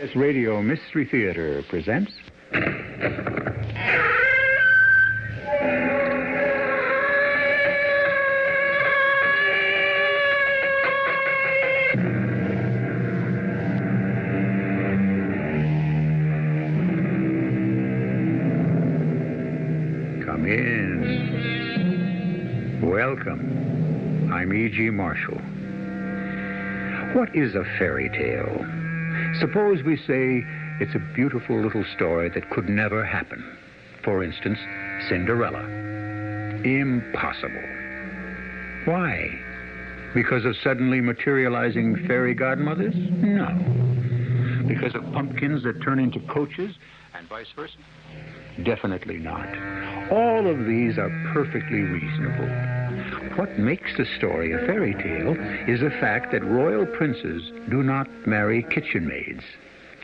CBS Radio Mystery Theater presents... Come in. Welcome. I'm E.G. Marshall. What is a fairy tale? Suppose we say it's a beautiful little story that could never happen. For instance, Cinderella. Impossible. Why? Because of suddenly materializing fairy godmothers? No. Because of pumpkins that turn into coaches and vice versa? Definitely not. All of these are perfectly reasonable. What makes the story a fairy tale is the fact that royal princes do not marry kitchen maids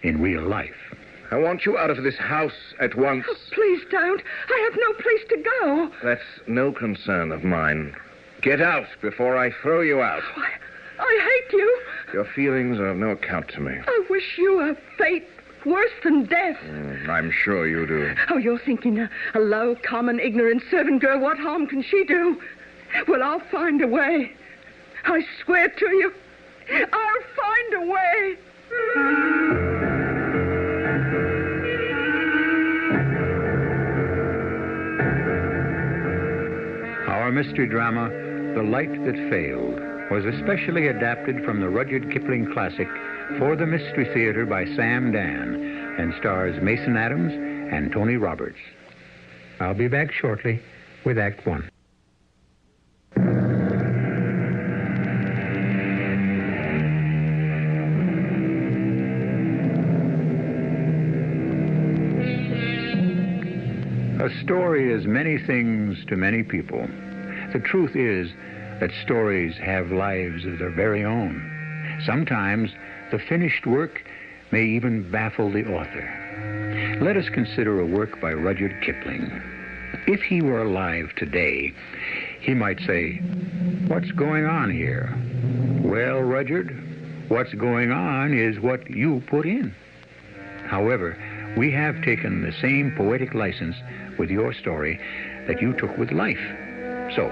in real life. I want you out of this house at once. Oh, please don't. I have no place to go. That's no concern of mine. Get out before I throw you out. Oh, I hate you. Your feelings are of no account to me. I wish you a fate worse than death. I'm sure you do. Oh, you're thinking a low, common, ignorant servant girl. What harm can she do? Well, I'll find a way. I swear to you, I'll find a way. Our mystery drama, The Light That Failed, was especially adapted from the Rudyard Kipling classic for the Mystery Theater by Sam Dan and stars Mason Adams and Tony Roberts. I'll be back shortly with Act One. A story is many things to many people. The truth is that stories have lives of their very own. Sometimes the finished work may even baffle the author. Let us consider a work by Rudyard Kipling. If he were alive today, he might say, "What's going on here?" Well, Rudyard, what's going on is what you put in. However, we have taken the same poetic license with your story that you took with life. So,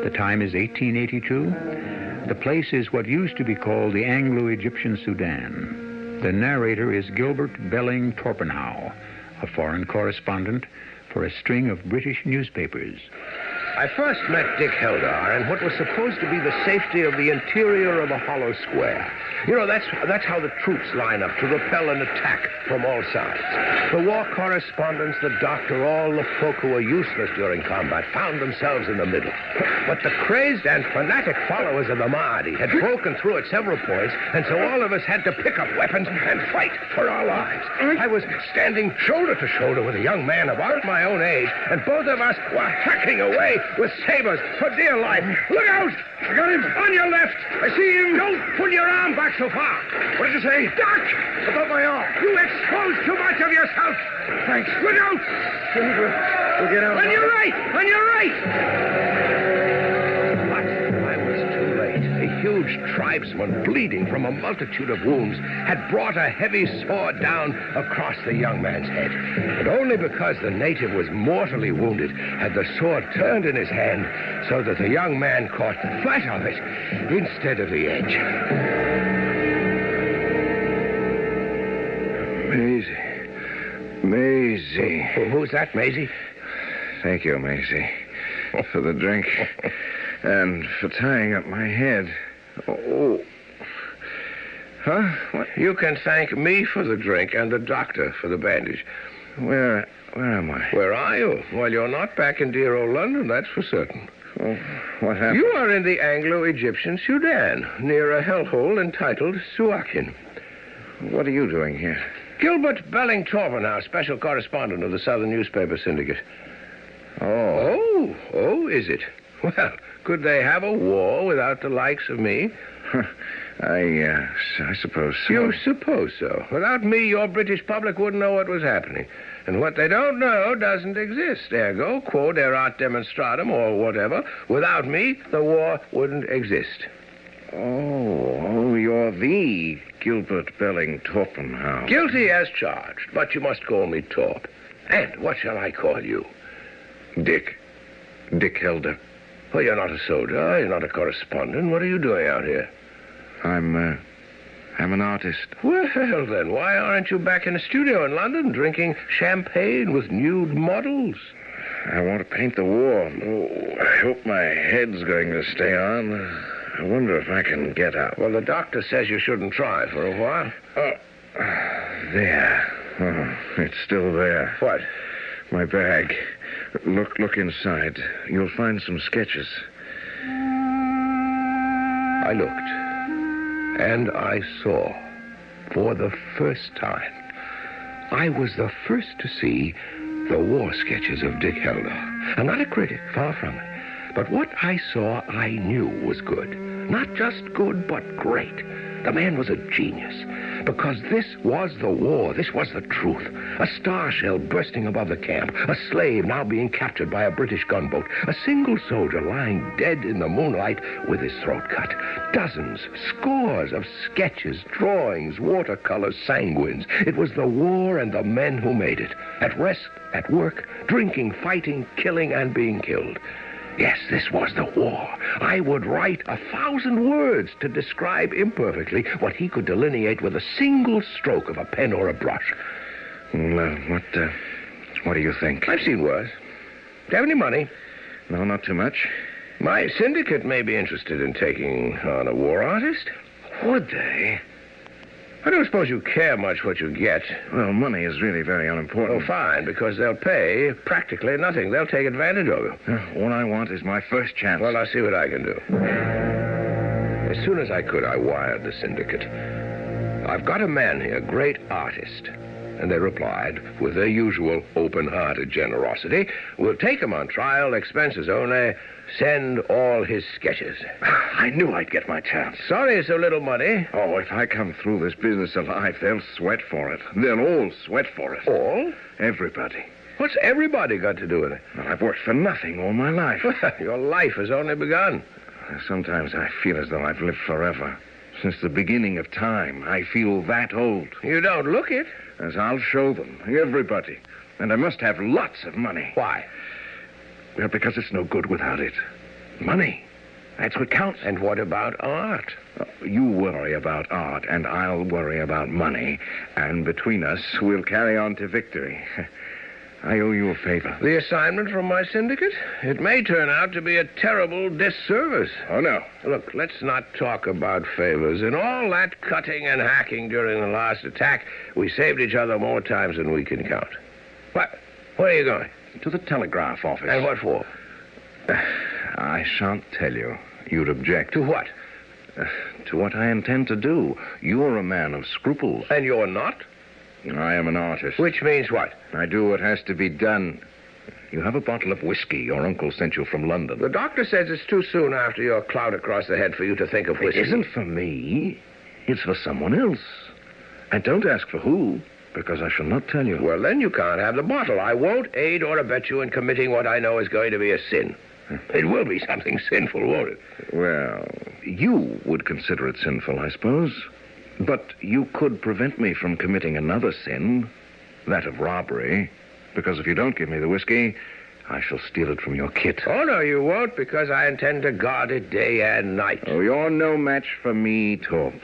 the time is 1882. The place is what used to be called the Anglo-Egyptian Sudan. The narrator is Gilbert Belling Torpenhow, a foreign correspondent for a string of British newspapers. I first met Dick Heldar in what was supposed to be the safety of the interior of a hollow square. You know, that's how the troops line up to repel an attack from all sides. The war correspondents, the doctor, all the folk who were useless during combat found themselves in the middle. But the crazed and fanatic followers of the Mahdi had broken through at several points, and so all of us had to pick up weapons and fight for our lives. I was standing shoulder to shoulder with a young man about my own age, and both of us were hacking away with sabers for dear life. Look out! I got him! On your left! I see him! Don't pull your arm back so far! What did you say? Duck! Above my arm! You exposed too much of yourself! Thanks. Look out! We'll get out. On your right! On your right! But I was too late. A huge tribesman, bleeding from a multitude of wounds, had brought a heavy sword down across the young man's head. But only because the native was mortally wounded had the sword turned in his hand so that the young man caught the flat of it instead of the edge. Maisie. Who's that, Maisie? Thank you, Maisie, for the drink and for tying up my head. Oh. Huh? What? You can thank me for the drink and the doctor for the bandage. Where am I? Where are you? Well, you're not back in dear old London, that's for certain. Oh, what happened? You are in the Anglo-Egyptian Sudan, near a hellhole entitled Suakin. What are you doing here? Gilbert Belling Torpenhow, special correspondent of the Southern Newspaper Syndicate. Oh, is it? Well, could they have a war without the likes of me? I suppose so. You suppose so. Without me, your British public wouldn't know what was happening. And what they don't know doesn't exist. Ergo, quod erat demonstratum, or whatever. Without me, the war wouldn't exist. Oh, you're the Gilbert Belling Torpenhow. Guilty as charged, but you must call me Torp. And what shall I call you? Dick. Dick Helder. Well, you're not a soldier. You're not a correspondent. What are you doing out here? I'm an artist. Well, then, why aren't you back in a studio in London drinking champagne with nude models? I want to paint the war. Oh, I hope my head's going to stay on. I wonder if I can get up. Well, the doctor says you shouldn't try for a while. Oh, there. Oh, it's still there. What? My bag. Look inside. You'll find some sketches. I looked, and I saw, for the first time, I was the first to see the war sketches of Dick Helder. I'm not a critic, far from it. But what I saw, I knew was good. Not just good, but great. The man was a genius, because this was the war. This was the truth. A star shell bursting above the camp. A slave now being captured by a British gunboat. A single soldier lying dead in the moonlight with his throat cut. Dozens, scores of sketches, drawings, watercolors, sanguines. It was the war and the men who made it. At rest, at work, drinking, fighting, killing, and being killed. Yes, this was the war. I would write 1,000 words to describe imperfectly what he could delineate with a single stroke of a pen or a brush. What do you think? I've seen worse. Do you have any money? No, not too much. My syndicate may be interested in taking on a war artist. Would they? I don't suppose you care much what you get. Well, money is really very unimportant. Oh, fine, because they'll pay practically nothing. They'll take advantage of you. All I want is my first chance. Well, I'll see what I can do. As soon as I could, I wired the syndicate. I've got a man here, great artist. And they replied, with their usual open-hearted generosity, we'll take him on trial, expenses only, send all his sketches. I knew I'd get my chance. Sorry it's so little money. Oh, if I come through this business alive, they'll sweat for it. They'll all sweat for it. All? Everybody. What's everybody got to do with it? Well, I've worked for nothing all my life. Your life has only begun. Sometimes I feel as though I've lived forever. Since the beginning of time, I feel that old. You don't look it. As I'll show them, everybody. And I must have lots of money. Why? Well, because it's no good without it. Money. That's what counts. And what about art? You worry about art, and I'll worry about money. And between us, we'll carry on to victory. I owe you a favor. The assignment from my syndicate? It may turn out to be a terrible disservice. Oh, no. Look, let's not talk about favors. In all that cutting and hacking during the last attack, we saved each other more times than we can count. What? Where are you going? To the telegraph office. And what for? I shan't tell you. You'd object. To what? To what I intend to do. You're a man of scruples. And you're not? I am an artist. Which means what? I do what has to be done. You have a bottle of whiskey your uncle sent you from London. The doctor says it's too soon after your clout across the head for you to think of whiskey. It isn't for me. It's for someone else. And don't ask for who, because I shall not tell you. Well, then you can't have the bottle. I won't aid or abet you in committing what I know is going to be a sin. It will be something sinful, won't it? Well, you would consider it sinful, I suppose. But you could prevent me from committing another sin, that of robbery, because if you don't give me the whiskey, I shall steal it from your kit. Oh, no, you won't, because I intend to guard it day and night. Oh, you're no match for me, Torp.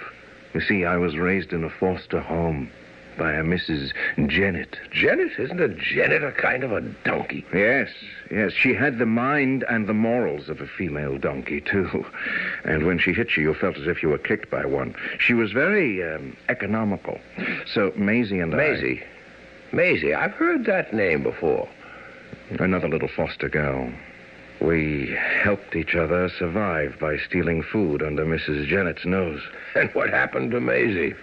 You see, I was raised in a foster home by a Mrs. Jennett. Jennett? Isn't a Jennett a kind of a donkey? Yes. She had the mind and the morals of a female donkey, too. And when she hit you, you felt as if you were kicked by one. She was very economical. So Maisie and Maisie, I've heard that name before. Another little foster girl. We helped each other survive by stealing food under Mrs. Jennett's nose. And what happened to Maisie?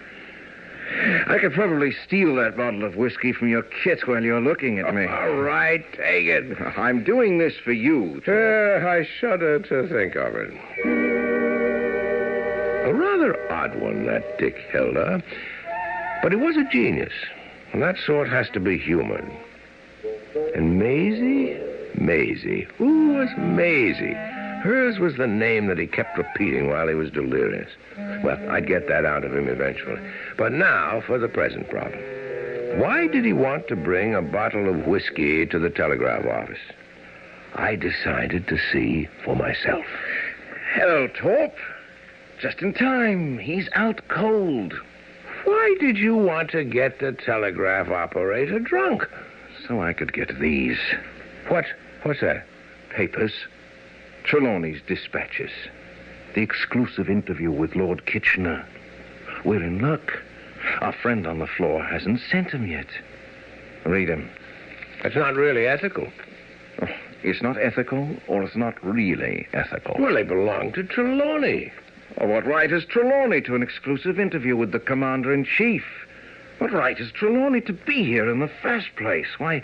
I could probably steal that bottle of whiskey from your kit while you're looking at me. All right, take it. I'm doing this for you. I shudder to think of it. A rather odd one, that Dick Helder. But he was a genius. And that sort has to be human. And Maisie? Who was Maisie? Hers was the name that he kept repeating while he was delirious. Well, I'd get that out of him eventually. But now for the present problem. Why did he want to bring a bottle of whiskey to the telegraph office? I decided to see for myself. Hello, Torp. Just in time. He's out cold. Why did you want to get the telegraph operator drunk? So I could get these What's that? papers. Trelawney's dispatches. The exclusive interview with Lord Kitchener. We're in luck. Our friend on the floor hasn't sent him yet. Read him. That's not really ethical. Oh, it's not ethical, or it's not really ethical. Well, they belong to Trelawney. Oh, what right has Trelawney to an exclusive interview with the Commander-in-Chief? What right has Trelawney to be here in the first place? Why,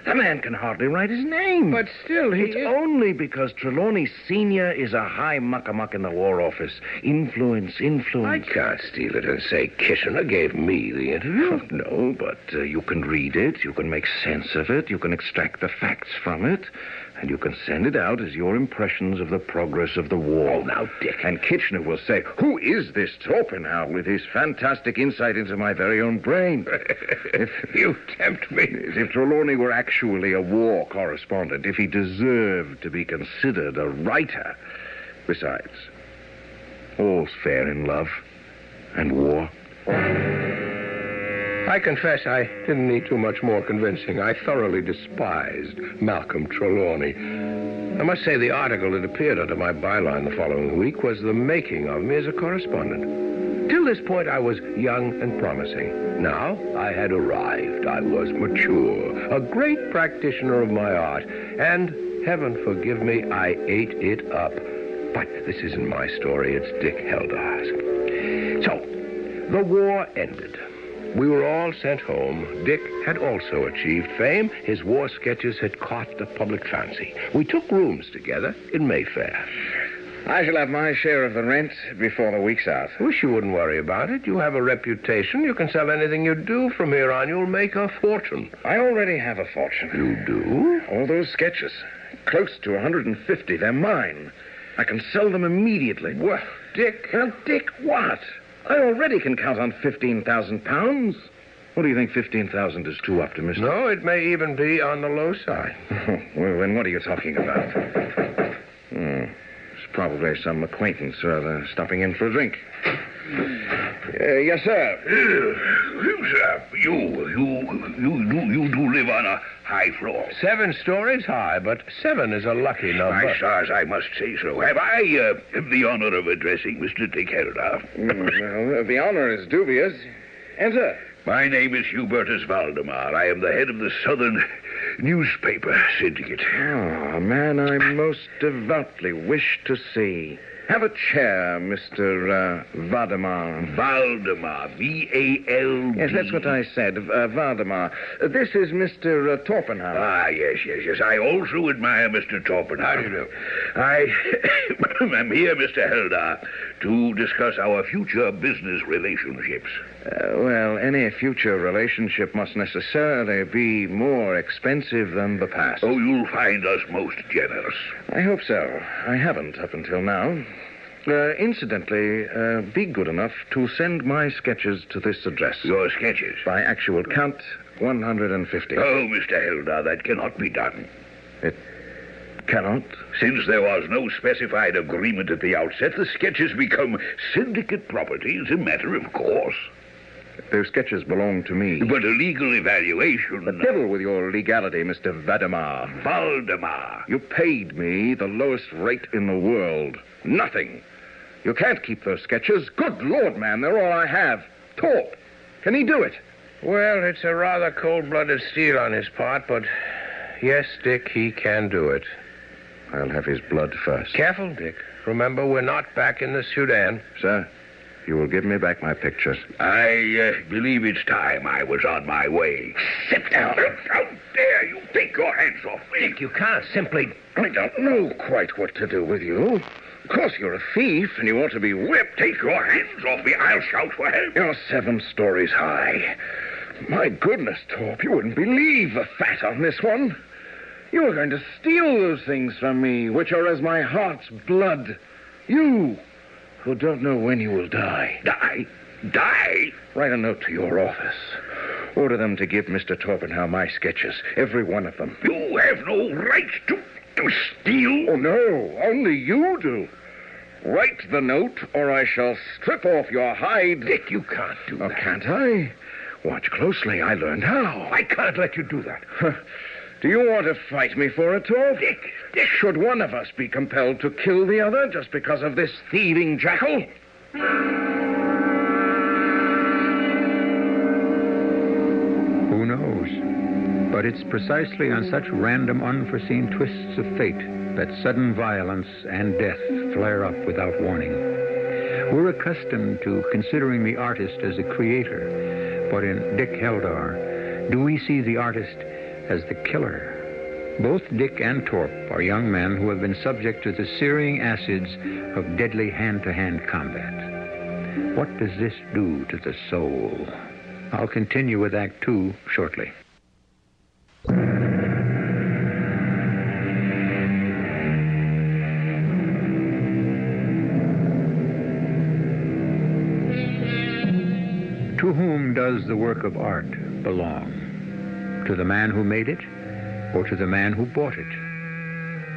the man can hardly write his name. But still, It's only because Trelawney Sr. is a high muck-a-muck in the War Office. Influence. I can't steal it and say Kitchener gave me the interview. No, but you can read it, you can make sense of it, you can extract the facts from it, and you can send it out as your impressions of the progress of the war. Oh, now, Dick. And Kitchener will say, who is this Torpenhow with his fantastic insight into my very own brain? You tempt me. If Trelawney were actually a war correspondent, if he deserved to be considered a writer. Besides, all's fair in love and war. I confess I didn't need too much more convincing. I thoroughly despised Malcolm Trelawney. I must say the article that appeared under my byline the following week was the making of me as a correspondent. Till this point, I was young and promising. Now, I had arrived. I was mature, a great practitioner of my art, and, heaven forgive me, I ate it up. But this isn't my story, it's Dick Heldar's. So, the war ended. We were all sent home. Dick had also achieved fame. His war sketches had caught the public fancy. We took rooms together in Mayfair. I shall have my share of the rent before the week's out. Wish you wouldn't worry about it. You have a reputation. You can sell anything you do from here on. You'll make a fortune. I already have a fortune. You do? All those sketches. Close to 150. They're mine. I can sell them immediately. Well, Dick... Well, Dick, what? I already can count on £15,000. What do you think 15,000 is too optimistic? No, it may even be on the low side. Well, then what are you talking about? It's probably some acquaintance rather stopping in for a drink. Yes, sir. Sir, you do live on a high floor. 7 stories high, but 7 is a lucky number. My stars, I must say so. Have I the honor of addressing Mr. Dick Helder? Well, the honor is dubious. Enter. My name is Hubertus Valdemar. I am the head of the Southern Newspaper Syndicate. Ah, a man I most devoutly wish to see. Have a chair, Mr. Valdemar. Valdemar, V-A-L-D. Yes, that's what I said, Valdemar. This is Mr. Torpenhow. Ah, yes. I also admire Mr. Torpenhow. How do you do? I am here, Mr. Helder, to discuss our future business relationships. Well, any future relationship must necessarily be more expensive than the past. Oh, you'll find us most generous. I hope so. I haven't up until now. Incidentally, be good enough to send my sketches to this address. Your sketches? By actual count, 150. Oh, Mr. Helder, that cannot be done. It cannot? Since there was no specified agreement at the outset, the sketches become syndicate property as a matter of course. Those sketches belong to me. But a legal evaluation... The devil with your legality, Mr. Valdemar. Valdemar. You paid me the lowest rate in the world. Nothing. You can't keep those sketches. Good Lord, man, they're all I have. Torp, can he do it? Well, it's a rather cold-blooded steal on his part, but yes, Dick, he can do it. I'll have his blood first. Careful, Dick. Remember, we're not back in the Sudan. Sir, you will give me back my pictures. I believe it's time I was on my way. Sit down. How dare you take your hands off me? Dick, you can't simply... I don't know quite what to do with you. Of course, you're a thief, and you ought to be whipped. Take your hands off me. I'll shout for help. You're 7 stories high. My goodness, Torp, you wouldn't believe the fat on this one. You were going to steal those things from me, which are as my heart's blood. You, who don't know when you will die. Die? Die? Write a note to your office. Order them to give Mr. Torpenhow my sketches, every one of them. You have no right to steal. Oh, no, only you do. Write the note, or I shall strip off your hide. Dick, you can't do that. Oh, can't I? Watch closely. I learned how. I can't let you do that. Do you want to fight me for it, Torp? Dick! Should one of us be compelled to kill the other just because of this thieving jackal? Who knows? But it's precisely on such random, unforeseen twists of fate that sudden violence and death flare up without warning. We're accustomed to considering the artist as a creator, but in Dick Heldar, do we see the artist as the killer? Both Dick and Torp are young men who have been subject to the searing acids of deadly hand-to-hand combat. What does this do to the soul? I'll continue with Act 2 shortly. To whom does the work of art belong? To the man who made it, or to the man who bought it?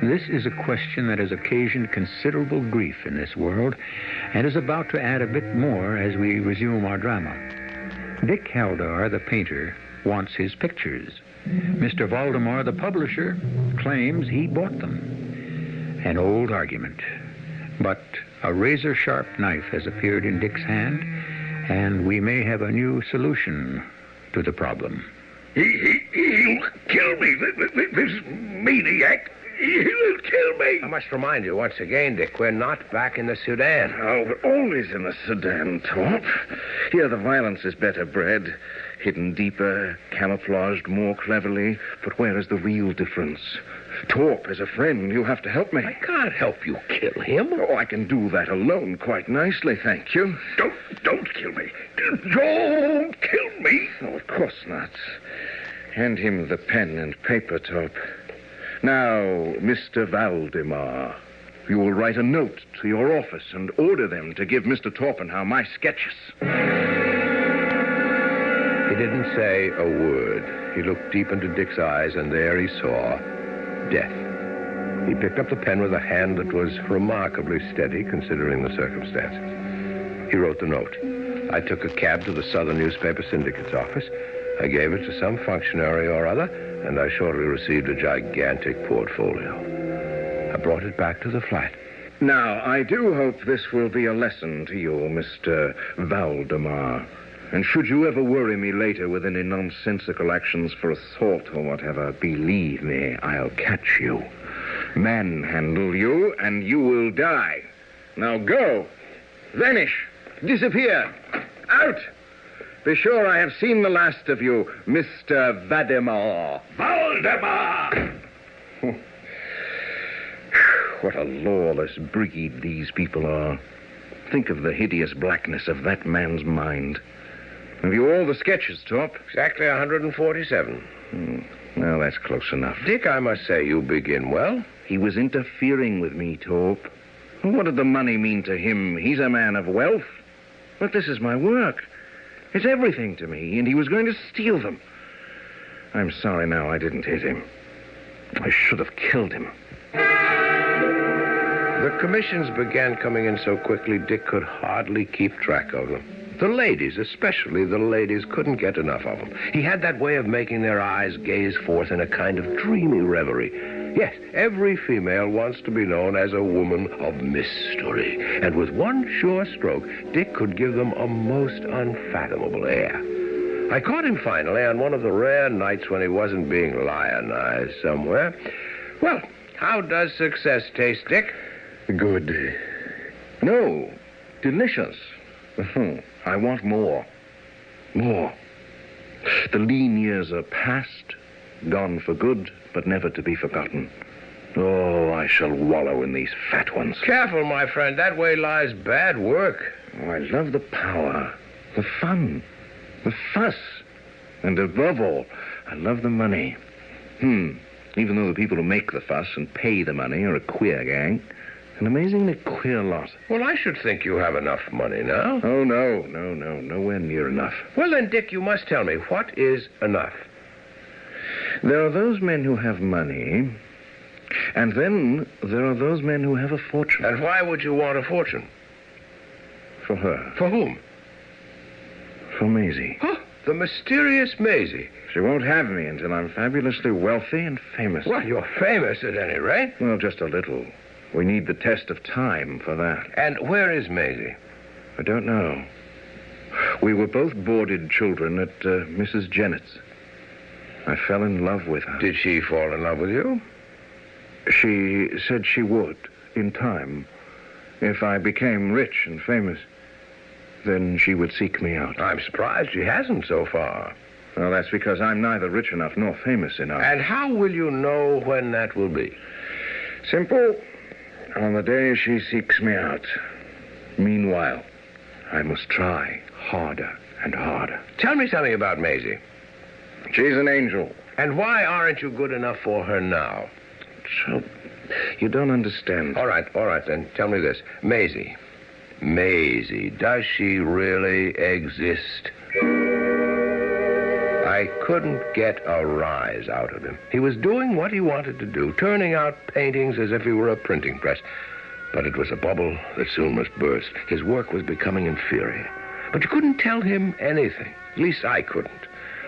This is a question that has occasioned considerable grief in this world, and is about to add a bit more as we resume our drama. Dick Heldar, the painter, wants his pictures. Mr. Valdemar, the publisher, claims he bought them. An old argument. But a razor-sharp knife has appeared in Dick's hand, and we may have a new solution to the problem. He'll kill me, this maniac. He'll kill me. I must remind you once again, Dick, we're not back in the Sudan. Oh, we're always in the Sudan, Torp. Here the violence is better bred, hidden deeper, camouflaged more cleverly. But where is the real difference? Torp, as a friend, you have to help me. I can't help you kill him. Oh, I can do that alone quite nicely, thank you. Don't kill me. Don't kill me. Oh, of course not. Hand him the pen and paper, Torp. Now, Mr. Valdemar, you will write a note to your office and order them to give Mr. Torpenhow my sketches. He didn't say a word. He looked deep into Dick's eyes, and there he saw death. He picked up the pen with a hand that was remarkably steady, considering the circumstances. He wrote the note. I took a cab to the Southern Newspaper Syndicate's office. I gave it to some functionary or other, and I shortly received a gigantic portfolio. I brought it back to the flat. Now, I do hope this will be a lesson to you, Mr. Valdemar. And should you ever worry me later with any nonsensical actions for assault or whatever, believe me, I'll catch you, manhandle you, and you will die. Now go. Vanish. Disappear. Out. Be sure I have seen the last of you, Mr. Valdemar. Valdemar! What a lawless breed these people are. Think of the hideous blackness of that man's mind. Have you all the sketches, Torp? Exactly 147. Well, that's close enough. Dick, I must say you begin well. He was interfering with me, Torp. What did the money mean to him? He's a man of wealth. But this is my work. It's everything to me, and he was going to steal them. I'm sorry now I didn't hit him. I should have killed him. The commissions began coming in so quickly, Dick could hardly keep track of them. The ladies, especially the ladies, couldn't get enough of him. He had that way of making their eyes gaze forth in a kind of dreamy reverie. Yes, every female wants to be known as a woman of mystery. And with one sure stroke, Dick could give them a most unfathomable air. I caught him finally on one of the rare nights when he wasn't being lionized somewhere. Well, how does success taste, Dick? Good. No, delicious. I want more. More. The lean years are past, gone for good, but never to be forgotten. Oh, I shall wallow in these fat ones. Careful, my friend. That way lies bad work. Oh, I love the power, the fun, the fuss, and above all, I love the money. even though the people who make the fuss and pay the money are a queer gang. An amazingly queer lot. Well, I should think you have enough money now. Oh, no. Nowhere near enough. Well, then, Dick, you must tell me, what is enough? There are those men who have money, and then there are those men who have a fortune. And why would you want a fortune? For her. For whom? For Maisie. Huh? The mysterious Maisie. She won't have me until I'm fabulously wealthy and famous. Well, you're famous at any rate. Well, just a little. We need the test of time for that. And where is Maisie? I don't know. We were both boarded children at Mrs. Jennett's. I fell in love with her. Did she fall in love with you? She said she would, in time. If I became rich and famous, then she would seek me out. I'm surprised she hasn't so far. Well, that's because I'm neither rich enough nor famous enough. And how will you know when that will be? Simple. On the day she seeks me out. Meanwhile, I must try harder and harder. Tell me something about Maisie. She's an angel. And why aren't you good enough for her now? So, you don't understand. All right, then. Tell me this. Maisie, does she really exist? I couldn't get a rise out of him. He was doing what he wanted to do, turning out paintings as if he were a printing press. But it was a bubble that soon must burst. His work was becoming inferior. But you couldn't tell him anything. At least I couldn't.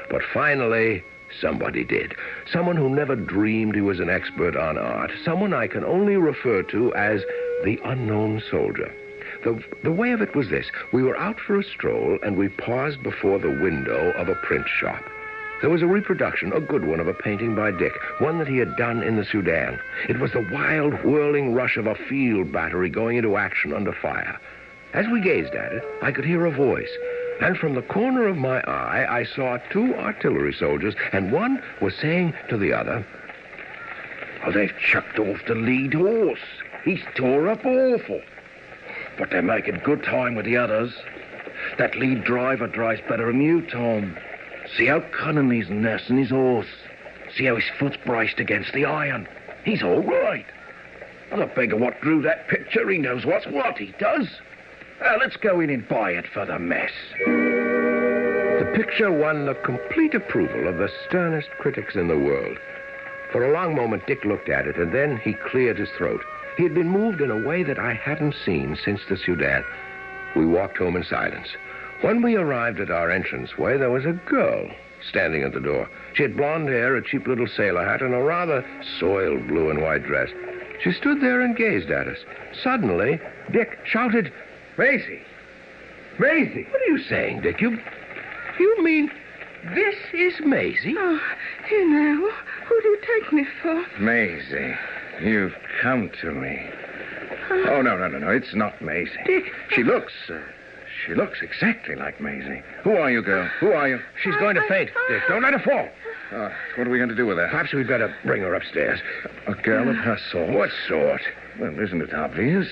But finally, somebody did. Someone who never dreamed he was an expert on art. Someone I can only refer to as the unknown soldier. The way of it was this. We were out for a stroll, and we paused before the window of a print shop. There was a reproduction, a good one, of a painting by Dick, one that he had done in the Sudan. It was the wild, whirling rush of a field battery going into action under fire. As we gazed at it, I could hear a voice. And from the corner of my eye, I saw two artillery soldiers, and one was saying to the other, "Oh, they've chucked off the lead horse. He's tore up awful. But they're making good time with the others. That lead driver drives better than you, Tom. See how cunning he's nursing his horse. See how his foot's braced against the iron. He's all right. And the beggar what drew that picture, he knows what's what, he does. Let's go in and buy it for the mess." The picture won the complete approval of the sternest critics in the world. For a long moment, Dick looked at it, and then he cleared his throat. He had been moved in a way that I hadn't seen since the Sudan. We walked home in silence. When we arrived at our entranceway, there was a girl standing at the door. She had blonde hair, a cheap little sailor hat, and a rather soiled blue and white dress. She stood there and gazed at us. Suddenly, Dick shouted, "Maisie! Maisie!" "What are you saying, Dick? You mean this is Maisie?" Oh, here now. Who do you take me for? Maisie, you've come to me. Oh, no. It's not Maisie. Dick. She looks exactly like Maisie. Who are you, girl? Who are you? She's going to faint, Dick. Don't let her fall. What are we going to do with her? Perhaps we'd better bring her upstairs. A girl of her sort? What sort? Well, isn't it obvious?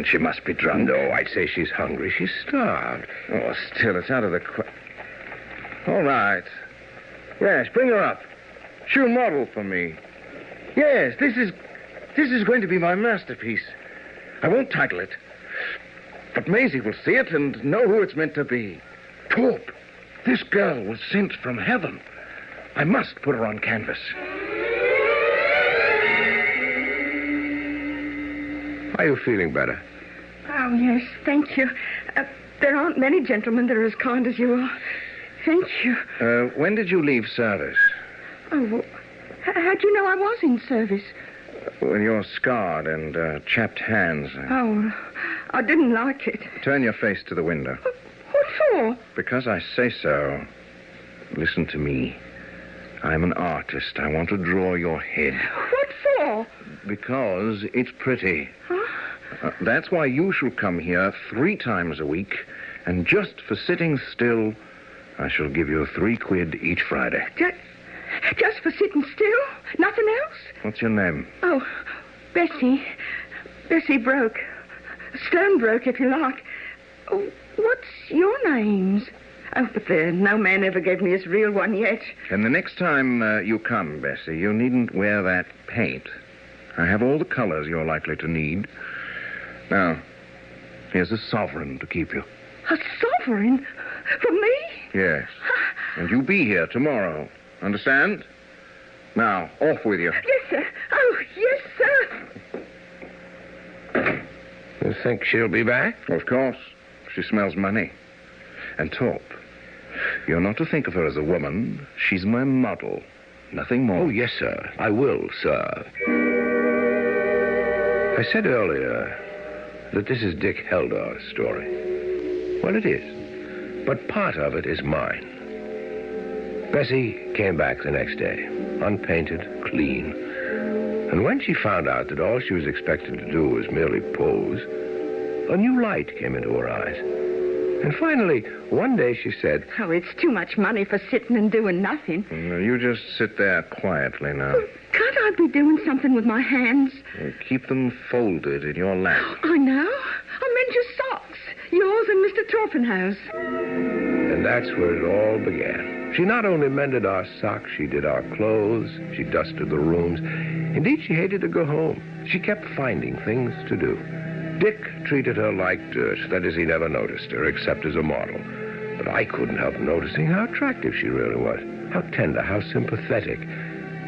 She must be drunk. No, I'd say she's hungry. She's starved. Oh, still, it's out of the All right. Yes, bring her up. She'll model for me. Yes, this is going to be my masterpiece. I won't title it. But Maisie will see it and know who it's meant to be. Torp, this girl was sent from heaven. I must put her on canvas. Are you feeling better? Oh, yes, thank you. There aren't many gentlemen that are as kind as you are. Thank you. When did you leave service? Oh, well, how'd you know I was in service? Well, you're scarred and chapped hands. Oh, I didn't like it. Turn your face to the window. What for? Because I say so. Listen to me. I'm an artist. I want to draw your head. What for? Because it's pretty. Huh? That's why you shall come here 3 times a week, and just for sitting still, I shall give you 3 quid each Friday. Just for sitting still? Nothing else? What's your name? Oh, Bessie. Bessie Broke. Stone Broke, if you like. Oh, what's your names? Oh, but no man ever gave me his real one yet. And the next time you come, Bessie, you needn't wear that paint. I have all the colors you're likely to need. Now, here's a sovereign to keep you. A sovereign? For me? Yes. And you be here tomorrow. Understand? Now, off with you. Yes, sir. Oh, yes, sir. You think she'll be back? Of course. She smells money. And Torp, you're not to think of her as a woman. She's my model. Nothing more. Oh, yes, sir. I will, sir. I said earlier that this is Dick Heldar's story. Well, it is. But part of it is mine. Bessie came back the next day, unpainted, clean. And when she found out that all she was expected to do was merely pose, a new light came into her eyes. And finally, one day she said, Oh, it's too much money for sitting and doing nothing. No, you just sit there quietly now. Can't I be doing something with my hands? Keep them folded in your lap. I know. I meant your socks. Yours and Mr. Torpenhow's. And that's where it all began. She not only mended our socks, she did our clothes, she dusted the rooms. Indeed, she hated to go home. She kept finding things to do. Dick treated her like dirt. That is, he never noticed her, except as a model. But I couldn't help noticing how attractive she really was. How tender, how sympathetic.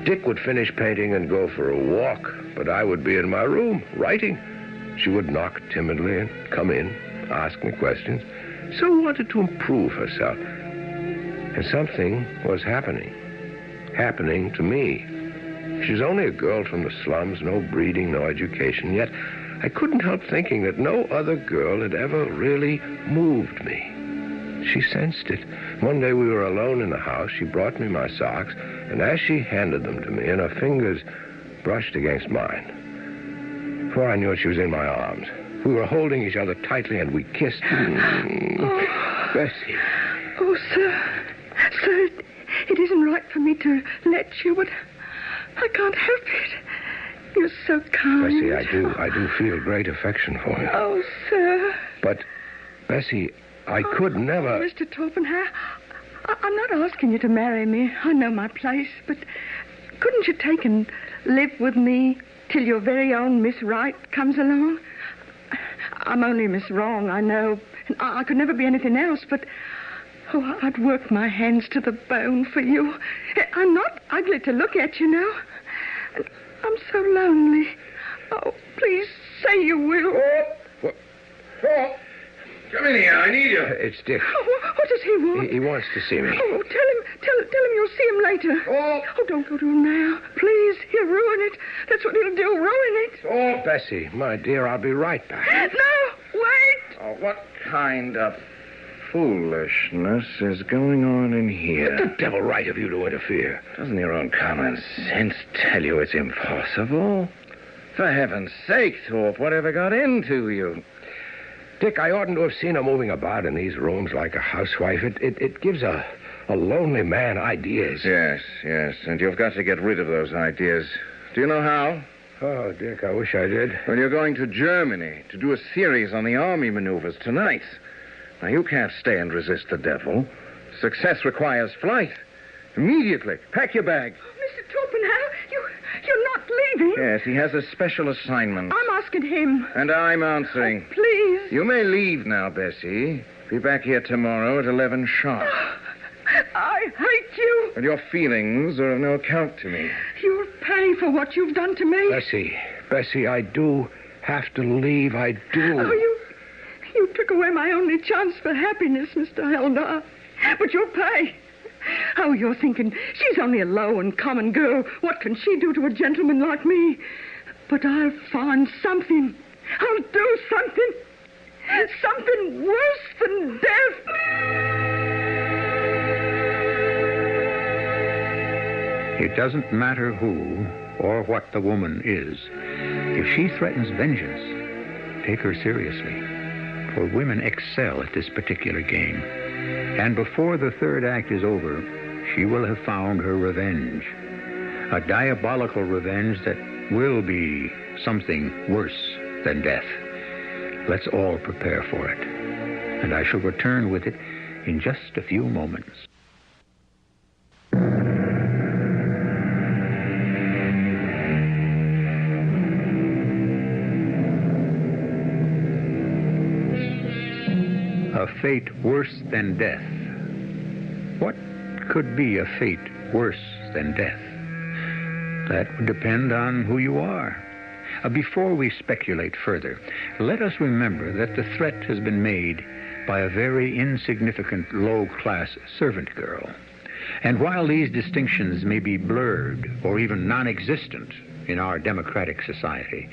Dick would finish painting and go for a walk, but I would be in my room, writing. She would knock timidly and come in, ask me questions. So wanted to improve herself. And something was happening. Happening to me. She's only a girl from the slums, no breeding, no education, yet I couldn't help thinking that no other girl had ever really moved me. She sensed it. One day we were alone in the house. She brought me my socks, and as she handed them to me, and her fingers brushed against mine, before I knew it, she was in my arms. We were holding each other tightly, and we kissed. Bessie. Oh, sir. Sir, it isn't right for me to let you, but I can't help it. You're so kind. Bessie, I do feel great affection for you. Oh, sir. But, Bessie, I could never... Mr. Torpenhow, I'm not asking you to marry me. I know my place, but couldn't you take and live with me till your very own Miss Right comes along? I'm only Miss Wrong, I know. I could never be anything else, but... Oh, I'd work my hands to the bone for you. I'm not ugly to look at, you know. I'm so lonely. Oh, please say you will. What? Come in here. I need you. It's Dick. Oh, what does he want? He wants to see me. Oh, tell him you'll see him later. Oh, don't go to him now. Please, he'll ruin it. That's what he'll do, ruin it. oh, Bessie, my dear, I'll be right back. No, wait. Oh, what kind of foolishness is going on in here? What the devil right of you to interfere? Doesn't your own common sense tell you it's impossible? For heaven's sake, Thorpe, whatever got into you? Dick, I oughtn't to have seen her moving about in these rooms like a housewife. It gives a lonely man ideas. Yes, and you've got to get rid of those ideas. Do you know how? Oh, Dick, I wish I did. Well, you're going to Germany to do a series on the army maneuvers tonight. Now, you can't stay and resist the devil. Success requires flight. Immediately. Pack your bag. Mr. Torpenhow, you're not leaving. Yes, he has a special assignment. I'm asking him. And I'm answering. Oh, please. You may leave now, Bessie. Be back here tomorrow at 11 sharp. I hate you. And your feelings are of no account to me. You'll pay for what you've done to me. Bessie, I do have to leave. I do. Oh, you took away my only chance for happiness, Mr. Heldar. But you'll pay. Oh, you're thinking, she's only a low and common girl. What can she do to a gentleman like me? But I'll find something. I'll do something. Something worse than death. It doesn't matter who or what the woman is. If she threatens vengeance, take her seriously. For women excel at this particular game. And before the third act is over, she will have found her revenge. A diabolical revenge that will be something worse than death. Let's all prepare for it. And I shall return with it in just a few moments. A fate worse than death. What could be a fate worse than death? That would depend on who you are. Before we speculate further, let us remember that the threat has been made by a very insignificant low-class servant girl. And while these distinctions may be blurred or even non-existent in our democratic society,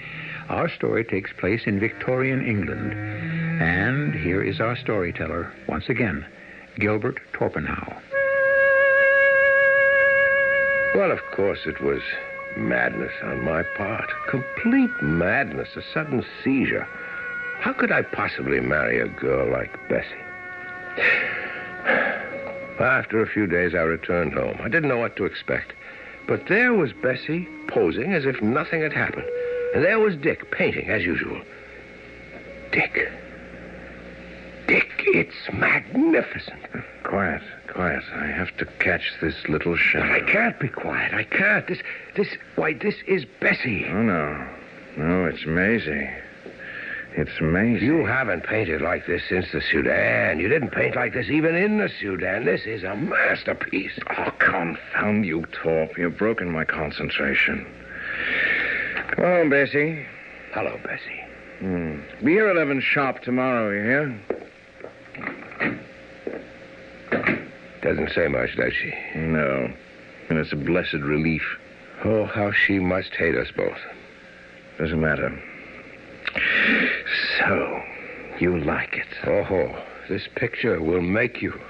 our story takes place in Victorian England. And here is our storyteller, once again, Gilbert Torpenhow. Well, of course, it was madness on my part. Complete madness, a sudden seizure. How could I possibly marry a girl like Bessie? After a few days, I returned home. I didn't know what to expect. But there was Bessie posing as if nothing had happened. And there was Dick painting as usual. Dick, it's magnificent. Quiet. I have to catch this little shadow. But I can't be quiet. I can't. This is Bessie. Oh, no, it's Maisie. It's Maisie. You haven't painted like this since the Sudan. You didn't paint like this even in the Sudan. This is a masterpiece. Oh, confound you, Torp. You've broken my concentration. Hello, Bessie. Hello, Bessie. Be here 11 sharp tomorrow, you hear? Doesn't say much, does she? No. And it's a blessed relief. Oh, how she must hate us both. Doesn't matter. So, you like it? Oh, this picture will make you.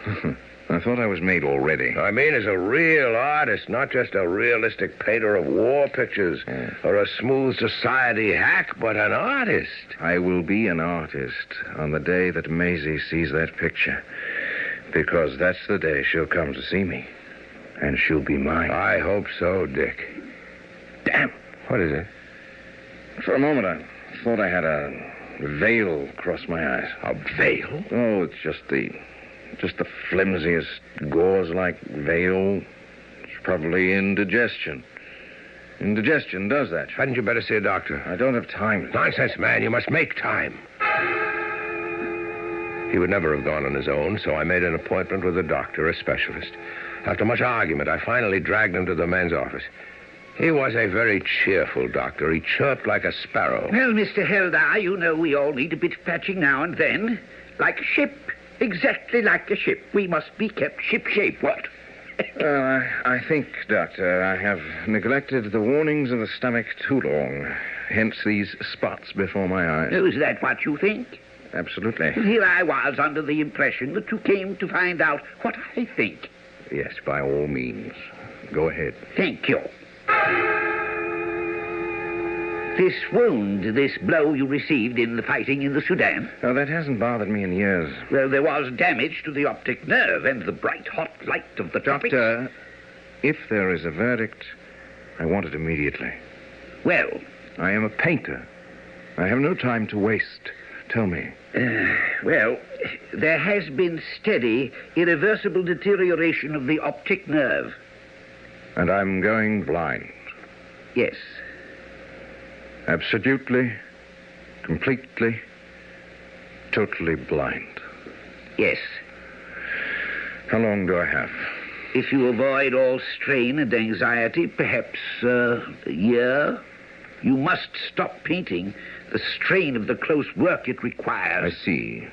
I thought I was made already. I mean, as a real artist, not just a realistic painter of war pictures or a smooth society hack, but an artist. I will be an artist on the day that Maisie sees that picture. Because that's the day she'll come to see me. And she'll be mine. I hope so, Dick. Damn. What is it? For a moment, I thought I had a veil across my eyes. A veil? Oh, it's just the flimsiest gauze-like veil. It's probably indigestion. Indigestion does that. Hadn't you better see a doctor? I don't have time. Nonsense, man. You must make time. He would never have gone on his own, so I made an appointment with a doctor, a specialist. After much argument, I finally dragged him to the men's office. He was a very cheerful doctor. He chirped like a sparrow. Well, Mr. Heldar, you know we all need a bit of patching now and then. Like a ship. Exactly like a ship. We must be kept ship-shape, what? I think, Doctor, I have neglected the warnings of the stomach too long. Hence these spots before my eyes. Oh, is that what you think? Absolutely. Here I was under the impression that you came to find out what I think. Yes, by all means. Go ahead. Thank you. This wound, this blow you received in the fighting in the Sudan? Oh, that hasn't bothered me in years. Well, there was damage to the optic nerve and the bright, hot light of the tropics. Doctor, if there is a verdict, I want it immediately. Well? I am a painter. I have no time to waste. Tell me. Well, there has been steady, irreversible deterioration of the optic nerve. And I'm going blind? Yes. Absolutely, completely, totally blind? Yes. How long do I have? If you avoid all strain and anxiety, perhaps a year. You must stop painting. The strain of the close work it requires. I see.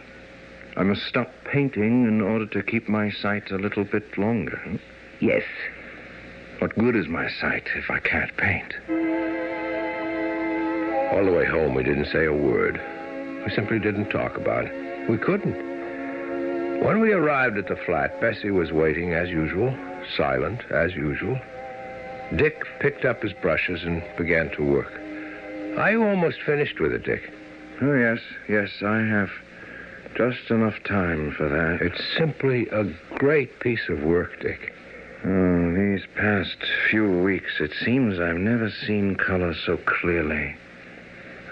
I must stop painting in order to keep my sight a little bit longer. Yes. What good is my sight if I can't paint? All the way home, we didn't say a word. We simply didn't talk about it. We couldn't. When we arrived at the flat, Bessie was waiting as usual, silent as usual. Dick picked up his brushes and began to work. Are you almost finished with it, Dick? Oh, yes, I have just enough time for that. It's simply a great piece of work, Dick. Oh, these past few weeks, it seems I've never seen color so clearly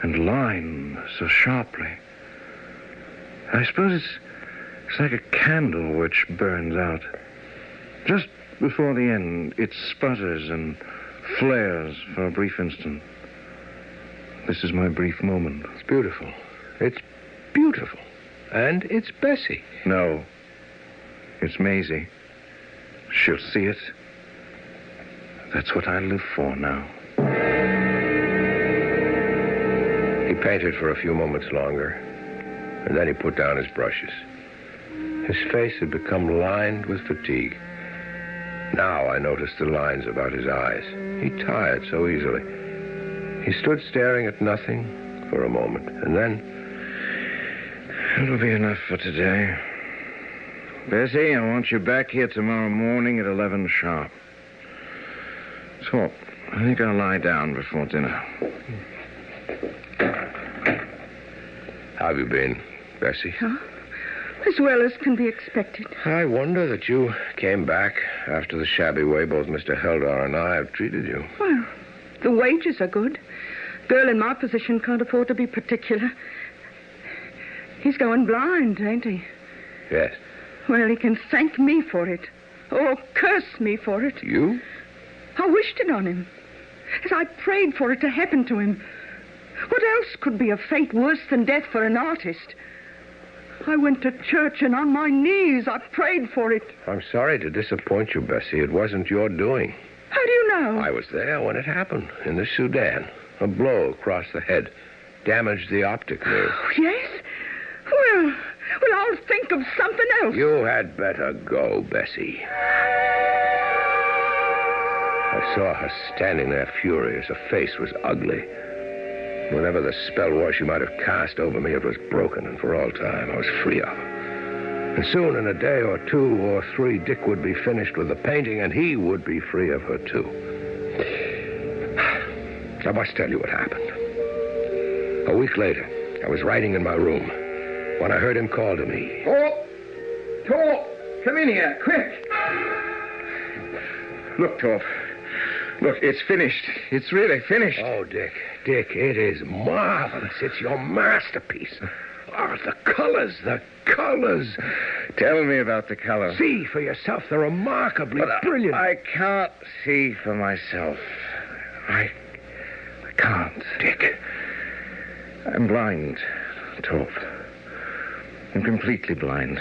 and line so sharply. I suppose It's like a candle which burns out. Just before the end, it sputters and flares for a brief instant. This is my brief moment. It's beautiful. It's beautiful. And it's Bessie. No. It's Maisie. She'll see it. That's what I live for now. He painted for a few moments longer, and then he put down his brushes. His face had become lined with fatigue. Now I noticed the lines about his eyes. He tired so easily. He stood staring at nothing for a moment, and then... It'll be enough for today. Bessie, I want you back here tomorrow morning at 11 sharp. So, I think I'll lie down before dinner. How have you been, Bessie? Huh? As well as can be expected. I wonder that you came back after the shabby way both Mr. Heldar and I have treated you. Well, the wages are good. Girl in my position can't afford to be particular. He's going blind, ain't he? Yes. Well, he can thank me for it. Or curse me for it. You? I wished it on him. As I prayed for it to happen to him. What else could be a fate worse than death for an artist? I went to church and on my knees I prayed for it. I'm sorry to disappoint you, Bessie. It wasn't your doing. How do you know? I was there when it happened, in the Sudan. A blow across the head damaged the optic nerve. Yes? Well, I'll think of something else. You had better go, Bessie. I saw her standing there furious. Her face was ugly. Whatever the spell was she might have cast over me, it was broken, and for all time I was free of her. And soon, in a day or 2 or 3, Dick would be finished with the painting, and he would be free of her, too. I must tell you what happened. A week later, I was writing in my room when I heard him call to me. Torp, come in here, quick. Look, Torp. Look, it's finished. It's really finished. Oh, Dick, it is marvelous. It's your masterpiece. Oh, the colors. Tell me about the color. See for yourself. They're remarkably brilliant. I can't see for myself. I can't. Dick. I'm blind, Torp. I'm completely blind.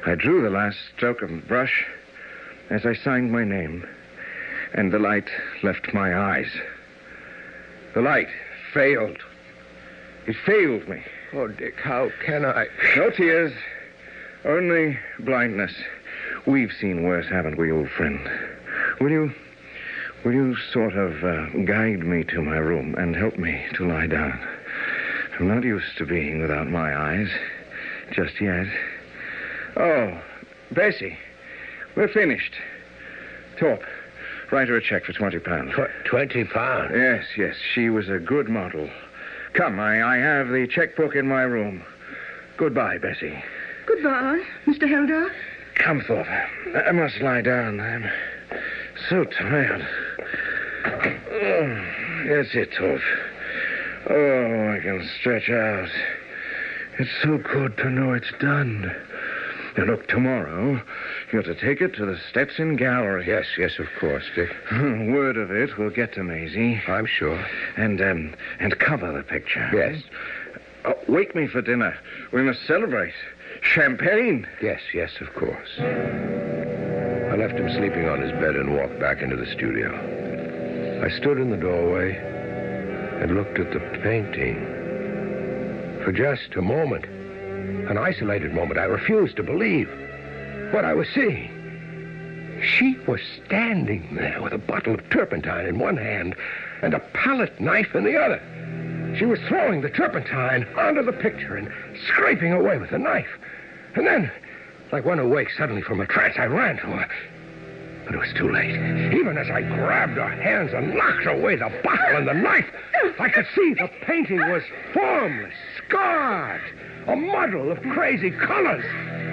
I drew the last stroke of the brush as I signed my name, and the light left my eyes. The light failed. It failed me. Oh, Dick, how can I? No tears, only blindness. We've seen worse, haven't we, old friend? Will you sort of guide me to my room and help me to lie down? I'm not used to being without my eyes just yet. Oh, Bessie, we're finished. Torp, write her a check for £20. £20? Yes. She was a good model. Come, I have the checkbook in my room. Goodbye, Bessie. Goodbye, Mr. Heldar. Come, Thorpe. I must lie down. I'm so tired. Oh, that's it, Thorpe. Oh, I can stretch out. It's so good to know it's done. Now, look, tomorrow, you're to take it to the Stetson Gallery. Yes, of course, Dick. Word of it will get to Maisie. I'm sure. And cover the picture. Yes. Oh, wake me for dinner. We must celebrate. Champagne. Yes, of course. I left him sleeping on his bed and walked back into the studio. I stood in the doorway and looked at the painting. For just a moment, an isolated moment, I refused to believe what I was seeing. She was standing there with a bottle of turpentine in one hand and a palette knife in the other. She was throwing the turpentine onto the picture and scraping away with the knife. And then, like one awake suddenly from a trance, I ran to her. But it was too late. Even as I grabbed her hands and knocked away the bottle and the knife, I could see the painting was formless, scarred, a muddle of crazy colors.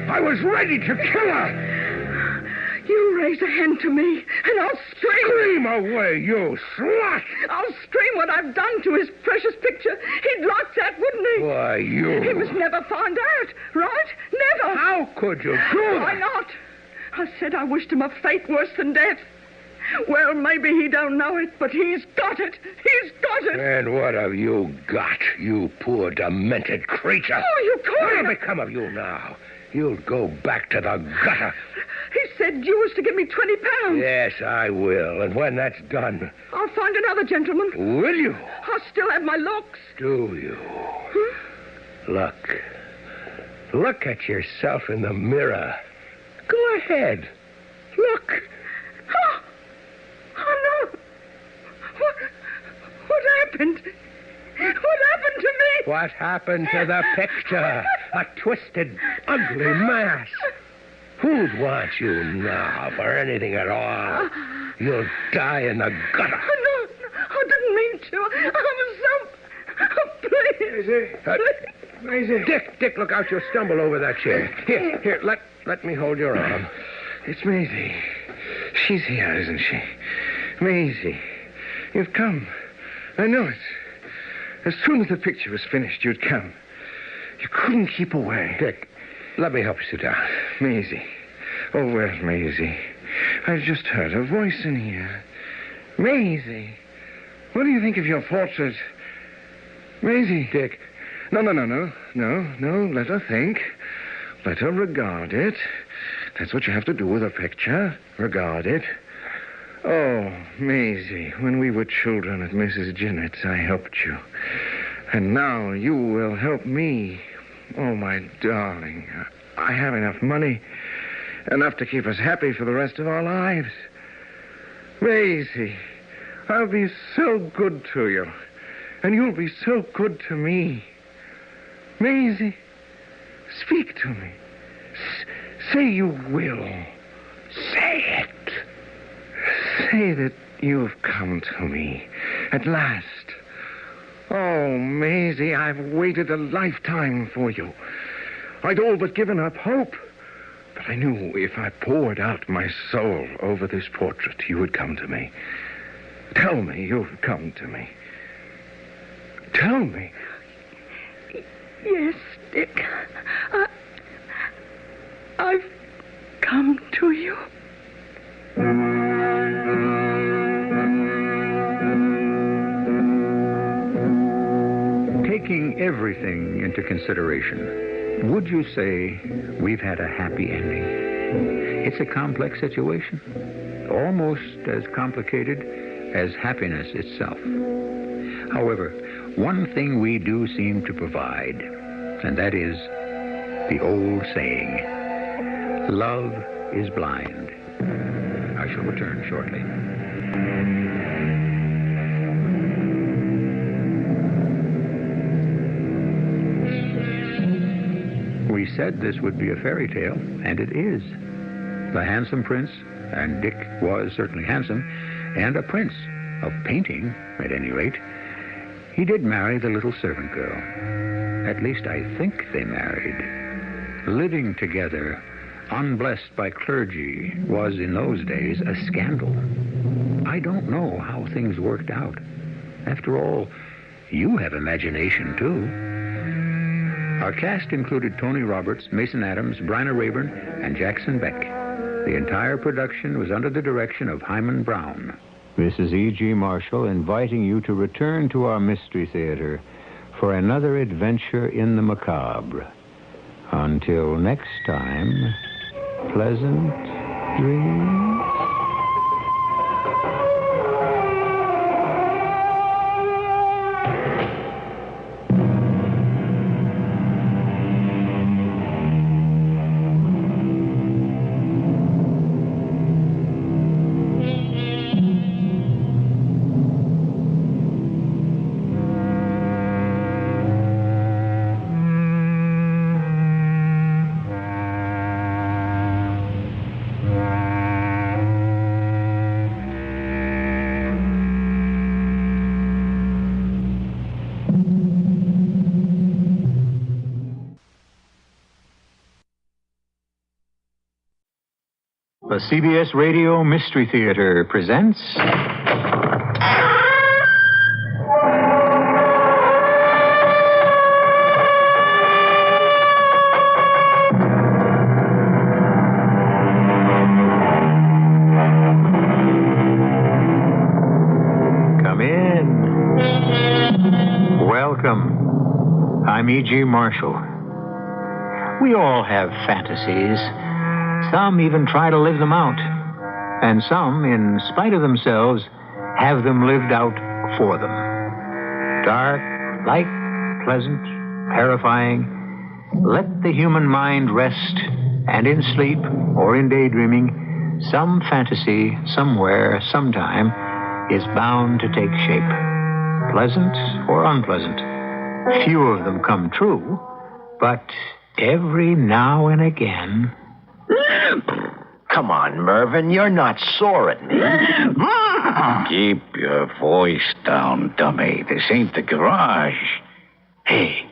I was ready to kill her. You raise a hand to me, and I'll scream. Scream away, you slut! I'll scream what I've done to his precious picture. He'd like that, wouldn't he? Why, you... He must never find out, right? Never. could you do Why that? not? I said I wished him a fate worse than death. Well, maybe he don't know it, but he's got it. He's got it. And what have you got, you poor demented creature? Oh, you What'll couldn't. become of you now? You'll go back to the gutter. He said you was to give me £20. Yes, I will. And when that's done, I'll find another gentleman. will you? I'll still have my looks. Do you? Look. Look at yourself in the mirror. Go ahead. Look. Oh, no. What happened? What happened to me? What happened to the picture? A twisted, ugly mass. Who'd want you now for anything at all? You'll die in the gutter. No, I didn't mean to. I was so... Oh, please. Maisie. Dick, look out. You'll stumble over that chair. Here, let me hold your arm. It's Maisie. She's here, isn't she? Maisie, you've come. I know it. As soon as the picture was finished, you'd come. You couldn't keep away. Dick, let me help you sit down. Maisie. Oh, where's Maisie? I just heard her voice in here. Maisie. What do you think of your portrait? Maisie. Dick. No. Let her think. Let her regard it. That's what you have to do with a picture. Regard it. Oh, Maisie, when we were children at Mrs. Jennett's, I helped you. And now you will help me. Oh, my darling. I have enough money. Enough to keep us happy for the rest of our lives. Maisie, I'll be so good to you. And you'll be so good to me. Maisie, speak to me. Say you will. Say it. Say that you've come to me at last. Oh, Maisie, I've waited a lifetime for you. I'd all but given up hope. But I knew if I poured out my soul over this portrait, you would come to me. Tell me you've come to me. Tell me. Yes, Dick. I've come to you. Taking everything into consideration, would you say we've had a happy ending? It's a complex situation, almost as complicated as happiness itself. However, one thing we do seem to provide, and that is the old saying, love is blind. I shall return shortly. We said this would be a fairy tale, and it is. The handsome prince, and Dick was certainly handsome, and a prince of painting, at any rate. He did marry the little servant girl. At least I think they married. Living together, unblessed by clergy, was in those days a scandal. I don't know how things worked out. After all, you have imagination, too. Our cast included Tony Roberts, Mason Adams, Bryna Rayburn, and Jackson Beck. The entire production was under the direction of Hyman Brown. This is E.G. Marshall inviting you to return to our Mystery Theater for another adventure in the macabre. Until next time, pleasant dreams. The CBS Radio Mystery Theater presents... William E.G. Marshall. We all have fantasies. Some even try to live them out. And some, in spite of themselves, have them lived out for them. Dark, light, pleasant, terrifying. Let the human mind rest, and in sleep or in daydreaming, some fantasy, somewhere, sometime, is bound to take shape. Pleasant or unpleasant. Few of them come true, but every now and again... Come on, Mervyn, you're not sore at me. Keep your voice down, dummy. This ain't the garage. Hey,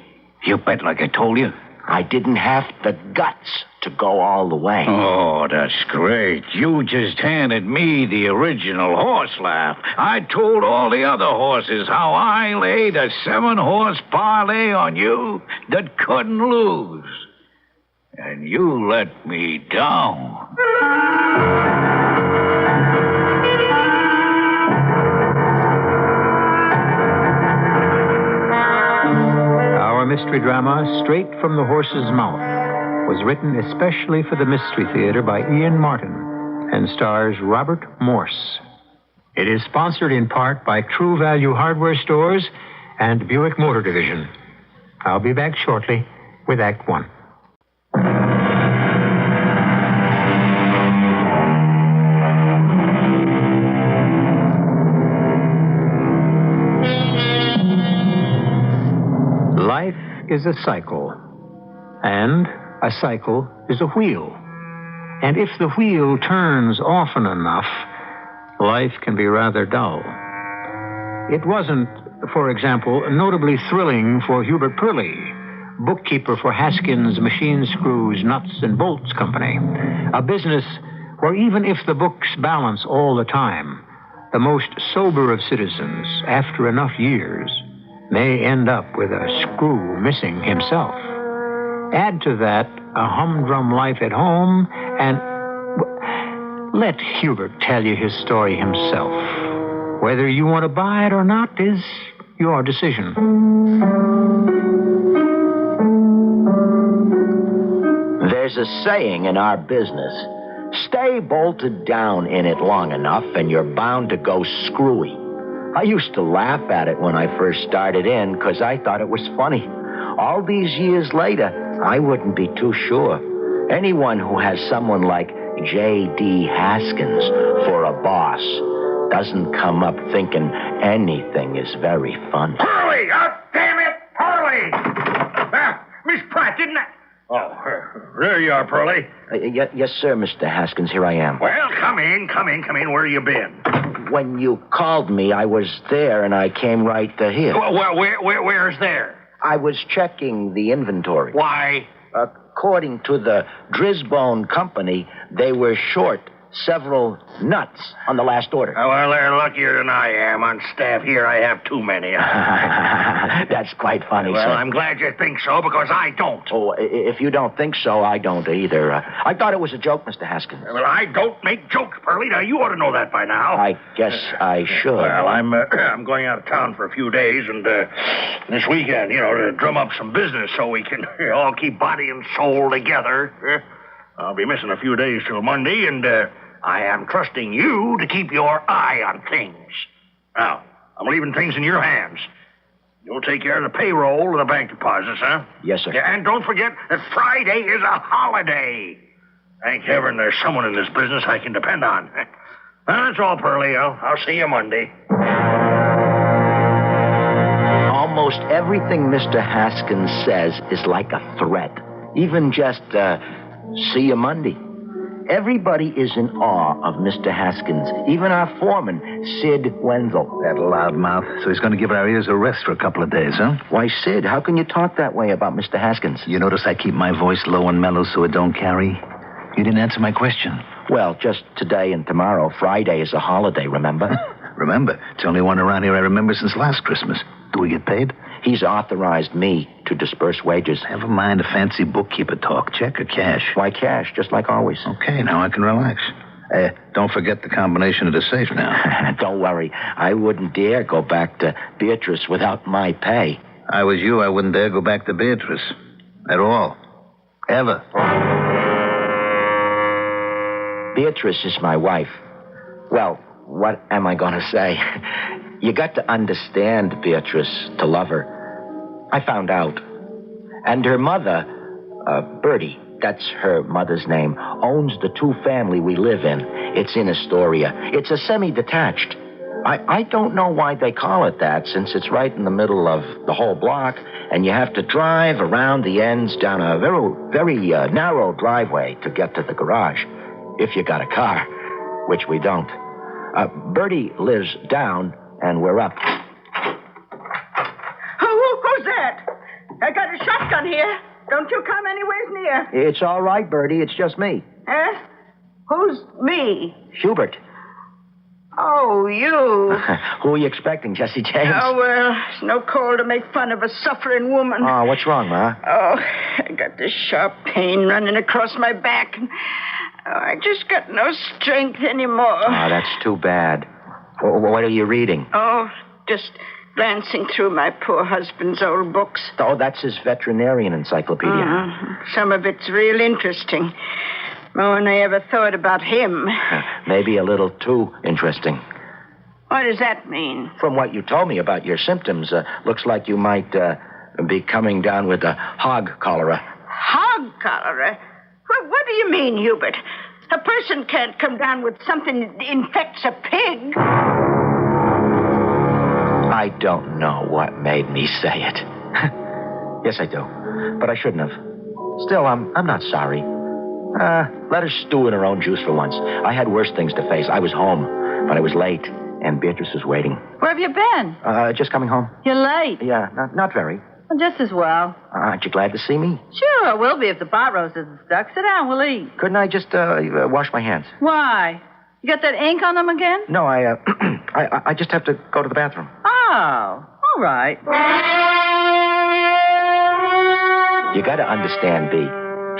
you bet like I told you. I didn't have the guts to go all the way. Oh, that's great. You just handed me the original horse laugh. I told all the other horses how I laid a 7-horse parlay on you that couldn't lose. And you let me down. Our mystery drama, Straight from the Horse's Mouth, was written especially for the Mystery Theater by Ian Martin and stars Robert Morse. It is sponsored in part by True Value Hardware Stores and Buick Motor Division. I'll be back shortly with Act One. Life is a cycle, and a cycle is a wheel. And if the wheel turns often enough, life can be rather dull. It wasn't, for example, notably thrilling for Hubert Purley, bookkeeper for Haskins Machine Screws, Nuts and Bolts Company, a business where even if the books balance all the time, the most sober of citizens, after enough years, may end up with a screw missing himself. Add to that a humdrum life at home, and let Hubert tell you his story himself. Whether you want to buy it or not is your decision. There's a saying in our business, stay bolted down in it long enough and you're bound to go screwy. I used to laugh at it when I first started in because I thought it was funny. All these years later, I wouldn't be too sure. Anyone who has someone like J.D. Haskins for a boss doesn't come up thinking anything is very funny. Hurley! Oh, damn it! Hurley! Miss Pratt, didn't I? Oh, there you are, Pearlie. Yes, sir, Mr. Haskins. Here I am. Well, come in. Where you been? When you called me, I was there, and I came right to here. Well, where's there? I was checking the inventory. Why? According to the Drisbone Company, they were short several nuts on the last order. Well, they're luckier than I am. On staff here, I have too many. That's quite funny, well, sir. I'm glad you think so, because I don't. Oh, if you don't think so, I don't either. I thought it was a joke, Mr. Haskins. Well, I don't make jokes, Pearlie. Now, you ought to know that by now. I guess I should. Well, I'm going out of town for a few days, and this weekend, to drum up some business so we can all keep body and soul together. I'll be missing a few days till Monday, and I am trusting you to keep your eye on things. Now, I'm leaving things in your hands. You'll take care of the payroll and the bank deposits, huh? Yes, sir. Yeah, and don't forget that Friday is a holiday. Thank heaven there's someone in this business I can depend on. Well, that's all, Pearlie. I'll see you Monday. Almost everything Mr. Haskins says is like a threat. Even just, see you Monday. Everybody is in awe of Mr. Haskins, even our foreman, Sid Wenzel. That loudmouth. So he's going to give our ears a rest for a couple of days, huh? Why, Sid, how can you talk that way about Mr. Haskins? You notice I keep my voice low and mellow so it don't carry? You didn't answer my question. Well, just today and tomorrow. Friday is a holiday, remember? Remember? It's the only one around here I remember since last Christmas. Do we get paid? He's authorized me to disperse wages. Never mind the fancy bookkeeper talk. Check or cash? Why, cash, just like always. Okay, now I can relax. Don't forget the combination of the safe now. Don't worry. I wouldn't dare go back to Beatrice without my pay. I was you, I wouldn't dare go back to Beatrice. At all. Ever. Beatrice is my wife. Well, what am I going to say? You got to understand Beatrice to love her. I found out. And her mother, Bertie, that's her mother's name, owns the two-family we live in. It's in Astoria. It's a semi-detached. I don't know why they call it that, since it's right in the middle of the whole block, and you have to drive around the ends down a very narrow driveway to get to the garage, if you got a car, which we don't. Bertie lives down, and we're up. Who's that? I got a shotgun here. Don't you come anywhere near. It's all right, Bertie. It's just me. Eh? Who's me? Hubert. Oh, you. Who are you expecting, Jesse James? Oh, well, it's no call to make fun of a suffering woman. Oh, what's wrong, Ma? Oh, I got this sharp pain running across my back. I just got no strength anymore. Oh, that's too bad. What are you reading? Oh, just glancing through my poor husband's old books. Oh, that's his veterinarian encyclopedia. Some of it's real interesting. More than I ever thought about him. Maybe a little too interesting. What does that mean? From what you told me about your symptoms, looks like you might be coming down with the hog cholera. Hog cholera? What do you mean, Hubert? A person can't come down with something that infects a pig. I don't know what made me say it. Yes, I do. But I shouldn't have. Still, I'm not sorry. Let her stew in her own juice for once. I had worse things to face. I was home, but I was late, and Beatrice was waiting. Where have you been? Just coming home. You're late. Yeah, not very. Well, just as well. Aren't you glad to see me? Sure, I will be if the pot roast isn't stuck. Sit down, we'll eat. Couldn't I just wash my hands? Why? You got that ink on them again? No, I just have to go to the bathroom. Oh, all right. You got to understand, Bee.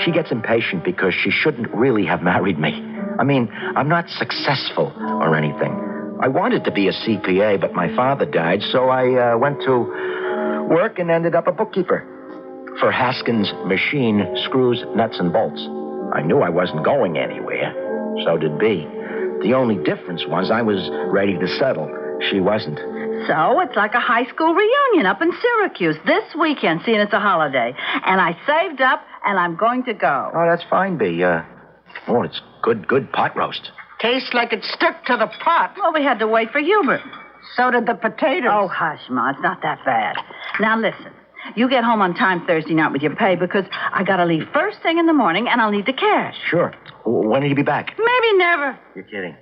She gets impatient because she shouldn't really have married me. I mean, I'm not successful or anything. I wanted to be a CPA, but my father died, so I went to work and ended up a bookkeeper for Haskins Machine Screws, Nuts, and Bolts. I knew I wasn't going anywhere. So did Bee. The only difference was I was ready to settle. She wasn't. So it's like a high school reunion up in Syracuse this weekend, seeing it's a holiday. And I saved up, and I'm going to go. Oh, that's fine, Bee. It's good pot roast. Tastes like it stuck to the pot. Well, we had to wait for Hubert. So did the potatoes. Oh, hush, Ma. It's not that bad. Now, listen. You get home on time Thursday night with your pay because I got to leave first thing in the morning, and I'll need the cash. Sure. When will you be back? Maybe never. You're kidding.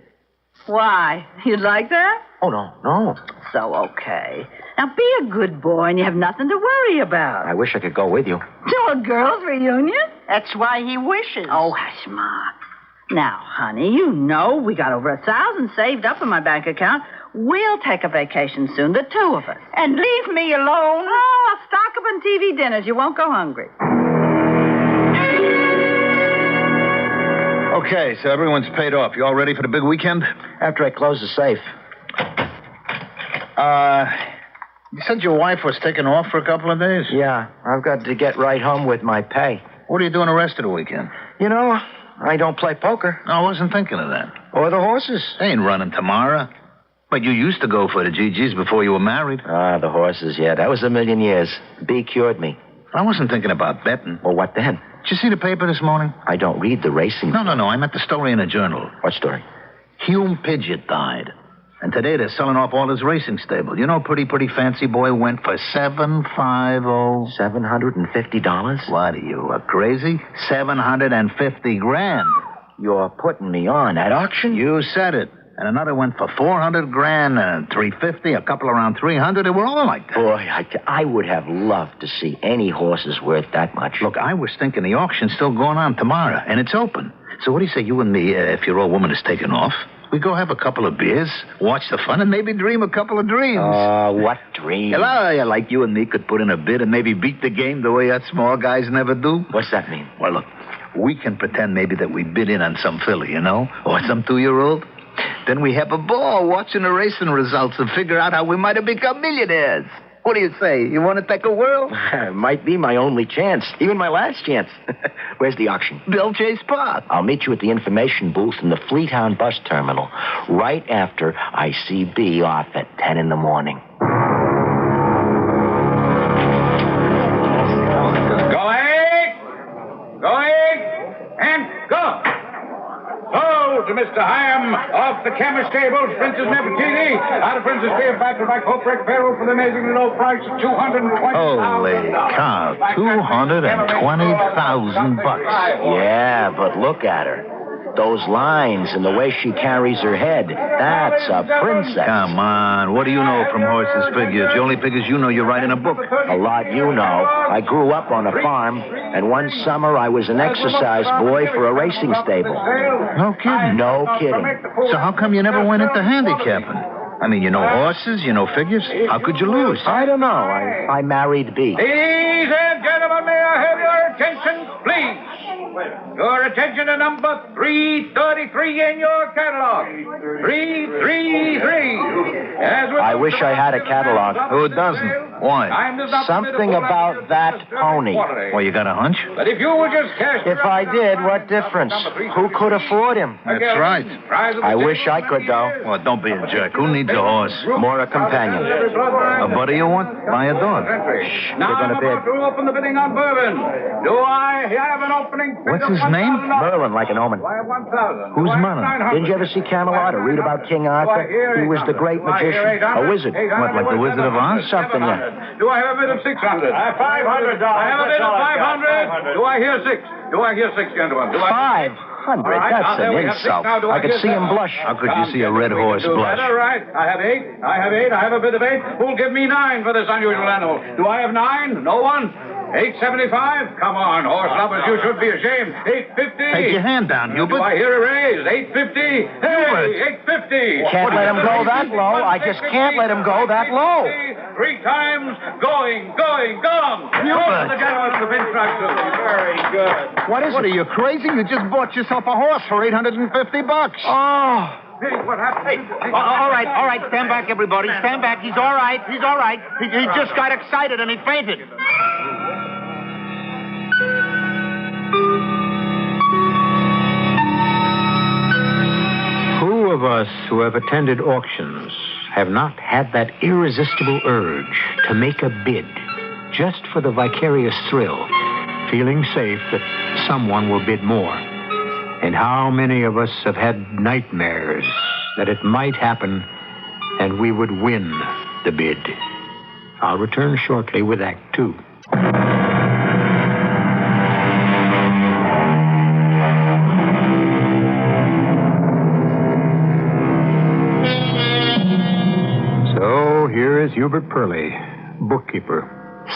Why? You'd like that? Oh, no. So, okay. Now, be a good boy, and you have nothing to worry about. I wish I could go with you. To a girls' reunion? That's why he wishes. Oh, hush, Ma. Now, honey, you know we got over 1,000 saved up in my bank account. We'll take a vacation soon, the two of us. And leave me alone? Oh, I'll stock up on TV dinners. You won't go hungry. Okay, so everyone's paid off. You all ready for the big weekend? After I close the safe. You said your wife was taking off for a couple of days? Yeah, I've got to get right home with my pay. What are you doing the rest of the weekend? You know, I don't play poker. No, I wasn't thinking of that. Or the horses. They ain't running tomorrow. But you used to go for the GGs before you were married. The horses, yeah. That was a million years. B cured me. I wasn't thinking about betting. Well, what then? Did you see the paper this morning? I don't read the racing. No. I meant the story in the journal. What story? Hume Pidgeot died. And today they're selling off all his racing stable. You know, pretty fancy boy went for $750. $750? What are you, crazy? $750,000. You're putting me on at auction? You said it. And another went for $400,000, and $350, a couple around $300. They were all like that. Boy, I would have loved to see any horses worth that much. Look, I was thinking the auction's still going on tomorrow, and it's open. So what do you say, you and me, if your old woman is taken off, we go have a couple of beers, watch the fun, and maybe dream a couple of dreams. Oh, what dreams? Hello, like you and me could put in a bid and maybe beat the game the way us small guys never do. What's that mean? Well, look, we can pretend maybe that we bid in on some filly, you know, or some 2-year-old. Then we have a ball watching the racing results and figure out how we might have become millionaires. What do you say? You want to take a whirl? Might be my only chance. Even my last chance. Where's the auction? Bill Chase Park. I'll meet you at the information booth in the Fleetown bus terminal right after I see B off at 10 in the morning. Going, and go. Sold to Mr. Hyam of the chemist stables, Princess Nefertiti. Out of Princess Cleopatra by Copric Pharaoh for the amazingly low price of $220,000. Holy cow, $220,000. Yeah, but look at her. Those lines and the way she carries her head. That's a princess. Come on. What do you know from horses' figures? The only figures you know, you write in a book. A lot you know. I grew up on a farm, and one summer I was an exercise boy for a racing stable. No kidding? No kidding. So how come you never went into handicapping? I mean, you know horses, you know figures. How could you lose? I don't know. I married B. Ladies and gentlemen, may I have your attention, please? Your attention to number 333 in your catalog. 333. I wish I had a catalog. Who doesn't? Why? Something about that pony. Well, you got a hunch? But if you would just cash... If I did, what difference? Who could afford him? That's right. I wish I could, though. Well, don't be a jerk. Who needs a horse? More a companion. A buddy you want? Buy a dog. Shh, now they're going to bid. to open the bidding on Bourbon. Do I have an opening? What's his name? Merlin, like an omen. Who's Merlin? Didn't you ever see Camelot or read about King Arthur? He was the great magician. A wizard. What, like the Wizard of Oz? Something, yeah. Do I have a bid of 600? I have $500. I have a bid of 500. Do I hear 6? Do I hear 6, gentlemen? Do I... 500? That's an insult. I could see him blush. How could you see a red horse blush? All right. I have 8. I have 8. I have a bid of 8. Who'll give me 9 for this unusual animal? Do I have 9? No one? 875? Come on, horse lovers, you should be ashamed. 850? Take your hand down, Hubert. Do I hear a raise? 850? Hey, 850. Can't let him go that low. I just can't let him go that low. 3 times going, gone. Hubert. The gentleman of the instructions. Very good. What are you, crazy? You just bought yourself a horse for $850. Oh. Hey, what happened? All right. Stand back, everybody. Stand back. He's all right. He just got excited and he fainted. Who of us who have attended auctions have not had that irresistible urge to make a bid just for the vicarious thrill, feeling safe that someone will bid more? And how many of us have had nightmares that it might happen and we would win the bid? I'll return shortly with Act 2. So here is Hubert Purley, bookkeeper,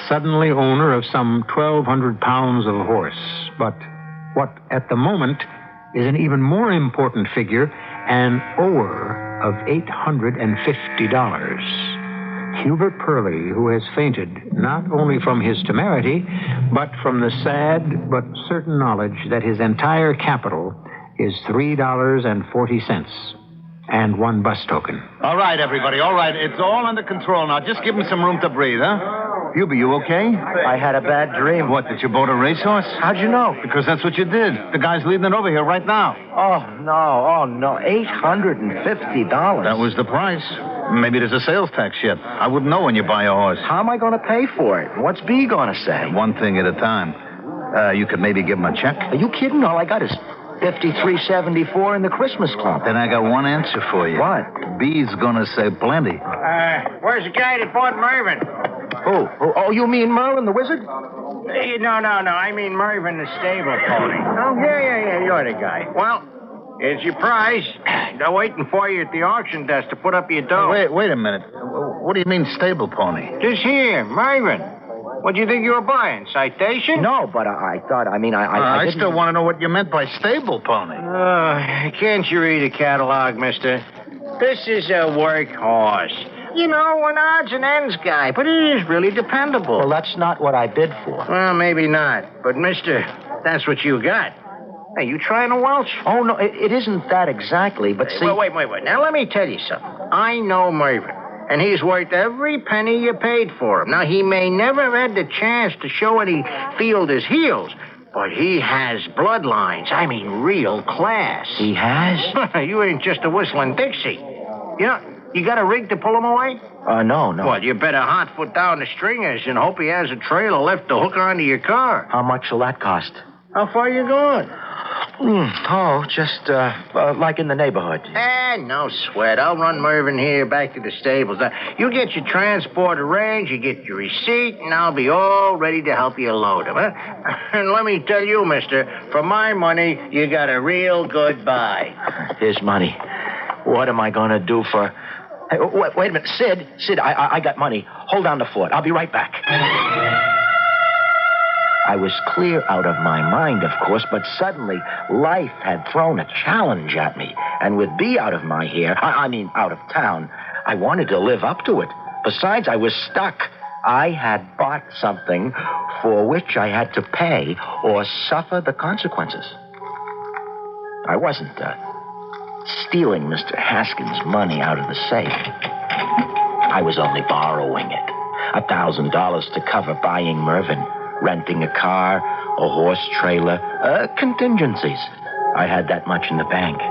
suddenly owner of some 1,200 pounds of horse, but what at the moment is an even more important figure, an ower of $850. Hubert Purley, who has fainted not only from his temerity, but from the sad but certain knowledge that his entire capital is $3.40 and 1 bus token. All right, everybody, all right. It's all under control now. Just give him some room to breathe, huh? Hubie, you okay? I had a bad dream. What, did you board a racehorse? How'd you know? Because that's what you did. The guy's leading it over here right now. Oh, no. $850. That was the price. Maybe there's a sales tax yet. I wouldn't know when you buy a horse. How am I going to pay for it? What's B going to say? One thing at a time. You could maybe give him a check. Are you kidding? All I got is $53.74 in the Christmas club. Then I got one answer for you. What? B's gonna say plenty. Where's the guy that bought Mervyn? Who? Oh, you mean Merlin the wizard? No. I mean Mervyn the stable pony. Oh, yeah. You're the guy. Well, it's your prize. They're waiting for you at the auction desk to put up your dough. Wait a minute. What do you mean stable pony? Just here, Mervyn. What do you think you were buying? Citation? No, but I thought, I didn't... still want to know what you meant by stable pony. Can't you read a catalog, mister? This is a workhorse. You know, an odds and ends guy, but he is really dependable. Well, that's not what I bid for. Well, maybe not. But, mister, that's what you got. Hey, you trying to welch? Oh, no, it isn't that exactly, but see... Wait. Now, let me tell you something. I know Mervyn. And he's worth every penny you paid for him. Now, he may never have had the chance to show any Fielder's heels, but he has bloodlines. I mean, real class. He has? You ain't just a whistling Dixie. You know, you got a rig to pull him away? No. Well, you better hot foot down the stringers and hope he has a trailer left to hook onto your car. How much will that cost? How far you going? Just, like in the neighborhood. No sweat. I'll run Mervyn here back to the stables. Now, you get your transport arranged, you get your receipt, and I'll be all ready to help you load him, huh? And let me tell you, mister, for my money, you got a real good buy. His money. What am I going to do for... Hey, wait a minute. Sid, I got money. Hold down the fort. I'll be right back. I was clear out of my mind, of course, but suddenly life had thrown a challenge at me. And with B out of my hair, out of town, I wanted to live up to it. Besides, I was stuck. I had bought something for which I had to pay or suffer the consequences. I wasn't stealing Mr. Haskins' money out of the safe. I was only borrowing it. $1,000 to cover buying Mervyn, renting a car, a horse trailer, contingencies. I had that much in the bank.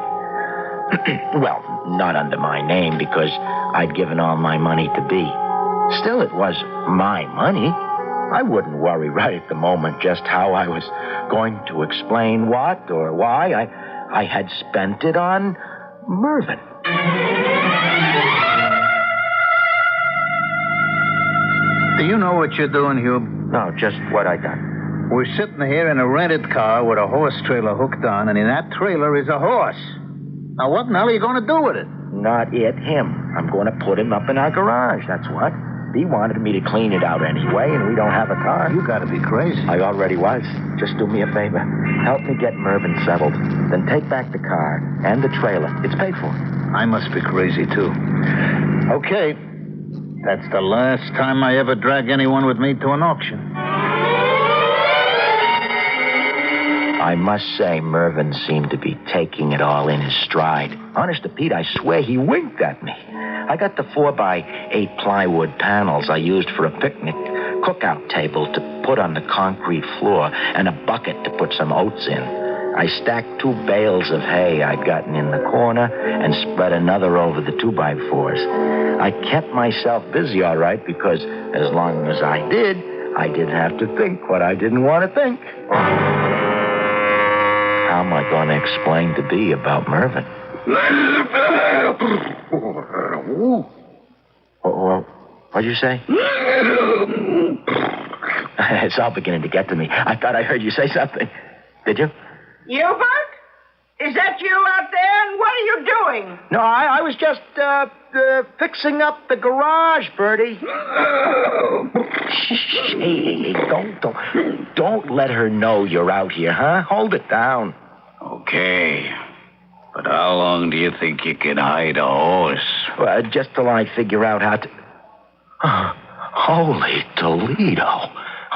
Well, not under my name because I'd given all my money to B. Still, it was my money. I wouldn't worry right at the moment just how I was going to explain what or why. I had spent it on Mervyn. Do you know what you're doing, Hugh? No, just what I done. We're sitting here in a rented car with a horse trailer hooked on, and in that trailer is a horse. Now, what in the hell are you going to do with it? Not it, him. I'm going to put him up in our garage, that's what. B wanted me to clean it out anyway, and we don't have a car. You got to be crazy. I already was. Just do me a favor. Help me get Mervyn settled. Then take back the car and the trailer. It's paid for. I must be crazy, too. Okay. That's the last time I ever drag anyone with me to an auction. I must say, Mervyn seemed to be taking it all in his stride. Honest to Pete, I swear he winked at me. I got the 4x8 plywood panels I used for a picnic cookout table to put on the concrete floor and a bucket to put some oats in. I stacked 2 bales of hay I'd gotten in the corner and spread another over the 2x4s. I kept myself busy, all right, because as long as I didn't have to think what I didn't want to think. How am I going to explain to B about Mervyn? What'd you say? It's all beginning to get to me. I thought I heard you say something. Did you? Hubert? Is that you out there? And what are you doing? No, I was just, fixing up the garage, Bertie. Hey, don't let her know you're out here, huh? Hold it down. Okay. But how long do you think you can hide a horse? Well, just till I figure out how to... Holy Toledo.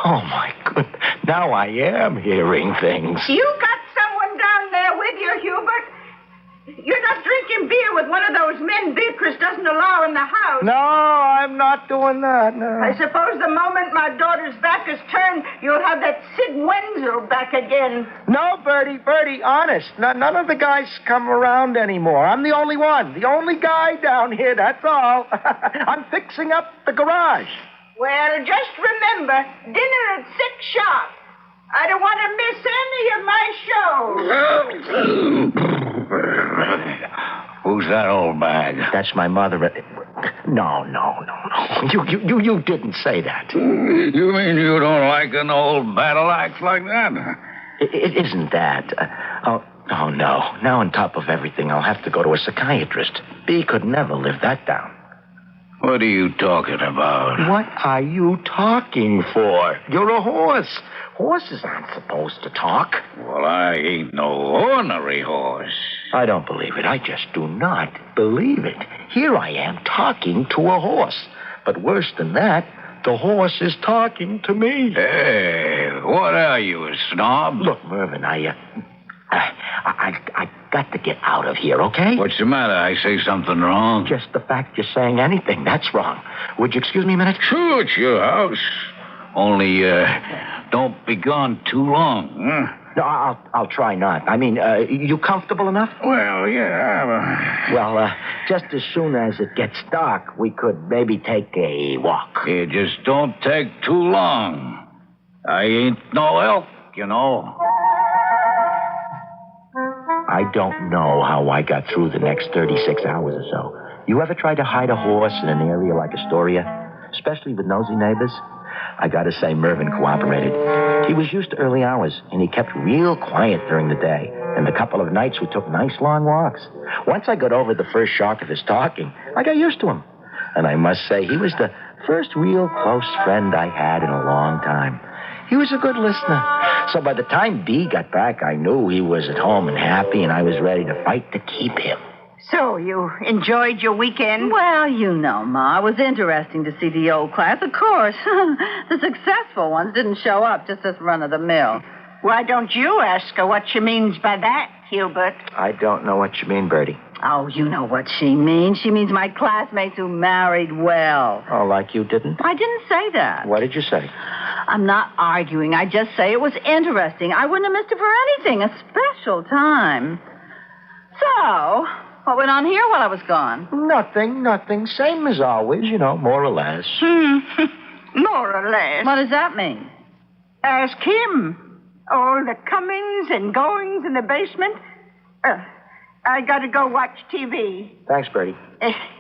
Oh, my goodness. Now I am hearing things. You got someone down there with you, Hubert? You're not drinking beer with one of those men Beatrice doesn't allow in the house. No, I'm not doing that, no. I suppose the moment my daughter's back is turned, you'll have that Sid Wenzel back again. No, Bertie, honest. None of the guys come around anymore. I'm the only one. The only guy down here, that's all. I'm fixing up the garage. Well, just remember, dinner at 6 sharp. I don't want to miss any of my shows. Who's that old bag? That's my mother. No. You didn't say that. You mean you don't like an old battle axe like that? It isn't that. Oh, no. Now on top of everything, I'll have to go to a psychiatrist. B could never live that down. What are you talking about? What are you talking for? You're a horse. Horses aren't supposed to talk. Well, I ain't no ornery horse. I don't believe it. I just do not believe it. Here I am talking to a horse. But worse than that, the horse is talking to me. Hey, what are you, a snob? Look, Mervyn, I got to get out of here, okay? What's the matter? I say something wrong? Just the fact you're saying anything, that's wrong. Would you excuse me a minute? Sure, it's your house. Only, don't be gone too long, huh? No, I'll try not. I mean, you comfortable enough? Well, yeah. Well, just as soon as it gets dark, we could maybe take a walk. It just don't take too long. I ain't no elk, you know. I don't know how I got through the next 36 hours or so. You ever tried to hide a horse in an area like Astoria? Especially with nosy neighbors? I gotta say, Mervyn cooperated. He was used to early hours, and he kept real quiet during the day. And the couple of nights we took nice long walks. Once I got over the first shock of his talking, I got used to him. And I must say, he was the first real close friend I had in a long time. He was a good listener. So by the time Bea got back, I knew he was at home and happy, and I was ready to fight to keep him. So, you enjoyed your weekend? Well, you know, Ma, it was interesting to see the old class, of course. The successful ones didn't show up, just as run-of-the-mill. Why don't you ask her what she means by that, Hubert? I don't know what you mean, Bertie. Oh, you know what she means. She means my classmates who married well. Oh, like you didn't? I didn't say that. What did you say? I'm not arguing. I just say it was interesting. I wouldn't have missed it for anything. A special time. So, what went on here while I was gone? Nothing. Same as always, you know, more or less. More or less. What does that mean? Ask him. All the comings and goings in the basement. I gotta go watch TV. Thanks, Bertie.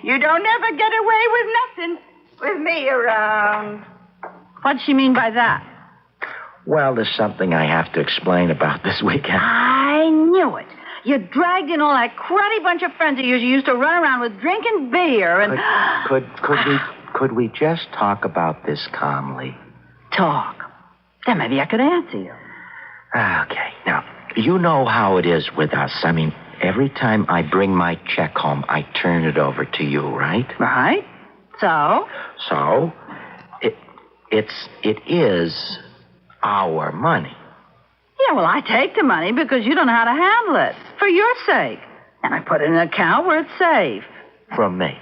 You don't ever get away with nothing with me around. What does she mean by that? Well, there's something I have to explain about this weekend. I knew it. You dragged in all that cruddy bunch of friends of yours you used to run around with drinking beer and... Could we just talk about this calmly? Talk? Then maybe I could answer you. Okay. Now, you know how it is with us. I mean, every time I bring my check home, I turn it over to you, right? Right. So? So, it is our money. Yeah, well, I take the money because you don't know how to handle it. For your sake. And I put it in an account where it's safe. From me.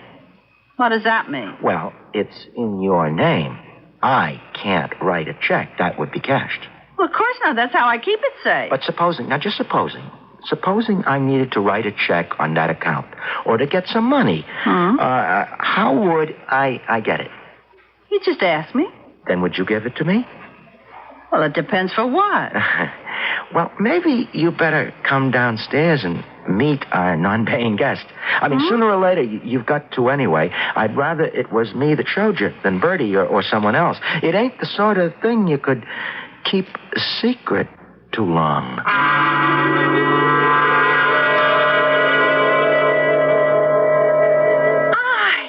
What does that mean? Well, it's in your name. I can't write a check. That would be cashed. Well, of course not. That's how I keep it safe. But supposing I needed to write a check on that account or to get some money, how would I get it? You just ask me. Then would you give it to me? Well, it depends for what. Well, maybe you better come downstairs and meet our non-paying guest. I mean, sooner or later, you've got to anyway. I'd rather it was me that showed you than Bertie or someone else. It ain't the sort of thing you could keep a secret too long. I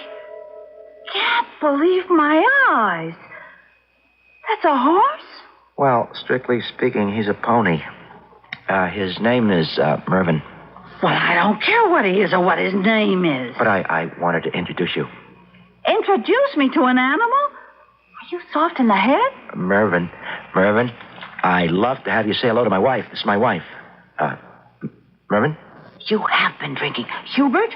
can't believe my eyes. That's a horse? Well, strictly speaking, he's a pony. His name is Mervyn. Well, I don't care what he is or what his name is. But I wanted to introduce you. Introduce me to an animal? Are you soft in the head? Mervyn, I'd love to have you say hello to my wife. This is my wife. Mervyn? You have been drinking. Hubert,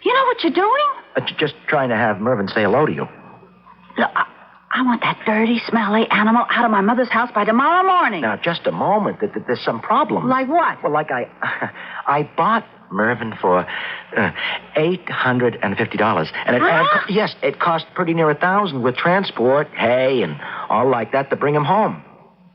you know what you're doing? Just trying to have Mervyn say hello to you. Look, I want that dirty, smelly animal out of my mother's house by tomorrow morning. Now, just a moment. There's some problem. Like what? Well, like I bought Mervyn for $850. And yes, it cost pretty near $1,000 with transport, hay, and all like that to bring him home.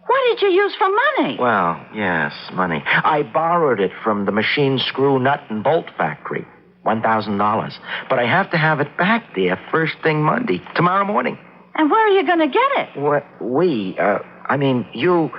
What did you use for money? Well, yes, money. I borrowed it from the machine screw nut and bolt factory. $1,000. But I have to have it back there first thing Monday, tomorrow morning. And where are you going to get it? Well, you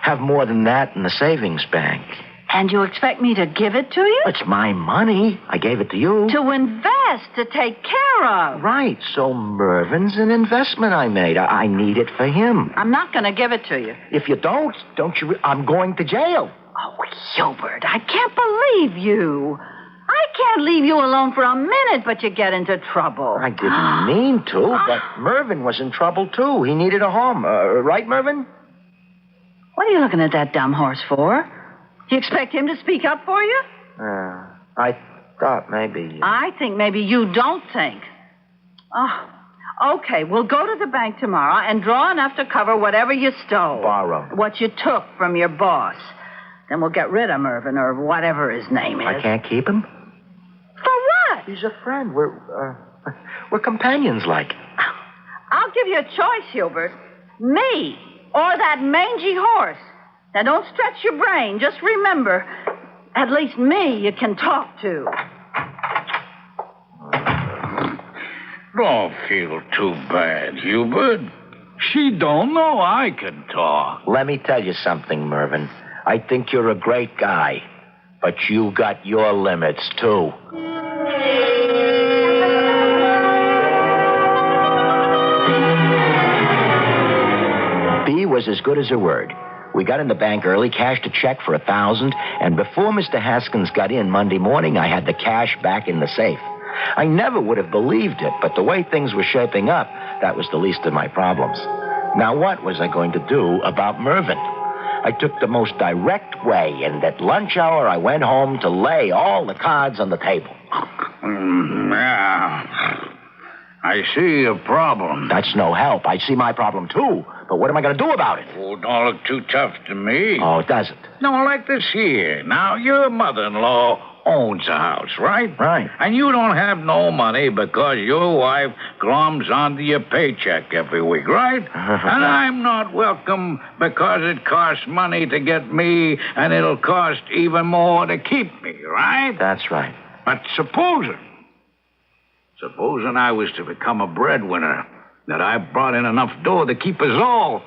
have more than that in the savings bank. And you expect me to give it to you? It's my money. I gave it to you. To invest, to take care of. Right. So Mervyn's an investment I made. I need it for him. I'm not going to give it to you. If you don't you... I'm going to jail. Oh, Hubert, I can't believe you. I can't leave you alone for a minute, but you get into trouble. I didn't mean to, but Mervyn was in trouble, too. He needed a home. Right, Mervyn? What are you looking at that dumb horse for? You expect him to speak up for you? I thought maybe... I think maybe you don't think. Oh, okay, we'll go to the bank tomorrow and draw enough to cover whatever you stole. Borrowed. What you took from your boss. Then we'll get rid of Mervyn or whatever his name is. I can't keep him? For what? He's a friend. We're companions, like. I'll give you a choice, Hubert. Me or that mangy horse. Now, don't stretch your brain. Just remember, at least me you can talk to. Don't feel too bad, Hubert. She don't know I can talk. Let me tell you something, Mervyn. I think you're a great guy, but you got your limits, too. B was as good as her word. We got in the bank early, cashed a check for $1,000, and before Mr. Haskins got in Monday morning, I had the cash back in the safe. I never would have believed it, but the way things were shaping up, that was the least of my problems. Now, what was I going to do about Mervyn? I took the most direct way, and at lunch hour, I went home to lay all the cards on the table. Yeah. I see your problem. That's no help. I see my problem, too. But what am I going to do about it? Oh, don't look too tough to me. Oh, it doesn't. No, like this here. Now, your mother-in-law owns a house, right? Right. And you don't have no money because your wife glums onto your paycheck every week, right? And I'm not welcome because it costs money to get me, and it'll cost even more to keep me, right? That's right. But supposing I was to become a breadwinner, that I brought in enough dough to keep us all,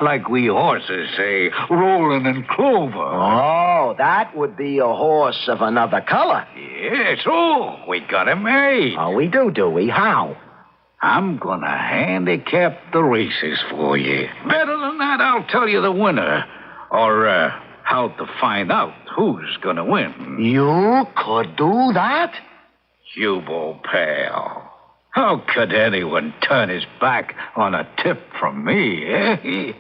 like we horses say, rolling in clover. Oh, that would be a horse of another color. Yes, oh, we got him made. Oh, we do we? How? I'm gonna handicap the races for you. Better than that, I'll tell you the winner. Or, how to find out who's gonna win. You could do that? Hubo, pal. How could anyone turn his back on a tip from me, eh?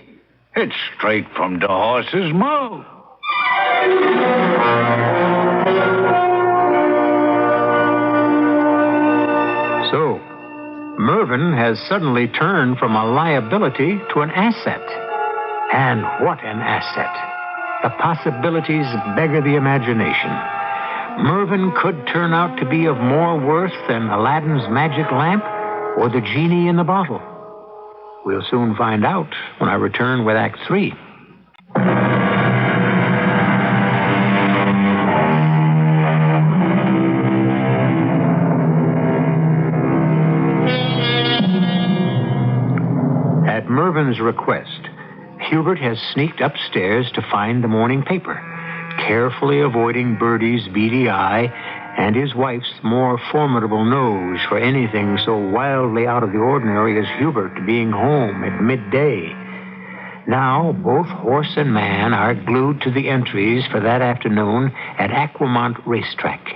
It's straight from the horse's mouth. So, Mervyn has suddenly turned from a liability to an asset. And what an asset. The possibilities beggar the imagination. Mervyn could turn out to be of more worth than Aladdin's magic lamp or the genie in the bottle. We'll soon find out when I return with Act 3. At Mervyn's request, Hubert has sneaked upstairs to find the morning paper, carefully avoiding Bertie's beady eye and his wife's more formidable nose for anything so wildly out of the ordinary as Hubert being home at midday. Now, both horse and man are glued to the entries for that afternoon at Aquamont Racetrack.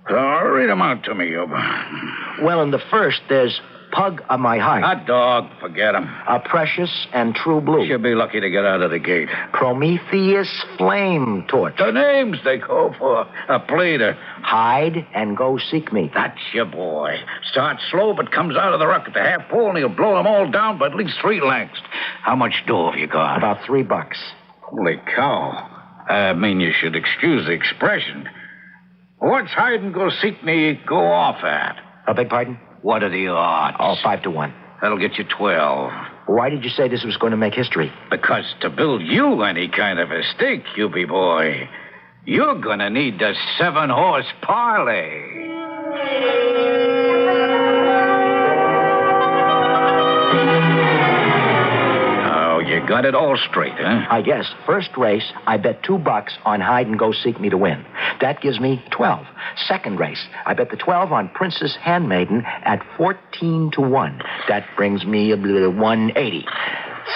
Read them out to me, Hubert. Well, in the first, there's Pug of My Heart. Hot dog, forget him. A Precious and True Blue. She'll be lucky to get out of the gate. Prometheus Flame Torch. The names they go for. A pleader. Hide and Go Seek Me. That's your boy. Starts slow, but comes out of the ruck at the half pole, and he'll blow them all down by at least 3 lengths. How much dough have you got? About $3. Holy cow. I mean, you should excuse the expression. What's Hide and Go Seek Me go off at? I beg pardon? What are the odds? Oh, 5 to 1. That'll get you 12. Why did you say this was going to make history? Because to build you any kind of a stake, Hubie boy, you're going to need the 7-horse parlay. Oh, you got it all straight, huh? I guess. First race, I bet $2 on Hide and Go Seek Me to win. That gives me 12. Second race, I bet the 12 on Princess Handmaiden at 14 to 1. That brings me 180.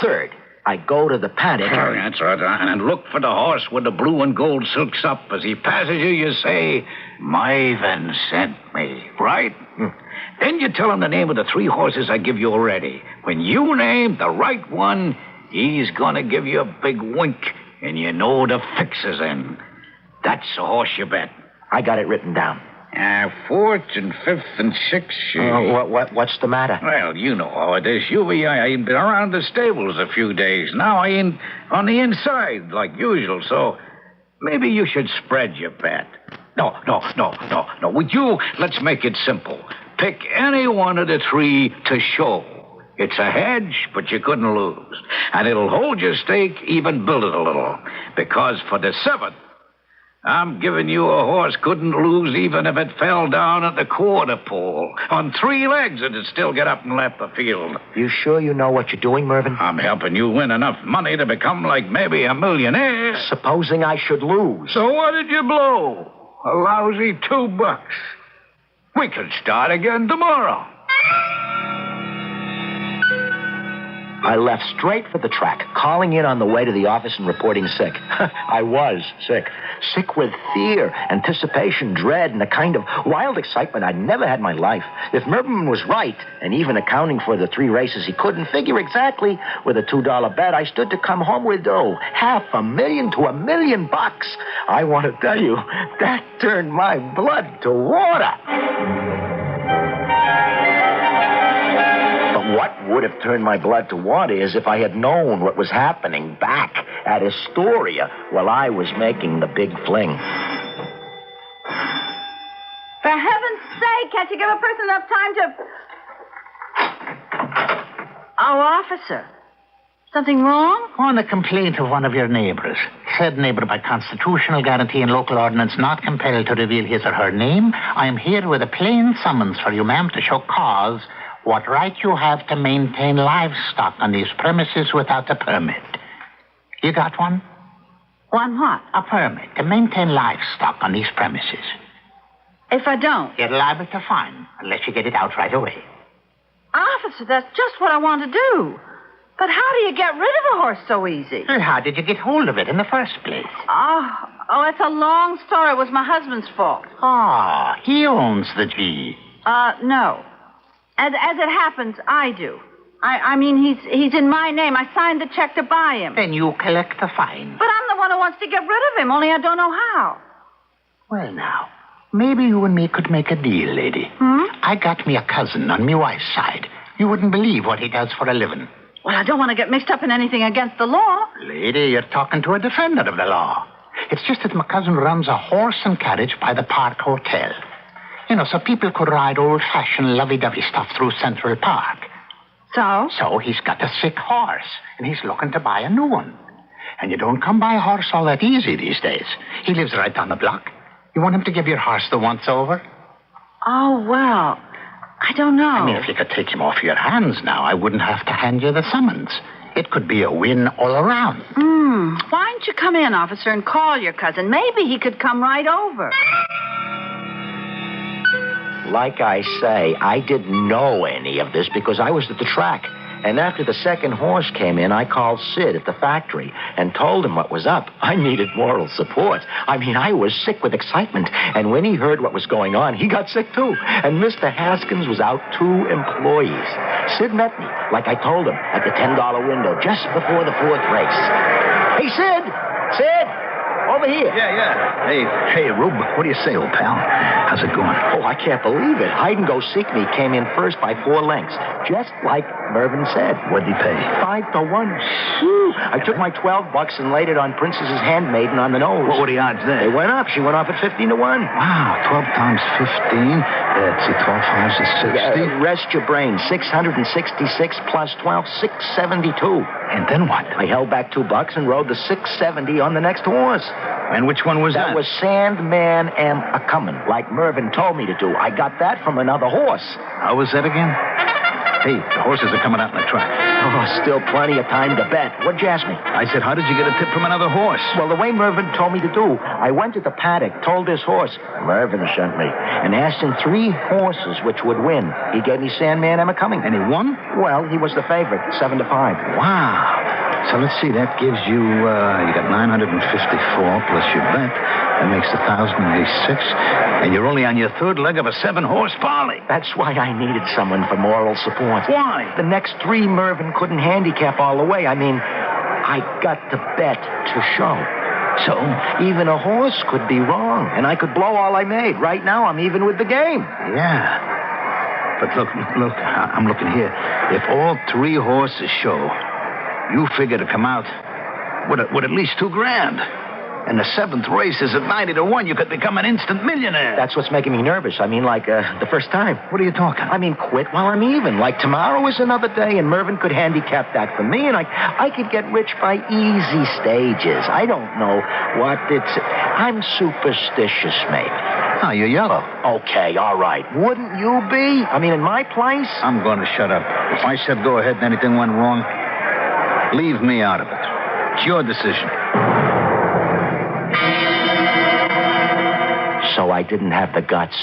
Third, I go to the paddock. Answer it, and look for the horse with the blue and gold silks up. As he passes you, you say, Myven sent me, right? Then you tell him the name of the 3 horses I give you already. When you name the right one, he's going to give you a big wink and you know the fixes in. That's the horse you bet. I got it written down. Fourth and fifth and sixth. What's the matter? Well, you know how it is. I ain't been around the stables a few days. Now I ain't on the inside like usual, so maybe you should spread your bet. No. With you, let's make it simple. Pick any one of the three to show. It's a hedge, but you couldn't lose. And it'll hold your stake, even build it a little. Because for the seventh, I'm giving you a horse couldn't lose even if it fell down at the quarter pole. On 3 legs, it'd still get up and left the field. You sure you know what you're doing, Mervyn? I'm helping you win enough money to become like maybe a millionaire. Supposing I should lose. So what did you blow? A lousy $2. We could start again tomorrow. I left straight for the track, calling in on the way to the office and reporting sick. I was sick. Sick with fear, anticipation, dread, and a kind of wild excitement I'd never had in my life. If Mervyn was right, and even accounting for the 3 races he couldn't figure exactly, with a $2 bet, I stood to come home with $500,000 to $1 million. I want to tell you, that turned my blood to water. What would have turned my blood to water is if I had known what was happening back at Astoria while I was making the big fling. For heaven's sake, can't you give a person enough time to... Oh, officer. Something wrong? On a complaint of one of your neighbors. Said neighbor, by constitutional guarantee and local ordinance, not compelled to reveal his or her name, I am here with a plain summons for you, ma'am, to show cause what right you have to maintain livestock on these premises without a permit. You got one? One what? A permit to maintain livestock on these premises. If I don't? You're liable to fine unless you get it out right away. Officer, that's just what I want to do. But how do you get rid of a horse so easy? Well, how did you get hold of it in the first place? Oh, it's a long story. It was my husband's fault. He owns the G. No. As it happens, I do. I mean, he's in my name. I signed the check to buy him. Then you collect the fine. But I'm the one who wants to get rid of him, only I don't know how. Well, now, maybe you and me could make a deal, lady. I got me a cousin on me wife's side. You wouldn't believe what he does for a living. Well, I don't want to get mixed up in anything against the law. Lady, you're talking to a defender of the law. It's just that my cousin runs a horse and carriage by the Park Hotel. You know, so people could ride old-fashioned lovey-dovey stuff through Central Park. So? So he's got a sick horse, and he's looking to buy a new one. And you don't come by a horse all that easy these days. He lives right on the block. You want him to give your horse the once-over? Oh, well, I don't know. I mean, if you could take him off your hands now, I wouldn't have to hand you the summons. It could be a win all around. Why don't you come in, officer, and call your cousin? Maybe he could come right over. Like I say, I didn't know any of this because I was at the track. And after the second horse came in, I called Sid at the factory and told him what was up. I needed moral support. I mean, I was sick with excitement. And when he heard what was going on, he got sick too. And Mr. Haskins was out 2 employees. Sid met me, like I told him, at the $10 window just before the 4th race. Hey, Sid! Sid! Over here. Yeah. Hey, Rube, what do you say, old pal? How's it going? Oh, I can't believe it. Hide-and-go-seek-me came in first by 4 lengths, just like Mervyn said. What'd he pay? 5 to 1. Whew. I took my $12 and laid it on Princess's handmaiden on the nose. What were the odds there? They went up. She went off at 15 to 1. Wow, 12 times 15. Let's see, 12 times is 60. Rest your brain. 666 plus 12, 672. And then what? I held back $2 and rode the 670 on the next horse. And which one was that? That was Sandman Am A-Comin', like Mervyn told me to do. I got that from another horse. How was that again? Hey, the horses are coming out on the track. Oh, still plenty of time to bet. What'd you ask me? I said, how did you get a tip from another horse? Well, the way Mervyn told me to do. I went to the paddock, told this horse, Mervyn sent me, and asked him 3 horses which would win. He gave me Sandman Am A-Comin'. And he won? Well, he was the favorite, 7 to 5. Wow. So let's see, that gives you, you got 954 plus your bet. That makes 1,086. And you're only on your 3rd leg of a 7-horse parlay. That's why I needed someone for moral support. Why? The next 3 Mervyn couldn't handicap all the way. I mean, I got to bet to show. So even a horse could be wrong, and I could blow all I made. Right now, I'm even with the game. Yeah. But look, I'm looking here. If all 3 horses show, you figure to come out with at least $2,000. And the 7th race is at 90-1. You could become an instant millionaire. That's what's making me nervous. I mean, like, the first time. What are you talking? I mean, quit while I'm even. Like, tomorrow is another day, and Mervyn could handicap that for me, and I could get rich by easy stages. I don't know what it's... I'm superstitious, mate. Oh, you're yellow. Okay, all right. Wouldn't you be? I mean, in my place? I'm going to shut up. If I said go ahead and anything went wrong, leave me out of it. It's your decision. So I didn't have the guts.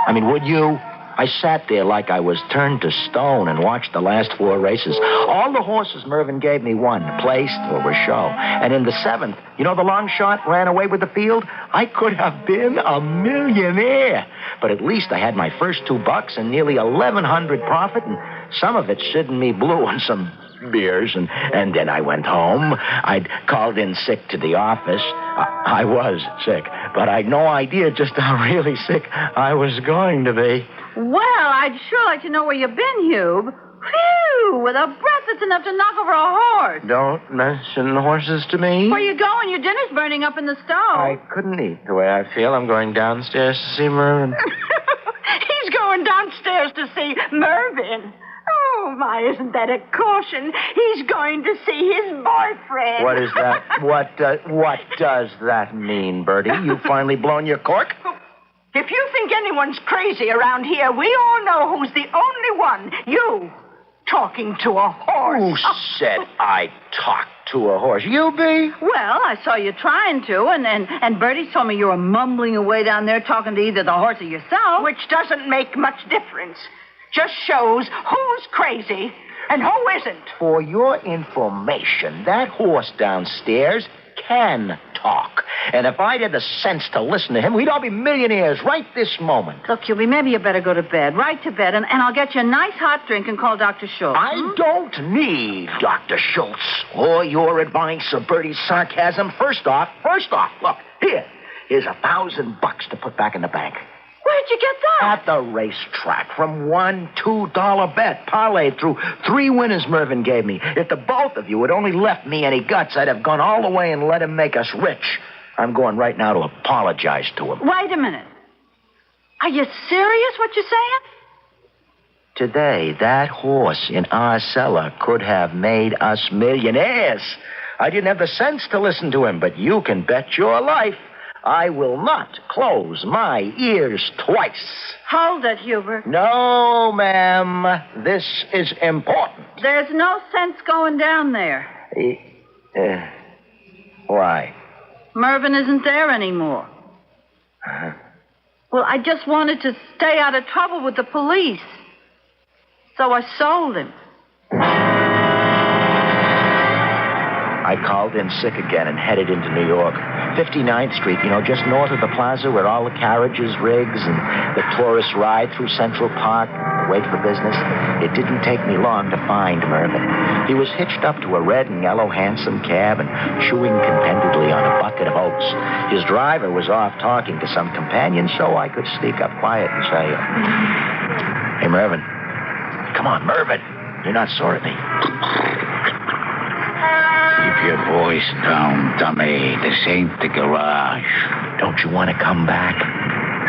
I mean, would you? I sat there like I was turned to stone and watched the last 4 races. All the horses Mervyn gave me won, placed, or were show. And in the 7th, you know, the long shot ran away with the field? I could have been a millionaire. But at least I had my first $2 and nearly 1,100 profit, and some of it sitting me blue on some beers, and then I went home. I'd called in sick to the office. I was sick, but I'd no idea just how really sick I was going to be. Well, I'd sure like to know where you've been, Hube. Phew, with a breath that's enough to knock over a horse. Don't mention horses to me. Where you going? Your dinner's burning up in the stove. I couldn't eat the way I feel. I'm going downstairs to see Mervyn. He's going downstairs to see Mervyn. Oh, my, isn't that a caution? He's going to see his boyfriend. What is that? What does that mean, Bertie? You finally blown your cork? If you think anyone's crazy around here, we all know who's the only one. You, talking to a horse. Who said I talked to a horse? You be? Well, I saw you trying to, and Bertie told me you were mumbling away down there talking to either the horse or yourself. Which doesn't make much difference. Just shows who's crazy and who isn't. For your information, that horse downstairs can talk. And if I'd had the sense to listen to him, we'd all be millionaires right this moment. Look, Hubie, maybe you better go to bed. Right to bed, and I'll get you a nice hot drink and call Dr. Schultz. I don't need Dr. Schultz or your advice or Bertie's sarcasm. First off, look, here's $1,000 to put back in the bank. Where'd you get that? At the racetrack, from one $2 bet, parlayed through 3 winners Mervyn gave me. If the both of you had only left me any guts, I'd have gone all the way and let him make us rich. I'm going right now to apologize to him. Wait a minute. Are you serious what you're saying? Today, that horse in our cellar could have made us millionaires. I didn't have the sense to listen to him, but you can bet your life I will not close my ears twice. Hold it, Hubert. No, ma'am. This is important. There's no sense going down there. Why? Mervyn isn't there anymore. Uh-huh. Well, I just wanted to stay out of trouble with the police. So I sold him. I called in sick again and headed into New York. 59th Street, just north of the plaza where all the carriages, rigs, and the tourists ride through Central Park and wait for business. It didn't take me long to find Mervyn. He was hitched up to a red and yellow hansom cab and chewing contentedly on a bucket of oats. His driver was off talking to some companion, so I could sneak up quiet and say, "Hey, Mervyn. Come on, Mervyn. You're not sore at me." Keep your voice down, dummy. This ain't the garage. Don't you want to come back?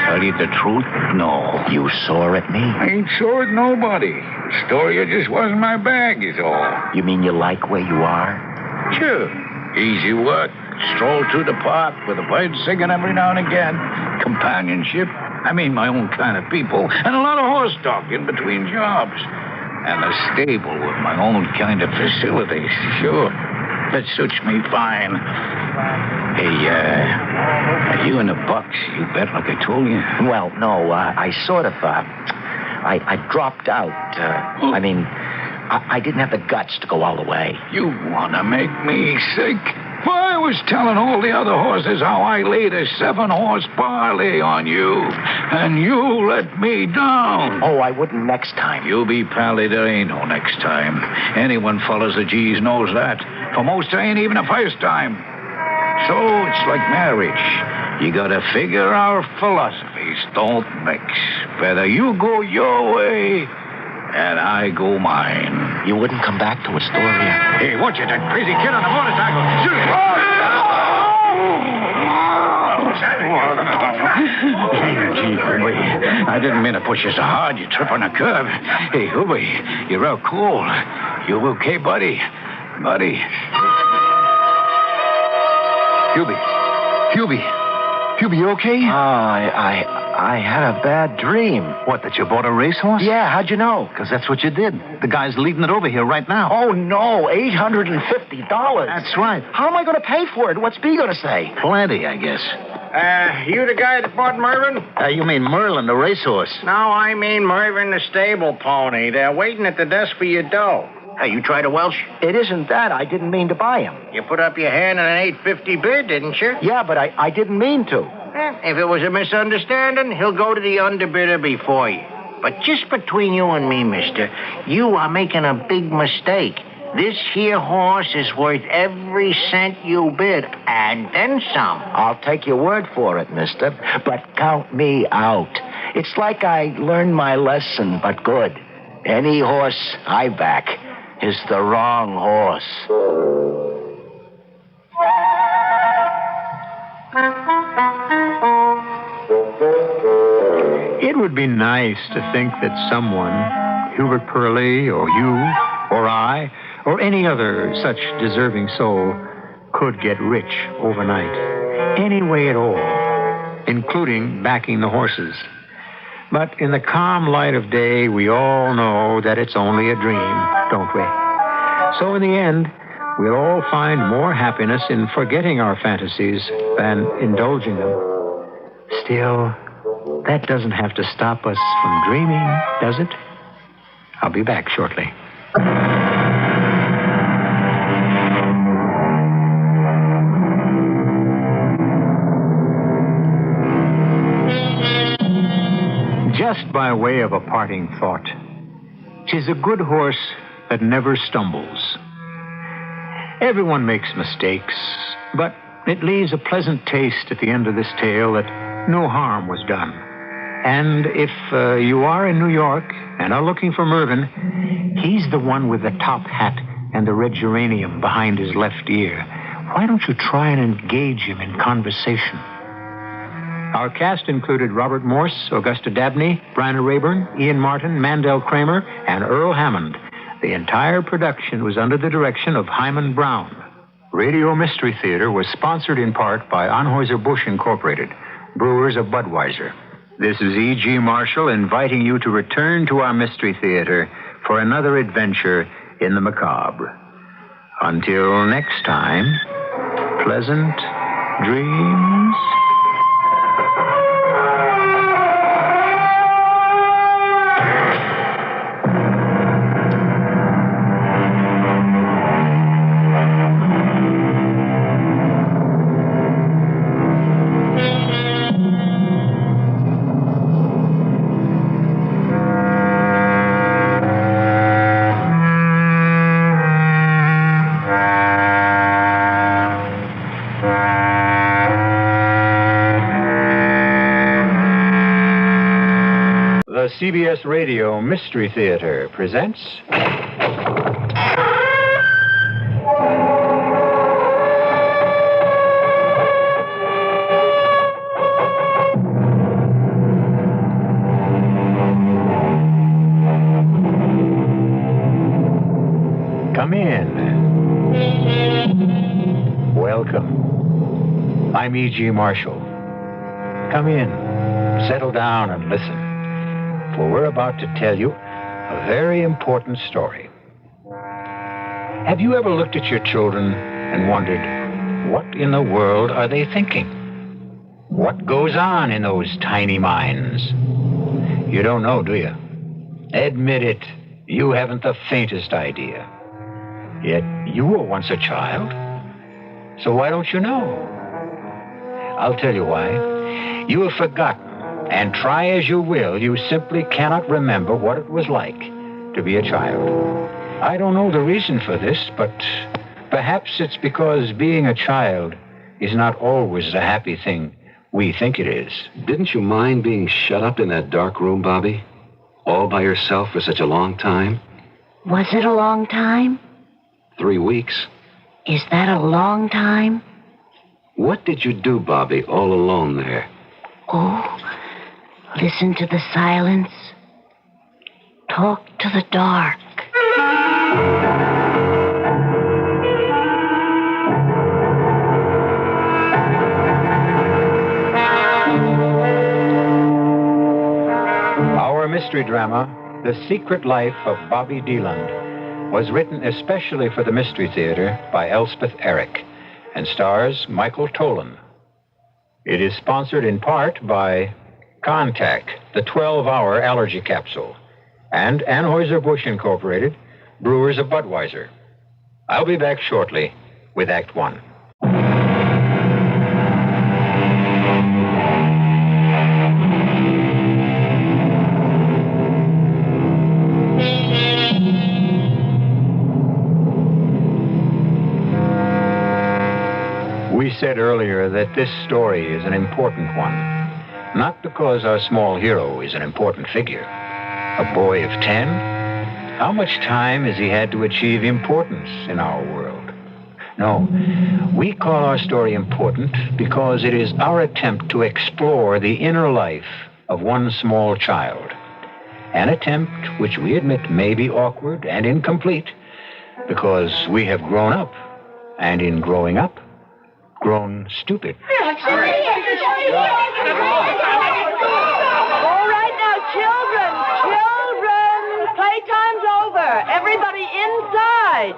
Tell you the truth? No. You sore at me? I ain't sore at nobody. The story just wasn't my bag, is all. You mean you like where you are? Sure. Easy work. Stroll through the park with a bird singing every now and again. Companionship. I mean, my own kind of people. And a lot of horse talk in between jobs. And a stable with my own kind of facilities. Sure. That suits me fine. Hey, are you in the box? You bet like I told you. Well, no, I sort of, I dropped out. I didn't have the guts to go all the way. You want to make me sick? I was telling all the other horses how I laid a 7-horse parlay on you, and you let me down. Oh, I wouldn't next time. You be pally, there ain't no next time. Anyone follows the G's knows that. For most, there ain't even a first time. So it's like marriage. You gotta figure our philosophies don't mix. Whether you go your way and I go mine. You wouldn't come back to Astoria. Hey, watch it, that crazy kid on the motorcycle. Gee, Hubby, I didn't mean to push you so hard. You trip on a curb. Hey, Hubby, you're real cool. You okay, buddy? Buddy. Hubie, you okay? I had a bad dream. What, that you bought a racehorse? Yeah, how'd you know? Because that's what you did. The guy's leading it over here right now. Oh, no, $850. That's right. How am I going to pay for it? What's B going to say? Plenty, I guess. You the guy that bought Mervyn? You mean Merlin, the racehorse? No, I mean Mervyn, the stable pony. They're waiting at the desk for your dough. Hey, you tried a Welsh? It isn't that. I didn't mean to buy him. You put up your hand on an $850 bid, didn't you? Yeah, but I didn't mean to. If it was a misunderstanding, he'll go to the underbidder before you. But just between you and me, mister, you are making a big mistake. This here horse is worth every cent you bid, and then some. I'll take your word for it, mister, but count me out. It's like I learned my lesson, but good. Any horse I back is the wrong horse. It would be nice to think that someone, Hubert Purley or you or I or any other such deserving soul, could get rich overnight. Any way at all, including backing the horses. But in the calm light of day, we all know that it's only a dream, don't we? So in the end, we'll all find more happiness in forgetting our fantasies than indulging them. Still, that doesn't have to stop us from dreaming, does it? I'll be back shortly. Just by way of a parting thought, 'tis a good horse that never stumbles. Everyone makes mistakes, but it leaves a pleasant taste at the end of this tale that no harm was done. And if you are in New York and are looking for Mervyn, he's the one with the top hat and the red geranium behind his left ear. Why don't you try and engage him in conversation? Our cast included Robert Morse, Augusta Dabney, Bryna Rayburn, Ian Martin, Mandel Kramer, and Earl Hammond. The entire production was under the direction of Hyman Brown. Radio Mystery Theater was sponsored in part by Anheuser-Busch Incorporated, brewers of Budweiser. This is E.G. Marshall inviting you to return to our Mystery Theater for another adventure in the macabre. Until next time, pleasant dreams. CBS Radio Mystery Theater presents... Come in. Welcome. I'm E.G. Marshall. Come in, settle down and listen. For we're about to tell you a very important story. Have you ever looked at your children and wondered, what in the world are they thinking? What goes on in those tiny minds? You don't know, do you? Admit it, you haven't the faintest idea. Yet you were once a child. So why don't you know? I'll tell you why. You have forgotten, and try as you will, you simply cannot remember what it was like to be a child. I don't know the reason for this, but perhaps it's because being a child is not always the happy thing we think it is. Didn't you mind being shut up in that dark room, Bobby? All by yourself for such a long time? Was it a long time? 3 weeks. Is that a long time? What did you do, Bobby, all alone there? Oh, listen to the silence. Talk to the dark. Our mystery drama, The Secret Life of Bobby Deland, was written especially for the Mystery Theater by Elspeth Eric and stars Michael Tolan. It is sponsored in part by Contact, the 12-hour allergy capsule, and Anheuser-Busch Incorporated, brewers of Budweiser. I'll be back shortly with Act One. We said earlier that this story is an important one, not because our small hero is an important figure. A boy of 10? How much time has he had to achieve importance in our world? No, we call our story important because it is our attempt to explore the inner life of one small child. An attempt which we admit may be awkward and incomplete because we have grown up, and in growing up, grown stupid. All right now, children, playtime's over. Everybody inside.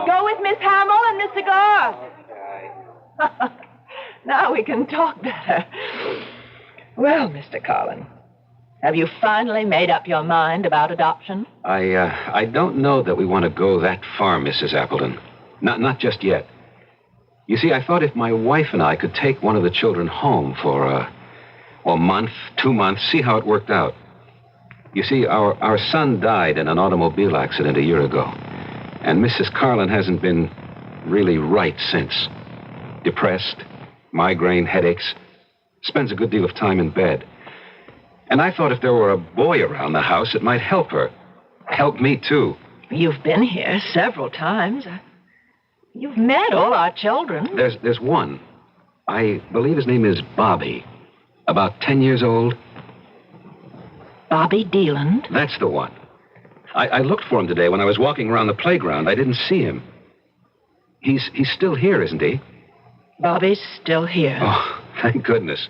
Go with Miss Hamill and Mr. Garth. Now we can talk better. Well, Mr. Collin, have you finally made up your mind about adoption? I don't know that we want to go that far, Mrs. Appleton. Not just yet. You see, I thought if my wife and I could take one of the children home for a month, 2 months, see how it worked out. You see, our son died in an automobile accident a year ago, and Mrs. Carlin hasn't been really right since. Depressed, migraine, headaches, spends a good deal of time in bed. And I thought if there were a boy around the house, it might help her. Help me, too. You've been here several times. You've met all our children. There's one. I believe his name is Bobby. About 10 years old. Bobby Deland? That's the one. I looked for him today when I was walking around the playground. I didn't see him. He's still here, isn't he? Bobby's still here. Oh, thank goodness.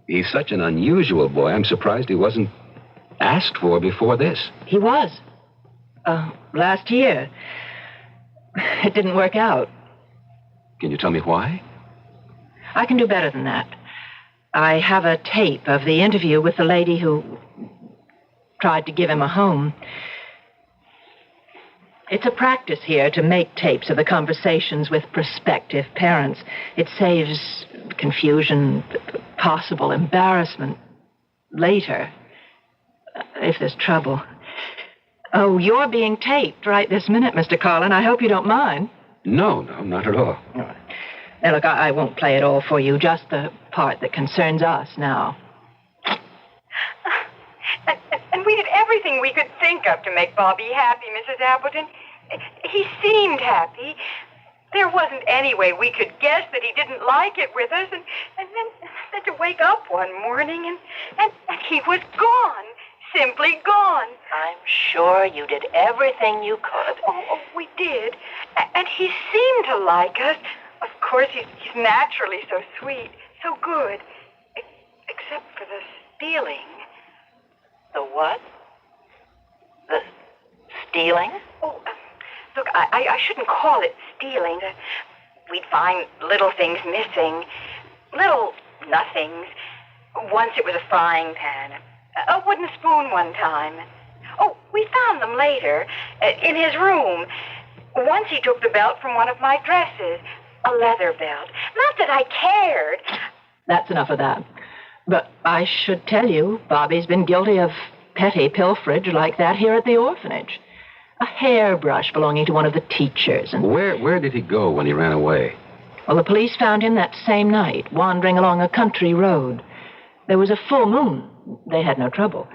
He's such an unusual boy. I'm surprised he wasn't asked for before this. He was. Last year. It didn't work out. Can you tell me why? I can do better than that. I have a tape of the interview with the lady who tried to give him a home. It's a practice here to make tapes of the conversations with prospective parents. It saves confusion, possible embarrassment later, if there's trouble. Oh, you're being taped right this minute, Mr. Collin. I hope you don't mind. No, not at all. Now, look, I won't play it all for you, just the part that concerns us now. And we did everything we could think of to make Bobby happy, Mrs. Appleton. He seemed happy. There wasn't any way we could guess that he didn't like it with us. And then to wake up one morning and he was gone. Simply gone. I'm sure you did everything you could. Oh, we did. And he seemed to like us. Of course, he's naturally so sweet, so good. Except for the stealing. The what? The stealing? Oh, look, I shouldn't call it stealing. We'd find little things missing. Little nothings. Once it was a frying pan. A wooden spoon one time. Oh, we found them later in his room. Once he took the belt from one of my dresses. a leather belt. Not that I cared. That's enough of that. But I should tell you, Bobby's been guilty of petty pilferage like that here at the orphanage. A hairbrush belonging to one of the teachers. And Where did he go when he ran away? well, the police found him that same night, wandering along a country road. There was a full moon. They had no trouble.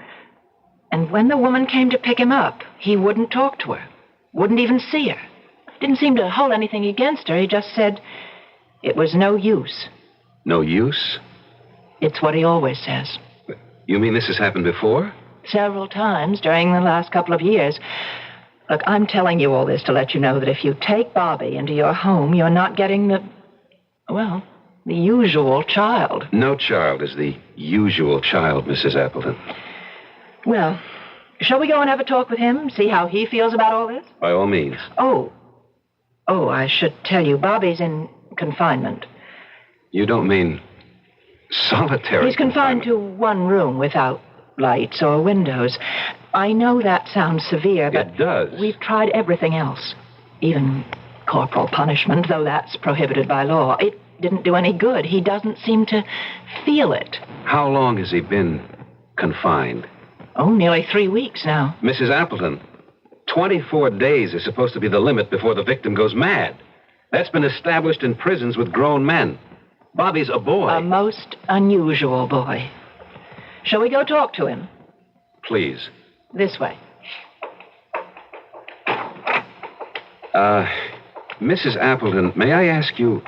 And when the woman came to pick him up, he wouldn't talk to her, wouldn't even see her. Didn't seem to hold anything against her. He just said it was no use. No use? It's what he always says. You mean this has happened before? Several times during the last couple of years. Look, I'm telling you all this to let you know that if you take Bobby into your home, you're not getting the usual child. No child is the usual child, Mrs. Appleton. Well, shall we go and have a talk with him, see how he feels about all this? By all means. Oh, I should tell you, Bobby's in confinement. You don't mean solitary He's confined to one room without lights or windows. I know that sounds severe, but It does. we've tried everything else. Even corporal punishment, though that's prohibited by law. It didn't do any good. He doesn't seem to feel it. How long has he been confined? Oh, nearly 3 weeks now. Mrs. Appleton, 24 days is supposed to be the limit before the victim goes mad. That's been established in prisons with grown men. Bobby's a boy. A most unusual boy. Shall we go talk to him? Please. This way. Mrs. Appleton, may I ask you,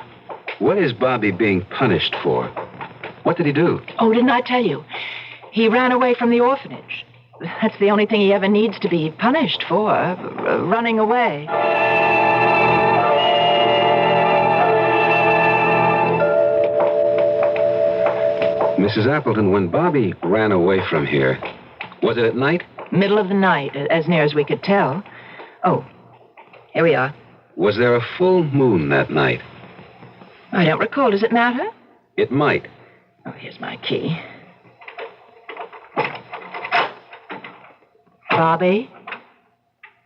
what is Bobby being punished for? What did he do? Oh, didn't I tell you? He ran away from the orphanage. That's the only thing he ever needs to be punished for, running away. Mrs. Appleton, when Bobby ran away from here, was it at night? Middle of the night, as near as we could tell. Oh, here we are. Was there a full moon that night? I don't recall. Does it matter? It might. Oh, here's my key. Bobby?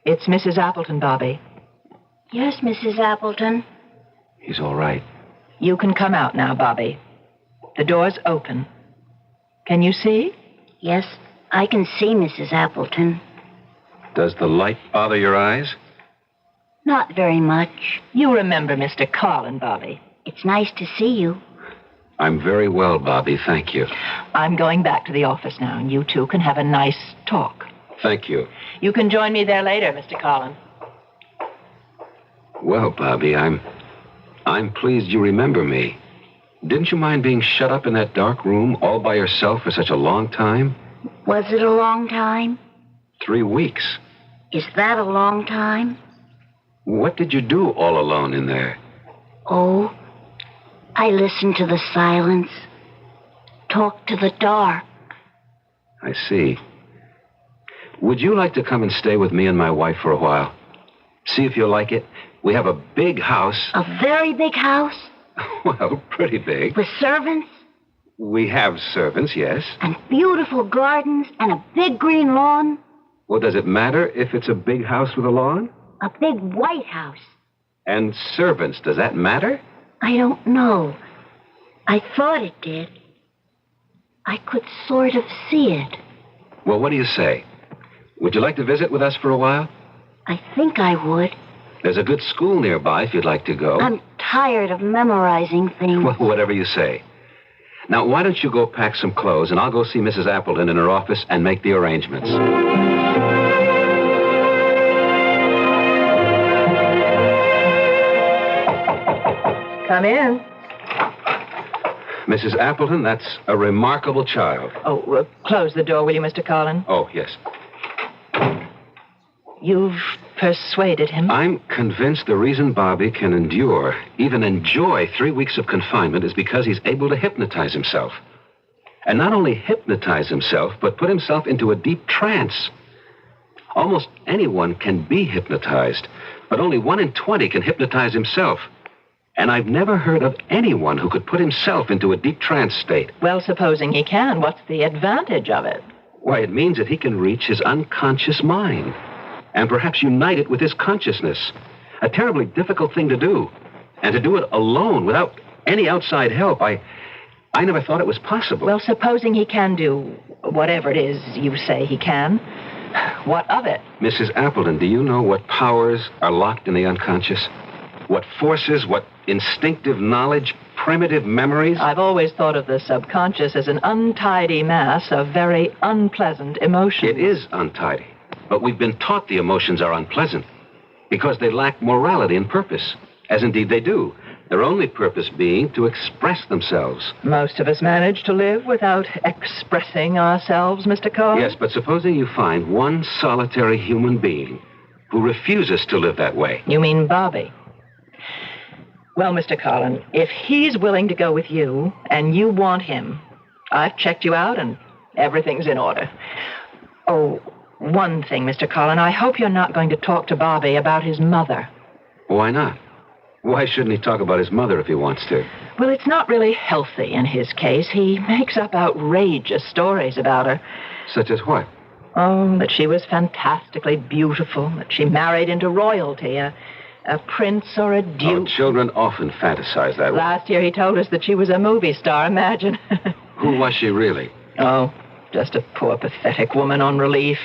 It's Mrs. Appleton, Bobby. Yes, Mrs. Appleton. He's all right. You can come out now, Bobby. The door's open. Can you see? Yes, I can see, Mrs. Appleton. Does the light bother your eyes? Not very much. You remember Mr. Carlin, Bobby. It's nice to see you. I'm very well, Bobby, thank you. I'm going back to the office now, and you two can have a nice talk. Thank you. You can join me there later, Mr. Carlin. Well, Bobby, I'm pleased you remember me. Didn't you mind being shut up in that dark room all by yourself for such a long time? Was it a long time? 3 weeks. Is that a long time? What did you do all alone in there? Oh, I listened to the silence. Talked to the dark. I see. Would you like to come and stay with me and my wife for a while? See if you'll like it. We have a big house. A very big house? Well, pretty big. With servants? We have servants, yes. And beautiful gardens and a big green lawn? Well, does it matter if it's a big house with a lawn? A big white house. And servants, does that matter? I don't know. I thought it did. I could sort of see it. Well, what do you say? Would you like to visit with us for a while? I think I would. There's a good school nearby if you'd like to go. I'm tired of memorizing things. Well, whatever you say. Now, why don't you go pack some clothes, and I'll go see Mrs. Appleton in her office and make the arrangements. Come in. Mrs. Appleton, that's a remarkable child. Oh, close the door, will you, Mr. Carlin? Oh, yes. You've persuaded him? I'm convinced the reason Bobby can endure, even enjoy 3 weeks of confinement is because he's able to hypnotize himself. And not only hypnotize himself, but put himself into a deep trance. Almost anyone can be hypnotized, but only 1 in 20 can hypnotize himself. And I've never heard of anyone who could put himself into a deep trance state. Well, supposing he can, what's the advantage of it? Why, it means that he can reach his unconscious mind and perhaps unite it with his consciousness. A terribly difficult thing to do. And to do it alone, without any outside help, I never thought it was possible. Well, supposing he can do whatever it is you say he can, what of it? Mrs. Appleton, do you know what powers are locked in the unconscious? What forces, what instinctive knowledge, primitive memories? I've always thought of the subconscious as an untidy mass of very unpleasant emotions. It is untidy, but we've been taught the emotions are unpleasant because they lack morality and purpose, as indeed they do. Their only purpose being to express themselves. Most of us manage to live without expressing ourselves, Mr. Cole. Yes, but supposing you find one solitary human being who refuses to live that way. You mean Bobby? Well, Mr. Cullen, if he's willing to go with you and you want him, I've checked you out and everything's in order. Oh, one thing, Mr. Cullen, I hope you're not going to talk to Bobby about his mother. Why not? Why shouldn't he talk about his mother if he wants to? Well, it's not really healthy in his case. He makes up outrageous stories about her. Such as what? Oh, that she was fantastically beautiful, that she married into royalty, a prince or a duke. Oh, children often fantasize that way. Last year he told us that she was a movie star, imagine. Who was she really? Oh, just a poor, pathetic woman on relief.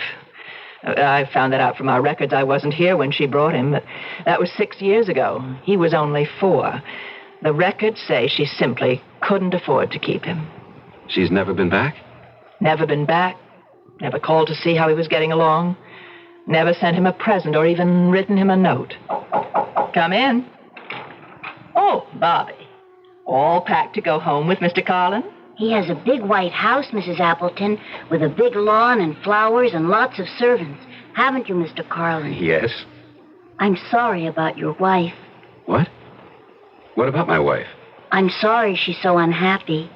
I found that out from our records. I wasn't here when she brought him, but that was 6 years ago. He was only 4. The records say she simply couldn't afford to keep him. She's never been back? Never been back. Never called to see how he was getting along. Never sent him a present or even written him a note. Come in. Oh, Bobby. All packed to go home with Mr. Carlin? He has a big white house, Mrs. Appleton, with a big lawn and flowers and lots of servants. Haven't you, Mr. Carlin? Yes. I'm sorry about your wife. What? What about my wife? I'm sorry she's so unhappy.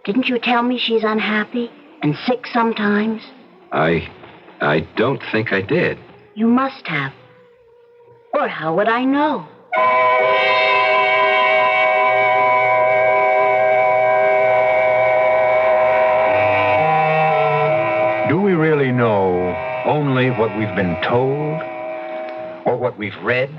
Didn't you tell me she's unhappy and sick sometimes? I don't think I did. You must have. Or how would I know? Do we really know only what we've been told, or what we've read,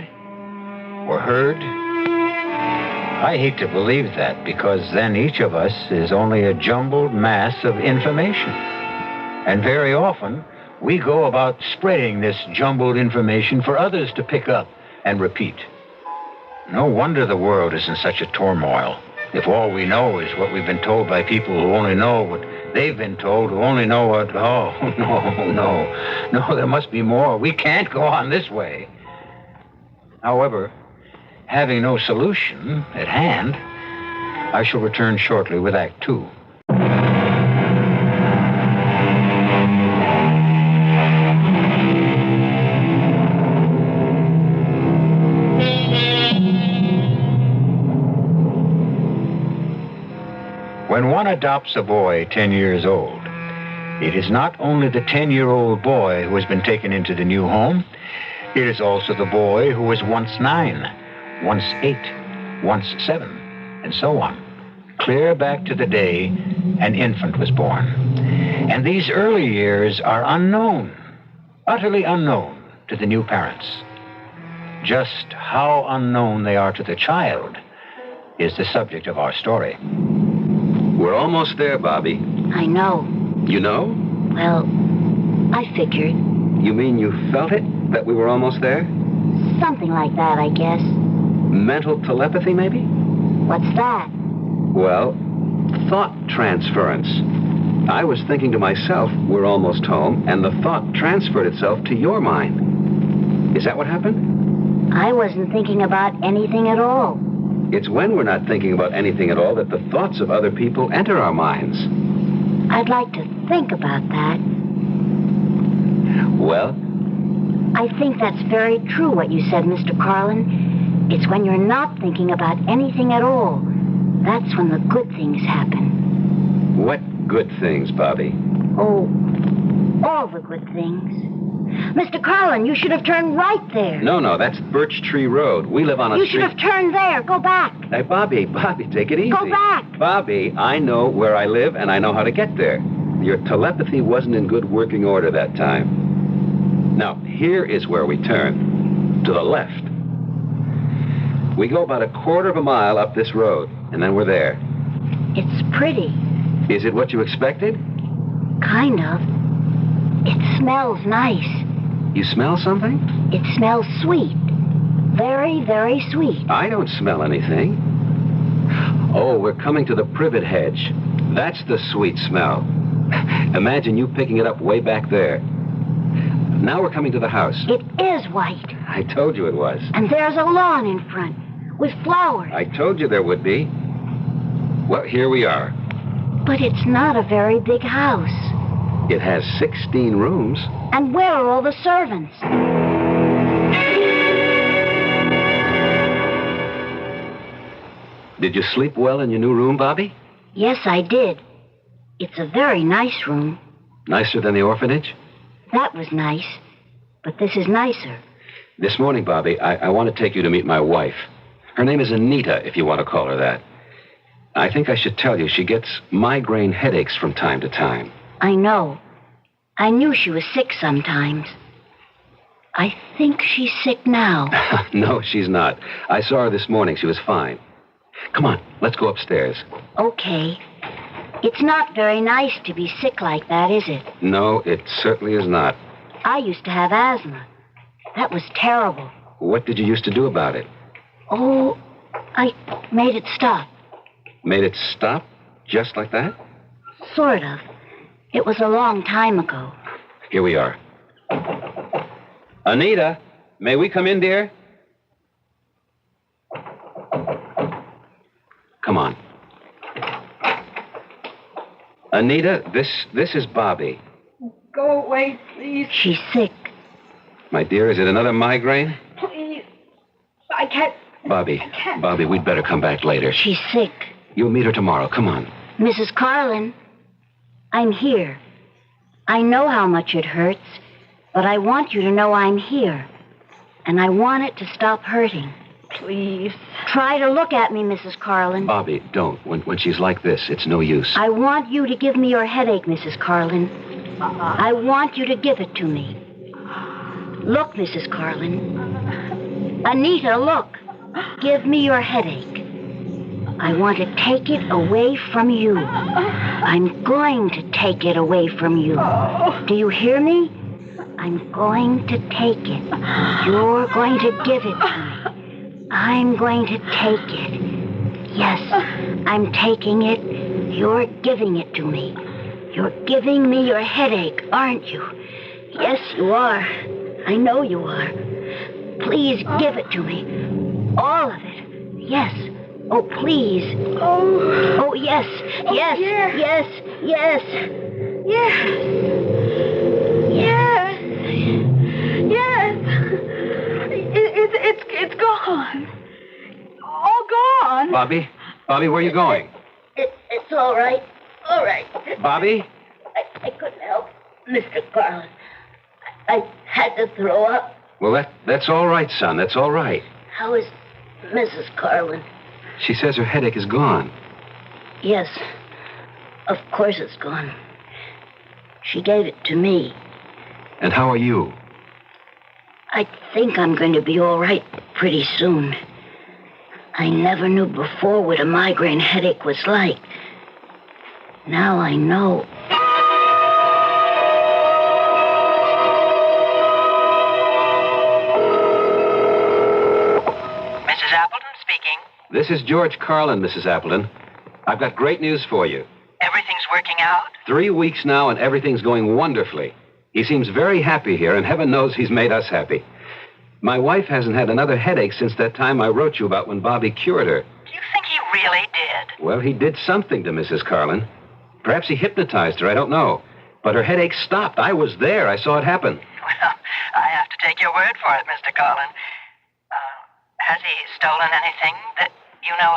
or heard? I hate to believe that, because then each of us is only a jumbled mass of information. And very often, we go about spreading this jumbled information for others to pick up and repeat. No wonder the world is in such a turmoil, if all we know is what we've been told by people who only know what they've been told, who only know what... Oh, no, there must be more. We can't go on this way. However, having no solution at hand, I shall return shortly with Act 2. When one adopts a boy 10 years old, it is not only the 10-year-old boy who has been taken into the new home, it is also the boy who was once 9, once 8, once 7, and so on, clear back to the day an infant was born. And these early years are unknown, utterly unknown to the new parents. Just how unknown they are to the child is the subject of our story. We're almost there, Bobby. I know. You know? Well, I figured. You mean you felt it, that we were almost there? Something like that, I guess. Mental telepathy, maybe? What's that? Well, thought transference. I was thinking to myself, we're almost home, and the thought transferred itself to your mind. Is that what happened? I wasn't thinking about anything at all. It's when we're not thinking about anything at all that the thoughts of other people enter our minds. I'd like to think about that. Well? I think that's very true, what you said, Mr. Carlin. It's when you're not thinking about anything at all. That's when the good things happen. What good things, Bobby? Oh, all the good things. Mr. Carlin, you should have turned right there. No, that's Birch Tree Road. We live on a street... You should have turned there. Go back. Hey, Bobby, take it easy. Go back. Bobby, I know where I live, and I know how to get there. Your telepathy wasn't in good working order that time. Now, here is where we turn. To the left. We go about a quarter of a mile up this road, and then we're there. It's pretty. Is it what you expected? Kind of. It smells nice. You smell something? It smells sweet. Very, very sweet. I don't smell anything. Oh, we're coming to the privet hedge. That's the sweet smell. Imagine you picking it up way back there. Now we're coming to the house. It is white. I told you it was. And there's a lawn in front with flowers. I told you there would be. Well, here we are. But it's not a very big house. It has 16 rooms. And where are all the servants? Did you sleep well in your new room, Bobby? Yes, I did. It's a very nice room. Nicer than the orphanage? That was nice. But this is nicer. This morning, Bobby, I want to take you to meet my wife. Her name is Anita, if you want to call her that. I think I should tell you she gets migraine headaches from time to time. I know. I knew she was sick sometimes. I think she's sick now. No, she's not. I saw her this morning. She was fine. Come on, let's go upstairs. Okay. It's not very nice to be sick like that, is it? No, it certainly is not. I used to have asthma. That was terrible. What did you used to do about it? Oh, I made it stop. Made it stop? Just like that? Sort of. It was a long time ago. Here we are. Anita, may we come in, dear? Come on. Anita, this is Bobby. Go away, please. She's sick. My dear, is it another migraine? Please. I can't. Bobby, we'd better come back later. She's sick. You'll meet her tomorrow. Come on. Mrs. Carlin, I'm here. I know how much it hurts, but I want you to know I'm here. And I want it to stop hurting. Please. Try to look at me, Mrs. Carlin. Bobby, don't. When she's like this, it's no use. I want you to give me your headache, Mrs. Carlin. I want you to give it to me. Look, Mrs. Carlin. Anita, look. Give me your headache. I want to take it away from you. I'm going to take it away from you. Do you hear me? I'm going to take it. You're going to give it to me. I'm going to take it. Yes, I'm taking it. You're giving it to me. You're giving me your headache, aren't you? Yes, you are. I know you are. Please give it to me. All of it. Yes. Oh, please. Oh, yes. Yes. Yes. Yes. Yes. Yes. Yes. It's gone. All gone. Bobby, where are you going? It's all right. All right. Bobby? I couldn't help, Mr. Carlin. I had to throw up. Well, that's all right, son. That's all right. How is Mrs. Carlin? She says her headache is gone. Yes. Of course it's gone. She gave it to me. And how are you? I think I'm going to be all right pretty soon. I never knew before what a migraine headache was like. Now I know. Mrs. Appleton speaking. This is George Carlin, Mrs. Appleton. I've got great news for you. Everything's working out? 3 weeks now, and everything's going wonderfully. He seems very happy here, and heaven knows he's made us happy. My wife hasn't had another headache since that time I wrote you about when Bobby cured her. Do you think he really did? Well, he did something to Mrs. Carlin. Perhaps he hypnotized her, I don't know. But her headache stopped. I was there. I saw it happen. Well, I have to take your word for it, Mr. Carlin. Has he stolen anything that you know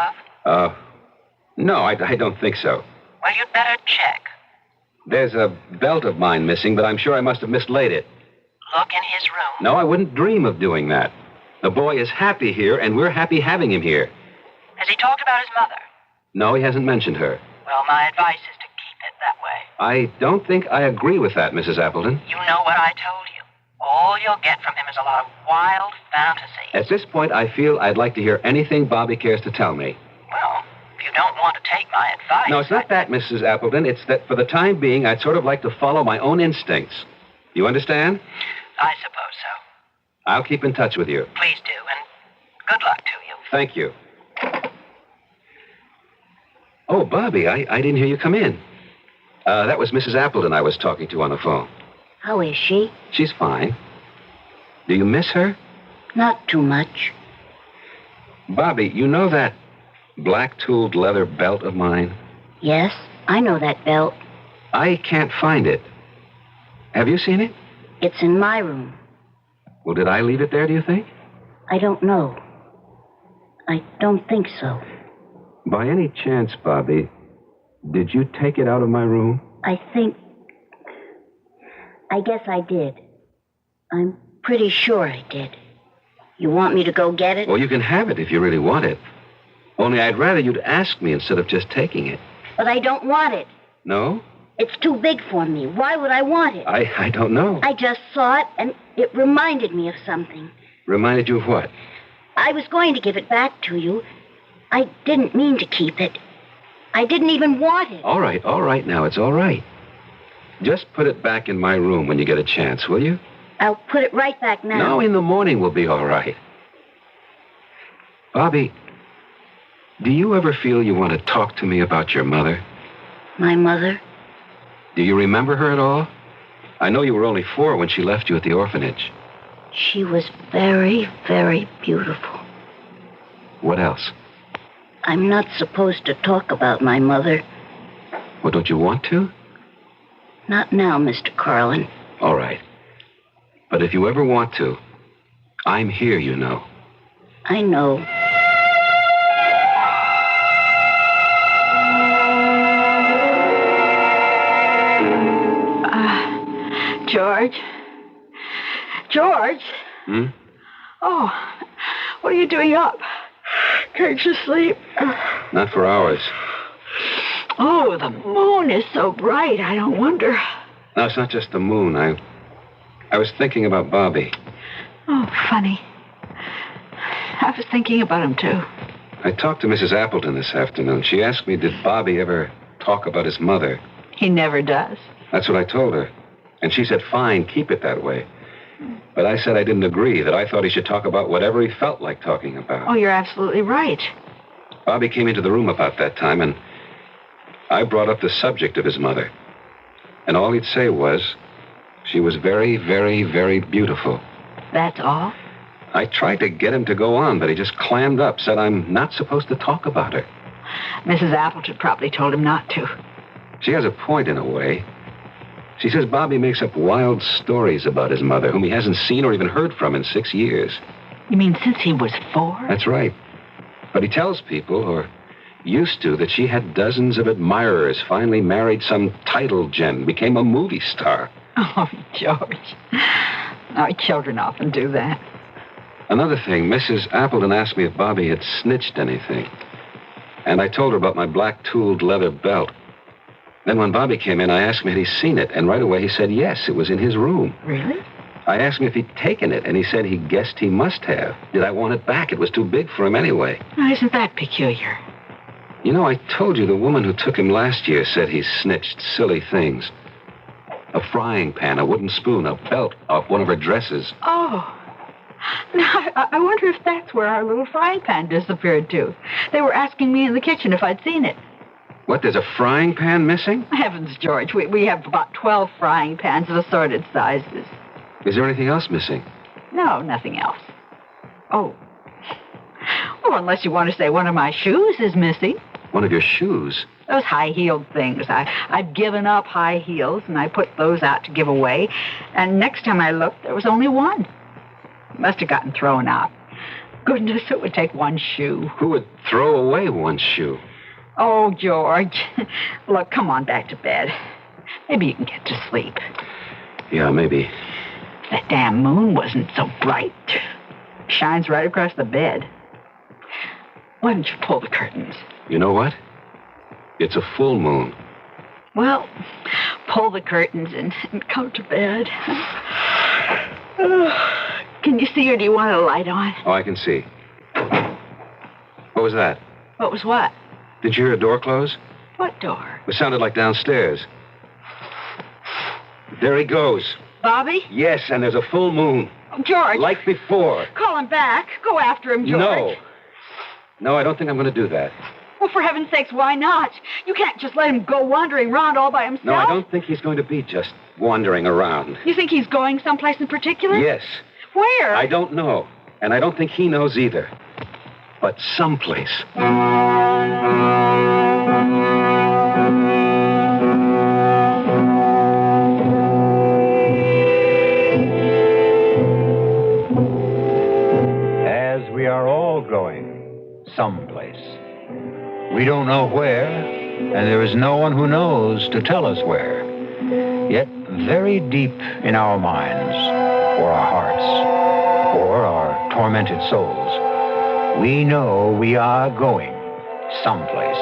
of? No, I don't think so. Well, you'd better check. There's a belt of mine missing, but I'm sure I must have mislaid it. Look in his room. No, I wouldn't dream of doing that. The boy is happy here, and we're happy having him here. Has he talked about his mother? No, he hasn't mentioned her. Well, my advice is to keep it that way. I don't think I agree with that, Mrs. Appleton. You know what I told you. All you'll get from him is a lot of wild fantasy. At this point, I feel I'd like to hear anything Bobby cares to tell me. Well, if you don't want to take my advice... No, it's not that, Mrs. Appleton. It's that for the time being, I'd sort of like to follow my own instincts. You understand? I suppose so. I'll keep in touch with you. Please do, and good luck to you. Thank you. Oh, Bobby, I didn't hear you come in. That was Mrs. Appleton I was talking to on the phone. How is she? She's fine. Do you miss her? Not too much. Bobby, you know that black-tooled leather belt of mine? Yes, I know that belt. I can't find it. Have you seen it? It's in my room. Well, did I leave it there, do you think? I don't know. I don't think so. By any chance, Bobby, did you take it out of my room? I guess I did. I'm pretty sure I did. You want me to go get it? Well, you can have it if you really want it. Only I'd rather you'd ask me instead of just taking it. But I don't want it. No? It's too big for me. Why would I want it? I don't know. I just saw it, and it reminded me of something. Reminded you of what? I was going to give it back to you. I didn't mean to keep it. I didn't even want it. All right now. It's all right. Just put it back in my room when you get a chance, will you? I'll put it right back now. No, in the morning we'll be all right. Bobby, do you ever feel you want to talk to me about your mother? My mother? Do you remember her at all? I know you were only 4 when she left you at the orphanage. She was very, very beautiful. What else? I'm not supposed to talk about my mother. Well, don't you want to? Not now, Mr. Carlin. All right. But if you ever want to, I'm here, you know. I know. George? George? Hmm? Oh, what are you doing up? Can't you sleep? Not for hours. Oh, the moon is so bright. I don't wonder. No, it's not just the moon. I was thinking about Bobby. Oh, funny. I was thinking about him, too. I talked to Mrs. Appleton this afternoon. She asked me, did Bobby ever talk about his mother? He never does. That's what I told her. And she said, fine, keep it that way. But I said I didn't agree, that I thought he should talk about whatever he felt like talking about. Oh, you're absolutely right. Bobby came into the room about that time, and I brought up the subject of his mother. And all he'd say was, she was very, very, very beautiful. That's all? I tried to get him to go on, but he just clammed up, said I'm not supposed to talk about her. Mrs. Appleton probably told him not to. She has a point in a way. She says Bobby makes up wild stories about his mother, whom he hasn't seen or even heard from in 6 years. You mean since he was 4? That's right. But he tells people, or used to, that she had dozens of admirers, finally married some title gent, became a movie star. Oh, George. Our children often do that. Another thing, Mrs. Appleton asked me if Bobby had snitched anything. And I told her about my black-tooled leather belt. Then when Bobby came in, I asked him had he seen it, and right away he said yes, it was in his room. Really? I asked him if he'd taken it, and he said he guessed he must have. Did I want it back? It was too big for him anyway. Now, isn't that peculiar? You know, I told you the woman who took him last year said he snitched silly things. A frying pan, a wooden spoon, a belt off one of her dresses. Oh. Now, I wonder if that's where our little frying pan disappeared to. They were asking me in the kitchen if I'd seen it. What, there's a frying pan missing? Heavens, George, we have about 12 frying pans of assorted sizes. Is there anything else missing? No, nothing else. Oh. Well, unless you want to say one of my shoes is missing. One of your shoes? Those high-heeled things. I've given up high heels, and I put those out to give away. And next time I looked, there was only one. Must have gotten thrown out. Goodness, it would take one shoe. Who would throw away one shoe? Oh, George. Look, come on back to bed. Maybe you can get to sleep. Yeah, maybe. That damn moon wasn't so bright. Shines right across the bed. Why don't you pull the curtains? You know what? It's a full moon. Well, pull the curtains and go to bed. Can you see, or do you want a light on? Oh, I can see. What was that? What was what? Did you hear a door close? What door? It sounded like downstairs. There he goes. Bobby? Yes, and there's a full moon. George. Like before. Call him back. Go after him, George. No. No, I don't think I'm going to do that. Well, for heaven's sakes, why not? You can't just let him go wandering around all by himself. No, I don't think he's going to be just wandering around. You think he's going someplace in particular? Yes. Where? I don't know. And I don't think he knows either. But someplace. As we are all going someplace. We don't know where, and there is no one who knows to tell us where. Yet very deep in our minds, or our hearts, or our tormented souls, we know we are going someplace.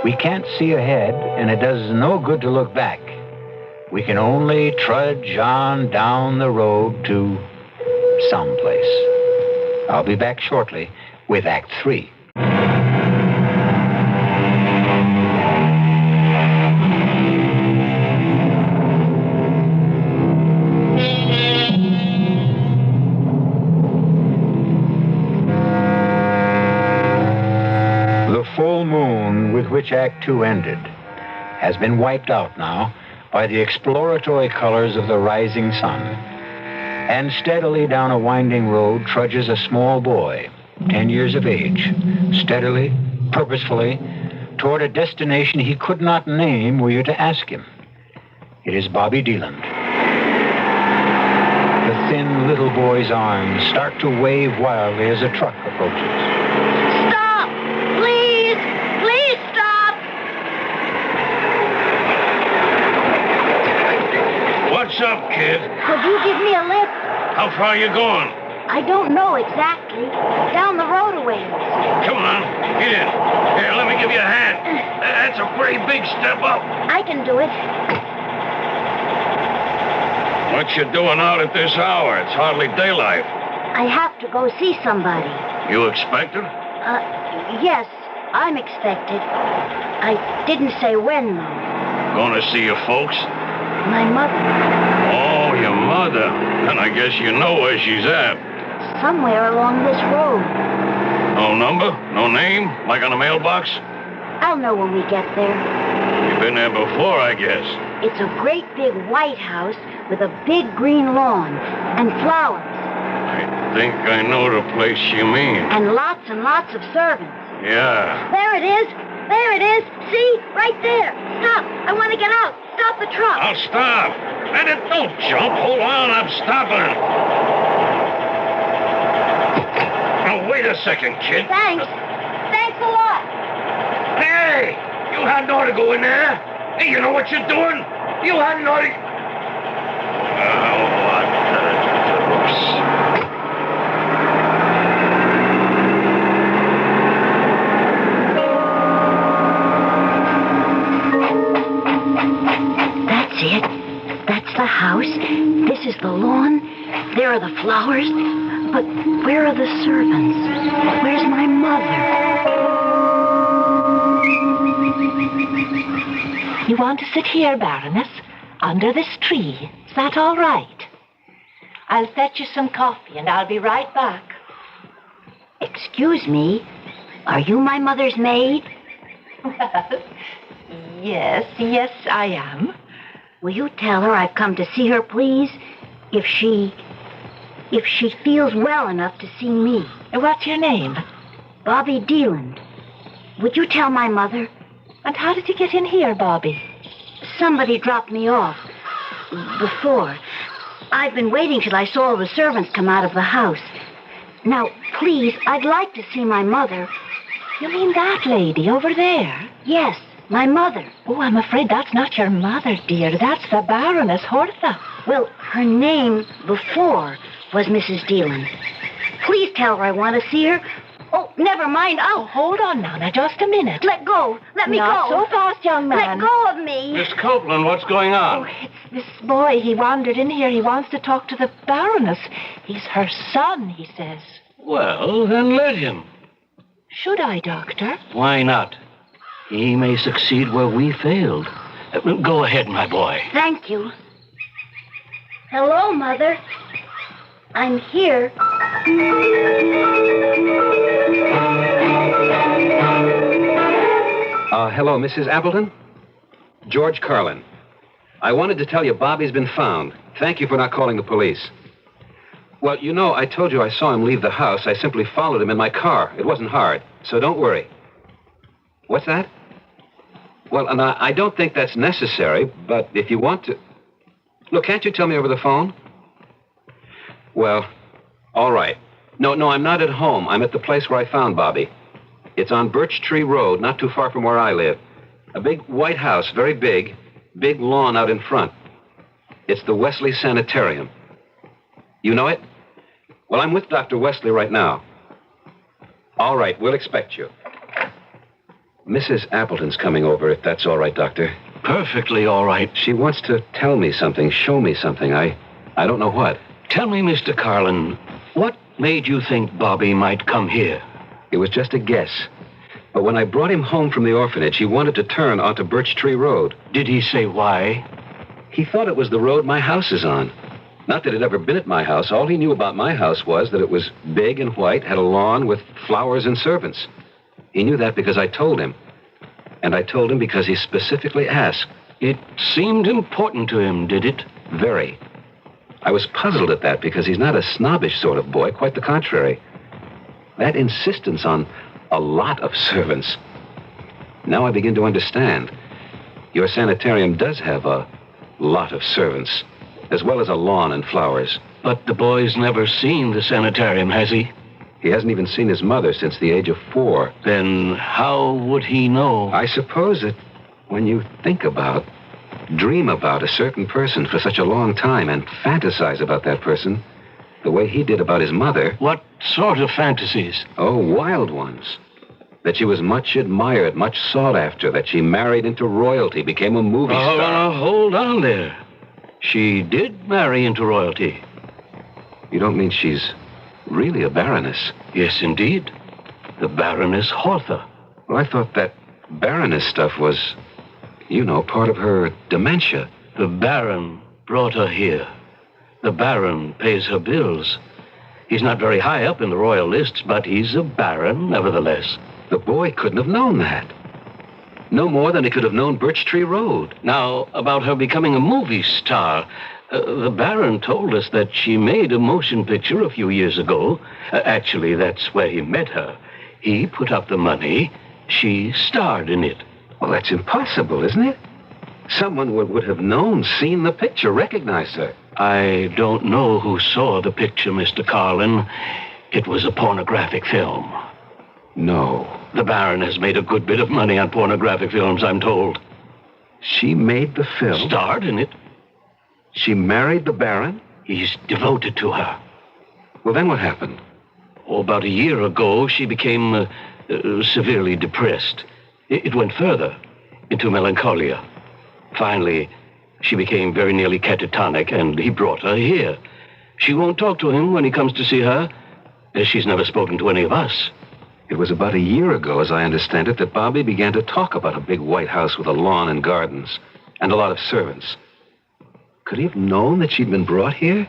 We can't see ahead, and it does no good to look back. We can only trudge on down the road to someplace. I'll be back shortly with Act 3. Full moon with which Act 2 ended has been wiped out now by the exploratory colors of the rising sun. And steadily down a winding road trudges a small boy, 10 years of age, steadily, purposefully, toward a destination he could not name were you to ask him. It is Bobby Deland. The thin little boy's arms start to wave wildly as a truck approaches. What's up, kid? Could you give me a lift? How far are you going? I don't know exactly. Down the road a ways. Come on, get in. Here, let me give you a hand. That's a pretty big step up. I can do it. What you doing out at this hour? It's hardly daylight. I have to go see somebody. You expected? Yes, I'm expected. I didn't say when, though. Going to see your folks? My mother. Oh, your mother. And I guess you know where she's at. Somewhere along this road. No number? No name? Like on a mailbox? I'll know when we get there. You've been there before, I guess. It's a great big white house with a big green lawn and flowers. I think I know the place you mean. And lots of servants. Yeah. There it is. There it is. See? Right there. Stop. I want to get out. Stop the truck. I'll stop. And it don't jump. Hold on. I'm stopping. Now, wait a second, kid. Thanks. Thanks a lot. Hey! You hadn't ought to go in there. Hey, you know what you're doing? You hadn't ought to... That's it. That's the house. This is the lawn. There are the flowers. But where are the servants? Where's my mother? You want to sit here, Baroness, under this tree. Is that all right? I'll fetch you some coffee, and I'll be right back. Excuse me. Are you my mother's maid? Yes, I am. Will you tell her I've come to see her, please? If she feels well enough to see me. What's your name? Bobby Deland. Would you tell my mother? And how did you get in here, Bobby? Somebody dropped me off. Before. I've been waiting till I saw all the servants come out of the house. Now, please, I'd like to see my mother. You mean that lady over there? Yes, my mother. Oh, I'm afraid that's not your mother, dear. That's the Baroness Hortha. Well, her name before was Mrs. Deland. Please tell her I want to see her, Oh, never mind. Hold on now, just a minute. Let go. Let me Not go. so fast, young man. Let go of me. Miss Copeland, what's going on? It's this boy. He wandered in here. He wants to talk to the Baroness. He's her son, he says. Well, then let him. Should I, Doctor? Why not? He may succeed where we failed. Go ahead, my boy. Thank you. Hello, Mother. I'm here. Hello, Mrs. Appleton? George Carlin. I wanted to tell you Bobby's been found. Thank you for not calling the police. Well, you know, I told you I saw him leave the house. I simply followed him in my car. It wasn't hard, so don't worry. What's that? Well, and I don't think that's necessary, but if you want to... Look, can't you tell me over the phone? Well, all right. No, I'm not at home. I'm at the place where I found Bobby. It's on Birch Tree Road, not too far from where I live. A big white house, very big. Big lawn out in front. It's the Wesley Sanitarium. You know it? Well, I'm with Dr. Wesley right now. All right, we'll expect you. Mrs. Appleton's coming over, if that's all right, Doctor. Perfectly all right. She wants to tell me something, show me something. I don't know what. Tell me, Mr. Carlin, what made you think Bobby might come here? It was just a guess. But when I brought him home from the orphanage, he wanted to turn onto Birch Tree Road. Did he say why? He thought it was the road my house is on. Not that it had ever been at my house. All he knew about my house was that it was big and white, had a lawn with flowers and servants. He knew that because I told him. And I told him because he specifically asked. It seemed important to him, did it? Very. I was puzzled at that because he's not a snobbish sort of boy, quite the contrary. That insistence on a lot of servants. Now I begin to understand. Your sanitarium does have a lot of servants, as well as a lawn and flowers. But the boy's never seen the sanitarium, has he? He hasn't even seen his mother since the age of 4. Then how would he know? I suppose that when you dream about a certain person for such a long time and fantasize about that person the way he did about his mother... What sort of fantasies? Oh, wild ones. That she was much admired, much sought after, that she married into royalty, became a movie star. Hold on there. She did marry into royalty. You don't mean she's really a baroness? Yes, indeed. The Baroness Hortha. Well, I thought that baroness stuff was, part of her dementia. The Baron brought her here. The Baron pays her bills. He's not very high up in the royal lists, but he's a baron, nevertheless. The boy couldn't have known that. No more than he could have known Birch Tree Road. Now, about her becoming a movie star, the Baron told us that she made a motion picture a few years ago. Actually, that's where he met her. He put up the money. She starred in it. Well, that's impossible, isn't it? Someone would have known, seen the picture, recognized her. I don't know who saw the picture, Mr. Carlin. It was a pornographic film. No. The Baron has made a good bit of money on pornographic films, I'm told. She made the film? Starred in it. She married the Baron? He's devoted to her. Well, then what happened? About a year ago, she became severely depressed. It went further, into melancholia. Finally, she became very nearly catatonic, and he brought her here. She won't talk to him when he comes to see her. She's never spoken to any of us. It was about a year ago, as I understand it, that Bobby began to talk about a big white house with a lawn and gardens, and a lot of servants. Could he have known that she'd been brought here?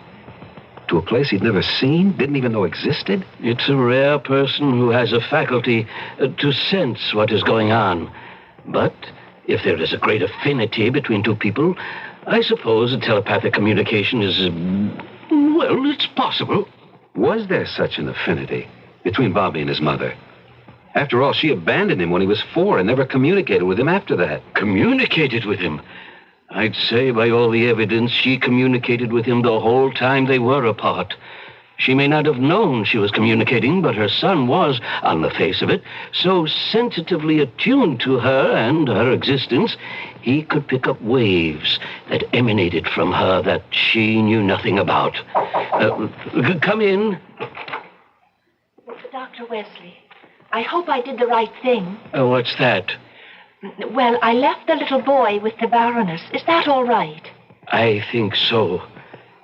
To a place he'd never seen, didn't even know existed? It's a rare person who has a faculty to sense what is going on. But if there is a great affinity between two people, I suppose a telepathic communication is, it's possible. Was there such an affinity between Bobby and his mother? After all, she abandoned him when he was 4 and never communicated with him after that. Communicated with him? I'd say by all the evidence she communicated with him the whole time they were apart. She may not have known she was communicating, but her son was, on the face of it, so sensitively attuned to her and her existence, he could pick up waves that emanated from her that she knew nothing about. Come in. Dr. Wesley. I hope I did the right thing. What's that? Well, I left the little boy with the Baroness. Is that all right? I think so.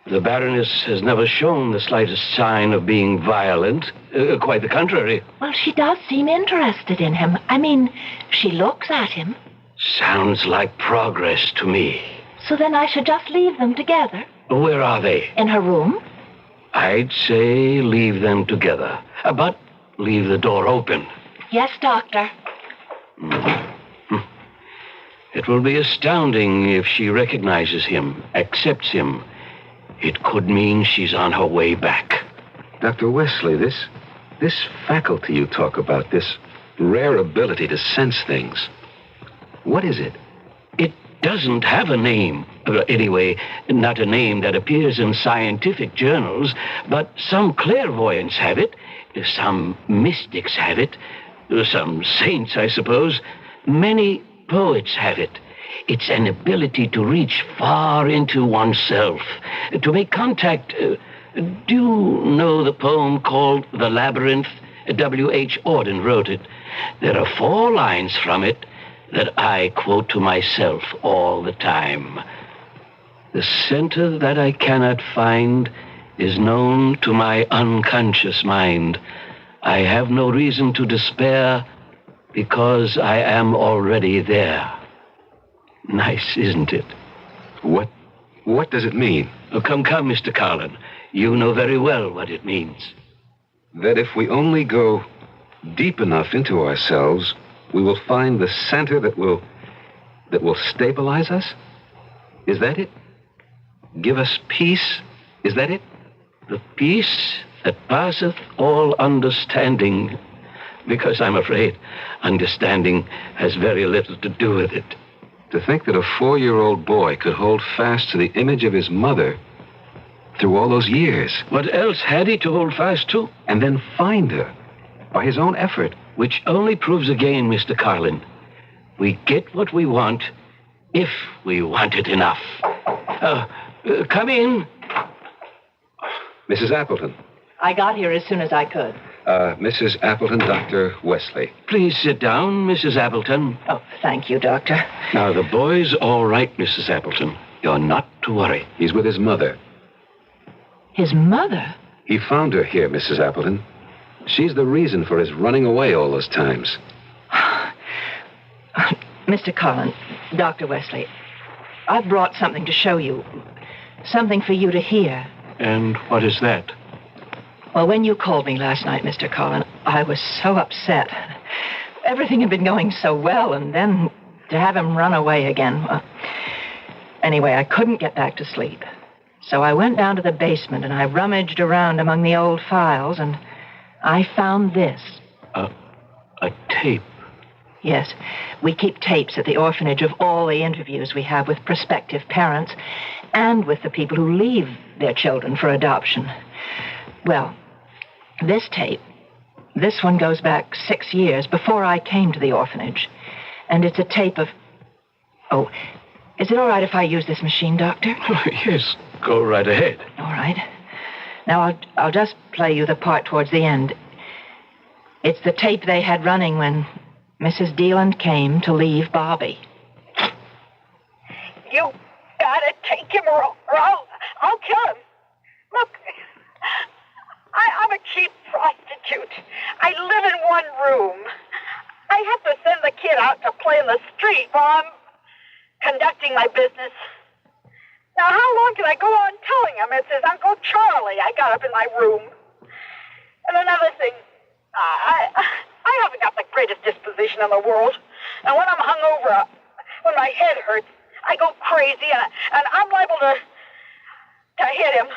The Baroness has never shown the slightest sign of being violent. Quite the contrary. Well, she does seem interested in him. I mean, she looks at him. Sounds like progress to me. So then I should just leave them together? Where are they? In her room? I'd say leave them together. But leave the door open. Yes, Doctor. It will be astounding if she recognizes him, accepts him. It could mean she's on her way back. Dr. Wesley, this faculty you talk about, this rare ability to sense things, what is it? It doesn't have a name. Anyway, not a name that appears in scientific journals, but some clairvoyants have it, some mystics have it, some saints, I suppose. Many poets have it. It's an ability to reach far into oneself, to make contact. Do you know the poem called The Labyrinth? W.H. Auden wrote it. There are 4 lines from it that I quote to myself all the time. The center that I cannot find is known to my unconscious mind. I have no reason to despair because I am already there. Nice, isn't it? What does it mean? Oh, come, Mr. Carlin. You know very well what it means. That if we only go deep enough into ourselves, we will find the center that will stabilize us? Is that it? Give us peace? Is that it? The peace that passeth all understanding, because I'm afraid understanding has very little to do with it. To think that a 4-year-old boy could hold fast to the image of his mother through all those years. What else had he to hold fast to? And then find her by his own effort. Which only proves again, Mr. Carlin, we get what we want if we want it enough. Come in. Mrs. Appleton. I got here as soon as I could. Mrs. Appleton, Dr. Wesley. Please sit down, Mrs. Appleton. Oh, thank you, Doctor. Now, the boy's all right, Mrs. Appleton. You're not to worry. He's with his mother. His mother? He found her here, Mrs. Appleton. She's the reason for his running away all those times. Mr. Collin, Dr. Wesley, I've brought something to show you. Something for you to hear. And what is that? Well, when you called me last night, Mr. Collin, I was so upset. Everything had been going so well, and then to have him run away again. Anyway, I couldn't get back to sleep. So I went down to the basement, and I rummaged around among the old files, and I found this. A tape? Yes. We keep tapes at the orphanage of all the interviews we have with prospective parents and with the people who leave their children for adoption. Well, this tape, this one goes back 6 years before I came to the orphanage. And it's a tape of... Oh, is it all right if I use this machine, Doctor? Oh, yes, go right ahead. All right. Now, I'll just play you the part towards the end. It's the tape they had running when Mrs. Deland came to leave Bobby. You gotta take him or I'll kill him. Look, I'm a cheap prostitute. I live in one room. I have to send the kid out to play in the street while I'm conducting my business. Now, how long can I go on telling him it's his Uncle Charlie I got up in my room? And another thing, I haven't got the greatest disposition in the world. And when I'm hungover, when my head hurts, I go crazy, and I'm liable to hit him.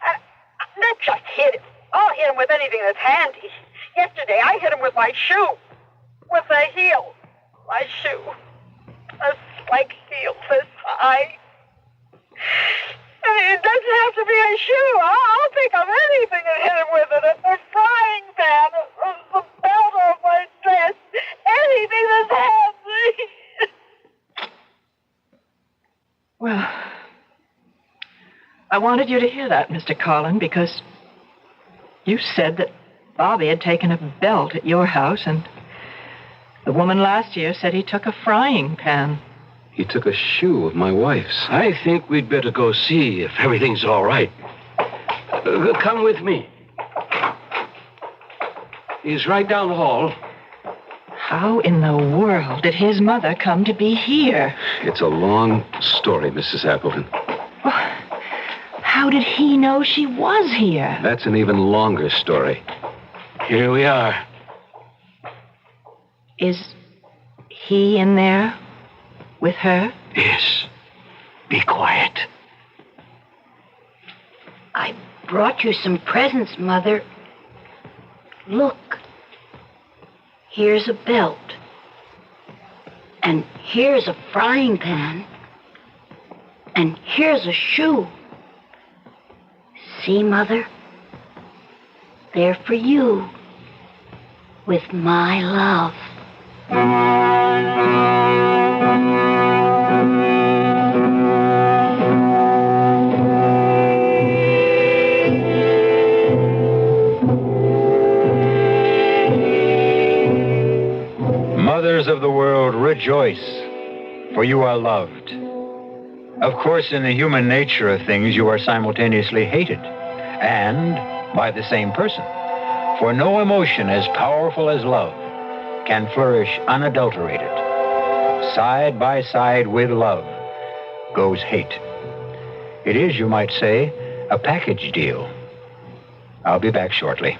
And not just hit him. I'll hit him with anything that's handy. Yesterday, I hit him with my shoe. With the heel. My shoe. A spike heel this high. It doesn't have to be a shoe. I'll think of anything and hit him with it. A frying pan, the belt of my dress, anything that's handy. Well, I wanted you to hear that, Mr. Collin, because you said that Bobby had taken a belt at your house, and the woman last year said he took a frying pan. He took a shoe of my wife's. I think we'd better go see if everything's all right. Come with me. He's right down the hall. How in the world did his mother come to be here? It's a long story, Mrs. Appleton. How did he know she was here? That's an even longer story. Here we are. Is he in there with her? Yes. Be quiet. I brought you some presents, Mother. Look. Here's a belt. And here's a frying pan. And here's a shoe. See, Mother? They're for you. With my love. Mothers of the world, rejoice, for you are loved. Of course, in the human nature of things, you are simultaneously hated, and by the same person. For no emotion as powerful as love can flourish unadulterated. Side by side with love goes hate. It is, you might say, a package deal. I'll be back shortly.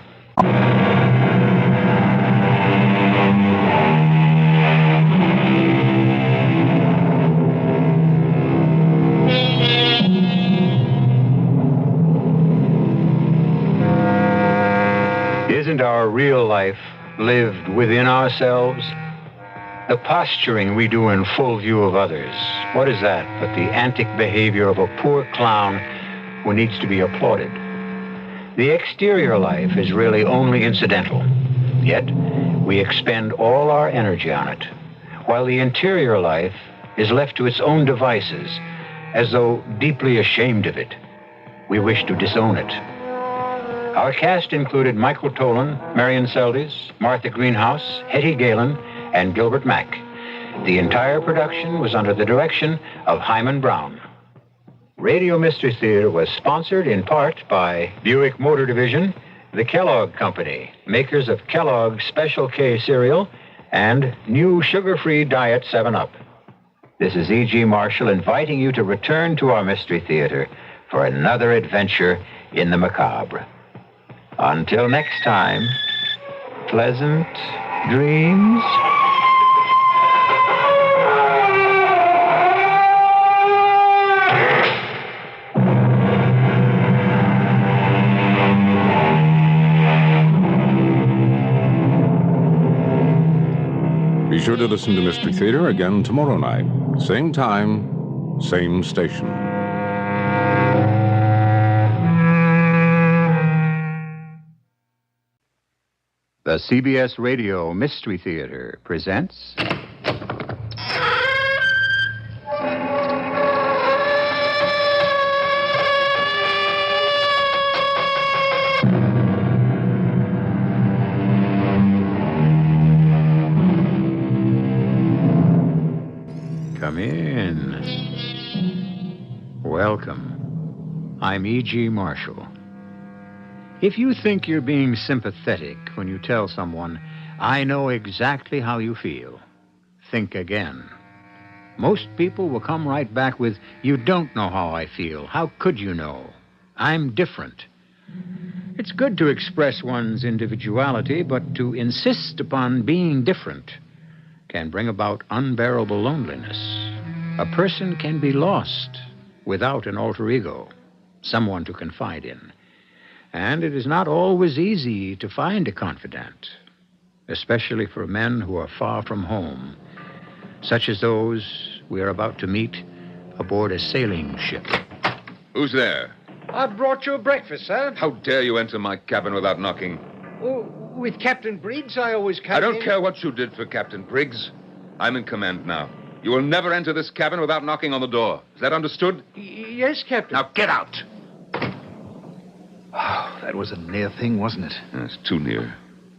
Isn't our real life lived within ourselves? The posturing we do in full view of others, what is that but the antic behavior of a poor clown who needs to be applauded? The exterior life is really only incidental, yet we expend all our energy on it, while the interior life is left to its own devices, as though deeply ashamed of it. We wish to disown it. Our cast included Michael Tolan, Marion Seldes, Martha Greenhouse, Hetty Galen, and Gilbert Mack. The entire production was under the direction of Hyman Brown. Radio Mystery Theater was sponsored in part by Buick Motor Division, the Kellogg Company, makers of Kellogg's Special K cereal, and new sugar-free Diet 7-Up. This is E.G. Marshall inviting you to return to our Mystery Theater for another adventure in the macabre. Until next time, pleasant dreams. Be sure to listen to Mystery Theater again tomorrow night. Same time, same station. The CBS Radio Mystery Theater presents... Come in. Welcome. I'm E.G. Marshall. If you think you're being sympathetic when you tell someone, I know exactly how you feel, think again. Most people will come right back with, you don't know how I feel. How could you know? I'm different. It's good to express one's individuality, but to insist upon being different can bring about unbearable loneliness. A person can be lost without an alter ego, someone to confide in. And it is not always easy to find a confidant, especially for men who are far from home, such as those we are about to meet aboard a sailing ship. Who's there? I brought you breakfast, sir. How dare you enter my cabin without knocking? Oh, with Captain Briggs, I always come I don't in. care what you did for Captain Briggs. I'm in command now. You will never enter this cabin without knocking on the door. Is that understood? Yes, Captain. Now get out. Oh, that was a near thing, wasn't it? It's too near.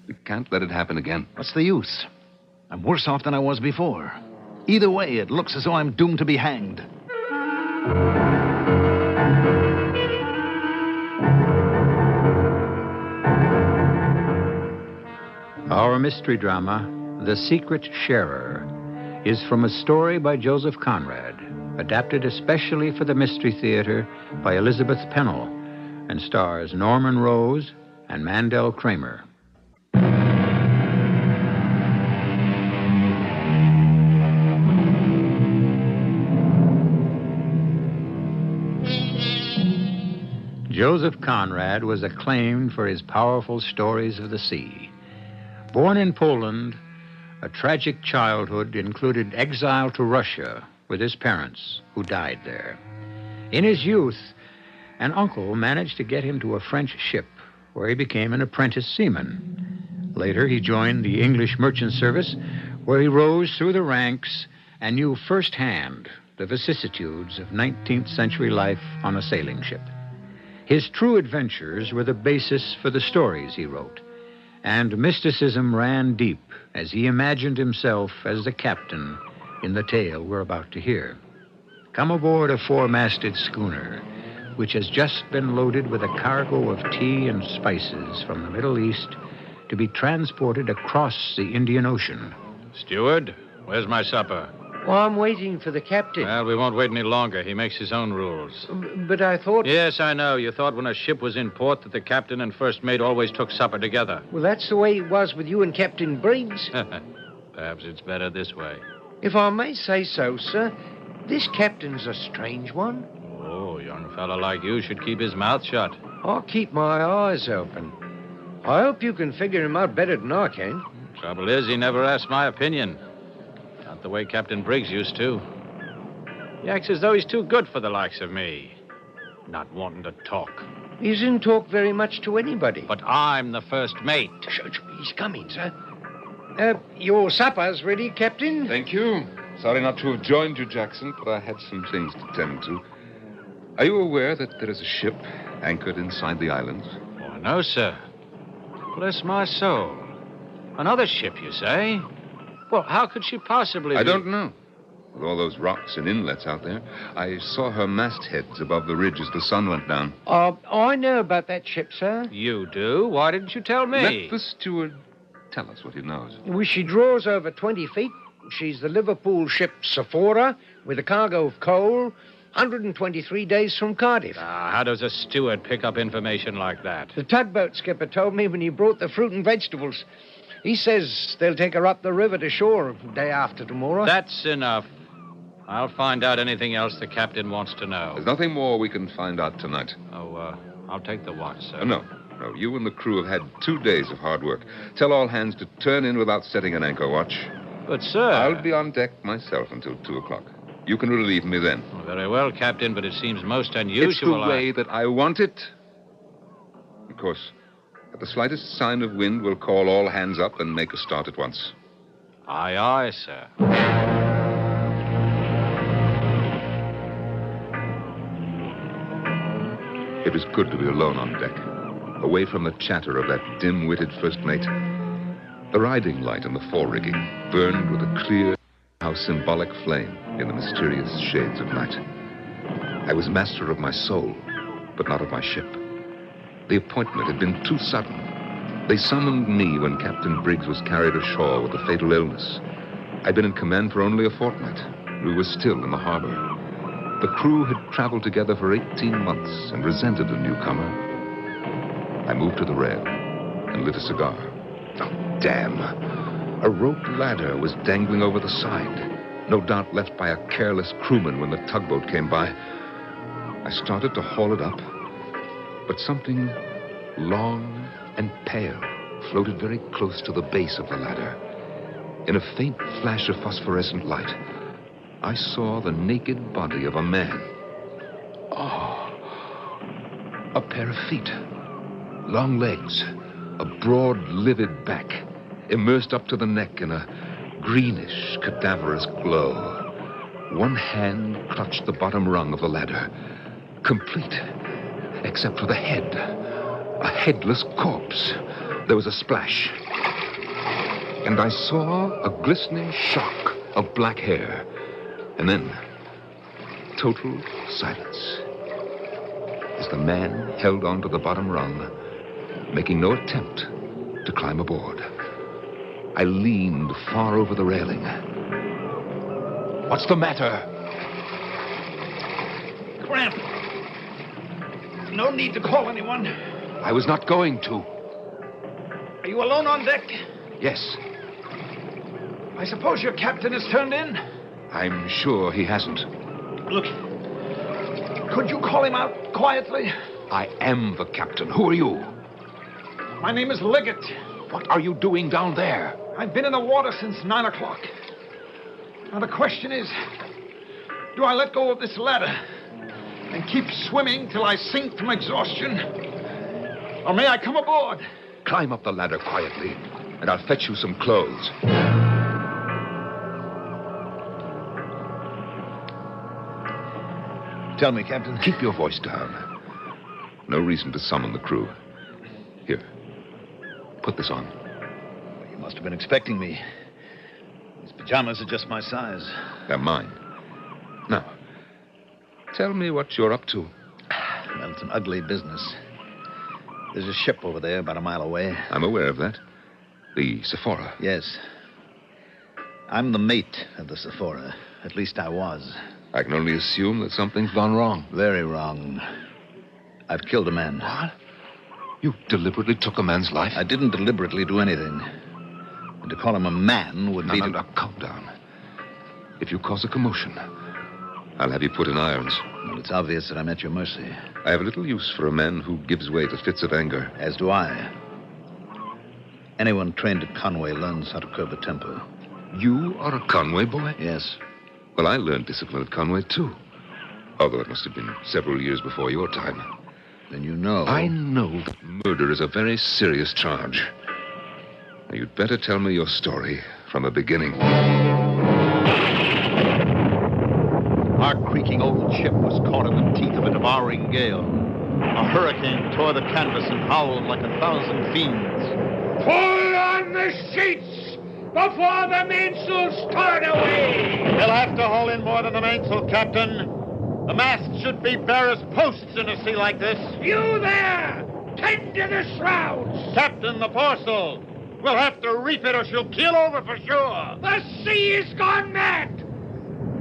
We can't let it happen again. What's the use? I'm worse off than I was before. Either way, it looks as though I'm doomed to be hanged. Our mystery drama, The Secret Sharer, is from a story by Joseph Conrad, adapted especially for the Mystery Theater by Elizabeth Pennell, and stars Norman Rose and Mandel Kramer. Joseph Conrad was acclaimed for his powerful stories of the sea. Born in Poland, a tragic childhood included exile to Russia with his parents, who died there. In his youth, an uncle managed to get him to a French ship, where he became an apprentice seaman. Later, he joined the English merchant service, where he rose through the ranks and knew firsthand the vicissitudes of 19th century life on a sailing ship. His true adventures were the basis for the stories he wrote, and mysticism ran deep as he imagined himself as the captain in the tale we're about to hear. Come aboard a four-masted schooner, which has just been loaded with a cargo of tea and spices from the Middle East to be transported across the Indian Ocean. Steward, where's my supper? Well, I'm waiting for the captain. Well, we won't wait any longer. He makes his own rules. But I thought... Yes, I know. You thought when a ship was in port that the captain and first mate always took supper together. Well, that's the way it was with you and Captain Briggs. Perhaps it's better this way. If I may say so, sir, this captain's a strange one. Oh, a young fellow like you should keep his mouth shut. I'll keep my eyes open. I hope you can figure him out better than I can. Trouble is, he never asked my opinion. Not the way Captain Briggs used to. He acts as though he's too good for the likes of me. Not wanting to talk. He doesn't talk very much to anybody. But I'm the first mate. He's coming, sir. Your supper's ready, Captain? Thank you. Sorry not to have joined you, Jackson, but I had some things to tend to. Are you aware that there is a ship anchored inside the islands? Oh, no, sir. Bless my soul. Another ship, you say? Well, how could she possibly be? I don't know. With all those rocks and inlets out there, I saw her mastheads above the ridge as the sun went down. I know about that ship, sir. You do? Why didn't you tell me? Let the steward tell us what he knows. Well, she draws over 20 feet. She's the Liverpool ship Sephora with a cargo of coal, 123 days from Cardiff. How does a steward pick up information like that? The tugboat skipper told me when he brought the fruit and vegetables. He says they'll take her up the river to shore day after tomorrow. That's enough. I'll find out anything else the captain wants to know. There's nothing more we can find out tonight. I'll take the watch, sir. No. You and the crew have had 2 days of hard work. Tell all hands to turn in without setting an anchor watch. But, sir... I'll be on deck myself until 2 o'clock. You can relieve me then. Well, very well, Captain, but it seems most unusual. It's the way that I want it. Of course, at the slightest sign of wind, we'll call all hands up and make a start at once. Aye, aye, sir. It was good to be alone on deck, away from the chatter of that dim-witted first mate. The riding light in the fore-rigging burned with a clear, how symbolic flame in the mysterious shades of night. I was master of my soul, but not of my ship. The appointment had been too sudden. They summoned me when Captain Briggs was carried ashore with a fatal illness. I'd been in command for only a fortnight. We were still in the harbor. The crew had traveled together for 18 months and resented the newcomer. I moved to the rail and lit a cigar. Oh, damn. A roped ladder was dangling over the side, no doubt left by a careless crewman when the tugboat came by. I started to haul it up, but something long and pale floated very close to the base of the ladder. In a faint flash of phosphorescent light, I saw the naked body of a man. Oh, a pair of feet, long legs, a broad, livid back, immersed up to the neck in a greenish, cadaverous glow. One hand clutched the bottom rung of the ladder, complete, except for the head, A headless corpse. There was a splash. And I saw a glistening shock of black hair. And then, total silence. As the man held on to the bottom rung, making no attempt to climb aboard. I leaned far over the railing. What's the matter? Cramp. No need to call anyone. I was not going to. Are you alone on deck? Yes. I suppose your captain has turned in? I'm sure he hasn't. Look, could you call him out quietly? I am the captain. Who are you? My name is Liggett. What are you doing down there? I've been in the water since 9 o'clock. Now the question is, do I let go of this ladder and keep swimming till I sink from exhaustion? Or may I come aboard? Climb up the ladder quietly, and I'll fetch you some clothes. Tell me, Captain. Keep your voice down. No reason to summon the crew. Here. Put this on. You must have been expecting me. These pajamas are just my size. They're mine. Now, tell me what you're up to. Well, it's an ugly business. There's a ship over there about a mile away. I'm aware of that. The Sephora. Yes. I'm the mate of the Sephora. At least I was. I can only assume that something's gone wrong. Very wrong. I've killed a man. What? You deliberately took a man's life? I didn't deliberately do anything. And to call him a man would be... No, calm down. If you cause a commotion, I'll have you put in irons. Well, it's obvious that I'm at your mercy. I have little use for a man who gives way to fits of anger. As do I. Anyone trained at Conway learns how to curb a temper. You are a Conway boy? Yes. Well, I learned discipline at Conway, too. Although it must have been several years before your time. Then you know. I know that murder is a very serious charge. Now, you'd better tell me your story from the beginning. Our creaking old ship was caught in the teeth of a devouring gale. A hurricane tore the canvas and howled like 1,000 fiends. Pull on the sheets before the mainsail's torn away! They'll have to haul in more than the mainsail, Captain. The mast should be bare as posts in a sea like this. You there! Tend to the shrouds! Captain, the foresail. We'll have to reef it or she'll keel over for sure. The sea is gone mad!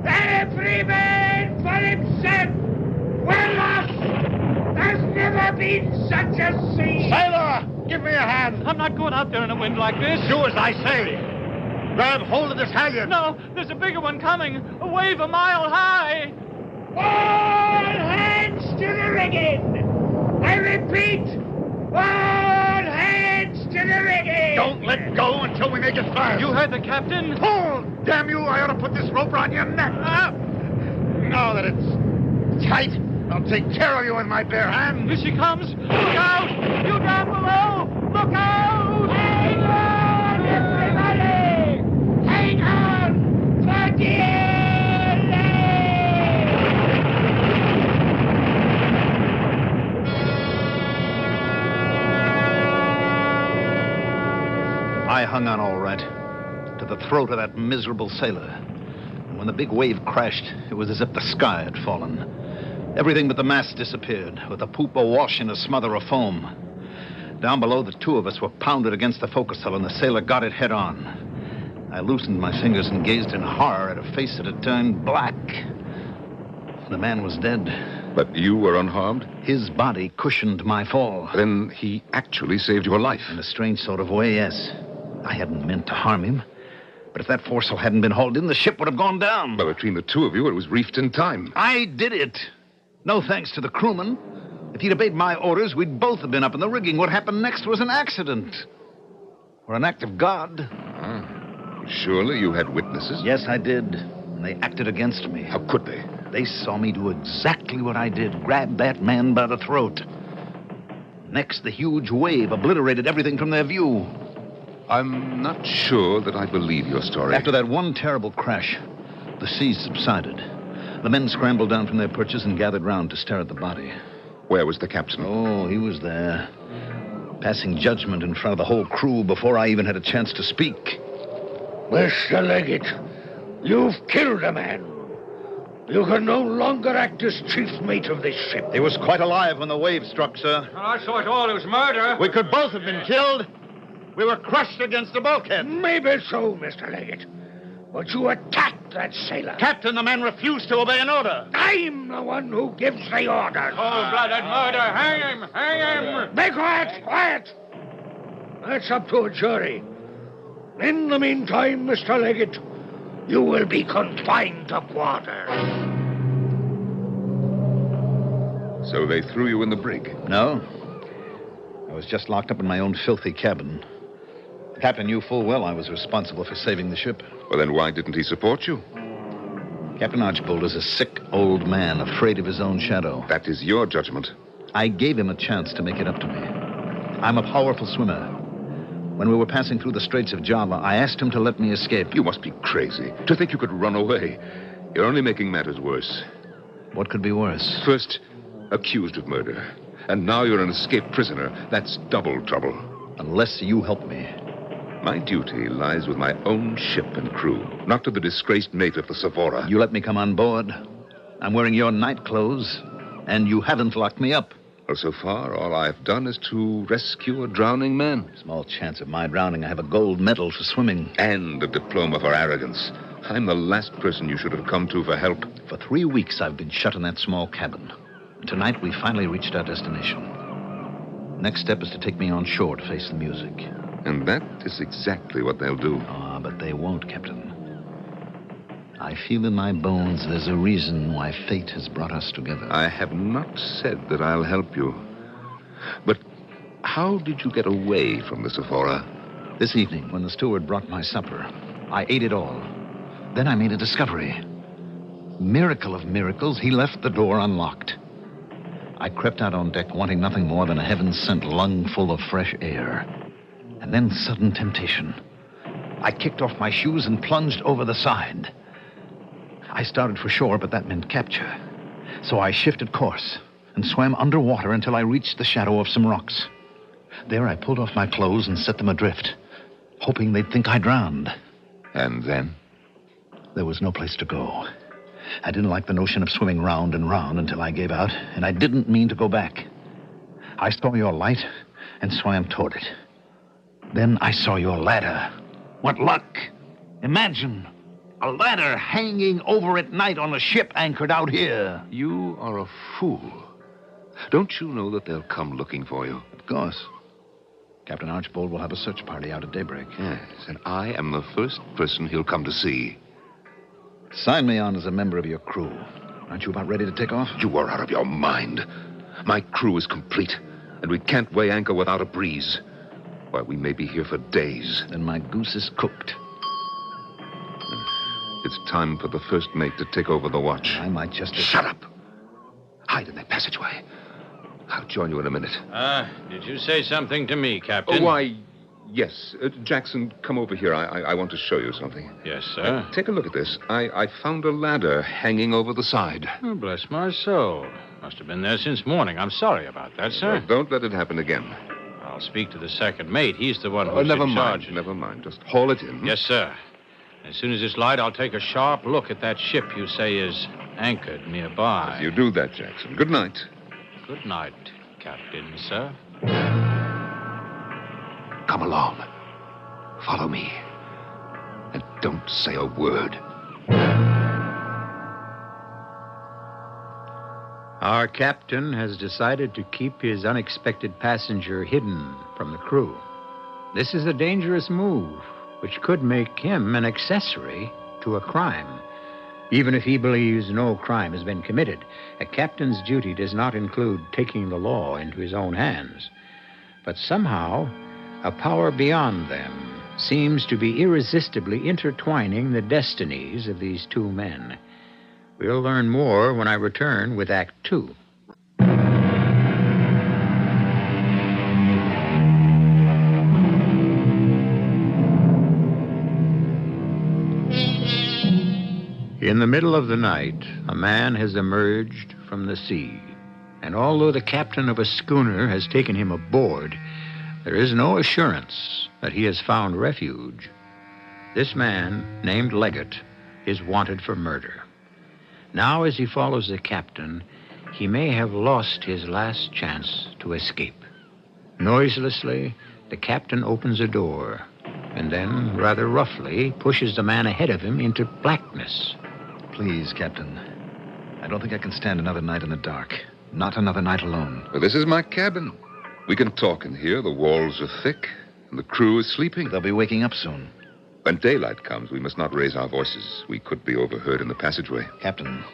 Every man for himself! We're lost! There's never been such a sea! Sailor, give me a hand. I'm not going out there in a wind like this. Do as I say. Grab hold of this halyard. No, there's a bigger one coming. A wave a mile high. All hands to the rigging! I repeat, all hands to the rigging! Don't let go until we make it fast. You heard the captain? Pull! Damn you, I ought to put this rope around your neck. Now that it's tight, I'll take care of you in my bare hands. Here she comes. Look out! You down below! Look out! Hang on, everybody! Hang on for dear life! I hung on all right, to the throat of that miserable sailor. And when the big wave crashed, it was as if the sky had fallen. Everything but the mast disappeared, with the poop awash in a smother of foam. Down below, the two of us were pounded against the forecastle, and the sailor got it head on. I loosened my fingers and gazed in horror at a face that had turned black. The man was dead. But you were unharmed? His body cushioned my fall. Then he actually saved your life? In a strange sort of way, yes. I hadn't meant to harm him. But if that foresail hadn't been hauled in, the ship would have gone down. But between the two of you, it was reefed in time. I did it. No thanks to the crewman. If he'd obeyed my orders, we'd both have been up in the rigging. What happened next was an accident. Or an act of God. Surely you had witnesses? Yes, I did. And they acted against me. How could they? They saw me do exactly what I did. Grab that man by the throat. Next, the huge wave obliterated everything from their view. I'm not sure that I believe your story. After that one terrible crash, the seas subsided. The men scrambled down from their perches and gathered round to stare at the body. Where was the captain? Oh, he was there, passing judgment in front of the whole crew before I even had a chance to speak. Mr. Leggett, you've killed a man. You can no longer act as chief mate of this ship. He was quite alive when the wave struck, sir. Well, I saw it all. It was murder. We could both have been killed. We were crushed against the bulkhead. Maybe so, Mr. Leggett. But you attacked that sailor. Captain, the man refused to obey an order. I'm the one who gives the orders. Cold-blooded murder. Hang him! Hang him! Be quiet! Quiet! That's up to a jury. In the meantime, Mr. Leggett, you will be confined to quarters. So they threw you in the brig? No. I was just locked up in my own filthy cabin. The captain knew full well I was responsible for saving the ship. Well, then why didn't he support you? Captain Archbold is a sick old man, afraid of his own shadow. That is your judgment. I gave him a chance to make it up to me. I'm a powerful swimmer. When we were passing through the Straits of Java, I asked him to let me escape. You must be crazy to think you could run away. You're only making matters worse. What could be worse? First, accused of murder. And now you're an escaped prisoner. That's double trouble. Unless you help me. My duty lies with my own ship and crew, not to the disgraced mate of the Sephora. You let me come on board. I'm wearing your night clothes, and you haven't locked me up. Well, so far, all I've done is to rescue a drowning man. Small chance of my drowning. I have a gold medal for swimming. And a diploma for arrogance. I'm the last person you should have come to for help. For 3 weeks, I've been shut in that small cabin. Tonight, we finally reached our destination. Next step is to take me on shore to face the music. And that is exactly what they'll do. Ah, but they won't, Captain. I feel in my bones there's a reason why fate has brought us together. I have not said that I'll help you. But how did you get away from the Sephora? This evening, when the steward brought my supper, I ate it all. Then I made a discovery. Miracle of miracles, he left the door unlocked. I crept out on deck, wanting nothing more than a heaven-sent lung full of fresh air. And then sudden temptation. I kicked off my shoes and plunged over the side. I started for shore, but that meant capture. So I shifted course and swam underwater until I reached the shadow of some rocks. There I pulled off my clothes and set them adrift, hoping they'd think I drowned. And then? There was no place to go. I didn't like the notion of swimming round and round until I gave out, and I didn't mean to go back. I saw your light and swam toward it. Then I saw your ladder. What luck! Imagine a ladder hanging over at night on a ship anchored out here. You are a fool. Don't you know that they'll come looking for you? Of course. Captain Archbold will have a search party out at daybreak. Yes, and I am the first person he'll come to see. Sign me on as a member of your crew. Aren't you about ready to take off? You are out of your mind. My crew is complete, and we can't weigh anchor without a breeze. Why, we may be here for days. Then my goose is cooked. It's time for the first mate to take over the watch. I might just... Shut up! Hide in that passageway. I'll join you in a minute. Did you say something to me, Captain? Oh, why, yes. Jackson, come over here. I want to show you something. Yes, sir. Take a look at this. I found a ladder hanging over the side. Oh, bless my soul. Must have been there since morning. I'm sorry about that, sir. Well, don't let it happen again. I'll speak to the second mate. He's the one who's never in charge. mind. Never mind. Just haul it in. Yes, sir. As soon as it's light, I'll take a sharp look at that ship you say is anchored nearby. You do that, Jackson. Good night. Good night, Captain, sir. Come along. Follow me. And don't say a word. Our captain has decided to keep his unexpected passenger hidden from the crew. This is a dangerous move, which could make him an accessory to a crime. Even if he believes no crime has been committed, a captain's duty does not include taking the law into his own hands. But somehow, a power beyond them seems to be irresistibly intertwining the destinies of these two men. We'll learn more when I return with Act 2. In the middle of the night, a man has emerged from the sea. And although the captain of a schooner has taken him aboard, there is no assurance that he has found refuge. This man, named Leggett, is wanted for murder. Now, as he follows the captain, he may have lost his last chance to escape. Noiselessly, the captain opens a door, and then, rather roughly, pushes the man ahead of him into blackness. Please, Captain. I don't think I can stand another night in the dark. Not another night alone. Well, this is my cabin. We can talk in here. The walls are thick, and the crew is sleeping. They'll be waking up soon. When daylight comes, we must not raise our voices. We could be overheard in the passageway. Captain,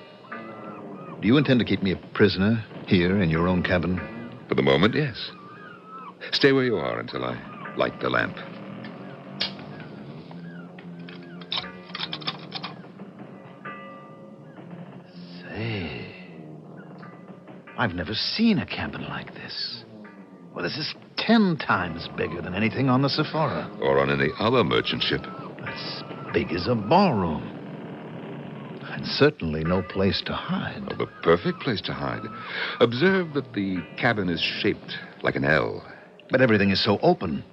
do you intend to keep me a prisoner here in your own cabin? For the moment, yes. Stay where you are until I light the lamp. Say, I've never seen a cabin like this. Well, this is 10 times bigger than anything on the Sephora. Or on any other merchant ship. As big as a ballroom. And certainly no place to hide. Oh, the perfect place to hide. Observe that the cabin is shaped like an L. But everything is so open.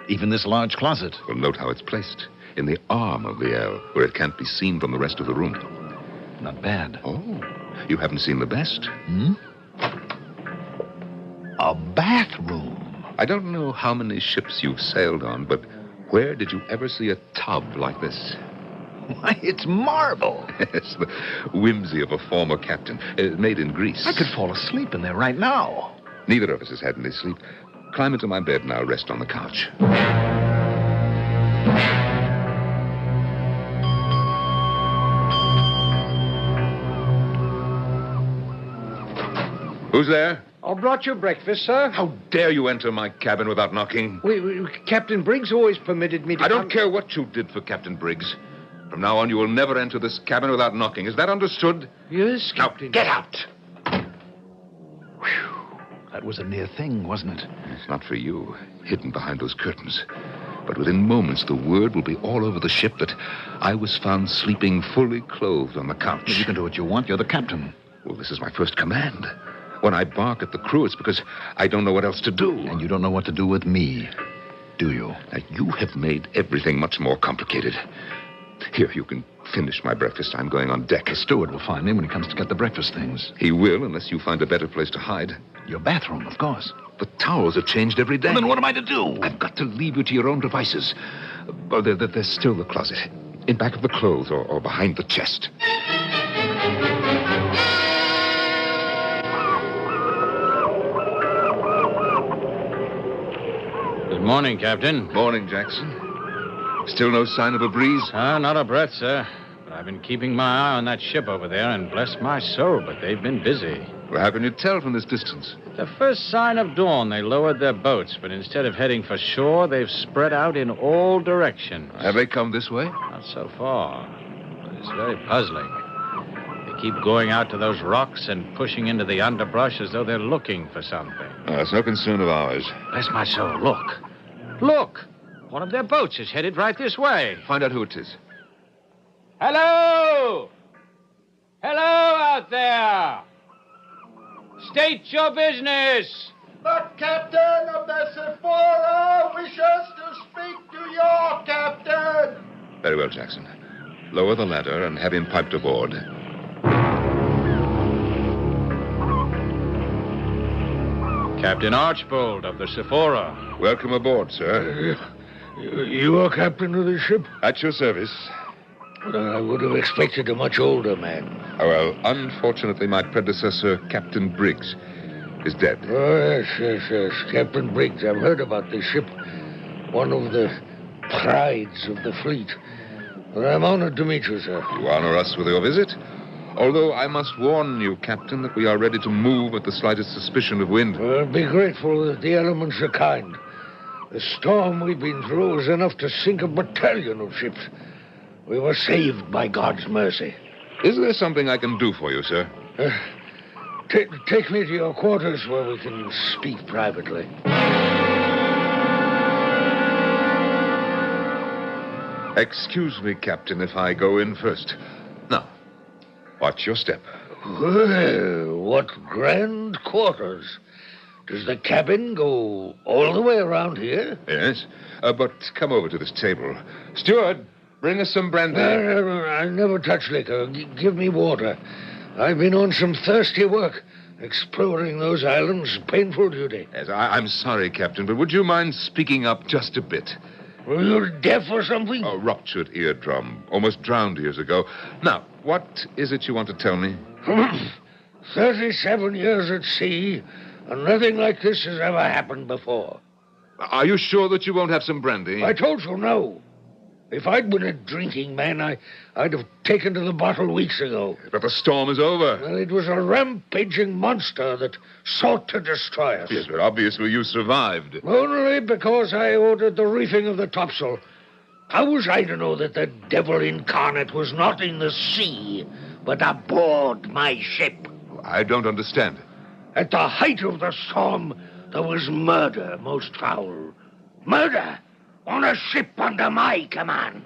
Even this large closet. Well, note how it's placed. In the arm of the L, where it can't be seen from the rest of the room. Not bad. Oh, you haven't seen the best. Hmm? A bathroom. I don't know how many ships you've sailed on, but where did you ever see a tub like this? Why, it's marble. It's the whimsy of a former captain, made in Greece. I could fall asleep in there right now. Neither of us has had any sleep. Climb into my bed and I'll rest on the couch. Who's there? I brought you breakfast, sir. How dare you enter my cabin without knocking? Captain Briggs always permitted me to I don't care what you did for Captain Briggs. From now on, you will never enter this cabin without knocking. Is that understood? Yes, Captain. Now, get out! Whew. That was a near thing, wasn't it? It's not for you, hidden behind those curtains. But within moments, the word will be all over the ship that I was found sleeping fully clothed on the couch. Well, you can do what you want. You're the captain. Well, this is my first command. When I bark at the crew, it's because I don't know what else to do. And you don't know what to do with me, do you? Now, you have made everything much more complicated. Here, you can finish my breakfast. I'm going on deck. The steward will find me when he comes to get the breakfast things. He will, unless you find a better place to hide. Your bathroom, of course. The towels are changed every day. Well, then what am I to do? I've got to leave you to your own devices. Oh, there's still the closet. In back of the clothes or behind the chest. Good morning, Captain. Morning, Jackson. Still no sign of a breeze? Not a breath, sir. But I've been keeping my eye on that ship over there, and bless my soul, but they've been busy. Well, how can you tell from this distance? The first sign of dawn, they lowered their boats, but instead of heading for shore, they've spread out in all directions. Have they come this way? Not so far. But it's very puzzling. They keep going out to those rocks and pushing into the underbrush as though they're looking for something. It's no concern of ours. Bless my soul, look. Look! One of their boats is headed right this way. Find out who it is. Hello! Hello out there! State your business! The captain of the Sephora wishes to speak to your captain. Very well, Jackson. Lower the ladder and have him piped aboard. Captain Archbold of the Sephora. Welcome aboard, sir. You are captain of the ship? At your service. I would have expected a much older man. Oh, well, unfortunately, my predecessor, Captain Briggs, is dead. Oh, yes. Captain Briggs. I've heard about this ship. One of the prides of the fleet. Well, I'm honored to meet you, sir. You honor us with your visit. Although I must warn you, Captain, that we are ready to move at the slightest suspicion of wind. Well, be grateful that the elements are kind. The storm we've been through is enough to sink a battalion of ships. We were saved by God's mercy. Is there something I can do for you, sir? Take me to your quarters where we can speak privately. Excuse me, Captain, if I go in first. Now, watch your step. Well, what grand quarters. Does the cabin go all the way around here? Yes, but come over to this table. Steward, bring us some brandy. I never touch liquor. Give me water. I've been on some thirsty work. Exploring those islands, painful duty. Yes, I'm sorry, Captain, but would you mind speaking up just a bit? Well, you're deaf or something? A ruptured eardrum. Almost drowned years ago. Now, what is it you want to tell me? 37 years at sea, and nothing like this has ever happened before. Are you sure that you won't have some brandy? I told you no. If I'd been a drinking man, I'd have taken to the bottle weeks ago. But the storm is over. Well, it was a rampaging monster that sought to destroy us. Yes, but obviously you survived. Only because I ordered the reefing of the topsail. How was I to know that the devil incarnate was not in the sea, but aboard my ship? I don't understand. At the height of the storm, there was murder, most foul. Murder! On a ship under my command.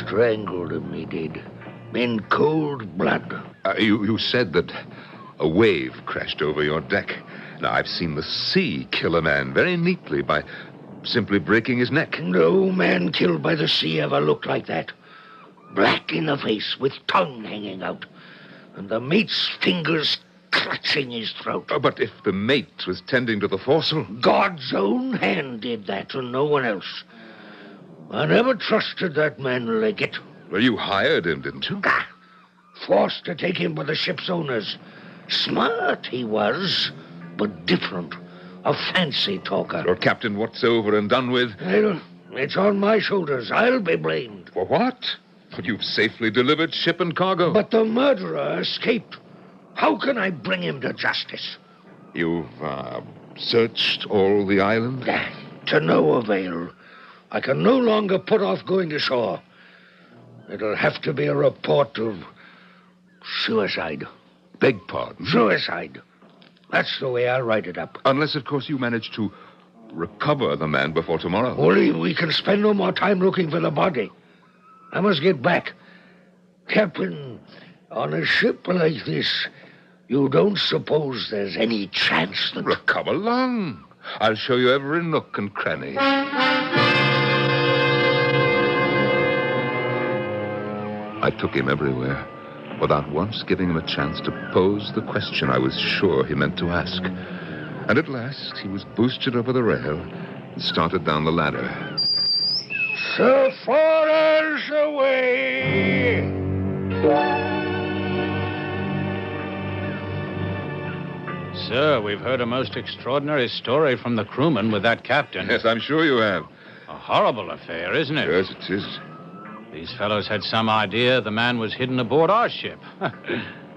Strangled him, he did. In cold blood. You said that a wave crashed over your deck. Now, I've seen the sea kill a man very neatly by simply breaking his neck. No man killed by the sea ever looked like that. Black in the face, with tongue hanging out. And the mate's fingers clutching his throat. But if the mate was tending to the foresail? God's own hand did that, and no one else. I never trusted that man Leggett. Well, you hired him, didn't you? Forced to take him with the ship's owners. Smart he was, but different. A fancy talker. Or Captain, what's over and done with? It's on my shoulders. I'll be blamed. For what? But you've safely delivered ship and cargo. But the murderer escaped. How can I bring him to justice? You've searched all the island? To no avail. I can no longer put off going to shore. It'll have to be a report of suicide. Beg pardon? Suicide. That's the way I'll write it up. Unless, of course, you manage to recover the man before tomorrow. Only we can spend no more time looking for the body. I must get back. Captain, on a ship like this, you don't suppose there's any chance that... Come along. I'll show you every nook and cranny. I took him everywhere, without once giving him a chance to pose the question I was sure he meant to ask. And at last, he was boosted over the rail and started down the ladder. So far away! Sir, we've heard a most extraordinary story from the crewman with that captain. Yes, I'm sure you have. A horrible affair, isn't it? Yes, it is. These fellows had some idea the man was hidden aboard our ship.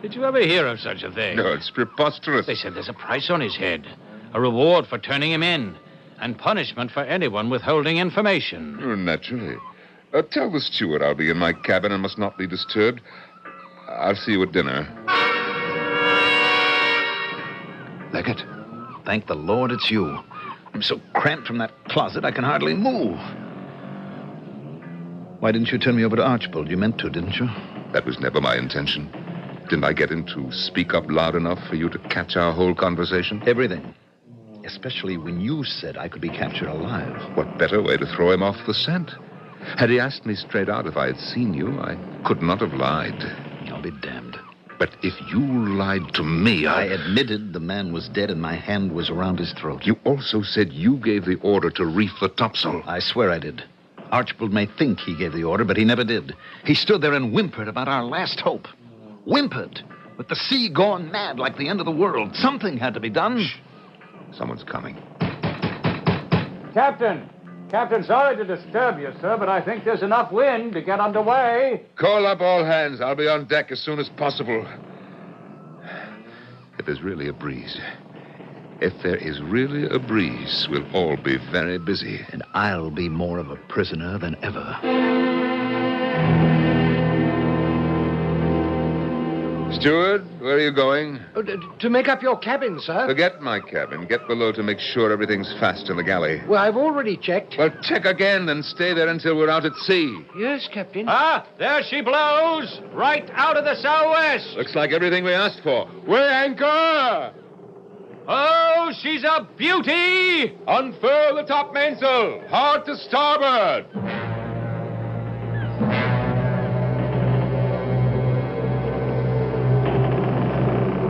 Did you ever hear of such a thing? No, it's preposterous. They said there's a price on his head, a reward for turning him in, and punishment for anyone withholding information. Oh, naturally. Tell the steward I'll be in my cabin and must not be disturbed. I'll see you at dinner. Leggett, thank the Lord it's you. I'm so cramped from that closet I can hardly move. Why didn't you turn me over to Archibald? You meant to, didn't you? That was never my intention. Didn't I get him to speak up loud enough for you to catch our whole conversation? Everything. Especially when you said I could be captured alive. What better way to throw him off the scent? Had he asked me straight out if I had seen you, I could not have lied. I'll be damned. But if you lied to me, I admitted the man was dead and my hand was around his throat. You also said you gave the order to reef the topsail. I swear I did. Archibald may think he gave the order, but he never did. He stood there and whimpered about our last hope. Whimpered. With the sea gone mad like the end of the world. Something had to be done. Shh. Someone's coming. Captain! Captain, sorry to disturb you, sir, but I think there's enough wind to get underway. Call up all hands. I'll be on deck as soon as possible. If there's really a breeze... If there is really a breeze, we'll all be very busy. And I'll be more of a prisoner than ever. Steward, where are you going? To make up your cabin, sir. Forget my cabin. Get below to make sure everything's fast in the galley. Well, I've already checked. Well, check again and stay there until we're out at sea. Yes, Captain. Ah, there she blows! Right out of the southwest! Looks like everything we asked for. Weigh anchor! Oh, she's a beauty! Unfurl the top mainsail. Hard to starboard.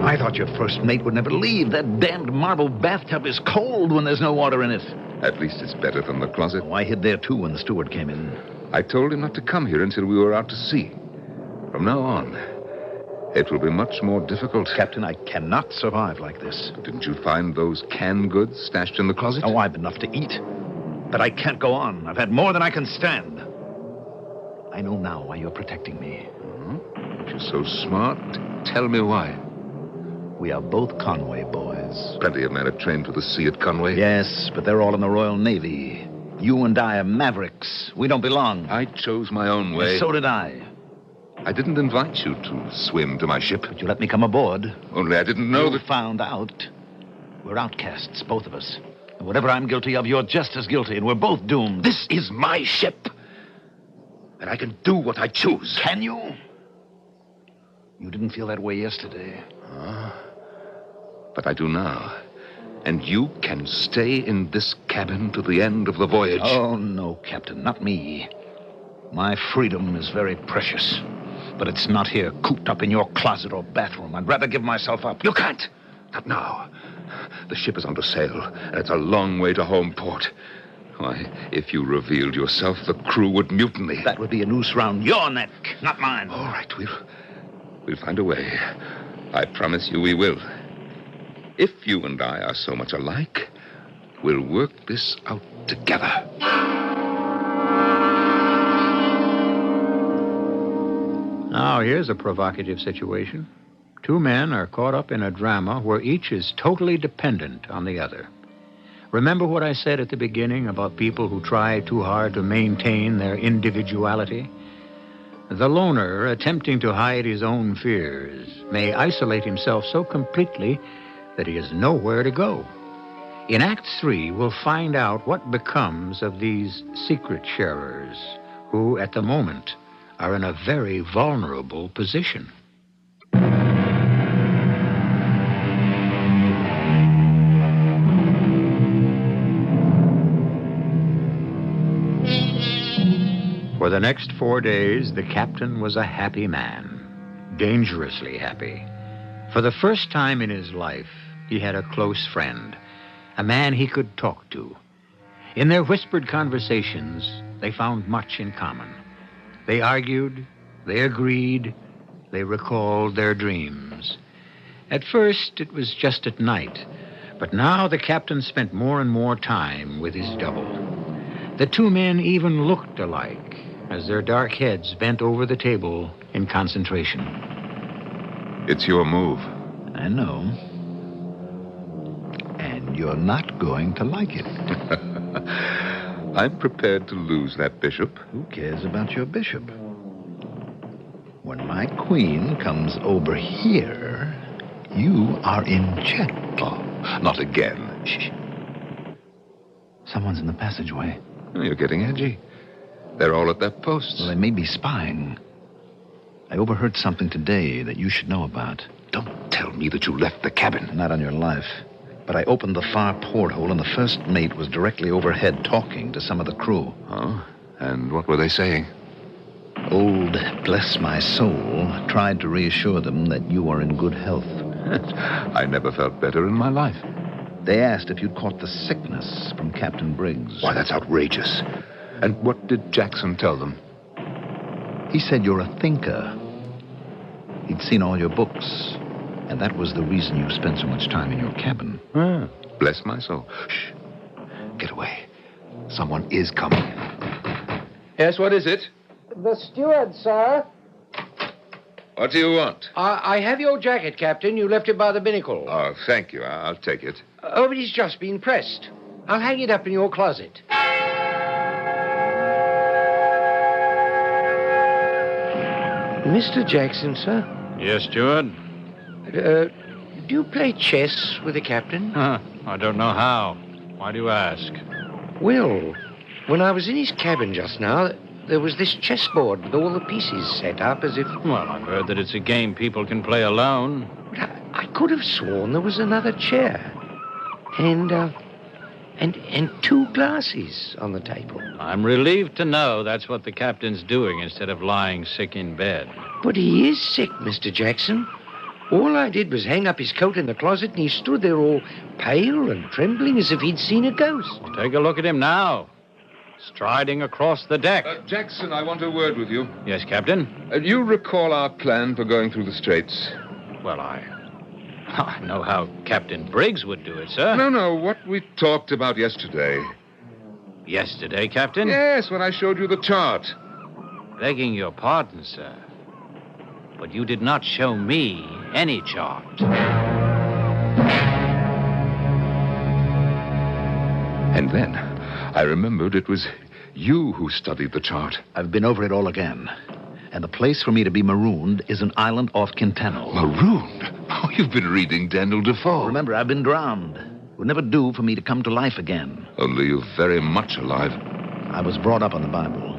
I thought your first mate would never leave. That damned marble bathtub is cold when there's no water in it. At least it's better than the closet. Oh, I hid there, too, when the steward came in. I told him not to come here until we were out to sea. From now on, it will be much more difficult. Captain, I cannot survive like this. Didn't you find those canned goods stashed in the closet? Oh, I've enough to eat. But I can't go on. I've had more than I can stand. I know now why you're protecting me. If you're so smart, tell me why. We are both Conway boys. Plenty of men are trained for the sea at Conway. Yes, but they're all in the Royal Navy. You and I are mavericks. We don't belong. I chose my own way. And so did I. I didn't invite you to swim to my ship. But you let me come aboard. Only I didn't know You found out. We're outcasts, both of us. And whatever I'm guilty of, you're just as guilty, and we're both doomed. This is my ship. And I can do what I choose. Can you? You didn't feel that way yesterday. But I do now. And you can stay in this cabin to the end of the voyage. Oh, no, Captain, not me. My freedom is very precious. But it's not here, cooped up in your closet or bathroom. I'd rather give myself up. You can't. Not now. The ship is under sail, and it's a long way to home port. Why, if you revealed yourself, the crew would mutiny. That would be a noose round your neck, not mine. All right, we'll find a way. I promise you we will. If you and I are so much alike, we'll work this out together. Now, here's a provocative situation. Two men are caught up in a drama where each is totally dependent on the other. Remember what I said at the beginning about people who try too hard to maintain their individuality? The loner, attempting to hide his own fears, may isolate himself so completely that he has nowhere to go. In Act 3, we'll find out what becomes of these secret sharers who, at the moment, are in a very vulnerable position. For the next 4 days, the captain was a happy man, dangerously happy. For the first time in his life, he had a close friend, a man he could talk to. In their whispered conversations, they found much in common. They argued, they agreed, they recalled their dreams. At first, it was just at night, but now the captain spent more and more time with his double. The two men even looked alike as their dark heads bent over the table in concentration. It's your move. I know. And you're not going to like it. I'm prepared to lose that bishop. Who cares about your bishop? When my queen comes over here, you are in check. Oh, not again. Shh. Someone's in the passageway. Oh, you're getting edgy. They're all at their posts. Well, they may be spying. I overheard something today that you should know about. Don't tell me that you left the cabin. Not on your life. But I opened the far porthole, and the first mate was directly overhead talking to some of the crew. Oh? And what were they saying? Old Bless My Soul tried to reassure them that you are in good health. I never felt better in my life. They asked if you'd caught the sickness from Captain Briggs. Why, that's outrageous. And what did Jackson tell them? He said you're a thinker. He'd seen all your books, and that was the reason you spent so much time in your cabin. Bless my soul. Shh. Get away. Someone is coming. Yes, what is it? The steward, sir. What do you want? I have your jacket, Captain. You left it by the binnacle. Oh, thank you. I'll take it. Oh, but it's just been pressed. I'll hang it up in your closet. Mr. Jackson, sir? Yes, steward? Do you play chess with the captain? I don't know how. Why do you ask? Well, when I was in his cabin just now, there was this chessboard with all the pieces set up as if... Well, I've heard that it's a game people can play alone. But I could have sworn there was another chair. And 2 glasses on the table. I'm relieved to know that's what the captain's doing instead of lying sick in bed. But he is sick, Mr. Jackson. All I did was hang up his coat in the closet, and he stood there all pale and trembling as if he'd seen a ghost. Well, take a look at him now. Striding across the deck. Jackson, I want a word with you. Yes, Captain? Do you recall our plan for going through the Straits? Well, I know how Captain Briggs would do it, sir. No, what we talked about yesterday. Yesterday, Captain? Yes, when I showed you the chart. Begging your pardon, sir. But you did not show me any chart. And then I remembered it was you who studied the chart. I've been over it all again. And the place for me to be marooned is an island off Quintano. Marooned? Oh, you've been reading Daniel Defoe. Remember, I've been drowned. It would never do for me to come to life again. Only you're very much alive. I was brought up on the Bible.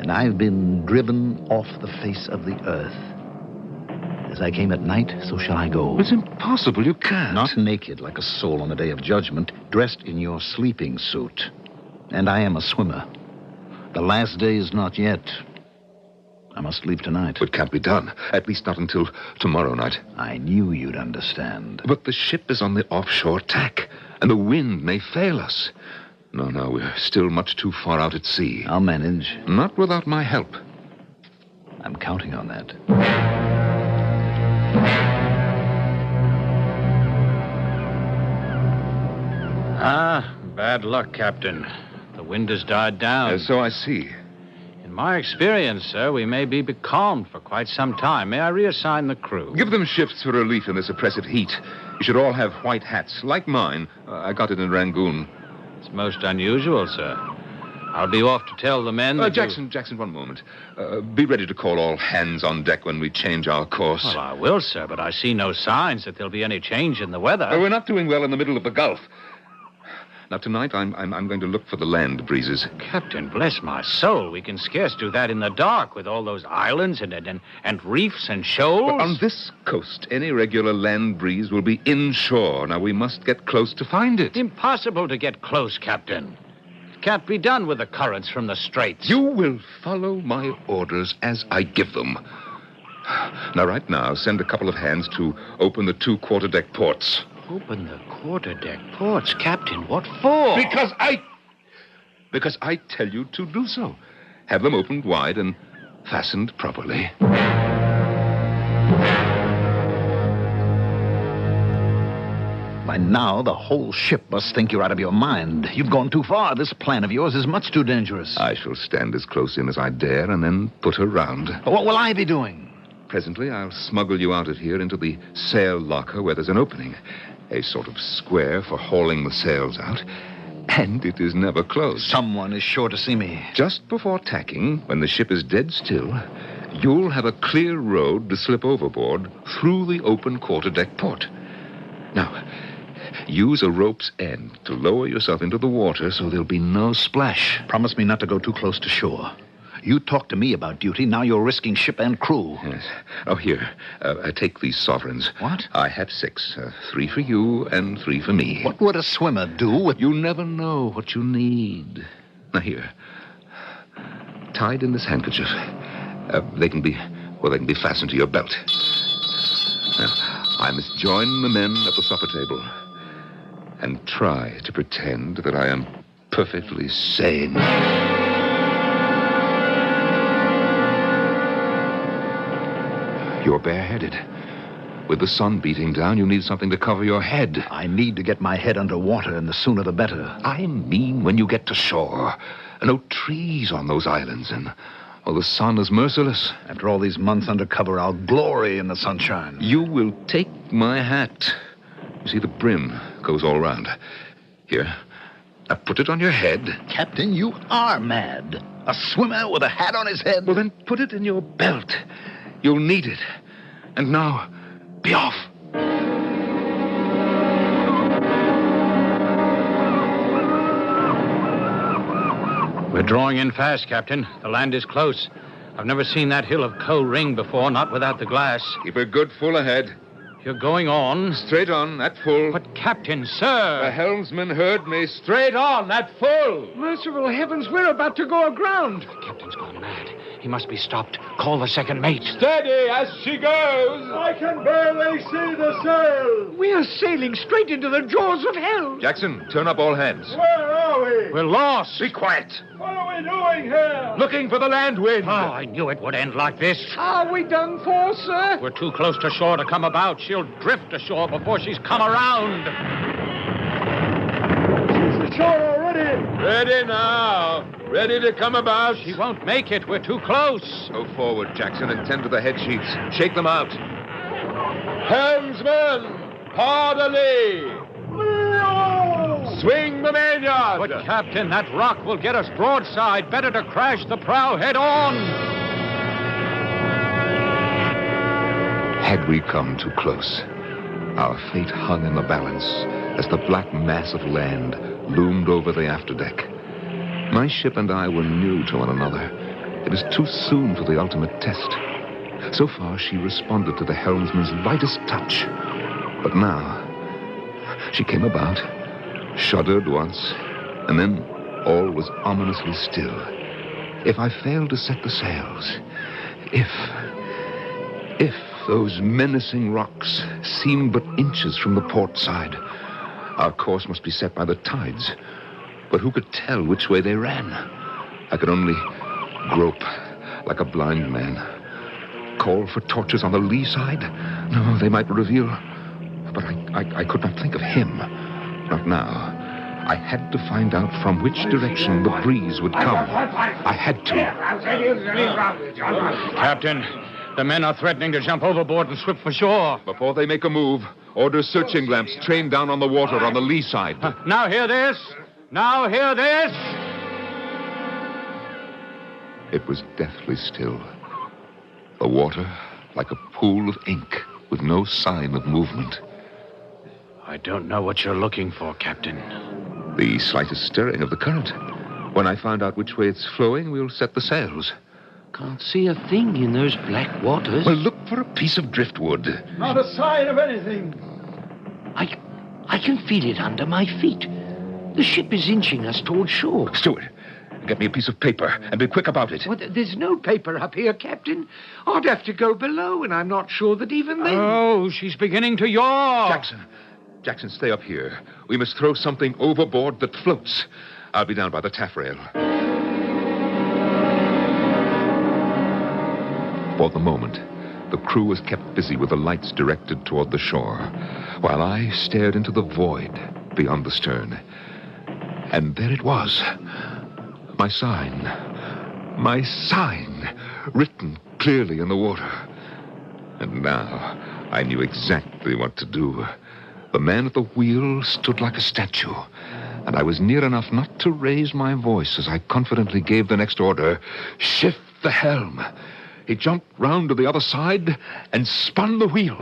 And I've been driven off the face of the earth. As I came at night, so shall I go. It's impossible. You can't. Not naked like a soul on the day of judgment, dressed in your sleeping suit. And I am a swimmer. The last day is not yet. I must leave tonight. It can't be done. At least not until tomorrow night. I knew you'd understand. But the ship is on the offshore tack, and the wind may fail us. No, we're still much too far out at sea. I'll manage. Not without my help. I'm counting on that. Bad luck, Captain. The wind has died down. So I see. In my experience, sir, we may be becalmed for quite some time. May I reassign the crew? Give them shifts for relief in this oppressive heat. You should all have white hats, like mine. I got it in Rangoon. It's most unusual, sir. I'll be off to tell the men that Jackson, one moment. Be ready to call all hands on deck when we change our course. Well, I will, sir, but I see no signs that there'll be any change in the weather. We're not doing well in the middle of the Gulf. Now, tonight, I'm going to look for the land breezes. Captain, bless my soul. We can scarce do that in the dark with all those islands and reefs and shoals. But on this coast, any regular land breeze will be inshore. Now, we must get close to find it. Impossible to get close, Captain. It can't be done with the currents from the Straits. You will follow my orders as I give them. Now, right now, send a couple of hands to open the 2 quarterdeck ports. Open the quarterdeck ports, Captain. What for? Because I tell you to do so. Have them opened wide and fastened properly. By now, the whole ship must think you're out of your mind. You've gone too far. This plan of yours is much too dangerous. I shall stand as close in as I dare and then put her round. What will I be doing? Presently, I'll smuggle you out of here into the sail locker where there's an opening. A sort of square for hauling the sails out. And it is never closed. Someone is sure to see me. Just before tacking, when the ship is dead still, you'll have a clear road to slip overboard through the open quarterdeck port. Now, use a rope's end to lower yourself into the water so there'll be no splash. Promise me not to go too close to shore. You talked to me about duty. Now you're risking ship and crew. Yes. Oh, here. Take these sovereigns. What? I have 6. 3 for you and 3 for me. What would a swimmer do with... You never know what you need. Now, here. Tied in this handkerchief. They can be fastened to your belt. Now, I must join the men at the supper table and try to pretend that I am perfectly sane. You're bareheaded. With the sun beating down, you need something to cover your head. I need to get my head under water, and the sooner the better. I mean when you get to shore. No trees on those islands, and the sun is merciless. After all these months under cover, I'll glory in the sunshine. You will take my hat. You see, the brim goes all round. Here. Now put it on your head. Captain, you are mad. A swimmer with a hat on his head? Well, then put it in your belt. You'll need it. And now, Be off. We're drawing in fast, Captain. The land is close. I've never seen that hill of coal ring before, not without the glass. Keep a good full ahead. You're going on? Straight on, that full. But, Captain, sir... The helmsman heard me. Straight on, that full. Merciful heavens, we're about to go aground. The captain's gone mad. He must be stopped. Call the second mate. Steady as she goes. I can barely see the sail. We are sailing straight into the jaws of hell. Jackson, turn up all hands. Where are we? We're lost. Be quiet. What are we doing here? Looking for the land wind. Oh, I knew it would end like this. Are we done for, sir? We're too close to shore to come about. She'll drift ashore before she's come around. She's ashore already. Ready now. Ready to come about. She won't make it. We're too close. Go forward, Jackson, and tend to the head sheets. Shake them out. Helmsman, hard alee. Swing the mainyard. But, Captain, that rock will get us broadside. Better to crash the prow head on. Had we come too close, our fate hung in the balance as the black mass of land loomed over the afterdeck. My ship and I were new to one another. It was too soon for the ultimate test. So far, she responded to the helmsman's lightest touch. But now, she came about, shuddered once, and then all was ominously still. If I failed to set the sails, if those menacing rocks seemed but inches from the port side, our course must be set by the tides. But who could tell which way they ran? I could only grope like a blind man. Call for torches on the lee side? No, they might reveal... But I could not think of him. Not now. I had to find out from which direction the breeze would come. I had to. Captain, the men are threatening to jump overboard and swim for shore. Before they make a move, order searching lamps trained down on the water on the lee side. Now hear this. Now hear this. It was deathly still. The water like a pool of ink with no sign of movement. I don't know what you're looking for, Captain. The slightest stirring of the current. When I find out which way it's flowing, we'll set the sails. Can't see a thing in those black waters. Well, look for a piece of driftwood. Not a sign of anything. I can feel it under my feet. The ship is inching us toward shore. Steward, get me a piece of paper and be quick about it. Well, there's no paper up here, Captain. I'd have to go below, and I'm not sure that even then... Oh, she's beginning to yaw. Jackson, stay up here. We must throw something overboard that floats. I'll be down by the taffrail. For the moment, the crew was kept busy with the lights directed toward the shore, while I stared into the void beyond the stern. And there it was. My sign, written clearly in the water. And now I knew exactly what to do. The man at the wheel stood like a statue, and I was near enough not to raise my voice as I confidently gave the next order, shift the helm. He jumped round to the other side and spun the wheel.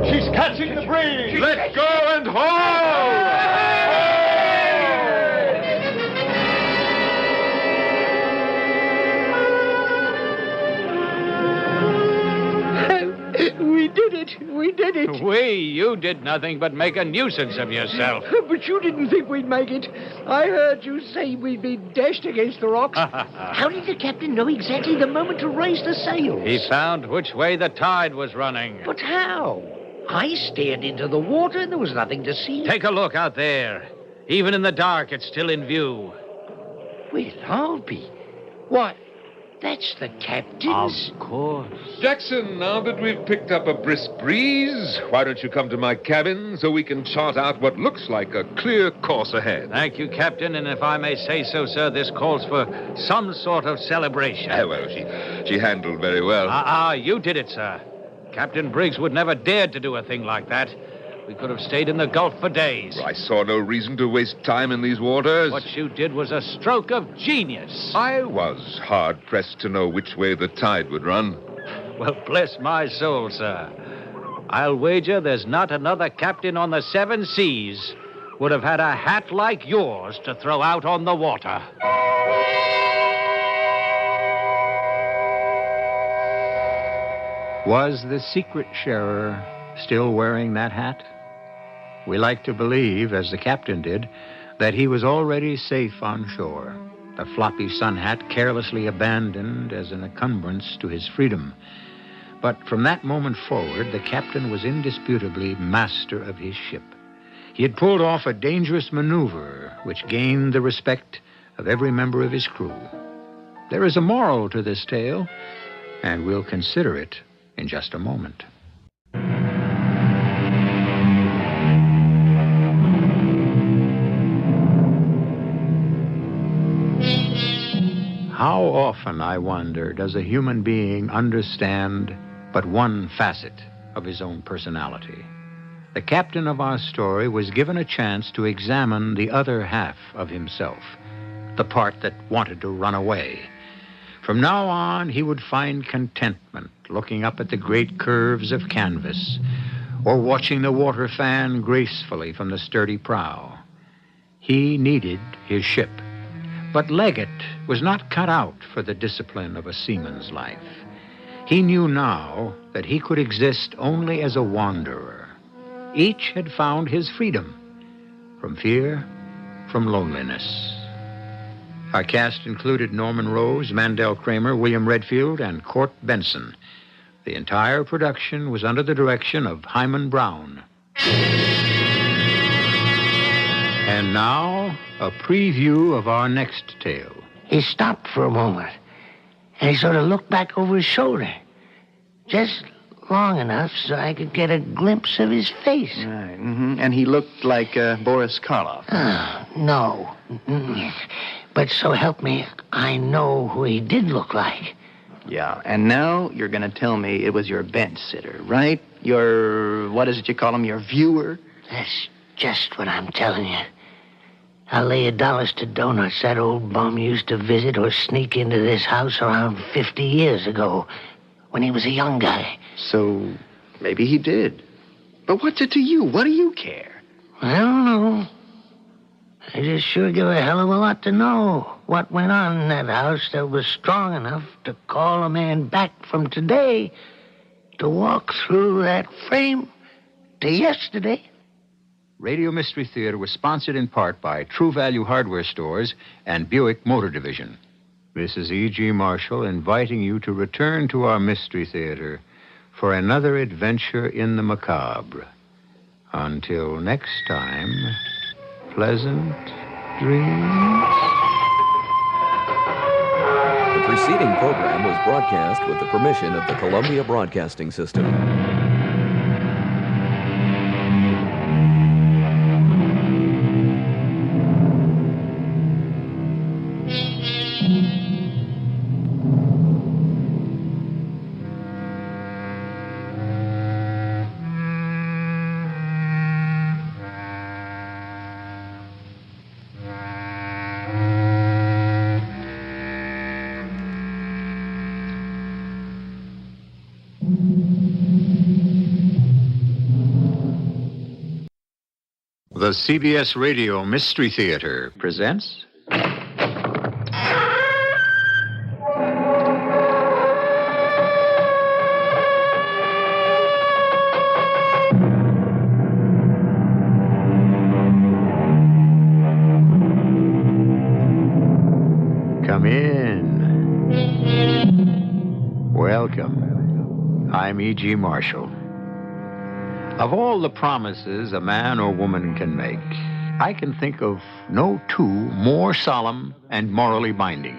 She's catching the breeze. Let go and haul! We did it. You did nothing but make a nuisance of yourself. But you didn't think we'd make it. I heard you say we'd be dashed against the rocks. How did the captain know exactly the moment to raise the sails? He found which way the tide was running. But how? I stared into the water and there was nothing to see. Take a look out there. Even in the dark, it's still in view. Well, I'll be. What? That's the captain's. Of course. Jackson, now that we've picked up a brisk breeze, why don't you come to my cabin so we can chart out what looks like a clear course ahead? Thank you, Captain, and if I may say so, sir, this calls for some sort of celebration. Well, she handled very well. You did it, sir. Captain Briggs would never dared to do a thing like that. We could have stayed in the Gulf for days. I saw no reason to waste time in these waters. What you did was a stroke of genius. I was hard-pressed to know which way the tide would run. Well, bless my soul, sir. I'll wager there's not another captain on the 7 seas would have had a hat like yours to throw out on the water. Was the secret sharer still wearing that hat? We like to believe, as the captain did, that he was already safe on shore, the floppy sun hat carelessly abandoned as an encumbrance to his freedom. But from that moment forward, the captain was indisputably master of his ship. He had pulled off a dangerous maneuver which gained the respect of every member of his crew. There is a moral to this tale, and we'll consider it in just a moment. How often, I wonder, does a human being understand but one facet of his own personality? The captain of our story was given a chance to examine the other half of himself, the part that wanted to run away. From now on, he would find contentment looking up at the great curves of canvas or watching the water fan gracefully from the sturdy prow. He needed his ship. But Leggett was not cut out for the discipline of a seaman's life. He knew now that he could exist only as a wanderer. Each had found his freedom from fear, from loneliness. Our cast included Norman Rose, Mandel Kramer, William Redfield, and Court Benson. The entire production was under the direction of Hyman Brown. And now, a preview of our next tale. He stopped for a moment, and he sort of looked back over his shoulder. Just long enough so I could get a glimpse of his face. Right, And he looked like Boris Karloff. No. But so help me, I know who he did look like. Yeah, and now you're going to tell me it was your bench sitter, right? Your, what is it you call him, your viewer? That's just what I'm telling you. I'll lay $1 to donuts that old bum used to visit or sneak into this house around 50 years ago, when he was a young guy. So maybe he did. But what's it to you? What do you care? I don't know. I just sure give a hell of a lot to know what went on in that house that was strong enough to call a man back from today to walk through that frame to yesterday. Radio Mystery Theater was sponsored in part by True Value Hardware Stores and Buick Motor Division. This is E.G. Marshall inviting you to return to our Mystery Theater for another adventure in the macabre. Until next time, pleasant dreams. The preceding program was broadcast with the permission of the Columbia Broadcasting System. The CBS Radio Mystery Theater presents... Come in. Welcome. I'm E.G. Marshall. Of all the promises a man or woman can make, I can think of no two more solemn and morally binding.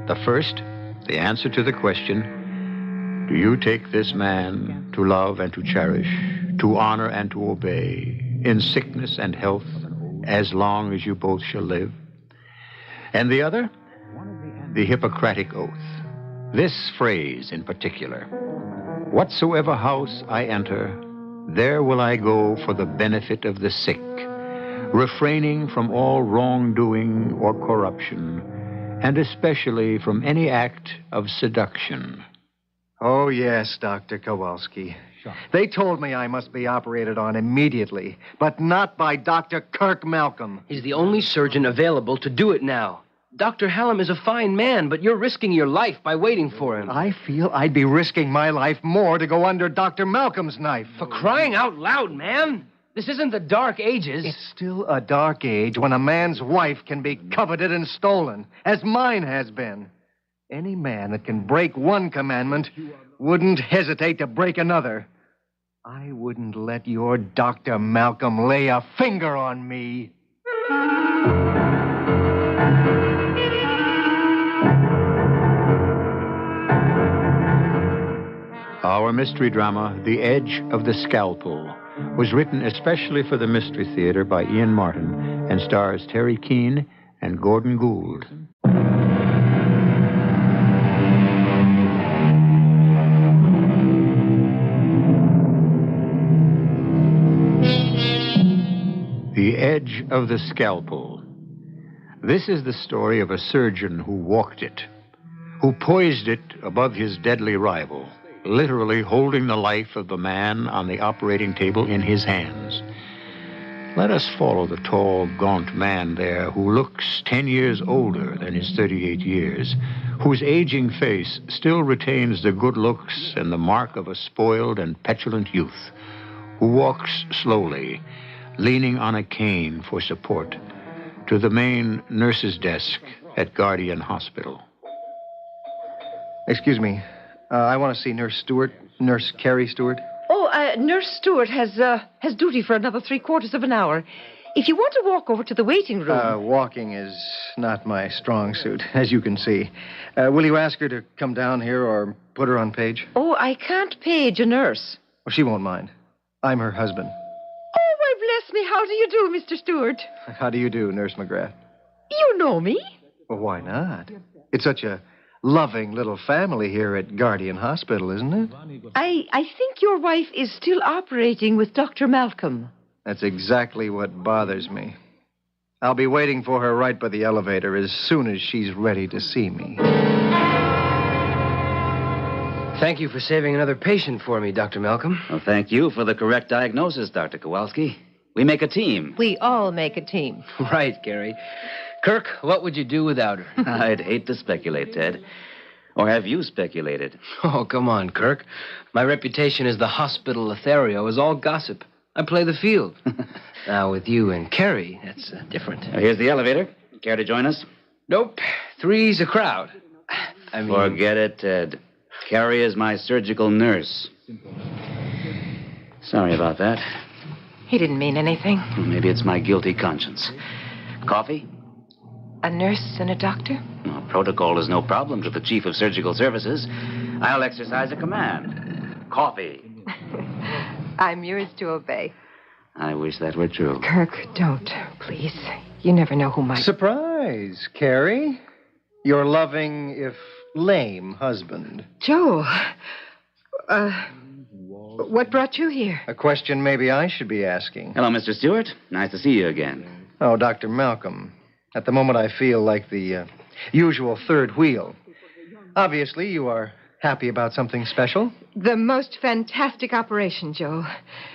The first, the answer to the question, do you take this man to love and to cherish, to honor and to obey, in sickness and health, as long as you both shall live? And the other, the Hippocratic Oath. This phrase in particular, whatsoever house I enter, there will I go for the benefit of the sick, refraining from all wrongdoing or corruption, and especially from any act of seduction. Oh, yes, Dr. Kowalski. Sure. They told me I must be operated on immediately, but not by Dr. Kirk Malcolm. He's the only surgeon available to do it now. Dr. Hallam is a fine man, but you're risking your life by waiting for him. I feel I'd be risking my life more to go under Dr. Malcolm's knife. For crying out loud, man! This isn't the Dark Ages. It's still a dark age when a man's wife can be coveted and stolen, as mine has been. Any man that can break one commandment wouldn't hesitate to break another. I wouldn't let your Dr. Malcolm lay a finger on me. Our mystery drama, The Edge of the Scalpel, was written especially for the Mystery Theater by Ian Martin and stars Terry Keane and Gordon Gould. The Edge of the Scalpel. This is the story of a surgeon who walked it, who poised it above his deadly rival, literally holding the life of the man on the operating table in his hands. Let us follow the tall, gaunt man there who looks 10 years older than his 38 years, whose aging face still retains the good looks and the mark of a spoiled and petulant youth, who walks slowly, leaning on a cane for support, to the main nurse's desk at Guardian Hospital. Excuse me. I want to see Nurse Stewart, Nurse Carrie Stewart. Oh, Nurse Stewart has duty for another 3/4 of an hour. If you want to walk over to the waiting room... Walking is not my strong suit, as you can see. Will you ask her to come down here or put her on page? Oh, I can't page a nurse. Well, she won't mind. I'm her husband. Oh, why, bless me. How do you do, Mr. Stewart? How do you do, Nurse McGrath? You know me. Well, why not? It's such a loving little family here at Guardian Hospital, isn't it? I think your wife is still operating with Dr. Malcolm. That's exactly what bothers me. I'll be waiting for her right by the elevator as soon as she's ready to see me. Thank you for saving another patient for me, Dr. Malcolm. Well, thank you for the correct diagnosis, Dr. Kowalski. We make a team. We all make a team. Right, Gary. Kirk, what would you do without her? I'd hate to speculate, Ted. Or have you speculated? Oh, come on, Kirk. My reputation as the hospital Lothario is all gossip. I play the field. Now, with you and Carrie, that's different. Here's the elevator. Care to join us? Nope. Three's a crowd. I mean... Forget it, Ted. Carrie is my surgical nurse. Sorry about that. He didn't mean anything. Maybe it's my guilty conscience. Coffee? A nurse and a doctor? Well, protocol is no problem to the Chief of Surgical Services. I'll exercise a command. Coffee. I'm yours to obey. I wish that were true. Kirk, don't, please. You never know who might... Surprise, Carrie. Your loving, if lame, husband. Joel, what brought you here? A question maybe I should be asking. Hello, Mr. Stewart. Nice to see you again. Oh, Dr. Malcolm. At the moment, I feel like the usual third wheel. Obviously, you are happy about something special. The most fantastic operation, Joel.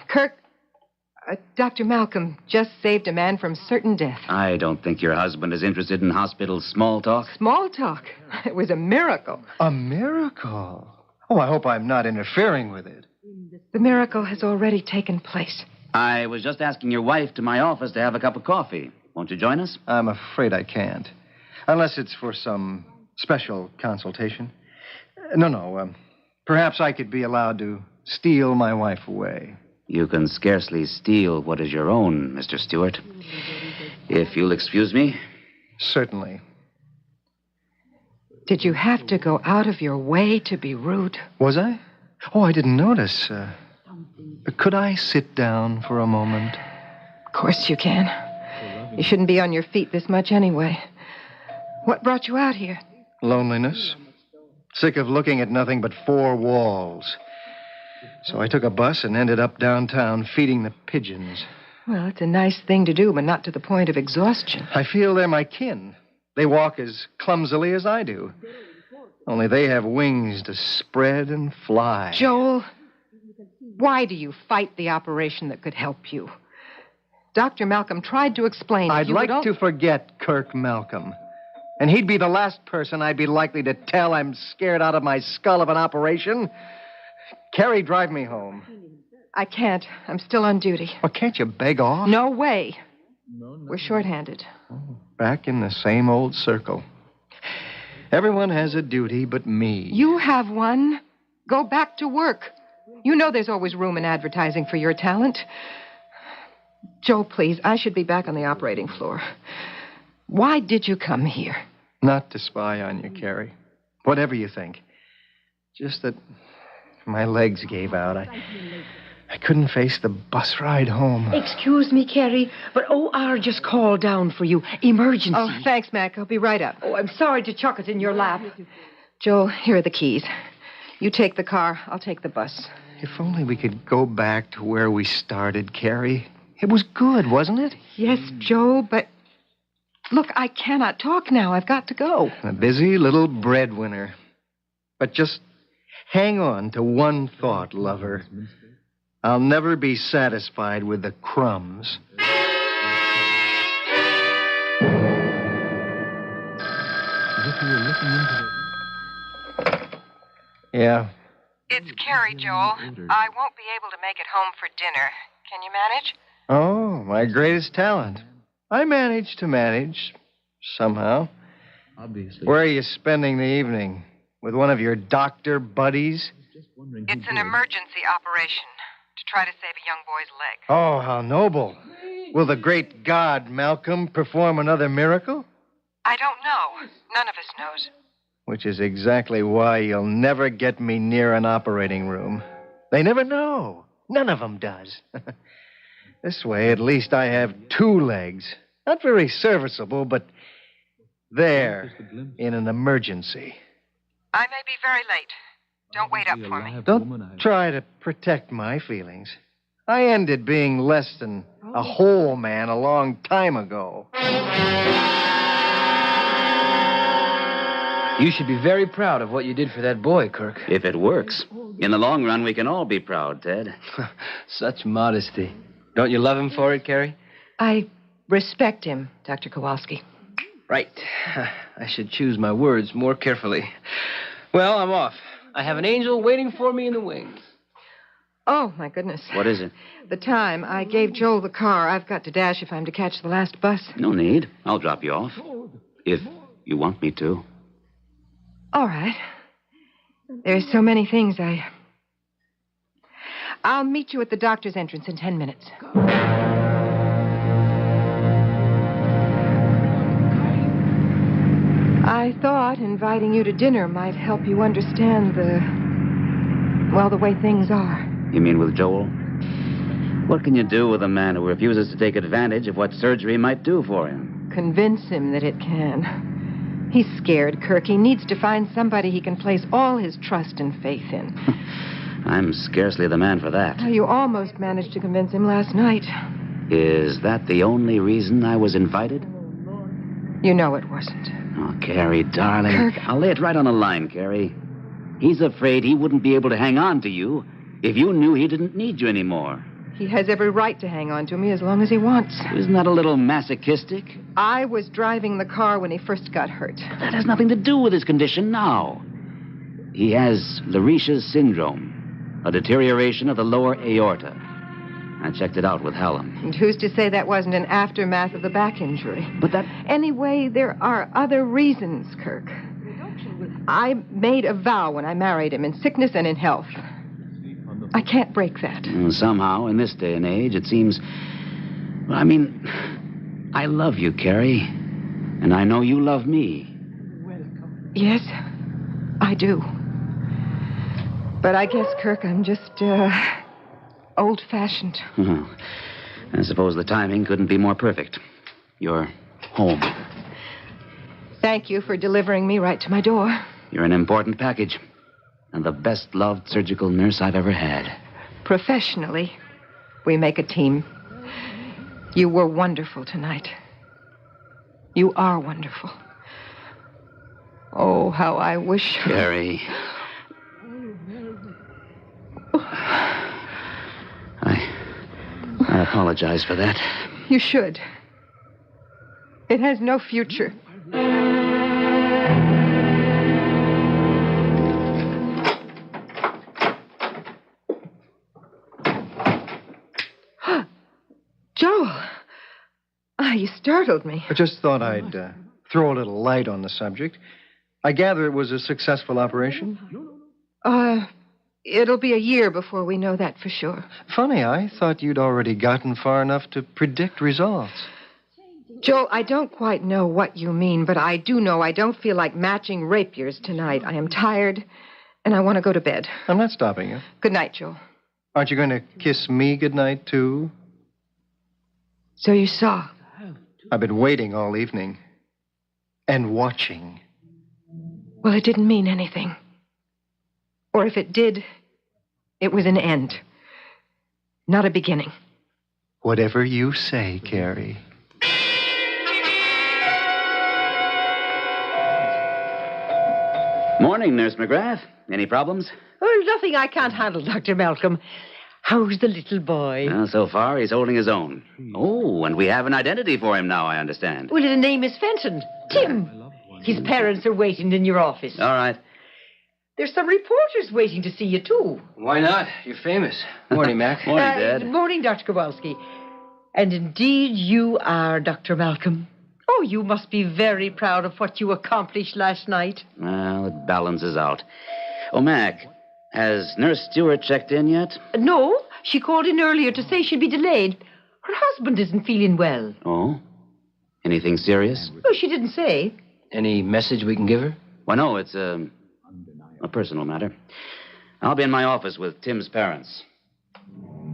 Kirk, Dr. Malcolm just saved a man from certain death. I don't think your husband is interested in hospital small talk. Small talk? It was a miracle. A miracle? Oh, I hope I'm not interfering with it. The miracle has already taken place. I was just asking your wife to my office to have a cup of coffee. Won't you join us? I'm afraid I can't. Unless it's for some special consultation. No. Perhaps I could be allowed to steal my wife away. You can scarcely steal what is your own, Mr. Stewart. If you'll excuse me. Certainly. Did you have to go out of your way to be rude? Was I? Oh, I didn't notice. Could I sit down for a moment? Of course you can. You shouldn't be on your feet this much anyway. What brought you out here? Loneliness. Sick of looking at nothing but four walls. So I took a bus and ended up downtown feeding the pigeons. Well, it's a nice thing to do, but not to the point of exhaustion. I feel they're my kin. They walk as clumsily as I do. Only they have wings to spread and fly. Joel, why do you fight the operation that could help you? Dr. Malcolm tried to explain. I'd like to forget Kirk Malcolm. And he'd be the last person I'd be likely to tell I'm scared out of my skull of an operation. Carrie, drive me home. I can't. I'm still on duty. Well, can't you beg off? No way. We're shorthanded. Back in the same old circle. Everyone has a duty but me. You have one. Go back to work. You know there's always room in advertising for your talent. Joe, please, I should be back on the operating floor. Why did you come here? Not to spy on you, Carrie. Whatever you think. Just that my legs gave out. I couldn't face the bus ride home. Excuse me, Carrie, but OR just called down for you. Emergency. Oh, thanks, Mac. I'll be right up. Oh, I'm sorry to chuck it in your lap. Joel, here are the keys. You take the car. I'll take the bus. If only we could go back to where we started, Carrie. It was good, wasn't it? Yes, Joe, but... Look, I cannot talk now. I've got to go. A busy little breadwinner. But just hang on to one thought, lover. I'll never be satisfied with the crumbs. Yeah. It's Carrie, Joel. I won't be able to make it home for dinner. Can you manage? Oh, my greatest talent. I manage to manage, somehow. Obviously. Where are you spending the evening? With one of your doctor buddies? It's an emergency operation to try to save a young boy's leg. Oh, how noble. Will the great God, Malcolm, perform another miracle? I don't know. None of us knows. Which is exactly why you'll never get me near an operating room. They never know. None of them does. This way, at least I have two legs. Not very serviceable, but there, in an emergency. I may be very late. Don't wait up for me. Don't try to protect my feelings. I ended being less than a whole man a long time ago. You should be very proud of what you did for that boy, Kirk. If it works. In the long run, we can all be proud, Ted. Such modesty. Don't you love him for it, Carrie? I respect him, Dr. Kowalski. Right. I should choose my words more carefully. Well, I'm off. I have an angel waiting for me in the wings. Oh, my goodness. What is it? The time. I gave Joel the car. I've got to dash if I'm to catch the last bus. No need. I'll drop you off. If you want me to. All right. There's so many things I'll meet you at the doctor's entrance in 10 minutes. I thought inviting you to dinner might help you understand the way things are. You mean with Joel? What can you do with a man who refuses to take advantage of what surgery might do for him? Convince him that it can. He's scared, Kirk. He needs to find somebody he can place all his trust and faith in. I'm scarcely the man for that. Oh, you almost managed to convince him last night. Is that the only reason I was invited? You know it wasn't. Oh, Carrie, darling. Kirk. I'll lay it right on the line, Carrie. He's afraid he wouldn't be able to hang on to you if you knew he didn't need you anymore. He has every right to hang on to me as long as he wants. Isn't that a little masochistic? I was driving the car when he first got hurt. That has nothing to do with his condition now. He has Larisha's syndrome, a deterioration of the lower aorta. I checked it out with Hallam. And who's to say that wasn't an aftermath of the back injury? But that... Anyway, there are other reasons, Kirk. I made a vow when I married him, in sickness and in health. I can't break that. Somehow, in this day and age, it seems... I love you, Carrie. And I know you love me. Yes, I do. But I guess, Kirk, I'm just, old-fashioned. Well, I suppose the timing couldn't be more perfect. You're home. Thank you for delivering me right to my door. You're an important package. And the best-loved surgical nurse I've ever had. Professionally, we make a team. You were wonderful tonight. You are wonderful. Oh, how I wish... Carrie. I apologize for that. You should. It has no future. Joel. You startled me. I just thought I'd throw a little light on the subject. I gather it was a successful operation? It'll be a year before we know that for sure. Funny, I thought you'd already gotten far enough to predict results. Joel, I don't quite know what you mean, but I do know I don't feel like matching rapiers tonight. I am tired, and I want to go to bed. I'm not stopping you. Good night, Joel. Aren't you going to kiss me goodnight, too? So you saw. I've been waiting all evening. And watching. Well, it didn't mean anything. Or if it did, it was an end. Not a beginning. Whatever you say, Carrie. Morning, Nurse McGrath. Any problems? Oh, nothing I can't handle, Dr. Malcolm. How's the little boy? Well, so far, he's holding his own. Oh, and we have an identity for him now, I understand. Well, his name is Fenton. Tim. His parents are waiting in your office. All right. There's some reporters waiting to see you, too. Why not? You're famous. Morning, Mac. Morning, Dad. Good morning, Dr. Kowalski. And indeed, you are Dr. Malcolm. Oh, you must be very proud of what you accomplished last night. Well, it balances out. Oh, Mac, has Nurse Stewart checked in yet? No, she called in earlier to say she'd be delayed. Her husband isn't feeling well. Oh? Anything serious? Oh, she didn't say. Any message we can give her? Why, no, it's a personal matter. I'll be in my office with Tim's parents.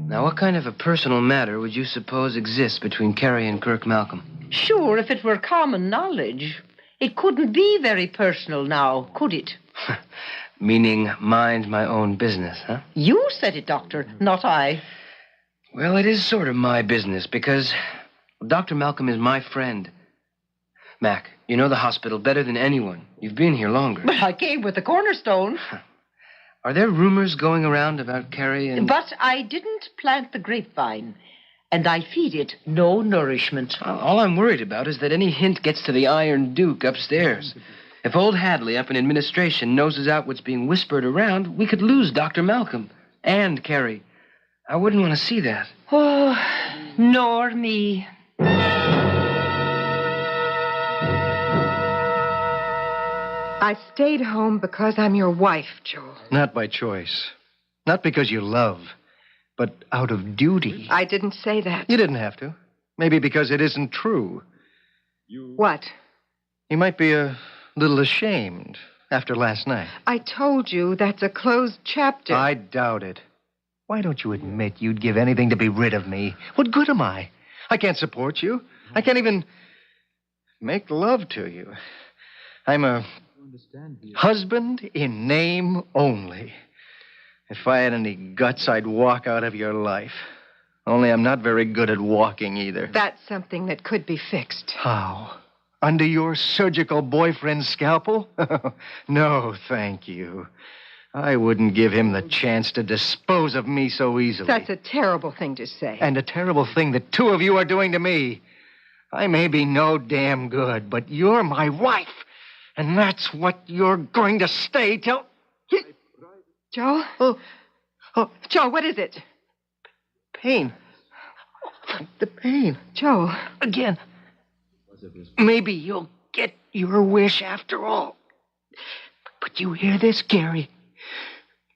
Now, what kind of a personal matter would you suppose exists between Carrie and Kirk Malcolm? Sure, if it were common knowledge. It couldn't be very personal now, could it? Meaning mind my own business, huh? You said it, Doctor, not I. Well, it is sort of my business because Dr. Malcolm is my friend. Mac, you know the hospital better than anyone. You've been here longer. But I came with the cornerstone. Are there rumors going around about Carrie and... But I didn't plant the grapevine, and I feed it no nourishment. All I'm worried about is that any hint gets to the Iron Duke upstairs. If old Hadley up in administration noses out what's being whispered around, we could lose Dr. Malcolm and Carrie. I wouldn't want to see that. Oh, nor me. I stayed home because I'm your wife, Joel. Not by choice. Not because you love, but out of duty. I didn't say that. You didn't have to. Maybe because it isn't true. What? You might be a little ashamed after last night. I told you that's a closed chapter. I doubt it. Why don't you admit you'd give anything to be rid of me? What good am I? I can't support you. I can't even make love to you. I'm a husband in name only. If I had any guts, I'd walk out of your life. Only I'm not very good at walking either. That's something that could be fixed. How? Under your surgical boyfriend's scalpel? No, thank you. I wouldn't give him the chance to dispose of me so easily. That's a terrible thing to say. And a terrible thing that two of you are doing to me. I may be no damn good, but you're my wife. And that's what you're going to stay till... Joe? Oh, Joe, what is it? Pain. The pain. Joe. Again. Maybe you'll get your wish after all. But you hear this, Gary?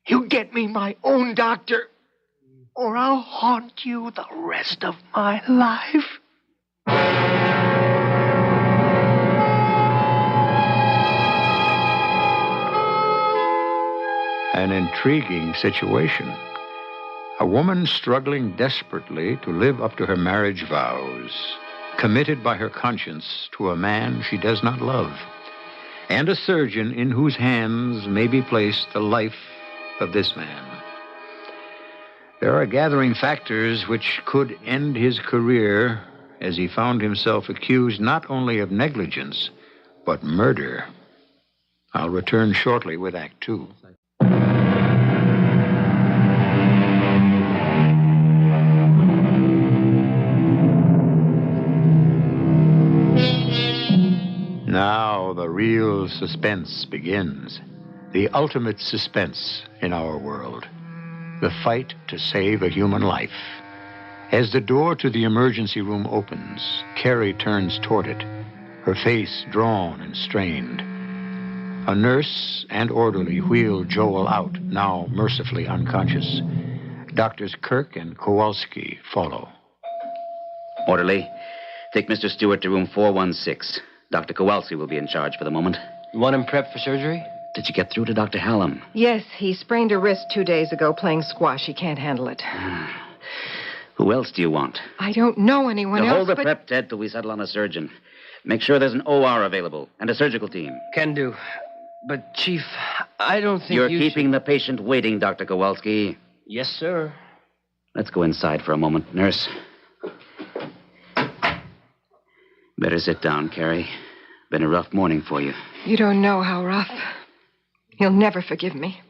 You get me my own doctor, or I'll haunt you the rest of my life. An intriguing situation. A woman struggling desperately to live up to her marriage vows, committed by her conscience to a man she does not love, and a surgeon in whose hands may be placed the life of this man. There are gathering factors which could end his career as he found himself accused not only of negligence, but murder. I'll return shortly with Act Two. Now the real suspense begins. The ultimate suspense in our world. The fight to save a human life. As the door to the emergency room opens, Carrie turns toward it, her face drawn and strained. A nurse and orderly wheel Joel out, now mercifully unconscious. Doctors Kirk and Kowalski follow. Orderly, take Mr. Stewart to room 416. Dr. Kowalski will be in charge for the moment. You want him prepped for surgery? Did you get through to Dr. Hallam? Yes, he sprained a wrist 2 days ago playing squash. He can't handle it. Who else do you want? I don't know anyone Now, else, hold the but... prep, Ted, till we settle on a surgeon. Make sure there's an OR available and a surgical team. Can do. But, Chief, I don't think You're you keeping the patient waiting, Dr. Kowalski. Yes, sir. Let's go inside for a moment, nurse. Better sit down, Carrie. Been a rough morning for you. You don't know how rough. He'll never forgive me.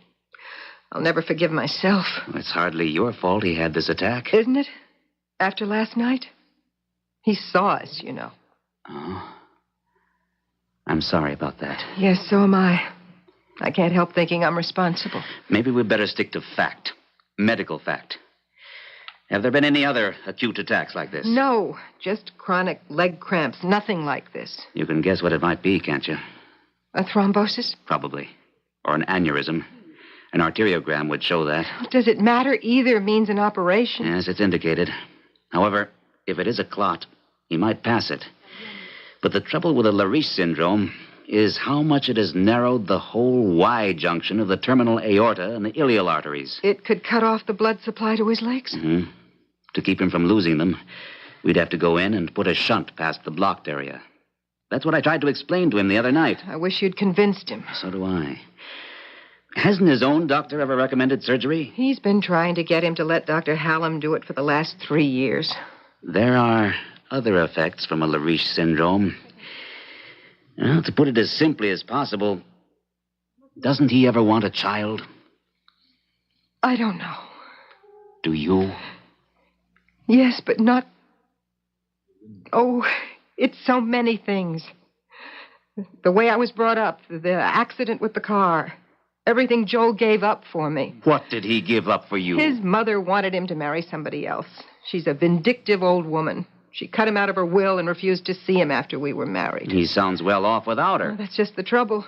I'll never forgive myself. It's hardly your fault he had this attack. Isn't it? After last night? He saw us, you know. Oh. I'm sorry about that. Yes, so am I. I can't help thinking I'm responsible. Maybe we'd better stick to fact. Medical fact. Have there been any other acute attacks like this? No, just chronic leg cramps. Nothing like this. You can guess what it might be, can't you? A thrombosis? Probably. Or an aneurysm. An arteriogram would show that. Does it matter? Either means an operation. Yes, it's indicated. However, if it is a clot, he might pass it. But the trouble with the Lariche syndrome is how much it has narrowed the whole Y junction of the terminal aorta and the iliac arteries. It could cut off the blood supply to his legs? Mm-hmm. To keep him from losing them, we'd have to go in and put a shunt past the blocked area. That's what I tried to explain to him the other night. I wish you'd convinced him. So do I. Hasn't his own doctor ever recommended surgery? He's been trying to get him to let Dr. Hallam do it for the last 3 years. There are other effects from a Lariche syndrome. Well, to put it as simply as possible, doesn't he ever want a child? I don't know. Do you? Yes, but not... Oh, it's so many things. The way I was brought up, the accident with the car, everything Joel gave up for me. What did he give up for you? His mother wanted him to marry somebody else. She's a vindictive old woman. She cut him out of her will and refused to see him after we were married. He sounds well off without her. Well, that's just the trouble.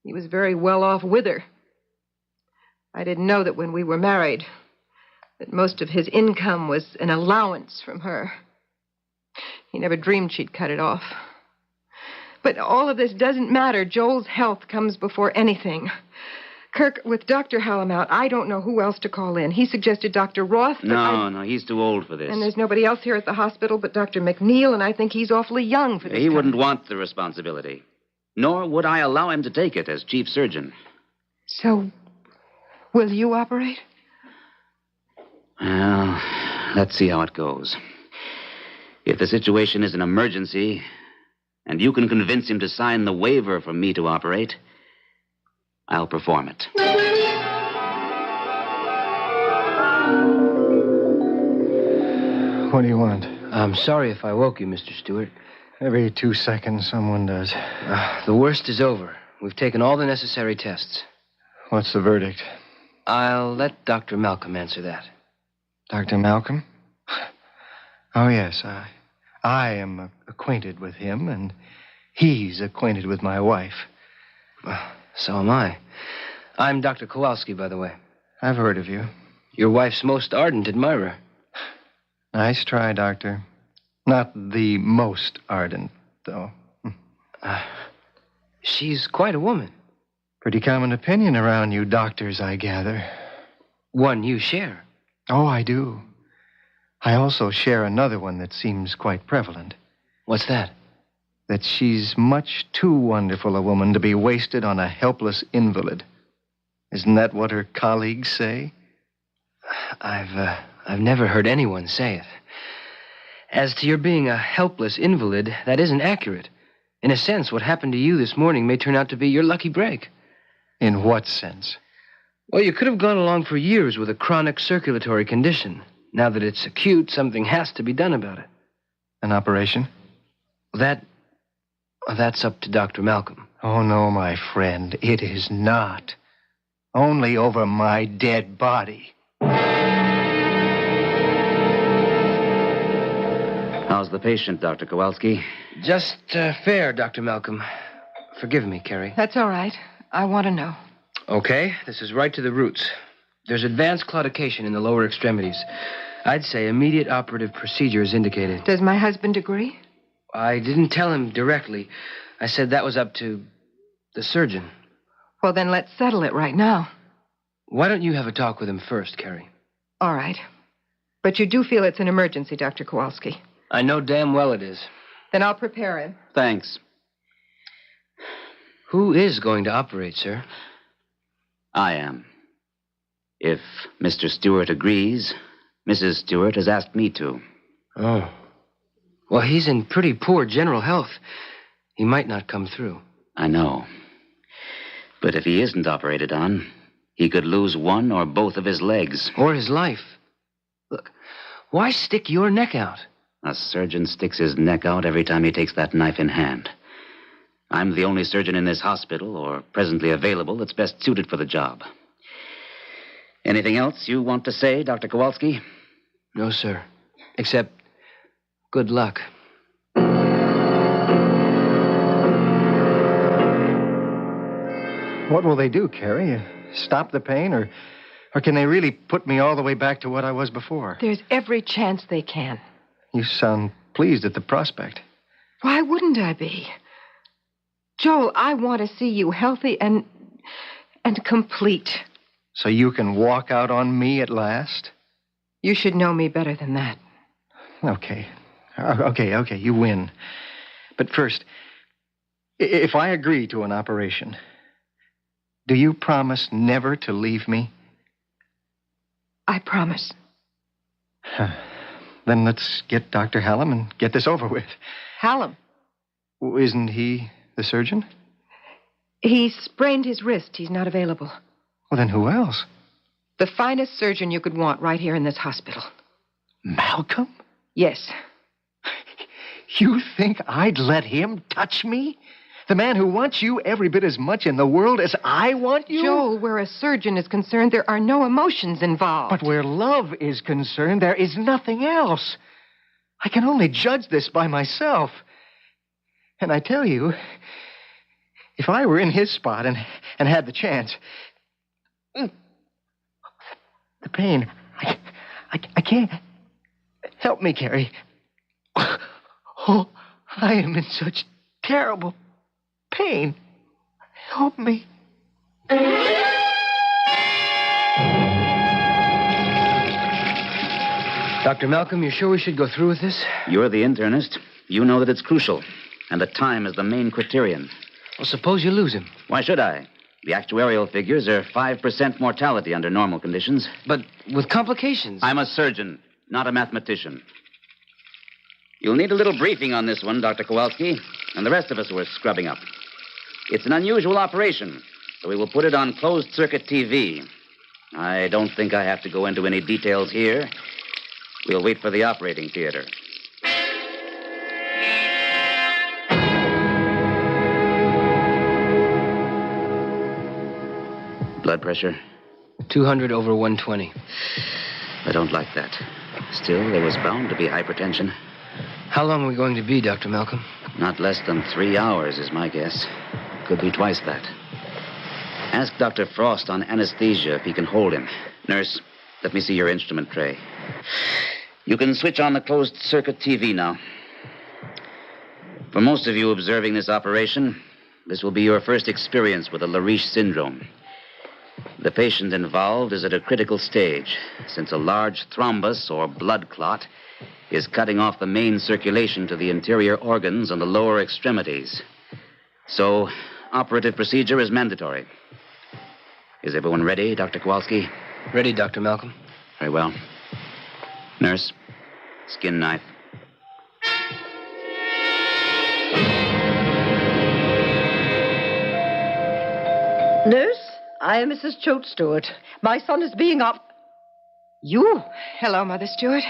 He was very well off with her. I didn't know that when we were married, that most of his income was an allowance from her. He never dreamed she'd cut it off. But all of this doesn't matter. Joel's health comes before anything. Kirk, with Dr. Hallam out, I don't know who else to call in. He suggested Dr. Roth. But No, he's too old for this. And there's nobody else here at the hospital but Dr. McNeil, and I think he's awfully young for this. He wouldn't want the responsibility. Nor would I allow him to take it as chief surgeon. So, will you operate? Well, let's see how it goes. If the situation is an emergency, and you can convince him to sign the waiver for me to operate, I'll perform it. What do you want? I'm sorry if I woke you, Mr. Stewart. Every 2 seconds, someone does. The worst is over. We've taken all the necessary tests. What's the verdict? I'll let Dr. Malcolm answer that. Dr. Malcolm? Oh, yes. I am acquainted with him, and he's acquainted with my wife. So am I. I'm Dr. Kowalski, by the way. I've heard of you. Your wife's most ardent admirer. Nice try, Doctor. Not the most ardent, though. She's quite a woman. Pretty common opinion around you doctors, I gather. One you share. Oh, I do. I also share another one that seems quite prevalent. What's that? That she's much too wonderful a woman to be wasted on a helpless invalid. Isn't that what her colleagues say? I've never heard anyone say it. As to your being a helpless invalid, that isn't accurate. In a sense, what happened to you this morning may turn out to be your lucky break. In what sense? Well, you could have gone along for years with a chronic circulatory condition. Now that it's acute, something has to be done about it. An operation? That's up to Dr. Malcolm. Oh, no, my friend, it is not. Only over my dead body. How's the patient, Dr. Kowalski? Just fair, Dr. Malcolm. Forgive me, Carrie. That's all right. I want to know. Okay, this is right to the roots. There's advanced claudication in the lower extremities. I'd say immediate operative procedure is indicated. Does my husband agree? I didn't tell him directly. I said that was up to the surgeon. Well, then let's settle it right now. Why don't you have a talk with him first, Carrie? All right. But you do feel it's an emergency, Dr. Kowalski? I know damn well it is. Then I'll prepare him. Thanks. Who is going to operate, sir? I am. If Mr. Stewart agrees, Mrs. Stewart has asked me to. Oh. Well, he's in pretty poor general health. He might not come through. I know. But if he isn't operated on, he could lose one or both of his legs. Or his life. Look, why stick your neck out? A surgeon sticks his neck out every time he takes that knife in hand. I'm the only surgeon in this hospital, or presently available, that's best suited for the job. Anything else you want to say, Dr. Kowalski? No, sir. Except, good luck. What will they do, Carrie? Stop the pain, or can they really put me all the way back to what I was before? There's every chance they can. You sound pleased at the prospect. Why wouldn't I be? Joel, I want to see you healthy and complete. So you can walk out on me at last? You should know me better than that. Okay, you win. But first, if I agree to an operation, do you promise never to leave me? I promise. Then let's get Dr. Hallam and get this over with. Hallam? Isn't he the surgeon? He sprained his wrist. He's not available. Well, then who else? The finest surgeon you could want right here in this hospital. Malcolm? Yes. You think I'd let him touch me? The man who wants you every bit as much in the world as I want you? Joel, where a surgeon is concerned, there are no emotions involved. But where love is concerned, there is nothing else. I can only judge this by myself. And I tell you, if I were in his spot and had the chance, the pain, I can't. Help me, Carrie. Oh, I am in such terrible pain. Help me. Dr. Malcolm, you sure we should go through with this? You're the internist. You know that it's crucial. And the time is the main criterion. Well, suppose you lose him. Why should I? The actuarial figures are 5% mortality under normal conditions. But with complications. I'm a surgeon, not a mathematician. You'll need a little briefing on this one, Dr. Kowalski, and the rest of us who are scrubbing up. It's an unusual operation, so we will put it on closed-circuit TV. I don't think I have to go into any details here. We'll wait for the operating theater. Blood pressure? 200/120. I don't like that. Still, there was bound to be hypertension. How long are we going to be, Dr. Malcolm? Not less than 3 hours is my guess. Could be twice that. Ask Dr. Frost on anesthesia if he can hold him. Nurse, let me see your instrument tray. You can switch on the closed-circuit TV now. For most of you observing this operation, this will be your first experience with the Lariche syndrome. The patient involved is at a critical stage, since a large thrombus or blood clot is cutting off the main circulation to the interior organs and the lower extremities. So, operative procedure is mandatory. Is everyone ready, Dr. Kowalski? Ready, Dr. Malcolm. Very well. Nurse, skin knife. I am Mrs. Choate Stewart. My son is being up. You? Hello, Mother Stewart.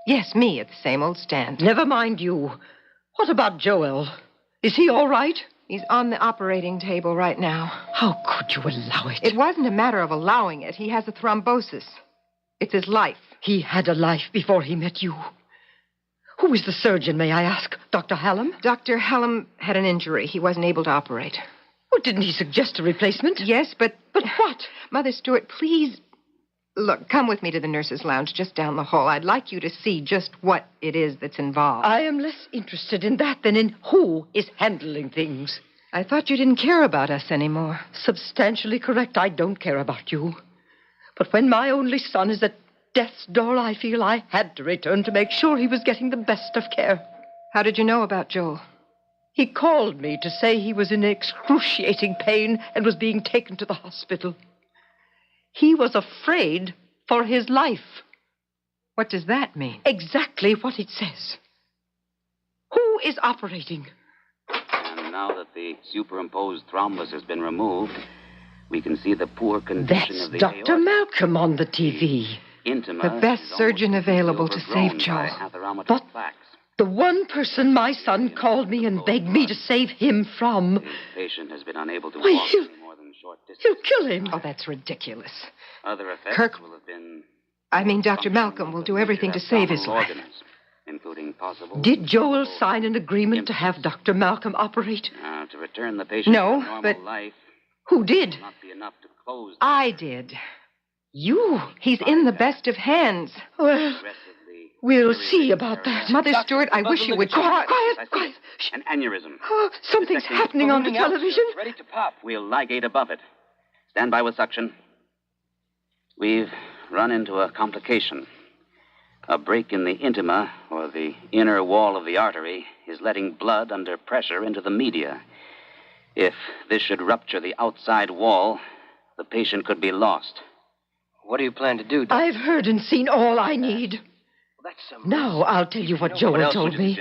Yes, me at the same old stand. Never mind you. What about Joel? Is he all right? He's on the operating table right now. How could you allow it? It wasn't a matter of allowing it. He has a thrombosis. It's his life. He had a life before he met you. Who is the surgeon, may I ask? Dr. Hallam? Dr. Hallam had an injury. He wasn't able to operate. Well, didn't he suggest a replacement? Yes, but... But what? Mother Stewart, please... Look, come with me to the nurse's lounge just down the hall. I'd like you to see just what it is that's involved. I am less interested in that than in who is handling things. I thought you didn't care about us anymore. Substantially correct. I don't care about you. But when my only son is at death's door, I feel I had to return to make sure he was getting the best of care. How did you know about Joel? He called me to say he was in excruciating pain and was being taken to the hospital. He was afraid for his life. What does that mean? Exactly what it says. Who is operating? And now that the superimposed thrombus has been removed, we can see the poor condition of the That's Dr. Malcolm on the TV. The best surgeon available to save Joel. But the one person my son called me and begged me to save him from... The patient has been unable to Why, walk any more than short distance. He'll kill him. Oh, that's ridiculous. Other effects Kirk, will have been... Dr. Malcolm will do everything to save his life. Including possible... Did Joel sign an agreement to have Dr. Malcolm operate? To return the patient to normal but life... Who did? Not be enough to close... I did. You? He's in the best of hands. Well, we'll see about that. Mother Stewart, I wish you would... Quiet. An aneurysm. Oh, something's happening on the television. Ready to pop. We'll ligate above it. Stand by with suction. We've run into a complication. A break in the intima, or the inner wall of the artery, is letting blood under pressure into the media. If this should rupture the outside wall, the patient could be lost. What do you plan to do, Doctor? I've heard and seen all I need. Now I'll tell you what Joel told me.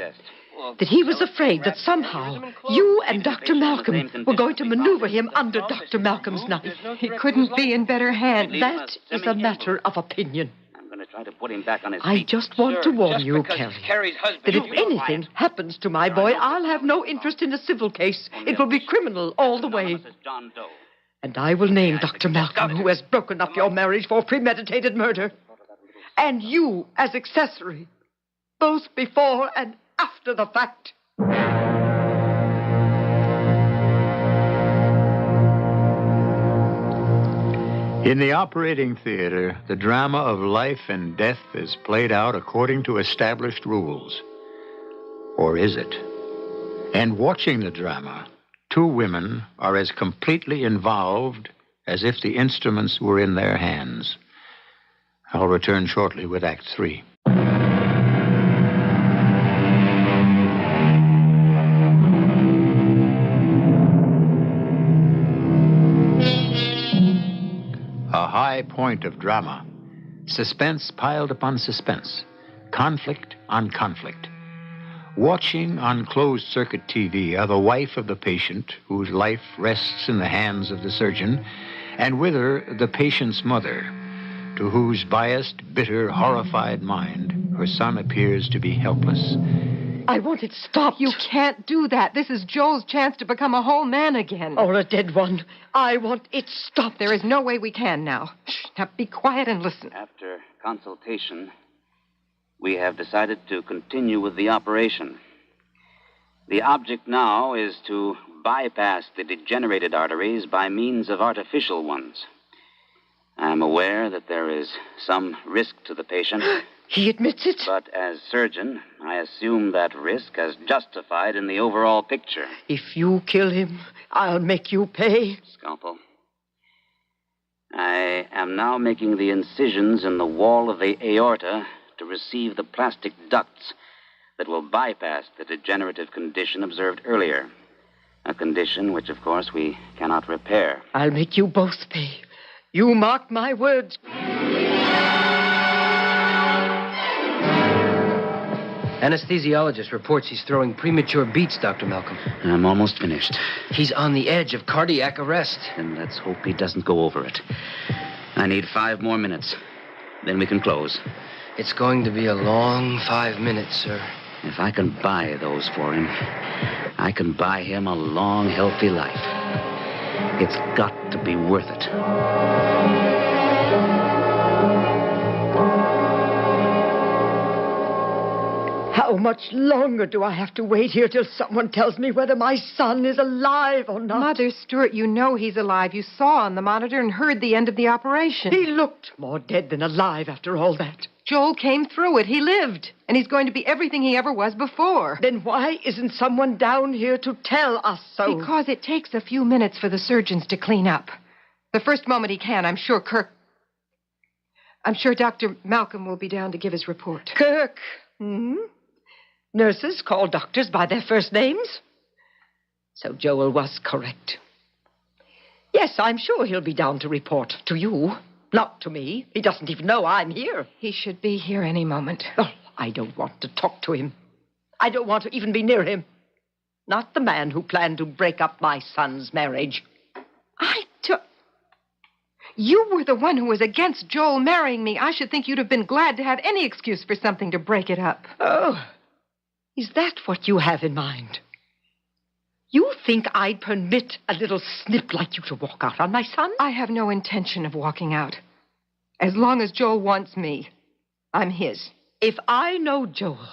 That he was afraid that somehow you and Dr. Malcolm were going to maneuver him under Dr. Malcolm's knife. He couldn't be in better hands. That is a matter of opinion. I'm going to try to put him back on his I feet. just want to warn you, Carrie, that if anything happens to my boy, I'll have no interest in a civil case. It will be criminal all the way. And I will name Dr. Malcolm, who has broken up your marriage for premeditated murder. And you as accessory, both before and after the fact. In the operating theater, the drama of life and death is played out according to established rules. Or is it? And watching the drama, two women are as completely involved as if the instruments were in their hands. I'll return shortly with Act 3. A high point of drama. Suspense piled upon suspense. Conflict on conflict. Watching on closed-circuit TV are the wife of the patient, whose life rests in the hands of the surgeon, and with her, the patient's mother, to whose biased, bitter, horrified mind her son appears to be helpless. I want it stopped. You can't do that. This is Joel's chance to become a whole man again. Or a dead one. I want it stopped. There is no way we can now. Shh. Now be quiet and listen. After consultation, we have decided to continue with the operation. The object now is to bypass the degenerated arteries by means of artificial ones. I am aware that there is some risk to the patient. He admits it? But as surgeon, I assume that risk as justified in the overall picture. If you kill him, I'll make you pay. Scalpel. I am now making the incisions in the wall of the aorta to receive the plastic ducts that will bypass the degenerative condition observed earlier. A condition which, of course, we cannot repair. I'll make you both pay. You mark my words. Anesthesiologist reports he's throwing premature beats, Dr. Malcolm. I'm almost finished. He's on the edge of cardiac arrest. And let's hope he doesn't go over it. I need 5 more minutes. Then we can close. It's going to be a long 5 minutes, sir. If I can buy those for him, I can buy him a long, healthy life. It's got to be worth it. How much longer do I have to wait here till someone tells me whether my son is alive or not? Mother Stewart, you know he's alive. You saw on the monitor and heard the end of the operation. He looked more dead than alive after all that. Joel came through it. He lived. And he's going to be everything he ever was before. Then why isn't someone down here to tell us so? Because it takes a few minutes for the surgeons to clean up. The first moment he can, I'm sure Dr. Malcolm will be down to give his report. Kirk? Nurses call doctors by their first names. So Joel was correct. Yes, I'm sure he'll be down to report to you. Not to me. He doesn't even know I'm here. He should be here any moment. Oh, I don't want to talk to him. I don't want to even be near him. Not the man who planned to break up my son's marriage. You were the one who was against Joel marrying me. I should think you'd have been glad to have any excuse for something to break it up. Oh, is that what you have in mind? You think I'd permit a little snip like you to walk out on my son? I have no intention of walking out. As long as Joel wants me, I'm his. If I know Joel,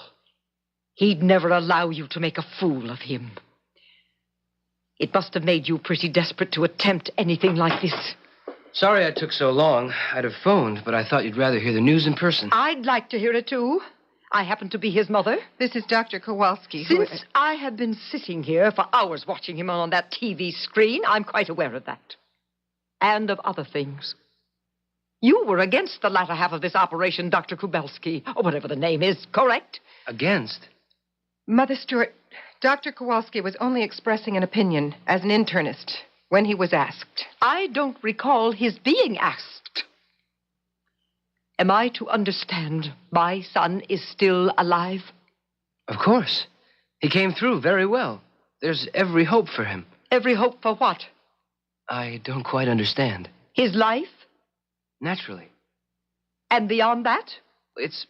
he'd never allow you to make a fool of him. It must have made you pretty desperate to attempt anything like this. Sorry I took so long. I'd have phoned, but I thought you'd rather hear the news in person. I'd like to hear it, too. I happen to be his mother. This is Dr. Kowalski. Since I have been sitting here for hours watching him on that TV screen, I'm quite aware of that. And of other things. You were against the latter half of this operation, Dr. Kubelski, or whatever the name is, correct? Against? Mother Stewart, Dr. Kowalski was only expressing an opinion as an internist when he was asked. I don't recall his being asked. Am I to understand my son is still alive? Of course. He came through very well. There's every hope for him. Every hope for what? I don't quite understand. His life? Naturally. And beyond that? It's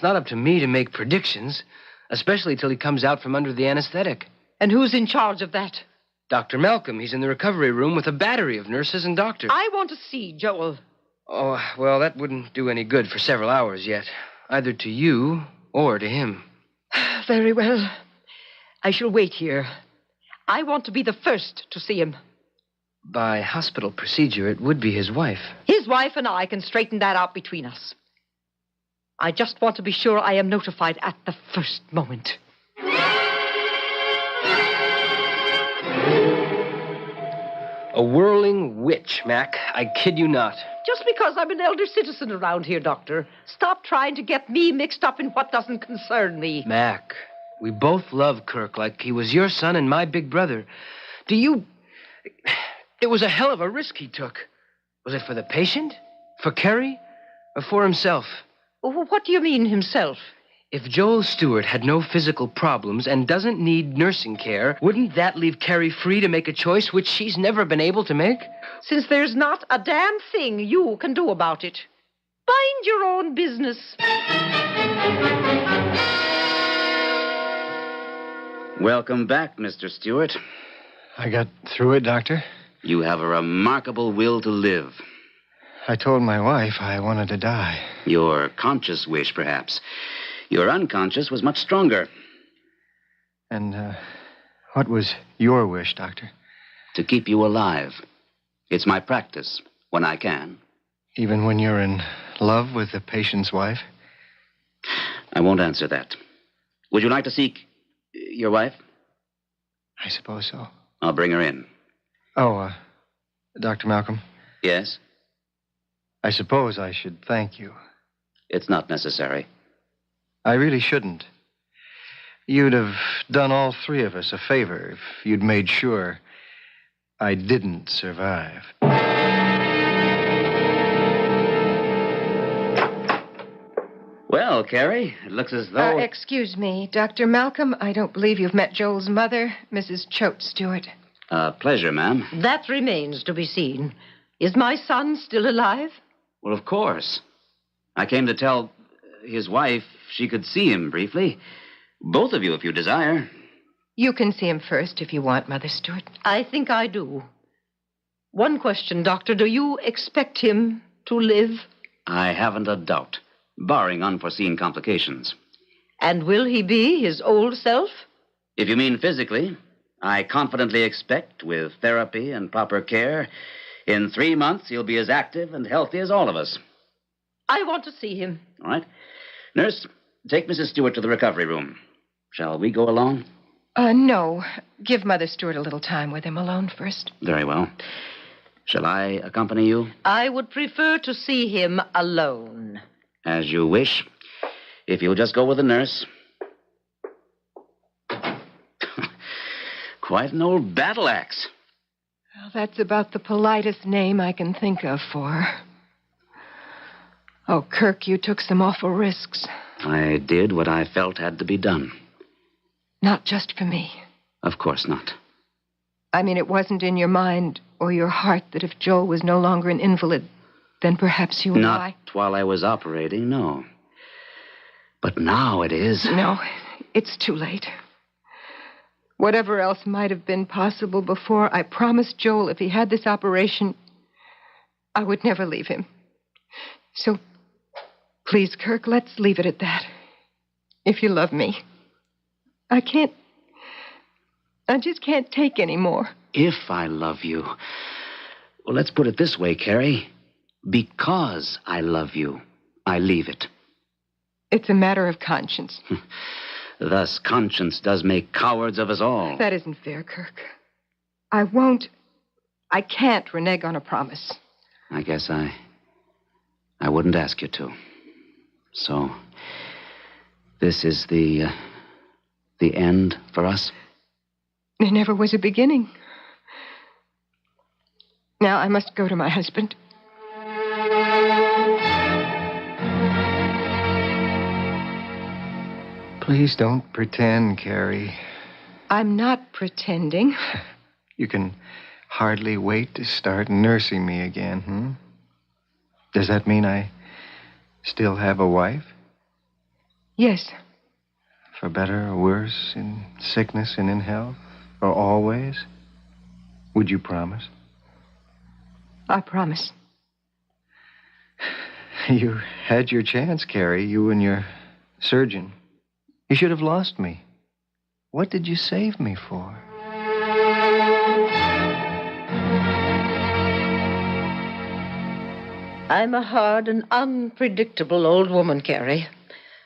not up to me to make predictions, especially till he comes out from under the anesthetic. And who's in charge of that? Dr. Malcolm. He's in the recovery room with a battery of nurses and doctors. I want to see Joel. Oh, well, that wouldn't do any good for several hours yet. Either to you or to him. Very well. I shall wait here. I want to be the first to see him. By hospital procedure, it would be his wife. His wife and I can straighten that out between us. I just want to be sure I am notified at the first moment. A whirling witch, Mac. I kid you not. Just because I'm an elder citizen around here, Doctor. Stop trying to get me mixed up in what doesn't concern me. Mac, we both love Kirk like he was your son and my big brother. It was a hell of a risk he took. Was it for the patient? For Carrie? Or for himself? What do you mean, himself? If Joel Stewart had no physical problems and doesn't need nursing care, wouldn't that leave Carrie free to make a choice which she's never been able to make? Since there's not a damn thing you can do about it. Mind your own business. Welcome back, Mr. Stewart. I got through it, Doctor. You have a remarkable will to live. I told my wife I wanted to die. Your conscious wish, perhaps. Your unconscious was much stronger. And, what was your wish, Doctor? To keep you alive. It's my practice, when I can. Even when you're in love with the patient's wife? I won't answer that. Would you like to seek your wife? I suppose so. I'll bring her in. Oh, Dr. Malcolm? Yes? I suppose I should thank you. It's not necessary. I really shouldn't. You'd have done all three of us a favor if you'd made sure I didn't survive. Well, Well, Carrie, it looks as though... Excuse me, Dr. Malcolm. I don't believe you've met Joel's mother, Mrs. Choate Stewart. Pleasure, ma'am. That remains to be seen. Is my son still alive? Well, of course. I came to tell his wife she could see him briefly. Both of you, if you desire. You can see him first if you want, Mother Stewart. I think I do. One question, Doctor. Do you expect him to live? I haven't a doubt, barring unforeseen complications. And will he be his old self? If you mean physically, I confidently expect, with therapy and proper care, in 3 months he'll be as active and healthy as all of us. I want to see him. All right. Nurse, take Mrs. Stewart to the recovery room. Shall we go along? No. Give Mother Stewart a little time with him alone first. Very well. Shall I accompany you? I would prefer to see him alone. As you wish. If you'll just go with the nurse. Quite an old battle axe. Well, that's about the politest name I can think of for her. Oh, Kirk, you took some awful risks. I did what I felt had to be done. Not just for me. Of course not. I mean, it wasn't in your mind or your heart that if Joel was no longer an invalid, then perhaps you and I... Not while I was operating, no. But now it is. No, it's too late. Whatever else might have been possible before, I promised Joel if he had this operation, I would never leave him. So, please, Kirk, let's leave it at that. If you love me. I just can't take any more. If I love you. Well, let's put it this way, Carrie. Because I love you, I leave it. It's a matter of conscience. Thus, conscience does make cowards of us all. That isn't fair, Kirk. I can't renege on a promise. I guess I wouldn't ask you to. So, this is the end for us? There never was a beginning. Now I must go to my husband. Please don't pretend, Carrie. I'm not pretending. You can hardly wait to start nursing me again, hmm? Does that mean I still have a wife? Yes. For better or worse, in sickness and in health, or always? Would you promise? I promise. You had your chance, Carrie, you and your surgeon. You should have lost me. What did you save me for? I'm a hard and unpredictable old woman, Carrie.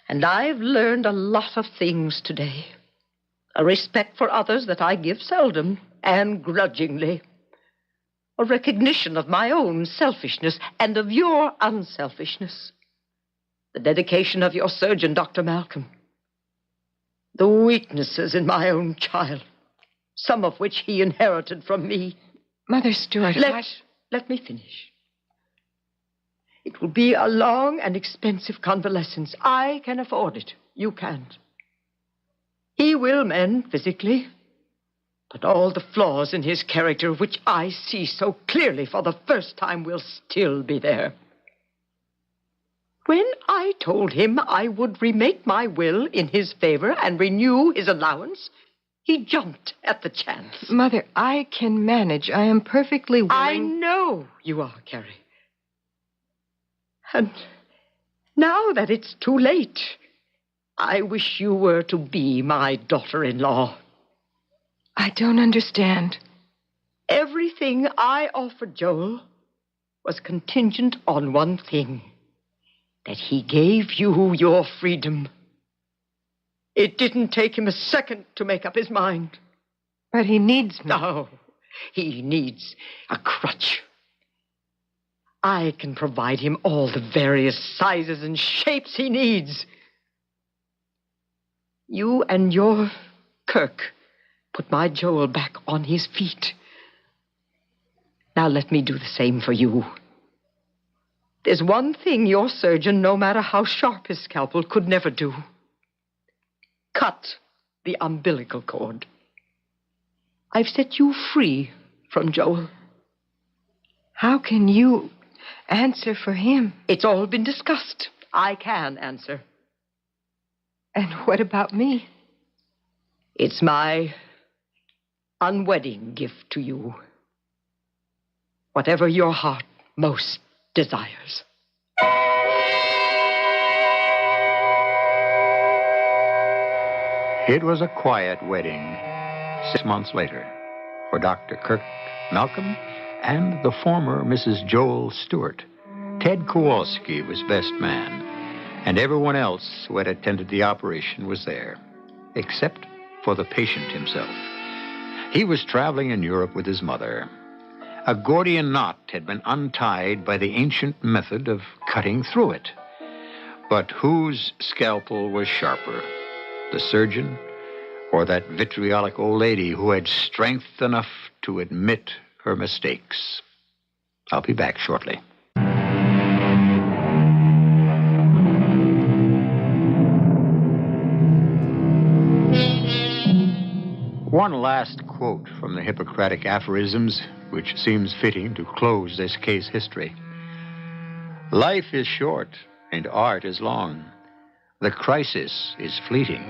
And I've learned a lot of things today. A respect for others that I give seldom and grudgingly. A recognition of my own selfishness and of your unselfishness. The dedication of your surgeon, Dr. Malcolm. The weaknesses in my own child, some of which he inherited from me. Mother Stewart, Let me finish. It will be a long and expensive convalescence. I can afford it. You can't. He will mend physically, but all the flaws in his character, which I see so clearly for the first time, will still be there. When I told him I would remake my will in his favor and renew his allowance, he jumped at the chance. Mother, I can manage. I am perfectly willing. I know you are, Carrie. And now that it's too late, I wish you were to be my daughter-in-law. I don't understand. Everything I offered Joel was contingent on one thing. That he gave you your freedom. It didn't take him a second to make up his mind. But he needs me. No, he needs a crutch. I can provide him all the various sizes and shapes he needs. You and your Kirk put my Joel back on his feet. Now let me do the same for you. There's one thing your surgeon, no matter how sharp his scalpel, could never do. Cut the umbilical cord. I've set you free from Joel. How can you answer for him? It's all been discussed. I can answer. And what about me? It's my unwedding gift to you. Whatever your heart most desires. It was a quiet wedding 6 months later for Dr. Kirk Malcolm and the former Mrs. Joel Stewart. Ted Kowalski was best man, and everyone else who had attended the operation was there, except for the patient himself. He was traveling in Europe with his mother. A Gordian knot had been untied by the ancient method of cutting through it. But whose scalpel was sharper, the surgeon or that vitriolic old lady who had strength enough to admit her mistakes? I'll be back shortly. One last quote from the Hippocratic aphorisms, which seems fitting to close this case history. Life is short and art is long. The crisis is fleeting.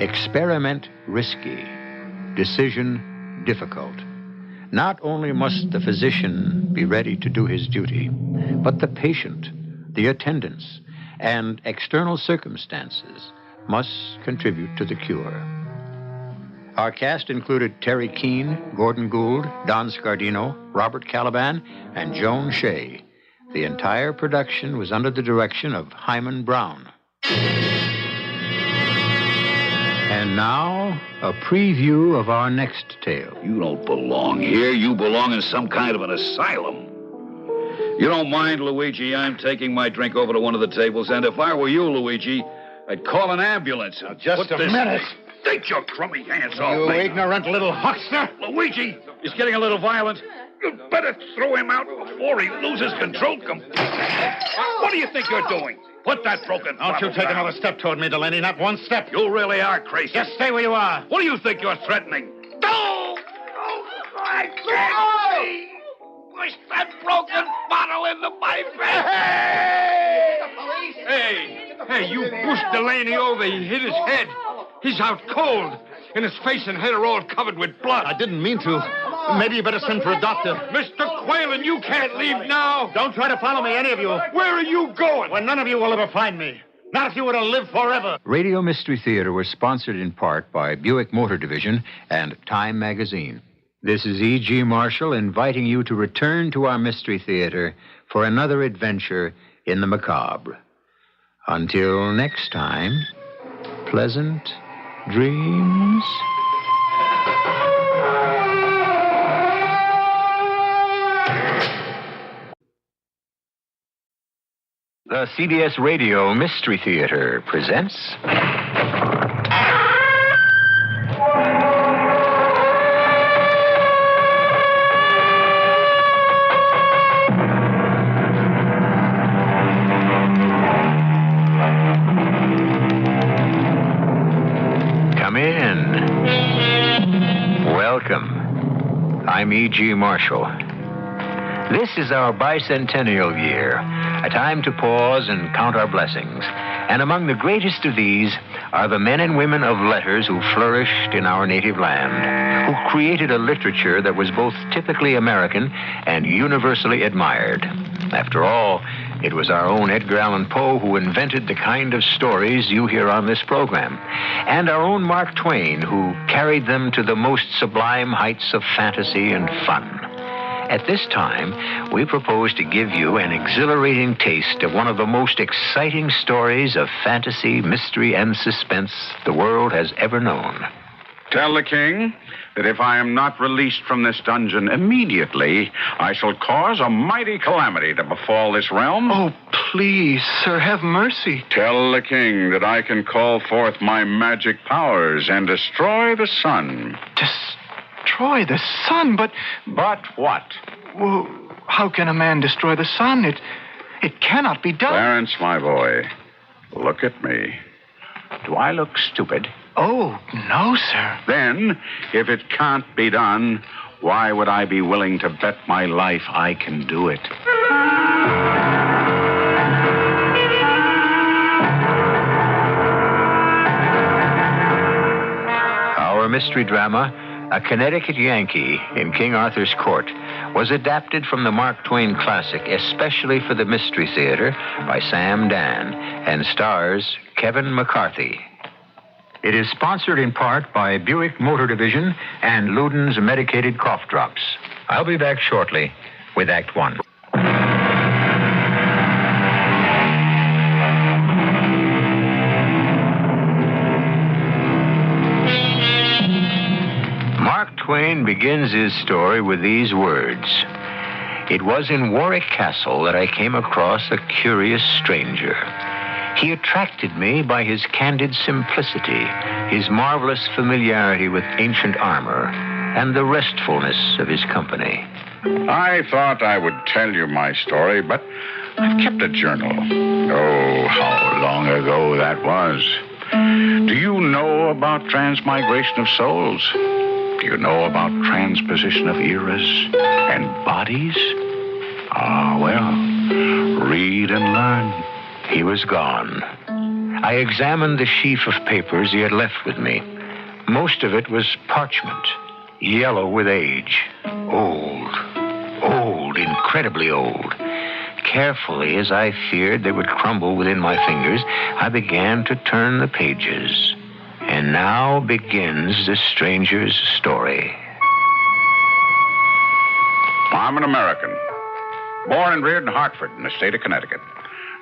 Experiment risky. Decision difficult. Not only must the physician be ready to do his duty, but the patient, the attendants, and external circumstances must contribute to the cure. Our cast included Terry Keane, Gordon Gould, Don Scardino, Robert Caliban, and Joan Shea. The entire production was under the direction of Hyman Brown. And now, a preview of our next tale. You don't belong here. You belong in some kind of an asylum. You don't mind, Luigi, I'm taking my drink over to one of the tables, and if I were you, Luigi, I'd call an ambulance. Now, just a minute. Take your crummy hands off You me. ignorant little huckster. Luigi, he's getting a little violent. You'd better throw him out before he loses control completely. What do you think you're doing? Put that broken Don't you take another step toward me, Delaney. Not one step. You really are crazy. Just stay where you are. What do you think you're threatening? No! I can't see! Push that broken bottle into my face! Hey, you pushed Delaney over. He hit his head. He's out cold. And his face and head are all covered with blood. I didn't mean to. Maybe you better send for a doctor. Mr. Quaylen, you can't leave now. Don't try to follow me, any of you. Where are you going? Where none of you will ever find me. Not if you were to live forever. Radio Mystery Theater was sponsored in part by Buick Motor Division and Time Magazine. This is E.G. Marshall inviting you to return to our Mystery Theater for another adventure in the macabre. Until next time, pleasant dreams. The CBS Radio Mystery Theater presents... Come in. Welcome. I'm E.G. Marshall. This is our bicentennial year, a time to pause and count our blessings. And among the greatest of these are the men and women of letters who flourished in our native land, who created a literature that was both typically American and universally admired. After all, it was our own Edgar Allan Poe who invented the kind of stories you hear on this program, and our own Mark Twain who carried them to the most sublime heights of fantasy and fun. At this time, we propose to give you an exhilarating taste of one of the most exciting stories of fantasy, mystery, and suspense the world has ever known. Tell the king that if I am not released from this dungeon immediately, I shall cause a mighty calamity to befall this realm. Oh, please, sir, have mercy. Tell the king that I can call forth my magic powers and destroy the sun. Destroy the sun? But what? Well, how can a man destroy the sun? It cannot be done. Clarence, my boy, look at me. Do I look stupid? Oh, no, sir. Then, if it can't be done, why would I be willing to bet my life I can do it? Our mystery drama, A Connecticut Yankee in King Arthur's Court, was adapted from the Mark Twain classic especially for the Mystery Theater by Sam Dan and stars Kevin McCarthy. It is sponsored in part by Buick Motor Division and Luden's Medicated Cough Drops. I'll be back shortly with Act One. Mark Twain begins his story with these words. It was in Warwick Castle that I came across a curious stranger. He attracted me by his candid simplicity, his marvelous familiarity with ancient armor, and the restfulness of his company. I thought I would tell you my story, but I've kept a journal. Oh, how long ago that was. Do you know about transmigration of souls? Do you know about transposition of eras and bodies? Ah, well, read and learn. He was gone. I examined the sheaf of papers he had left with me. Most of it was parchment, yellow with age. Old, incredibly old. Carefully, as I feared they would crumble within my fingers, I began to turn the pages. And now begins the stranger's story. I'm an American, born and reared in Hartford in the state of Connecticut.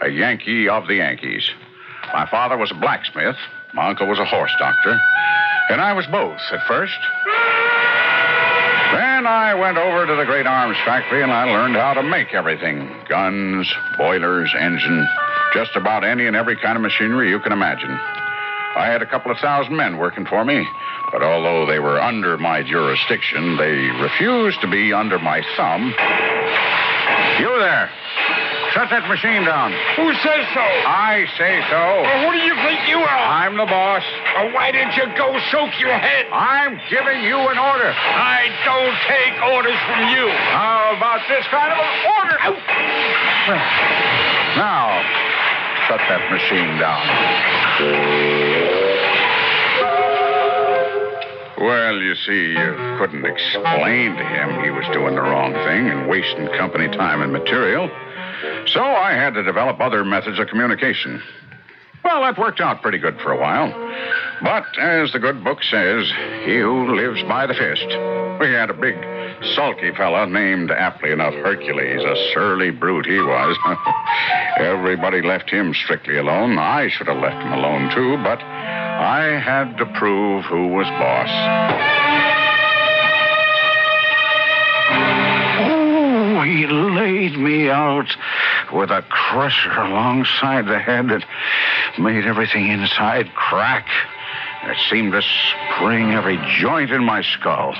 A Yankee of the Yankees. My father was a blacksmith. My uncle was a horse doctor. And I was both at first. Then I went over to the great arms factory and I learned how to make everything. Guns, boilers, engine, just about any and every kind of machinery you can imagine. I had a couple of thousand men working for me, but although they were under my jurisdiction, they refused to be under my thumb. You there! Shut that machine down. Who says so? I say so. Well, who do you think you are? I'm the boss. Well, why didn't you go soak your head? I'm giving you an order. I don't take orders from you. How about this kind of an order? Now, shut that machine down. Well, you see, you couldn't explain to him he was doing the wrong thing and wasting company time and material. So I had to develop other methods of communication. Well, that worked out pretty good for a while. But as the good book says, he who lives by the fist. We had a big, sulky fella named, aptly enough, Hercules. A surly brute he was. Everybody left him strictly alone. I should have left him alone, too, but I had to prove who was boss. He laid me out with a crusher alongside the head that made everything inside crack. It seemed to spring every joint in my skull.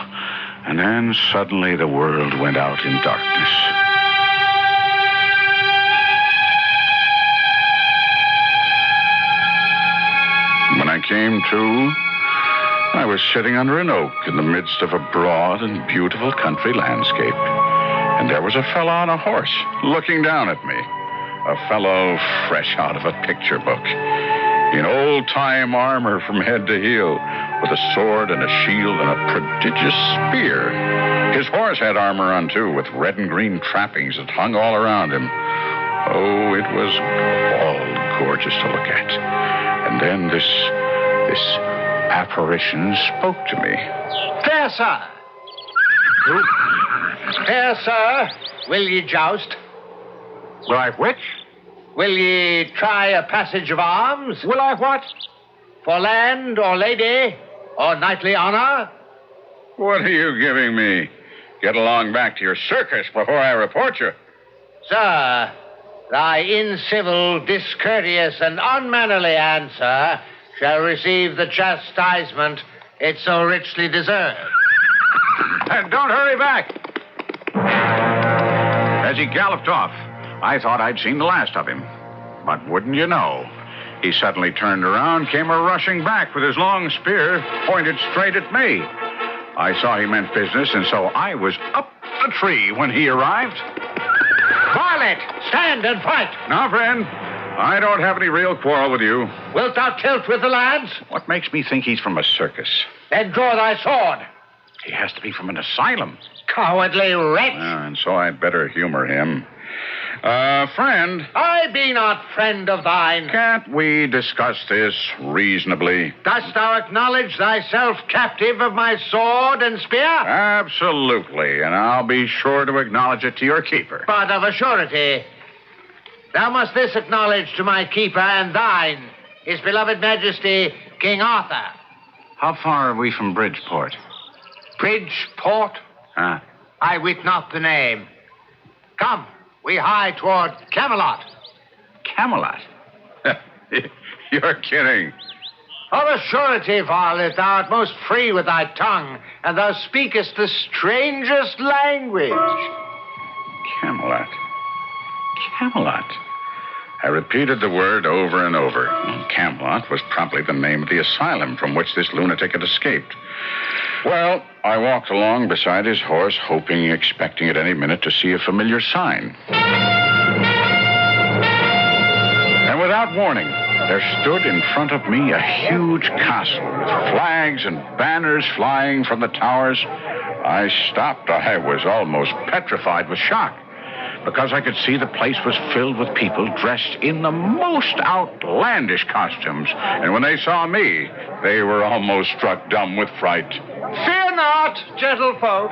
And then suddenly the world went out in darkness. When I came to, I was sitting under an oak in the midst of a broad and beautiful country landscape. And there was a fellow on a horse looking down at me. A fellow fresh out of a picture book. In old-time armor from head to heel, with a sword and a shield and a prodigious spear. His horse had armor on, too, with red and green trappings that hung all around him. Oh, it was all gorgeous to look at. And then this apparition spoke to me. Fair sir. Fair sir, will ye joust? Will I which? Will ye try a passage of arms? Will I what? For land or lady or knightly honor? What are you giving me? Get along back to your circus before I report you. Sir, thy incivil, discourteous, and unmannerly answer shall receive the chastisement it so richly deserves. And don't hurry back. As he galloped off, I thought I'd seen the last of him. But wouldn't you know, he suddenly turned around, came rushing back with his long spear pointed straight at me. I saw he meant business, and so I was up the tree when he arrived. Varlet, stand and fight. Now, friend, I don't have any real quarrel with you. Wilt thou tilt with the lads? What makes me think he's from a circus? Then draw thy sword. He has to be from an asylum. Cowardly wretch. And so I'd better humor him. Friend. I be not friend of thine. Can't we discuss this reasonably? Dost thou acknowledge thyself captive of my sword and spear? Absolutely, and I'll be sure to acknowledge it to your keeper. But of a surety, thou must this acknowledge to my keeper and thine, his beloved majesty, King Arthur. How far are we from Bridgeport? Bridgeport? Huh? I wit not the name. Come, we hie toward Camelot. Camelot? You're kidding. Of a surety, varlet, thou art most free with thy tongue, and thou speakest the strangest language. Camelot. Camelot. I repeated the word over and over. Camelot was probably the name of the asylum from which this lunatic had escaped. Well, I walked along beside his horse, hoping, expecting at any minute to see a familiar sign. And without warning, there stood in front of me a huge castle with flags and banners flying from the towers. I stopped. I was almost petrified with shock, because I could see the place was filled with people dressed in the most outlandish costumes. And when they saw me, they were almost struck dumb with fright. Fear not, gentlefolk.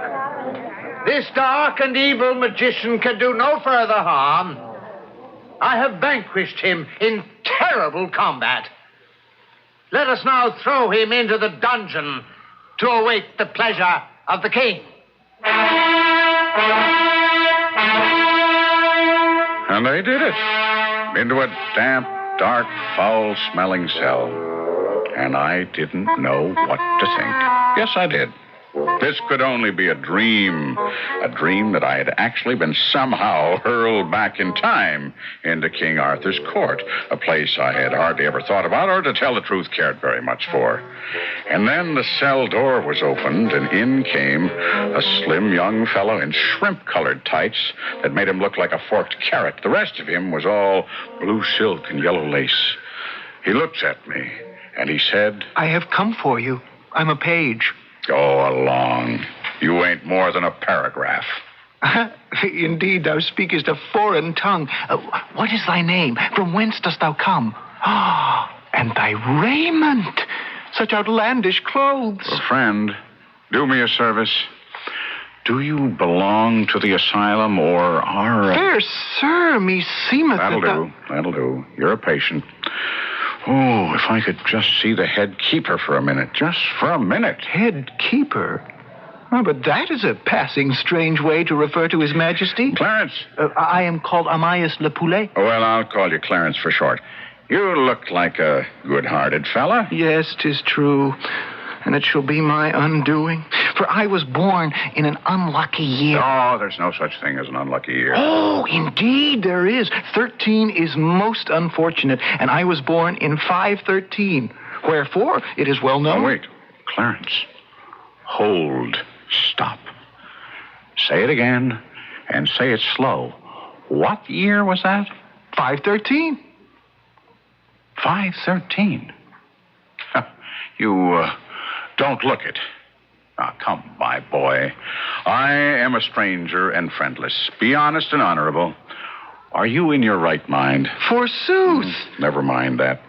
This dark and evil magician can do no further harm. I have vanquished him in terrible combat. Let us now throw him into the dungeon to await the pleasure of the king. And they did it. Into a damp, dark, foul-smelling cell. And I didn't know what to think. Yes, I did. This could only be a dream that I had actually been somehow hurled back in time into King Arthur's court, a place I had hardly ever thought about or, to tell the truth, cared very much for. And then the cell door was opened, and in came a slim young fellow in shrimp-colored tights that made him look like a forked carrot. The rest of him was all blue silk and yellow lace. He looked at me, and he said, I have come for you. I'm a page. Go along. You ain't more than a paragraph. Indeed, thou speakest a foreign tongue. What is thy name? From whence dost thou come? And thy raiment. Such outlandish clothes. Well, friend, do me a service. Do you belong to the asylum, or are... Fair sir, me seemeth That'll do. You're a patient. Oh, if I could just see the head keeper for a minute. Just for a minute. Head keeper? Oh, but that is a passing strange way to refer to His Majesty. Clarence. I am called Amias Le Poulet. Well, I'll call you Clarence for short. You look like a good-hearted fella. Yes, 'tis true. And it shall be my undoing. For I was born in an unlucky year. Oh, there's no such thing as an unlucky year. Oh, indeed there is. 13 is most unfortunate, and I was born in 513. Wherefore, it is well known... Oh, wait. Clarence. Hold. Stop. Say it again, and say it slow. What year was that? 513. 513? You, don't look it. Now, come, my boy. I am a stranger and friendless. Be honest and honorable. Are you in your right mind? Forsooth. Never mind that.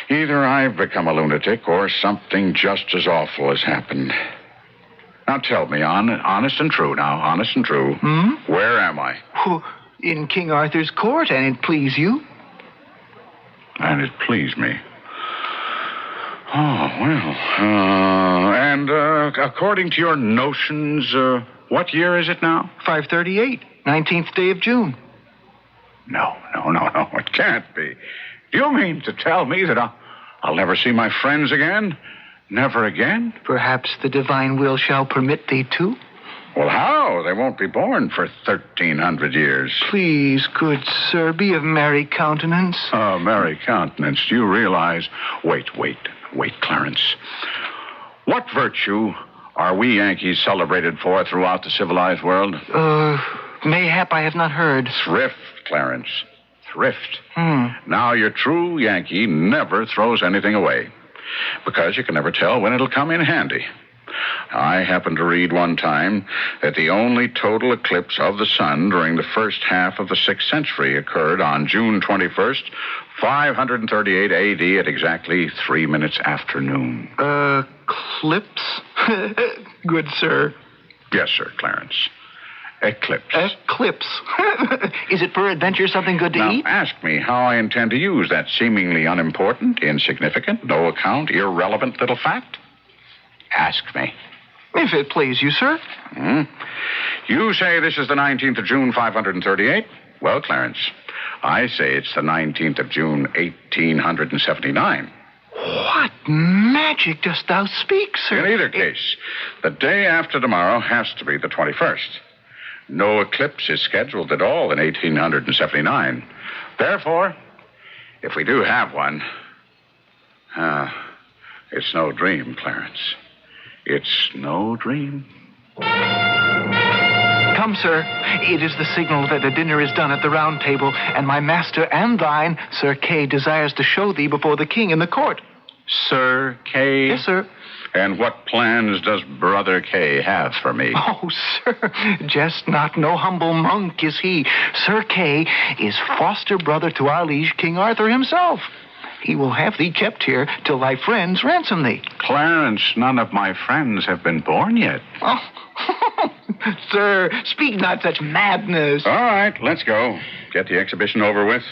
Either I've become a lunatic or something just as awful has happened. Now tell me, honest and true now, honest and true. Where am I? In King Arthur's court, and it please you. And it pleased me. Oh, well. And according to your notions, what year is it now? 538, 19th day of June. No, it can't be. Do you mean to tell me that I'll never see my friends again? Never again? Perhaps the divine will shall permit thee to. Well, how? They won't be born for 1,300 years. Please, good sir, be of merry countenance. Oh, merry countenance. Do you realize... Wait, Clarence. What virtue are we Yankees celebrated for throughout the civilized world? Mayhap I have not heard. Thrift, Clarence. Thrift. Now, your true Yankee never throws anything away, because you can never tell when it'll come in handy. I happened to read one time that the only total eclipse of the sun during the first half of the 6th century occurred on June 21st, 538 A.D. at exactly 3 minutes after noon. Eclipse? Good sir. Yes, sir, Clarence. Eclipse. Eclipse. Is it peradventure something good to eat? Now, ask me how I intend to use that seemingly unimportant, insignificant, no account, irrelevant little fact. Ask me. If it please you, sir. You say this is the 19th of June, 538? Well, Clarence, I say it's the 19th of June, 1879. What magic dost thou speak, sir? In either case, the day after tomorrow has to be the 21st. No eclipse is scheduled at all in 1879. Therefore, if we do have one, it's no dream, Clarence. It's no dream. Come, sir. It is the signal that the dinner is done at the round table, and my master and thine, Sir Kay, desires to show thee before the king in the court. Sir Kay? Yes, sir. And what plans does Brother Kay have for me? Oh, sir, jest not. No humble monk is he. Sir Kay is foster brother to our liege King Arthur himself. He will have thee kept here till thy friends ransom thee. Clarence, none of my friends have been born yet. Oh, sir, speak not such madness. All right, let's go. Get the exhibition over with.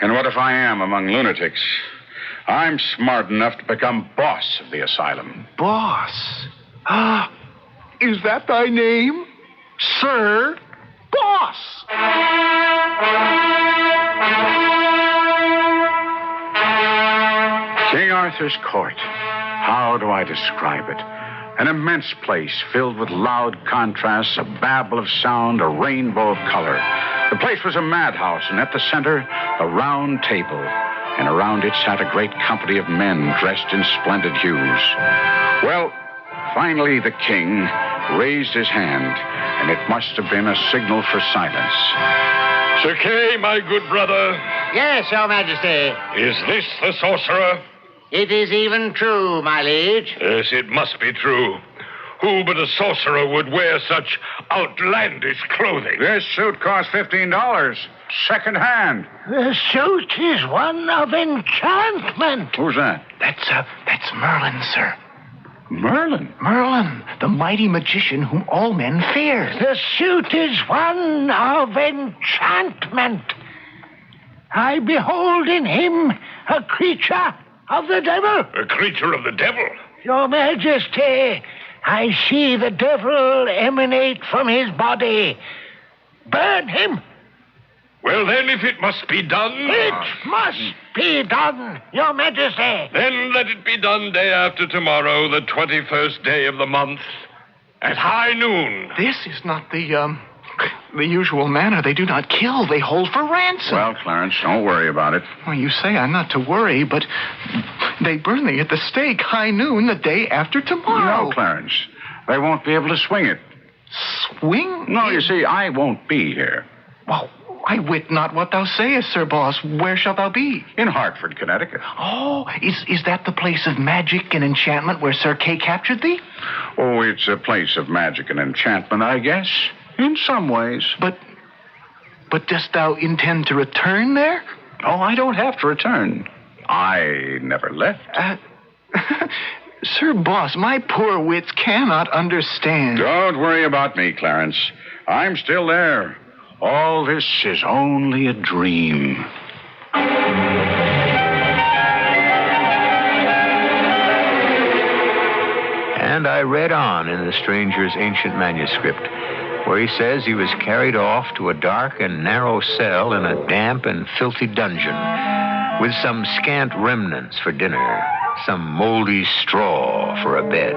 And what if I am among lunatics? I'm smart enough to become boss of the asylum. Boss? Is that thy name? Sir Boss. King Arthur's court. How do I describe it? An immense place filled with loud contrasts, a babble of sound, a rainbow of color. The place was a madhouse, and at the center, a round table. And around it sat a great company of men dressed in splendid hues. Well, finally the king raised his hand, and it must have been a signal for silence. Sir Kay, my good brother. Yes, Your Majesty. Is this the sorcerer? It is even true, my liege. Yes, it must be true. Who but a sorcerer would wear such outlandish clothing? This suit cost $15, second hand. The suit is one of enchantment. Who's that? That's Merlin, sir. Merlin? Merlin, the mighty magician whom all men fear. The suit is one of enchantment. I behold in him a creature of the devil. A creature of the devil? Your Majesty, I see the devil emanate from his body. Burn him. Well, then, if it must be done... It must be done, Your Majesty. Then let it be done day after tomorrow, the 21st day of the month, at high noon. This is not the usual manner. They do not kill. They hold for ransom. Well, Clarence, don't worry about it. Well, you say I'm not to worry, but they burn thee at the stake high noon the day after tomorrow. No, Clarence. They won't be able to swing it. Swing? No, you see, I won't be here. Well, I wit not what thou sayest, Sir Boss. Where shalt thou be? In Hartford, Connecticut. Oh, is that the place of magic and enchantment where Sir Kay captured thee? Oh, it's a place of magic and enchantment, I guess. In some ways. But dost thou intend to return there? Oh, I don't have to return. I never left. Sir Boss, my poor wits cannot understand. Don't worry about me, Clarence. I'm still there. All this is only a dream. And I read on in the stranger's ancient manuscript, where he says he was carried off to a dark and narrow cell in a damp and filthy dungeon, with some scant remnants for dinner, some moldy straw for a bed,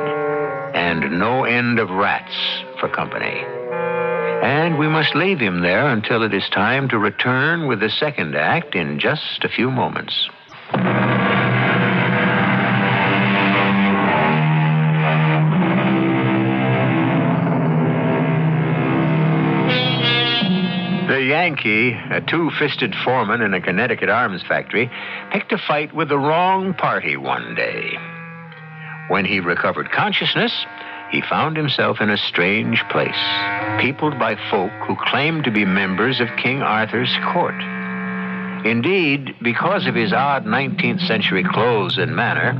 and no end of rats for company. And we must leave him there until it is time to return with the second act in just a few moments. The Yankee, a two-fisted foreman in a Connecticut arms factory, picked a fight with the wrong party one day. When he recovered consciousness, he found himself in a strange place, peopled by folk who claimed to be members of King Arthur's court. Indeed, because of his odd 19th century clothes and manner,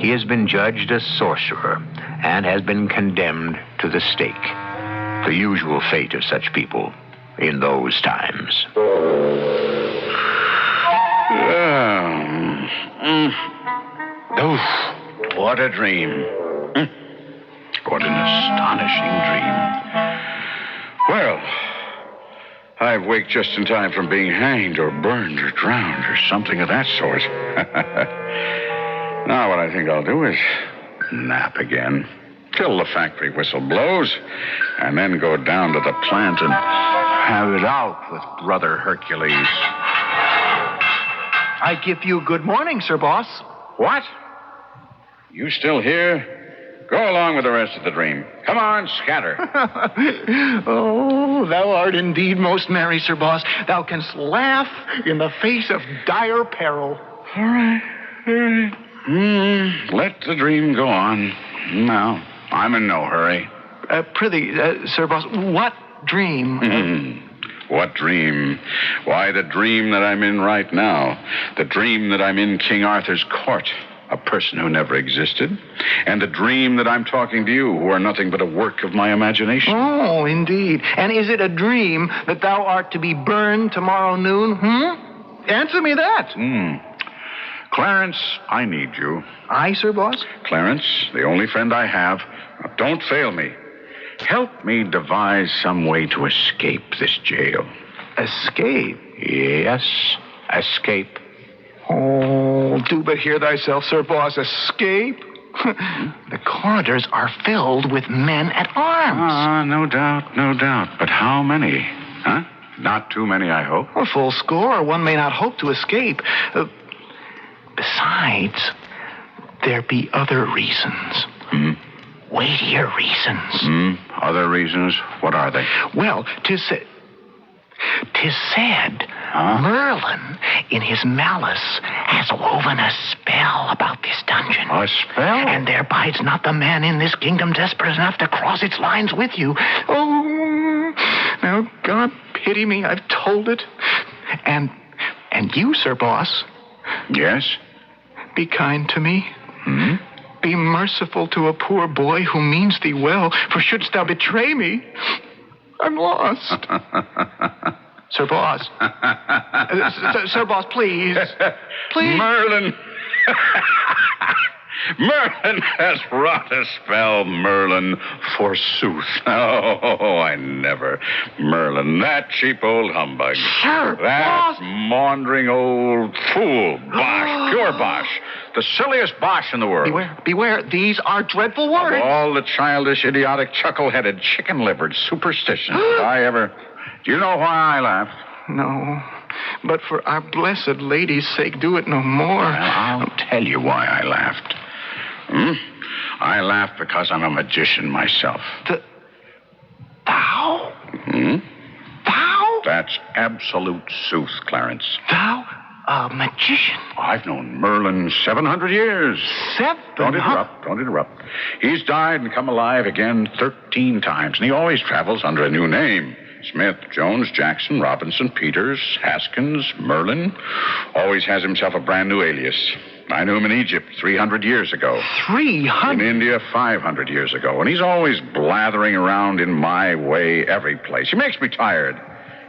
he has been judged a sorcerer and has been condemned to the stake, the usual fate of such people in those times. What a dream. What an astonishing dream. Well, I've waked just in time from being hanged or burned or drowned or something of that sort. Now what I think I'll do is nap again till the factory whistle blows, and then go down to the plant and have it out with Brother Hercules. I give you good morning, Sir Boss. What? You still here? Go along with the rest of the dream. Come on, scatter. Oh, thou art indeed most merry, Sir Boss. Thou canst laugh in the face of dire peril. All right. Let the dream go on. Now, I'm in no hurry. Prithee, Sir Boss, what dream? What dream? Why, the dream that I'm in right now. The dream that I'm in King Arthur's court, a person who never existed. And the dream that I'm talking to you, who are nothing but a work of my imagination. Oh, indeed. And is it a dream that thou art to be burned tomorrow noon? Answer me that. Clarence, I need you. Aye, Sir Boss? Clarence, the only friend I have. Now, don't fail me. Help me devise some way to escape this jail. Escape? Yes, escape. Oh, do but hear thyself, Sir Boss. Escape? The corridors are filled with men at arms. No doubt, no doubt. But how many? Huh? Not too many, I hope. A full score. One may not hope to escape. Besides, there be other reasons. Weightier reasons. Other reasons? What are they? Well, 'tis said Merlin, in his malice, has woven a spell about this dungeon. A spell? And there bides not the man in this kingdom desperate enough to cross its lines with you. Oh, now, God pity me, I've told it. And you, Sir Boss. Yes? Be kind to me. Be merciful to a poor boy who means thee well, for shouldst thou betray me, I'm lost. Sir Boss. Sir Boss, please. Please. Merlin. Merlin has wrought a spell, Merlin, forsooth. Oh, I never. Merlin, that cheap old humbug. Sir That maundering old fool. Bosh, pure bosh. The silliest bosh in the world. Beware. These are dreadful words. Of all the childish, idiotic, chuckle-headed, chicken-livered superstitions that I ever... Do you know why I laughed? No. But for our blessed lady's sake, do it no more. Well, I'll tell you why I laughed. I laughed because I'm a magician myself. Thou? Thou? That's absolute sooth, Clarence. Thou? A magician? I've known Merlin 700 years. Don't interrupt. He's died and come alive again 13 times, and he always travels under a new name. Smith, Jones, Jackson, Robinson, Peters, Haskins, Merlin. Always has himself a brand new alias. I knew him in Egypt 300 years ago. 300? In India 500 years ago. And he's always blathering around in my way every place. He makes me tired.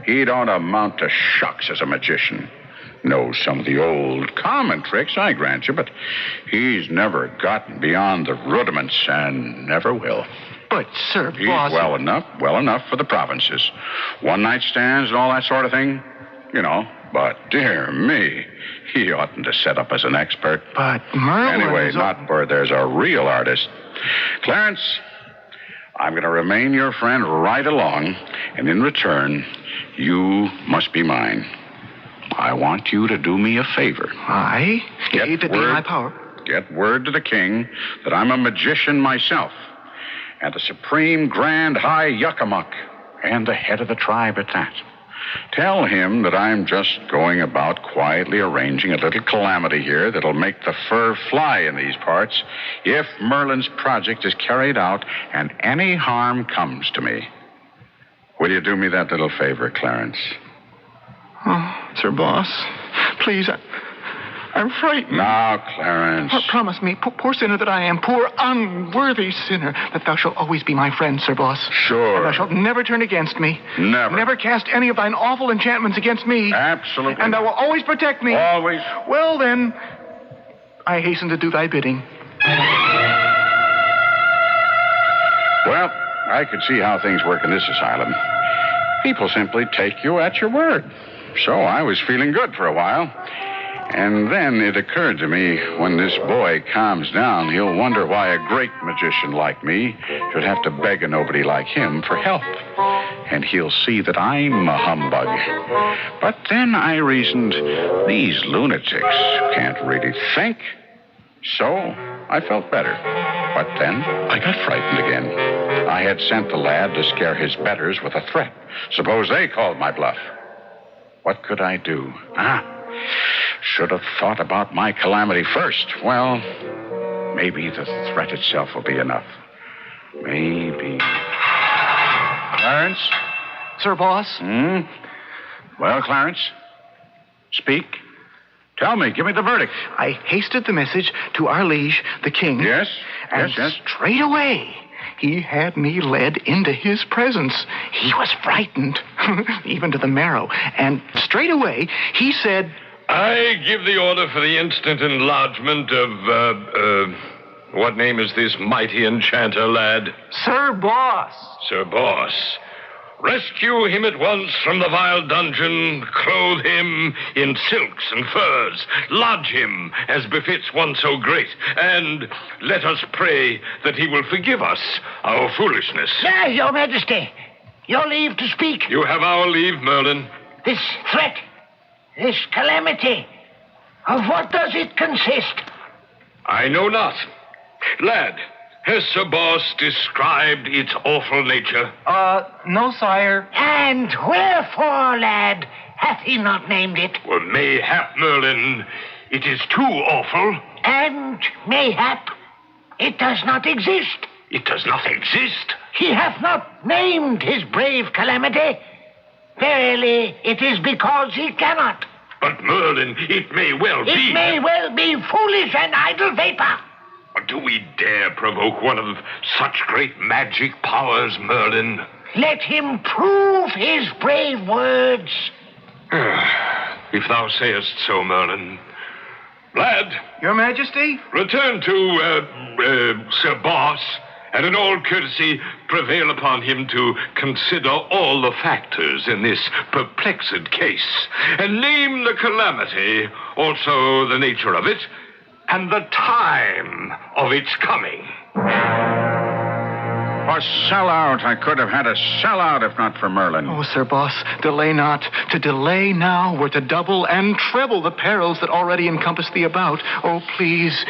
He don't amount to shucks as a magician. Knows some of the old common tricks, I grant you, but he's never gotten beyond the rudiments and never will. But, Sir He's Boss... well enough for the provinces. One-night stands and all that sort of thing, you know. But, dear me, he oughtn't to set up as an expert. But Merlin Anyway, not where there's a real artist. Clarence, I'm going to remain your friend right along, and in return, you must be mine. I want you to do me a favor. Aye? If it be in my power. Get word to the king that I'm a magician myself, and the supreme grand high yuckamuck, and the head of the tribe at that. Tell him that I'm just going about quietly arranging a little calamity here that'll make the fur fly in these parts if Merlin's project is carried out and any harm comes to me. Will you do me that little favor, Clarence? Oh, Sir Boss, please, I'm frightened. Now, Clarence. Promise me, poor sinner that I am, poor unworthy sinner, that thou shalt always be my friend, Sir Boss. Sure. And thou shalt never turn against me. Never. Never cast any of thine awful enchantments against me. Absolutely. And thou wilt always protect me. Always. Well, then, I hasten to do thy bidding. Well, I could see how things work in this asylum. People simply take you at your word. So I was feeling good for a while. And then it occurred to me, when this boy calms down, he'll wonder why a great magician like me should have to beg a nobody like him for help. And he'll see that I'm a humbug. But then I reasoned, these lunatics can't really think. So I felt better. But then I got frightened again. I had sent the lad to scare his betters with a threat. Suppose they called my bluff. What could I do? Should have thought about my calamity first. Well, maybe the threat itself will be enough. Maybe. Clarence? Sir Boss? Well, Clarence? Speak. Tell me, give me the verdict. I hasted the message to our liege, the king. Yes? And straight away, he had me led into his presence. He was frightened, even to the marrow. And straight away, he said, I give the order for the instant enlargement of, what name is this mighty enchanter, lad? Sir Boss. Sir Boss. Rescue him at once from the vile dungeon, clothe him in silks and furs, lodge him as befits one so great, and let us pray that he will forgive us our foolishness. Yes, Your Majesty. Your leave to speak. You have our leave, Merlin. This threat, this calamity, of what does it consist? I know not. Lad, has Sir Boss described its awful nature? No, sire. And wherefore, lad, hath he not named it? Well, mayhap, Merlin, it is too awful. And mayhap it does not exist. It does not exist? He hath not named his brave calamity. Verily, it is because he cannot. But, Merlin, it may well be... It may well be foolish and idle vapor. Do we dare provoke one of such great magic powers, Merlin? Let him prove his brave words. If thou sayest so, Merlin. Lad. Your Majesty? Return to, Sir Boss, and in all courtesy prevail upon him to consider all the factors in this perplexed case, and name the calamity, also the nature of it, and the time of its coming. A sellout. I could have had a sellout if not for Merlin. Oh, Sir Boss, delay not. To delay now were to double and treble the perils that already encompass thee about. Oh, please,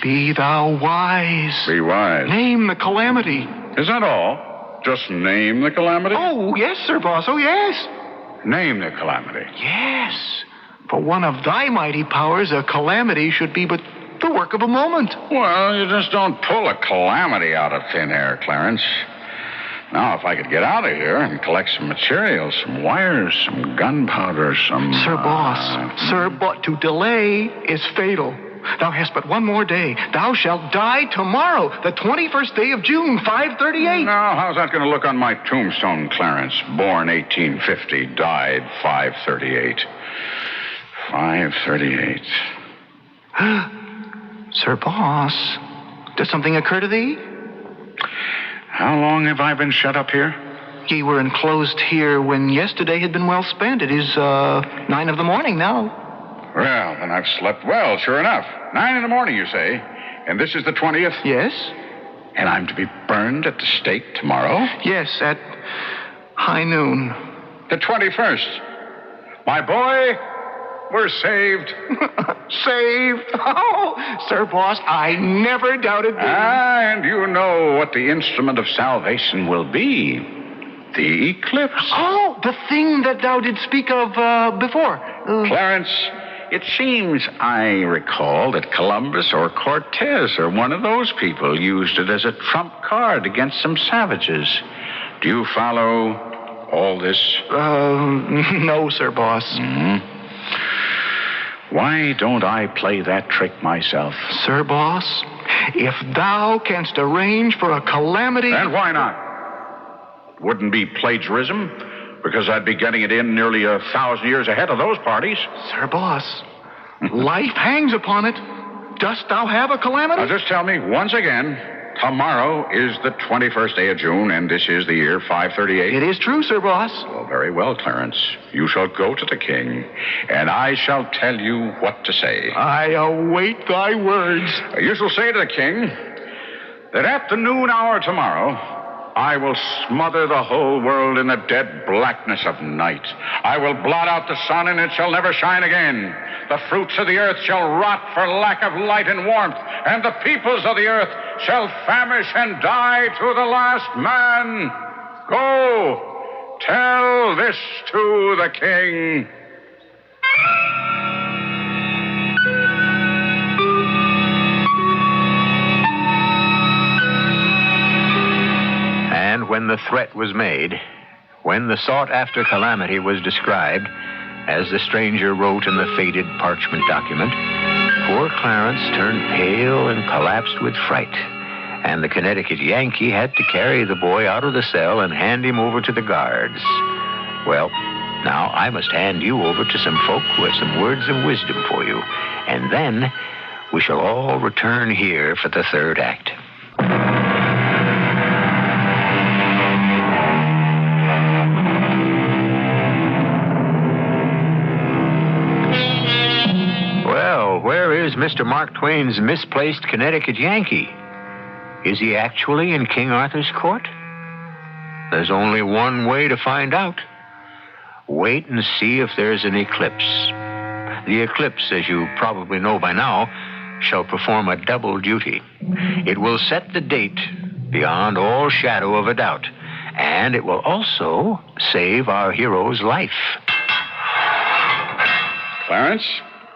be thou wise. Be wise. Name the calamity. Is that all? Just name the calamity? Oh, yes, Sir Boss. Oh, yes. Name the calamity. Yes. For one of thy mighty powers, a calamity should be but the work of a moment. Well, you just don't pull a calamity out of thin air, Clarence. Now, if I could get out of here and collect some materials, some wires, some gunpowder, some... Sir Boss, to delay is fatal. Thou hast but one more day. Thou shalt die tomorrow, the 21st day of June, 538. Now, how's that going to look on my tombstone, Clarence? Born 1850, died 538. 538. Sir Boss, does something occur to thee? How long have I been shut up here? Ye were enclosed here when yesterday had been well spent. It is 9 of the morning now. Well, then I've slept well, sure enough. 9 in the morning, you say? And this is the 20th? Yes. And I'm to be burned at the stake tomorrow? Yes, at high noon. The 21st. My boy, we're saved. Saved? Oh, Sir Boss, I never doubted thee. And you know what the instrument of salvation will be. The eclipse. Oh, the thing that thou did speak of before. Clarence, it seems I recall that Columbus or Cortez or one of those people used it as a trump card against some savages. Do you follow all this? No, Sir Boss. Mm-hmm. Why don't I play that trick myself? Sir Boss, if thou canst arrange for a calamity... And why not? Wouldn't be plagiarism, because I'd be getting it in nearly 1,000 years ahead of those parties. Sir Boss, life hangs upon it. Dost thou have a calamity? Now just tell me once again, tomorrow is the 21st day of June, and this is the year 538. It is true, Sir Boss. Well, very well, Clarence. You shall go to the king, and I shall tell you what to say. I await thy words. You shall say to the king that at the noon hour tomorrow, I will smother the whole world in the dead blackness of night. I will blot out the sun, and it shall never shine again. The fruits of the earth shall rot for lack of light and warmth, and the peoples of the earth shall famish and die to the last man. Go, tell this to the king. And when the threat was made, when the sought-after calamity was described, as the stranger wrote in the faded parchment document, poor Clarence turned pale and collapsed with fright, and the Connecticut Yankee had to carry the boy out of the cell and hand him over to the guards. Well, now I must hand you over to some folk who have some words of wisdom for you, and then we shall all return here for the third act. Where is Mr. Mark Twain's misplaced Connecticut Yankee? Is he actually in King Arthur's court? There's only one way to find out. Wait and see if there's an eclipse. The eclipse, as you probably know by now, shall perform a double duty. It will set the date beyond all shadow of a doubt, and it will also save our hero's life. Clarence?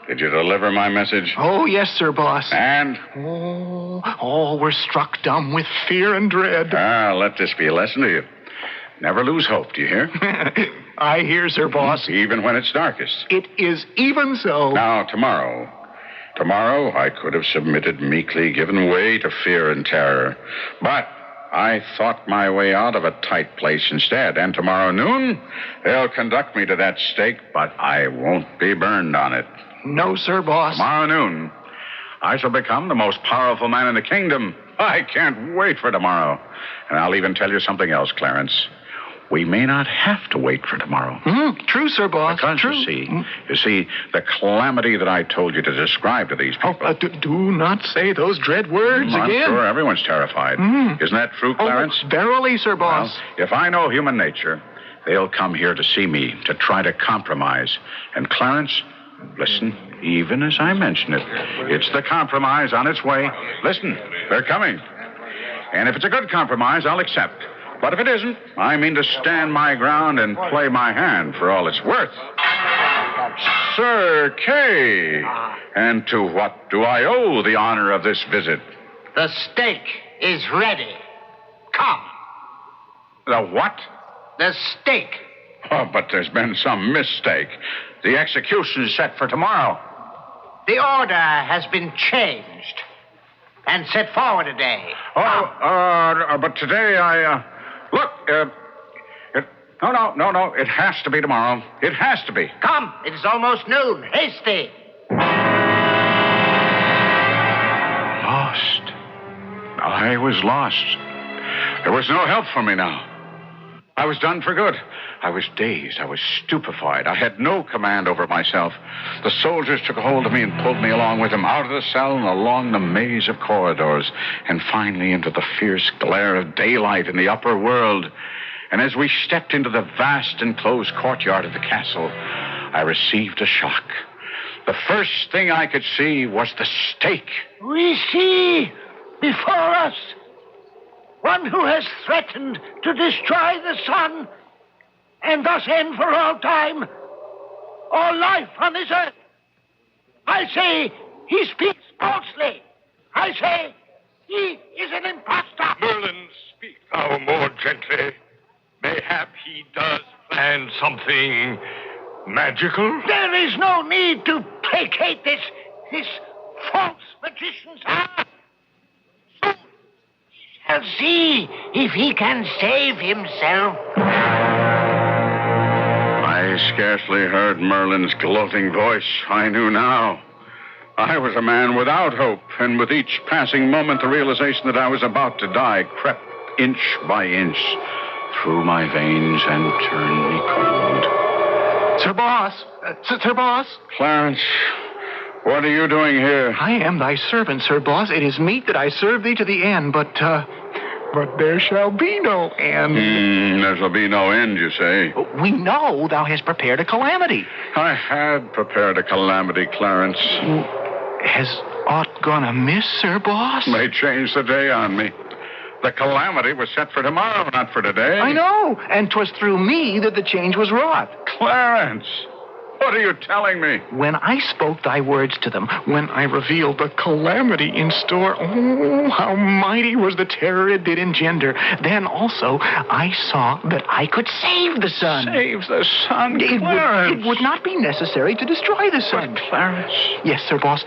Did you deliver my message? Oh, yes, Sir Boss. And? All were struck dumb with fear and dread. Let this be a lesson to you. Never lose hope, do you hear? I hear, Sir Boss. Even when it's darkest. It is even so. Now, tomorrow I could have submitted meekly, given way to fear and terror. But I thought my way out of a tight place instead. And tomorrow noon, they'll conduct me to that stake, but I won't be burned on it. No, Sir Boss. Tomorrow noon, I shall become the most powerful man in the kingdom. I can't wait for tomorrow. And I'll even tell you something else, Clarence. We may not have to wait for tomorrow. True, Sir Boss. Because, true. You see, the calamity that I told you to describe to these people. Do not say those dread words I'm again. sure everyone's terrified. Isn't that true, Clarence? Verily, Sir Boss. Well, if I know human nature, they'll come here to see me, to try to compromise. And Clarence, listen, even as I mention it, it's the compromise on its way. Listen, they're coming. And if it's a good compromise, I'll accept. But if it isn't, I mean to stand my ground and play my hand for all it's worth. Sir Kay, and to what do I owe the honor of this visit? The steak is ready. Come. The what? The steak. Oh, but there's been some mistake. The execution is set for tomorrow. The order has been changed and set forward a day. But today Look, No, it has to be tomorrow. It has to be. Come, it is almost noon. Hasty. Lost. I was lost. There was no help for me now. I was done for good. I was dazed. I was stupefied. I had no command over myself. The soldiers took a hold of me and pulled me along with them out of the cell and along the maze of corridors and finally into the fierce glare of daylight in the upper world. And as we stepped into the vast enclosed courtyard of the castle, I received a shock. The first thing I could see was the stake. We see before us one who has threatened to destroy the sun and thus end for all time all life on this earth. I say he speaks falsely. I say he is an impostor. Merlin, speak thou more gently. Mayhap he does plan something magical? There is no need to placate this false magician's heart. Soon we shall see if he can save himself. I scarcely heard Merlin's gloating voice. I knew now. I was a man without hope, and with each passing moment, the realization that I was about to die crept inch by inch through my veins and turned me cold. Sir Boss! Sir Boss! Clarence, what are you doing here? I am thy servant, Sir Boss. It is meet that I serve thee to the end, but there shall be no end. There shall be no end, you say? We know thou hast prepared a calamity. I had prepared a calamity, Clarence. Has aught gone amiss, Sir Boss? They changed the day on me. The calamity was set for tomorrow, not for today. I know, and 'twas through me that the change was wrought. Clarence, what are you telling me? When I spoke thy words to them, when I revealed the calamity in store, oh, how mighty was the terror it did engender. Then also I saw that I could save the sun. Save the sun, Clarence. It would not be necessary to destroy the sun. But Clarence. Yes, Sir Boss.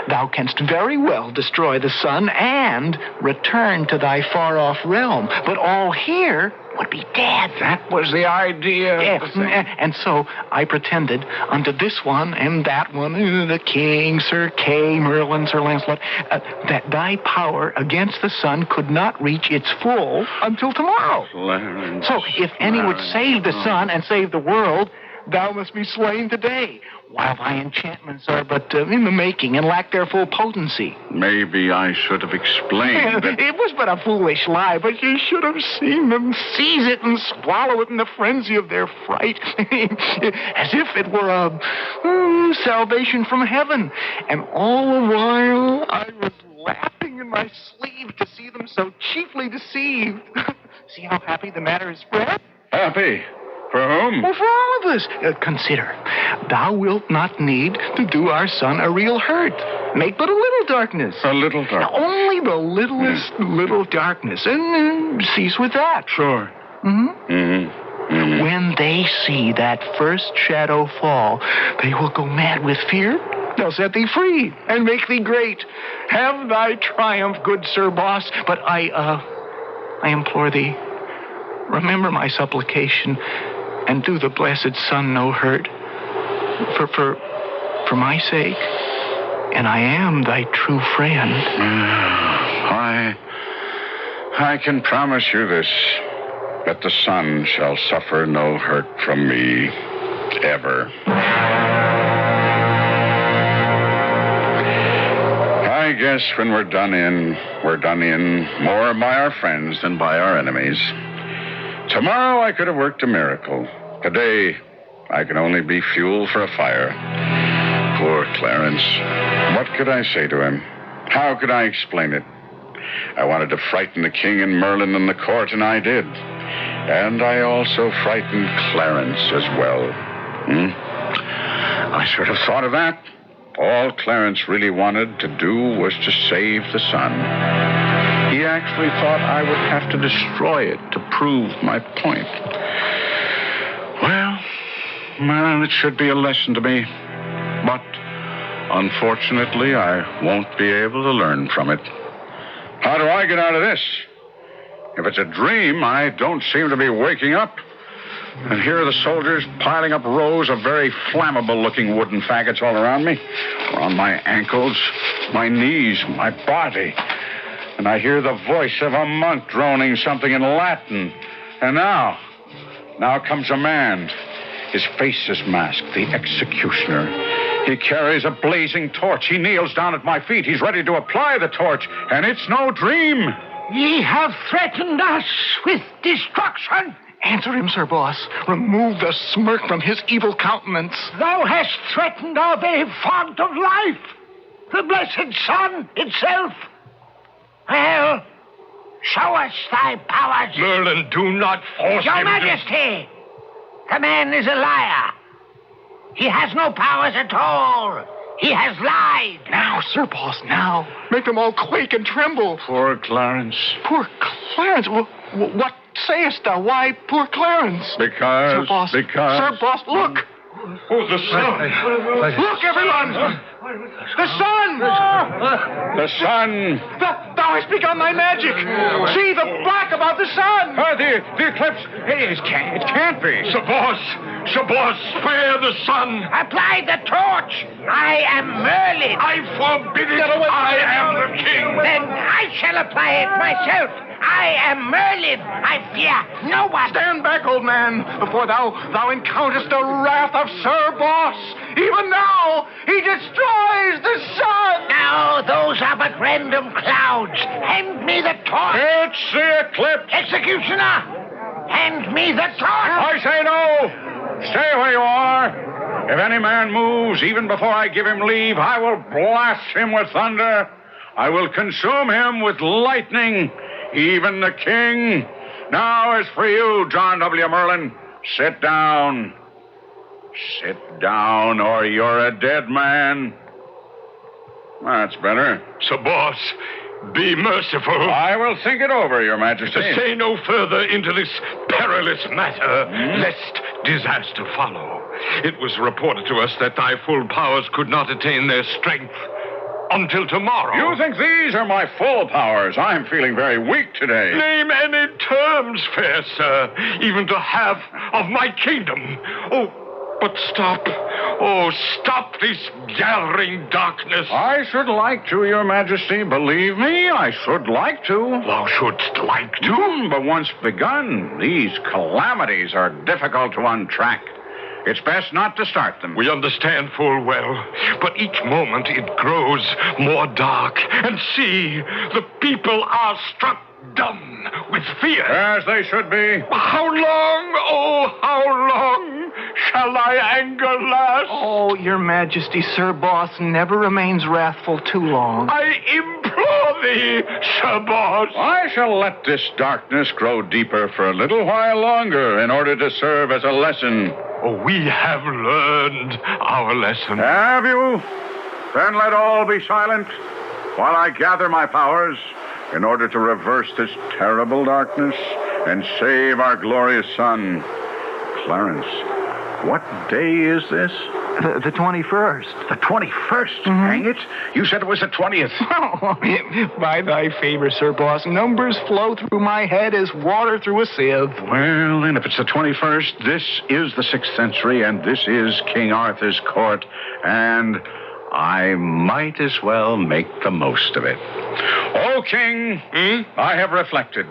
Thou canst very well destroy the sun and return to thy far-off realm. But all here would be dead. That was the idea. Yes, and so I pretended unto this one and that one, the king, Sir Kay, Merlin, Sir Lancelot, that thy power against the sun could not reach its full until tomorrow. Clarence, so if any would save the sun and save the world, thou must be slain today, while thy enchantments are but in the making and lack their full potency. Maybe I should have explained that... It was but a foolish lie, but you should have seen them seize it and swallow it in the frenzy of their fright, as if it were a salvation from heaven. And all the while I was laughing in my sleeve to see them so chiefly deceived. See how happy the matter is spread? Happy? For whom? Well, for all of us. Consider, thou wilt not need to do our son a real hurt. Make but a little darkness. A little darkness. Only the littlest little darkness. And cease with that. Sure. When they see that first shadow fall, they will go mad with fear. They'll set thee free and make thee great. Have thy triumph, good Sir Boss. But I implore thee, remember my supplication and do the blessed sun no hurt. For my sake, and I am thy true friend. I can promise you this, that the sun shall suffer no hurt from me, ever. I guess when we're done in more by our friends than by our enemies. Tomorrow I could have worked a miracle. Today, I can only be fuel for a fire. Poor Clarence. What could I say to him? How could I explain it? I wanted to frighten the king and Merlin in the court, and I did. And I also frightened Clarence as well. I should have thought of that. All Clarence really wanted to do was to save the sun. He actually thought I would have to destroy it to prove my point. Well, it should be a lesson to me. But, unfortunately, I won't be able to learn from it. How do I get out of this? If it's a dream, I don't seem to be waking up. And here are the soldiers piling up rows of very flammable-looking wooden faggots all around me, around my ankles, my knees, my body. And I hear the voice of a monk droning something in Latin. And now, Now comes a man. His face is masked, the executioner. He carries a blazing torch. He kneels down at my feet. He's ready to apply the torch, and it's no dream. Ye have threatened us with destruction. Answer him, Sir Boss. Remove the smirk from his evil countenance. Thou hast threatened our very font of life, the blessed sun itself. Well, show us thy powers. Merlin, do not force Your him. Majesty, the man is a liar. He has no powers at all. He has lied. Now, Sir Boss, now. Make them all quake and tremble. Poor Clarence. Poor Clarence? What sayest thou? Why poor Clarence? Because... Sir Boss, look. Oh, the sun. Look, everyone. The sun. The sun. Thou hast begun thy magic. See the black about the sun. The eclipse. It can't be. Sir Boss, spare the sun. Apply the torch. I am Merlin. I forbid it. I am the king. Then I shall apply it myself. I am Merlin. I fear no one. Stand back, old man, before thou encounterest the wrath of Sir Boss. Even now, he destroys the sun. Now, those are but random clouds. Hand me the torch. It's the eclipse. Executioner, hand me the torch. I say no. Stay where you are. If any man moves, even before I give him leave, I will blast him with thunder. I will consume him with lightning. Even the king. Now, as for you, John W. Merlin, sit down. Sit down, or you're a dead man. That's better. Sir Boss, be merciful. I will think it over, Your Majesty. Say no further into this perilous matter, lest disaster follow. It was reported to us that thy full powers could not attain their strength until tomorrow. You think these are my full powers? I'm feeling very weak today. Name any terms, fair sir, even to half of my kingdom. Oh, but stop. Oh, stop this gathering darkness. I should like to, Your Majesty. Believe me, I should like to. Thou shouldst like to? But once begun, these calamities are difficult to untrack. It's best not to start them. We understand full well, but each moment it grows more dark. And see, the people are struck dumb with fear. As they should be. How long, oh, how long shall thy anger last? Oh, Your Majesty, Sir Boss never remains wrathful too long. I implore thee, Sir Boss. I shall let this darkness grow deeper for a little while longer in order to serve as a lesson. Oh, we have learned our lesson. Have you? Then let all be silent while I gather my powers in order to reverse this terrible darkness and save our glorious sun. Clarence, what day is this? The 21st. The 21st? Hang it. You said it was the 20th. By thy favor, Sir Boss, numbers flow through my head as water through a sieve. Well, then, if it's the 21st, this is the 6th century, and this is King Arthur's court, and I might as well make the most of it. O King, I have reflected.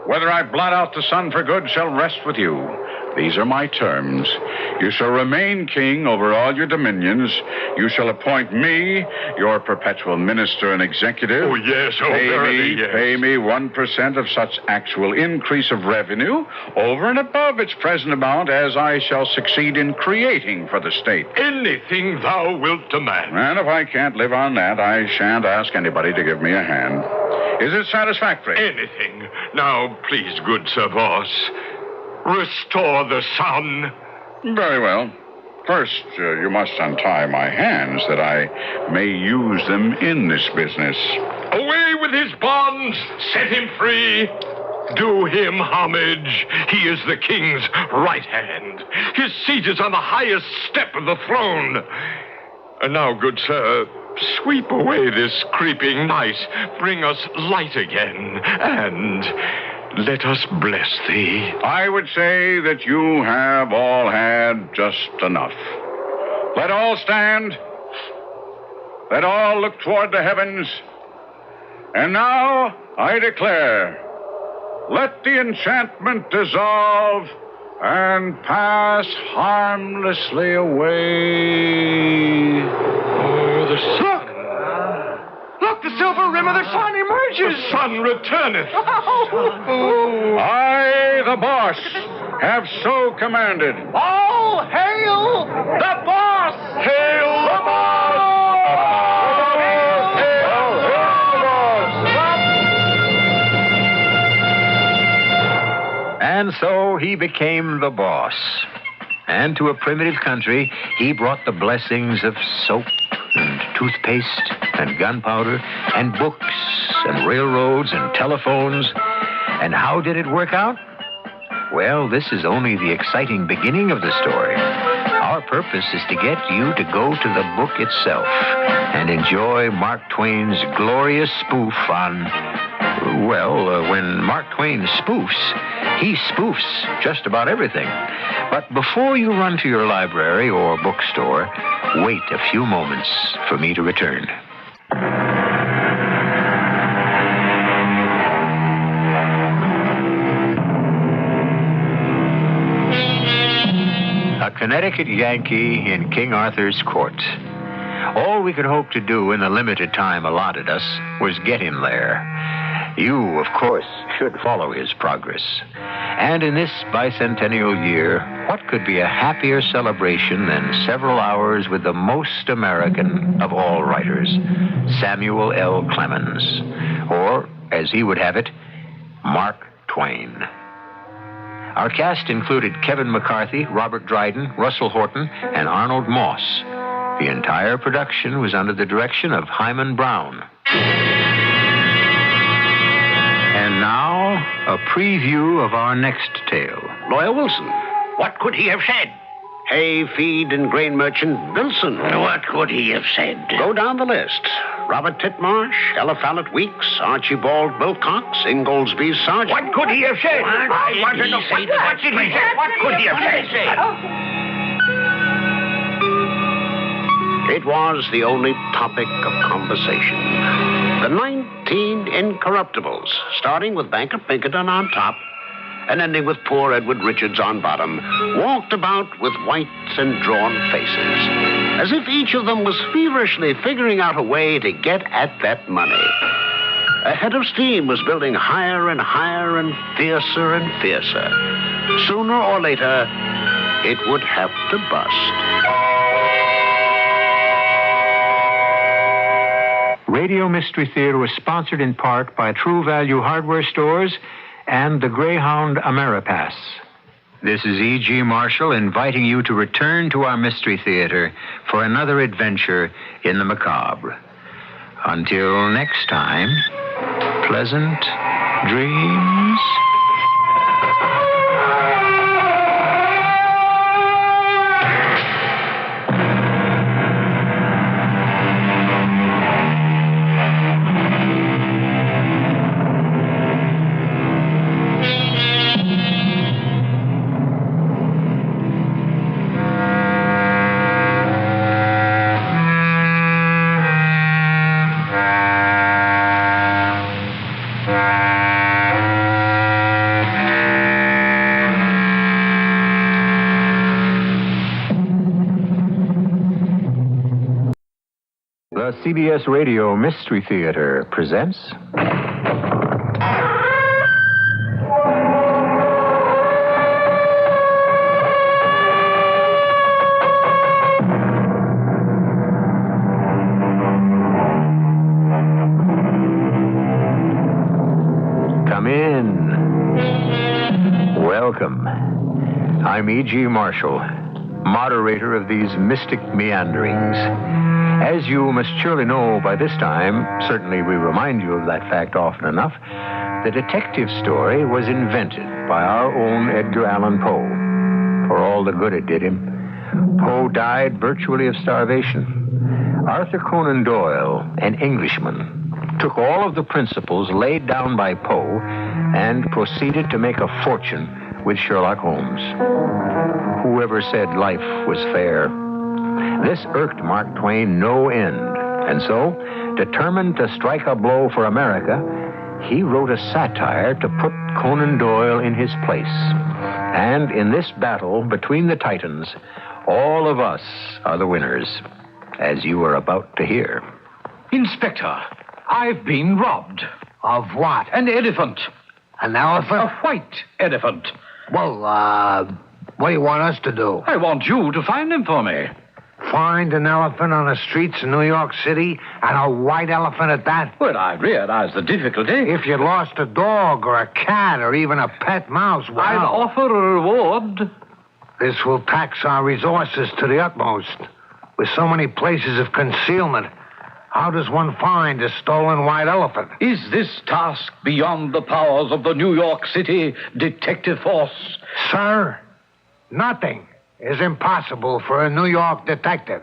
Whether I blot out the sun for good shall rest with you. These are my terms. You shall remain king over all your dominions. You shall appoint me your perpetual minister and executive. Oh, yes. Oh, verily, yes. Pay me 1% of such actual increase of revenue over and above its present amount as I shall succeed in creating for the state. Anything thou wilt demand. And if I can't live on that, I shan't ask anybody to give me a hand. Is it satisfactory? Anything. Now, please, good Sir Boss, restore the sun. Very well. First, you must untie my hands that I may use them in this business. Away with his bonds. Set him free. Do him homage. He is the king's right hand. His seat is on the highest step of the throne. And now, good sir, sweep away this creeping night. Bring us light again, and let us bless thee. I would say that you have all had just enough. Let all stand. Let all look toward the heavens. And now I declare, let the enchantment dissolve and pass harmlessly away. Oh, the sun! Look, the silver rim of the sun emerges! The sun returneth! I, the boss, have so commanded. All hail the boss! Hail the boss! And so he became the boss. And to a primitive country, he brought the blessings of soap and toothpaste and gunpowder and books and railroads and telephones. And how did it work out? Well, this is only the exciting beginning of the story. Our purpose is to get you to go to the book itself and enjoy Mark Twain's glorious spoof on, when Mark Twain spoofs, he spoofs just about everything. But before you run to your library or bookstore, wait a few moments for me to return. A Connecticut Yankee in King Arthur's court. All we could hope to do in the limited time allotted us was get him there. You, of course, should follow his progress. And in this bicentennial year, what could be a happier celebration than several hours with the most American of all writers, Samuel L. Clemens, or, as he would have it, Mark Twain. Our cast included Kevin McCarthy, Robert Dryden, Russell Horton, and Arnold Moss. The entire production was under the direction of Hyman Brown. And now, a preview of our next tale. Lawyer Wilson. What could he have said? Hay, feed, and grain merchant Wilson. What could he have said? Go down the list. Robert Titmarsh, Ella Fallett Weeks, Archibald Wilcox, Ingoldsby Sargent. What could he have said? I want to know. What did he say? What could he have said? It was the only topic of conversation. The 19 Incorruptibles, starting with Banker Pinkerton on top and ending with poor Edward Richards on bottom, walked about with white and drawn faces, as if each of them was feverishly figuring out a way to get at that money. A head of steam was building higher and higher and fiercer and fiercer. Sooner or later, it would have to bust. Radio Mystery Theater was sponsored in part by True Value Hardware Stores and the Greyhound Ameripass. This is E.G. Marshall inviting you to return to our Mystery Theater for another adventure in the macabre. Until next time, pleasant dreams. The CBS Radio Mystery Theater presents... Come in. Welcome. I'm E.G. Marshall, moderator of these mystic meanderings. As you must surely know by this time, certainly we remind you of that fact often enough, the detective story was invented by our own Edgar Allan Poe. For all the good it did him, Poe died virtually of starvation. Arthur Conan Doyle, an Englishman, took all of the principles laid down by Poe and proceeded to make a fortune with Sherlock Holmes. Whoever said life was fair? This irked Mark Twain no end, and so, determined to strike a blow for America, he wrote a satire to put Conan Doyle in his place. And in this battle between the Titans, all of us are the winners, as you are about to hear. Inspector, I've been robbed. Of what? An elephant. An elephant? A white elephant. Well, what do you want us to do? I want you to find him for me. Find an elephant on the streets of New York City, and a white elephant at that? Well, I realize the difficulty. If you lost a dog or a cat or even a pet mouse, well... I'll offer a reward. This will tax our resources to the utmost. With so many places of concealment, how does one find a stolen white elephant? Is this task beyond the powers of the New York City Detective Force? Sir, nothing is impossible for a New York detective.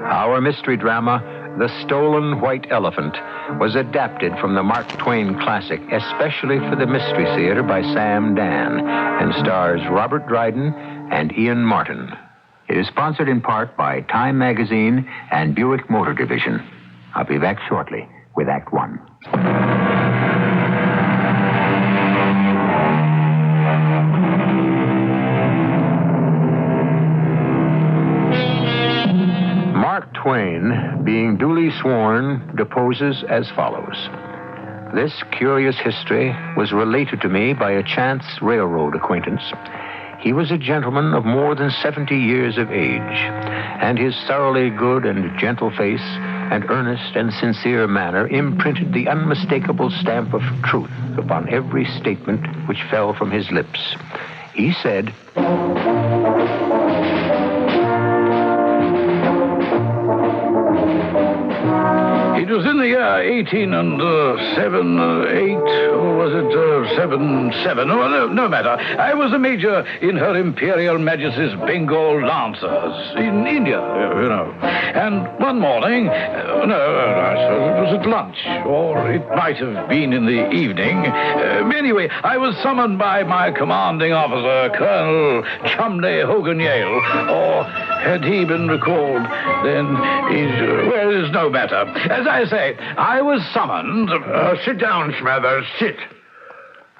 Our mystery drama, The Stolen White Elephant, was adapted from the Mark Twain classic, especially for the Mystery Theater by Sam Dan, and stars Robert Dryden and Ian Martin. It is sponsored in part by Time Magazine and Buick Motor Division. I'll be back shortly with Act One. Mark Twain, being duly sworn, deposes as follows. This curious history was related to me by a chance railroad acquaintance. He was a gentleman of more than 70 years of age, and his thoroughly good and gentle face and earnest and sincere manner imprinted the unmistakable stamp of truth upon every statement which fell from his lips. He said, It was in the year 1878, or was it 77? Oh, no matter. I was a major in Her Imperial Majesty's Bengal Lancers in India, you know. And one morning, I suppose it was at lunch, or it might have been in the evening. Anyway, I was summoned by my commanding officer, Colonel Chumley Hogan Yale, or had he been recalled, then it's no matter. As I say, I was summoned... sit down, Smathers, sit.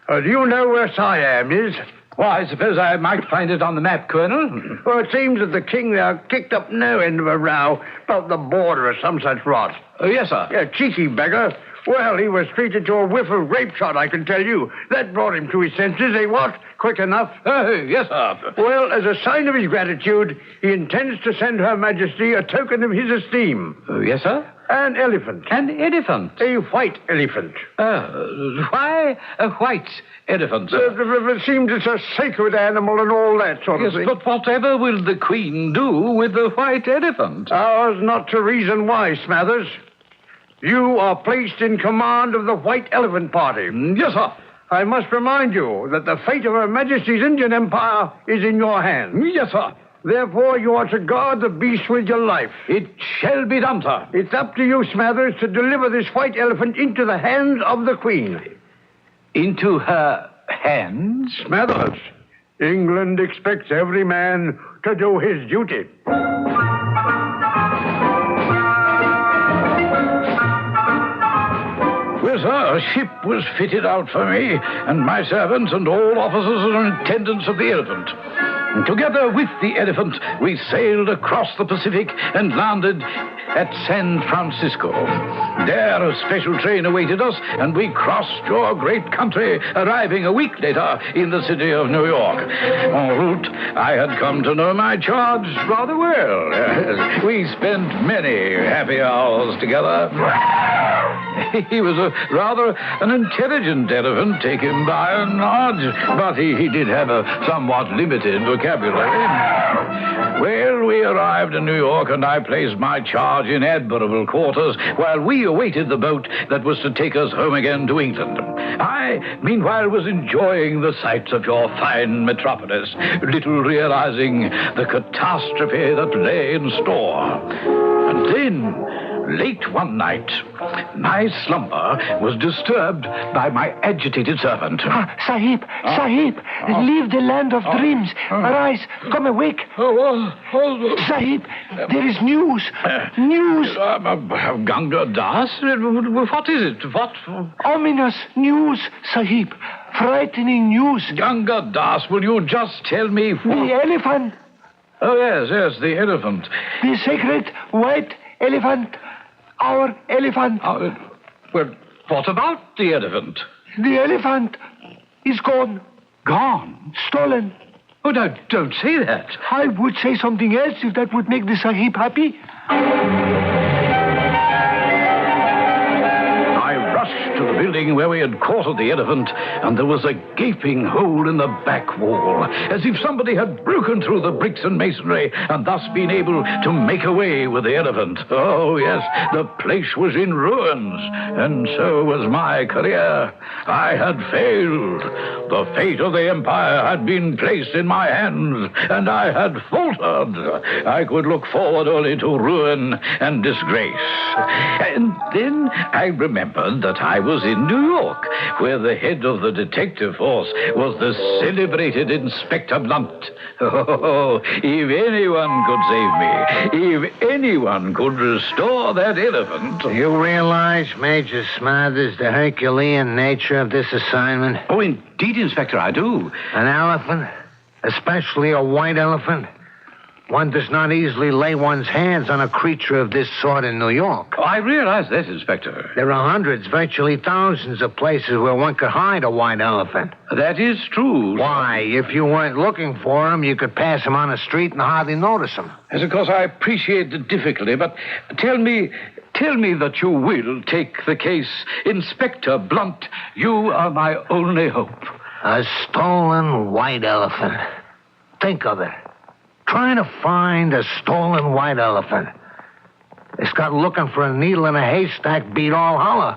Do you know where Siam is? Well, I suppose I might find it on the map, Colonel. Well, it seems that the king there kicked up no end of a row about the border or some such rot. Oh, yes, sir. Yeah, cheeky beggar. Well, he was treated to a whiff of grape shot, I can tell you. That brought him to his senses, eh, what? Quick enough? Yes, sir. Well, as a sign of his gratitude, he intends to send Her Majesty a token of his esteem. Yes, sir? An elephant. An elephant? A white elephant. Why a white elephant, sir? It seems it's a sacred animal and all that sort of thing. Yes, but whatever will the Queen do with the white elephant? Ours not to reason why, Smathers. You are placed in command of the White Elephant Party. Yes, sir. I must remind you that the fate of Her Majesty's Indian Empire is in your hands. Yes, sir. Therefore, you are to guard the beast with your life. It shall be done, sir. It's up to you, Smathers, to deliver this white elephant into the hands of the Queen. Into her hands? Smathers, England expects every man to do his duty. Well, sir, a ship was fitted out for me, and my servants and all officers and attendants of the elephant. And together with the elephant, we sailed across the Pacific and landed at San Francisco. There, a special train awaited us, and we crossed your great country, arriving a week later in the city of New York. En route, I had come to know my charge rather well. We spent many happy hours together. He was rather an intelligent elephant, take him by and large, but he did have a somewhat limited vocabulary. Well, we arrived in New York, and I placed my charge in admirable quarters while we awaited the boat that was to take us home again to England. I, meanwhile, was enjoying the sights of your fine metropolis, little realizing the catastrophe that lay in store. And then, Late one night, my slumber was disturbed by my agitated servant. Sahib, leave the land of dreams. Arise, come awake. Sahib, there is news. Ganga Das? What is it? What? Ominous news, Sahib. Frightening news. Ganga Das, will you just tell me what? The elephant. Oh, yes, the elephant. The sacred white elephant. Our elephant. Well, what about the elephant? The elephant is gone. Gone? Stolen. Oh, no, don't say that. I would say something else if that would make the Sahib happy. I rushed to the building where we had quartered the elephant, and there was a gaping hole in the back wall, as if somebody had broken through the bricks and masonry and thus been able to make away with the elephant. Oh, yes, the place was in ruins, and so was my career. I had failed. The fate of the empire had been placed in my hands, and I had faltered. I could look forward only to ruin and disgrace. And then I remembered that I was in New York, where the head of the detective force was the celebrated Inspector Blunt. Oh, if anyone could save me, if anyone could restore that elephant... You realize, Major Smathers, the Herculean nature of this assignment? Oh, indeed, Inspector, I do. An elephant, especially a white elephant. One does not easily lay one's hands on a creature of this sort in New York. Oh, I realize that, Inspector. There are hundreds, virtually thousands of places where one could hide a white elephant. That is true. Why, if you weren't looking for him, you could pass him on the street and hardly notice him. Yes, of course, I appreciate the difficulty, but tell me that you will take the case. Inspector Blunt, you are my only hope. A stolen white elephant. Think of it. Trying to find a stolen white elephant. It's got looking for a needle in a haystack beat all holler.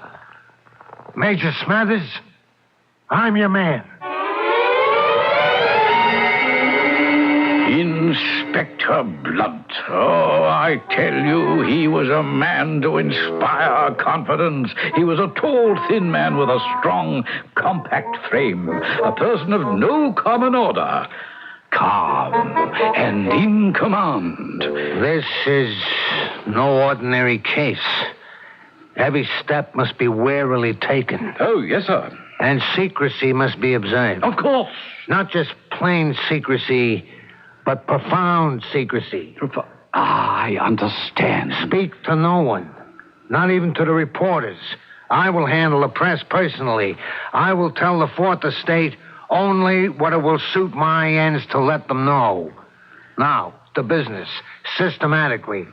Major Smathers, I'm your man. Inspector Blunt. Oh, I tell you, he was a man to inspire confidence. He was a tall, thin man with a strong, compact frame. A person of no common order. Calm and in command. This is no ordinary case. Every step must be warily taken. Oh, yes, sir. And secrecy must be observed. Of course. Not just plain secrecy, but profound secrecy. I understand. Speak to no one, not even to the reporters. I will handle the press personally. I will tell the Fourth Estate only what it will suit my ends to let them know. Now, to business, systematically.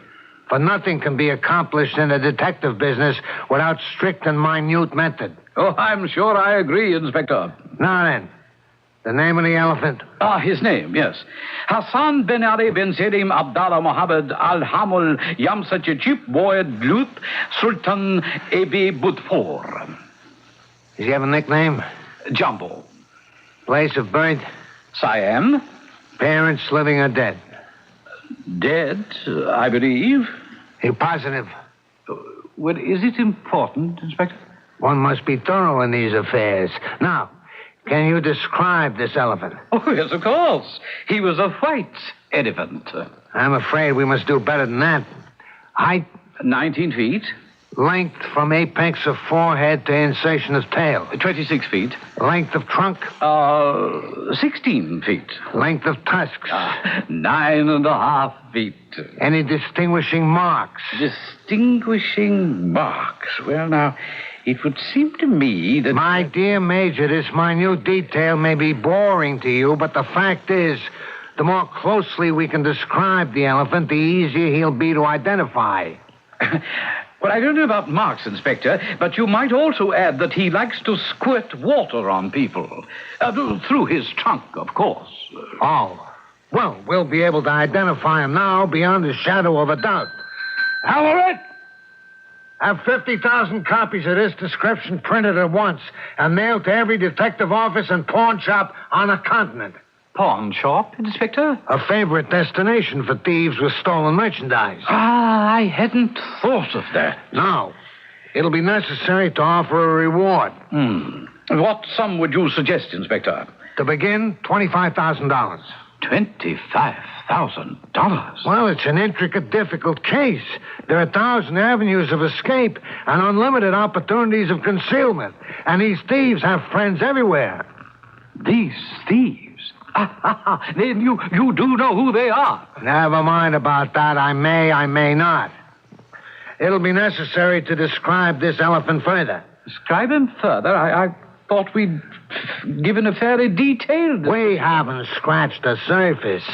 For nothing can be accomplished in the detective business without strict and minute method. Oh, I'm sure I agree, Inspector. Now then, the name of the elephant? His name, yes. Hassan Ben Ali Ben Selim Abdallah Mohammed Al-Hamul Yamsachip Boyd Luth Sultan Ebi Budfor. Does he have a nickname? Jumbo. Place of birth? Siam. Parents living or dead? Dead, I believe. You positive? Well, is it important, Inspector? One must be thorough in these affairs. Now, can you describe this elephant? Oh, yes, of course. He was a white elephant. I'm afraid we must do better than that. Height? 19 feet. Length from apex of forehead to insertion of tail? 26 feet. Length of trunk? 16 feet. Length of tusks? 9.5 feet. Any distinguishing marks? Distinguishing marks? Well, now, it would seem to me that... My dear Major, this minute detail may be boring to you, but the fact is, the more closely we can describe the elephant, the easier he'll be to identify. Well, I don't know about marks, Inspector, but you might also add that he likes to squirt water on people. Through his trunk, of course. Oh. Well, we'll be able to identify him now beyond a shadow of a doubt. Halloran! Have 50,000 copies of this description printed at once and mailed to every detective office and pawn shop on the continent. pawn shop, Inspector? A favorite destination for thieves with stolen merchandise. Ah, I hadn't thought of that. Now, it'll be necessary to offer a reward. What sum would you suggest, Inspector? To begin, $25,000. $25,000? Well, it's an intricate, difficult case. There are 1,000 avenues of escape and unlimited opportunities of concealment. And these thieves have friends everywhere. These thieves? Then you do know who they are. Never mind about that. I may not. It'll be necessary to describe this elephant further. Describe him further? I thought we'd given a fairly detailed... We haven't scratched the surface.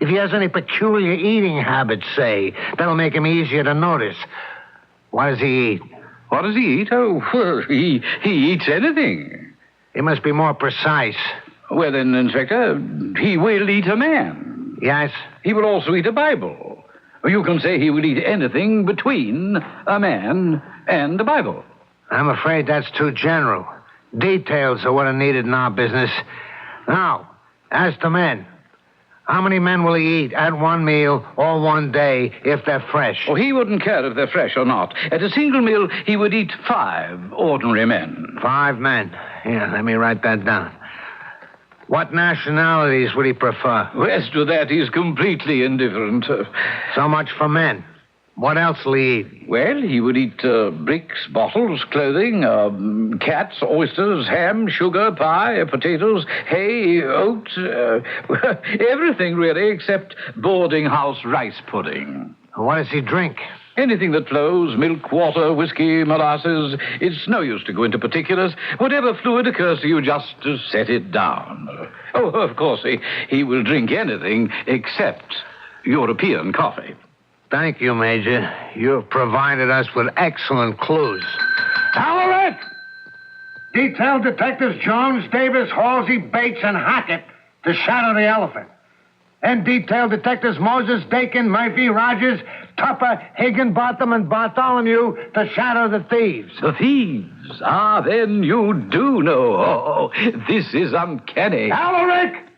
If he has any peculiar eating habits, say, that'll make him easier to notice. What does he eat? What does he eat? Oh, well, he eats anything. He must be more precise. Well, then, Inspector, he will eat a man. Yes? He will also eat a Bible. You can say he will eat anything between a man and a Bible. I'm afraid that's too general. Details are what are needed in our business. Now, as to men. How many men will he eat at one meal or one day if they're fresh? Oh, he wouldn't care if they're fresh or not. At a single meal, he would eat 5 ordinary men. 5 men. Here, let me write that down. What nationalities would he prefer? Well, as to that, he's completely indifferent. So much for men. What else will he eat? Well, he would eat bricks, bottles, clothing, cats, oysters, ham, sugar, pie, potatoes, hay, oats, everything really except boarding house rice pudding. What does he drink? Anything that flows, milk, water, whiskey, molasses. It's no use to go into particulars. Whatever fluid occurs to you, just to set it down. Oh, of course, he will drink anything except European coffee. Thank you, Major. You've provided us with excellent clues. Karl-Erich! Detail Detectives Jones, Davis, Halsey, Bates, and Hackett to shadow the elephant. And detail Detectives Moses, Dakin, Murphy, Rogers, Tupper, Higginbotham, and Bartholomew to shadow the thieves. The thieves? Ah, then you do know. Oh, this is uncanny. Karl-Erich!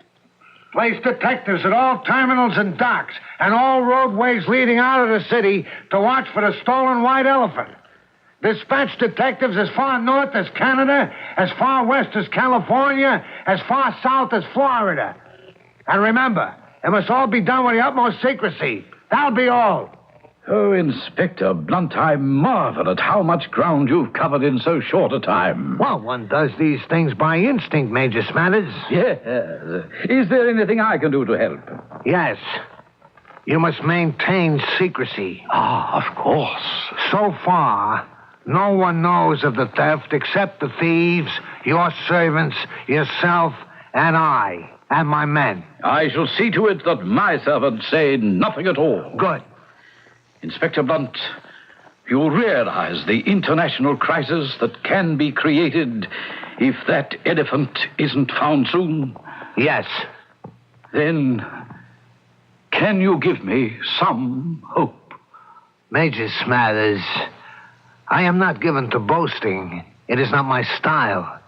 Place detectives at all terminals and docks and all roadways leading out of the city to watch for the stolen white elephant. Dispatch detectives as far north as Canada, as far west as California, as far south as Florida. And remember, it must all be done with the utmost secrecy. That'll be all. Oh, Inspector Blunt, I marvel at how much ground you've covered in so short a time. Well, one does these things by instinct, Major Smathers. Yes. Is there anything I can do to help? Yes. You must maintain secrecy. Ah, of course. So far, no one knows of the theft except the thieves, your servants, yourself, and I, and my men. I shall see to it that my servants say nothing at all. Good. Inspector Blunt, you realize the international crisis that can be created if that elephant isn't found soon? Yes. Then, can you give me some hope? Major Smathers, I am not given to boasting. It is not my style.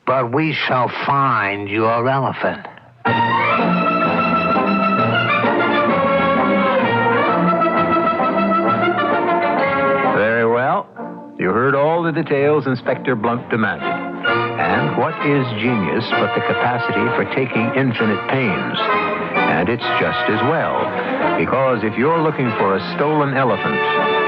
But we shall find your elephant. You heard all the details Inspector Blunt demanded. And what is genius but the capacity for taking infinite pains? And it's just as well, because if you're looking for a stolen elephant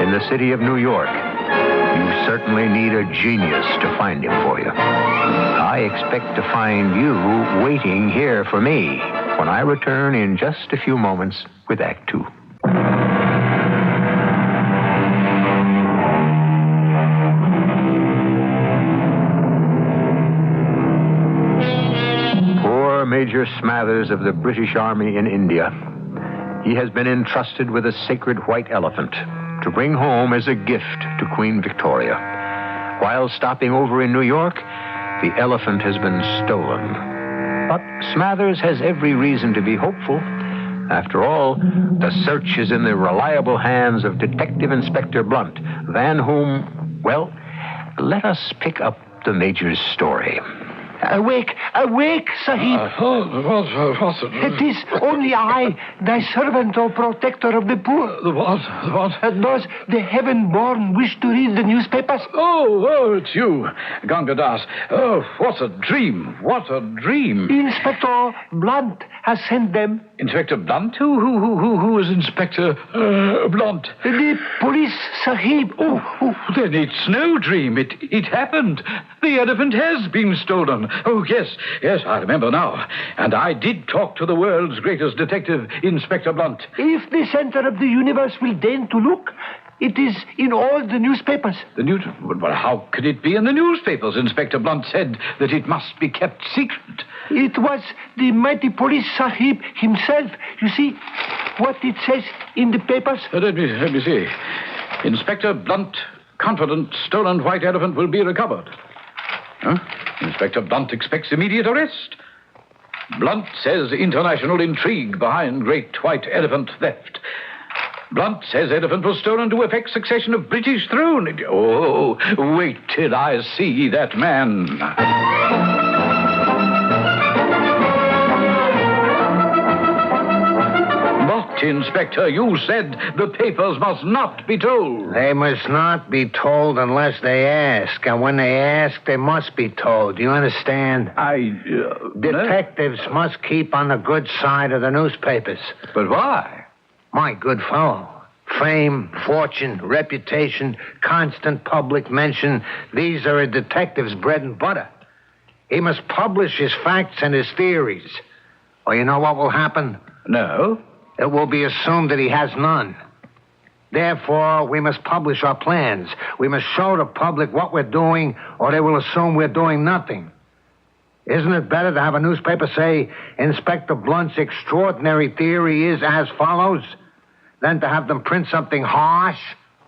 in the city of New York, you certainly need a genius to find him for you. I expect to find you waiting here for me when I return in just a few moments with Act Two. Major Smathers of the British Army in India. He has been entrusted with a sacred white elephant to bring home as a gift to Queen Victoria. While stopping over in New York, the elephant has been stolen. But Smathers has every reason to be hopeful. After all, the search is in the reliable hands of Detective Inspector Blunt, than whom, well, let us pick up the Major's story. Awake, awake, Sahib. What? It is only I, thy servant, O protector of the poor. What? Does the heaven-born wish to read the newspapers? Oh, it's you, Ganga Das. Oh, what a dream. What a dream. Inspector Blunt has sent them. Inspector Blunt? Who is Inspector Blunt? The police, Sahib. Oh, then it's no dream. It happened. The elephant has been stolen. Oh, yes, I remember now. And I did talk to the world's greatest detective, Inspector Blunt. If the center of the universe will deign to look, it is in all the newspapers. Well, how could it be in the newspapers? Inspector Blunt said that it must be kept secret. It was the mighty police Sahib himself. You see what it says in the papers? Let me see. Inspector Blunt, confident stolen white elephant will be recovered. Huh? Inspector Blunt expects immediate arrest. Blunt says international intrigue behind great white elephant theft. Blunt says elephant was stolen to effect succession of British throne. Oh, wait till I see that man. But, Inspector, you said the papers must not be told. They must not be told unless they ask. And when they ask, they must be told. Do you understand? Detectives must keep on the good side of the newspapers. But why? My good fellow. Fame, fortune, reputation, constant public mention. These are a detective's bread and butter. He must publish his facts and his theories. Or you know what will happen? No. It will be assumed that he has none. Therefore, we must publish our plans. We must show the public what we're doing, or they will assume we're doing nothing. Isn't it better to have a newspaper say, Inspector Blunt's extraordinary theory is as follows, than to have them print something harsh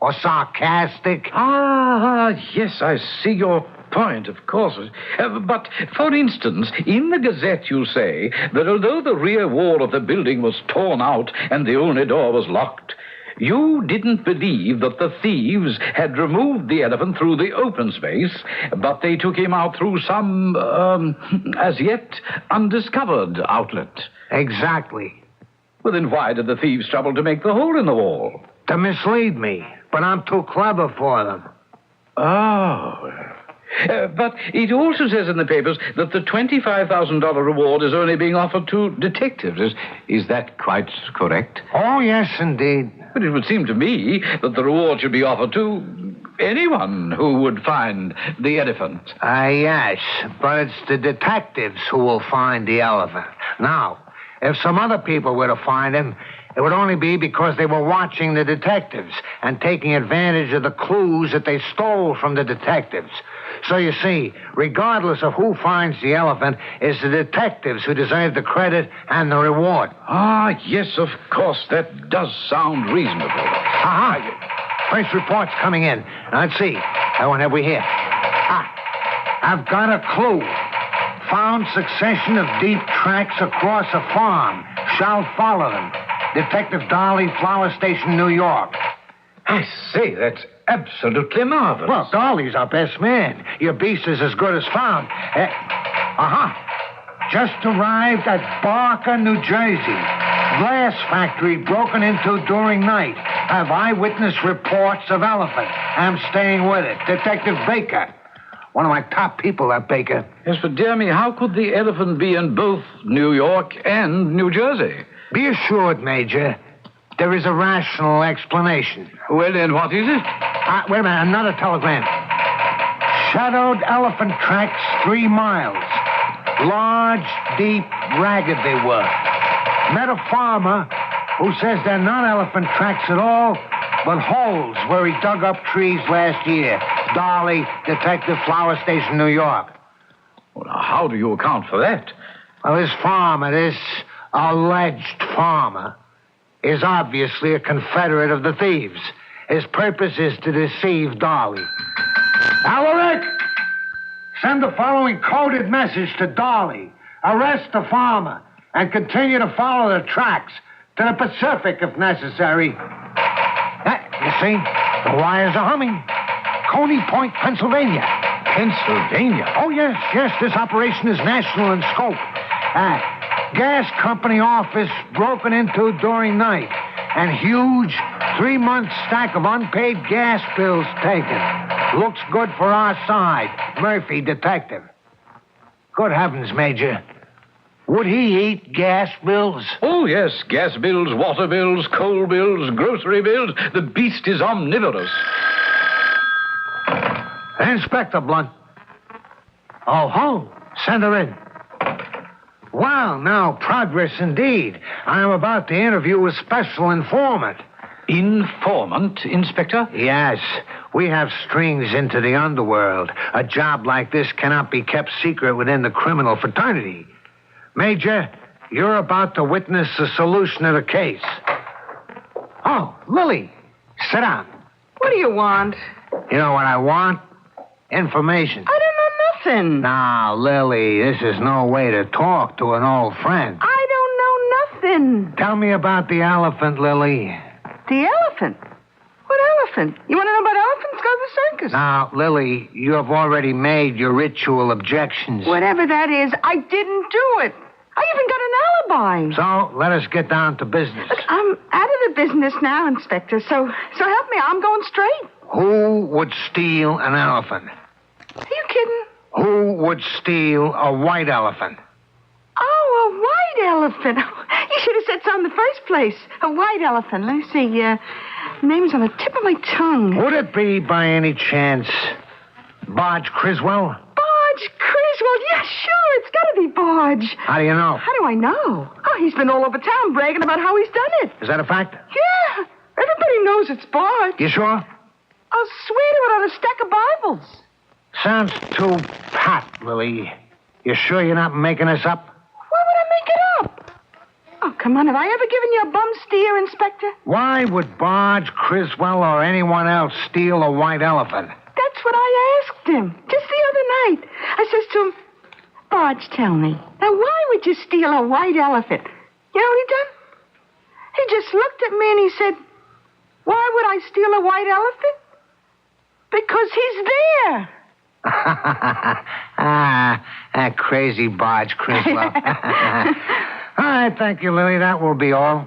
or sarcastic? Yes, I see your point, of course. But, for instance, in the Gazette you say that although the rear wall of the building was torn out and the only door was locked, you didn't believe that the thieves had removed the elephant through the open space, but they took him out through some, as yet undiscovered outlet. Exactly. Well, then why did the thieves trouble to make the hole in the wall? To mislead me. But I'm too clever for them. Oh. But it also says in the papers that the $25,000 reward is only being offered to detectives. Is that quite correct? Oh, yes, indeed. But it would seem to me that the reward should be offered to anyone who would find the elephant. Yes, but it's the detectives who will find the elephant. Now, if some other people were to find him, it would only be because they were watching the detectives and taking advantage of the clues that they stole from the detectives. So you see, regardless of who finds the elephant, it's the detectives who deserve the credit and the reward. Yes, of course. That does sound reasonable. First report's coming in. Now, let's see. What have we here? I've got a clue. Found succession of deep tracks across a farm. Shall follow them. Detective Dolly, Flower Station, New York. I say, that's absolutely marvelous. Well, Dolly's our best man. Your beast is as good as found. Just arrived at Barker, New Jersey. Glass factory broken into during night. Have eyewitness reports of elephant. I'm staying with it. Detective Baker. One of my top people, that Baker. Yes, but dear me, how could the elephant be in both New York and New Jersey? Be assured, Major, there is a rational explanation. Well, then, what is it? Wait a minute, another telegram. Shadowed elephant tracks 3 miles. Large, deep, ragged they were. Met a farmer who says they're not elephant tracks at all, but holes where he dug up trees last year. Dolly, Detective, Flower Station, New York. Well, now, how do you account for that? Well, this farmer, this alleged farmer, is obviously a confederate of the thieves. His purpose is to deceive Dolly. Alaric! Send the following coded message to Dolly. Arrest the farmer and continue to follow the tracks to the Pacific if necessary. You see, the wires are humming. Coney Point, Pennsylvania. Pennsylvania? Oh, yes. This operation is national in scope. Gas company office broken into during night. And huge 3-month stack of unpaid gas bills taken. Looks good for our side. Murphy, detective. Good heavens, Major. Would he eat gas bills? Oh, yes. Gas bills, water bills, coal bills, grocery bills. The beast is omnivorous. Inspector Blunt. Oh, send her in. Well, now, progress indeed. I am about to interview a special informant. Informant, Inspector? Yes. We have strings into the underworld. A job like this cannot be kept secret within the criminal fraternity. Major, you're about to witness the solution of the case. Oh, Lily, sit down. What do you want? You know what I want? Information. I don't know nothing. Now, Lily, this is no way to talk to an old friend. I don't know nothing. Tell me about the elephant, Lily. The elephant? What elephant? You want to know about elephants? Go to the circus. Now, Lily, you have already made your ritual objections. Whatever that is, I didn't do it. I even got an alibi. So, let us get down to business. Look, I'm out of the business now, Inspector, so help me. I'm going straight. Who would steal an elephant? Are you kidding? Who would steal a white elephant? Oh, a white elephant. You should have said so in the first place. A white elephant. Let me see. Name's on the tip of my tongue. Would it be, by any chance, Barge Criswell? Barge Criswell? Yeah, sure. It's got to be Barge. How do you know? How do I know? Oh, he's been all over town bragging about how he's done it. Is that a fact? Yeah. Everybody knows it's Barge. You sure? I'll swear to it on a stack of Bibles. Sounds too pat, Lily. You sure you're not making this up? Why would I make it up? Oh, come on. Have I ever given you a bum steer, Inspector? Why would Barge Criswell or anyone else steal a white elephant? That's what I asked him just the other night. I says to him, Barge, tell me, now why would you steal a white elephant? You know what he done? He just looked at me and he said, why would I steal a white elephant? Because he's there. That crazy Barge Criswell. All right, thank you, Lily. That will be all.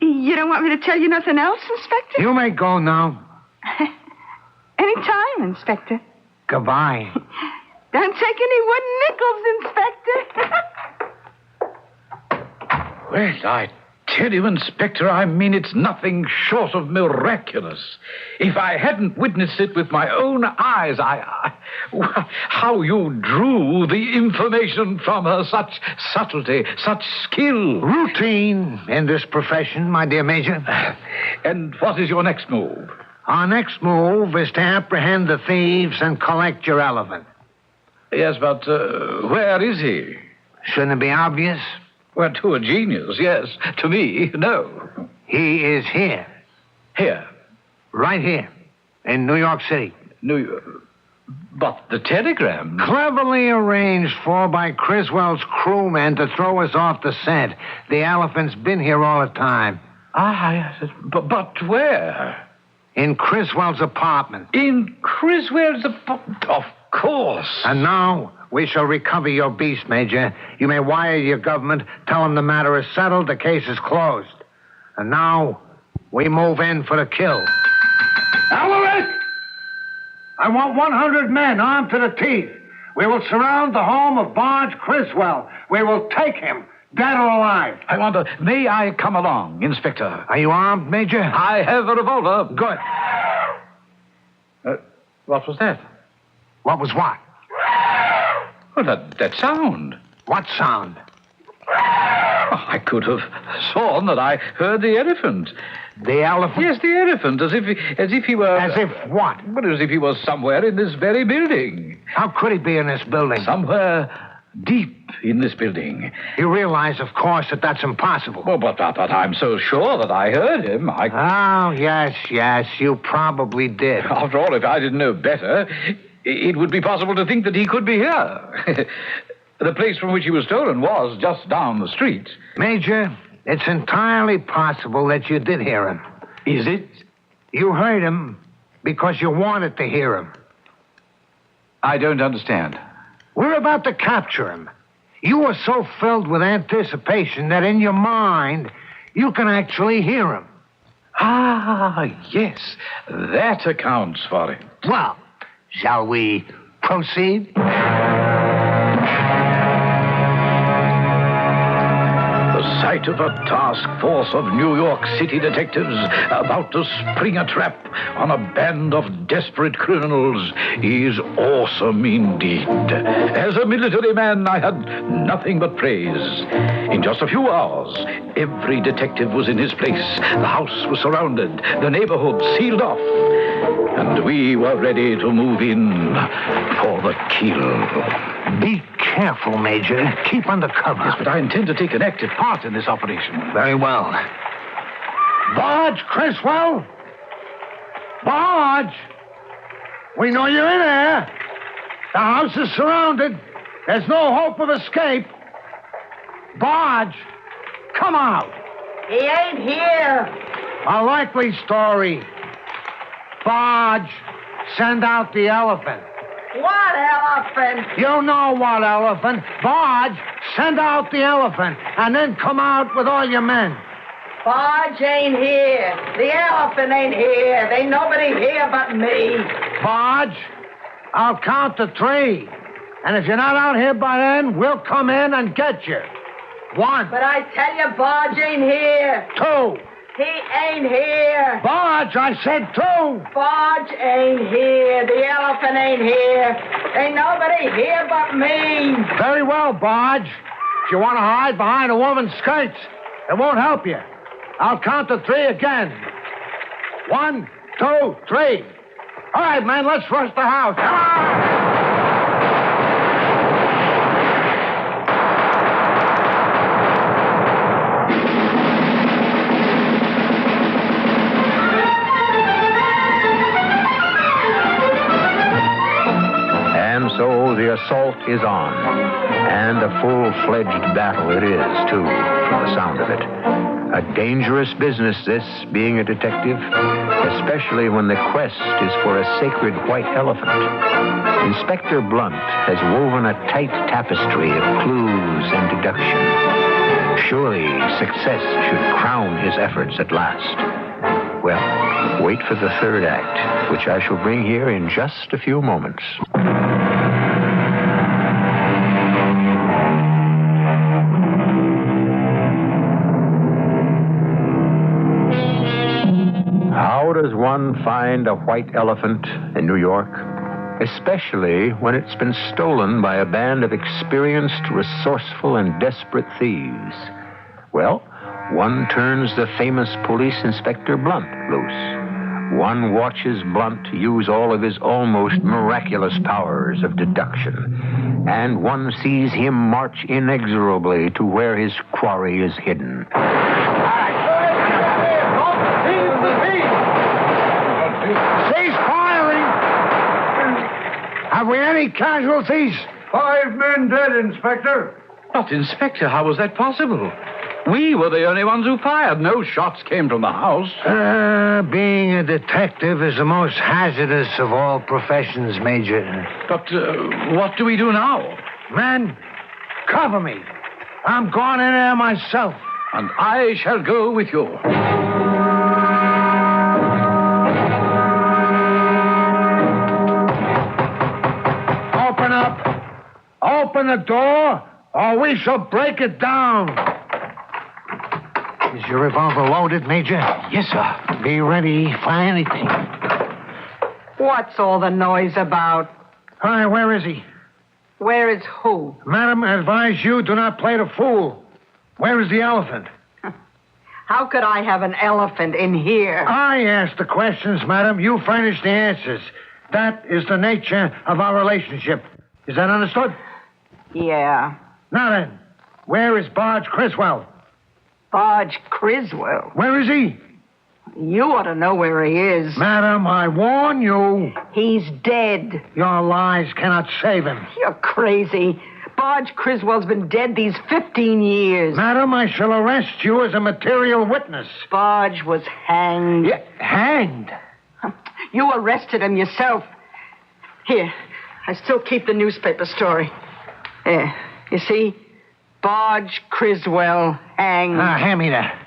You don't want me to tell you nothing else, Inspector? You may go now. Anytime, Inspector. Goodbye. Don't take any wooden nickels, Inspector. Well, I tell you, Inspector, I mean it's nothing short of miraculous. If I hadn't witnessed it with my own eyes, how you drew the information from her, such subtlety, such skill. Routine in this profession, my dear Major. And what is your next move? Our next move is to apprehend the thieves and collect your elephant. Yes, but where is he? Shouldn't it be obvious? Well, to a genius, yes. To me, no. He is here. Here? Right here. In New York City. New York? But the telegram... Cleverly arranged for by Criswell's crewmen to throw us off the scent. The elephant's been here all the time. But where? In Criswell's apartment. In Criswell's apartment? Of course. And now... we shall recover your beast, Major. You may wire your government, tell them the matter is settled, the case is closed. And now, we move in for the kill. Alaric! I want 100 men armed to the teeth. We will surround the home of Barge Criswell. We will take him, dead or alive. I wonder, may I come along, Inspector? Are you armed, Major? I have a revolver. Good. What was that? What was what? Well, that sound. What sound? I could have sworn that I heard the elephant. The elephant? Yes, the elephant, as if he were... As if what? Well, as if he was somewhere in this very building. How could he be in this building? Somewhere deep in this building. You realize, of course, that that's impossible. Well, but I'm so sure that I heard him. Oh, yes, you probably did. After all, if I didn't know better... it would be possible to think that he could be here. The place from which he was stolen was just down the street. Major, it's entirely possible that you did hear him. Is it? You heard him because you wanted to hear him. I don't understand. We're about to capture him. You were so filled with anticipation that in your mind, you can actually hear him. Ah, yes. That accounts for it. Well, shall we proceed? The sight of a task force of New York City detectives about to spring a trap on a band of desperate criminals is awesome indeed. As a military man, I had nothing but praise. In just a few hours, every detective was in his place. The house was surrounded, the neighborhood sealed off, and we were ready to move in for the kill. Be careful, Major. Keep under cover. Yes, but I intend to take an active part in this operation. Very well. Barge, Criswell! Barge! We know you're in there. The house is surrounded. There's no hope of escape. Barge, come out. He ain't here. A likely story. Barge, send out the elephant. What elephant? You know what elephant. Barge, send out the elephant, and then come out with all your men. Barge ain't here. The elephant ain't here. Ain't nobody here but me. Barge, I'll count to 3. And if you're not out here by then, we'll come in and get you. 1. But I tell you, Barge ain't here. 2. He ain't here. Barge, I said 2. Barge ain't here. The elephant ain't here. Ain't nobody here but me. Very well, Barge. If you want to hide behind a woman's skirts, it won't help you. I'll count to 3 again. 1, 2, 3. All right, man, let's rush the house. Come on! And so the assault is on. And a full-fledged battle it is, too, from the sound of it. A dangerous business, this, being a detective, especially when the quest is for a sacred white elephant. Inspector Blunt has woven a tight tapestry of clues and deduction. Surely success should crown his efforts at last. Well, wait for the third act, which I shall bring here in just a few moments. How does one find a white elephant in New York? Especially when it's been stolen by a band of experienced, resourceful, and desperate thieves. Well, one turns the famous police inspector Blunt loose. One watches Blunt use all of his almost miraculous powers of deduction. And one sees him march inexorably to where his quarry is hidden. Cease firing! Have we any casualties? 5 men dead, Inspector. But, Inspector, how was that possible? We were the only ones who fired. No shots came from the house. Being a detective is the most hazardous of all professions, Major. But what do we do now? Men, cover me. I'm going in there myself. And I shall go with you. Open up. Open the door, or we shall break it down. Is your revolver loaded, Major? Yes, sir. Be ready for anything. What's all the noise about? Hi, where is he? Where is who? Madam, I advise you do not play the fool. Where is the elephant? How could I have an elephant in here? I ask the questions, madam. You furnish the answers. That is the nature of our relationship. Is that understood? Yeah. Now then, where is Barge Criswell? Barge Criswell? Where is he? You ought to know where he is. Madam, I warn you. He's dead. Your lies cannot save him. You're crazy. Barge Criswell's been dead these 15 years. Madam, I shall arrest you as a material witness. Barge was hanged. Yeah, hanged? You arrested him yourself. Here, I still keep the newspaper story. There. You see? Barge Criswell hanged. Hand me that.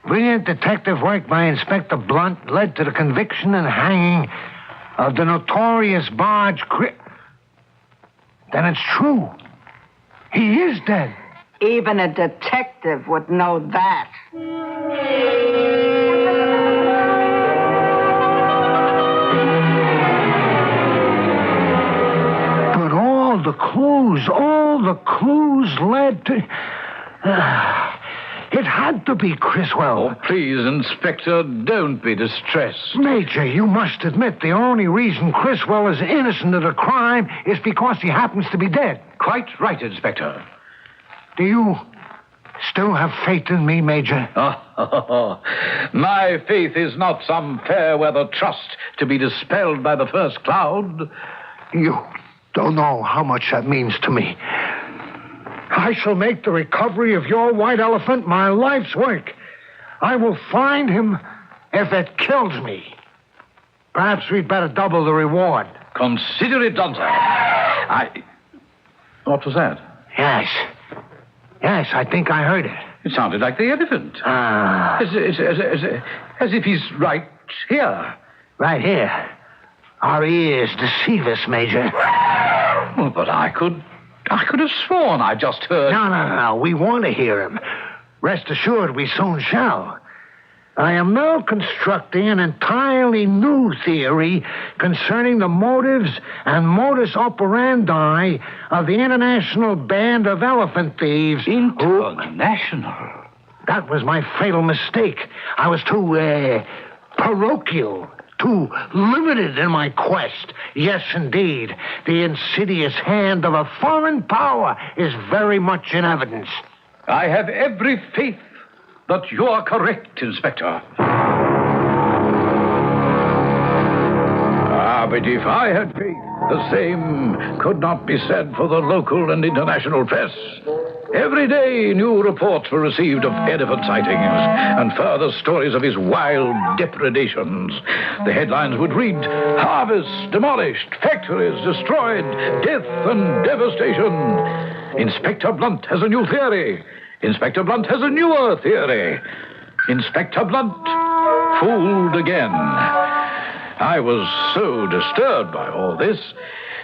Brilliant detective work by Inspector Blunt led to the conviction and hanging of the notorious Barge Then it's true. He is dead. Even a detective would know that. But all the clues led to... It had to be Criswell. Oh, please, Inspector, don't be distressed. Major, you must admit the only reason Criswell is innocent of the crime is because he happens to be dead. Quite right, Inspector. Do you still have faith in me, Major? Oh, my faith is not some fair-weather trust to be dispelled by the first cloud. You don't know how much that means to me. I shall make the recovery of your white elephant my life's work. I will find him if it kills me. Perhaps we'd better double the reward. Consider it done, sir. What was that? Yes, I think I heard it. It sounded like the elephant. As if he's right here. Right here. Our ears deceive us, Major. Well, but I could have sworn I just heard... No. We want to hear him. Rest assured, we soon shall. I am now constructing an entirely new theory concerning the motives and modus operandi of the International Band of Elephant Thieves. International? That was my fatal mistake. I was too, parochial. Too limited in my quest. Yes, indeed. The insidious hand of a foreign power is very much in evidence. I have every faith that you are correct, Inspector. But if I had faith, the same could not be said for the local and international press. Every day, new reports were received of elephant sightings and further stories of his wild depredations. The headlines would read, "Harvests demolished, factories destroyed, death and devastation. Inspector Blunt has a new theory. Inspector Blunt has a newer theory. Inspector Blunt fooled again." I was so disturbed by all this,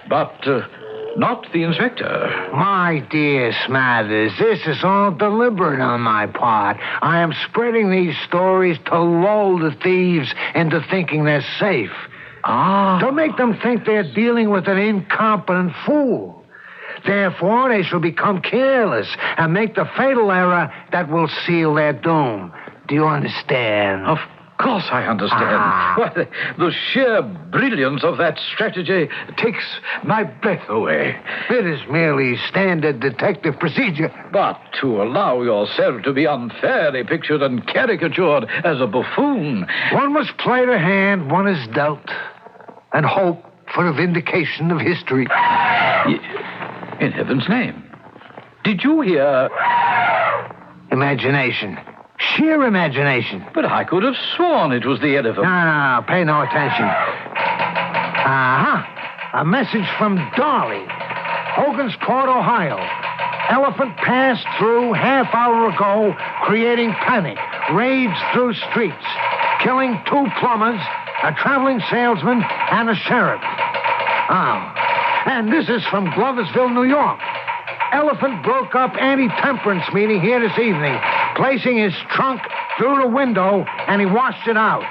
but not the inspector. My dear Smathers, this is all deliberate on my part. I am spreading these stories to lull the thieves into thinking they're safe. To make them think they're dealing with an incompetent fool. Therefore, they shall become careless and make the fatal error that will seal their doom. Do you understand? Of course I understand. Well, the sheer brilliance of that strategy takes my breath away. It is merely standard detective procedure. But to allow yourself to be unfairly pictured and caricatured as a buffoon... One must play the hand one is dealt and hope for a vindication of history. In heaven's name. Did you hear... Imagination. Sheer imagination. But I could have sworn it was the elephant. No, pay no attention. A message from Dolly, Hogansport, Ohio. Elephant passed through half hour ago, creating panic. Raids through streets, killing 2 plumbers, a traveling salesman, and a sheriff. And this is from Gloversville, New York. Elephant broke up anti-temperance meeting here this evening, placing his trunk through the window, and he washed it out.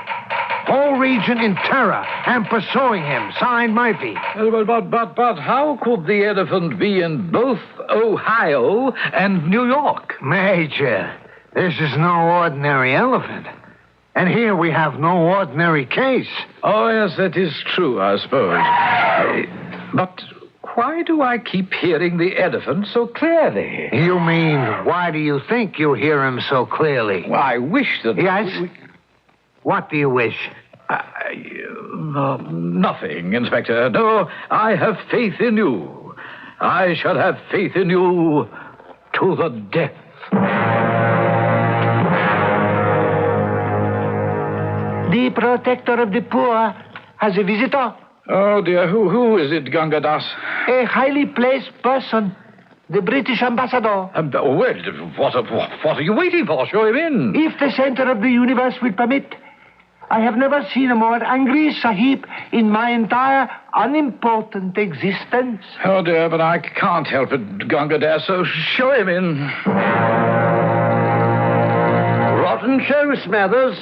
Whole region in terror and pursuing him. Signed, Murphy. But how could the elephant be in both Ohio and New York? Major, this is no ordinary elephant. And here we have no ordinary case. Oh, yes, that is true, I suppose. But... why do I keep hearing the elephant so clearly? You mean, why do you think you hear him so clearly? Well, I wish that... Yes? What do you wish? Nothing, Inspector. No, I have faith in you. I shall have faith in you to the death. The protector of the poor has a visitor. Oh, dear. Who is it, Gunga Das? A highly placed person. The British ambassador. Well, what are you waiting for? Show him in. If the center of the universe will permit. I have never seen a more angry Sahib in my entire unimportant existence. Oh, dear, but I can't help it, Gunga Das, so show him in. Rotten show, Smathers.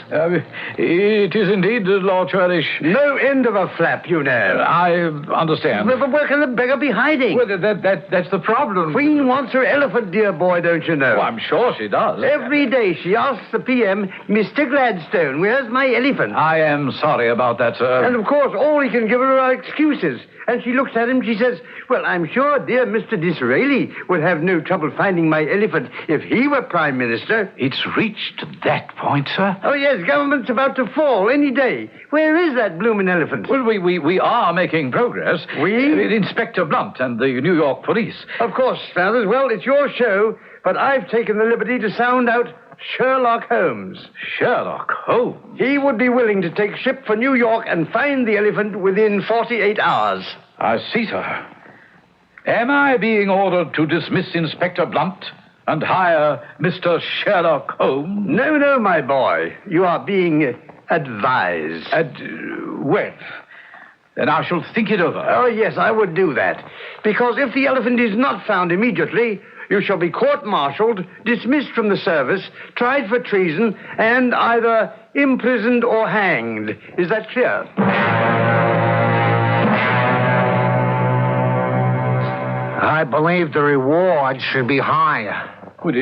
It is indeed, Lord Churlish. No end of a flap, you know. I understand. Well, where can the beggar be hiding? Well, that's the problem. Queen wants her elephant, dear boy, don't you know? Well, I'm sure she does. Every day she asks the PM, Mr. Gladstone, where's my elephant? I am sorry about that, sir. And, of course, all he can give her are excuses. And she looks at him, she says, well, I'm sure dear Mr. Disraeli would have no trouble finding my elephant if he were Prime Minister. It's reached that point, sir? Oh, yes, government's about to fall any day. Where is that bloomin' elephant? Well, we are making progress. Inspector Blunt and the New York police. Of course, Smathers. Well, it's your show, but I've taken the liberty to sound out Sherlock Holmes. Sherlock Holmes? He would be willing to take ship for New York and find the elephant within 48 hours. I see, sir. Am I being ordered to dismiss Inspector Blunt and hire Mr. Sherlock Holmes? No, my boy. You are being advised. Well, then I shall think it over. Oh, yes, I would do that. Because if the elephant is not found immediately, you shall be court-martialed, dismissed from the service, tried for treason, and either imprisoned or hanged. Is that clear? I believe the reward should be higher. Well,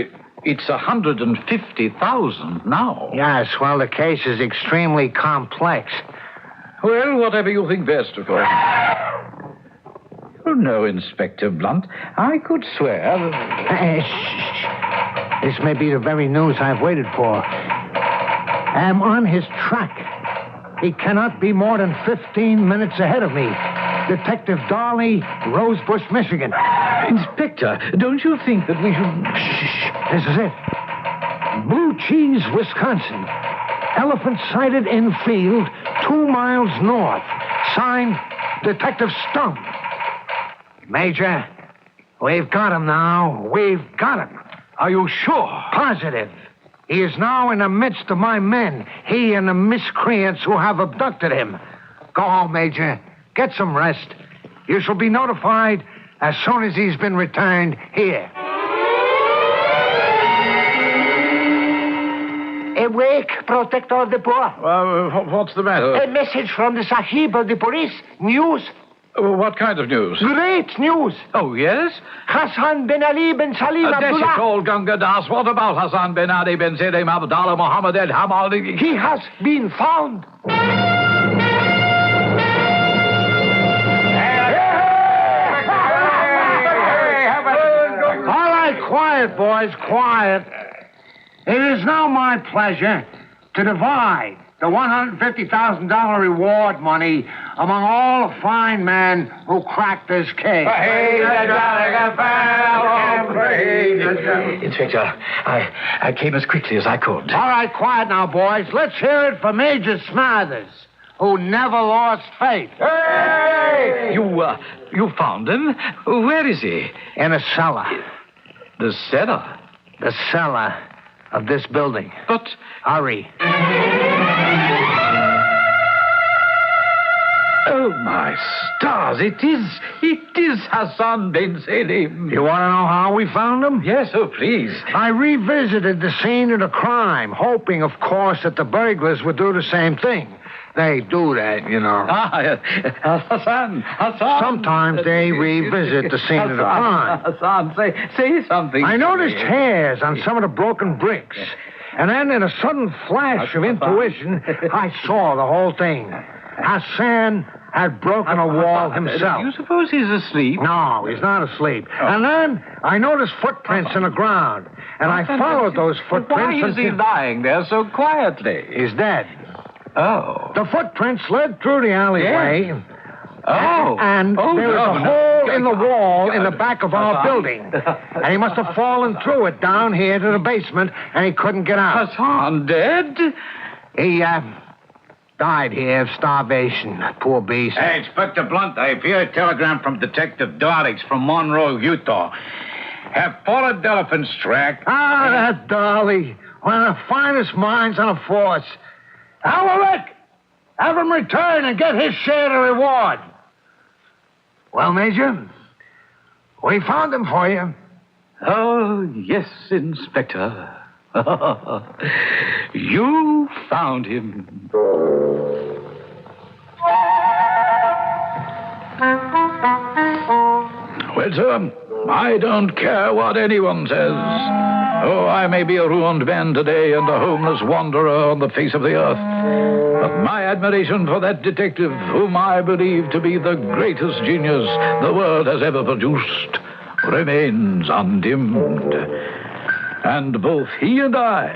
it's 150,000 now. Yes, well, the case is extremely complex. Well, whatever you think best, of course. Oh, no, Inspector Blunt. I could swear. This may be the very news I've waited for. I'm on his track. He cannot be more than 15 minutes ahead of me. Detective Darley, Rosebush, Michigan. Inspector, don't you think that we should... This is it. Blue Cheese, Wisconsin. Elephant sighted in field 2 miles north. Signed, Detective Stump. Major, we've got him now. We've got him. Are you sure? Positive. He is now in the midst of my men. He and the miscreants who have abducted him. Go home, Major. Get some rest. You shall be notified as soon as he's been returned here. Awake, protector of the poor. What's the matter? A message from the Sahib of the police. News. What kind of news? Great news. Oh, yes? Hassan bin Ali bin Salim Abdullah. That's it all, Gunga Das. What about Hassan bin Ali bin Salim Abdullah Muhammad El Hamali? He has been found. All right, quiet, boys, quiet. It is now my pleasure to divide the $150,000 reward money among all the fine men who cracked this case. Inspector, I came as quickly as I could. All right, quiet now, boys. Let's hear it for Major Smathers, who never lost faith. Hey! You found him? Where is he? In a cellar. The cellar? The cellar of this building. But... Hurry. Oh, my stars, it is Hassan bin Salim. You want to know how we found him? Yes, oh, please. I revisited the scene of the crime, hoping, of course, that the burglars would do the same thing. They do that, you know. Hassan. Sometimes they revisit the scene of the crime. Hassan, say something. I noticed hairs on some of the broken bricks. And then in a sudden flash of intuition, I saw the whole thing. Hassan had broken a wall himself. You suppose he's asleep? No, he's not asleep. Oh. And then I noticed footprints in the ground. And I followed those footprints. Why is he lying there so quietly? He's dead. Oh. The footprints led through the alleyway. Yeah. Oh. And there was a hole in the wall in the back of our building. And he must have fallen through it down here to the basement, and he couldn't get out. Hassan dead? died here of starvation. Poor beast. Hey, Inspector Blunt, I hear a telegram from Detective Darlix from Monroe, Utah. Have followed the elephant's track. Ah, that Dolly. One of the finest minds on the force. Alaric! Have him return and get his share of the reward. Well, Major, we found him for you. Oh, yes, Inspector. You found him. Well, sir, I don't care what anyone says. Oh, I may be a ruined man today and a homeless wanderer on the face of the earth. But my admiration for that detective, whom I believe to be the greatest genius the world has ever produced, remains undimmed. And both he and I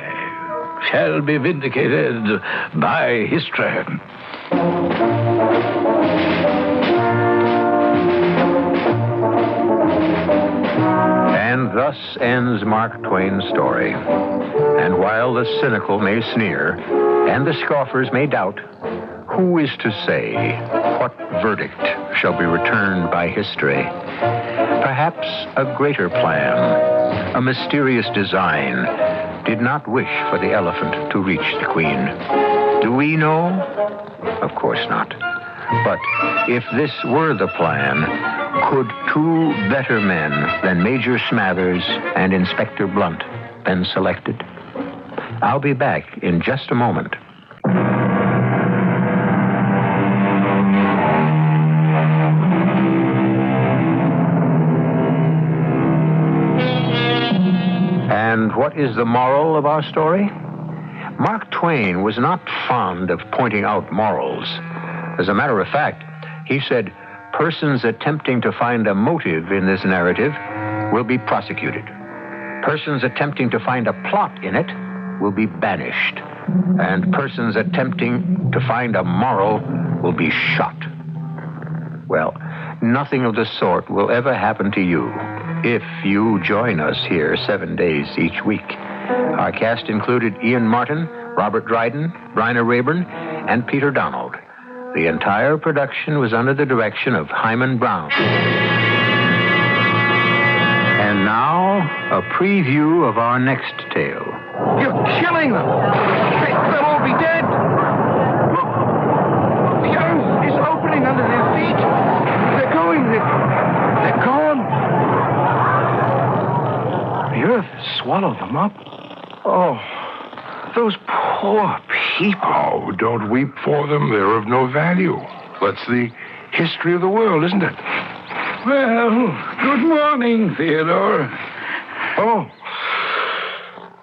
shall be vindicated by history. And thus ends Mark Twain's story. And while the cynical may sneer and the scoffers may doubt, who is to say what verdict shall be returned by history? Perhaps a greater plan, a mysterious design, did not wish for the elephant to reach the queen. Do we know? Of course not. But if this were the plan, could two better men than Major Smathers and Inspector Blunt been selected? I'll be back in just a moment. And what is the moral of our story? Mark Twain was not fond of pointing out morals. As a matter of fact, he said, persons attempting to find a motive in this narrative will be prosecuted. Persons attempting to find a plot in it will be banished. And persons attempting to find a moral will be shot. Well, nothing of the sort will ever happen to you if you join us here 7 days each week. Our cast included Ian Martin, Robert Dryden, Bryna Rayburn, and Peter Donald. The entire production was under the direction of Hyman Brown. And now, a preview of our next tale. You're killing them. They'll all be dead. Look, the earth is opening under their feet. They're going. They're gone. The earth has swallowed them up. Oh, those poor people. Oh, don't weep for them. They're of no value. That's the history of the world, isn't it? Well, good morning, Theodore. Oh,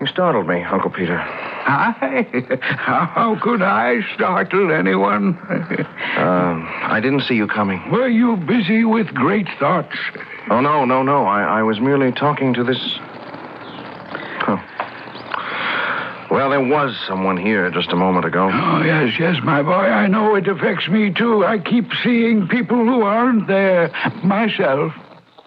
you startled me, Uncle Peter. How could I startle anyone? I didn't see you coming. Were you busy with great thoughts? Oh, no. I was merely talking to this... Oh. Well, there was someone here just a moment ago. Oh, yes, my boy. I know it affects me, too. I keep seeing people who aren't there myself.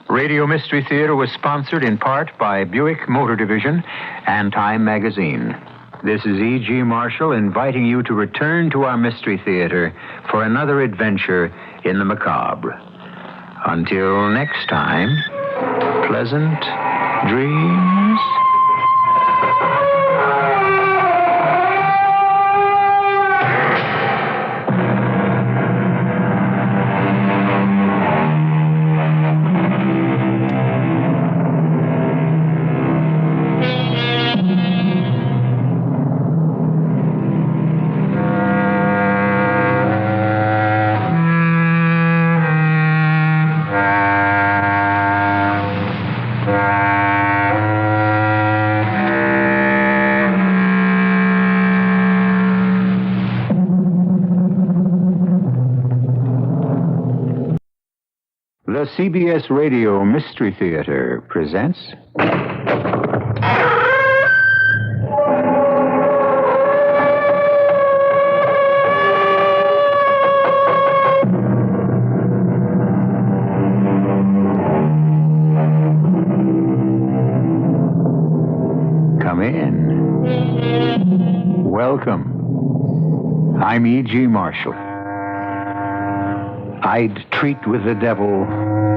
Radio Mystery Theater was sponsored in part by Buick Motor Division and Time Magazine. This is E.G. Marshall inviting you to return to our Mystery Theater for another adventure in the macabre. Until next time, pleasant dreams. The CBS Radio Mystery Theater presents... Come in. Welcome. I'm E.G. Marshall. I'd treat with the devil,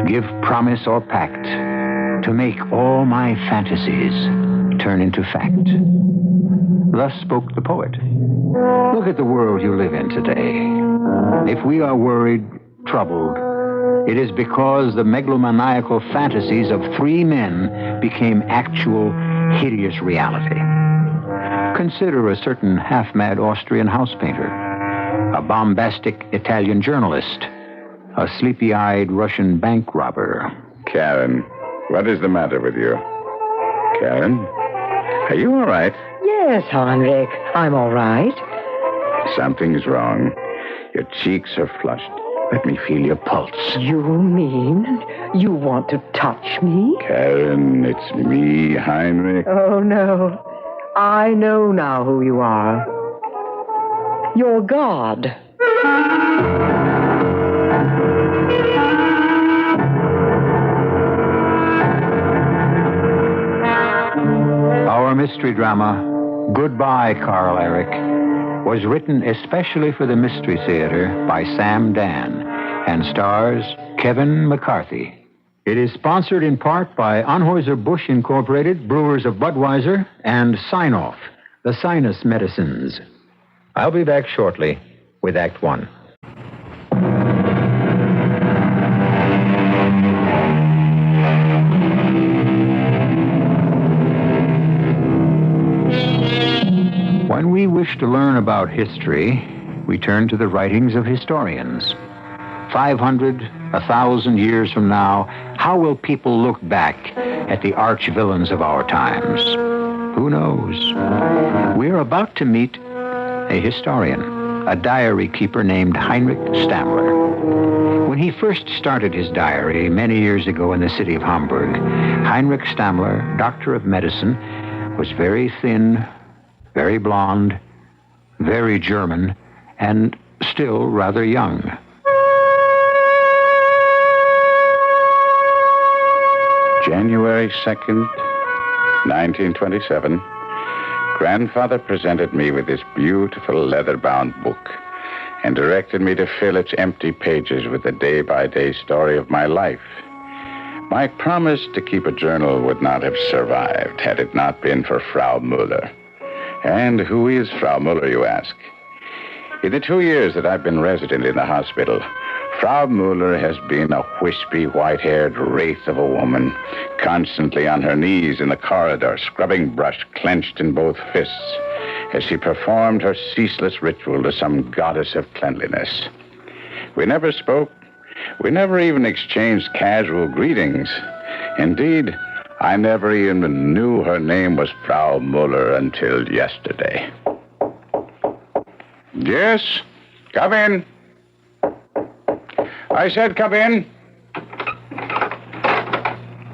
give promise or pact, to make all my fantasies turn into fact. Thus spoke the poet. Look at the world you live in today. If we are worried, troubled, it is because the megalomaniacal fantasies of 3 men became actual, hideous reality. Consider a certain half-mad Austrian house painter, a bombastic Italian journalist, a sleepy-eyed Russian bank robber. Karen, what is the matter with you? Karen, are you all right? Yes, Heinrich, I'm all right. Something's wrong. Your cheeks are flushed. Let me feel your pulse. You mean you want to touch me? Karen, it's me, Heinrich. Oh, no. I know now who you are. You're God. Our mystery drama, Goodbye Karl-Erich, was written especially for the Mystery Theater by Sam Dan and stars Kevin McCarthy. It is sponsored in part by Anheuser-Busch Incorporated, Brewers of Budweiser, and Sign-Off, the sinus medicines. I'll be back shortly with Act One. When we wish to learn about history, we turn to the writings of historians. 500, 1,000 years from now, how will people look back at the arch-villains of our times? Who knows? We're about to meet a historian, a diary keeper named Heinrich Stammler. When he first started his diary many years ago in the city of Hamburg, Heinrich Stammler, doctor of medicine, was very thin, very blonde, very German, and still rather young. January 2nd, 1927, Grandfather presented me with this beautiful leather-bound book and directed me to fill its empty pages with the day-by-day story of my life. My promise to keep a journal would not have survived had it not been for Frau Müller. And who is Frau Müller, you ask? In the 2 years that I've been resident in the hospital, Frau Müller has been a wispy, white-haired wraith of a woman, constantly on her knees in the corridor, scrubbing brush clenched in both fists, as she performed her ceaseless ritual to some goddess of cleanliness. We never spoke. We never even exchanged casual greetings. Indeed, I never even knew her name was Frau Müller until yesterday. Yes? Come in. I said come in.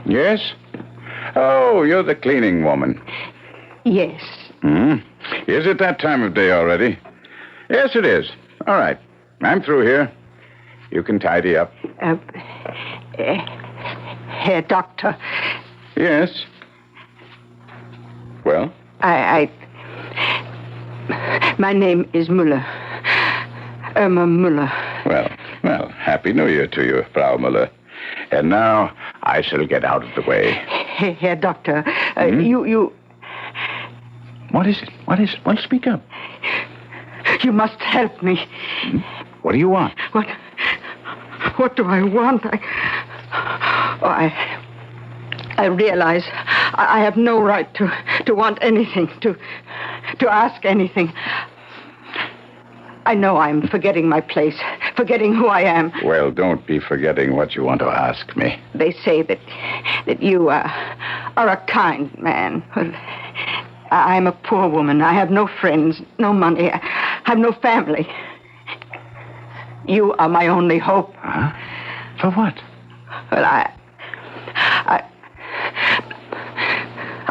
Yes? Oh, you're the cleaning woman. Yes. Is it that time of day already? Yes, it is. All right. I'm through here. You can tidy up. Herr Doctor. Yes. Well? My name is Müller. Irma Müller. Well, Happy New Year to you, Frau Müller. And now I shall get out of the way. Herr Doctor, you... What is it? What is it? Well, speak up. You must help me. What do you want? What do I want? I realize I have no right to want anything, to ask anything. I know I'm forgetting my place, forgetting who I am. Well, don't be forgetting what you want to ask me. They say that you are a kind man. Well, I'm a poor woman. I have no friends, no money. I have no family. You are my only hope. Huh? For what? Well, I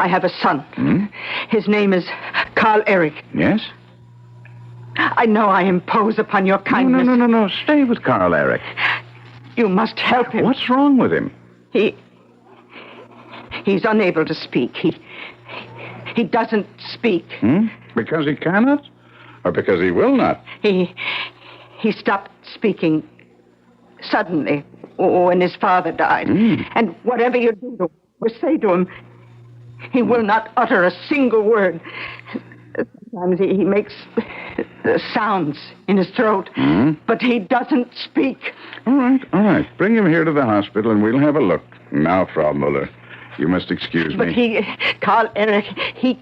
have a son. His name is Karl-Erich. Yes? I know I impose upon your kindness. No. Stay with Karl-Erich. You must help him. What's wrong with him? He's unable to speak. He doesn't speak. Because he cannot? Or because he will not? He stopped speaking suddenly when his father died. And whatever you do to or say to him, he will not utter a single word. Sometimes he makes sounds in his throat, but he doesn't speak. All right. Bring him here to the hospital and we'll have a look. Now, Frau Muller, you must excuse But me. Karl-Erich, he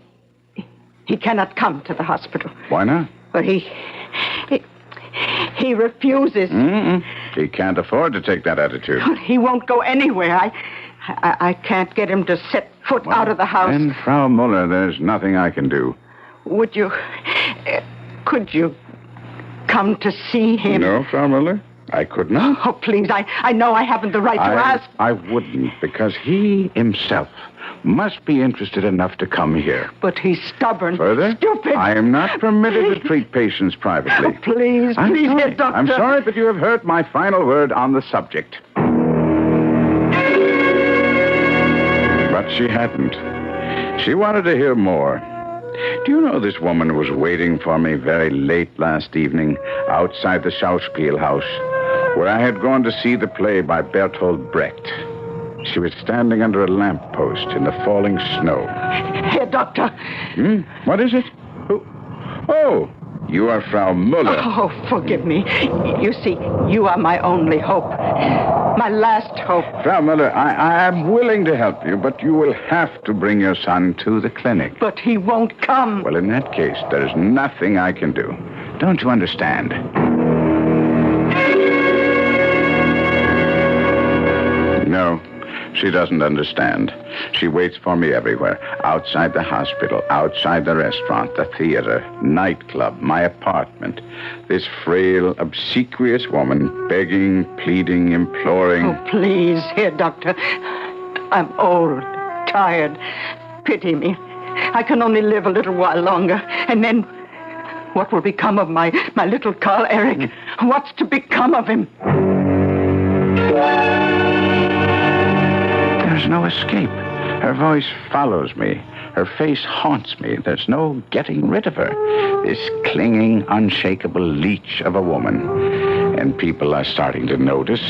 cannot come to the hospital. Why not? But he refuses. He can't afford to take that attitude. He won't go anywhere. I can't get him to set foot out of the house. Then, Frau Muller, there's nothing I can do. Could you come to see him? No, Frau Muller, I could not. Oh, please, I know I haven't the right to ask. I wouldn't, because he himself must be interested enough to come here. But he's stubborn. Further, stupid. I am not permitted to treat patients privately. Oh, please, dear doctor. I'm sorry, but you have heard my final word on the subject. But she hadn't. She wanted to hear more. Do you know this woman was waiting for me very late last evening outside the Schauspielhaus, where I had gone to see the play by Bertolt Brecht. She was standing under a lamppost in the falling snow. Here, doctor. What is it? Who? Oh, you are Frau Muller. Oh, forgive me. You see, you are my only hope. My last hope. Frau Muller, I am willing to help you, but you will have to bring your son to the clinic. But he won't come. Well, in that case, there's nothing I can do. Don't you understand? No, she doesn't understand. She waits for me everywhere. Outside the hospital, outside the restaurant, the theater, nightclub, my apartment. This frail, obsequious woman begging, pleading, imploring. Oh, please, here, doctor. I'm old, tired. Pity me. I can only live a little while longer. And then what will become of my little Karl-Erich? What's to become of him? There's no escape. Her voice follows me. Her face haunts me. There's no getting rid of her. This clinging, unshakable leech of a woman. And people are starting to notice.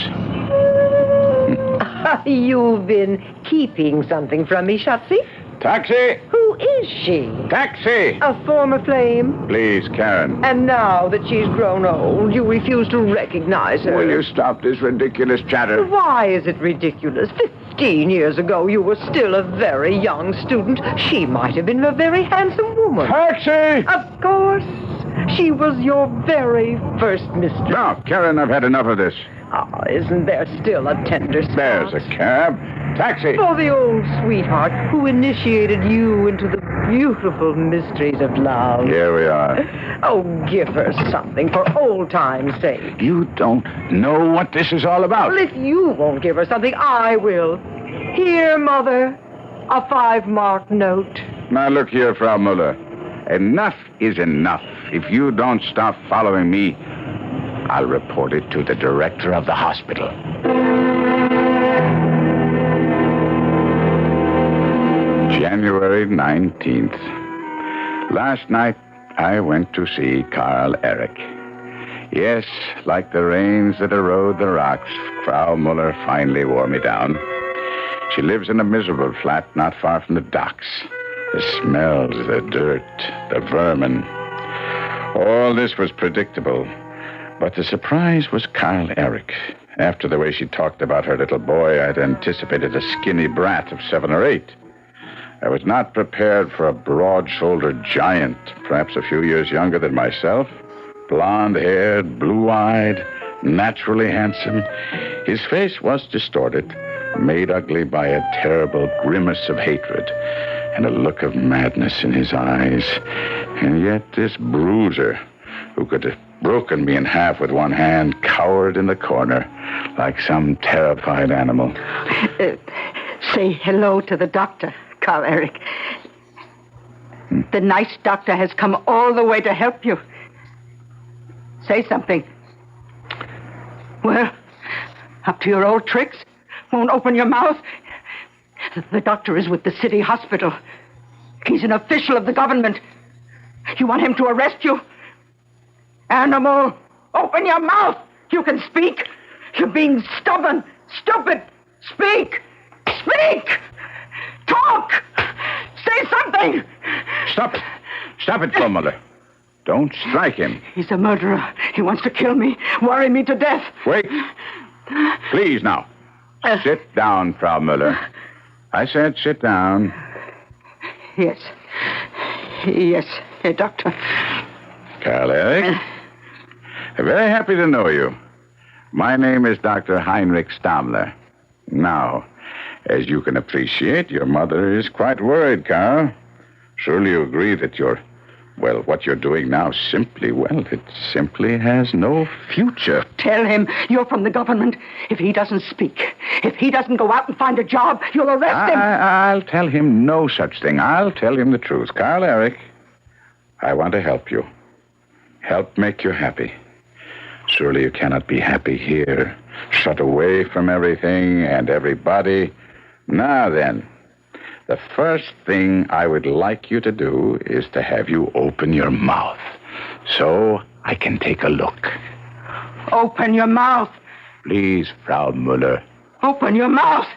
You've been keeping something from me, Schatzi? Taxi! Who is she? Taxi! A former flame? Please, Karen. And now that she's grown old, you refuse to recognize her. Will you stop this ridiculous chatter? Why is it ridiculous? 15 years ago, you were still a very young student. She might have been a very handsome woman. Taxi! Of course. She was your very first mistress. Now, Karen, I've had enough of this. Ah, isn't there still a tender spot? There's a cab. Taxi! For the old sweetheart who initiated you into the beautiful mysteries of love. Here we are. Oh, give her something for old time's sake. You don't know what this is all about. Well, if you won't give her something, I will. Here, Mother, a 5-mark note. Now, look here, Frau Muller. Enough is enough. If you don't stop following me, I'll report it to the director of the hospital. January 19th. Last night, I went to see Karl-Erich. Yes, like the rains that erode the rocks, Frau Muller finally wore me down. She lives in a miserable flat not far from the docks. The smells, the dirt, the vermin. All this was predictable. But the surprise was Karl-Erich. After the way she talked about her little boy, I'd anticipated a skinny brat of 7 or 8. I was not prepared for a broad-shouldered giant, perhaps a few years younger than myself. Blonde-haired, blue-eyed, naturally handsome. His face was distorted, made ugly by a terrible grimace of hatred, and a look of madness in his eyes. And yet this bruiser, who could have broken me in half with one hand, cowered in the corner like some terrified animal. Say hello to the doctor, Karl-Erich. The nice doctor has come all the way to help you. Say something. Well, up to your old tricks? Won't open your mouth? The doctor is with the city hospital. He's an official of the government. You want him to arrest you? Animal, open your mouth. You can speak. You're being stubborn, stupid. Speak. Speak. Talk. Say something. Stop it. Stop it, Mother. Don't strike him. He's a murderer. He wants to kill me, worry me to death. Wait. Please, now. Sit down, Frau Müller. I said sit down. Yes. Yes, Herr Doctor. Karl-Erich. Very happy to know you. My name is Dr. Heinrich Stammler. Now, as you can appreciate, your mother is quite worried, Karl. Surely you agree that what you're doing now it simply has no future. Tell him you're from the government. If he doesn't speak, if he doesn't go out and find a job, you'll arrest him. I'll tell him no such thing. I'll tell him the truth. Karl-Erich, I want to help you. Help make you happy. Surely you cannot be happy here, shut away from everything and everybody. Now then, the first thing I would like you to do is to have you open your mouth so I can take a look. Open your mouth. Please, Frau Müller. Open your mouth.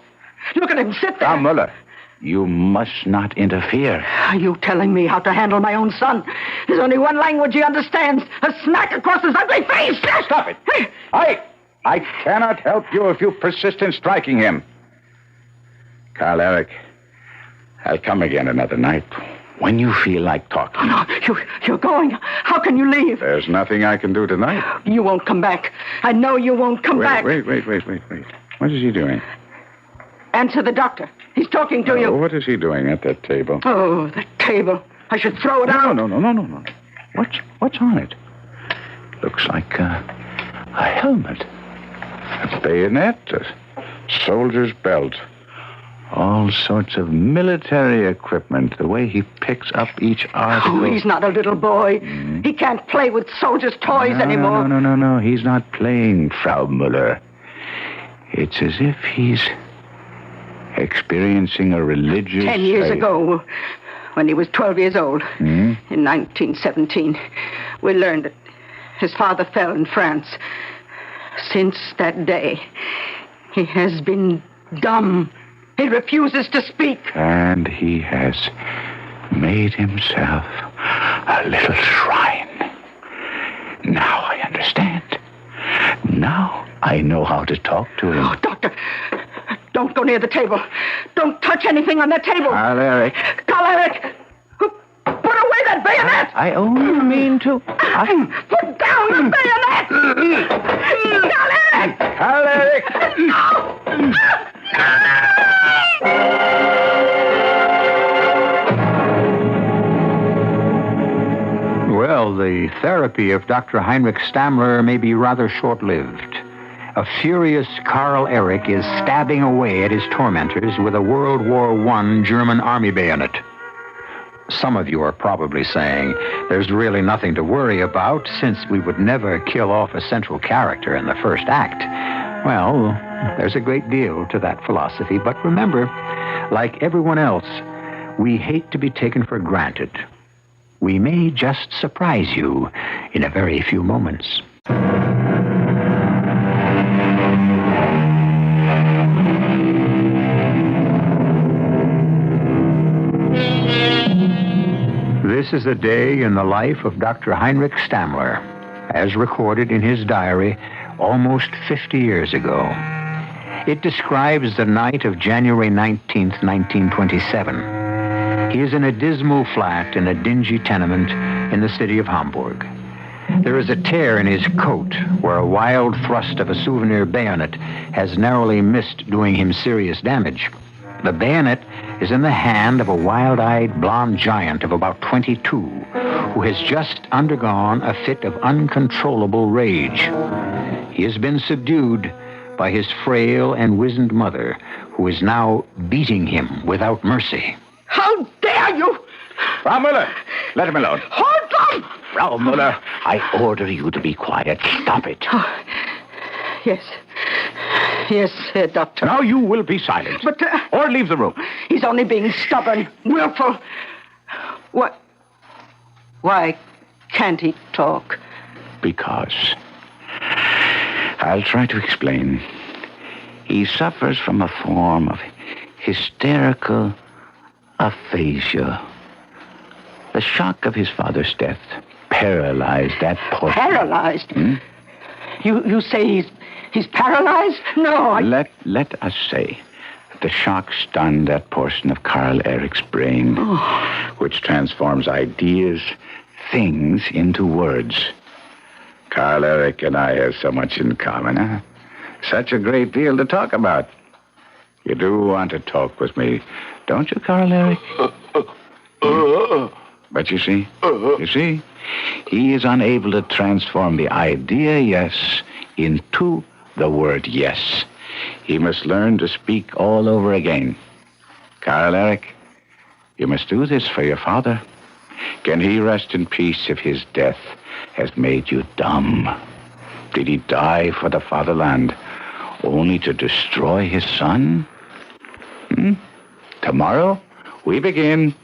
Look at him sit there. Frau Müller, you must not interfere. Are you telling me how to handle my own son? There's only one language he understands. A smack across his ugly face. Stop it. I cannot help you if you persist in striking him. Karl-Erich, I'll come again another night when you feel like talking. No, you're going. How can you leave? There's nothing I can do tonight. You won't come back. I know you won't come back. Wait. What is he doing? Answer the doctor. He's talking to you. What is he doing at that table? Oh, the table. I should throw it out. No. What's on it? Looks like a helmet, a bayonet, a soldier's belt. All sorts of military equipment, the way he picks up each article. Oh, he's not a little boy. He can't play with soldiers' toys anymore. No. He's not playing, Frau Müller. It's as if he's experiencing a religious... 10 years ago, when he was 12 years old, in 1917, we learned that his father fell in France. Since that day, he has been dumb. He refuses to speak. And he has made himself a little shrine. Now I understand. Now I know how to talk to him. Oh, Doctor, don't go near the table. Don't touch anything on that table. Karl-Erich. Karl-Erich! Put away that bayonet! I only mean to... Put down the bayonet! Karl-Erich! Karl-Erich! Well, the therapy of Dr. Heinrich Stammler may be rather short-lived. A furious Karl-Erich is stabbing away at his tormentors with a World War I German army bayonet. Some of you are probably saying there's really nothing to worry about since we would never kill off a central character in the first act. Well, there's a great deal to that philosophy, but remember, like everyone else, we hate to be taken for granted. We may just surprise you in a very few moments. This is a day in the life of Dr. Heinrich Stammler, as recorded in his diary almost 50 years ago. It describes the night of January 19th, 1927. He is in a dismal flat in a dingy tenement in the city of Hamburg. There is a tear in his coat where a wild thrust of a souvenir bayonet has narrowly missed doing him serious damage. The bayonet is in the hand of a wild-eyed blonde giant of about 22 who has just undergone a fit of uncontrollable rage. He has been subdued by his frail and wizened mother, who is now beating him without mercy. How dare you! Frau Müller, let him alone. Hold on! Frau Müller, I order you to be quiet. Stop it. Oh, yes. Yes, Doctor. Now you will be silent. But... or leave the room. He's only being stubborn, willful. What? Why can't he talk? because. I'll try to explain. He suffers from a form of hysterical aphasia. The shock of his father's death paralyzed that portion. Paralyzed? You say he's paralyzed? No, Let us say the shock stunned that portion of Karl-Erich's brain, which transforms ideas, things into words. Karl-Erich and I have so much in common, huh? Such a great deal to talk about. You do want to talk with me, don't you, Karl-Erich? But you see, he is unable to transform the idea yes into the word yes. He must learn to speak all over again. Karl-Erich, you must do this for your father. Can he rest in peace if his death has made you dumb? Did he die for the fatherland only to destroy his son? Tomorrow, we begin.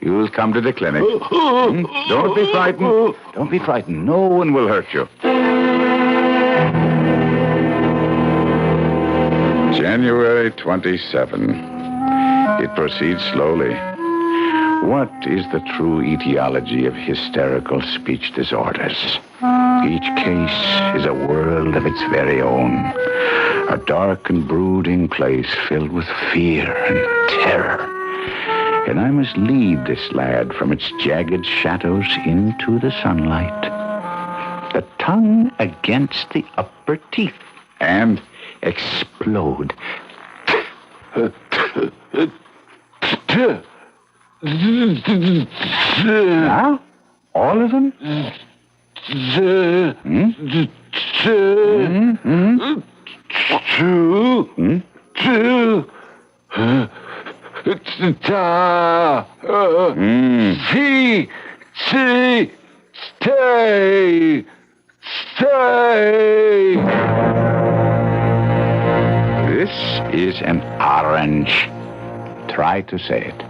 You'll come to the clinic. Don't be frightened. Don't be frightened. No one will hurt you. January 27. It proceeds slowly. What is the true etiology of hysterical speech disorders? Each case is a world of its very own. A dark and brooding place filled with fear and terror. And I must lead this lad from its jagged shadows into the sunlight. The tongue against the upper teeth. And explode. Now? All of them? Stay. This is an orange. Try to say it.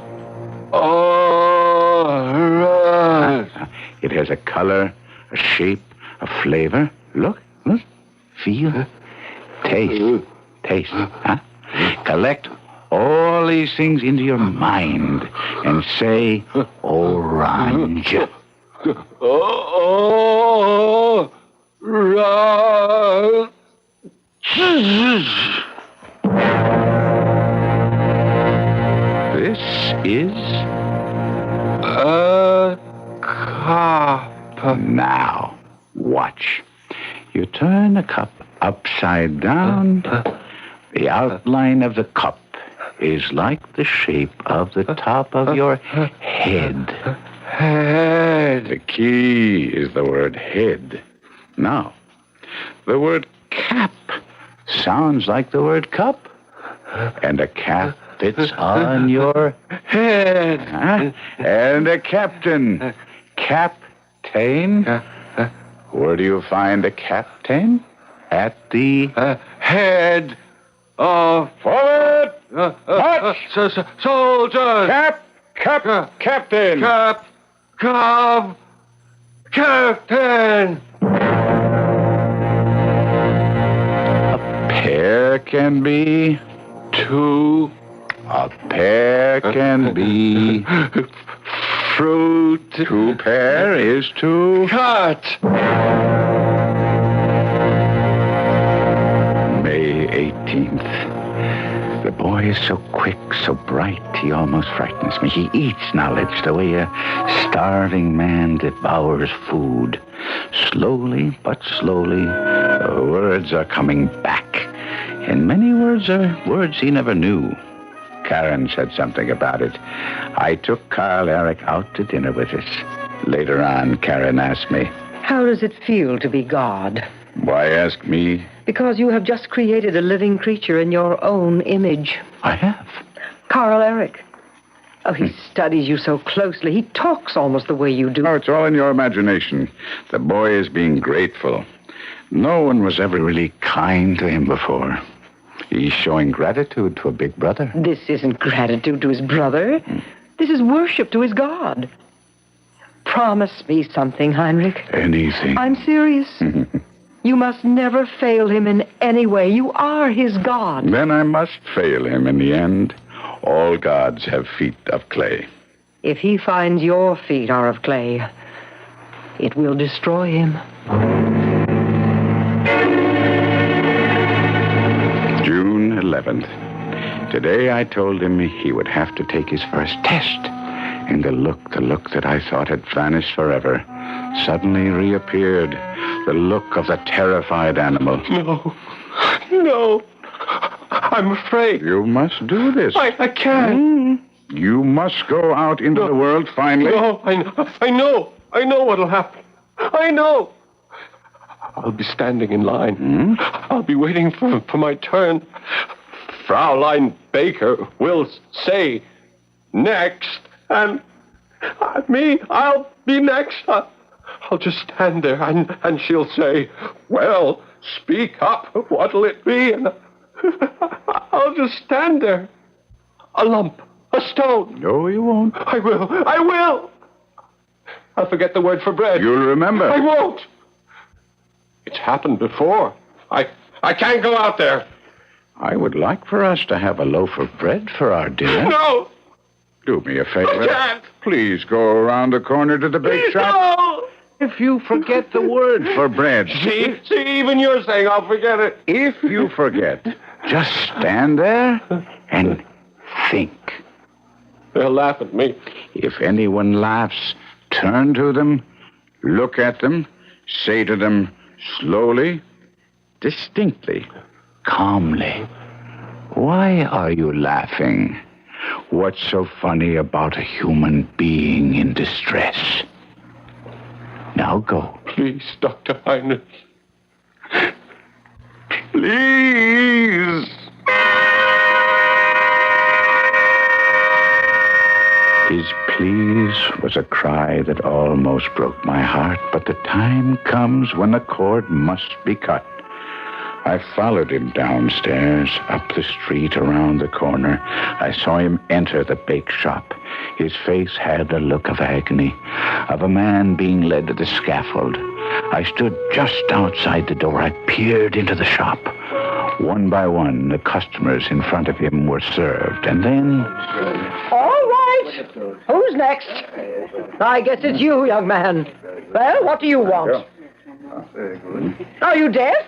Orange. It has a color, a shape, a flavor. Look. Feel. Taste. Huh? Collect all these things into your mind and say orange. This is a cup. Now, watch. You turn the cup upside down. The outline of the cup is like the shape of the top of your head. Head. The key is the word head. Now, the word cap sounds like the word cup. And a cap fits on your head. Huh? And a captain. Captain. Where do you find a captain? At the head of... Forward! Soldiers! Captain! Captain! A pear can be two. A pear can be fruit. To pear is to cut. May 18th. The boy is so quick, so bright, he almost frightens me. He eats knowledge the way a starving man devours food. Slowly but slowly, the words are coming back. And many words are words he never knew. Karen said something about it. I took Karl-Erich out to dinner with us. Later on, Karen asked me, How does it feel to be God? Why ask me? Because you have just created a living creature in your own image. I have. Karl-Erich. Oh, he studies you so closely. He talks almost the way you do. Oh, it's all in your imagination. The boy is being grateful. No one was ever really kind to him before. He's showing gratitude to a big brother. This isn't gratitude to his brother. This is worship to his God. Promise me something, Heinrich. Anything. I'm serious. You must never fail him in any way. You are his God. Then I must fail him in the end. All gods have feet of clay. If he finds your feet are of clay, it will destroy him. June 11th. Today I told him he would have to take his first test. And the look that I thought had vanished forever suddenly reappeared. The look of the terrified animal. No. I'm afraid. You must do this. I can't. You must go out into the world finally. No, I know. I know what'll happen. I know. I'll be standing in line. I'll be waiting for my turn. Fraulein Baker will say next, and I'll be next. I'll just stand there, and she'll say, well, speak up. What'll it be? And I'll just stand there. A lump. A stone. No, you won't. I will. I'll forget the word for bread. You'll remember. I won't. It's happened before. I can't go out there. I would like for us to have a loaf of bread for our dinner. No. Do me a favor. I can't. Please go around the corner to the bake shop. No. If you forget the word for bread. See, even you're saying I'll forget it. If you forget, just stand there and think. They'll laugh at me. If anyone laughs, turn to them, look at them, say to them slowly, distinctly, calmly, why are you laughing? What's so funny about a human being in distress? Now go. Please, Dr. Heinrich. Please. His please was a cry that almost broke my heart, but the time comes when the cord must be cut. I followed him downstairs, up the street, around the corner. I saw him enter the bake shop. His face had the look of agony, of a man being led to the scaffold. I stood just outside the door. I peered into the shop. One by one, the customers in front of him were served, and then... All right. Who's next? I guess it's you, young man. Well, what do you want? Are you deaf?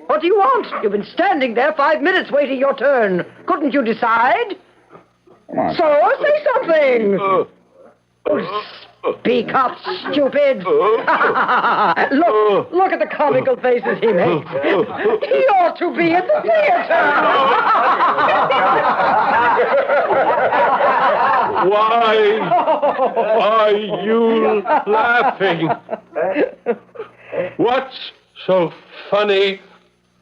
What do you want? You've been standing there 5 minutes waiting your turn. Couldn't you decide? So, say something. Speak up, stupid. Look at the comical faces he makes. He ought to be at the theater. Why are you laughing? What's so funny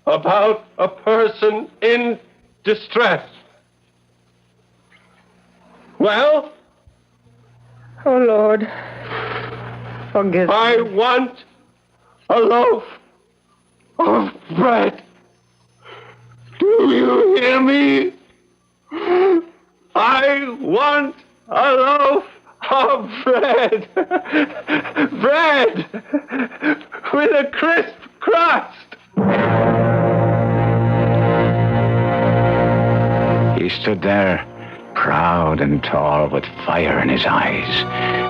about a person in distress? Well? Oh, Lord. Forgive me. I want a loaf of bread. Do you hear me? I want a loaf of bread. Bread with a crisp crust. He stood there, proud and tall, with fire in his eyes,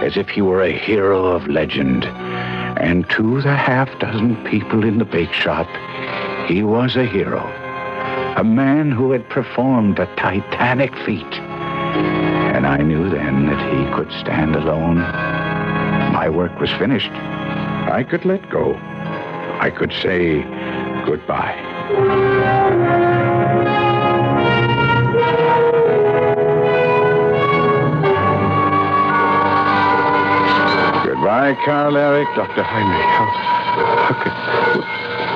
as if he were a hero of legend. And to the half-dozen people in the bake shop, he was a hero. A man who had performed a titanic feat. And I knew then that he could stand alone. My work was finished. I could let go. I could say goodbye. Goodbye, Karl-Erich. Dr. Heinrich,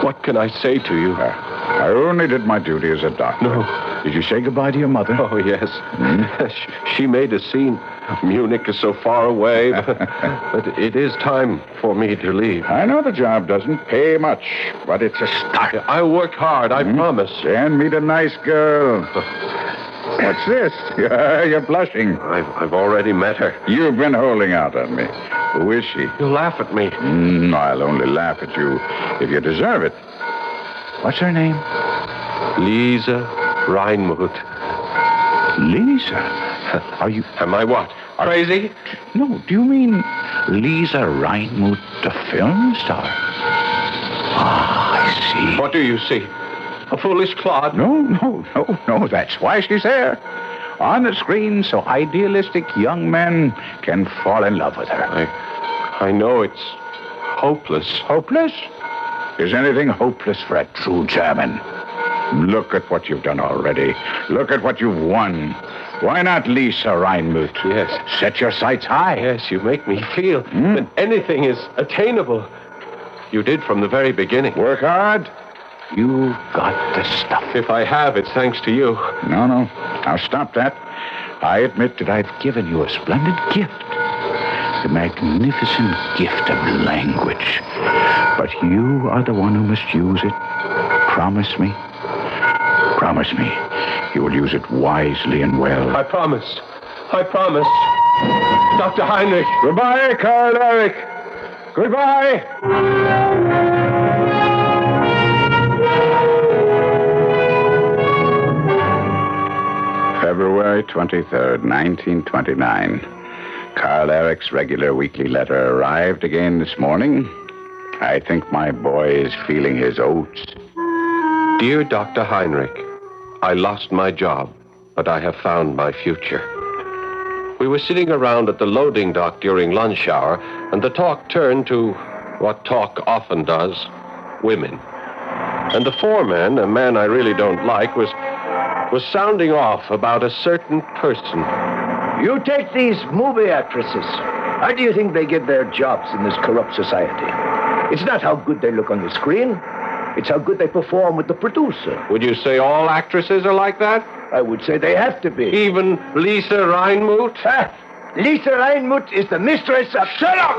what can I say to you? I only did my duty as a doctor. No. Did you say goodbye to your mother? Oh, yes. She made a scene. Munich is so far away, but it is time for me to leave. I know the job doesn't pay much, but it's a start. I'll work hard, I promise. And meet a nice girl. What's this? You're blushing. I've already met her. You've been holding out on me. Who is she? You laugh at me. I'll only laugh at you if you deserve it. What's her name? Lisa Reinmuth. Lisa? Are you... Am I what? Crazy? No, do you mean Lisa Reinmuth, the film star? I see. What do you see? A foolish clod? No. That's why she's there. On the screen, so idealistic young men can fall in love with her. I know it's hopeless. Hopeless? Is anything hopeless for a true German? Look at what you've done already. Look at what you've won. Why not Lisa Reinmuth? Yes. Set your sights high. Yes, you make me feel that anything is attainable. You did from the very beginning. Work hard. You've got the stuff. If I have, it's thanks to you. No. Now stop that. I admit that I've given you a splendid gift. The magnificent gift of language. But you are the one who must use it. Promise me. Promise me. You will use it wisely and well. I promise. Dr. Heinrich. Goodbye, Karl-Erich. Goodbye. February 23rd, 1929. Karl-Erich's regular weekly letter arrived again this morning. I think my boy is feeling his oats. Dear Dr. Heinrich, I lost my job, but I have found my future. We were sitting around at the loading dock during lunch hour, and the talk turned to what talk often does, women. And the foreman, a man I really don't like, was sounding off about a certain person. You take these movie actresses. How do you think they get their jobs in this corrupt society? It's not how good they look on the screen. It's how good they perform with the producer. Would you say all actresses are like that? I would say they have to be. Even Lisa Reinmuth? Lisa Reinmuth is the mistress of... Shut up!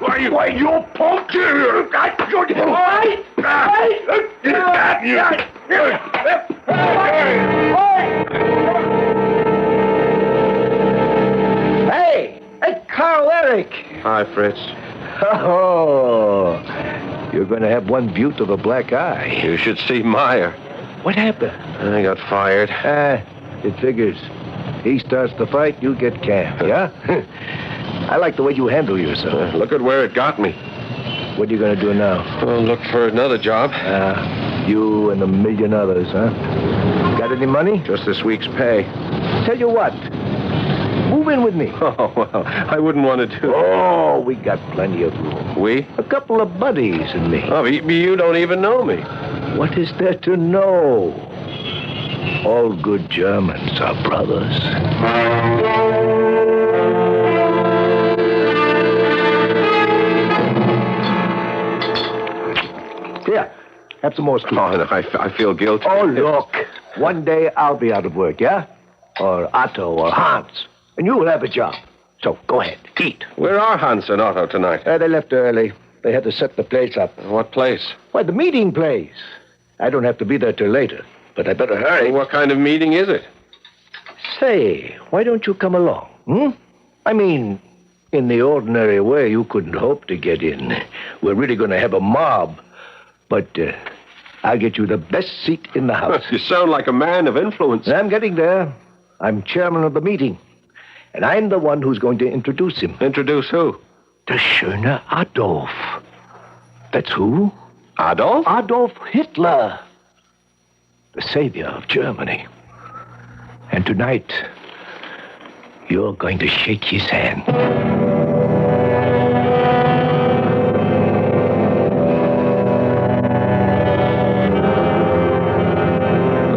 Why, you punk! Hey, Karl-Erich! Hi, Fritz. Oh, you're going to have one beaut of a black eye. You should see Meyer. What happened? I got fired. It figures. He starts the fight, you get canned, yeah? I like the way you handle yourself. Look at where it got me. What are you going to do now? Well, look for another job. You and a million others, huh? Got any money? Just this week's pay. Tell you what. Move in with me. Oh, well, I wouldn't want to do that. Oh, we got plenty of room. We? A couple of buddies and me. Oh, but you don't even know me. What is there to know? All good Germans are brothers. Here, have some more sweets. Oh, no, I feel guilty. Oh, look. One day I'll be out of work, yeah? Or Otto or Hans. And you will have a job. So, go ahead. Eat. Where are Hans and Otto tonight? They left early. They had to set the place up. What place? Why, the meeting place. I don't have to be there till later. But I better hurry. What kind of meeting is it? Say, why don't you come along, I mean, in the ordinary way, you couldn't hope to get in. We're really going to have a mob. But I'll get you the best seat in the house. You sound like a man of influence. I'm getting there. I'm chairman of the meeting. And I'm the one who's going to introduce him. Introduce who? The Schöne Adolf. That's who? Adolf? Adolf Hitler. The savior of Germany. And tonight, you're going to shake his hand.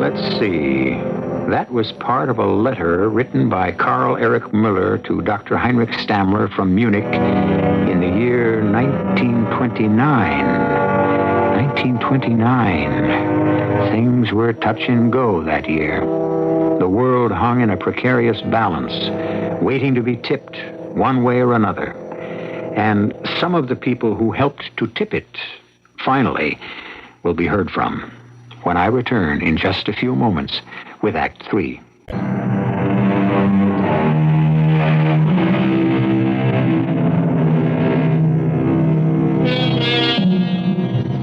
Let's see. That was part of a letter written by Karl-Erich Müller to Dr. Heinrich Stammler from Munich in the year 1929. 1929. Things were touch and go that year. The world hung in a precarious balance, waiting to be tipped one way or another. And some of the people who helped to tip it, finally, will be heard from when I return in just a few moments with Act 3.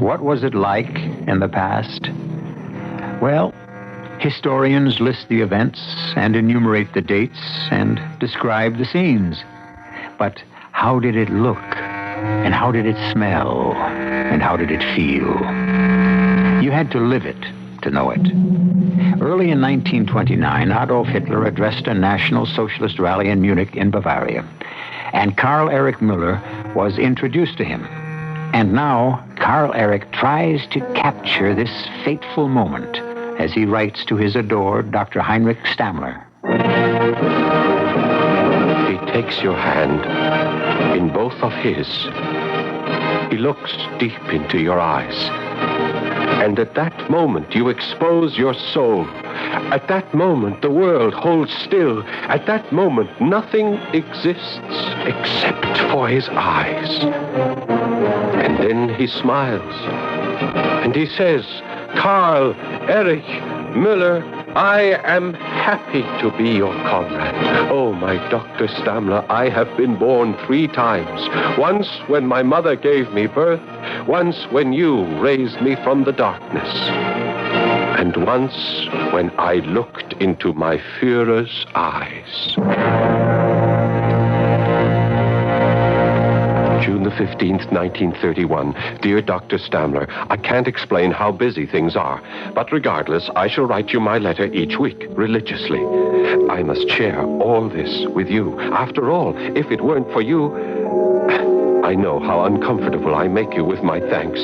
What was it like in the past? Well, historians list the events and enumerate the dates and describe the scenes. But how did it look? And how did it smell? And how did it feel? You had to live it to know it. Early in 1929, Adolf Hitler addressed a National Socialist rally in Munich in Bavaria. And Karl-Erich Müller was introduced to him. And now, Karl-Erich tries to capture this fateful moment as he writes to his adored Dr. Heinrich Stammler. He takes your hand in both of his. He looks deep into your eyes. And at that moment, you expose your soul. At that moment, the world holds still. At that moment, nothing exists except for his eyes. And then he smiles. And he says, Karl-Erich Müller, I am happy to be your comrade. Oh, my Dr. Stammler, I have been born 3 times. Once when my mother gave me birth, once when you raised me from the darkness, and once when I looked into my Führer's eyes. June the 15th, 1931. Dear Dr. Stammler, I can't explain how busy things are, but regardless, I shall write you my letter each week, religiously. I must share all this with you. After all, if it weren't for you, I know how uncomfortable I make you with my thanks.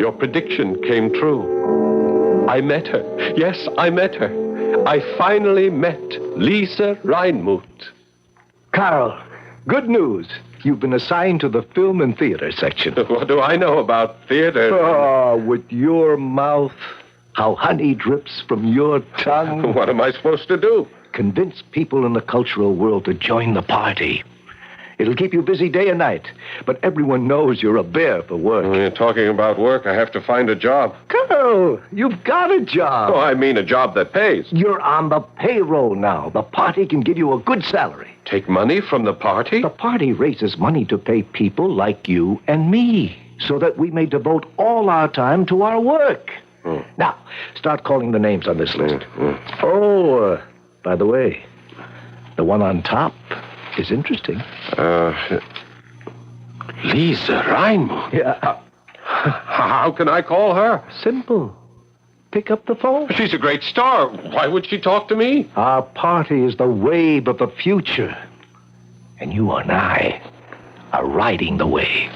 Your prediction came true. I met her. Yes, I met her. I finally met Lisa Reinmuth. Karl, good news. You've been assigned to the film and theater section. What do I know about theater? Oh, with your mouth, how honey drips from your tongue. What am I supposed to do? Convince people in the cultural world to join the party. It'll keep you busy day and night, but everyone knows you're a bear for work. When you're talking about work, I have to find a job. Karl, you've got a job. Oh, I mean a job that pays. You're on the payroll now. The party can give you a good salary. Take money from the party? The party raises money to pay people like you and me, so that we may devote all our time to our work. Now, start calling the names on this list. Oh, by the way, the one on top is interesting. Lisa Reinmuth? Yeah. How can I call her? Simple. Pick up the phone. She's a great star. Why would she talk to me? Our party is the wave of the future. And you and I are riding the wave.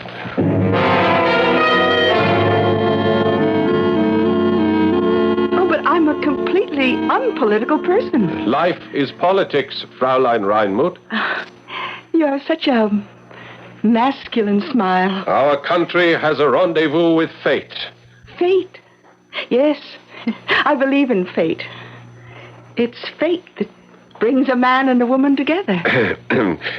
Oh, but I'm a completely unpolitical person. Life is politics, Fraulein Reinmuth. You have such a masculine smile. Our country has a rendezvous with fate. Fate? Yes, I believe in fate. It's fate that brings a man and a woman together.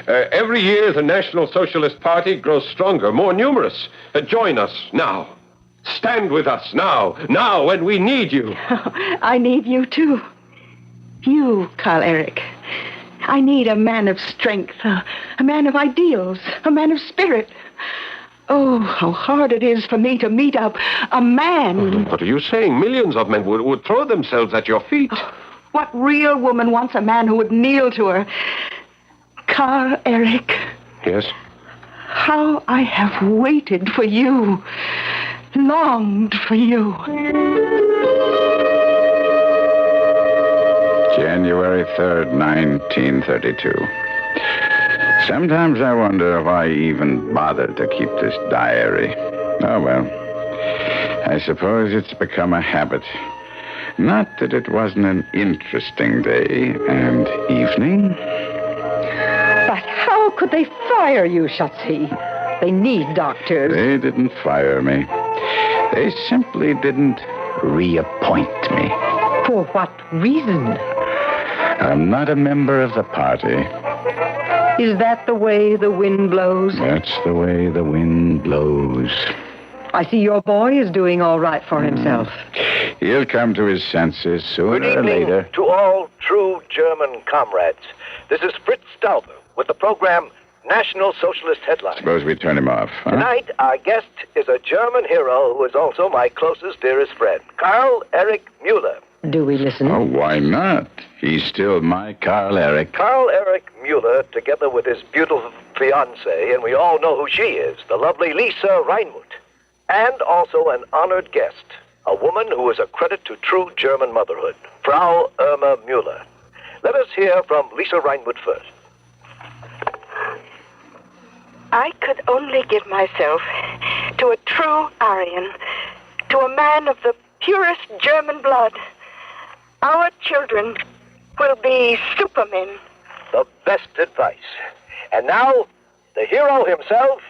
Every year, the National Socialist Party grows stronger, more numerous. Join us now. Stand with us now. Now, when we need you. I need you, too. You, Karl-Erich. I need a man of strength, a man of ideals, a man of spirit. Oh, how hard it is for me to meet up a man. What are you saying? Millions of men would throw themselves at your feet. Oh, what real woman wants a man who would kneel to her? Karl-Erich. Yes? How I have waited for you, longed for you. January 3rd, 1932. Sometimes I wonder if I even bothered to keep this diary. Oh, well. I suppose it's become a habit. Not that it wasn't an interesting day and evening. But how could they fire you, Schatzi? They need doctors. They didn't fire me. They simply didn't reappoint me. For what reason? I'm not a member of the party. Is that the way the wind blows? That's the way the wind blows. I see your boy is doing all right for himself. He'll come to his senses sooner Good or evening later. to all true German comrades. This is Fritz Stauber with the program National Socialist headlines. Suppose we turn him off, huh? Tonight, our guest is a German hero who is also my closest, dearest friend, Karl-Erich Mueller. Do we listen? Oh, why not? He's still my Karl-Erich. Karl-Erich Mueller, together with his beautiful fiancée, and we all know who she is, the lovely Lisa Reinmuth, and also an honored guest, a woman who is a credit to true German motherhood, Frau Irma Mueller. Let us hear from Lisa Reinmuth first. I could only give myself to a true Aryan, to a man of the purest German blood. Our children will be supermen. The best advice. And now, the hero himself,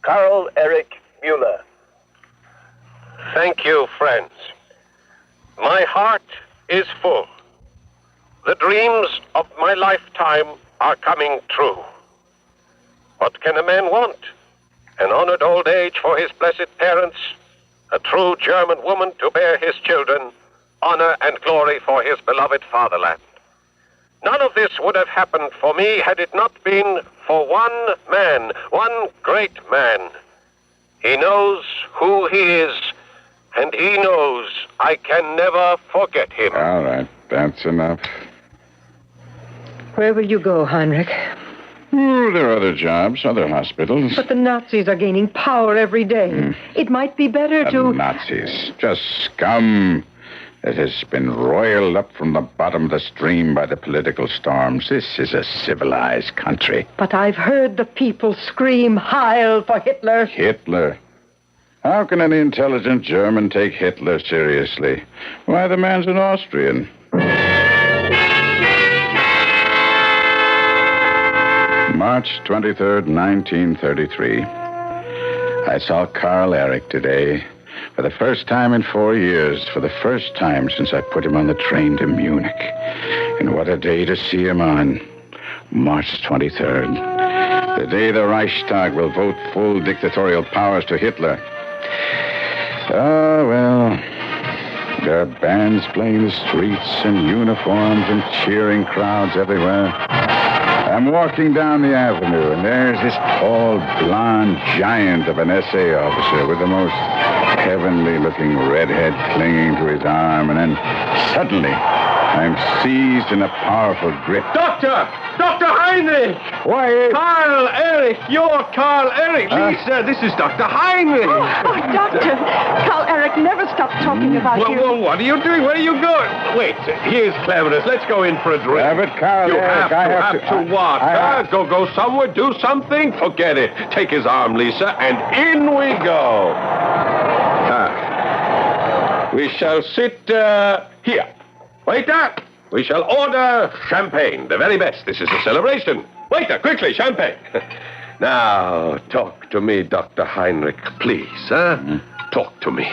Karl-Erich Mueller. Thank you, friends. My heart is full. The dreams of my lifetime are coming true. What can a man want? An honored old age for his blessed parents, a true German woman to bear his children, honor and glory for his beloved fatherland. None of this would have happened for me had it not been for one man, one great man. He knows who he is, and he knows I can never forget him. All right, that's enough. Where will you go, Heinrich? Oh, there are other jobs, other hospitals. But the Nazis are gaining power every day. It might be better The to... Nazis. Just scum that has been roiled up from the bottom of the stream by the political storms. This is a civilized country. But I've heard the people scream, Heil for Hitler. Hitler? How can any intelligent German take Hitler seriously? Why, the man's an Austrian. March 23rd, 1933. I saw Karl-Erich today for the first time in 4 years, for the first time since I put him on the train to Munich. And what a day to see him on. March 23rd. The day the Reichstag will vote full dictatorial powers to Hitler. Oh, well, there are bands playing the streets and uniforms and cheering crowds everywhere. I'm walking down the avenue, and there's this tall, blonde giant of an SA officer with the most heavenly-looking redhead clinging to his arm, and then suddenly I'm seized in a powerful grip. Doctor! Dr. Heinrich! Why? Karl-Erich! You're Karl-Erich! Lisa, this is Dr. Heinrich! Oh, Doctor! Karl-Erich never stopped talking about you. Well, what are you doing? Where are you going? Wait, here's cleverness. Let's go in for a drink. But Karl-Erich, You have to what? Go somewhere, do something? Forget it. Take his arm, Lisa, and in we go. We shall sit here. Waiter, we shall order champagne, the very best. This is a celebration. Waiter, quickly, champagne. Now, talk to me, Dr. Heinrich, please, Talk to me.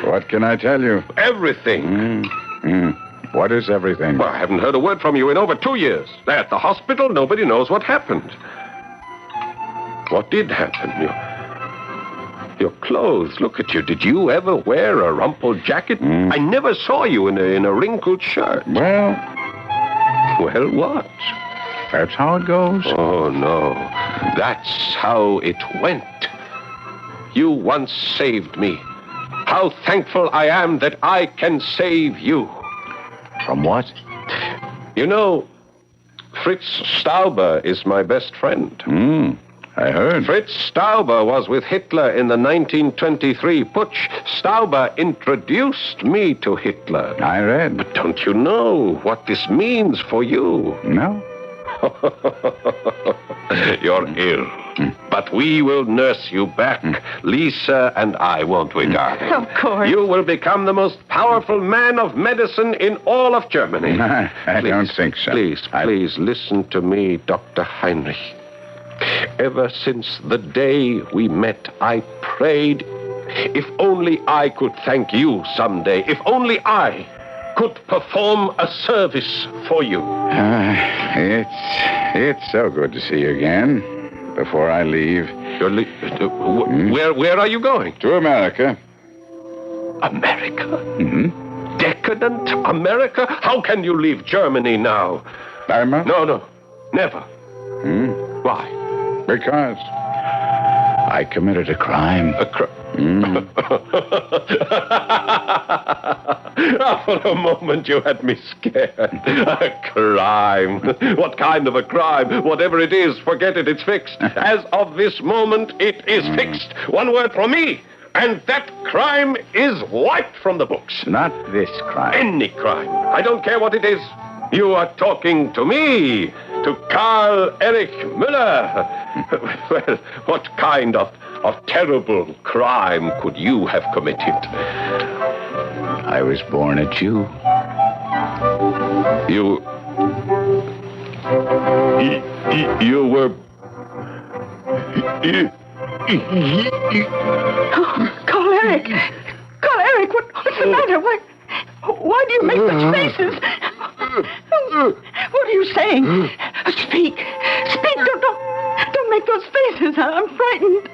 What can I tell you? Everything. What is everything? Well, I haven't heard a word from you in over 2 years. At the hospital, nobody knows what happened. What did happen? Your clothes, look at you. Did you ever wear a rumpled jacket? I never saw you in a wrinkled shirt. Well, what? That's how it goes. Oh, no. That's how it went. You once saved me. How thankful I am that I can save you. From what? You know, Fritz Stauber is my best friend. I heard. Fritz Stauber was with Hitler in the 1923 putsch. Stauber introduced me to Hitler. I read. But don't you know what this means for you? No. You're ill. But we will nurse you back. Lisa and I, won't we, darling? Of course. You will become the most powerful man of medicine in all of Germany. I don't think so. Please listen to me, Dr. Heinrich. Ever since the day we met, I prayed, if only I could thank you someday, if only I could perform a service for you. It's so good to see you again. Before I leave. Where are you going? To America. America? Decadent America? How can you leave Germany now? Burma? No, never. Why? Because I committed a crime. For a moment you had me scared. A crime. What kind of a crime? Whatever it is, forget it. It's fixed. As of this moment, it is fixed. One word from me, and that crime is wiped from the books. Not this crime. Any crime. I don't care what it is. You are talking to me, to Karl-Erich Müller. Well, what kind of terrible crime could you have committed? I was born a Jew. You were... Karl-Erich! Karl-Erich, what's the matter? Why do you make such faces? What are you saying? Speak! Speak! Don't make those faces. I'm frightened.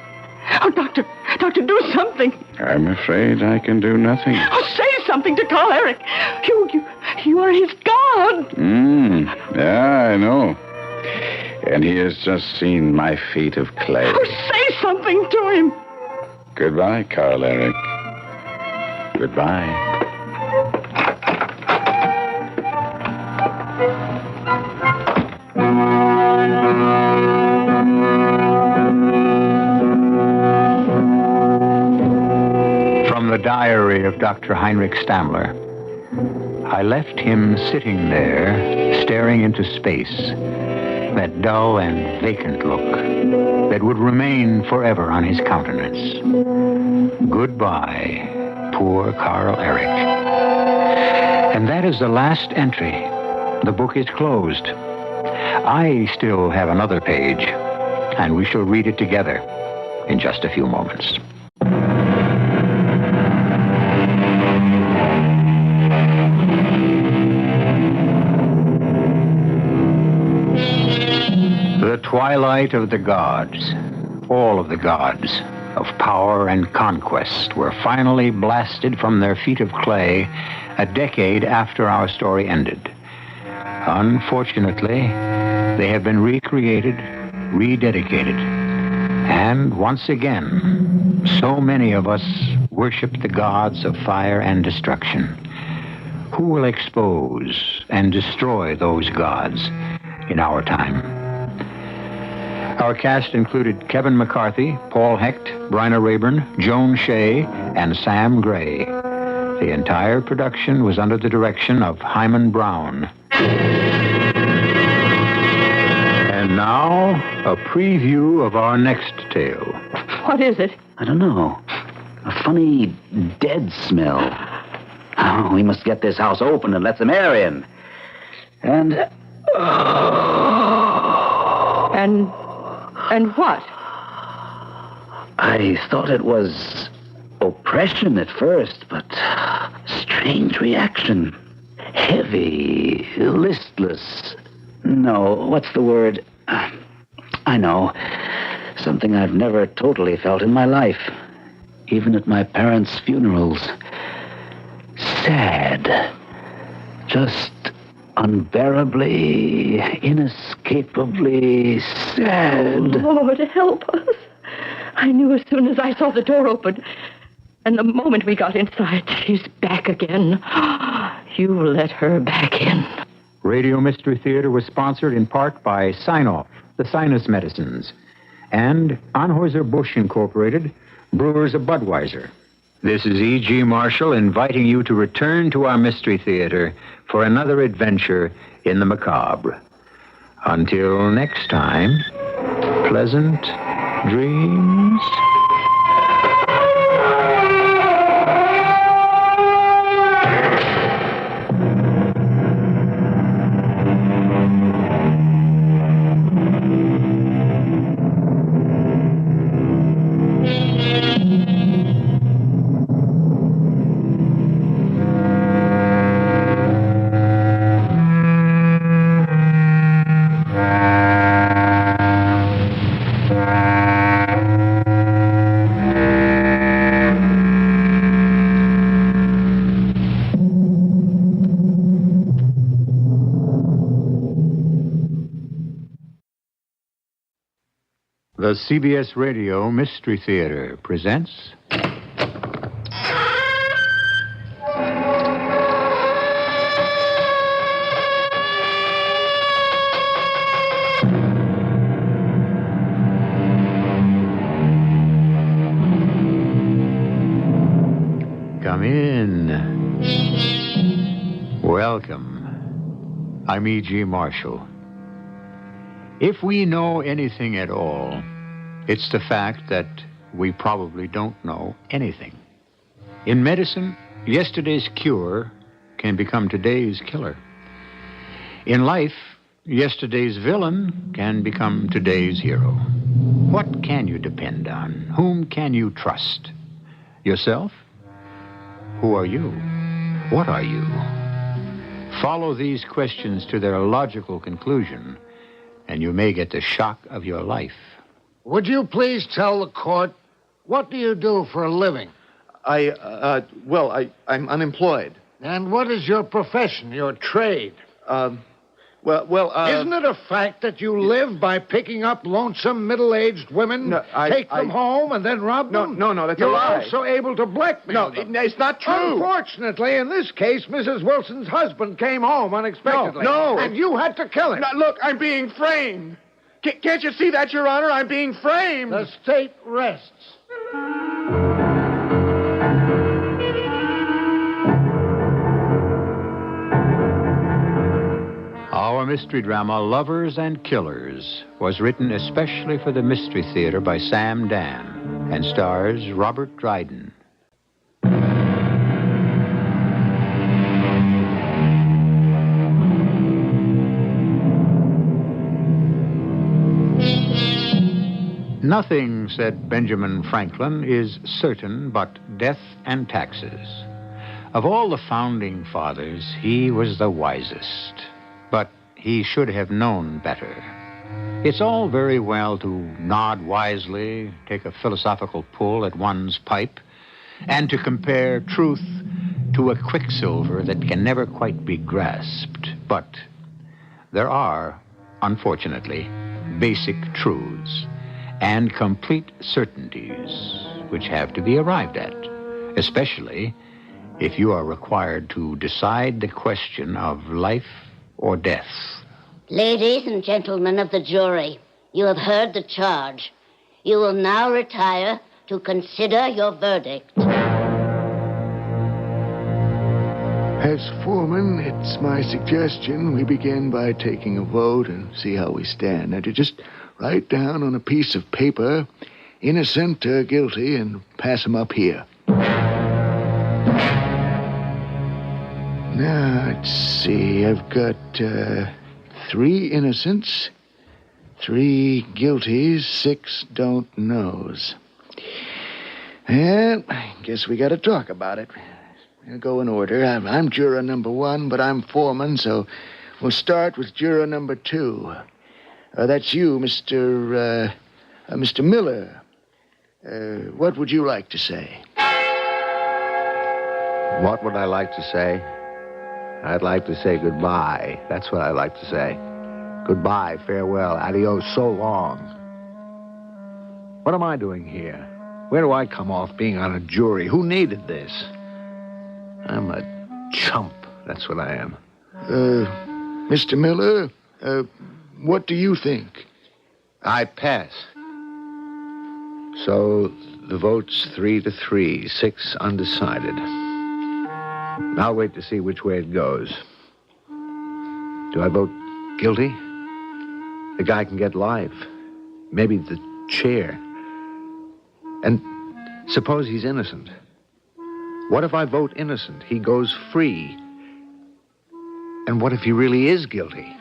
Oh, Doctor, do something. I'm afraid I can do nothing. Oh, say something to Karl-Erich. You are his god. Yeah, I know. And he has just seen my feet of clay. Oh, say something to him. Goodbye, Karl-Erich. Goodbye. From the diary of Dr. Heinrich Stammler. I left him sitting there, staring into space, that dull and vacant look that would remain forever on his countenance. Goodbye, poor Karl-Erich. And that is the last entry. The book is closed. I still have another page, and we shall read it together in just a few moments. The twilight of the gods, all of the gods of power and conquest, were finally blasted from their feet of clay a decade after our story ended. Unfortunately, they have been recreated, rededicated, and once again, so many of us worship the gods of fire and destruction. Who will expose and destroy those gods in our time? Our cast included Kevin McCarthy, Paul Hecht, Bryna Rayburn, Joan Shea, and Sam Gray. The entire production was under the direction of Hyman Brown. And now, a preview of our next tale. What is it? I don't know. A funny dead smell. Oh, we must get this house open and let some air in. And what? I thought it was oppression at first, but strange reaction. Heavy, listless. No, what's the word? I know. Something I've never totally felt in my life. Even at my parents' funerals. Sad. Just unbearably, inescapably sad. Oh, Lord, help us. I knew as soon as I saw the door open. And the moment we got inside, she's back again. You let her back in. Radio Mystery Theater was sponsored in part by Sign-Off, the sinus medicines, and Anheuser-Busch Incorporated, brewers of Budweiser. This is E.G. Marshall inviting you to return to our Mystery Theater for another adventure in the macabre. Until next time, pleasant dreams. The CBS Radio Mystery Theater presents... Come in. Welcome. I'm E.G. Marshall. If we know anything at all, it's the fact that we probably don't know anything. In medicine, yesterday's cure can become today's killer. In life, yesterday's villain can become today's hero. What can you depend on? Whom can you trust? Yourself? Who are you? What are you? Follow these questions to their logical conclusion, and you may get the shock of your life. Would you please tell the court, what do you do for a living? I'm unemployed. And what is your profession, your trade? Isn't it a fact that you live by picking up lonesome middle-aged women, take them home, and then rob them? No, that's a You're lie. also able to blackmail them. It's not true. Unfortunately, in this case, Mrs. Wilson's husband came home unexpectedly. No. And you had to kill him. Now, look, I'm being framed. Can't you see that, Your Honor? I'm being framed. The state rests. Our mystery drama, Lovers and Killers, was written especially for the Mystery Theater by Sam Dan and stars Robert Dryden. Nothing, said Benjamin Franklin, is certain but death and taxes. Of all the founding fathers, he was the wisest. But he should have known better. It's all very well to nod wisely, take a philosophical pull at one's pipe, and to compare truth to a quicksilver that can never quite be grasped. But there are, unfortunately, basic truths and complete certainties which have to be arrived at, especially if you are required to decide the question of life or death. Ladies and gentlemen of the jury, you have heard the charge. You will now retire to consider your verdict. As foreman, it's my suggestion we begin by taking a vote and see how we stand. Now, to just write down on a piece of paper, innocent or guilty, and pass them up here. Now, let's see. I've got 3 innocents, 3 guilties, 6 don't knows. Well, I guess we got to talk about it. We'll go in order. I'm juror number 1, but I'm foreman, so we'll start with juror number 2. That's you, Mr. Miller. What would you like to say? What would I like to say? I'd like to say goodbye. That's what I'd like to say. Goodbye, farewell, adios, so long. What am I doing here? Where do I come off being on a jury? Who needed this? I'm a chump. That's what I am. Mr. Miller, what do you think? I pass. So the vote's 3-3, 6 undecided. I'll wait to see which way it goes. Do I vote guilty? The guy can get life. Maybe the chair. And suppose he's innocent. What if I vote innocent? He goes free. And what if he really is guilty?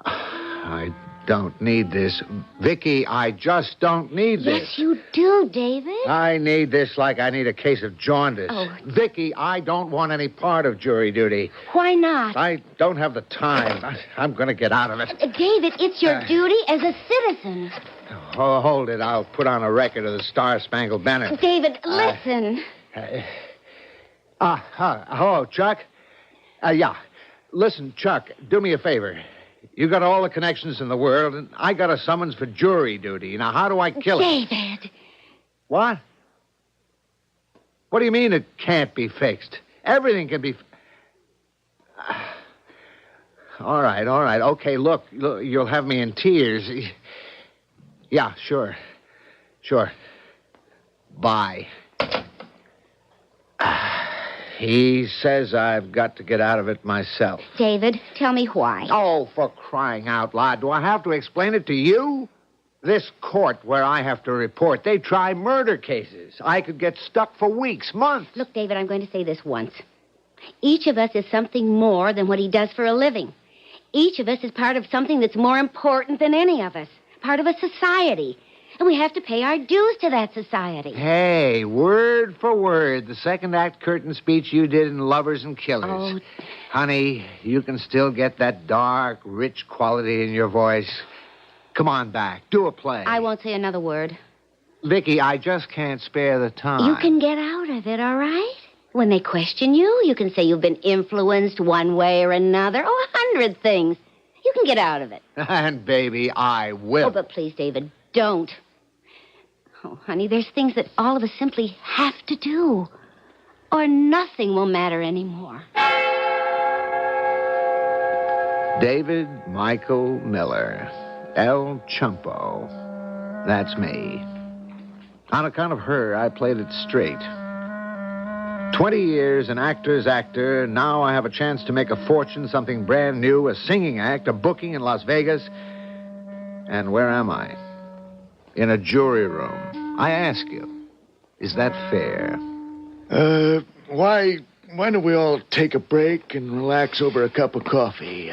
I don't need this. Vicky, I just don't need this. Yes, you do, David. I need this like I need a case of jaundice. Oh. Vicky, I don't want any part of jury duty. Why not? I don't have the time. I'm going to get out of it. David, it's your duty as a citizen. Oh, hold it. I'll put on a record of the Star-Spangled Banner. David, listen. Hello, Chuck. Yeah. Listen, Chuck, do me a favor. You got all the connections in the world, and I got a summons for jury duty. Now, how do I kill it? David. What? What do you mean it can't be fixed? Everything can be... All right. Okay, look, you'll have me in tears. Yeah, sure. Bye. He says I've got to get out of it myself. David, tell me why. Oh, for crying out loud. Do I have to explain it to you? This court where I have to report, they try murder cases. I could get stuck for weeks, months. Look, David, I'm going to say this once. Each of us is something more than what he does for a living. Each of us is part of something that's more important than any of us. Part of a society. And we have to pay our dues to that society. Hey, word for word, the second act curtain speech you did in Lovers and Killers. Oh. Honey, you can still get that dark, rich quality in your voice. Come on back. Do a play. I won't say another word. Vicky, I just can't spare the time. You can get out of it, all right? When they question you, you can say you've been influenced one way or another. 100 things. You can get out of it. And, baby, I will. Oh, but please, David, don't. Oh, honey, there's things that all of us simply have to do. Or nothing will matter anymore. David Michael Miller, El Chumpo. That's me. On account of her, I played it straight. 20 years an actor's actor. Now I have a chance to make a fortune, something brand new, a singing act, a booking in Las Vegas. And where am I? In a jury room. I ask you, is that fair? Why don't we all take a break and relax over a cup of coffee?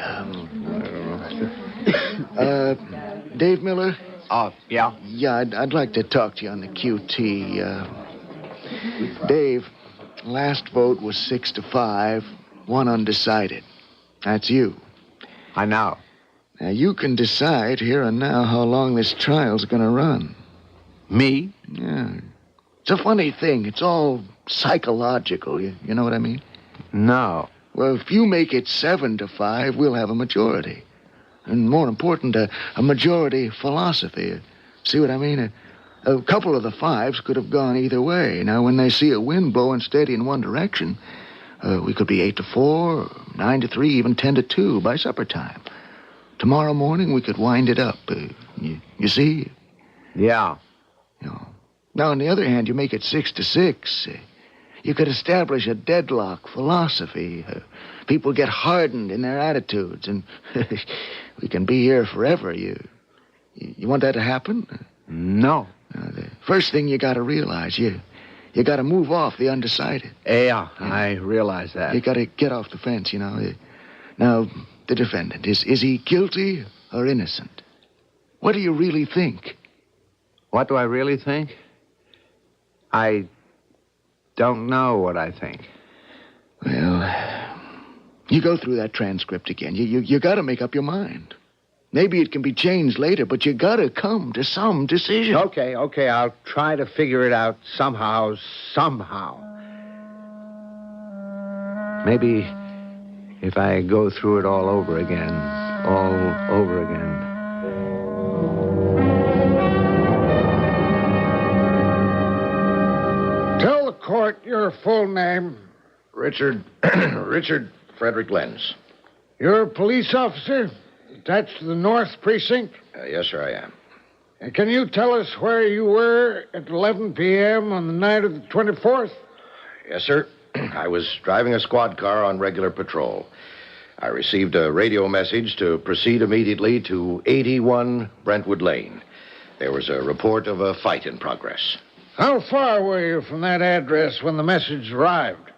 Dave Miller? Oh, yeah? Yeah, I'd like to talk to you on the QT. Dave, last vote was 6-5, one undecided. That's you. I know. Now, you can decide here and now how long this trial's going to run. Me? Yeah. It's a funny thing. It's all psychological. You know what I mean? No. Well, if you make it 7-5, we'll have a majority. And more important, a majority philosophy. See what I mean? A couple of the fives could have gone either way. Now, when they see a wind blowing steady in one direction, we could be 8-4, 9-3, even 10-2 by supper time. Tomorrow morning, we could wind it up. You see? Yeah. Now, on the other hand, you make it 6-6. You could establish a deadlock philosophy. People get hardened in their attitudes, and we can be here forever. You want that to happen? No. The first thing you got to realize, you got to move off the undecided. Yeah, I realize that. You got to get off the fence, Now, the defendant, is he guilty or innocent? What do you really think? What do I really think? I don't know what I think. Well, you go through that transcript again. You got to make up your mind. Maybe it can be changed later, but you got to come to some decision. Okay, I'll try to figure it out somehow. Maybe if I go through it all over again. Tell the court your full name. Richard Frederick Lenz. You're a police officer attached to the North Precinct? Yes, sir, I am. And can you tell us where you were at 11 p.m. on the night of the 24th? Yes, sir. I was driving a squad car on regular patrol. I received a radio message to proceed immediately to 81 Brentwood Lane. There was a report of a fight in progress. How far were you from that address when the message arrived?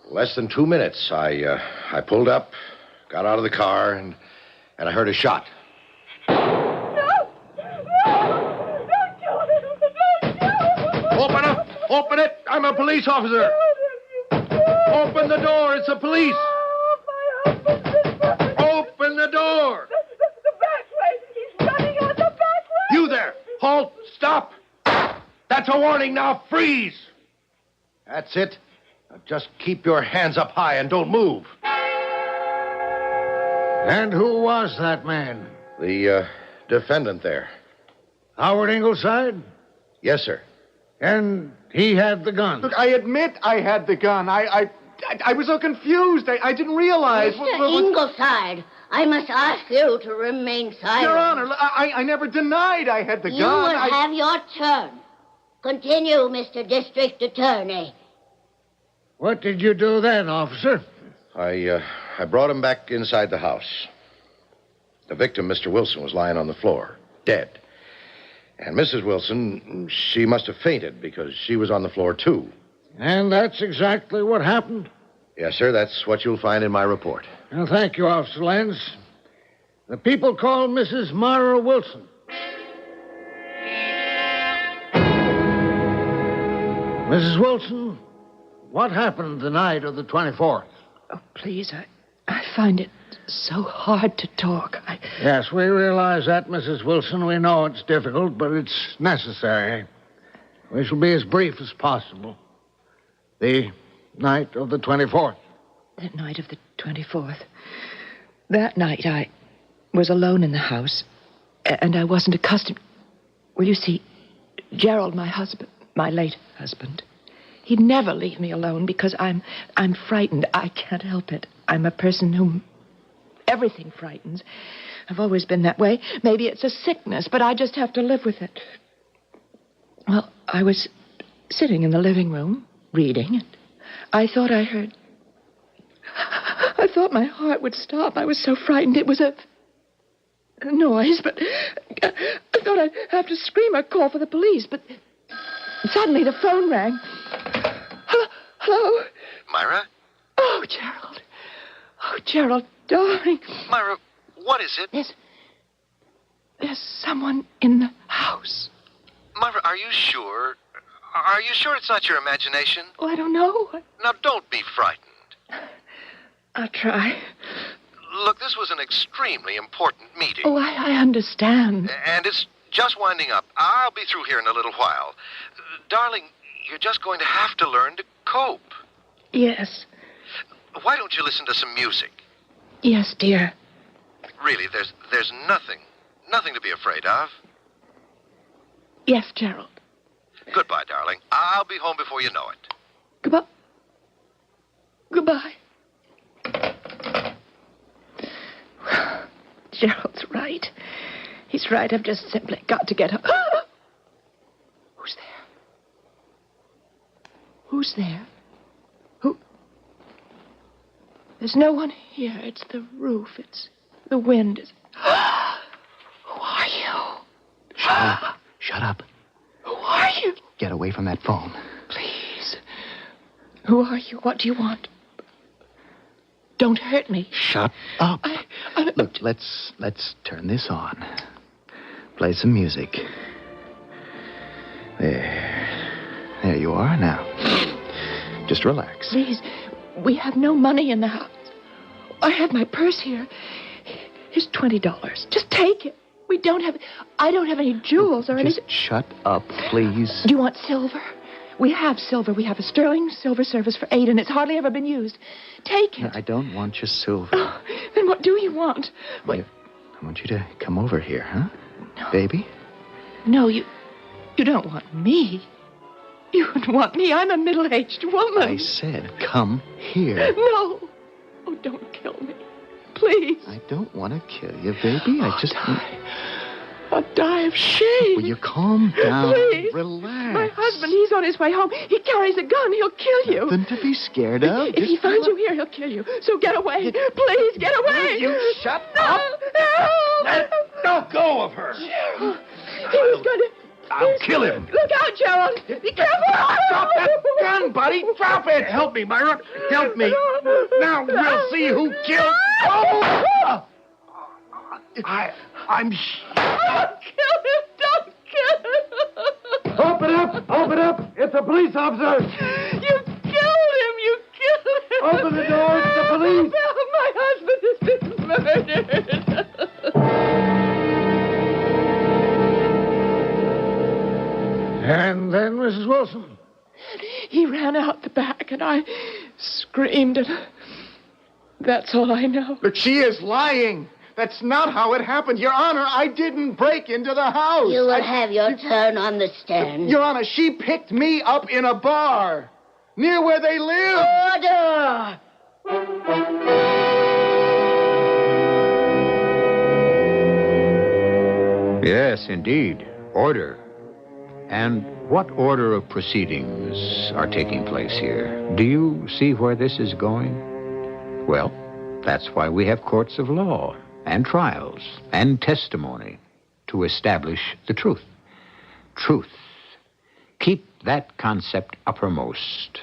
Less than 2 minutes. I pulled up, got out of the car, and I heard a shot. Open up! Open it! I'm a police officer! Open the door! It's the police! Open the door! The back way! He's running out the back way! You there! Halt! Stop! That's a warning now! Freeze! That's it. Now just keep your hands up high and don't move. And who was that man? The defendant there. Howard Ingleside? Yes, sir. And he had the gun. Look, I admit I had the gun. I was so confused. I didn't realize. Mr. Ingleside, I must ask you to remain silent. Your Honor, I never denied I had the gun. You will have your turn. Continue, Mr. District Attorney. What did you do then, officer? I brought him back inside the house. The victim, Mr. Wilson, was lying on the floor, dead. And Mrs. Wilson, she must have fainted because she was on the floor, too. And that's exactly what happened? Yes, sir. That's what you'll find in my report. Well, thank you, Officer Lenz. The people call Mrs. Mara Wilson. Mrs. Wilson, what happened the night of the 24th? Oh, please, I find it so hard to talk. Yes, we realize that, Mrs. Wilson. We know it's difficult, but it's necessary. We shall be as brief as possible. The night of the 24th. That night of the 24th. That night I was alone in the house, and I wasn't accustomed. Well, you see, Gerald, my husband, my late husband, he'd never leave me alone because I'm frightened. I can't help it. I'm a person whom everything frightens. I've always been that way. Maybe it's a sickness, but I just have to live with it. Well, I was sitting in the living room, reading, and I thought my heart would stop. I was so frightened. It was a noise, but I thought I'd have to scream or call for the police, but suddenly the phone rang. Hello? Myra? Oh, Gerald. Oh, Gerald, darling. Myra, what is it? There's someone in the house. Myra, are you sure? Are you sure it's not your imagination? Oh, I don't know. Now, don't be frightened. I'll try. Look, this was an extremely important meeting. Oh, I understand. And it's just winding up. I'll be through here in a little while. Darling, you're just going to have to learn to cope. Yes. Why don't you listen to some music? Yes, dear. Really, there's nothing to be afraid of. Yes, Gerald. Goodbye, darling. I'll be home before you know it. Goodbye. Goodbye. Gerald's right. He's right. I've just simply got to get home. Who's there? Who's there? Who? There's no one here. It's the roof. It's the wind. Who are you? Shut up. Shut up. Who are you? Get away from that phone. Please. Who are you? What do you want? Don't hurt me. Shut up. Look, let's turn this on. Play some music. There you are now. Just relax. Please, we have no money in the house. I have my purse here. Here's $20. Just take it. I don't have any jewels or anything. Just shut up, please. Do you want silver? We have silver. We have a sterling silver service for 8, and it's hardly ever been used. Take it. No, I don't want your silver. Oh, then what do you want? I want you to come over here, huh? No. Baby? No, you don't want me. You wouldn't want me. I'm a middle-aged woman. I said, come here. No. Oh, don't kill me. Please. I don't want to kill you, baby. I'll die of shame. Will you calm down? Please. Relax. My husband, he's on his way home. He carries a gun. He'll kill you. Nothing to be scared of. If he finds you here, he'll kill you. So get away. Please, get away. Will you shut up? No. Let go of her. Gerald. He was going to... I'll kill him. Look out, Gerald. Be careful. Drop that gun, buddy. Drop it. Help me, Myra. Help me. Now we'll see who killed... Oh! I'm... Don't kill him. Don't kill him. Open up. Open up. It's a police officer. You killed him. You killed him. Open the door. It's the police. My husband has been murdered. And then, Mrs. Wilson? He ran out the back, and I screamed, and That's all I know. Look, she is lying. That's not how it happened. Your Honor, I didn't break into the house. You will have your turn on the stand. Your Honor, she picked me up in a bar near where they live. Order! Yes, indeed. Order. And what order of proceedings are taking place here? Do you see where this is going? Well, that's why we have courts of law and trials and testimony to establish the truth. Truth. Keep that concept uppermost,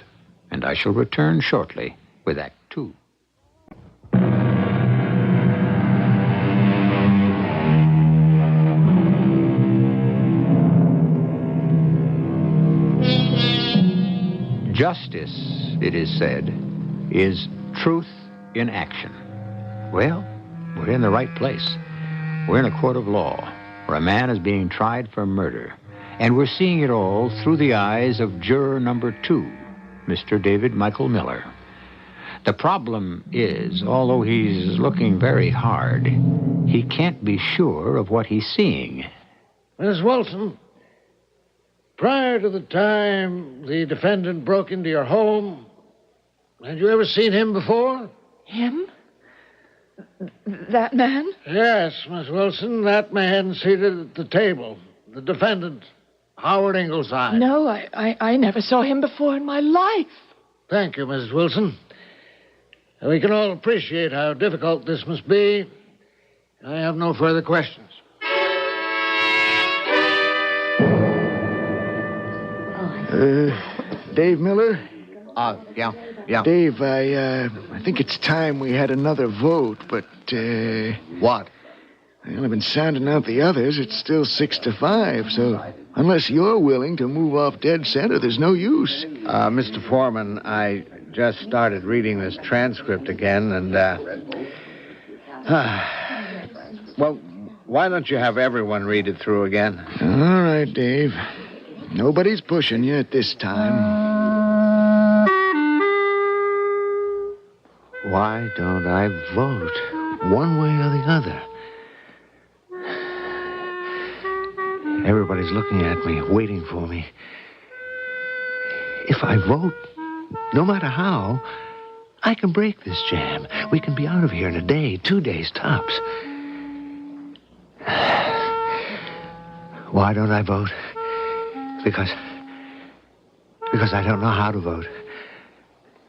and I shall return shortly with Act Two. Justice, it is said, is truth in action. Well, we're in the right place. We're in a court of law where a man is being tried for murder, and we're seeing it all through the eyes of juror number 2, Mr. David Michael Miller. The problem is, although he's looking very hard, he can't be sure of what he's seeing. Miss Wilson, prior to the time the defendant broke into your home, had you ever seen him before? Him? That man? Yes, Miss Wilson, that man seated at the table. The defendant, Howard Ingleside. No, I never saw him before in my life. Thank you, Mrs. Wilson. We can all appreciate how difficult this must be. I have no further questions. Dave Miller? Yeah. Dave, I think it's time we had another vote, but, What? Well, I've been sounding out the others. It's still 6-5, so unless you're willing to move off dead center, there's no use. Mr. Foreman, I just started reading this transcript again, and, well, why don't you have everyone read it through again? All right, Dave. Nobody's pushing you at this time. Why don't I vote one way or the other? Everybody's looking at me, waiting for me. If I vote, no matter how, I can break this jam. We can be out of here in a day, 2 days tops. Why don't I vote? Because I don't know how to vote.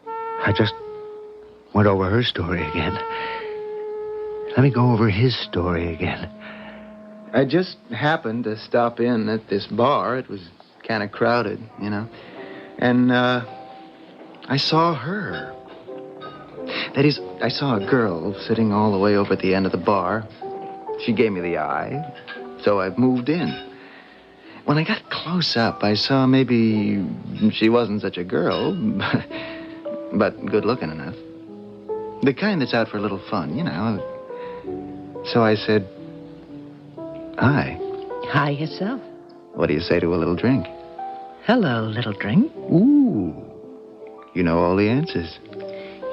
I just went over her story again. Let me go over his story again. I just happened to stop in at this bar. It was kind of crowded, you know. And, I saw her. That is, I saw a girl sitting all the way over at the end of the bar. She gave me the eye, so I moved in. When I got close up, I saw maybe she wasn't such a girl, but good looking enough. The kind that's out for a little fun, you know. So I said, hi. Hi yourself. What do you say to a little drink? Hello, little drink. Ooh. You know all the answers.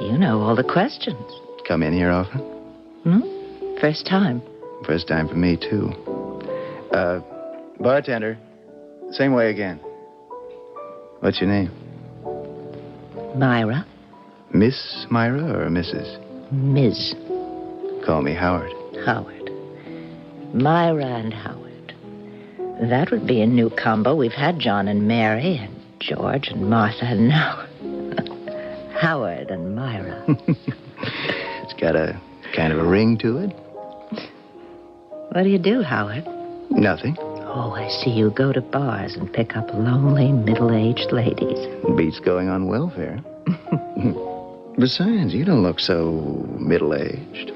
You know all the questions. Come in here often? First time. First time for me, too. Bartender, same way again. What's your name? Myra. Miss Myra or Mrs.? Ms. Call me Howard. Howard. Myra and Howard. That would be a new combo. We've had John and Mary and George and Martha, and now Howard and Myra. It's got a kind of a ring to it. What do you do, Howard? Nothing. Oh, I see you go to bars and pick up lonely, middle-aged ladies. Beats going on welfare. Besides, you don't look so middle-aged.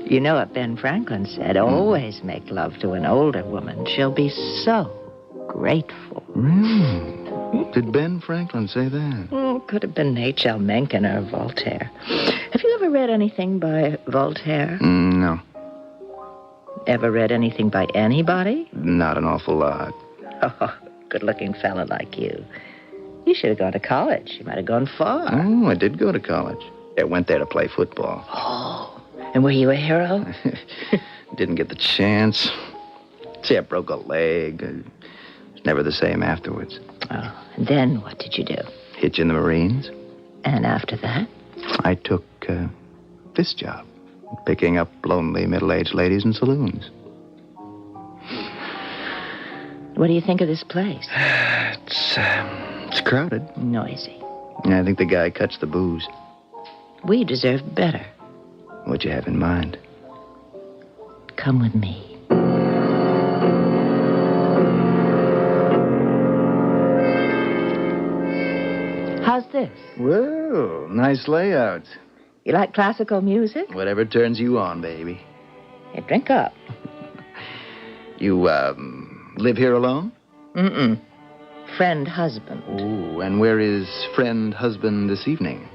You know what Ben Franklin said? Always make love to an older woman. She'll be so grateful. Really? Did Ben Franklin say that? Oh, could have been H.L. Mencken or Voltaire. Have you ever read anything by Voltaire? No. Ever read anything by anybody? Not an awful lot. Oh, good-looking fella like you. You should have gone to college. You might have gone far. Oh, I did go to college. I went there to play football. Oh, and were you a hero? Didn't get the chance. See, I broke a leg. It was never the same afterwards. Oh, and then what did you do? Hitch in the Marines. And after that? I took this job, picking up lonely middle-aged ladies in saloons. What do you think of this place? It's crowded. Noisy. I think the guy cuts the booze. We deserve better. What'd you have in mind? Come with me. How's this? Whoa, nice layouts. You like classical music? Whatever turns you on, baby. Hey, drink up. You, live here alone? Mm-mm. Friend husband. Ooh, and where is friend husband this evening?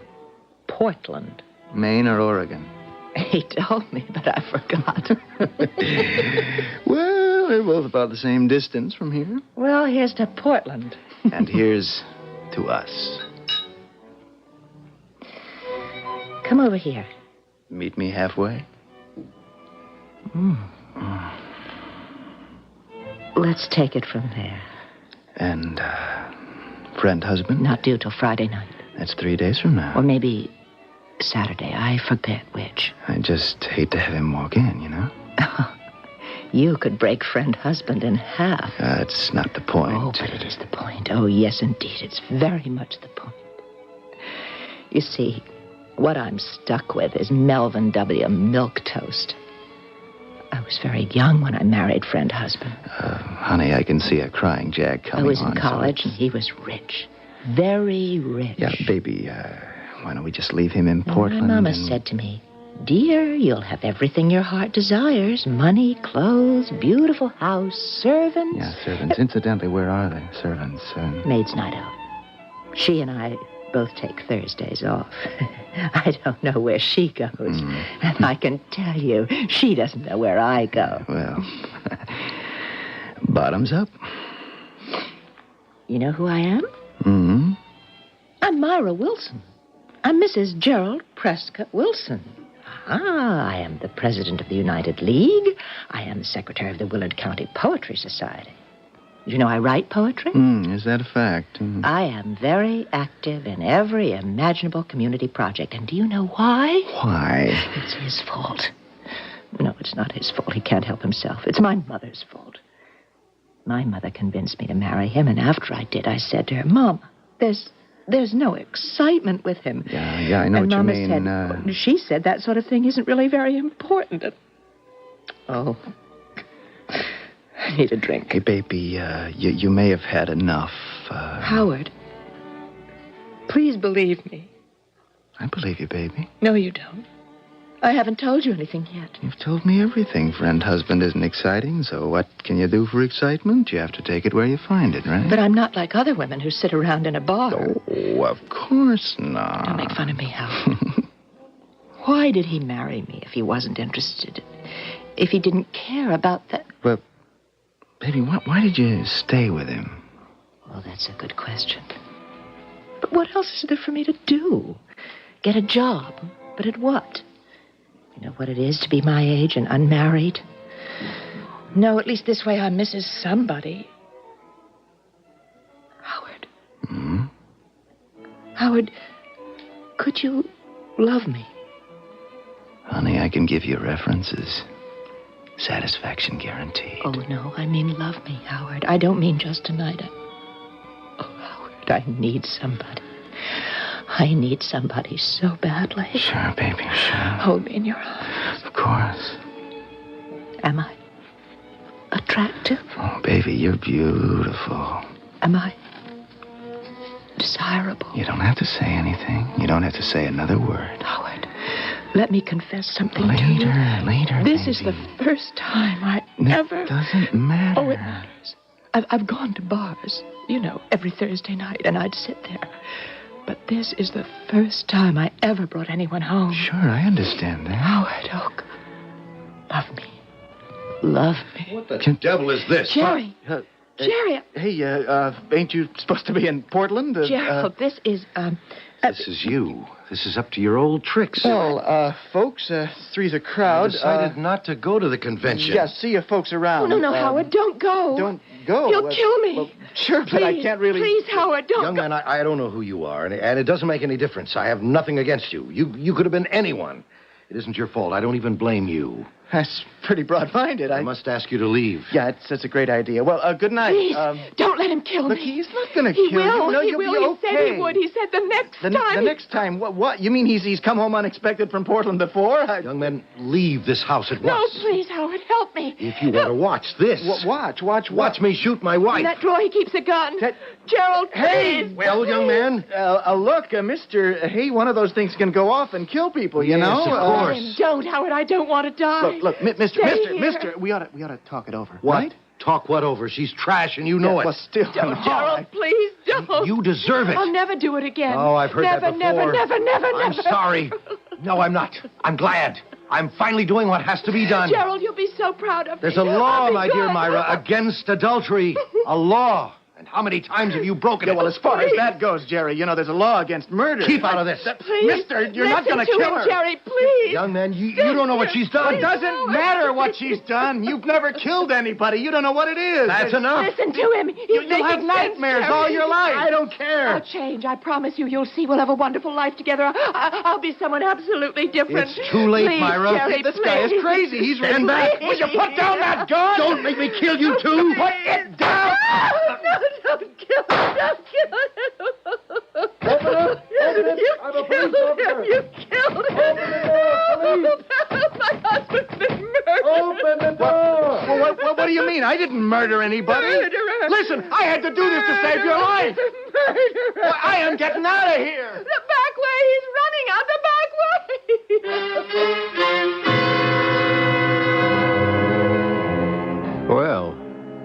Portland. Maine or Oregon? He told me, but I forgot. Well, they're both about the same distance from here. Well, here's to Portland. And here's to us. Come over here. Meet me halfway? Let's take it from there. And, friend husband? Not due till Friday night. That's 3 days from now. Or maybe Saturday. I forget which. I just hate to have him walk in, you know? You could break friend husband in half. That's not the point. Oh, but it is the point. Oh, yes, indeed. It's very much the point. You see, what I'm stuck with is Melvin W. Milquetoast. I was very young when I married friend husband. Honey, I can see a crying Jack coming on. I was in college, and he was rich. Very rich. Yeah, baby, why don't we just leave him in Portland? My mama said to me, dear, you'll have everything your heart desires. Money, clothes, beautiful house, servants. Yeah, servants. Incidentally, where are they? Servants. Maid's night out. She and I both take Thursdays off. I don't know where she goes. And I can tell you, she doesn't know where I go. Well, bottoms up. You know who I am? Mm-hmm. I'm Myra Wilson. I'm Mrs. Gerald Prescott Wilson. I am the president of the United League. I am the secretary of the Willard County Poetry Society. You know I write poetry? Is that a fact? I am very active in every imaginable community project. And do you know why? Why? It's his fault. No, it's not his fault. He can't help himself. It's my mother's fault. My mother convinced me to marry him, and after I did, I said to her, Mom, there's no excitement with him. Yeah, I know and what Mama you mean. Said, she said that sort of thing isn't really very important. Oh, I need a drink. Hey, baby, you may have had enough. Howard, please believe me. I believe you, baby. No, you don't. I haven't told you anything yet. You've told me everything. Friend husband isn't exciting, so what can you do for excitement? You have to take it where you find it, right? But I'm not like other women who sit around in a bar. Oh, of course not. Don't make fun of me, Howard. Why did he marry me if he wasn't interested? If he didn't care about that? Well, baby, why did you stay with him? Well, that's a good question. But what else is there for me to do? Get a job. But at what? You know what it is to be my age and unmarried? No, at least this way I'm Mrs. Somebody. Howard. Howard, could you love me? Honey, I can give you references. Satisfaction guaranteed. Oh, no, I mean love me, Howard. I don't mean just tonight. Oh, Howard, I need somebody. I need somebody so badly. Sure, baby, sure. Hold me in your arms. Of course. Am I attractive? Oh, baby, you're beautiful. Am I desirable? You don't have to say anything. You don't have to say another word. Howard, let me confess something later, to you. Later, This baby. is the first time I ever... It doesn't matter. Oh, it matters. I've gone to bars, you know, every Thursday night, and I'd sit there. But this is the first time I ever brought anyone home. Sure, I understand that. Howard Oak, love me. Love me. What the devil is this? Jerry. Jerry. Hey, ain't you supposed to be in Portland? Gerald, this is, This is you. This is up to your old tricks. Well, folks, three's a crowd. I decided not to go to the convention. Yeah, see you folks around. Oh, no, Howard, don't go. Don't go. You'll kill me. Well, sure, please, but I can't really... Please, Howard, don't Young go. man, I don't know who you are, and it doesn't make any difference. I have nothing against you. You could have been anyone. It isn't your fault. I don't even blame you. That's pretty broad-minded. I must ask you to leave. Yeah, that's a great idea. Well, good night. Please, don't let him kill me. Look, he's not going to He kill you. will. No, He you'll will. be He said okay. he would. He said the next time. The next time? What? You mean he's come home unexpected from Portland before? Young man, leave this house at No, once. please, Howard, help me. If you want to watch this. Watch what? Watch me shoot my wife. In that drawer, he keeps a gun. Gerald, Hey! please. Well, young man. Look, mister, hey, one of those things can go off and kill people, you Yes, know? of course. Don't, Howard. I don't want to die. Look, mister, Stay mister, here. we ought to talk it over. What? Right? Talk what over? She's trash and you know it. Well, still, Don't, no, Gerald, please don't. You deserve it. I'll never do it again. Oh, I've heard never, that before. Never. I'm sorry. No, I'm not. I'm glad. I'm finally doing what has to be done. Gerald, you'll be so proud of me. There's a law, I'll be my dear good. Myra, against adultery. A law. And how many times have you broken it? Well, as far as that goes, Jerry, you know, there's a law against murder. Keep out of this. Please, Mister, you're not going to listen kill him, her. Jerry, please. Young man, you don't know what she's done. It doesn't matter what she's done. You've never killed anybody. You don't know what it is. That's enough. Listen to him. You'll have nightmares all your life. I don't care. I'll change. I promise you. You'll see. We'll have a wonderful life together. I'll be someone absolutely different. It's too late, Please, Myra. Jerry, This guy is please. crazy. He's Stand back. Will you put down that gun? Don't make me kill you, too. Put it down. No, don't kill him. Don't kill him. Open it. I'm a police officer. You killed him. My husband's been murdered. Open the door. Well, what do you mean? I didn't murder anybody. Murderer. Listen, I had to do this to save your life. Murderer. Well, I am getting out of here. The back way. He's running out the back way. Well,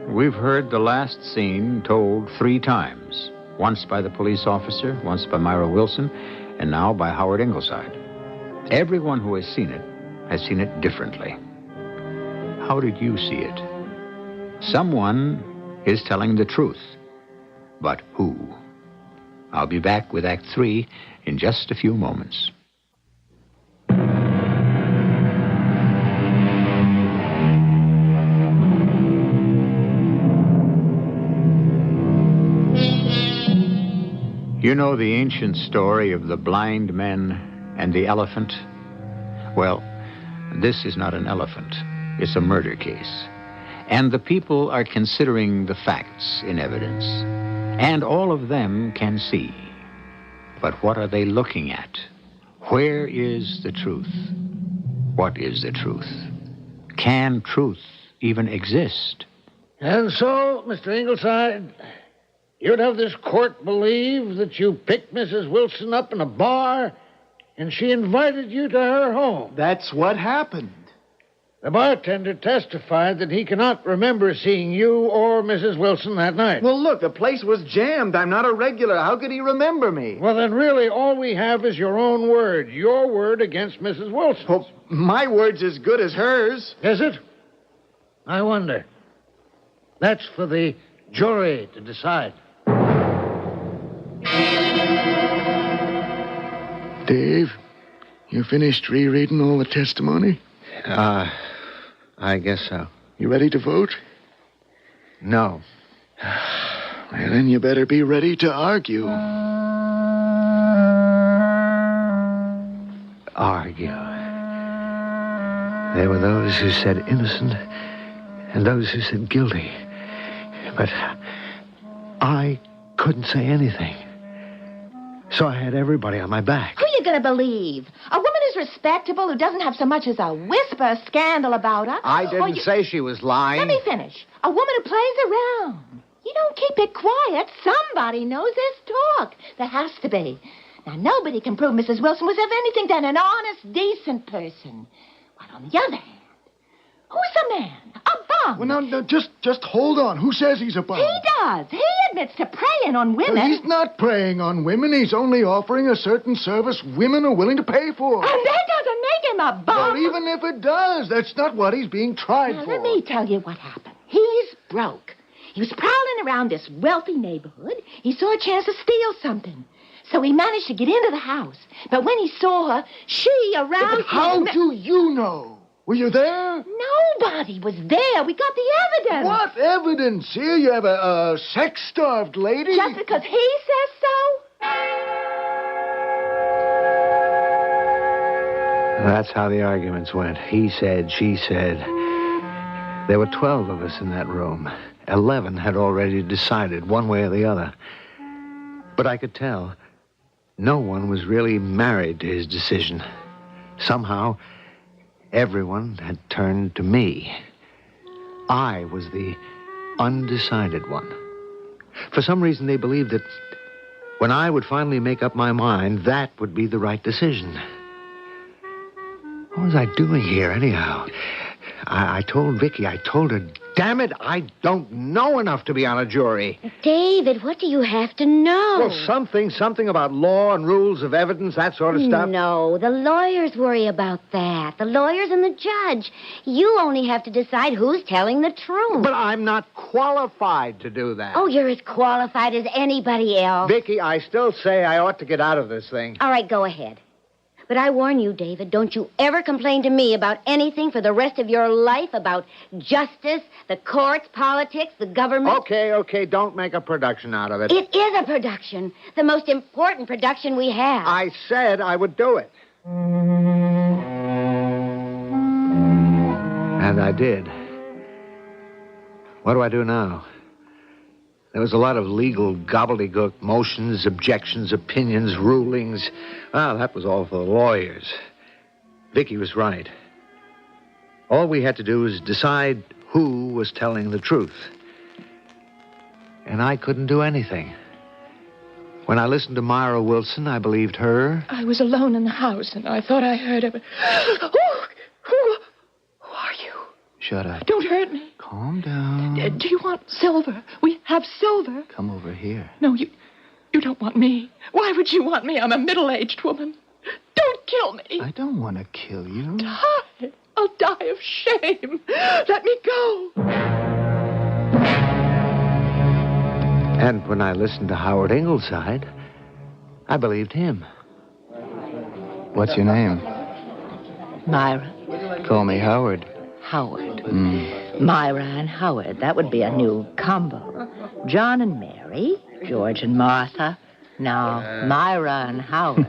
we've heard the last scene told 3 times. Once by the police officer, once by Myra Wilson, and now by Howard Ingleside. Everyone who has seen it differently. How did you see it? Someone is telling the truth. But who? I'll be back with Act 3 in just a few moments. You know the ancient story of the blind men and the elephant? Well, this is not an elephant. It's a murder case. And the people are considering the facts in evidence. And all of them can see. But what are they looking at? Where is the truth? What is the truth? Can truth even exist? And so, Mr. Ingleside, you'd have this court believe that you picked Mrs. Wilson up in a bar and she invited you to her home. That's what happened. The bartender testified that he cannot remember seeing you or Mrs. Wilson that night. Well, look, the place was jammed. I'm not a regular. How could he remember me? Well, then really all we have is your own word. Your word against Mrs. Wilson. Well, my word's as good as hers. Is it? I wonder. That's for the jury to decide. Dave, you finished rereading all the testimony? I guess so. You ready to vote? No. Well, then you better be ready to argue. Argue. There were those who said innocent and those who said guilty. But I couldn't say anything. So I had everybody on my back. Who are you going to believe? A woman who's respectable, who doesn't have so much as a whisper of scandal about her? I didn't say she was lying. Let me finish. A woman who plays around. You don't keep it quiet. Somebody knows there's talk. There has to be. Now, nobody can prove Mrs. Wilson was ever anything than an honest, decent person. But on the other hand, who's a man? A bum. Well, no, just hold on. Who says he's a bum? He does. He admits to preying on women. Well, he's not preying on women. He's only offering a certain service women are willing to pay for. And that doesn't make him a bum. Well, even if it does, that's not what he's being tried Now, for. let me tell you what happened. He's broke. He was prowling around this wealthy neighborhood. He saw a chance to steal something. So he managed to get into the house. But when he saw her, she aroused him. How do you know? Were you there? Nobody was there. We got the evidence. What evidence? Here you have a sex-starved lady? Just because he says so? That's how the arguments went. He said, she said. There were 12 of us in that room. 11 had already decided one way or the other. But I could tell no one was really married to his decision. Somehow, everyone had turned to me. I was the undecided one. For some reason, they believed that when I would finally make up my mind, that would be the right decision. What was I doing here, anyhow? I told Vicky, I told her, damn it, I don't know enough to be on a jury. David, what do you have to know? Well, something about law and rules of evidence, that sort of stuff. No, the lawyers worry about that. The lawyers and the judge. You only have to decide who's telling the truth. But I'm not qualified to do that. Oh, you're as qualified as anybody else. Vicky, I still say I ought to get out of this thing. All right, go ahead. But I warn you, David, don't you ever complain to me about anything for the rest of your life, about justice, the courts, politics, the government. Okay, don't make a production out of it. It is a production, the most important production we have. I said I would do it. And I did. What do I do now? There was a lot of legal gobbledygook, motions, objections, opinions, rulings. Well, that was all for the lawyers. Vicky was right. All we had to do was decide who was telling the truth. And I couldn't do anything. When I listened to Myra Wilson, I believed her. I was alone in the house, and I thought I heard a... Oh, who are you? Shut up. Don't hurt me. Calm down. Do you want silver? We have silver. Come over here. No, you don't want me. Why would you want me? I'm a middle-aged woman. Don't kill me. I don't want to kill you. Die. I'll die of shame. Let me go. And when I listened to Howard Ingleside, I believed him. What's your name? Myra. Call me Howard. Howard. Myra and Howard. That would be a new combo. John and Mary. George and Martha. Now, Myra and Howard.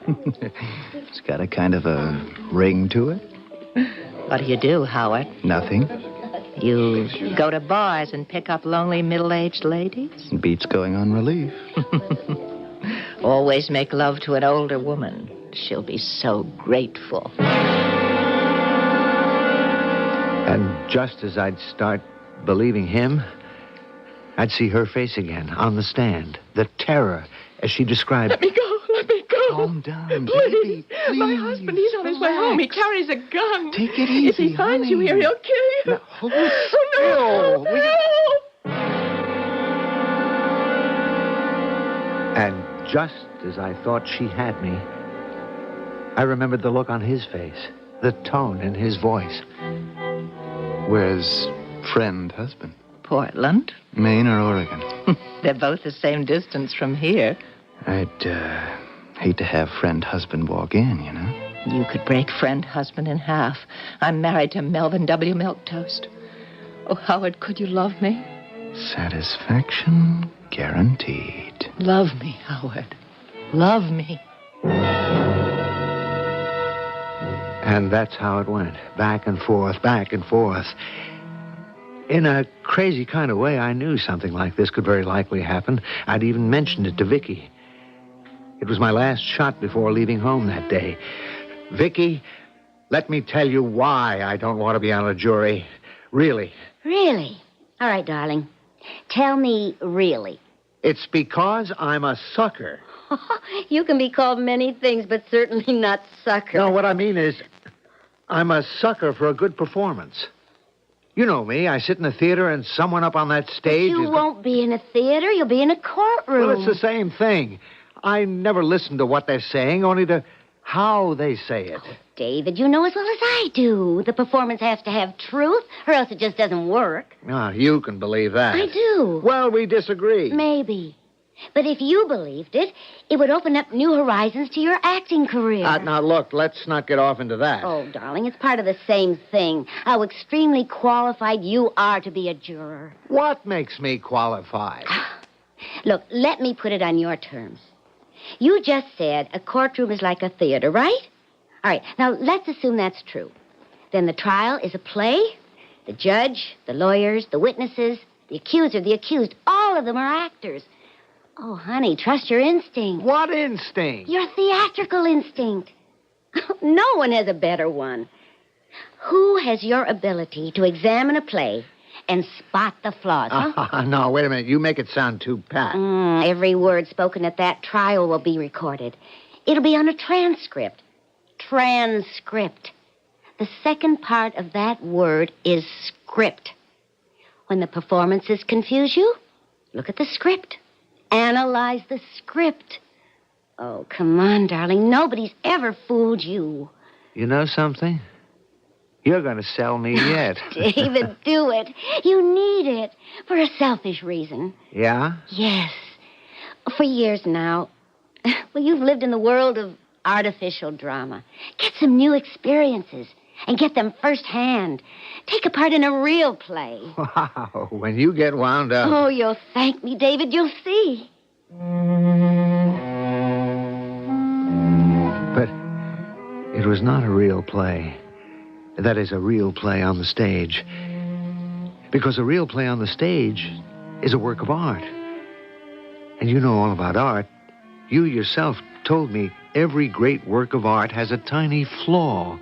It's got a kind of a ring to it. What do you do, Howard? Nothing. You go to bars and pick up lonely middle-aged ladies? Beats going on relief. Always make love to an older woman. She'll be so grateful. And just as I'd start believing him, I'd see her face again on the stand. The terror, as she described. Let me go. Let me go. Calm down, Please. baby. My husband, he's on his way home. He carries a gun. Take it easy, If he finds you honey. here, he'll kill you. Now, hold Oh, no. And just as I thought she had me, I remembered the look on his face, the tone in his voice. Where's friend husband? Portland. Maine or Oregon? They're both the same distance from here. I'd hate to have friend husband walk in, you know. You could break friend husband in half. I'm married to Melvin W. Milquetoast. Oh, Howard, could you love me? Satisfaction guaranteed. Love me, Howard. Love me. And that's how it went. Back and forth, back and forth. In a crazy kind of way, I knew something like this could very likely happen. I'd even mentioned it to Vicky. It was my last shot before leaving home that day. Vicky, let me tell you why I don't want to be on a jury. Really. Really? All right, darling. Tell me really. It's because I'm a sucker. You can be called many things, but certainly not sucker. No, what I mean is, I'm a sucker for a good performance. You know me. I sit in a theater and someone up on that stage You won't be in a theater. You'll be in a courtroom. Well, it's the same thing. I never listen to what they're saying, only to how they say it. David, you know as well as I do. The performance has to have truth, or else it just doesn't work. Ah, you can believe that. I do. Well, we disagree. Maybe. But if you believed it, it would open up new horizons to your acting career. Now, look, let's not get off into that. Oh, darling, it's part of the same thing. How extremely qualified you are to be a juror. What makes me qualified? Look, let me put it on your terms. You just said a courtroom is like a theater, right? All right, now let's assume that's true. Then the trial is a play. The judge, the lawyers, the witnesses, the accuser, the accused, all of them are actors. Oh, honey, trust your instinct. What instinct? Your theatrical instinct. No one has a better one. Who has your ability to examine a play and spot the flaws, huh? No, wait a minute. You make it sound too pat. Every word spoken at that trial will be recorded. It'll be on a transcript. Transcript. The second part of that word is script. When the performances confuse you, look at the script. Analyze the script. Oh, come on, darling. Nobody's ever fooled you. You know something? You're going to sell me yet. David, do it. You need it for a selfish reason. Yeah? Yes. For years now. Well, you've lived in the world of artificial drama. Get some new experiences and get them firsthand. Take a part in a real play. Wow, when you get wound up. Oh, you'll thank me, David. You'll see. But it was not a real play. That is, a real play on the stage. Because a real play on the stage is a work of art. And you know all about art. You yourself told me every great work of art has a tiny flaw.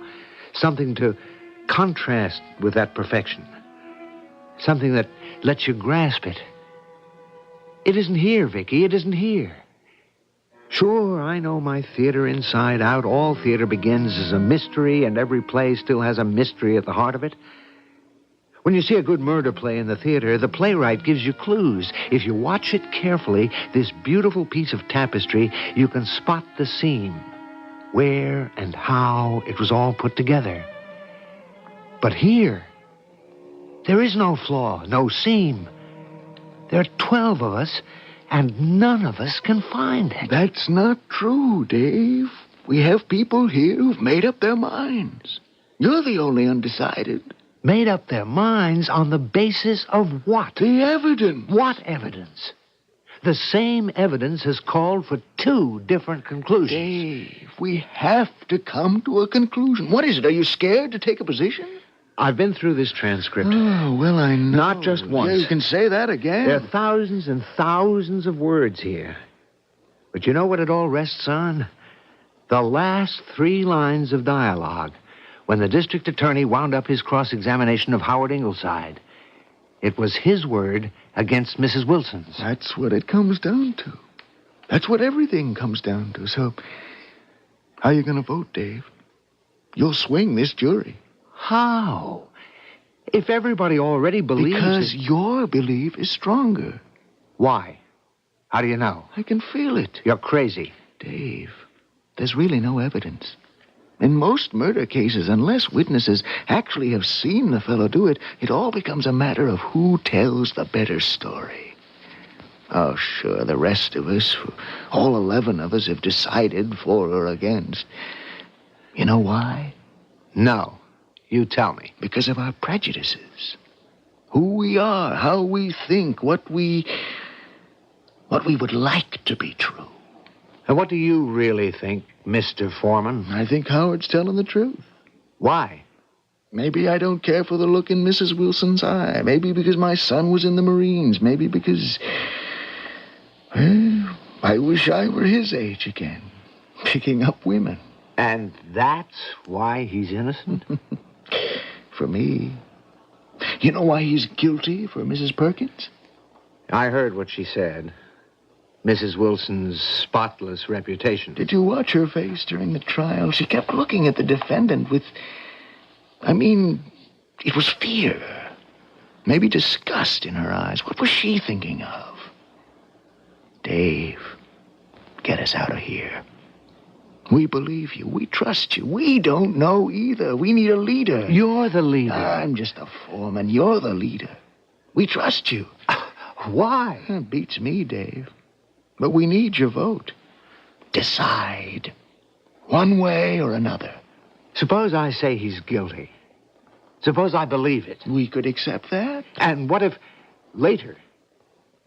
Something to contrast with that perfection. Something that lets you grasp it. It isn't here, Vicky. It isn't here. Sure, I know my theater inside out. All theater begins as a mystery, and every play still has a mystery at the heart of it. When you see a good murder play in the theater, the playwright gives you clues. If you watch it carefully, this beautiful piece of tapestry, you can spot the seam. Where and how it was all put together. But here, there is no flaw, no seam. There are 12 of us, and none of us can find it. That's not true, Dave. We have people here who've made up their minds. You're the only undecided. Made up their minds on the basis of what? The evidence. What evidence? The same evidence has called for 2 different conclusions. Dave, we have to come to a conclusion. What is it? Are you scared to take a position? I've been through this transcript. Oh, well, I know. Not just once. Yeah, you can say that again. There are thousands and thousands of words here. But you know what it all rests on? The last 3 lines of dialogue, when the district attorney wound up his cross-examination of Howard Ingleside. It was his word against Mrs. Wilson's. That's what it comes down to. That's what everything comes down to. So, how are you going to vote, Dave? You'll swing this jury. How? If everybody already believes... Because your belief is stronger. Why? How do you know? I can feel it. You're crazy. Dave, there's really no evidence. In most murder cases, unless witnesses actually have seen the fellow do it, it all becomes a matter of who tells the better story. Oh, sure, the rest of us, all 11 of us, have decided for or against. You know why? No. You tell me. Because of our prejudices. Who we are, how we think, what we would like to be true. And what do you really think, Mr. Foreman? I think Howard's telling the truth. Why? Maybe I don't care for the look in Mrs. Wilson's eye. Maybe because my son was in the Marines. Maybe because... Well, I wish I were his age again. Picking up women. And that's why he's innocent? For me. You know why he's guilty for Mrs. Perkins? I heard what she said. Mrs. Wilson's spotless reputation. Did you watch her face during the trial? She kept looking at the defendant with... it was fear. Maybe disgust in her eyes. What was she thinking of? Dave, get us out of here. We believe you. We trust you. We don't know either. We need a leader. You're the leader. I'm just a foreman. You're the leader. We trust you. Why? Beats me, Dave. But we need your vote. Decide. One way or another. Suppose I say he's guilty. Suppose I believe it. We could accept that. And what if later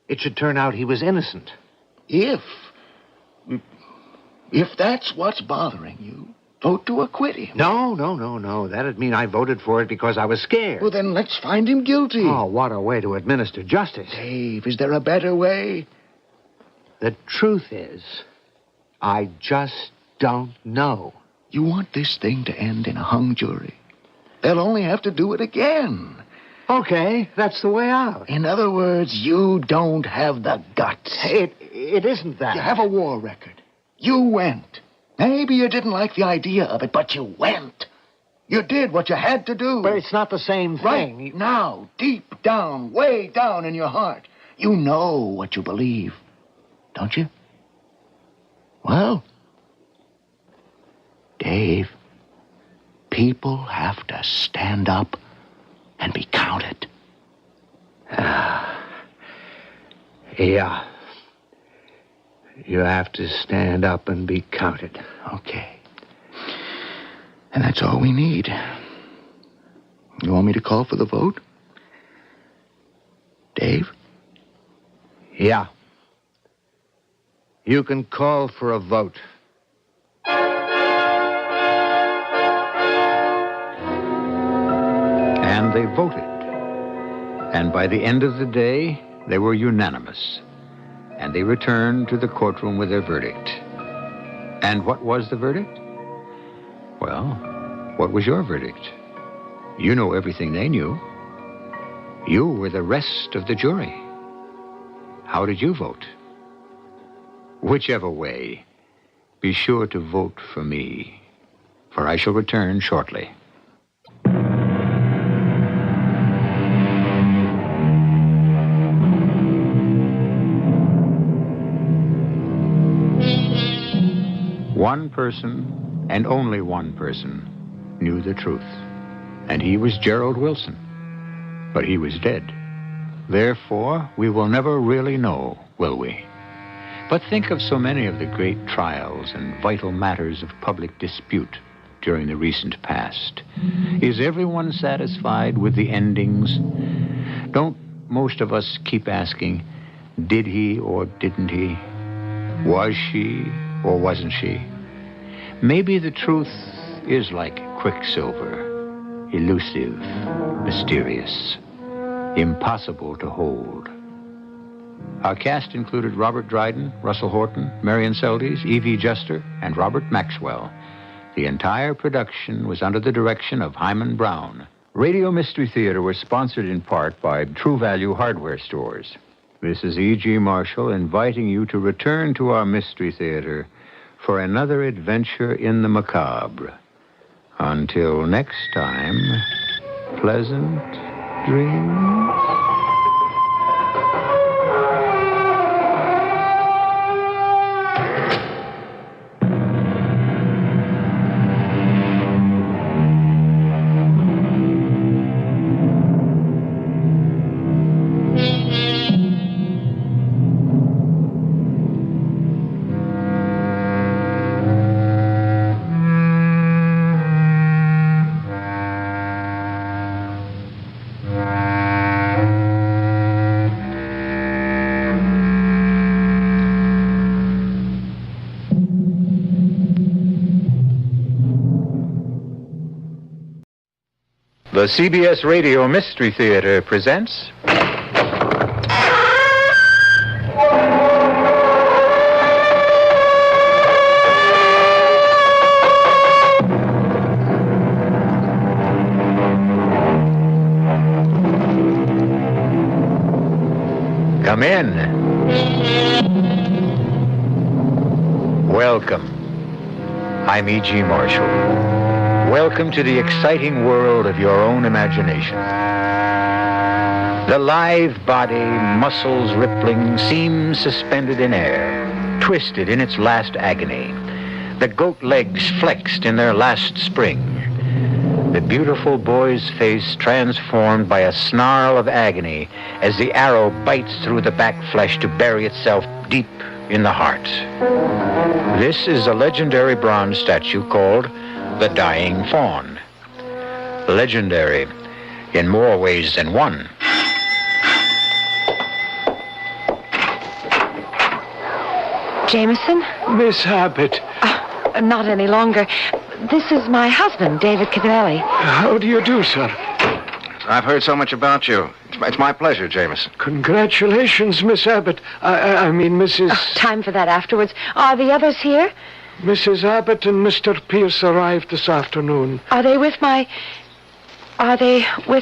it should turn out he was innocent? If that's what's bothering you, vote to acquit him. No. That'd mean I voted for it because I was scared. Well, then let's find him guilty. Oh, what a way to administer justice. Dave, is there a better way? The truth is, I just don't know. You want this thing to end in a hung jury? They'll only have to do it again. Okay, that's the way out. In other words, you don't have the guts. It isn't that. You have a war record. You went. Maybe you didn't like the idea of it, but you went. You did what you had to do. But it's not the same thing. Right now, deep down, way down in your heart, you know what you believe. Don't you? Well, Dave, people have to stand up and be counted. Yeah. You have to stand up and be counted. Okay. And that's all we need. You want me to call for the vote? Dave? Yeah. You can call for a vote. And they voted. And by the end of the day, they were unanimous. And they returned to the courtroom with their verdict. And what was the verdict? Well, what was your verdict? You know everything they knew. You were the rest of the jury. How did you vote? Whichever way, be sure to vote for me, for I shall return shortly. One person, and only one person, knew the truth. And he was Gerald Wilson. But he was dead. Therefore, we will never really know, will we? But think of so many of the great trials and vital matters of public dispute during the recent past. Is everyone satisfied with the endings? Don't most of us keep asking, did he or didn't he? Was she or wasn't she? Maybe the truth is like quicksilver, elusive, mysterious, impossible to hold. Our cast included Robert Dryden, Russell Horton, Marion Seldes, E.V. Juster, and Robert Maxwell. The entire production was under the direction of Hyman Brown. Radio Mystery Theater was sponsored in part by True Value Hardware Stores. This is E.G. Marshall inviting you to return to our Mystery Theater for another adventure in the macabre. Until next time, pleasant dreams. The CBS Radio Mystery Theater presents... Come in. Welcome. I'm E.G. Marshall. Welcome to the exciting world of your own imagination. The lithe body, muscles rippling, seems suspended in air, twisted in its last agony. the goat legs flexed in their last spring. The beautiful boy's face transformed by a snarl of agony as the arrow bites through the back flesh to bury itself deep in the heart. This is a legendary bronze statue called the Dying Fawn. Legendary in more ways than one. Jameson? Miss Abbott. Not any longer. This is my husband, David Cadelli. How do you do, sir? I've heard so much about you. It's my pleasure, Jameson. Congratulations, Miss Abbott. I mean, Mrs. Time for that afterwards. Are the others here? Mrs. Abbott and Mr. Pierce arrived this afternoon. Are they with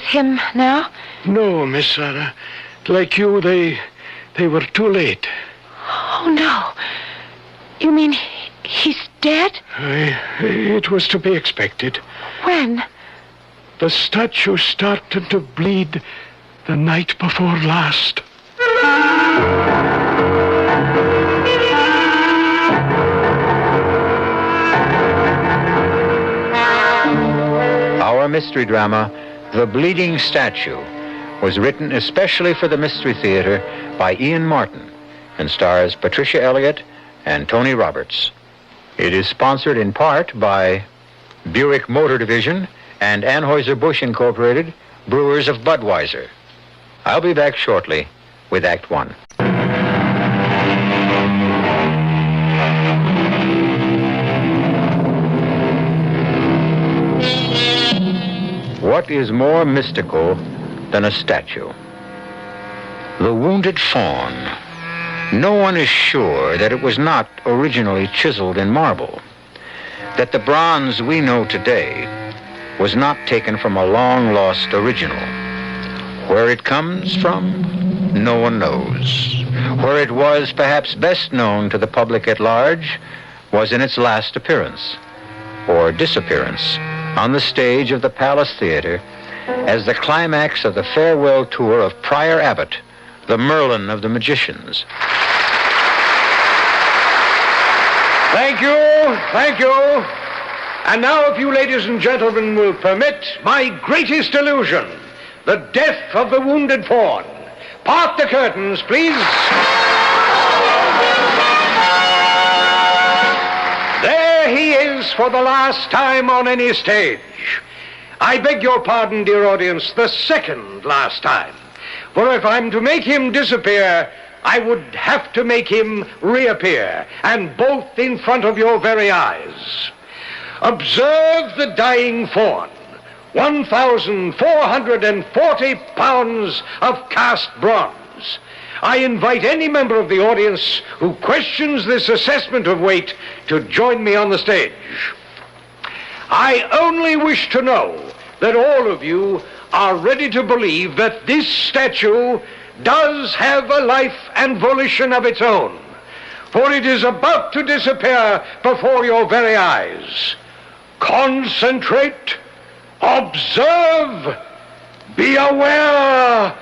him now? No, Miss Sarah. Like you, they were too late. Oh, no. You mean he's dead? It was to be expected. When? The statue started to bleed the night before last. Our mystery drama, The Bleeding Statue, was written especially for the Mystery Theater by Ian Martin and stars Patricia Elliott and Tony Roberts. It is sponsored in part by Buick Motor Division and Anheuser-Busch Incorporated, brewers of Budweiser. I'll be back shortly with Act One. What is more mystical than a statue? The wounded fawn. No one is sure that it was not originally chiseled in marble, that the bronze we know today was not taken from a long-lost original. Where it comes from, no one knows. Where it was perhaps best known to the public at large was in its last appearance, or disappearance, on the stage of the Palace Theater as the climax of the farewell tour of Prior Abbott, the Merlin of the magicians. Thank you. And now, if you ladies and gentlemen will permit, my greatest illusion, the death of the wounded fawn. Part the curtains, please. There he is for the last time on any stage. I beg your pardon, dear audience, the second last time. For if I'm to make him disappear, I would have to make him reappear, and both in front of your very eyes. Observe the dying fawn, 1,440 pounds of cast bronze. I invite any member of the audience who questions this assessment of weight to join me on the stage. I only wish to know that all of you are ready to believe that this statue does have a life and volition of its own, for it is about to disappear before your very eyes. Concentrate, observe, be aware,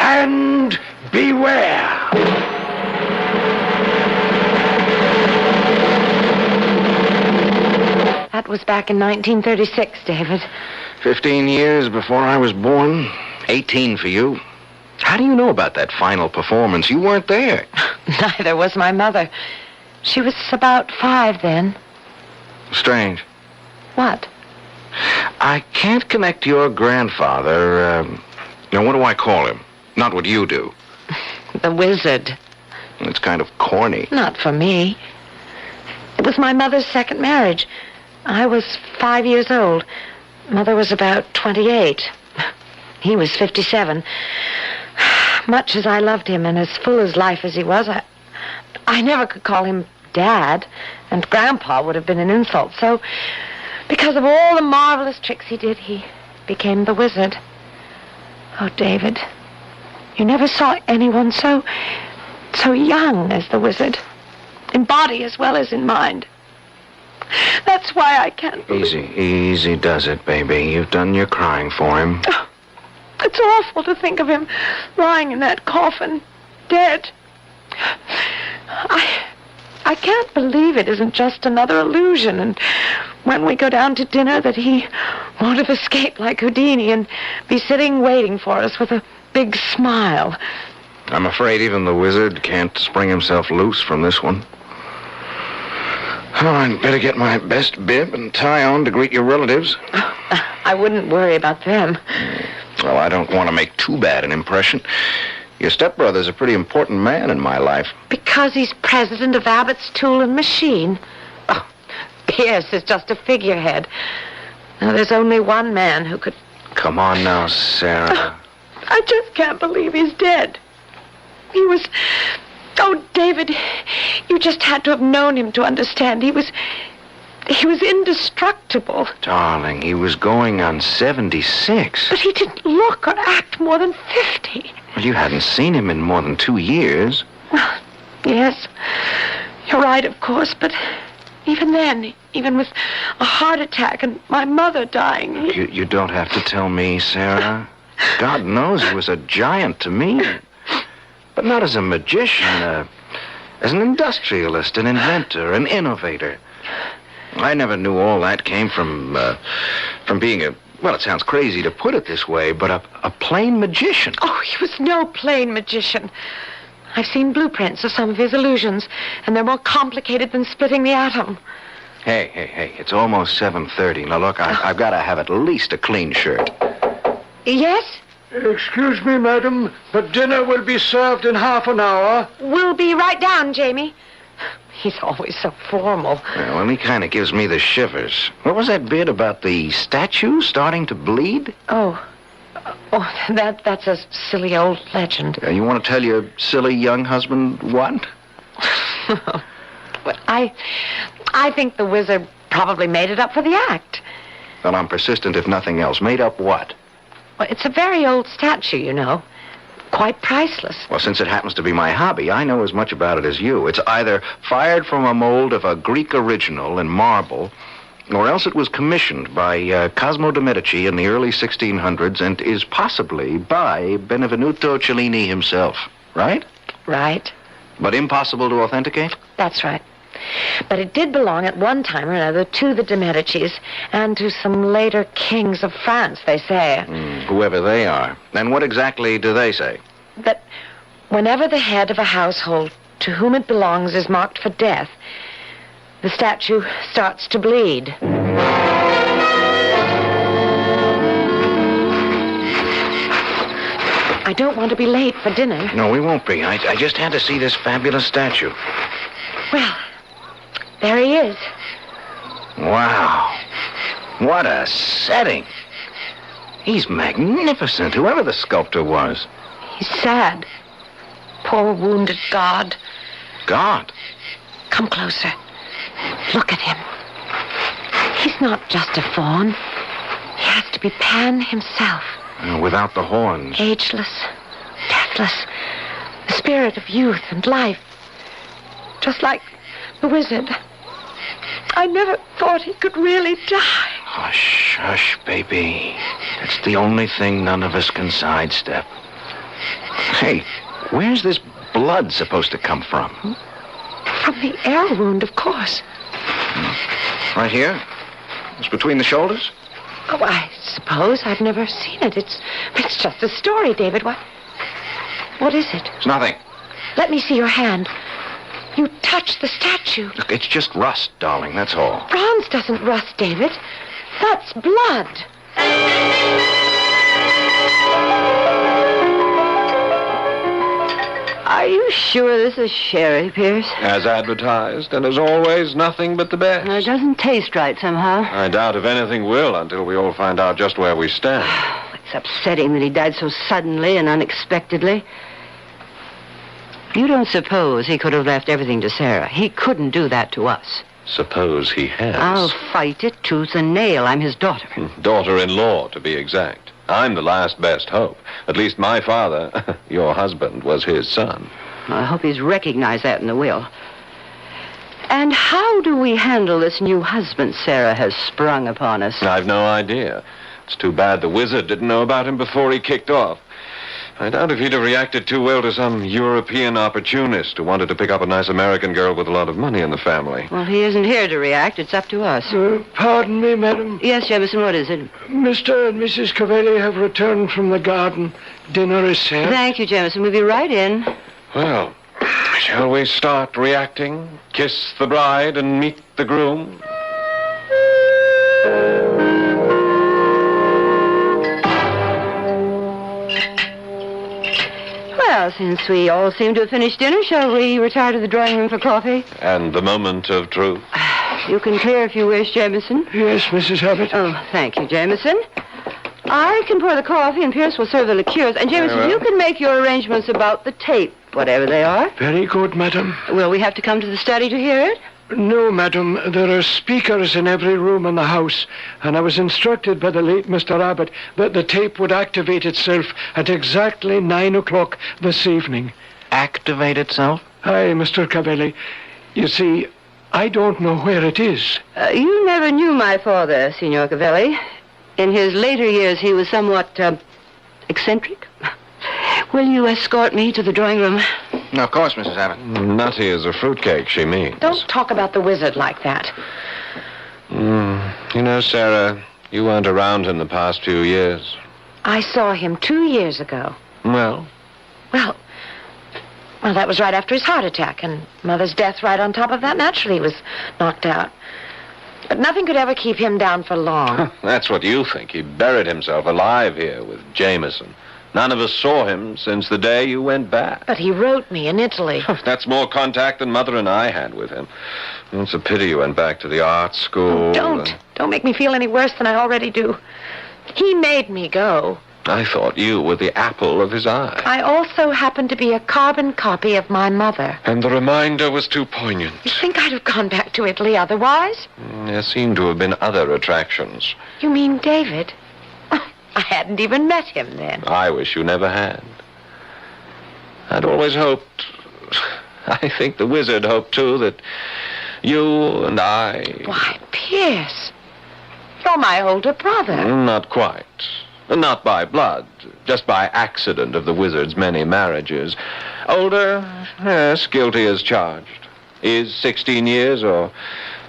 and beware. That was back in 1936, David. 15 years before I was born. 18 for you. How do you know about that final performance? You weren't there. Neither was my mother. She was about 5 then. Strange. What? I can't connect your grandfather, now what do I call him? Not what you do. The wizard. It's kind of corny. Not for me. It was my mother's second marriage. I was 5 years old. Mother was about 28. He was 57. Much as I loved him and as full as life as he was, I never could call him Dad, and Grandpa would have been an insult. So, because of all the marvelous tricks he did, he became the wizard. Oh, David, you never saw anyone so young as the wizard, in body as well as in mind. That's why I can't believe... Easy does it, baby. You've done your crying for him. Oh, it's awful to think of him lying in that coffin, dead. I can't believe it isn't just another illusion. And when we go down to dinner, that he won't have escaped like Houdini and be sitting waiting for us with a big smile. I'm afraid even the wizard can't spring himself loose from this one. Oh, I'd better get my best bib and tie on to greet your relatives. I wouldn't worry about them. Well, I don't want to make too bad an impression. Your stepbrother's a pretty important man in my life. Because he's president of Abbott's Tool and Machine. Oh, Pierce is just a figurehead. Now, there's only one man who could... Come on now, Sarah. I just can't believe he's dead. He was... Oh, David, you just had to have known him to understand. He was indestructible. Darling, he was going on 76. But he didn't look or act more than 50. Well, you hadn't seen him in more than 2 years. Well, yes, you're right, of course, but even then, even with a heart attack and my mother dying... You don't have to tell me, Sarah. God knows he was a giant to me. But not as a magician, as an industrialist, an inventor, an innovator. I never knew all that came from being a... Well, it sounds crazy to put it this way, but a plain magician. Oh, he was no plain magician. I've seen blueprints of some of his illusions, and they're more complicated than splitting the atom. Hey, it's almost 7:30. Now, look, I've got to have at least a clean shirt. Yes? Excuse me, madam, but dinner will be served in half an hour. We'll be right down, Jamie. He's always so formal. Well, he kind of gives me the shivers. What was that bit about the statue starting to bleed? Oh, that's a silly old legend. You want to tell your silly young husband what? Well, I think the wizard probably made it up for the act. Well, I'm persistent if nothing else. Made up what? Well, it's a very old statue, you know. Quite priceless. Well, since it happens to be my hobby, I know as much about it as you. It's either fired from a mold of a Greek original in marble, or else it was commissioned by Cosimo de' Medici in the early 1600s and is possibly by Benvenuto Cellini himself. Right? Right. But impossible to authenticate? That's right. But it did belong at one time or another to the de' Medicis and to some later kings of France, they say. Whoever they are. And what exactly do they say? That whenever the head of a household to whom it belongs is marked for death, the statue starts to bleed. I don't want to be late for dinner. No, we won't be. I just had to see this fabulous statue. Well, there he is. Wow. What a setting. He's magnificent, whoever the sculptor was. He's sad. Poor wounded god. God? Come closer. Look at him. He's not just a faun. He has to be Pan himself. Without the horns. Ageless, deathless. The spirit of youth and life. Just like the wizard. I never thought he could really die. Hush, hush, baby. That's the only thing none of us can sidestep. Hey, where's this blood supposed to come from? From the air wound, of course. Right here? It's between the shoulders? Oh, I suppose. I've never seen it. It's just a story, David. What is it? It's nothing. Let me see your hand. You touched the statue. Look, it's just rust, darling, that's all. Bronze doesn't rust, David. That's blood. Are you sure this is sherry, Pierce? As advertised, and as always, nothing but the best. It doesn't taste right somehow. I doubt if anything will until we all find out just where we stand. It's upsetting that he died so suddenly and unexpectedly. You don't suppose he could have left everything to Sarah? He couldn't do that to us. Suppose he has. I'll fight it tooth and nail. I'm his daughter. Daughter-in-law, to be exact. I'm the last best hope. At least my father, your husband, was his son. I hope he's recognized that in the will. And how do we handle this new husband Sarah has sprung upon us? I've no idea. It's too bad the wizard didn't know about him before he kicked off. I doubt if he'd have reacted too well to some European opportunist who wanted to pick up a nice American girl with a lot of money in the family. Well, he isn't here to react. It's up to us. Pardon me, madam. Yes, Jemison, what is it? Mr. and Mrs. Cavelli have returned from the garden. Dinner is served. Thank you, Jemison. We'll be right in. Well, shall we start reacting? Kiss the bride and meet the groom? Well, since we all seem to have finished dinner, shall we retire to the drawing room for coffee? And the moment of truth. You can clear if you wish, Jameson. Yes, Mrs. Abbott. Oh, thank you, Jameson. I can pour the coffee, and Pierce will serve the liqueurs. And, Jameson, Very well. you can make your arrangements about the tape, whatever they are. Very good, madam. Will we have to come to the study to hear it? No, madam. There are speakers in every room in the house, and I was instructed by the late Mr. Abbott that the tape would activate itself at exactly 9 o'clock this evening. Activate itself? Aye, Mr. Cavelli. You see, I don't know where it is. You never knew my father, Signor Cavelli. In his later years, he was somewhat eccentric. Will you escort me to the drawing room? Of course, Mrs. Abbott. Nutty as a fruitcake, she means. Don't talk about the wizard like that. You know, Sarah, you weren't around in the past few years. I saw him 2 years ago. Well, Well, that was right after his heart attack, and Mother's death right on top of that. Naturally, he was knocked out. But nothing could ever keep him down for long. that's what you think. He buried himself alive here with Jameson. None of us saw him since the day you went back. But he wrote me in Italy. That's more contact than Mother and I had with him. It's a pity you went back to the art school. Don't make me feel any worse than I already do. He made me go. I thought you were the apple of his eye. I also happened to be a carbon copy of my mother. And the reminder was too poignant. You think I'd have gone back to Italy otherwise? There seemed to have been other attractions. You mean David? I hadn't even met him then. I wish you never had. I'd always hoped... I think the wizard hoped, too, that you and I... Why, Pierce, you're my older brother. Not quite. Not by blood, just by accident of the wizard's many marriages. Older, yes, guilty as charged. Is 16 years, or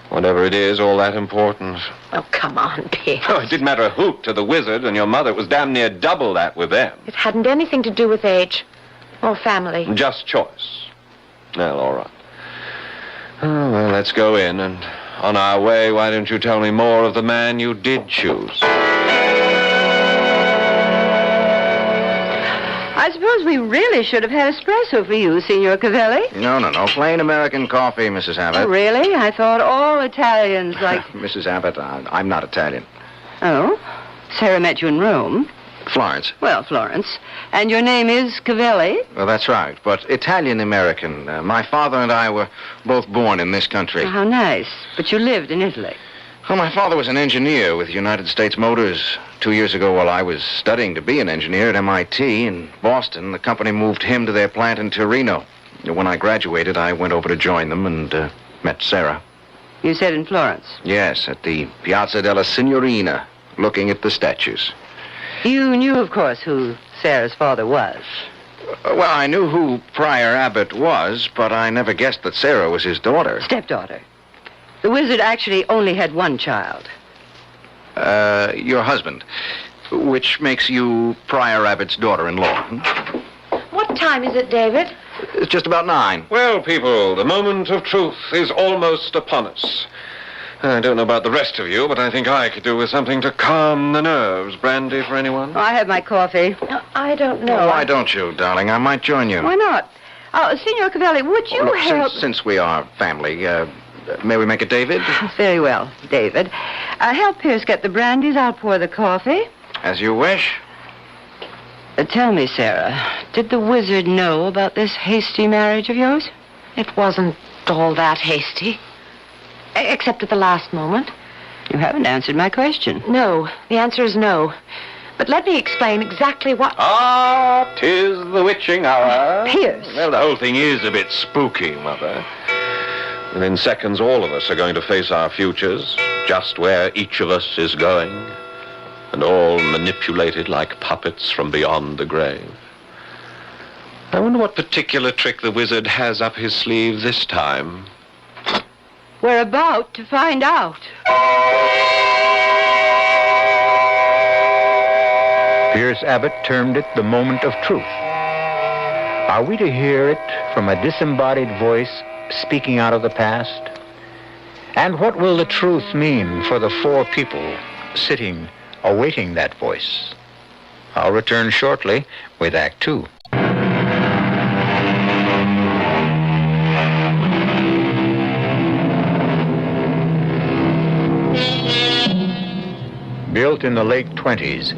whatever it is, all that important? Oh, come on, Pierce. Oh, it didn't matter a hoot to the wizard and your mother. It was damn near double that with them. It hadn't anything to do with age or family. Just choice. Well, all right. Oh, well, let's go in, and on our way, why don't you tell me more of the man you did choose? I suppose we really should have had espresso for you, Signor Cavelli. No. Plain American coffee, Mrs. Abbott. Oh, really? I thought all Italians like... Mrs. Abbott, I'm not Italian. Oh? Sarah met you in Rome. Florence. Well, Florence. And your name is Cavelli? Well, that's right, but Italian-American. My father and I were both born in this country. Oh, how nice. But you lived in Italy. Well, my father was an engineer with United States Motors. 2 years ago, while I was studying to be an engineer at MIT in Boston, the company moved him to their plant in Torino. When I graduated, I went over to join them and met Sarah. You said in Florence? Yes, at the Piazza della Signorina, looking at the statues. You knew, of course, who Sarah's father was. Well, I knew who Prior Abbott was, but I never guessed that Sarah was his daughter. Stepdaughter. The wizard actually only had one child. Your husband, which makes you Prior Abbott's daughter-in-law. What time is it, David? It's just about 9. Well, people, the moment of truth is almost upon us. I don't know about the rest of you, but I think I could do with something to calm the nerves. Brandy for anyone? I have my coffee. I don't know. Oh, why don't you, darling? I might join you. Why not? Oh, Signor Cavelli, would you Look, help... Since we are family, may we make it David? Very well, David. Help Pierce get the brandies. I'll pour the coffee. As you wish. Tell me, Sarah, did the wizard know about this hasty marriage of yours? It wasn't all that hasty. Except at the last moment. You haven't answered my question. No, the answer is no. But let me explain exactly what... Ah, 'tis the witching hour. Pierce. Well, the whole thing is a bit spooky, Mother. Within seconds, all of us are going to face our futures, just where each of us is going, and all manipulated like puppets from beyond the grave. I wonder what particular trick the wizard has up his sleeve this time. We're about to find out. Pierce Abbott termed it the moment of truth. Are we to hear it from a disembodied voice speaking out of the past? And what will the truth mean for the four people sitting, awaiting that voice? I'll return shortly with Act Two. Built in the late 20s,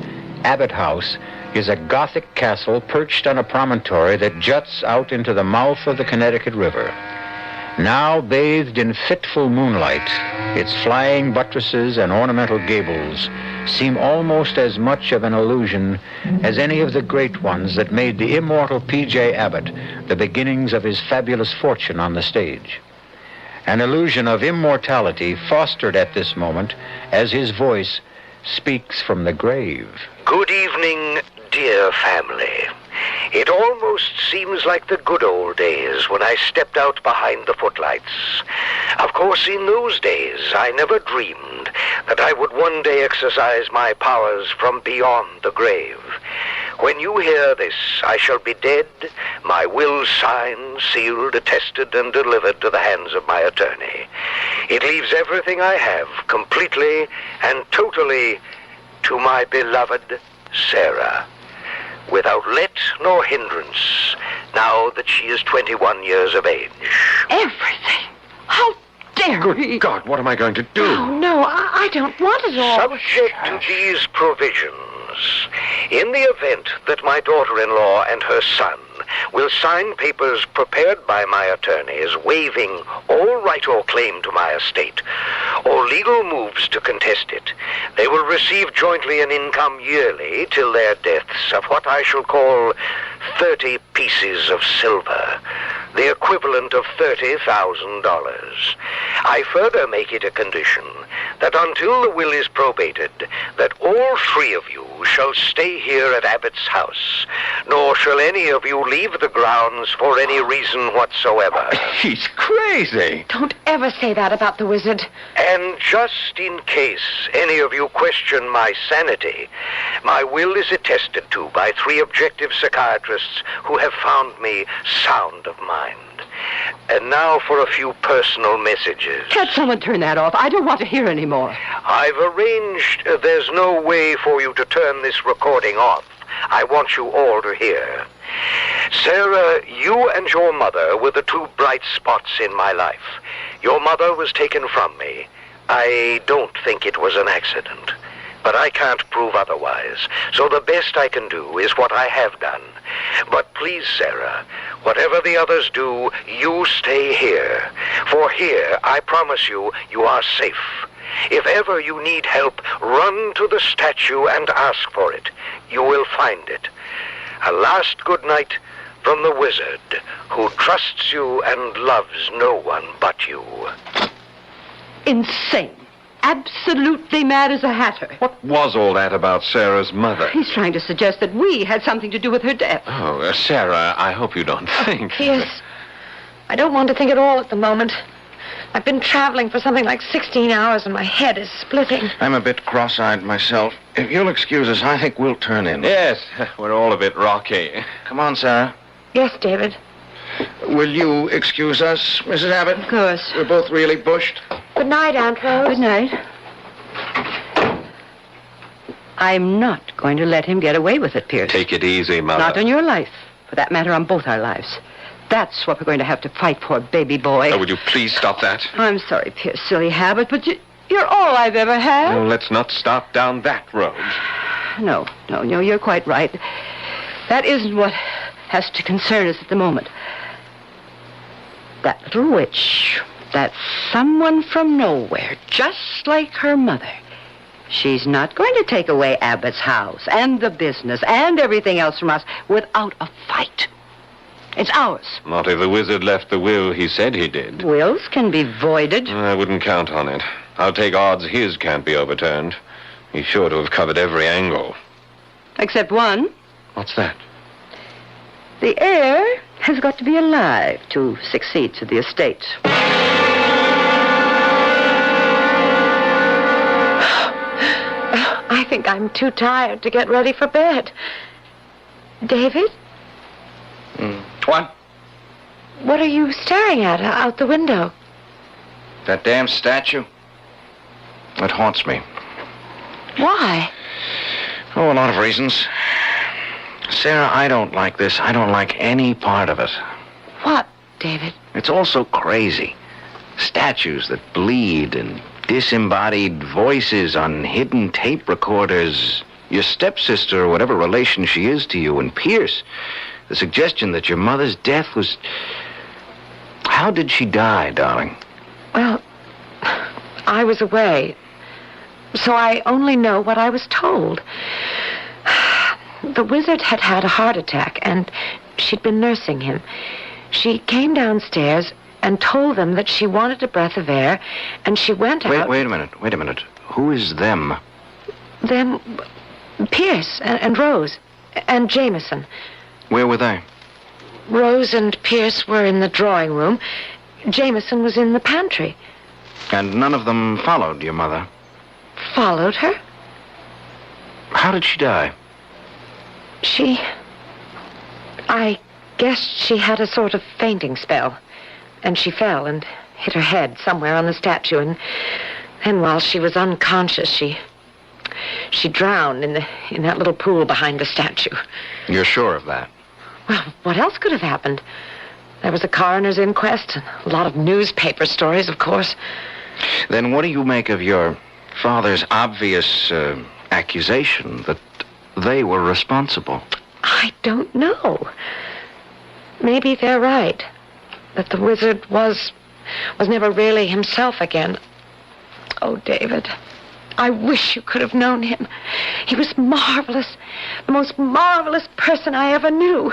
Abbott House is a Gothic castle perched on a promontory that juts out into the mouth of the Connecticut River. Now bathed in fitful moonlight, its flying buttresses and ornamental gables seem almost as much of an illusion as any of the great ones that made the immortal P.J. Abbott the beginnings of his fabulous fortune on the stage. An illusion of immortality fostered at this moment as his voice speaks from the grave. Good evening, dear family. It almost seems like the good old days when I stepped out behind the footlights. Of course, in those days, I never dreamed that I would one day exercise my powers from beyond the grave. When you hear this, I shall be dead, my will signed, sealed, attested, and delivered to the hands of my attorney. It leaves everything I have completely and totally to my beloved Sarah, without let nor hindrance, now that she is 21 years of age. Everything? How dare he? Good God, what am I going to do? Oh, no, I don't want it all. Subject to these provisions, in the event that my daughter-in-law and her son will sign papers prepared by my attorneys waiving all right or claim to my estate, or legal moves to contest it, they will receive jointly an income yearly till their deaths of what I shall call 30 pieces of silver, the equivalent of $30,000. I further make it a condition that until the will is probated, that all three of you shall stay here at Abbott's house, nor shall any of you leave the grounds for any reason whatsoever. He's crazy. Don't ever say that about the wizard. And just in case any of you question my sanity, my will is attested to by 3 objective psychiatrists who have found me sound of mind. And now for a few personal messages. Can't someone turn that off? I don't want to hear any more. I've arranged there's no way for you to turn this recording off. I want you all to hear. Sarah, you and your mother were the 2 bright spots in my life. Your mother was taken from me. I don't think it was an accident, but I can't prove otherwise. So the best I can do is what I have done. But please, Sarah, whatever the others do, you stay here. For here, I promise you, you are safe. If ever you need help, run to the statue and ask for it. You will find it. A last good night from the wizard, who trusts you and loves no one but you. Insane. Absolutely mad as a hatter. What was all that about Sarah's mother? He's trying to suggest that we had something to do with her death. Oh, Sarah, I hope you don't think... Yes. I don't want to think at all at the moment. I've been traveling for something like 16 hours and my head is splitting. I'm a bit cross-eyed myself. If you'll excuse us, I think we'll turn in. Yes, we're all a bit rocky. Come on, Sarah. Yes, David. Will you excuse us, Mrs. Abbott? Of course. We're both really bushed. Good night, Aunt Rose. Good night. I'm not going to let him get away with it, Pierce. Take it easy, Mother. Not on your life. For that matter, on both our lives. That's what we're going to have to fight for, baby boy. Oh, would you please stop that? I'm sorry, Pierce, silly habit, but you're all I've ever had. Well, let's not start down that road. No, you're quite right. That isn't what has to concern us at the moment. That little witch, that someone from nowhere, just like her mother. She's not going to take away Abbott's house and the business and everything else from us without a fight. It's ours. Not if the wizard left the will he said he did. Wills can be voided. I wouldn't count on it. I'll take odds his can't be overturned. He's sure to have covered every angle. Except one. What's that? The heir has got to be alive to succeed to the estate. I think I'm too tired to get ready for bed. David? What? What are you staring at out the window? That damn statue? It haunts me. Why? Oh, a lot of reasons. Sarah, I don't like this. I don't like any part of it. What, David? It's all so crazy. Statues that bleed and disembodied voices on hidden tape recorders. Your stepsister, or whatever relation she is to you, and Pierce. The suggestion that your mother's death was... How did she die, darling? Well, I was away, so I only know what I was told. The wizard had had a heart attack, and she'd been nursing him. She came downstairs and told them that she wanted a breath of air, and she went out... Wait a minute. Who is them? Them... Pierce and Rose and Jameson. Where were they? Rose and Pierce were in the drawing room. Jameson was in the pantry. And none of them followed your mother? Followed her? How did she die? I guess she had a sort of fainting spell. And she fell and hit her head somewhere on the statue. And while she was unconscious, she drowned in that little pool behind the statue. You're sure of that? Well, what else could have happened? There was a coroner's inquest and a lot of newspaper stories, of course. Then what do you make of your father's obvious accusation that they were responsible? I don't know. Maybe they're right. That the wizard was never really himself again. Oh, David, I wish you could have known him. He was marvelous. The most marvelous person I ever knew.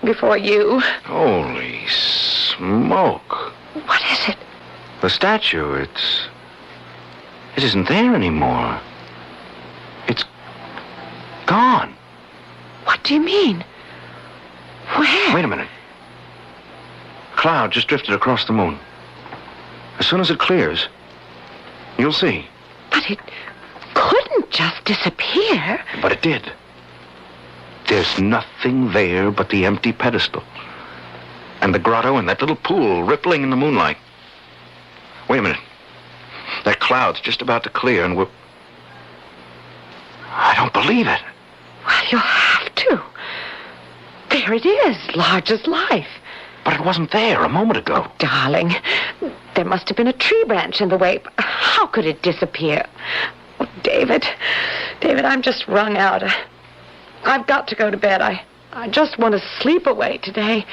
Before you. Holy smoke. What is it? The statue, it isn't there anymore. It's gone. What do you mean? Where? Wait a minute. A cloud just drifted across the moon. As soon as it clears, you'll see. But it couldn't just disappear. But it did. There's nothing there but the empty pedestal. And the grotto and that little pool rippling in the moonlight. Wait a minute. That cloud's just about to clear and I don't believe it. Well, you'll have to. There it is, large as life. But it wasn't there a moment ago. Oh, darling, there must have been a tree branch in the way. How could it disappear? Oh, David, I'm just wrung out. I've got to go to bed. I just want to sleep away today.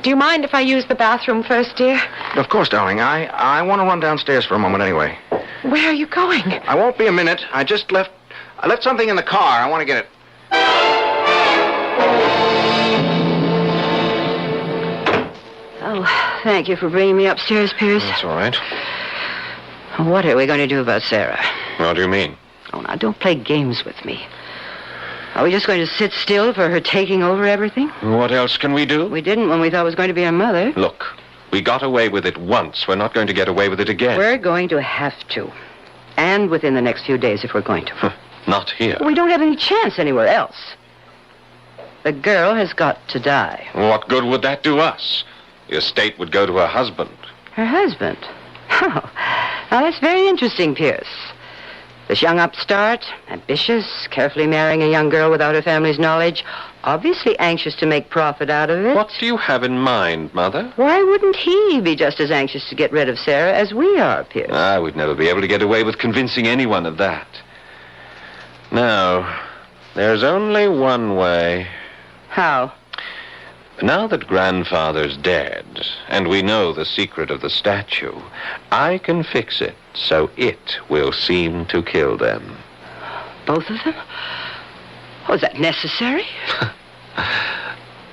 Do you mind if I use the bathroom first, dear? Of course, darling. I want to run downstairs for a moment anyway. Where are you going? I won't be a minute. I left something in the car. I want to get it. Oh, thank you for bringing me upstairs, Pierce. That's all right. What are we going to do about Sarah? What do you mean? Oh, now, don't play games with me. Are we just going to sit still for her taking over everything? What else can we do? We didn't when we thought it was going to be her mother. Look, we got away with it once. We're not going to get away with it again. We're going to have to. And within the next few days if we're going to. Not here. We don't have any chance anywhere else. The girl has got to die. What good would that do us? The estate would go to her husband. Her husband? Oh, now that's very interesting, Pierce. This young upstart, ambitious, carefully marrying a young girl without her family's knowledge, obviously anxious to make profit out of it. What do you have in mind, Mother? Why wouldn't he be just as anxious to get rid of Sarah as we are, Pierce? We'd never be able to get away with convincing anyone of that. Now, there's only one way. How? Now that Grandfather's dead, and we know the secret of the statue, I can fix it so it will seem to kill them. Both of them? Oh, is that necessary?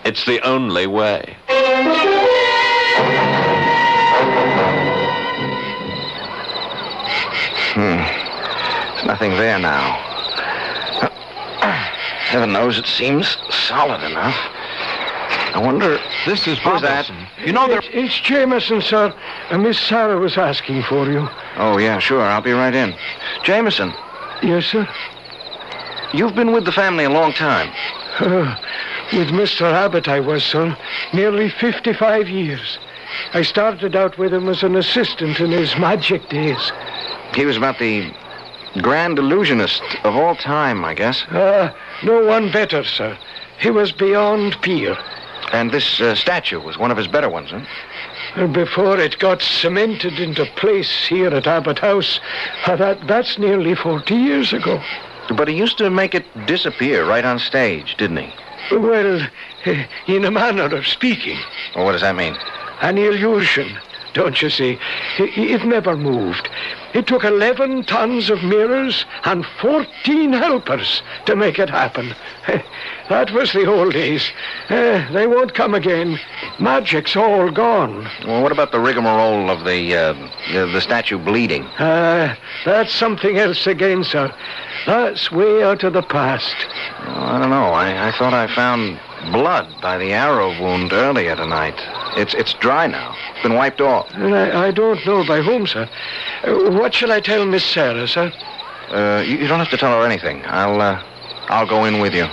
It's the only way. There's nothing there now. Heaven knows it seems solid enough. I wonder... This is Who's that? You know they're... It's Jameson, sir. Miss Sarah was asking for you. Oh, yeah, sure. I'll be right in. Jameson. Yes, sir? You've been with the family a long time. With Mr. Abbott, I was, sir. Nearly 55 years. I started out with him as an assistant in his magic days. He was about the grand illusionist of all time, I guess. No one better, sir. He was beyond peer. And this statue was one of his better ones, huh? Before it got cemented into place here at Abbott House, that's nearly 40 years ago. But he used to make it disappear right on stage, didn't he? Well, in a manner of speaking. Well, what does that mean? An illusion, don't you see? It never moved. It took 11 tons of mirrors and 14 helpers to make it happen. That was the old days. They won't come again. Magic's all gone. Well, what about the rigmarole of the statue bleeding? That's something else again, sir. That's way out of the past. Well, I don't know. I thought I found blood by the arrow wound earlier tonight. It's dry now. It's been wiped off. I don't know by whom, sir. What shall I tell Miss Sarah, sir? You don't have to tell her anything. I'll go in with you.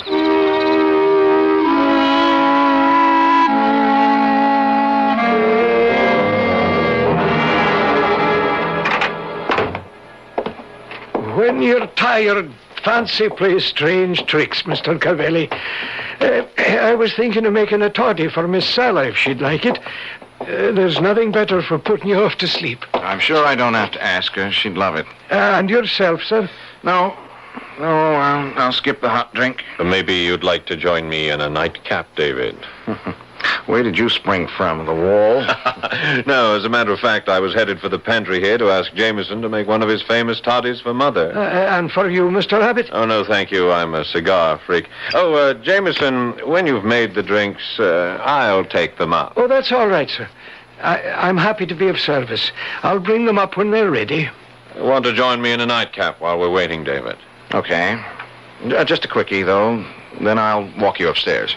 When you're tired, fancy plays strange tricks, Mr. Cavelli. I was thinking of making a toddy for Miss Sarah, if she'd like it. There's nothing better for putting you off to sleep. I'm sure I don't have to ask her. She'd love it. And yourself, sir? No, I'll skip the hot drink. Maybe you'd like to join me in a nightcap, David. Where did you spring from? The wall? No, as a matter of fact, I was headed for the pantry here to ask Jameson to make one of his famous toddies for Mother. And for you, Mr. Abbott? Oh, no, thank you. I'm a cigar freak. Oh, Jameson, when you've made the drinks, I'll take them up. Oh, that's all right, sir. I'm happy to be of service. I'll bring them up when they're ready. Want to join me in a nightcap while we're waiting, David? Okay. Just a quickie, though. Then I'll walk you upstairs.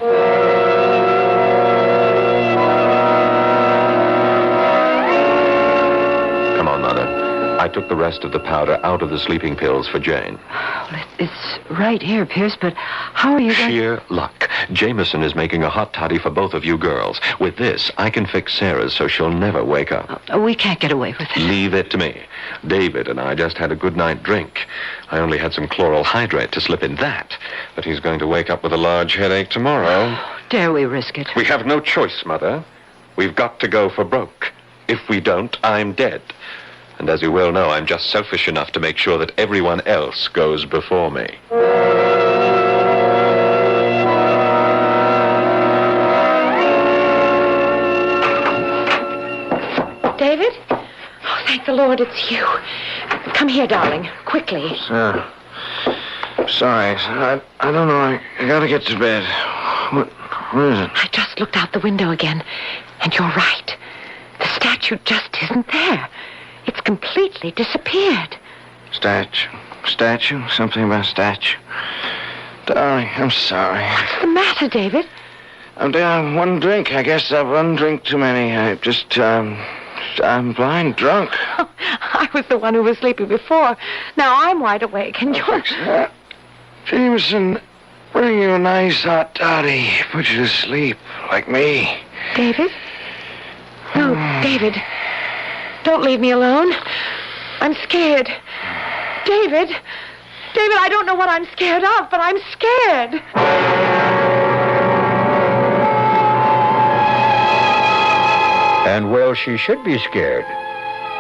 I took the rest of the powder out of the sleeping pills for Jane. Well, it's right here, Pierce, but how are you going... Sheer luck. Jameson is making a hot toddy for both of you girls. With this, I can fix Sarah's so she'll never wake up. We can't get away with it. Leave it to me. David and I just had a good night drink. I only had some chloral hydrate to slip in that. But he's going to wake up with a large headache tomorrow. Dare we risk it? We have no choice, Mother. We've got to go for broke. If we don't, I'm dead. And as you well know, I'm just selfish enough to make sure that everyone else goes before me. David? Oh, thank the Lord it's you. Come here, darling, quickly. Sorry, I don't know. I gotta get to bed. What is it? I just looked out the window again, and you're right. The statue just isn't there. It's completely disappeared. Statue? Something about statue. Darling, I'm sorry. What's the matter, David? I'm down one drink. I guess I've one drink too many. I'm blind drunk. Oh, I was the one who was sleepy before. Now I'm wide awake, and you're... Jameson, bring you a nice hot toddy. Put you to sleep, like me. David? No, David. Don't leave me alone. I'm scared. David, I don't know what I'm scared of, but I'm scared. And well, she should be scared.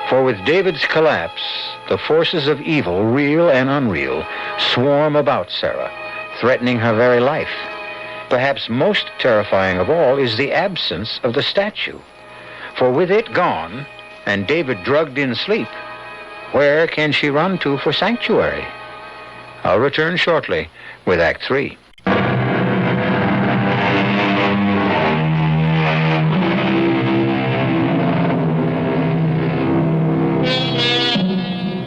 For with David's collapse, the forces of evil, real and unreal, swarm about Sarah, threatening her very life. Perhaps most terrifying of all is the absence of the statue. For with it gone, and David drugged in sleep, where can she run to for sanctuary? I'll return shortly with Act 3.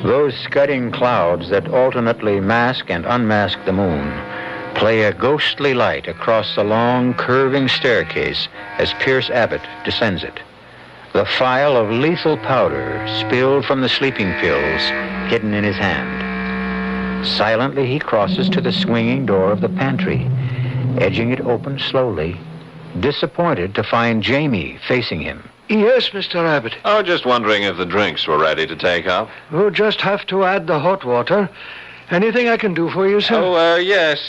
Those scudding clouds that alternately mask and unmask the moon play a ghostly light across the long, curving staircase as Pierce Abbott descends it. The phial of lethal powder spilled from the sleeping pills hidden in his hand. Silently, he crosses to the swinging door of the pantry, edging it open slowly, disappointed to find Jamie facing him. Yes, Mr. Abbott. Oh, just wondering if the drinks were ready to take up. We'll just have to add the hot water. Anything I can do for you, sir? Oh, yes,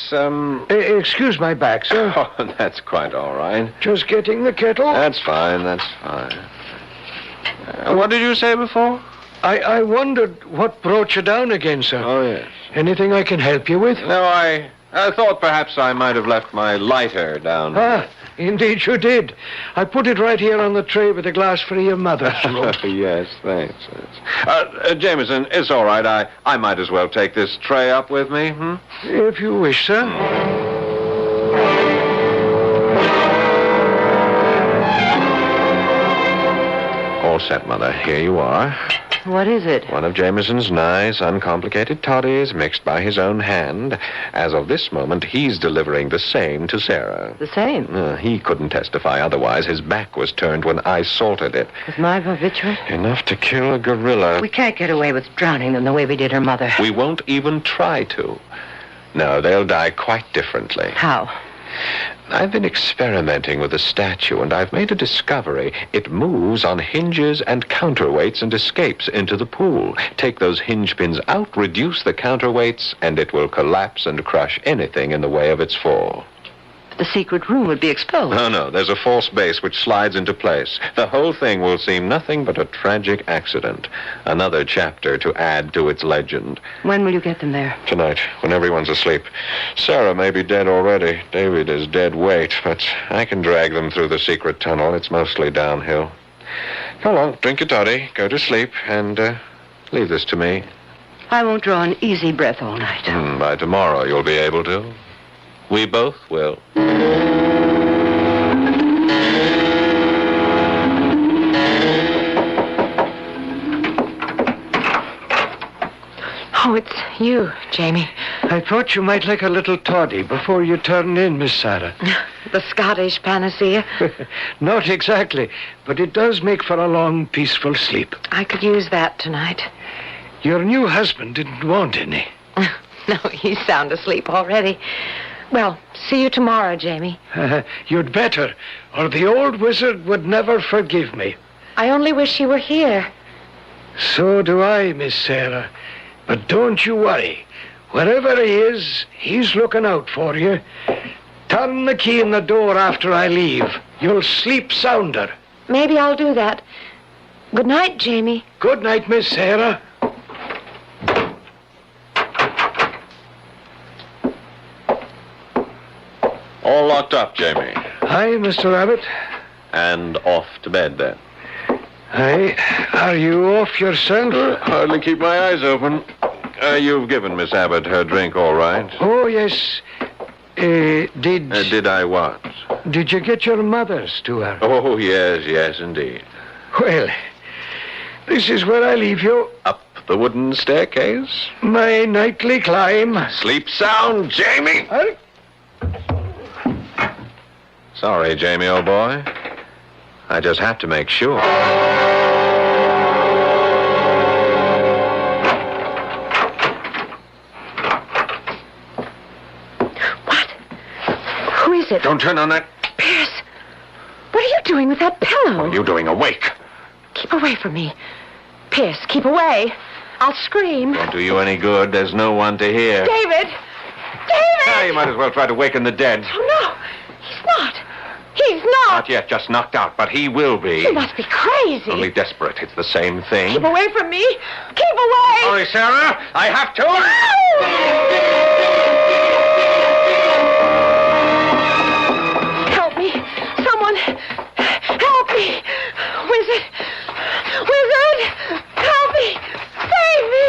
Excuse my back, sir. Oh, that's quite all right. Just getting the kettle. That's fine, that's fine. What did you say before? I wondered what brought you down again, sir. Oh, yes. Anything I can help you with? No, I thought perhaps I might have left my lighter down. Ah, indeed you did. I put it right here on the tray with a glass for your mother. Yes, thanks. Jameson, it's all right. I might as well take this tray up with me, If you wish, sir. All set, Mother. Here you are. What is it? One of Jameson's nice, uncomplicated toddies mixed by his own hand. As of this moment, he's delivering the same to Sarah. The same? He couldn't testify otherwise. His back was turned when I salted it. With my barbiturate? Enough to kill a gorilla. We can't get away with drowning them the way we did her mother. We won't even try to. No, they'll die quite differently. How? I've been experimenting with the statue, and I've made a discovery. It moves on hinges and counterweights and escapes into the pool. Take those hinge pins out, reduce the counterweights, and it will collapse and crush anything in the way of its fall. The secret room would be exposed. No, there's a false base which slides into place. The whole thing will seem nothing but a tragic accident. Another chapter to add to its legend. When will you get them there? Tonight, when everyone's asleep. Sarah may be dead already. David is dead weight, but I can drag them through the secret tunnel. It's mostly downhill. Come along, drink your toddy, go to sleep, and leave this to me. I won't draw an easy breath all night. By tomorrow, you'll be able to. We both will. Oh, it's you, Jamie. I thought you might like a little toddy before you turn in, Miss Sarah. The Scottish panacea? Not exactly, but it does make for a long, peaceful sleep. I could use that tonight. Your new husband didn't want any. No, he's sound asleep already. Well, see you tomorrow, Jamie. You'd better, or the old wizard would never forgive me. I only wish he were here. So do I, Miss Sarah. But don't you worry. Wherever he is, he's looking out for you. Turn the key in the door after I leave. You'll sleep sounder. Maybe I'll do that. Good night, Jamie. Good night, Miss Sarah. All locked up, Jamie. Hi, Mr. Abbott. And off to bed, then. Hi. Are you off yourself? Hardly keep my eyes open. You've given Miss Abbott her drink, all right? Oh, yes. Did I what? Did you get your mother's to her? Oh, yes, indeed. Well, this is where I leave you. Up the wooden staircase? My nightly climb. Sleep sound, Jamie! Sorry, Jamie, old boy. I just have to make sure. What? Who is it? Don't turn on that. Pierce, what are you doing with that pillow? What are you doing awake? Keep away from me. Pierce, keep away. I'll scream. Won't do you any good. There's no one to hear. David! You might as well try to waken the dead. Oh, no. He's not. He's not. Not yet, just knocked out, but he will be. You must be crazy. Only desperate. It's the same thing. Keep away from me. Keep away. Sorry, Sarah. I have to. Help me. Someone. Help me. Wizard. Help me. Save me.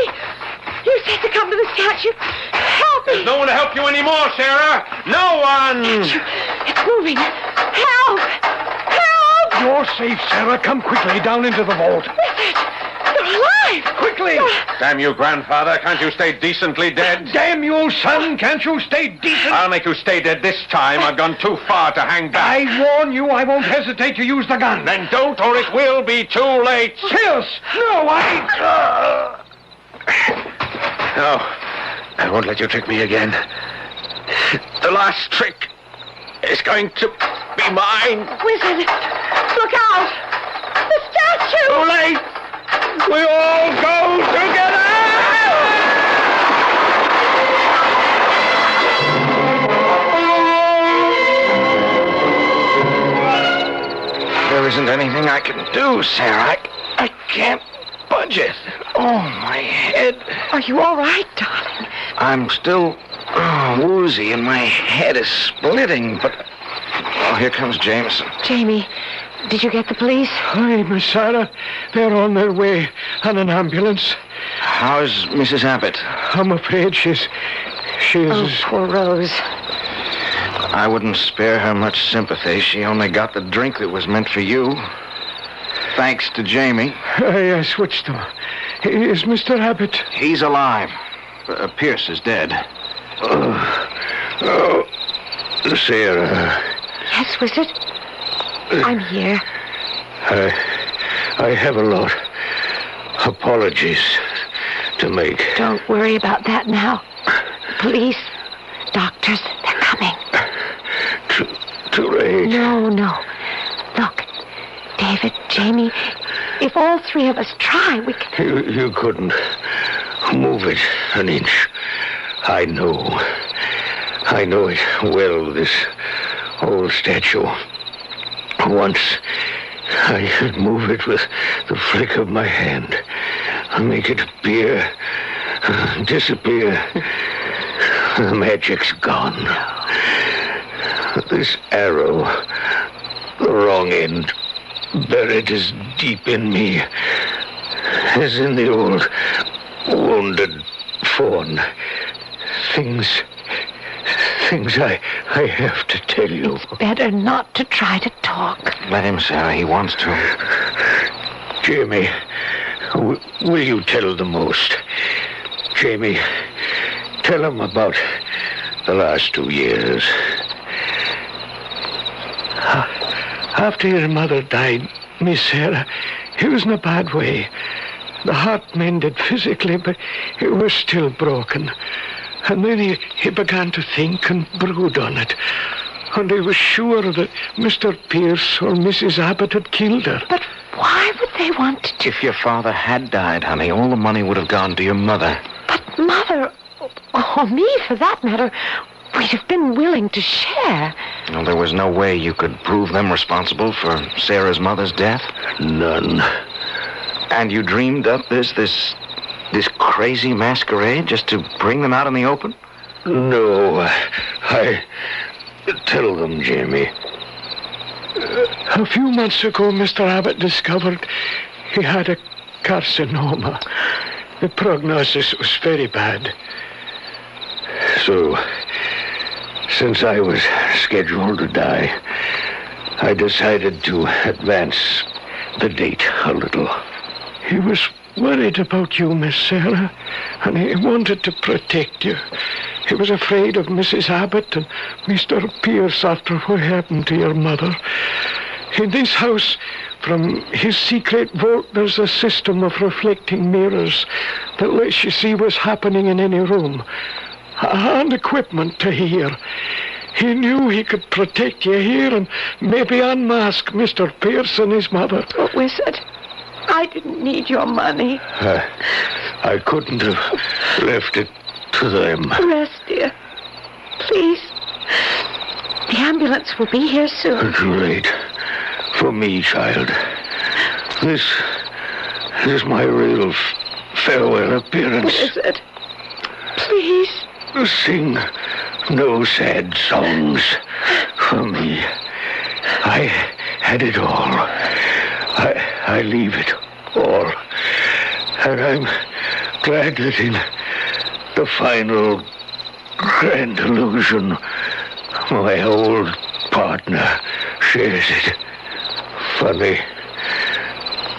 You said to come to the statue. Help me. There's no one to help you anymore, Sarah. No one. It's moving. Help! Help! You're safe, Sarah. Come quickly down into the vault. Wizard! You're alive! Quickly! doing? Damn you, grandfather. Can't you stay decently dead? Damn you, son. Can't you stay decent? I'll make you stay dead this time. I've gone too far to hang back. I warn you, I won't hesitate to use the gun. Then don't, or it will be too late. Pierce! No, No, I won't let you trick me again. The last trick is going to be mine. Wizard, look out! The statue! Too late! We all go together! There isn't anything I can do, Sarah. I can't budge it. Oh, my head. Are you all right, darling? I'm still woozy and my head is splitting, but... Oh, here comes Jameson. Jamie, did you get the police? Hi, Miss Sarah. They're on their way on an ambulance. How's Mrs. Abbott? I'm afraid she's... Oh, poor Rose. I wouldn't spare her much sympathy. She only got the drink that was meant for you. Thanks to Jamie. I switched them. Is Mr. Abbott? He's alive. Pierce is dead. Sarah. Yes, Wizard? I'm here. I have a lot. Apologies to make. Don't worry about that now. Police, doctors, they're coming. Too late. No. Look, David, Jamie, if all three of us try, we can... You couldn't move it an inch. I know it well, this old statue. Once I could move it with the flick of my hand. Make it appear, disappear. The magic's gone. This arrow, the wrong end, buried as deep in me as in the old wounded fawn. Things I have to tell you. It's better not to try to talk. Let him, Sarah. He wants to. Jamie, will you tell the most? Jamie, tell him about the last 2 years. After your mother died, Miss Sarah, it was in a bad way. The heart mended physically, but it was still broken. And then he began to think and brood on it. And he was sure that Mr. Pierce or Mrs. Abbott had killed her. But why would they want to... If your father had died, honey, all the money would have gone to your mother. But Mother, or me for that matter, we'd have been willing to share. Well, there was no way you could prove them responsible for Sarah's mother's death? None. And you dreamed up this crazy masquerade just to bring them out in the open? No, I tell them, Jamie. A few months ago, Mr. Abbott discovered he had a carcinoma. The prognosis was very bad. So, since I was scheduled to die, I decided to advance the date a little. He was worried about you, Miss Sarah, and he wanted to protect you. He was afraid of Mrs. Abbott and Mr. Pierce after what happened to your mother. In this house, from his secret vault, there's a system of reflecting mirrors that lets you see what's happening in any room, and equipment to hear. He knew he could protect you here and maybe unmask Mr. Pierce and his mother. But Wizard, I didn't need your money. I couldn't have left it to them. Rest, dear. Please. The ambulance will be here soon. Too late. For me, child. This is my real farewell appearance. Wizard, please. Sing no sad songs for me. I had it all. I leave it all. And I'm glad that in the final grand illusion, my old partner shares it. Funny,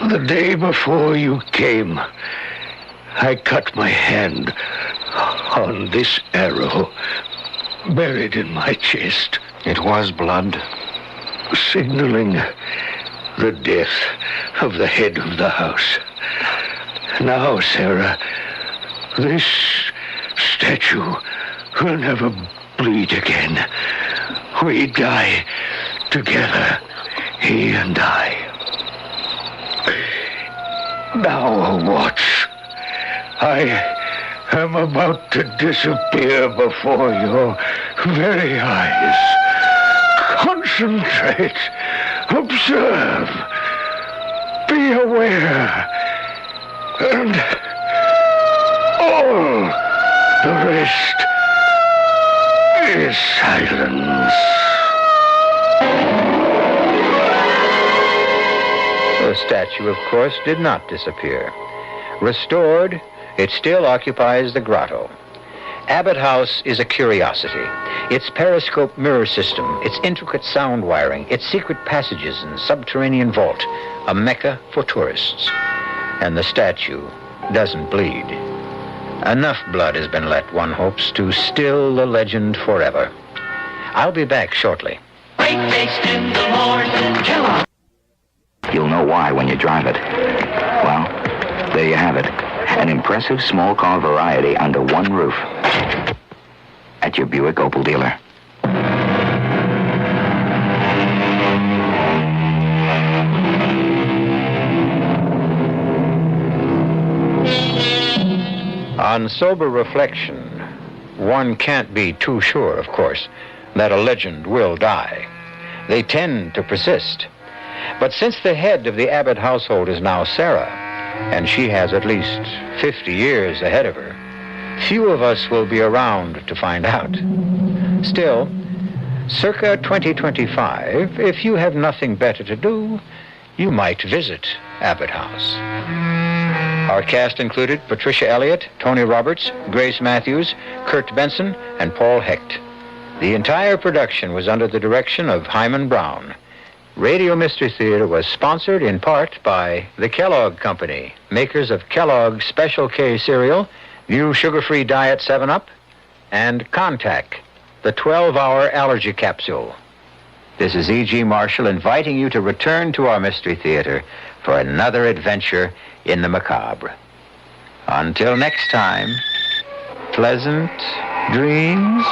the day before you came, I cut my hand on this arrow buried in my chest. It was blood. Signaling the death of the head of the house. Now, Sarah, this statue will never bleed again. We die together, he and I. Now watch. I am about to disappear before your very eyes. Concentrate. Observe. Be aware. And all the rest is silence. The statue, of course, did not disappear. Restored, it still occupies the grotto. Abbott House is a curiosity. Its periscope mirror system, its intricate sound wiring, its secret passages and subterranean vault, a mecca for tourists. And the statue doesn't bleed. Enough blood has been let, one hopes, to still the legend forever. I'll be back shortly. Breakfast in the morning, Kellogg. You'll know why when you drive it. Well, there you have it. An impressive small car variety under one roof. At your Buick Opel dealer. On sober reflection, one can't be too sure, of course, that a legend will die. They tend to persist. But since the head of the Abbott household is now Sarah, and she has at least 50 years ahead of her, few of us will be around to find out. Still, circa 2025, if you have nothing better to do, you might visit Abbott House. Our cast included Patricia Elliott, Tony Roberts, Grace Matthews, Kurt Benson, and Paul Hecht. The entire production was under the direction of Hyman Brown. Radio Mystery Theater was sponsored in part by the Kellogg Company, makers of Kellogg's Special K cereal, New Sugar-Free Diet 7-Up, and Contact, the 12-hour allergy capsule. This is E.G. Marshall inviting you to return to our Mystery Theater for another adventure in the macabre. Until next time, pleasant dreams.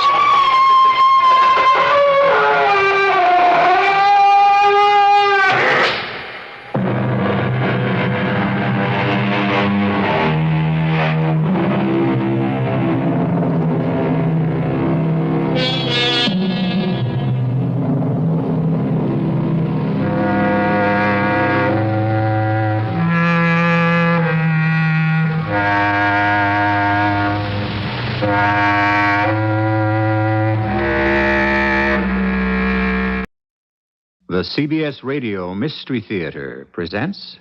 The CBS Radio Mystery Theater presents...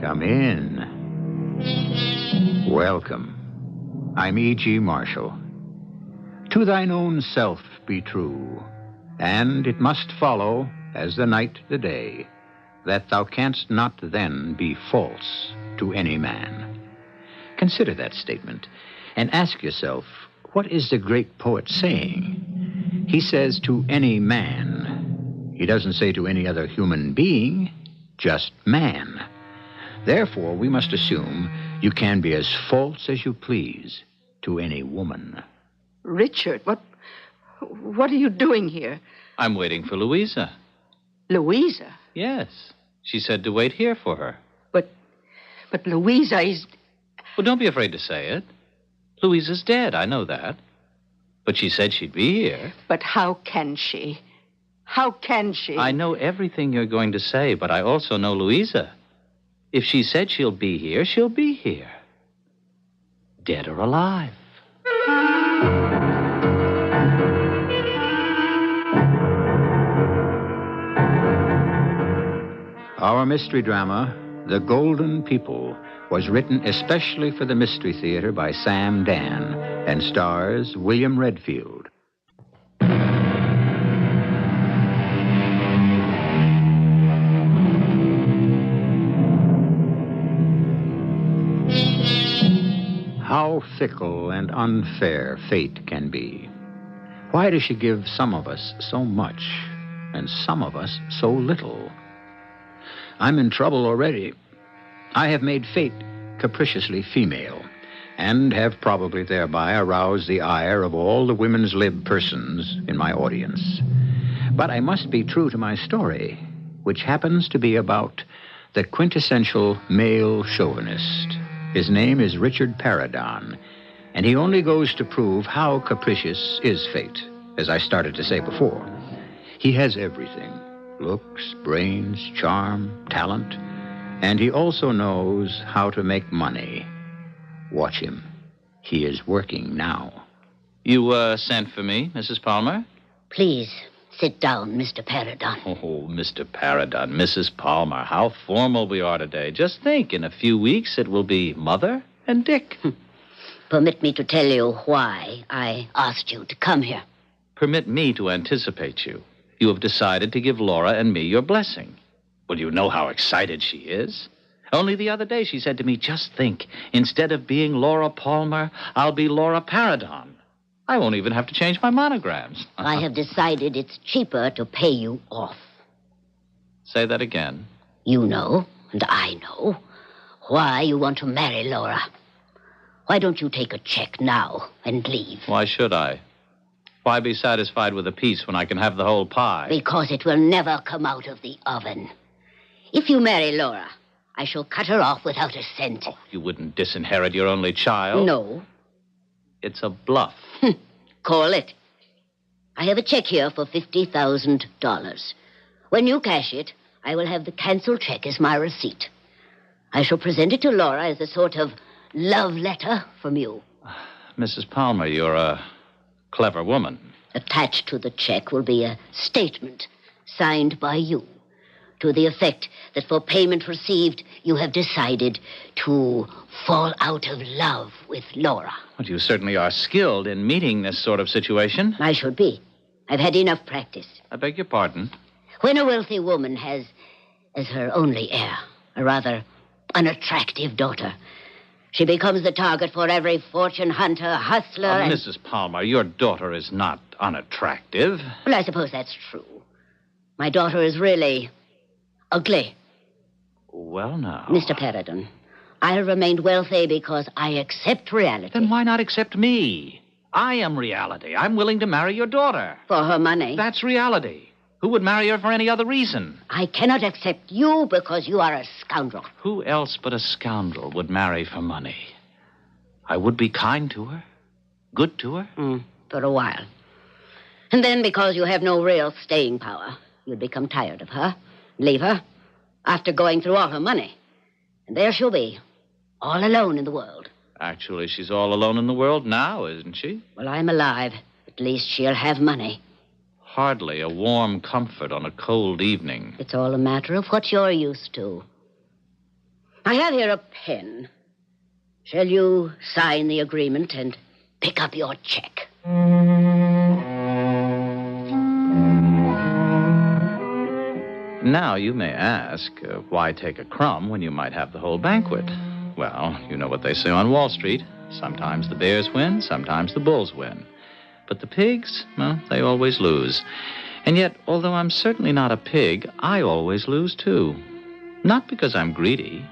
Come in. Welcome. I'm E.G. Marshall. To thine own self be true. And it must follow, as the night the day, that thou canst not then be false to any man. Consider that statement, and ask yourself, what is the great poet saying? He says to any man. He doesn't say to any other human being, just man. Therefore, we must assume you can be as false as you please to any woman. Richard, what are you doing here? I'm waiting for Louisa. Louisa? Yes. She said to wait here for her. But Louisa is... Well, don't be afraid to say it. Louisa's dead, I know that. But she said she'd be here. But how can she? How can she? I know everything you're going to say, but I also know Louisa. If she said she'll be here, she'll be here. Dead or alive. Our mystery drama, The Golden People, was written especially for the Mystery Theater by Sam Dan and stars William Redfield. How fickle and unfair fate can be. Why does she give some of us so much and some of us so little? I'm in trouble already. I have made fate capriciously female and have probably thereby aroused the ire of all the women's lib persons in my audience. But I must be true to my story, which happens to be about the quintessential male chauvinist. His name is Richard Paradon, and he only goes to prove how capricious is fate, as I started to say before. He has everything: looks, brains, charm, talent, and he also knows how to make money. Watch him. He is working now. You, sent for me, Mrs. Palmer? Please, sit down, Mr. Paradon. Oh, Mr. Paradon, Mrs. Palmer, how formal we are today. Just think, in a few weeks it will be Mother and Dick. Permit me to tell you why I asked you to come here. Permit me to anticipate you. You have decided to give Laura and me your blessing. Well, you know how excited she is. Only the other day she said to me, just think, instead of being Laura Palmer, I'll be Laura Paradon. I won't even have to change my monograms. I have decided it's cheaper to pay you off. Say that again. You know, and I know, why you want to marry Laura. Why don't you take a check now and leave? Why should I? Why be satisfied with a piece when I can have the whole pie? Because it will never come out of the oven. If you marry Laura, I shall cut her off without a cent. Oh, you wouldn't disinherit your only child? No. It's a bluff. Call it. I have a check here for $50,000. When you cash it, I will have the canceled check as my receipt. I shall present it to Laura as a sort of love letter from you. Mrs. Palmer, you're a clever woman. Attached to the check will be a statement signed by you to the effect that for payment received, you have decided to fall out of love with Laura. Well, you certainly are skilled in meeting this sort of situation. I should be. I've had enough practice. I beg your pardon? When a wealthy woman has as her only heir a rather unattractive daughter, she becomes the target for every fortune hunter, hustler, and... Mrs. Palmer, your daughter is not unattractive. Well, I suppose that's true. My daughter is really ugly. Well, now... Mr. Paradon, I have remained wealthy because I accept reality. Then why not accept me? I am reality. I'm willing to marry your daughter. For her money? That's reality. Who would marry her for any other reason? I cannot accept you because you are a scoundrel. Who else but a scoundrel would marry for money? I would be kind to her, good to her. For a while. And then, because you have no real staying power, you'd become tired of her, leave her, after going through all her money. And there she'll be, all alone in the world. Actually, she's all alone in the world now, isn't she? Well, I'm alive. At least she'll have money. Hardly a warm comfort on a cold evening. It's all a matter of what you're used to. I have here a pen. Shall you sign the agreement and pick up your check? Now, you may ask, why take a crumb when you might have the whole banquet? Well, you know what they say on Wall Street. Sometimes the bears win, sometimes the bulls win. But the pigs, well, they always lose. And yet, although I'm certainly not a pig, I always lose, too. Not because I'm greedy,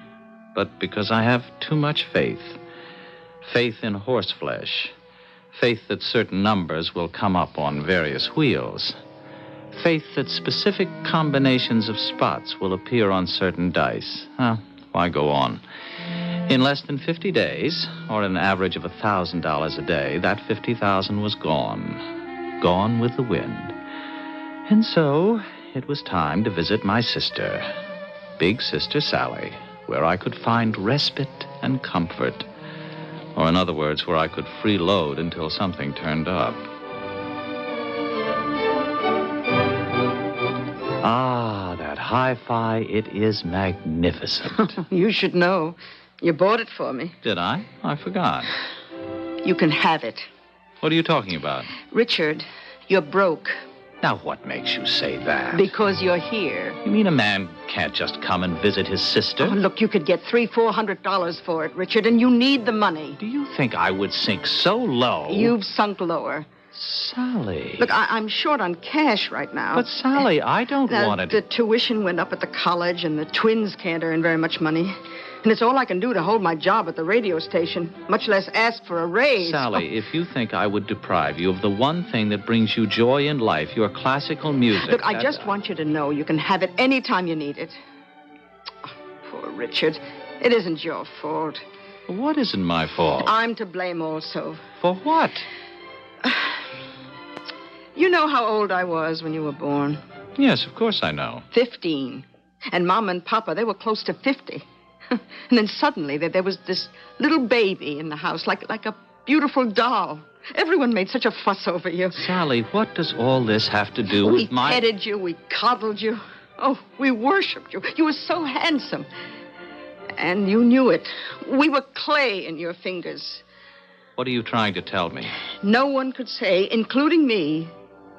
but because I have too much faith. Faith in horseflesh. Faith that certain numbers will come up on various wheels. Faith that specific combinations of spots will appear on certain dice. Why go on? In less than 50 days, or an average of $1,000 a day, that $50,000 was gone. Gone with the wind. And so, it was time to visit my sister, Big Sister Sally, where I could find respite and comfort. Or in other words, where I could freeload until something turned up. Ah, that hi-fi, it is magnificent. You should know. You bought it for me. Did I? I forgot. You can have it. What are you talking about? Richard, you're broke. Now, what makes you say that? Because you're here. You mean a man can't just come and visit his sister? Oh, look, you could get $300-400 for it, Richard, and you need the money. Do you think I would sink so low? You've sunk lower. Sally. Look, I'm short on cash right now. But, Sally, I don't want it. The tuition went up at the college, and the twins can't earn very much money. And it's all I can do to hold my job at the radio station, much less ask for a raise. Sally, if you think I would deprive you of the one thing that brings you joy in life, your classical music... Look, I just want you to know you can have it any time you need it. Oh, poor Richard. It isn't your fault. What isn't my fault? I'm to blame also. For what? You know how old I was when you were born. Yes, of course I know. 15. And Mom and Papa, they were close to 50. And then suddenly there was this little baby in the house, like a beautiful doll. Everyone made such a fuss over you. Sally, what does all this have to do with my... We petted you, we coddled you. Oh, we worshipped you. You were so handsome. And you knew it. We were clay in your fingers. What are you trying to tell me? No one could say, including me,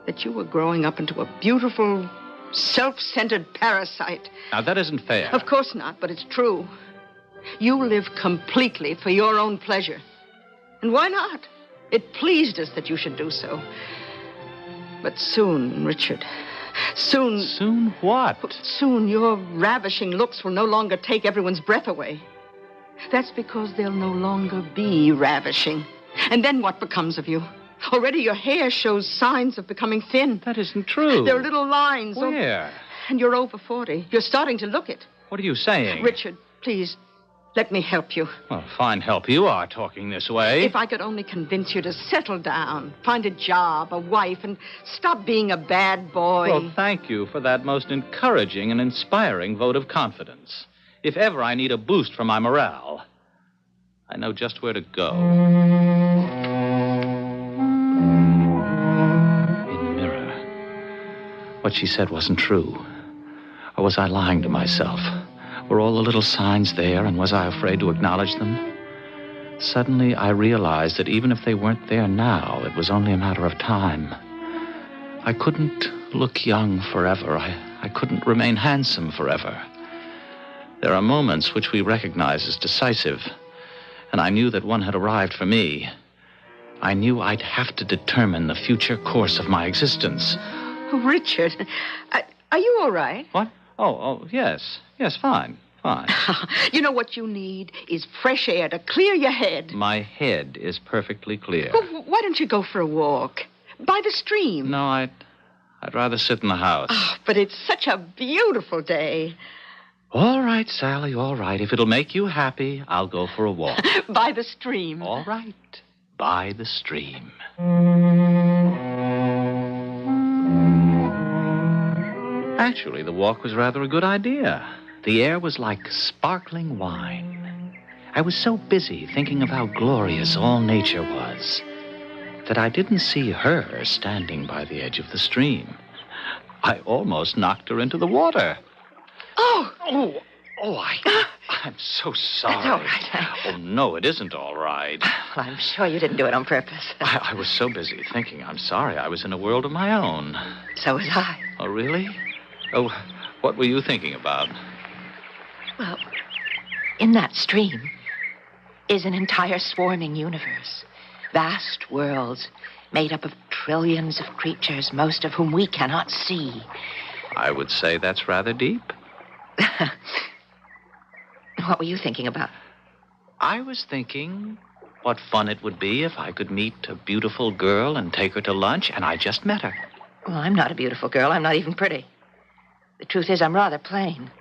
that you were growing up into a beautiful, self-centered parasite. Now, that isn't fair. Of course not, but it's true. You live completely for your own pleasure. And why not? It pleased us that you should do so. But soon, Richard, soon... Soon what? Soon your ravishing looks will no longer take everyone's breath away. That's because they'll no longer be ravishing. And then what becomes of you? Already your hair shows signs of becoming thin. That isn't true. There are little lines. Where? And you're over 40. You're starting to look it. What are you saying? Richard, please, let me help you. Well, fine help you are talking this way. If I could only convince you to settle down, find a job, a wife, and stop being a bad boy. Well, thank you for that most encouraging and inspiring vote of confidence. If ever I need a boost for my morale, I know just where to go. What she said wasn't true. Or was I lying to myself? Were all the little signs there, and was I afraid to acknowledge them? Suddenly, I realized that even if they weren't there now, it was only a matter of time. I couldn't look young forever. I couldn't remain handsome forever. There are moments which we recognize as decisive, and I knew that one had arrived for me. I knew I'd have to determine the future course of my existence. Richard, are you all right? What? Oh, yes. Yes, fine. You know what you need is fresh air to clear your head. My head is perfectly clear. Well, why don't you go for a walk? By the stream. No, I'd rather sit in the house. Oh, but it's such a beautiful day. All right, Sally, all right. If it'll make you happy, I'll go for a walk. By the stream. All right. By the stream. Actually, the walk was rather a good idea. The air was like sparkling wine. I was so busy thinking of how glorious all nature was that I didn't see her standing by the edge of the stream. I almost knocked her into the water. I'm so sorry. That's all right. Oh, no, it isn't all right. Well, I'm sure you didn't do it on purpose. I was so busy thinking. I'm sorry. I was in a world of my own. So was I. Oh, really? Oh, what were you thinking about? Well, in that stream is an entire swarming universe. Vast worlds made up of trillions of creatures, most of whom we cannot see. I would say that's rather deep. What were you thinking about? I was thinking what fun it would be if I could meet a beautiful girl and take her to lunch, and I just met her. Well, I'm not a beautiful girl. I'm not even pretty. The truth is, I'm rather plain.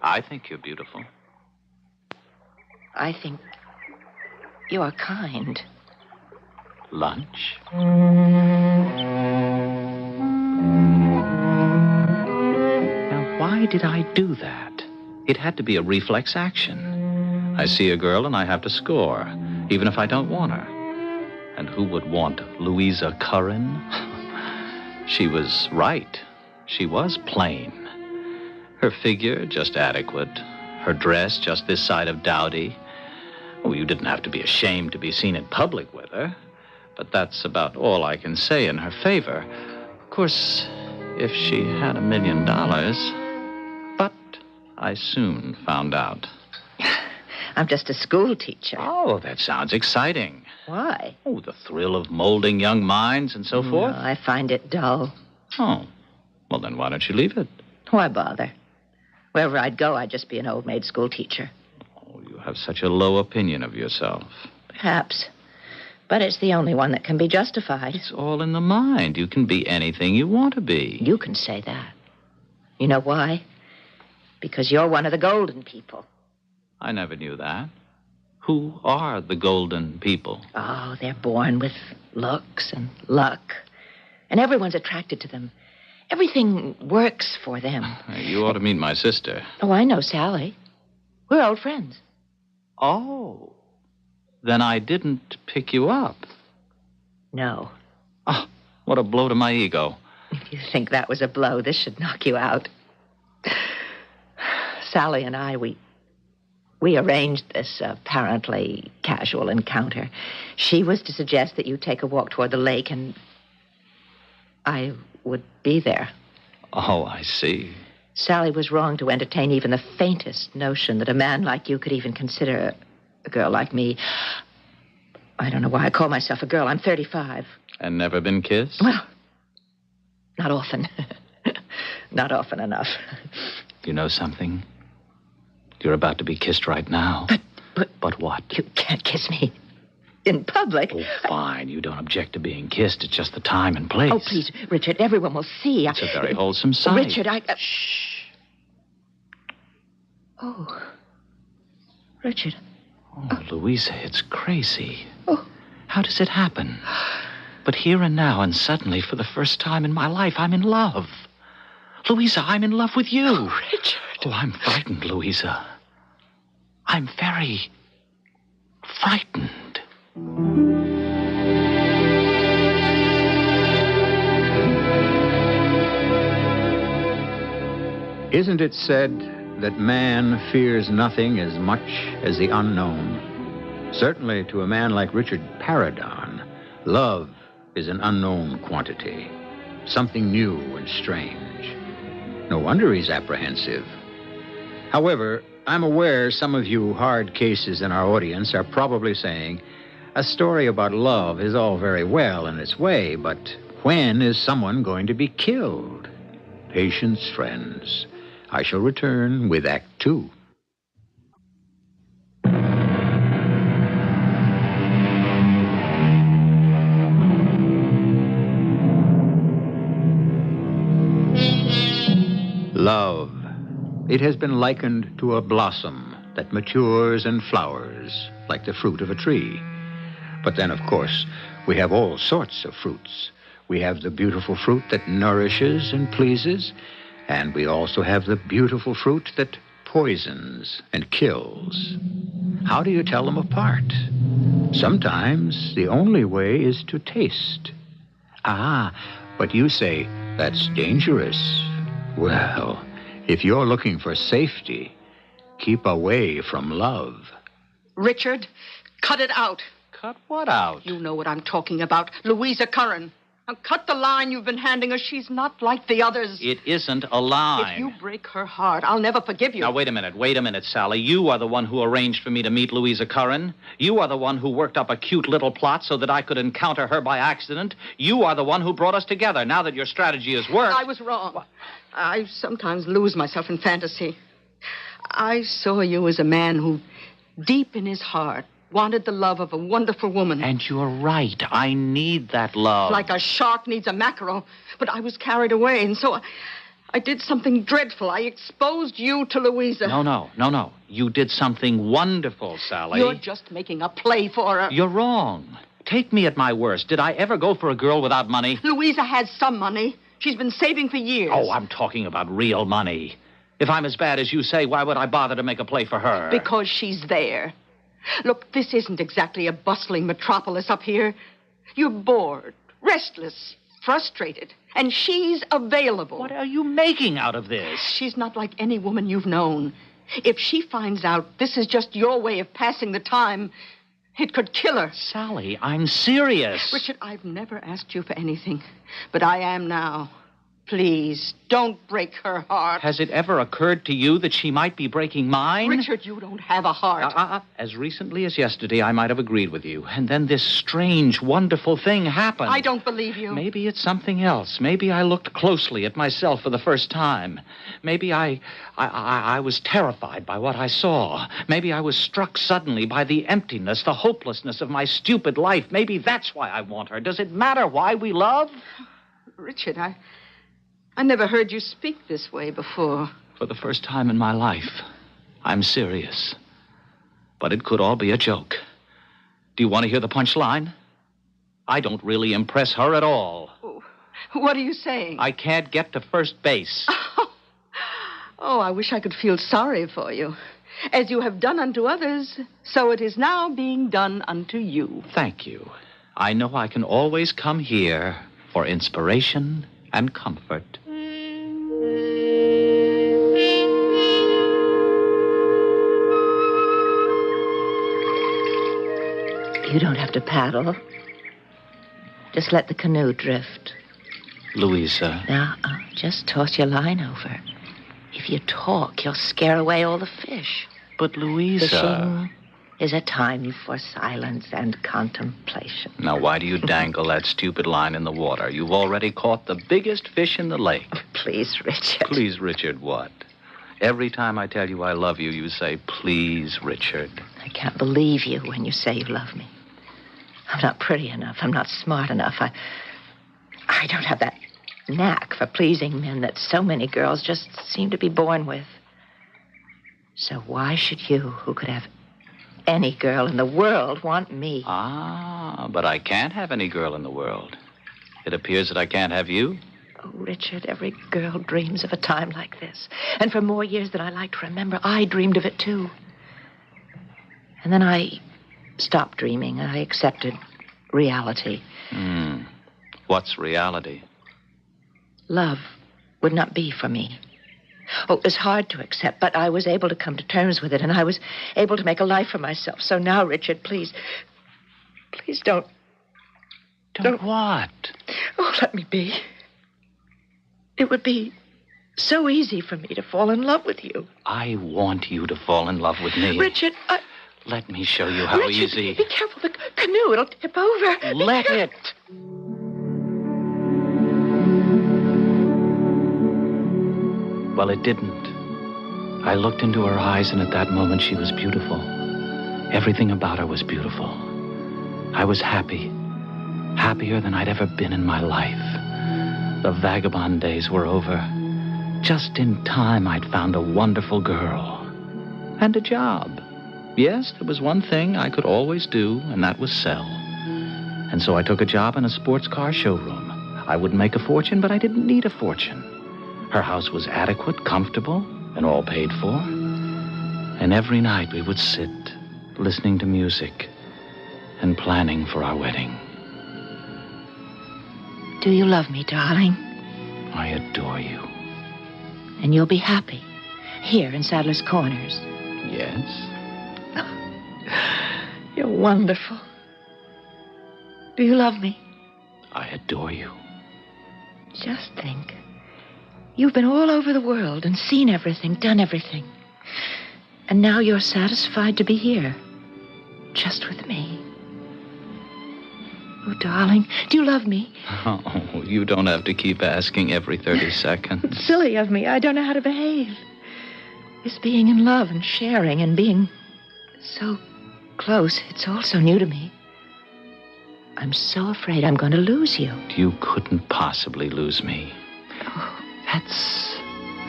I think you're beautiful. I think you're kind. Lunch? Now, why did I do that? It had to be a reflex action. I see a girl and I have to score, even if I don't want her. And who would want Louisa Curran? She was right. She was plain. Her figure, just adequate. her dress just this side of dowdy. Oh, you didn't have to be ashamed to be seen in public with her. But that's about all I can say in her favor. Of course, if she had $1 million... But I soon found out. I'm just a school teacher. Oh, that sounds exciting. Why? Oh, the thrill of molding young minds and so forth. No, I find it dull. Oh, well, then why don't you leave it? Why bother? Wherever I'd go, I'd just be an old maid school teacher. Oh, you have such a low opinion of yourself. Perhaps. But it's the only one that can be justified. It's all in the mind. You can be anything you want to be. You can say that. You know why? Because you're one of the golden people. I never knew that. Who are the golden people? Oh, they're born with looks and luck. And everyone's attracted to them. Everything works for them. You ought to meet my sister. Oh, I know Sally. We're old friends. Oh. Then I didn't pick you up. No. Oh, what a blow to my ego. If you think that was a blow, this should knock you out. Sally and I, we arranged this apparently casual encounter. She was to suggest that you take a walk toward the lake, and I would be there. Oh, I see. Sally was wrong to entertain even the faintest notion that a man like you could even consider a girl like me. I don't know why I call myself a girl. I'm 35. And never been kissed? Well, not often. Not often enough. You know something? You're about to be kissed right now. But what? You can't kiss me in public. Oh, fine. You don't object to being kissed. It's just the time and place. Oh, please, Richard, everyone will see. It's a very wholesome sight. Richard, Shh. Oh. Richard. Oh, Louisa, it's crazy. Oh. How does it happen? But here and now, and suddenly, for the first time in my life, I'm in love. Louisa, I'm in love with you. Oh, Richard. Oh, I'm frightened, Louisa. I'm very frightened. Isn't it said that man fears nothing as much as the unknown? Certainly to a man like Richard Paradon, love is an unknown quantity, something new and strange. No wonder he's apprehensive. However, I'm aware some of you hard cases in our audience are probably saying, a story about love is all very well in its way, but when is someone going to be killed? Patience, friends. I shall return with Act 2. Love. It has been likened to a blossom that matures and flowers like the fruit of a tree. But then, of course, we have all sorts of fruits. We have the beautiful fruit that nourishes and pleases, and we also have the beautiful fruit that poisons and kills. How do you tell them apart? Sometimes the only way is to taste. Ah, but you say that's dangerous. Well, if you're looking for safety, keep away from love. Richard, cut it out. Cut what out? You know what I'm talking about. Louisa Curran. Now, cut the line you've been handing her. She's not like the others. It isn't a line. If you break her heart, I'll never forgive you. Now, wait a minute, Sally. You are the one who arranged for me to meet Louisa Curran. You are the one who worked up a cute little plot so that I could encounter her by accident. You are the one who brought us together. Now that your strategy has worked... I was wrong. I sometimes lose myself in fantasy. I saw you as a man who, deep in his heart, wanted the love of a wonderful woman. And you're right. I need that love. Like a shark needs a mackerel. But I was carried away, and so I did something dreadful. I exposed you to Louisa. No. You did something wonderful, Sally. You're just making a play for her. You're wrong. Take me at my worst. Did I ever go for a girl without money? Louisa has some money. She's been saving for years. Oh, I'm talking about real money. If I'm as bad as you say, why would I bother to make a play for her? Because she's there. Look, this isn't exactly a bustling metropolis up here. You're bored, restless, frustrated, and she's available. What are you making out of this? She's not like any woman you've known. If she finds out this is just your way of passing the time, it could kill her. Sally, I'm serious. Richard, I've never asked you for anything, but I am now. Please, don't break her heart. Has it ever occurred to you that she might be breaking mine? Richard, you don't have a heart. As recently as yesterday, I might have agreed with you. And then this strange, wonderful thing happened. I don't believe you. Maybe it's something else. Maybe I looked closely at myself for the first time. Maybe I was terrified by what I saw. Maybe I was struck suddenly by the emptiness, the hopelessness of my stupid life. Maybe that's why I want her. Does it matter why we love? Richard, I never heard you speak this way before. For the first time in my life, I'm serious. But it could all be a joke. Do you want to hear the punchline? I don't really impress her at all. What are you saying? I can't get to first base. Oh, I wish I could feel sorry for you. As you have done unto others, so it is now being done unto you. Thank you. I know I can always come here for inspiration and comfort. You don't have to paddle. Just let the canoe drift. Louisa. Now, just toss your line over. If you talk, you'll scare away all the fish. But, Louisa... Fishing is a time for silence and contemplation. Now, why do you dangle that stupid line in the water? You've already caught the biggest fish in the lake. Please, Richard. Please, Richard, what? Every time I tell you I love you, you say, please, Richard. I can't believe you when you say you love me. I'm not pretty enough. I'm not smart enough. I don't have that knack for pleasing men that so many girls just seem to be born with. So why should you, who could have any girl in the world, want me? But I can't have any girl in the world. It appears that I can't have you. Oh, Richard, every girl dreams of a time like this. And for more years than I like to remember, I dreamed of it, too. And then I stopped dreaming. I accepted reality. What's reality? Love would not be for me. Oh, it was hard to accept, but I was able to come to terms with it, and I was able to make a life for myself. So now, Richard, please don't... Don't what? Oh, let me be. It would be so easy for me to fall in love with you. I want you to fall in love with me. Richard, Let me show you how Richard, easy. Be careful, the canoe, it'll tip over. Let it. Well, it didn't. I looked into her eyes, and at that moment she was beautiful. Everything about her was beautiful. I was happy. Happier than I'd ever been in my life. The vagabond days were over. Just in time, I'd found a wonderful girl. And a job. Yes, there was one thing I could always do, and that was sell. And so I took a job in a sports car showroom. I wouldn't make a fortune, but I didn't need a fortune. Her house was adequate, comfortable, and all paid for. And every night we would sit, listening to music, and planning for our wedding. Do you love me, darling? I adore you. And you'll be happy here in Sadler's Corners. Yes. You're wonderful. Do you love me? I adore you. Just think. You've been all over the world and seen everything, done everything. And now you're satisfied to be here. Just with me. Oh, darling, do you love me? Oh, you don't have to keep asking every 30 seconds. It's silly of me. I don't know how to behave. This being in love and sharing and being so close, it's all so new to me. I'm so afraid I'm going to lose you. You couldn't possibly lose me. Oh. That's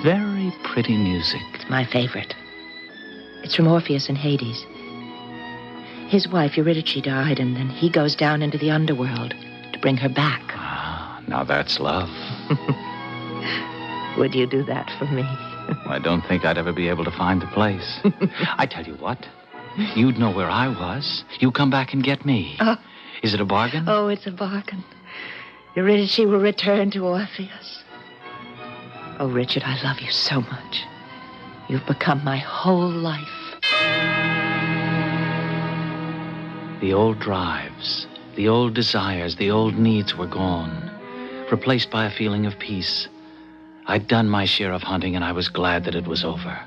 very pretty music. It's my favorite. It's from Orpheus in Hades. His wife, Eurydice, died, and then he goes down into the underworld to bring her back. Ah, now that's love. Would you do that for me? I don't think I'd ever be able to find the place. I tell you what, you'd know where I was. You come back and get me. Is it a bargain? Oh, it's a bargain. Eurydice will return to Orpheus. Oh, Richard, I love you so much. You've become my whole life. The old drives, the old desires, the old needs were gone, replaced by a feeling of peace. I'd done my share of hunting, and I was glad that it was over.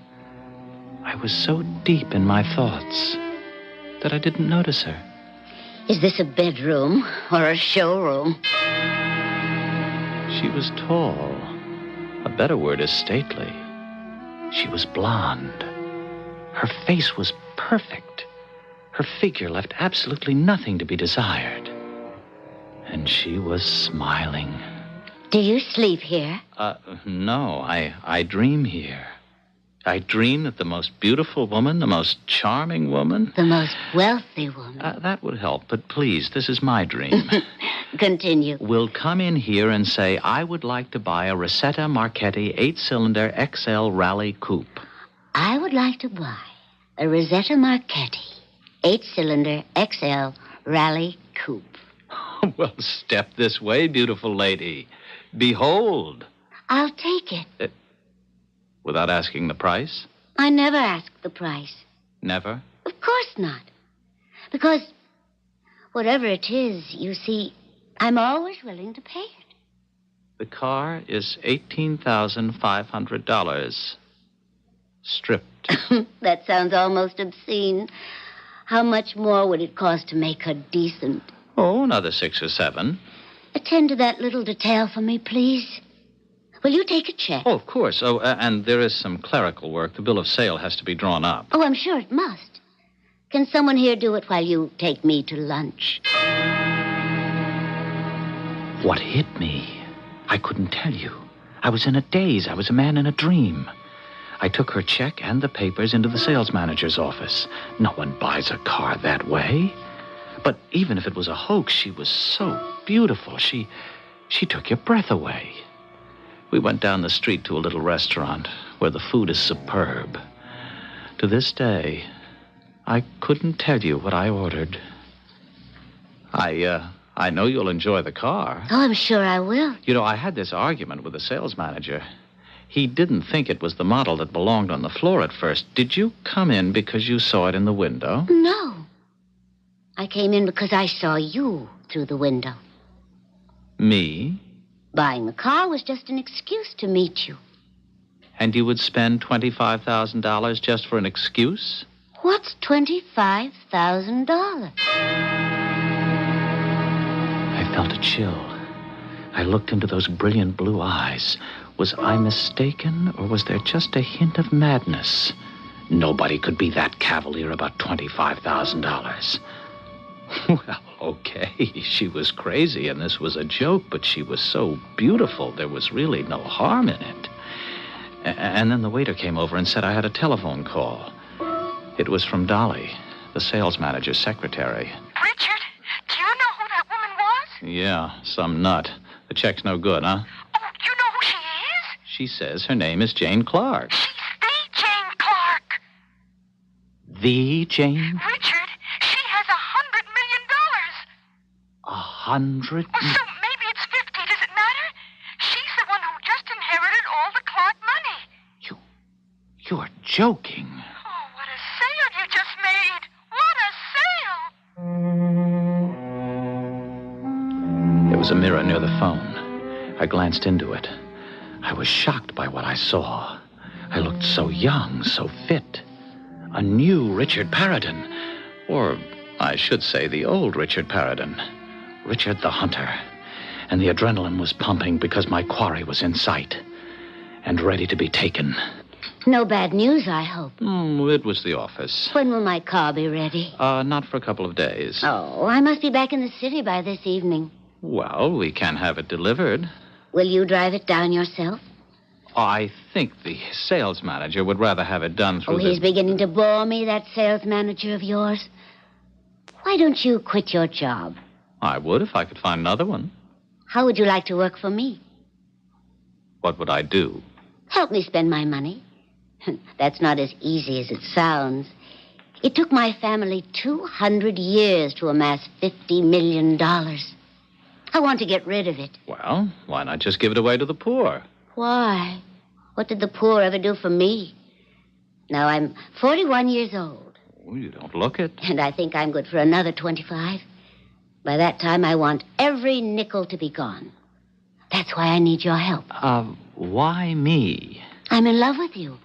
I was so deep in my thoughts that I didn't notice her. Is this a bedroom or a showroom? She was tall. A better word is stately. She was blonde. Her face was perfect. Her figure left absolutely nothing to be desired. And she was smiling. Do you sleep here? No, I dream here. I dream that the most beautiful woman, the most charming woman... The most wealthy woman. That would help, but please, this is my dream. Continue. Will come in here and say, I would like to buy a Rosetta Marchetti 8-cylinder XL Rally Coupe. I would like to buy a Rosetta Marchetti 8-cylinder XL Rally Coupe. Well, step this way, beautiful lady. Behold. I'll take it. Without asking the price? I never ask the price. Never? Of course not. Because whatever it is, you see, I'm always willing to pay it. The car is $18,500. Stripped. That sounds almost obscene. How much more would it cost to make her decent? Oh, another 6 or 7. Attend to that little detail for me, please. Will you take a check? Oh, of course. Oh, and there is some clerical work. The bill of sale has to be drawn up. Oh, I'm sure it must. Can someone here do it while you take me to lunch? What hit me? I couldn't tell you. I was in a daze. I was a man in a dream. I took her check and the papers into the sales manager's office. No one buys a car that way. But even if it was a hoax, she was so beautiful. She took your breath away. We went down the street to a little restaurant where the food is superb. To this day, I couldn't tell you what I ordered. I know you'll enjoy the car. Oh, I'm sure I will. You know, I had this argument with the sales manager. He didn't think it was the model that belonged on the floor at first. Did you come in because you saw it in the window? No. I came in because I saw you through the window. Me? Buying the car was just an excuse to meet you. And you would spend $25,000 just for an excuse? What's $25,000? I felt a chill. I looked into those brilliant blue eyes. Was I mistaken, or was there just a hint of madness? Nobody could be that cavalier about $25,000. Well, okay, she was crazy, and this was a joke, but she was so beautiful, there was really no harm in it. And then the waiter came over and said I had a telephone call. It was from Dolly, the sales manager's secretary. Richard, do you know who that woman was? Yeah, some nut. The check's no good, huh? Oh, you know who she is? She says her name is Jane Clark. She's the Jane Clark. The Jane? Richard, she has $100 million. 100? Well, so maybe it's 50. Does it matter? She's the one who just inherited all the Clark money. You're joking. Oh, what a sale you just made. What a sale. There was a mirror near the phone. I glanced into it. I was shocked by what I saw. I looked so young, so fit. A new Richard Paradin. Or, I should say, the old Richard Paradin. Richard the Hunter. And the adrenaline was pumping because my quarry was in sight. And ready to be taken. No bad news, I hope. It was the office. When will my car be ready? Not for a couple of days. Oh, I must be back in the city by this evening. Well, we can have it delivered. Will you drive it down yourself? I think the sales manager would rather have it done through he's beginning to bore me, that sales manager of yours. Why don't you quit your job? I would if I could find another one. How would you like to work for me? What would I do? Help me spend my money. That's not as easy as it sounds. It took my family 200 years to amass $50 million. I want to get rid of it. Well, why not just give it away to the poor? Why? What did the poor ever do for me? Now, I'm 41 years old. Oh, you don't look it. And I think I'm good for another 25. By that time, I want every nickel to be gone. That's why I need your help. Why me? I'm in love with you.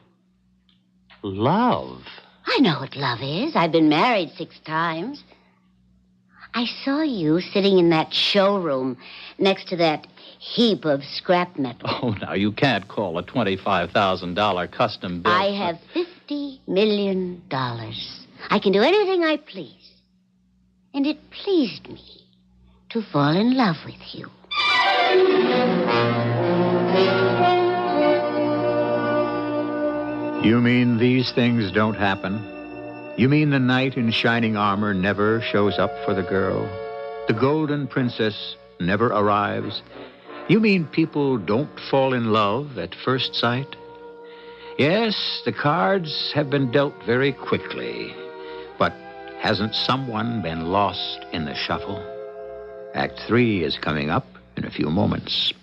Love? I know what love is. I've been married 6 times. I saw you sitting in that showroom next to that heap of scrap metal. Oh, now, you can't call a $25,000 custom bill. I have $50 million. I can do anything I please. And it pleased me to fall in love with you. You mean these things don't happen? You mean the knight in shining armor never shows up for the girl? The golden princess never arrives? You mean people don't fall in love at first sight? Yes, the cards have been dealt very quickly. But hasn't someone been lost in the shuffle? Act 3 is coming up in a few moments.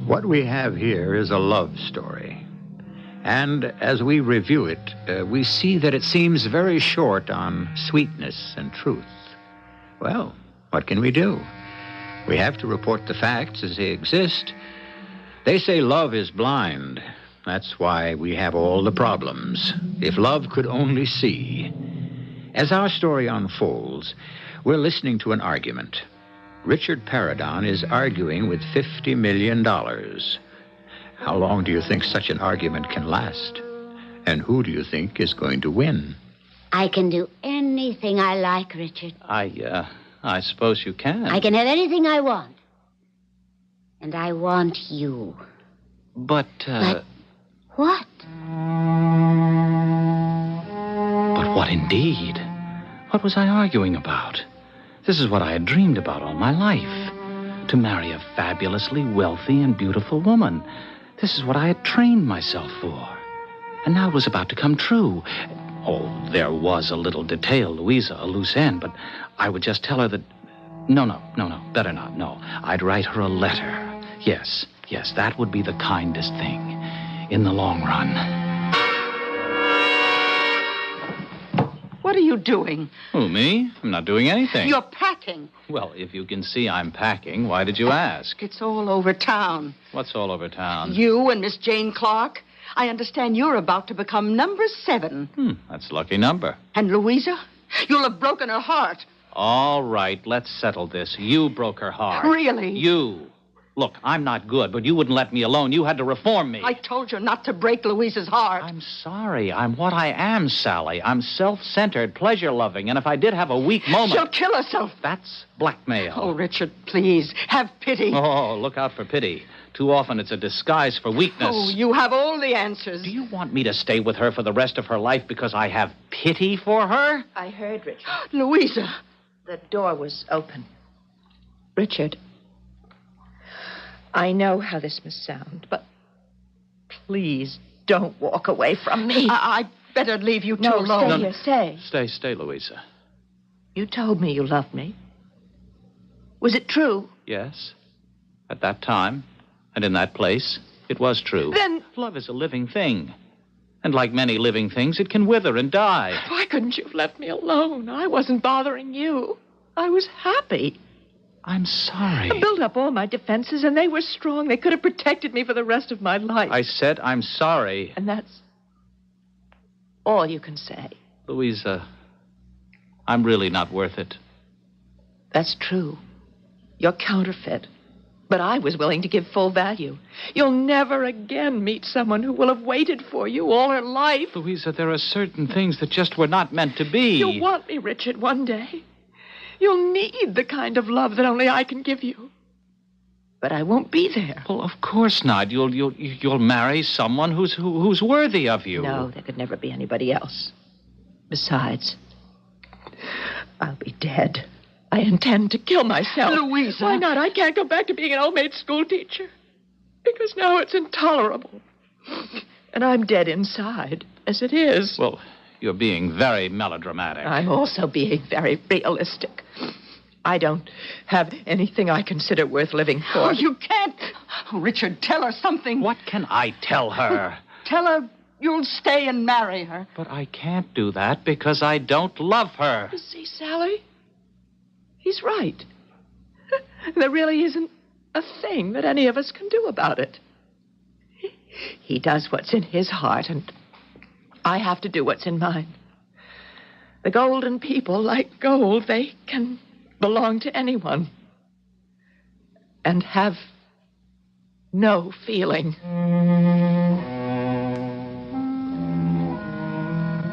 What we have here is a love story. And as we review it, we see that it seems very short on sweetness and truth. Well, what can we do? We have to report the facts as they exist. They say love is blind. That's why we have all the problems. If love could only see. As our story unfolds, we're listening to an argument. Richard Paradon is arguing with $50 million. How long do you think such an argument can last? And who do you think is going to win? I can do anything I like, Richard. I suppose you can. I can have anything I want. And I want you. But what? But what indeed? What was I arguing about? This is what I had dreamed about all my life. To marry a fabulously wealthy and beautiful woman. This is what I had trained myself for. And now it was about to come true. Oh, there was a little detail, Louisa, a loose end, but I would just tell her that... No, better not, no. I'd write her a letter. Yes, that would be the kindest thing in the long run. What are you doing? Who, me? I'm not doing anything. You're packing. Well, if you can see I'm packing, why did you ask? It's all over town. What's all over town? You and Miss Jane Clark. I understand you're about to become number 7. That's a lucky number. And Louisa? You'll have broken her heart. All right, let's settle this. You broke her heart. Really? You. Look, I'm not good, but you wouldn't let me alone. You had to reform me. I told you not to break Louisa's heart. I'm sorry. I'm what I am, Sally. I'm self-centered, pleasure-loving, and if I did have a weak moment... She'll kill herself. That's blackmail. Oh, Richard, please, have pity. Oh, look out for pity. Too often it's a disguise for weakness. Oh, you have all the answers. Do you want me to stay with her for the rest of her life because I have pity for her? I heard Richard. Louisa. The door was open. Richard, I know how this must sound, but please don't walk away from me. I'd better leave you two alone. Stay here, stay. Stay, Louisa. You told me you loved me. Was it true? Yes. At that time, and in that place, it was true. Then... Love is a living thing. And like many living things, it can wither and die. Why couldn't you have left me alone? I wasn't bothering you. I was happy. I'm sorry. I built up all my defenses, and they were strong. They could have protected me for the rest of my life. I said I'm sorry. And that's all you can say. Louisa, I'm really not worth it. That's true. You're counterfeit. But I was willing to give full value. You'll never again meet someone who will have waited for you all her life. Louisa, there are certain things that just were not meant to be. You'll want me, Richard, one day. You'll need the kind of love that only I can give you. But I won't be there. Well, of course not. You'll marry someone who's worthy of you. No, there could never be anybody else. Besides, I'll be dead. I intend to kill myself. Louisa. Why not? I can't go back to being an old maid school teacher. Because now it's intolerable. And I'm dead inside, as it is. Well, You're being very melodramatic. I'm also being very realistic. I don't have anything I consider worth living for. Oh, you can't. Oh, Richard, tell her something. What can I tell her? Tell her you'll stay and marry her. But I can't do that because I don't love her. You see, Sally? He's right. There really isn't a thing that any of us can do about it. He does what's in his heart, and I have to do what's in mine. The golden people, like gold, they can belong to anyone and have no feeling.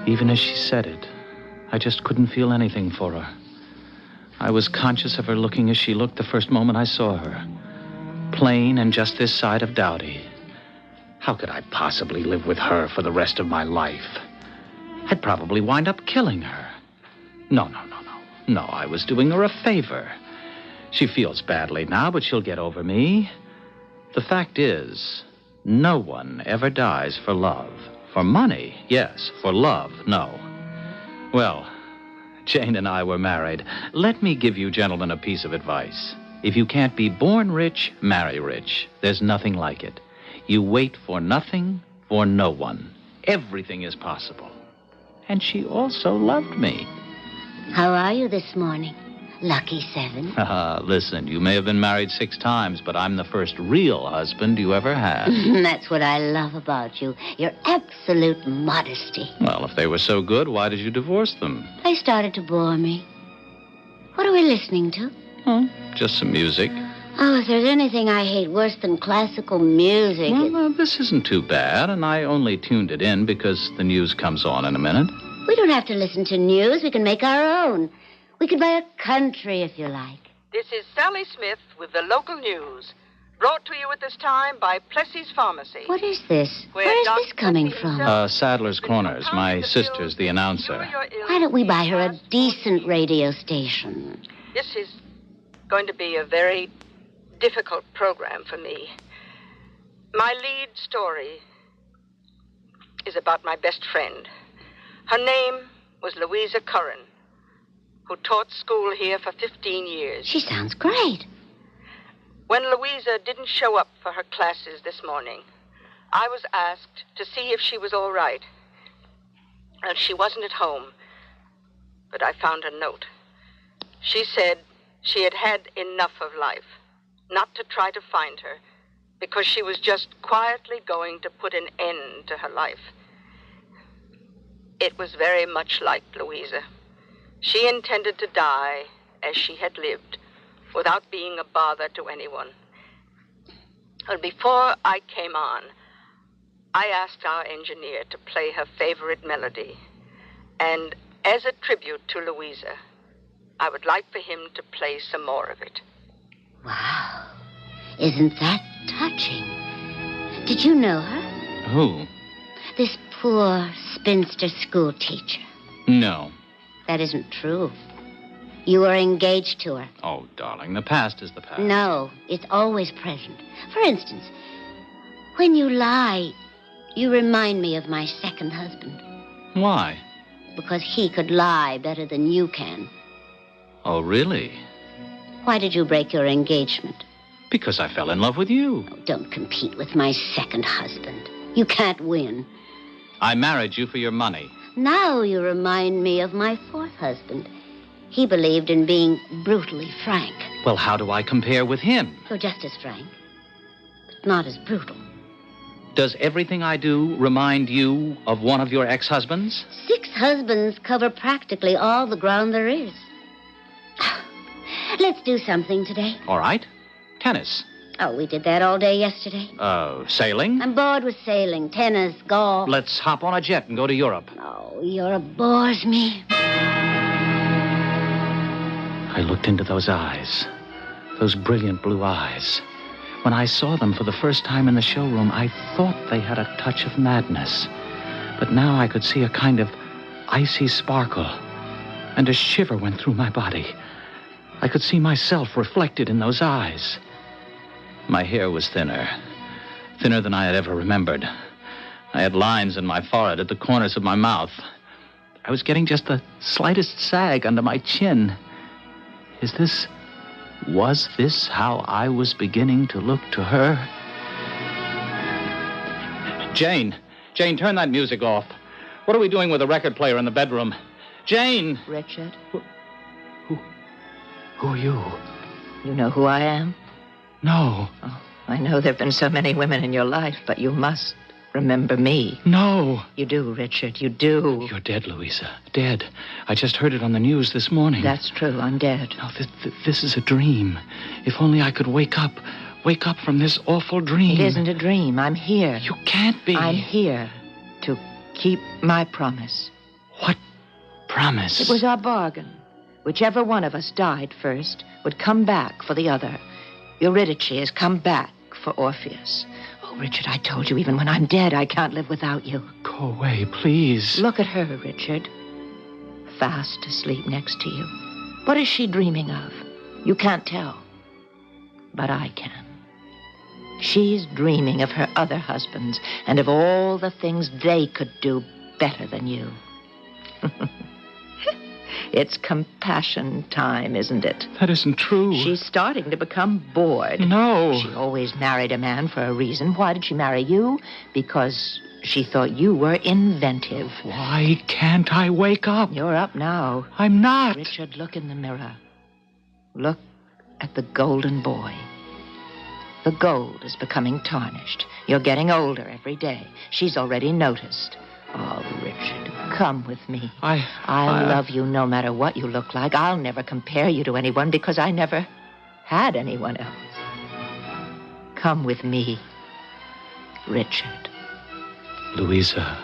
Even as she said it, I just couldn't feel anything for her. I was conscious of her looking as she looked the first moment I saw her. Plain and just this side of dowdy. How could I possibly live with her for the rest of my life? I'd probably wind up killing her. No. No, I was doing her a favor. She feels badly now, but she'll get over me. The fact is, no one ever dies for love. For money, yes. For love, no. Well, Jane and I were married. Let me give you gentlemen a piece of advice. If you can't be born rich, marry rich. There's nothing like it. You wait for nothing, for no one. Everything is possible. And she also loved me. How are you this morning, Lucky Seven? Listen, you may have been married 6 times, but I'm the first real husband you ever had. That's what I love about you, your absolute modesty. Well, if they were so good, why did you divorce them? They started to bore me. What are we listening to? Just some music. Oh, if there's anything I hate worse than classical music... Well, this isn't too bad, and I only tuned it in because the news comes on in a minute. We don't have to listen to news. We can make our own. We can buy a country if you like. This is Sally Smith with the local news. Brought to you at this time by Plessy's Pharmacy. What is this? Where is this coming from? Sadler's Corners. My sister's the announcer. Why don't we buy her a decent radio station? This is going to be a very difficult program for me. My lead story is about my best friend. Her name was Louisa Curran, who taught school here for 15 years. She sounds great. When Louisa didn't show up for her classes this morning, I was asked to see if she was all right. And she wasn't at home, but I found a note. She said she had had enough of life, not to try to find her, because she was just quietly going to put an end to her life. It was very much like Louisa. She intended to die as she had lived, without being a bother to anyone. But before I came on, I asked our engineer to play her favorite melody. And as a tribute to Louisa, I would like for him to play some more of it. Wow. Isn't that touching? Did you know her? Who? This poor spinster school teacher. No. That isn't true. You were engaged to her. Oh, darling, the past is the past. No, it's always present. For instance, when you lie, you remind me of my second husband. Why? Because he could lie better than you can. Oh, really? Why did you break your engagement? Because I fell in love with you. Oh, don't compete with my second husband. You can't win. I married you for your money. Now you remind me of my fourth husband. He believed in being brutally frank. Well, how do I compare with him? You're just as frank, but not as brutal. Does everything I do remind you of one of your ex-husbands? 6 husbands cover practically all the ground there is. Let's do something today. All right. Tennis. Oh, we did that all day yesterday. Sailing? I'm bored with sailing, tennis, golf. Let's hop on a jet and go to Europe. Oh, Europe bores me. I looked into those eyes, those brilliant blue eyes. When I saw them for the first time in the showroom, I thought they had a touch of madness. But now I could see a kind of icy sparkle, and a shiver went through my body. I could see myself reflected in those eyes. My hair was thinner than I had ever remembered. I had lines in my forehead at the corners of my mouth. I was getting just the slightest sag under my chin. Was this how I was beginning to look to her? Jane, turn that music off. What are we doing with the record player in the bedroom? Jane! Richard? Who are you? You know who I am? No. Oh, I know there have been so many women in your life, but you must remember me. No. You do, Richard, you do. You're dead, Louisa. Dead. I just heard it on the news this morning. That's true, I'm dead. No, this is a dream. If only I could wake up from this awful dream. It isn't a dream. I'm here. You can't be. I'm here to keep my promise. What promise? It was our bargain. Whichever one of us died first would come back for the other. Eurydice has come back for Orpheus. Oh, Richard, I told you, even when I'm dead, I can't live without you. Go away, please. Look at her, Richard. Fast asleep next to you. What is she dreaming of? You can't tell. But I can. She's dreaming of her other husbands and of all the things they could do better than you. It's compassion time, isn't it? That isn't true. She's starting to become bored. No. She always married a man for a reason. Why did she marry you? Because she thought you were inventive. Why can't I wake up? You're up now. I'm not. Richard, look in the mirror. Look at the golden boy. The gold is becoming tarnished. You're getting older every day. She's already noticed. Oh, Richard, come with me. I'll love you no matter what you look like. I'll never compare you to anyone because I never had anyone else. Come with me, Richard. Louisa,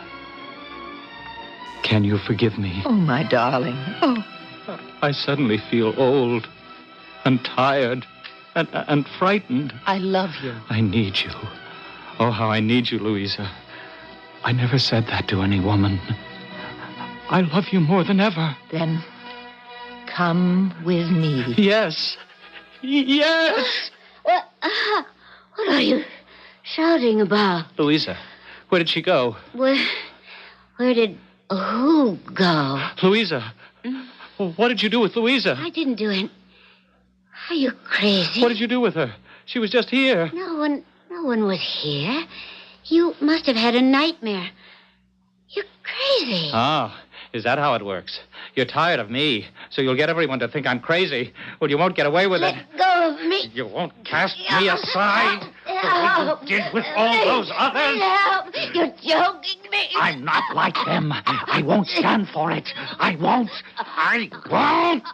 can you forgive me? Oh, my darling. Oh. I suddenly feel old and tired and frightened. I love you. I need you. Oh, how I need you, Louisa. I never said that to any woman. I love you more than ever. Then come with me. Yes. Yes! What are you shouting about? Louisa, where did she go? Where did who go? Louisa. What did you do with Louisa? I didn't do it. Are you crazy? What did you do with her? She was just here. No one was here. You must have had a nightmare. You're crazy. Oh, is that how it works? You're tired of me, so you'll get everyone to think I'm crazy. Well, you won't get away with it. Let go of me. You won't cast me aside Help. the way you did with all those others. Help. You're joking me. I'm not like them. I won't stand for it. I won't. I won't.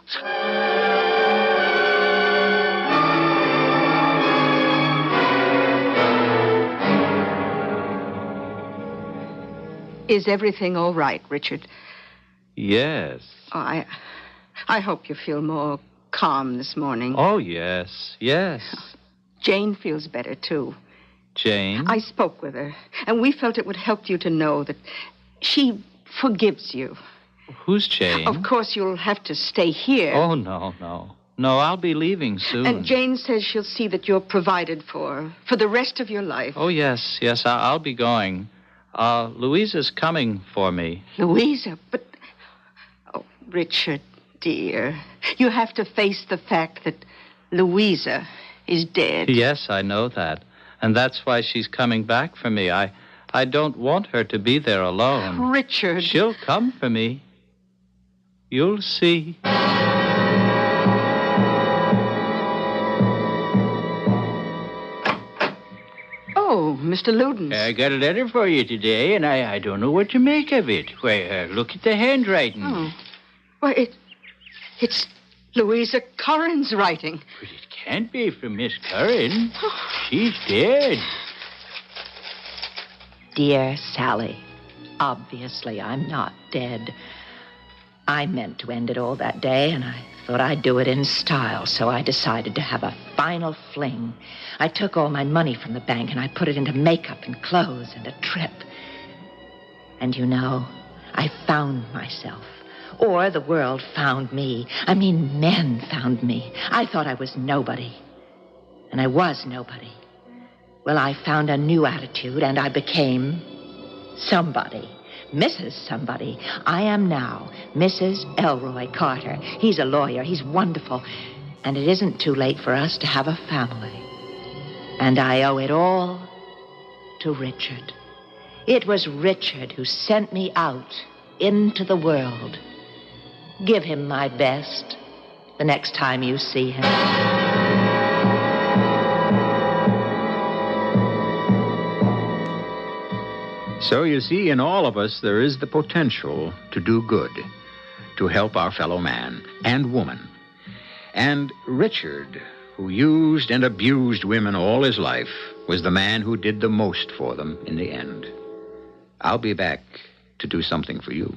Is everything all right, Richard? Yes. Oh, I hope you feel more calm this morning. Oh, yes. Jane feels better, too. Jane? I spoke with her, and we felt it would help you to know that she forgives you. Who's Jane? Of course, you'll have to stay here. Oh, no. No, I'll be leaving soon. And Jane says she'll see that you're provided for the rest of your life. Oh, yes, I'll be going. Louisa's coming for me. Louisa? But... Oh, Richard, dear. You have to face the fact that Louisa is dead. Yes, I know that. And that's why she's coming back for me. I don't want her to be there alone. Richard. She'll come for me. You'll see. Oh, Mr. Ludens. I got a letter for you today, and I don't know what to make of it. Why, look at the handwriting. Oh. Why, it's Louisa Curran's writing. But it can't be from Miss Curran. She's dead. Dear Sally, obviously I'm not dead. I meant to end it all that day, and I thought I'd do it in style, so I decided to have a final fling. I took all my money from the bank, and I put it into makeup and clothes and a trip. And you know, I found myself. Or the world found me. I mean, men found me. I thought I was nobody. And I was nobody. Well, I found a new attitude, and I became somebody. Mrs. somebody. I am now Mrs. Elroy Carter. He's a lawyer. He's wonderful. And it isn't too late for us to have a family. And I owe it all to Richard. It was Richard who sent me out into the world. Give him my best the next time you see him. So you see, in all of us, there is the potential to do good, to help our fellow man and woman. And Richard, who used and abused women all his life, was the man who did the most for them in the end. I'll be back to do something for you.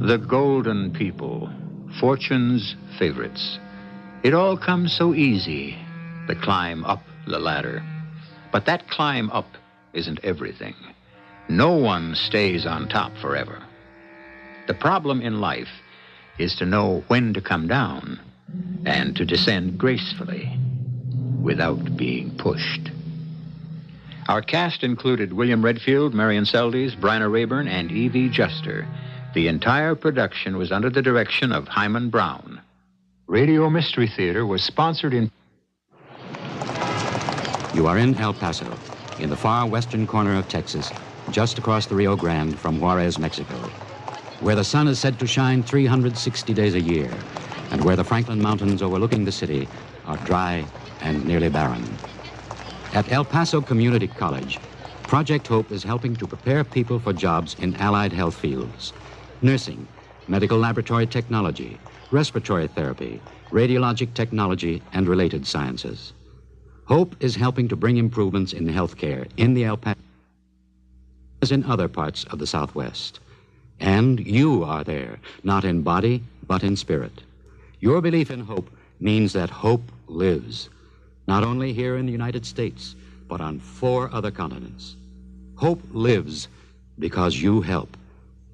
The golden people, fortune's favorites. It all comes so easy, the climb up the ladder. But that climb up isn't everything. No one stays on top forever. The problem in life is to know when to come down and to descend gracefully without being pushed. Our cast included William Redfield, Marion Seldes, Bryna Rayburn, and E.V. Juster. The entire production was under the direction of Hyman Brown. Radio Mystery Theater was sponsored in... You are in El Paso, in the far western corner of Texas, just across the Rio Grande from Juarez, Mexico, where the sun is said to shine 360 days a year, and where the Franklin Mountains overlooking the city are dry and nearly barren. At El Paso Community College, Project Hope is helping to prepare people for jobs in allied health fields. Nursing, medical laboratory technology, respiratory therapy, radiologic technology, and related sciences. Hope is helping to bring improvements in healthcare in the El Paso as in other parts of the Southwest. And you are there, not in body, but in spirit. Your belief in hope means that hope lives, not only here in the United States, but on 4 other continents. Hope lives because you help.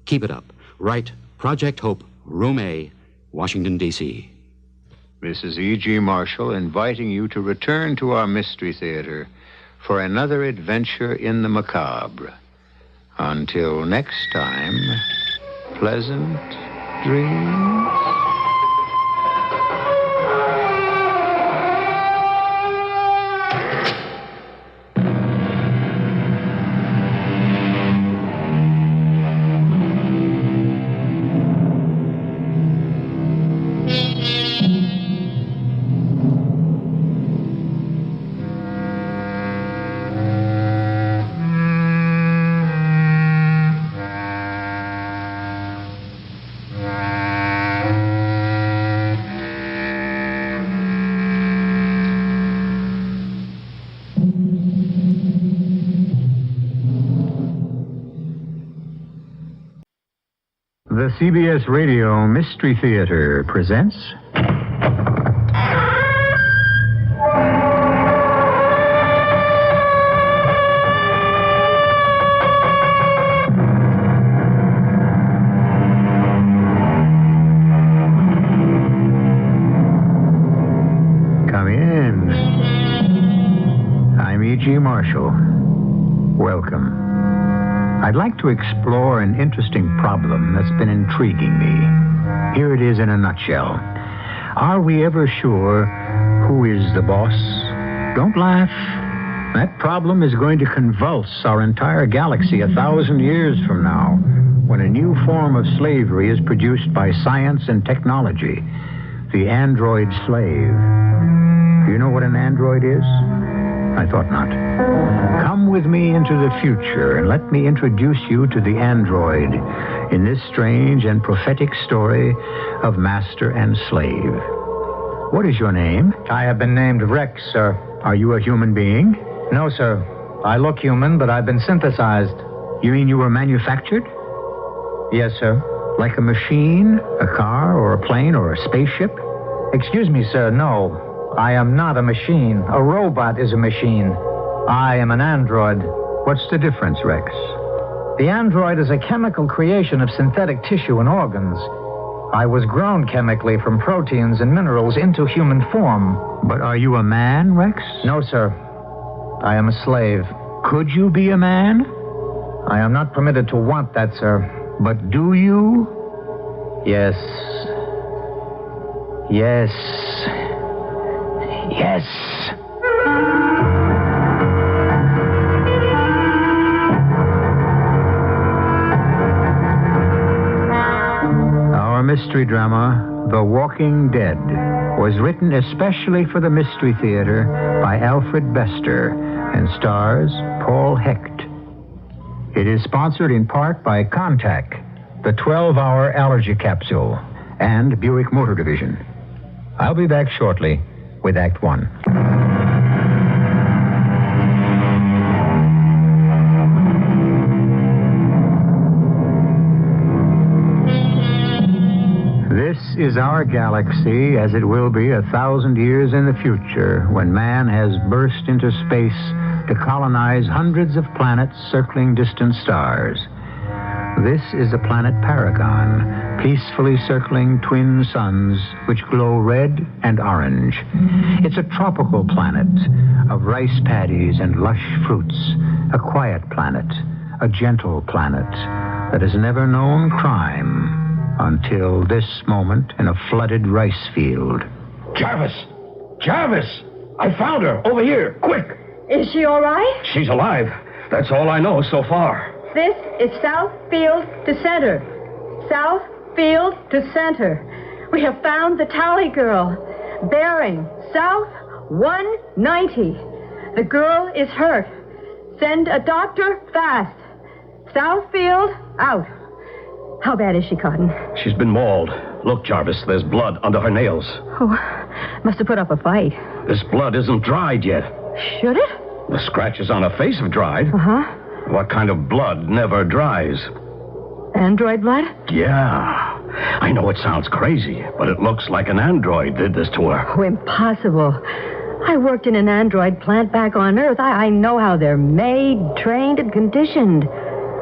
Keep it up. Write Project Hope, Room A, Washington, D.C. This is E.G. Marshall inviting you to return to our Mystery Theater for another adventure in the macabre. Until next time, pleasant dreams. The CBS Radio Mystery Theater presents... Come in. I'm E.G. Marshall. Welcome. I'd like to explore an interesting problem that's been intriguing me. Here it is in a nutshell. Are we ever sure who is the boss? Don't laugh. That problem is going to convulse our entire galaxy 1,000 years from now, when a new form of slavery is produced by science and technology, the android slave. Do you know what an android is? I thought not. Come with me into the future and let me introduce you to the android in this strange and prophetic story of master and slave. What is your name? I have been named Rex, sir. Are you a human being? No, sir. I look human, but I've been synthesized. You mean you were manufactured? Yes, sir. Like a machine, a car, or a plane, or a spaceship? Excuse me, sir, no. I am not a machine. A robot is a machine. I am an android. What's the difference, Rex? The android is a chemical creation of synthetic tissue and organs. I was grown chemically from proteins and minerals into human form. But are you a man, Rex? No, sir. I am a slave. Could you be a man? I am not permitted to want that, sir. But do you? Yes. Yes. Yes. Our mystery drama, The Walking Dead, was written especially for the Mystery Theater by Alfred Bester and stars Paul Hecht. It is sponsored in part by Contac, the 12-hour allergy capsule, and Buick Motor Division. I'll be back shortly with Act One. This is our galaxy as it will be 1,000 years in the future when man has burst into space to colonize hundreds of planets circling distant stars. This is the planet Paragon, peacefully circling twin suns which glow red and orange. It's a tropical planet of rice paddies and lush fruits, a quiet planet, a gentle planet that has never known crime until this moment in a flooded rice field. Jarvis! Jarvis! I found her! Over here! Quick! Is she all right? She's alive. That's all I know so far. This is South Field to Center. South Field to Center. We have found the Tally girl. Bearing South 190. The girl is hurt. Send a doctor fast. South Field out. How bad is she, Cotton? She's been mauled. Look, Jarvis, there's blood under her nails. Oh, must have put up a fight. This blood isn't dried yet. Should it? The scratches on her face have dried. Uh-huh. What kind of blood never dries? Android blood? Yeah. I know it sounds crazy, but it looks like an android did this to her. Oh, impossible. I worked in an android plant back on Earth. I know how they're made, trained, and conditioned.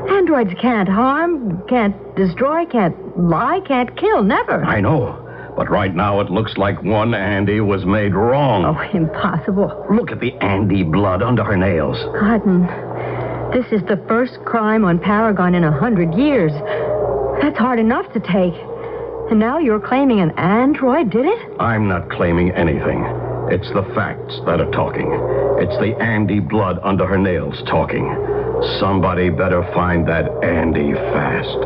Androids can't harm, can't destroy, can't lie, can't kill, never. I know. But right now it looks like one Andy was made wrong. Oh, impossible. Look at the Andy blood under her nails. Cotton, this is the first crime on Paragon in 100 years. That's hard enough to take. And now you're claiming an android did it? I'm not claiming anything. It's the facts that are talking. It's the Andy blood under her nails talking. Somebody better find that Andy fast.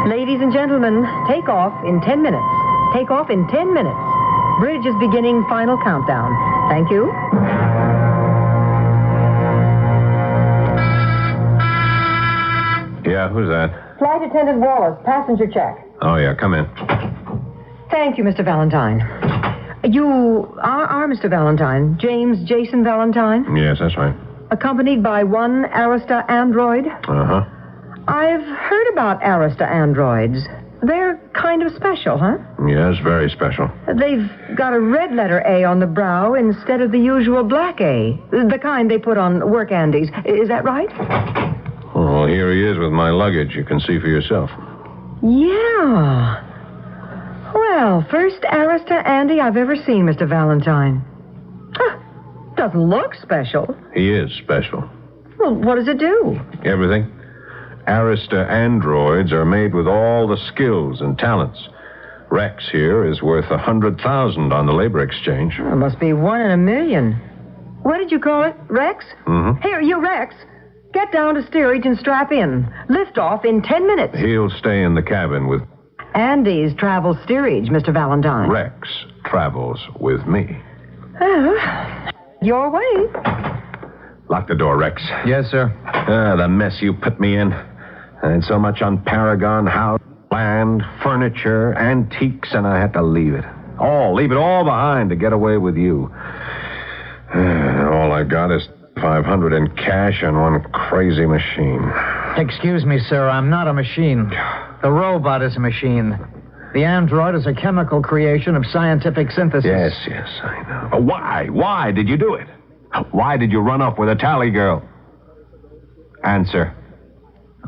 Ladies and gentlemen, take off in 10 minutes. Take off in 10 minutes. Bridge is beginning final countdown. Thank you. Yeah, who's that? Flight Attendant Wallace, passenger check. Oh, yeah, come in. Thank you, Mr. Valentine. You are Mr. Valentine, James Jason Valentine? Yes, that's right. Accompanied by one Arista android? Uh-huh. I've heard about Arista androids. They're kind of special, huh? Yes, very special. They've got a red letter A on the brow instead of the usual black A. The kind they put on work Andes. Is that right? Oh, here he is with my luggage. You can see for yourself. Yeah. Well, first Arista Andy I've ever seen, Mr. Valentine. Huh. Doesn't look special. He is special. Well, what does it do? Everything. Arista androids are made with all the skills and talents. Rex here is worth 100,000 on the labor exchange. It must be 1 in a million. What did you call it, Rex? Mm-hmm. Here, you Rex. Get down to steerage and strap in. Lift off in 10 minutes. He'll stay in the cabin with... Andy's travel steerage, Mr. Valentine. Rex travels with me. Oh, your way. Lock the door, Rex. Yes, sir. The mess you put me in. And so much on Paragon, house, land, furniture, antiques, and I had to leave it. Leave it all behind to get away with you. All I got is $500 in cash and one crazy machine. Excuse me, sir. I'm not a machine. The robot is a machine. The android is a chemical creation of scientific synthesis. Yes, I know. Why? Why did you do it? Why did you run off with a Tally girl? Answer.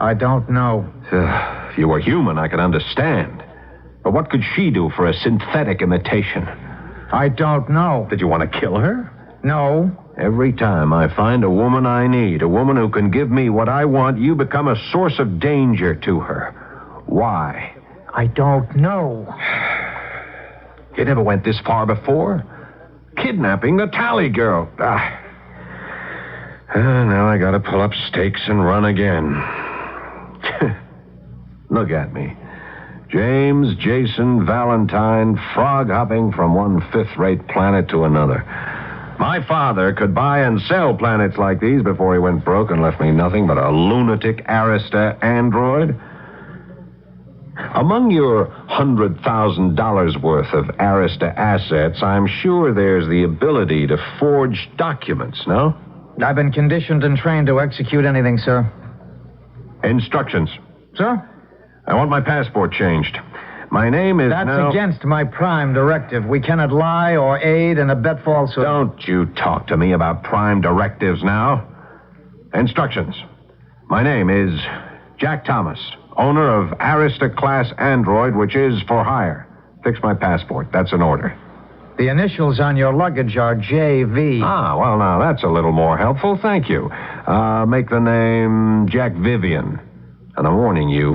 I don't know. If you were human, I could understand. But what could she do for a synthetic imitation? I don't know. Did you want to kill her? No. Every time I find a woman I need, a woman who can give me what I want, you become a source of danger to her. Why? I don't know. You never went this far before? Kidnapping the tally girl. Now I gotta pull up stakes and run again. Look at me. James, Jason, Valentine, frog hopping from one fifth-rate planet to another. My father could buy and sell planets like these before he went broke and left me nothing but a lunatic Arista android. Among your $100,000 worth of Arista assets, I'm sure there's the ability to forge documents, no? I've been conditioned and trained to execute anything, sir. Instructions. Sir? I want my passport changed. My name is That's now... against my prime directive. We cannot lie or aid and abet falsehood. Don't you talk to me about prime directives now. Instructions. My name is Jack Thomas, owner of Arista-class android, which is for hire. Fix my passport. That's an order. The initials on your luggage are J.V. Ah, well, now, that's a little more helpful. Thank you. Make the name Jack Vivian. And I'm warning you,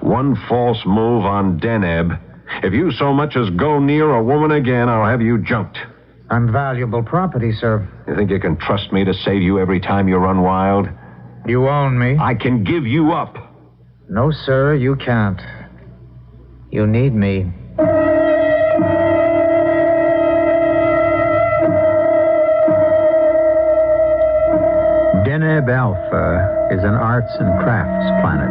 one false move on Deneb. If you so much as go near a woman again, I'll have you junked. I'm valuable property, sir. You think you can trust me to save you every time you run wild? You own me. I can give you up. No, sir, you can't. You need me. Deneb Alpha is an arts and crafts planet,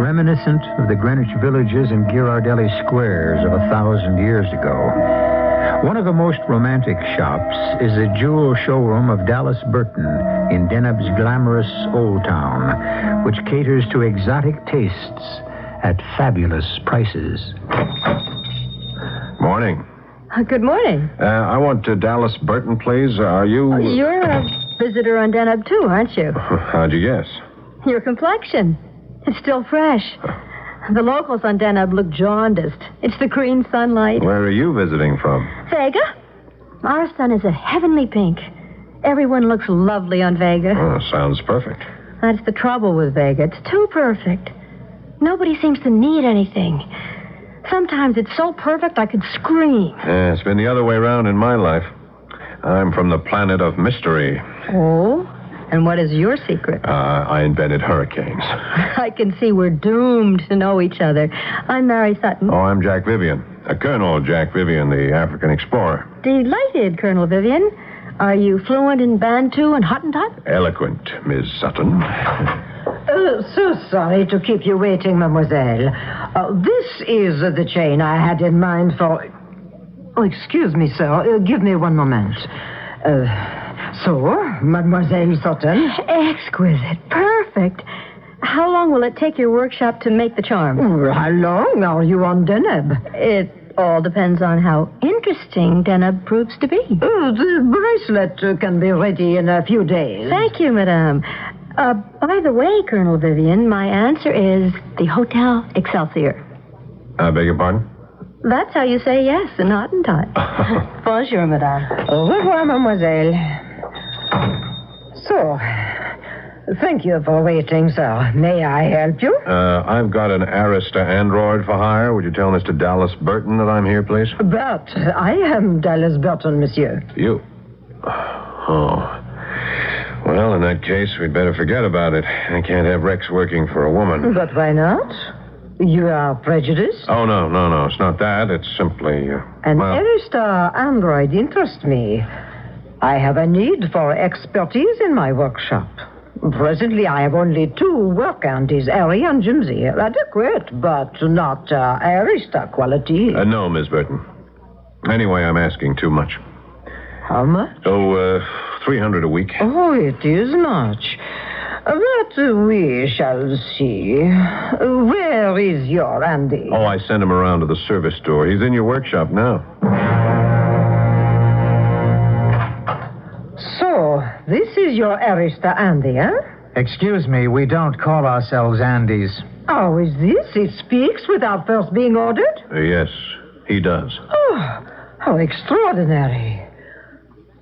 reminiscent of the Greenwich villages and Ghirardelli squares of 1,000 years ago. One of the most romantic shops is the jewel showroom of Dallas Burton in Deneb's glamorous Old Town, which caters to exotic tastes at fabulous prices. Morning. Good morning. I want Dallas Burton, please. Are you... You're a visitor on Deneb, too, aren't you? How'd you guess? Your complexion. It's still fresh. The locals on Deneb look jaundiced. It's the green sunlight. Where are you visiting from? Vega. Our sun is a heavenly pink. Everyone looks lovely on Vega. Oh, sounds perfect. That's the trouble with Vega. It's too perfect. Nobody seems to need anything. Sometimes it's so perfect I could scream. Yeah, it's been the other way around in my life. I'm from the planet of mystery. Oh? And what is your secret? I invented hurricanes. I can see we're doomed to know each other. I'm Mary Sutton. Oh, I'm Jack Vivian. Colonel Jack Vivian, the African explorer. Delighted, Colonel Vivian. Are you fluent in Bantu and Hottentot? Eloquent, Miss Sutton. So sorry to keep you waiting, mademoiselle. This is the chain I had in mind for... Oh, excuse me, sir. Give me one moment. So, Mademoiselle Sutton? Exquisite. Perfect. How long will it take your workshop to make the charm? How long are you on Deneb? It all depends on how interesting Deneb proves to be. The bracelet can be ready in a few days. Thank you, madame. By the way, Colonel Vivian, my answer is the Hotel Excelsior. I beg your pardon? That's how you say yes in Hottentot. Bonjour, madame. Au revoir, mademoiselle. So, thank you for waiting, sir. May I help you? I've got an Arista android for hire. Would you tell Mr. Dallas Burton that I'm here, please? But I am Dallas Burton, monsieur. You? Oh. Well, in that case, we'd better forget about it. I can't have Rex working for a woman. But why not? You are prejudiced? Oh, no. It's not that. It's simply... An Arista android interests me. I have a need for expertise in my workshop. Presently, I have only 2 work andies, Harry and Jimsy. Adequate, but not Arista quality. No, Miss Burton. Anyway, I'm asking too much. How much? Oh, $300 a week. Oh, it is much. But we shall see. Where is your Andy? Oh, I sent him around to the service store. He's in your workshop now. So, this is your Arista Andy, eh? Excuse me, we don't call ourselves Andes. How is this? He speaks without first being ordered? Yes, he does. Oh, how extraordinary.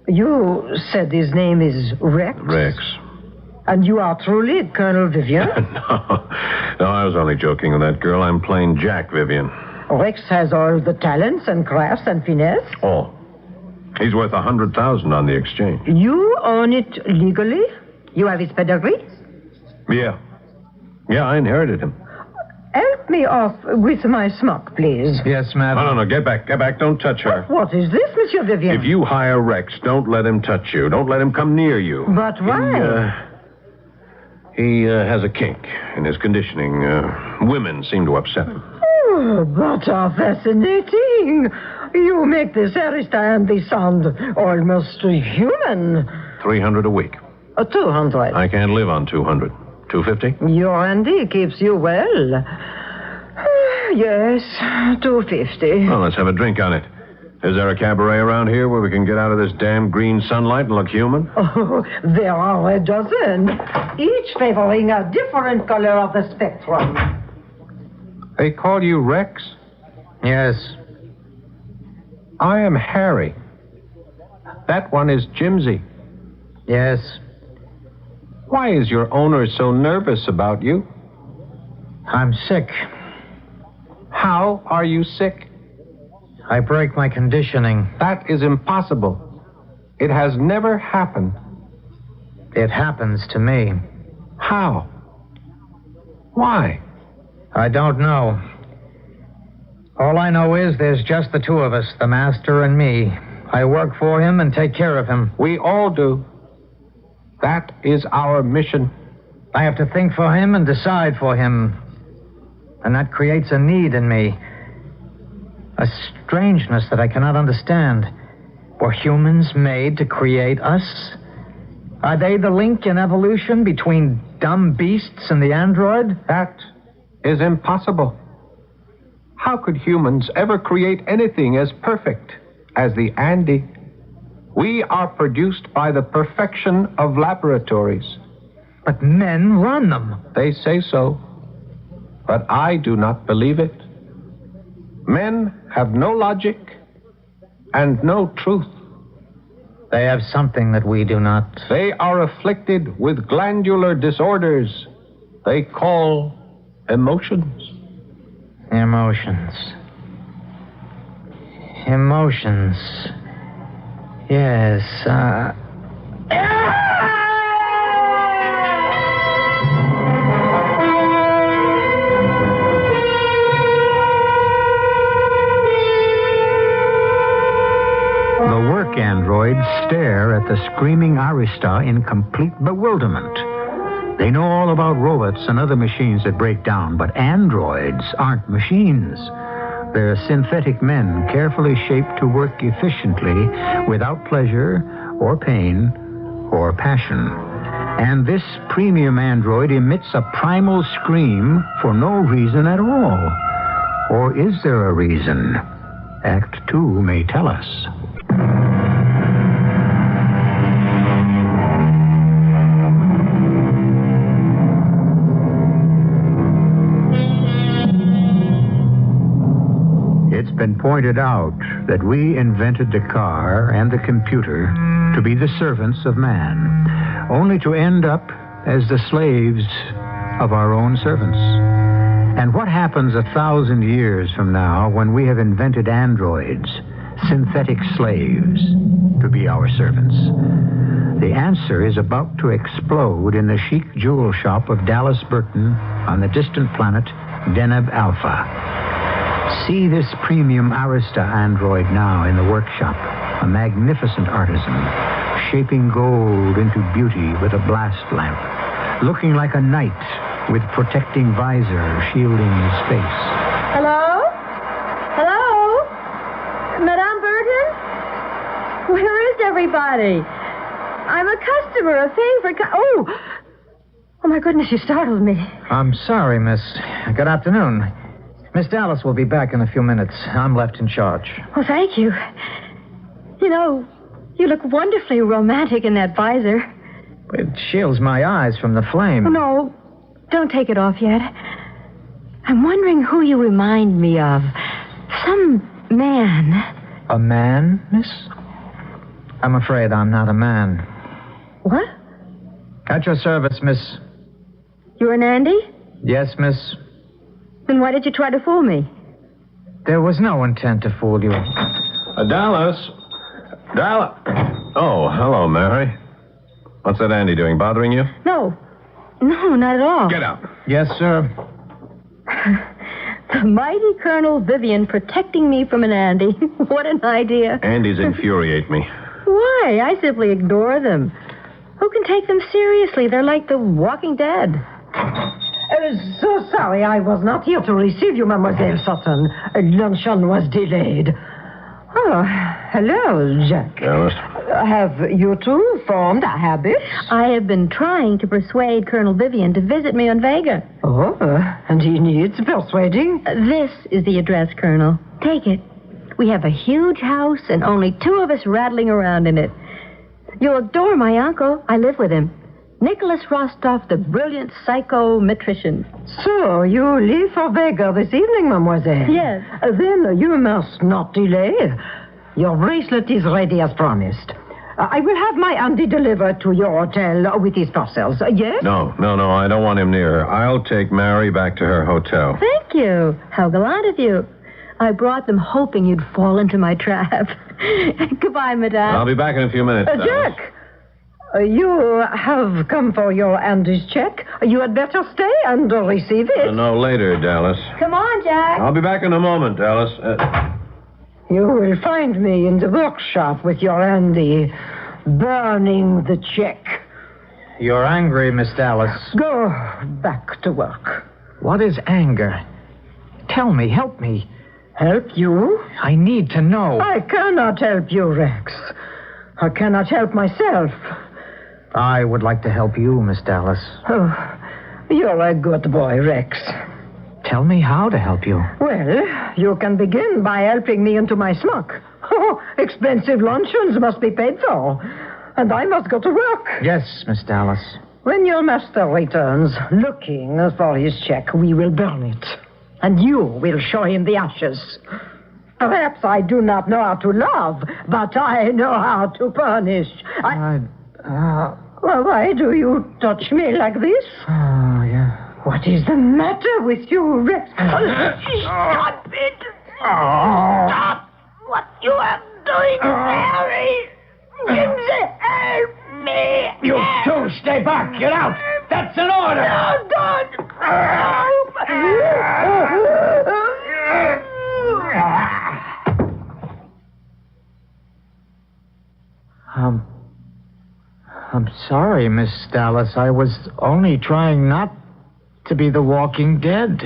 You said his name is Rex? Rex. And you are truly Colonel Vivian? No, I was only joking with that girl. I'm plain Jack Vivian. Rex has all the talents and crafts and finesse. Oh. He's worth $100,000 on the exchange. You own it legally? You have his pedigree? Yeah. Yeah, I inherited him. Help me off with my smock, please. Yes, madam. No, get back. Don't touch her. What is this, Monsieur Vivian? If you hire Rex, don't let him touch you. Don't let him come near you. But why? He has a kink in his conditioning. Women seem to upset him. Oh, but how fascinating. You make this Aristide sound almost human. $300 a week. 200. I can't live on 200. $250? Your Andy keeps you well. Yes, $250. Well, let's have a drink on it. Is there a cabaret around here where we can get out of this damn green sunlight and look human? Oh, there are a dozen, each favoring a different color of the spectrum. They call you Rex? Yes. I am Harry. That one is Jimsy. Yes. Why is your owner so nervous about you? I'm sick. How are you sick? I break my conditioning. That is impossible. It has never happened. It happens to me. How? Why? I don't know. All I know is there's just the two of us, the master and me. I work for him and take care of him. We all do. That is our mission. I have to think for him and decide for him. And that creates a need in me. A strangeness that I cannot understand. Were humans made to create us? Are they the link in evolution between dumb beasts and the android? That is impossible. How could humans ever create anything as perfect as the Andy? We are produced by the perfection of laboratories. But men run them. They say so. But I do not believe it. Men have no logic and no truth. They have something that we do not. They are afflicted with glandular disorders they call emotions. Emotions. Emotions. Yes, The work androids stare at the screaming Arista in complete bewilderment. They know all about robots and other machines that break down, but androids aren't machines. They're synthetic men carefully shaped to work efficiently without pleasure or pain or passion. And this premium android emits a primal scream for no reason at all. Or is there a reason? Act 2 may tell us. It's been pointed out that we invented the car and the computer to be the servants of man, only to end up as the slaves of our own servants. And what happens 1,000 years from now when we have invented androids, synthetic slaves, to be our servants? The answer is about to explode in the chic jewel shop of Dallas Burton on the distant planet Deneb Alpha. See this premium Arista android now in the workshop, a magnificent artisan, shaping gold into beauty with a blast lamp, looking like a knight with protecting visor shielding his face. Hello? Hello? Madame Burton? Where is everybody? I'm a customer, a favorite. Oh, my goodness, you startled me. I'm sorry, miss. Good afternoon. Miss Dallas will be back in a few minutes. I'm left in charge. Oh, thank you. You know, you look wonderfully romantic in that visor. It shields my eyes from the flame. Oh, no, don't take it off yet. I'm wondering who you remind me of. Some man. A man, miss? I'm afraid I'm not a man. What? At your service, miss. You're an Andy? Yes, miss. Then why did you try to fool me? There was no intent to fool you. Dallas. Dallas. Oh, hello, Mary. What's that Andy doing? Bothering you? No, not at all. Get out. Yes, sir. The mighty Colonel Vivian protecting me from an Andy. What an idea. Andy's infuriate me. Why? I simply ignore them. Who can take them seriously? They're like the Walking Dead. So sorry I was not here to receive you, Mademoiselle Sutton. Luncheon was delayed. Oh, hello, Jack. Dallas. Have you two formed a habit? I have been trying to persuade Colonel Vivian to visit me on Vega. Oh, and he needs persuading? This is the address, Colonel. Take it. We have a huge house and only 2 of us rattling around in it. You'll adore my uncle. I live with him. Nicholas Rostov, the brilliant psychometrician. So, you leave for Vega this evening, mademoiselle? Yes. Then you must not delay. Your bracelet is ready as promised. I will have my Andy delivered to your hotel with his parcels. Yes? No, I don't want him near her. I'll take Mary back to her hotel. Thank you. How gallant of you. I brought them hoping you'd fall into my trap. Goodbye, madame. I'll be back in a few minutes. Jack! You have come for your Andy's check. You had better stay and receive it. No, later, Dallas. Come on, Jack. I'll be back in a moment, Dallas. You will find me in the workshop with your Andy, burning the check. You're angry, Miss Dallas. Go back to work. What is anger? Tell me, help me. Help you? I need to know. I cannot help you, Rex. I cannot help myself. I would like to help you, Miss Dallas. Oh, you're a good boy, Rex. Tell me how to help you. Well, you can begin by helping me into my smock. Oh, expensive luncheons must be paid for. And I must go to work. Yes, Miss Dallas. When your master returns, looking for his check, we will burn it. And you will show him the ashes. Perhaps I do not know how to love, but I know how to punish. Well, why do you touch me like this? Oh, yeah. What is the matter with you, Rex? Stop it! Stop what you are doing, Mary! Help me! You two, stay back. Get out. That's an order. No, don't! I'm sorry, Miss Dallas. I was only trying not to be the Walking Dead.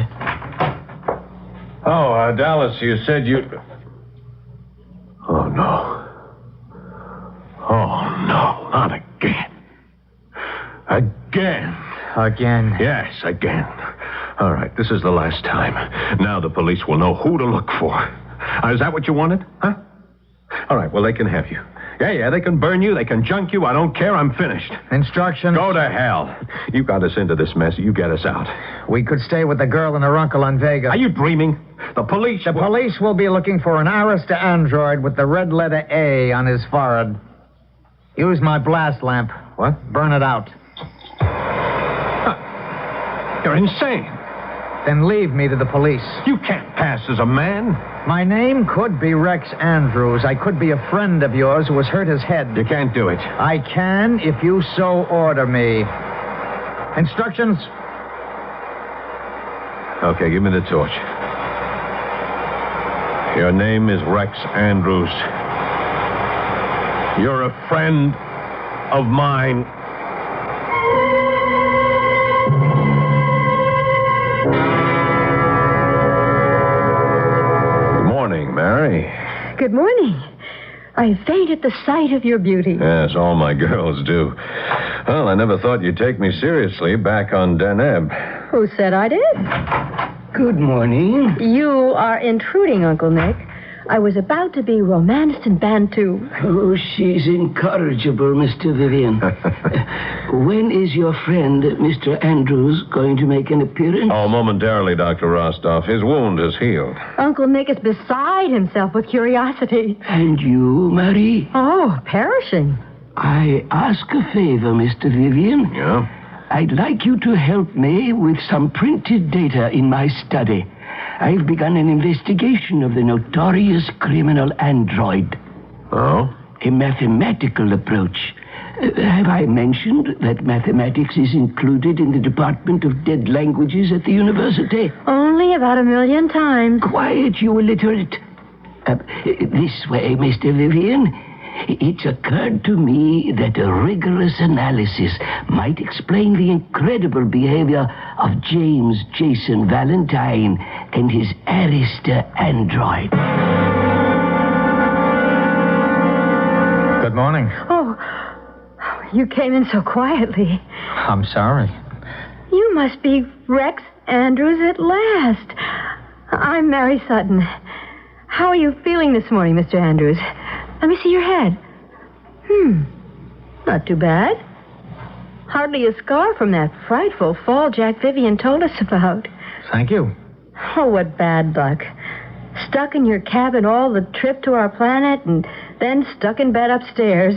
Oh, Dallas, you said you... Oh, no. Oh, no, not again. Again. Yes, again. All right, this is the last time. Now the police will know who to look for. Is that what you wanted? Huh? All right, well, they can have you. Yeah, they can burn you, they can junk you. I don't care, I'm finished. Instructions? Go to hell. You got us into this mess, you get us out. We could stay with the girl and her uncle on Vega. Are you dreaming? The police will be looking for an Arista android with the red letter A on his forehead. Use my blast lamp. What? Burn it out. You're insane. Then leave me to the police. You can't pass as a man. My name could be Rex Andrews. I could be a friend of yours who has hurt his head. You can't do it. I can if you so order me. Instructions? Okay, give me the torch. Your name is Rex Andrews. You're a friend of mine. Mary. Good morning. I faint at the sight of your beauty. Yes, all my girls do. Well, I never thought you'd take me seriously back on Deneb. Who said I did? Good morning. You are intruding, Uncle Nick. I was about to be romanced in Bantu. Oh, she's incorrigible, Mr. Vivian. When is your friend, Mr. Andrews, going to make an appearance? Oh, momentarily, Dr. Rostov. His wound is healed. Uncle Nick is beside himself with curiosity. And you, Marie? Oh, perishing. I ask a favor, Mr. Vivian. Yeah? I'd like you to help me with some printed data in my study. I've begun an investigation of the notorious criminal android. Oh? A mathematical approach. Have I mentioned that mathematics is included in the Department of Dead Languages at the university? Only about 1,000,000 times. Quiet, you illiterate. This way, Mr. Vivian. It's occurred to me that a rigorous analysis might explain the incredible behavior of James Jason Valentine and his Arista android. Good morning. Oh, you came in so quietly. I'm sorry. You must be Rex Andrews at last. I'm Mary Sutton. How are you feeling this morning, Mr. Andrews? Let me see your head. Not too bad. Hardly a scar from that frightful fall Jack Vivian told us about. Thank you. Oh, what bad luck. Stuck in your cabin all the trip to our planet and then stuck in bed upstairs.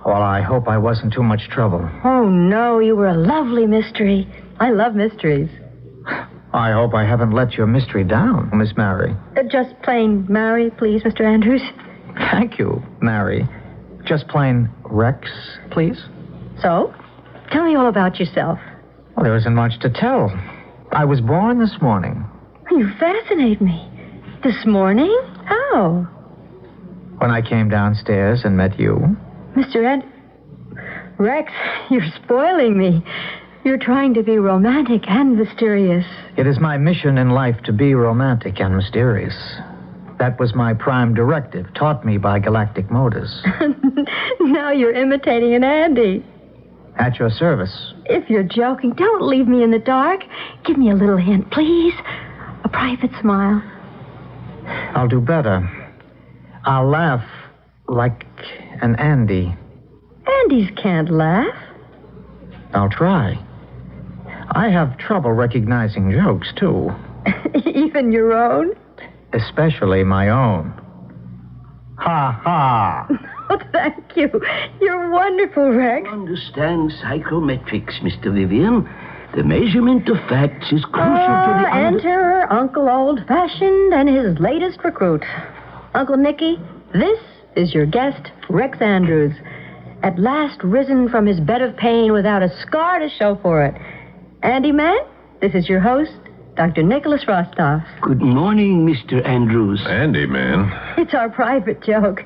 Well, I hope I wasn't too much trouble. Oh, no, you were a lovely mystery. I love mysteries. I hope I haven't let your mystery down, Miss Mary. Just plain Mary, please, Mr. Andrews. Thank you, Mary. Just plain Rex, please. So? Tell me all about yourself. Well, there isn't much to tell. I was born this morning. You fascinate me. This morning? How? When I came downstairs and met you. Mr. Rex, you're spoiling me. You're trying to be romantic and mysterious. It is my mission in life to be romantic and mysterious. That was my prime directive, taught me by galactic motors. Now you're imitating an Andy. At your service. If you're joking, don't leave me in the dark. Give me a little hint, please. A private smile. I'll do better. I'll laugh like an Andy. Andys can't laugh. I'll try. I have trouble recognizing jokes, too. Even your own? Especially my own. Ha ha. Oh, thank you. You're wonderful, Rex. Understand psychometrics, Mr. Vivian. The measurement of facts is crucial to the... Enter Uncle Old-Fashioned and his latest recruit. Uncle Nicky, this is your guest, Rex Andrews. At last risen from his bed of pain without a scar to show for it. Andy Man, this is your host, Dr. Nicholas Rostov. Good morning, Mr. Andrews. Andy, man. It's our private joke.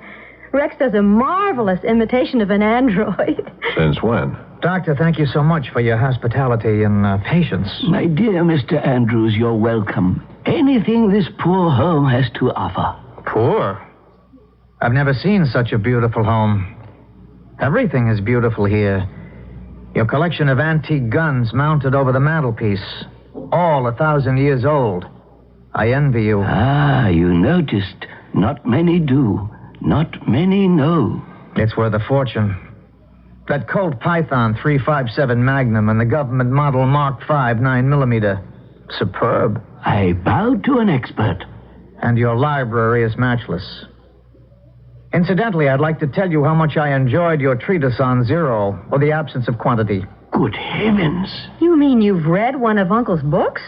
Rex does a marvelous imitation of an android. Since when? Doctor, thank you so much for your hospitality and patience. My dear Mr. Andrews, you're welcome. Anything this poor home has to offer. Poor? I've never seen such a beautiful home. Everything is beautiful here. Your collection of antique guns mounted over the mantelpiece, all 1,000 years old. I envy you. Ah, you noticed. Not many do. Not many know. It's worth a fortune. That Colt Python 357 Magnum and the government model Mark V 9mm. Superb. I bow to an expert. And your library is matchless. Incidentally, I'd like to tell you how much I enjoyed your treatise on zero, or the absence of quantity. Good heavens. You mean you've read one of Uncle's books?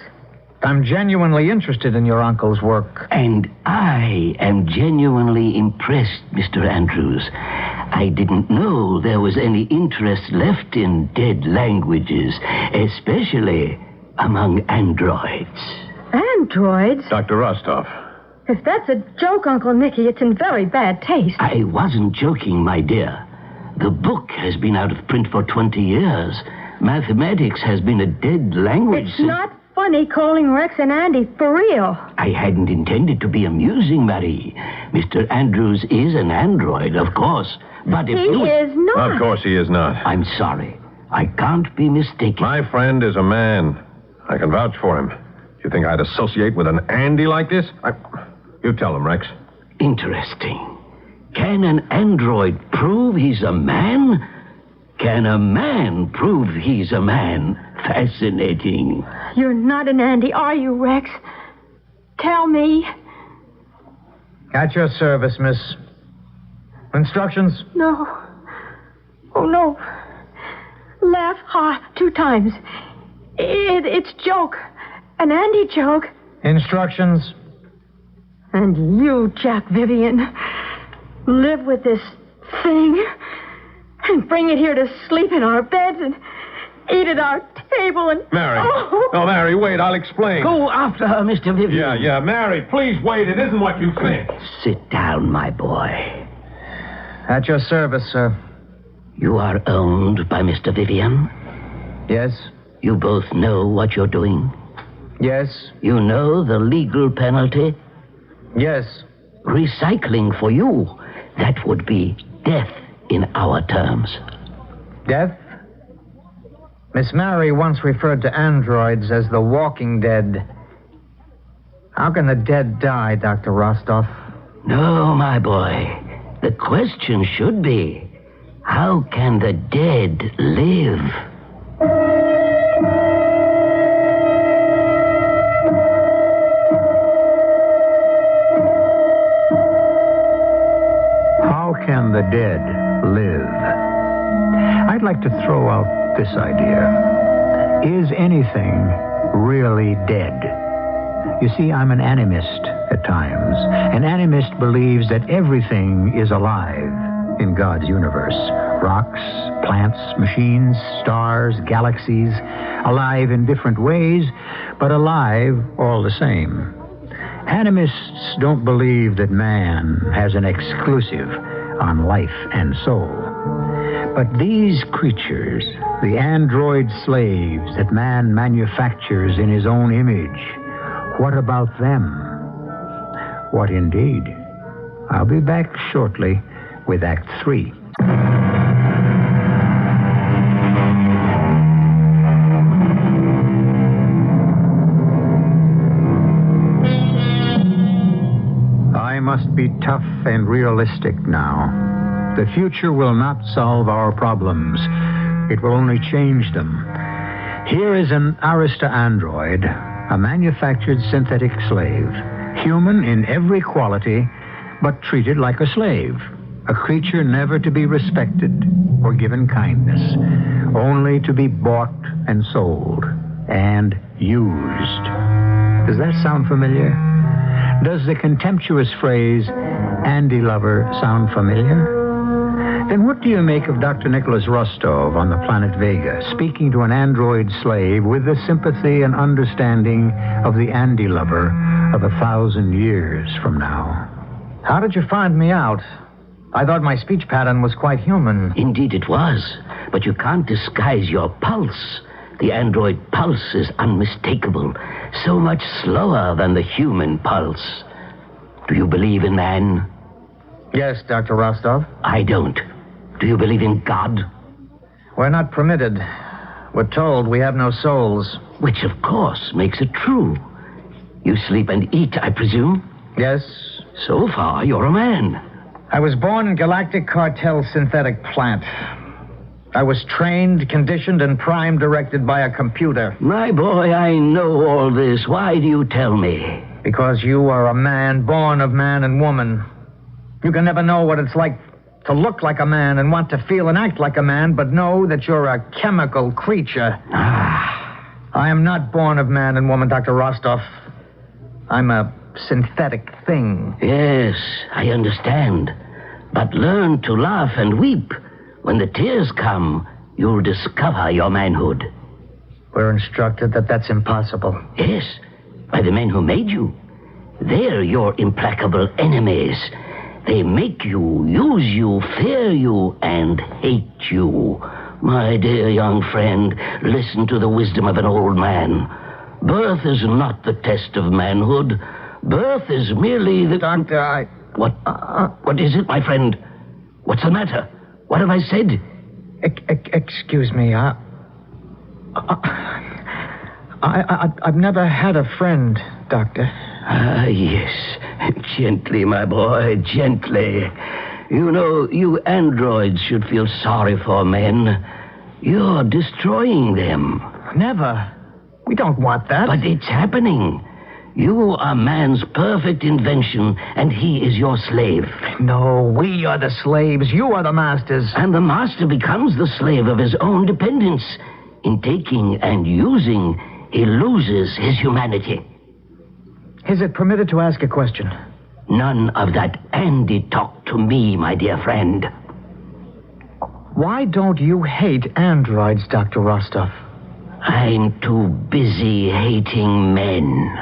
I'm genuinely interested in your uncle's work. And I am genuinely impressed, Mr. Andrews. I didn't know there was any interest left in dead languages, especially among androids. Androids? Dr. Rostov. If that's a joke, Uncle Nicky, it's in very bad taste. I wasn't joking, my dear. The book has been out of print for 20 years. Mathematics has been a dead language. It's not funny calling Rex and Andy for real. I hadn't intended to be amusing, Marie. Mr. Andrews is an android, of course. But if he is not. Of course he is not. I'm sorry. I can't be mistaken. My friend is a man. I can vouch for him. You think I'd associate with an Andy like this? You tell him, Rex. Interesting. Can an android prove he's a man? Can a man prove he's a man? Fascinating. You're not an Andy, are you, Rex? Tell me. At your service, miss. Instructions? No. Oh, no. Laugh hard 2 times. It's joke. An Andy joke. Instructions? And you, Jack Vivian, live with this thing and bring it here to sleep in our beds and eat at our table and... Mary. Oh. No, Mary, wait, I'll explain. Go after her, Mr. Vivian. Yeah, Mary, please wait. It isn't what you think. Sit down, my boy. At your service, sir. You are owned by Mr. Vivian? Yes. You both know what you're doing? Yes. You know the legal penalty? Yes. Recycling for you, that would be death in our terms. Death? Miss Mary once referred to androids as the walking dead. How can the dead die, Dr. Rostov? No, my boy. The question should be, how can the dead live? How can the dead live? I'd like to throw out this idea. Is anything really dead? You see, I'm an animist at times. An animist believes that everything is alive in God's universe. Rocks, plants, machines, stars, galaxies, alive in different ways, but alive all the same. Animists don't believe that man has an exclusive on life and soul. But these creatures, the android slaves that man manufactures in his own image, what about them? What indeed? I'll be back shortly with Act 3. I must be tough and realistic now. The future will not solve our problems. It will only change them. Here is an Arista android, a manufactured synthetic slave, human in every quality, but treated like a slave, a creature never to be respected or given kindness, only to be bought and sold and used. Does that sound familiar? Does the contemptuous phrase, Andy lover, sound familiar? Then what do you make of Dr. Nicholas Rostov on the planet Vega, speaking to an android slave with the sympathy and understanding of the Andy lover of 1,000 years from now? How did you find me out? I thought my speech pattern was quite human. Indeed it was, but you can't disguise your pulse. The android pulse is unmistakable, so much slower than the human pulse. Do you believe in man? Yes, Dr. Rostov. I don't. Do you believe in God? We're not permitted. We're told we have no souls. Which, of course, makes it true. You sleep and eat, I presume? Yes. So far, you're a man. I was born in Galactic Cartel synthetic plant. I was trained, conditioned, and prime directed by a computer. My boy, I know all this. Why do you tell me? Because you are a man born of man and woman. You can never know what it's like to look like a man and want to feel and act like a man, but know that you're a chemical creature. I am not born of man and woman, Dr. Rostov. I'm a synthetic thing. Yes, I understand. But learn to laugh and weep. When the tears come, you'll discover your manhood. We're instructed that that's impossible. Yes, by the men who made you. They're your implacable enemies. They make you, use you, fear you, and hate you. My dear young friend, listen to the wisdom of an old man. Birth is not the test of manhood. Birth is merely the... Doctor, What is it, my friend? What's the matter? What have I said? Excuse me, I've never had a friend, Doctor. Ah, yes. Gently, my boy, gently. You know, you androids should feel sorry for men. You're destroying them. Never. We don't want that. But it's happening. You are man's perfect invention, and he is your slave. No, we are the slaves. You are the masters. And the master becomes the slave of his own dependence. In taking and using, he loses his humanity. Is it permitted to ask a question? None of that Andy talk to me, my dear friend. Why don't you hate androids, Dr. Rostov? I'm too busy hating men.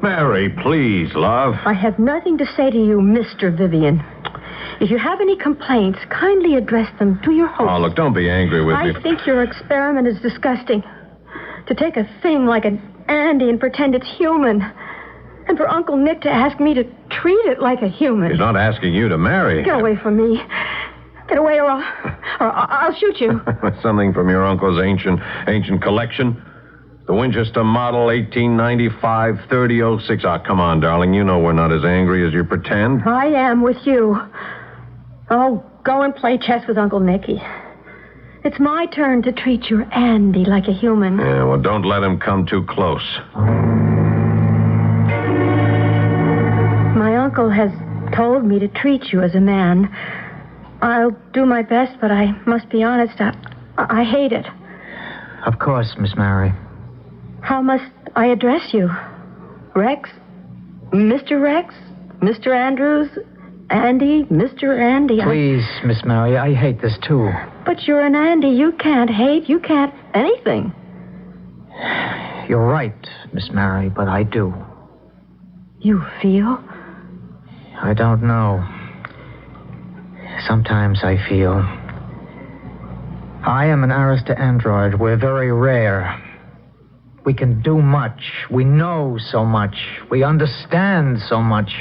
Mary, please, love. I have nothing to say to you, Mr. Vivian. If you have any complaints, kindly address them to your host. Oh, look, don't be angry with me. I think your experiment is disgusting. To take a thing like an Andy and pretend it's human. And for Uncle Nick to ask me to treat it like a human. He's not asking you to marry. Get away from me. Get away or I'll shoot you. Something from your uncle's ancient collection? The Winchester Model 1895 3006. Ah, come on, darling. You know we're not as angry as you pretend. I am with you. Oh, go and play chess with Uncle Nicky. It's my turn to treat your Andy like a human. Yeah, well, don't let him come too close. My uncle has told me to treat you as a man. I'll do my best, but I must be honest, I hate it. Of course, Miss Mary. How must I address you? Rex? Mr. Rex? Mr. Andrews? Andy? Mr. Andy? Please, Miss Mary, I hate this too. But you're an Andy. You can't hate. You can't anything. You're right, Miss Mary, but I do. You feel? I don't know. Sometimes I feel. I am an Arista android. We're very rare. We can do much. We know so much. We understand so much.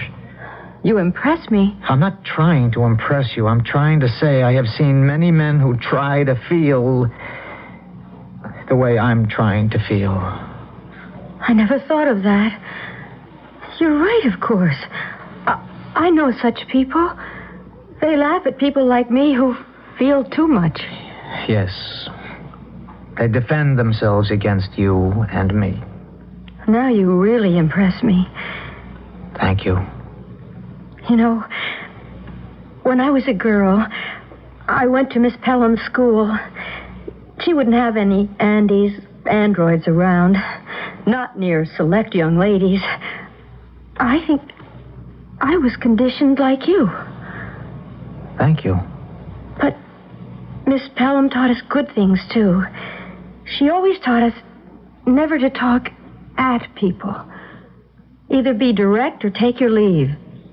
You impress me. I'm not trying to impress you. I'm trying to say I have seen many men who try to feel the way I'm trying to feel. I never thought of that. You're right, of course. I know such people. They laugh at people like me who feel too much. Yes. They defend themselves against you and me. Now you really impress me. Thank you. You know, when I was a girl, I went to Miss Pelham's school. She wouldn't have any androids around. Not near select young ladies. I think I was conditioned like you. Thank you. But Miss Pelham taught us good things, too. She always taught us never to talk at people. Either be direct or take your leave,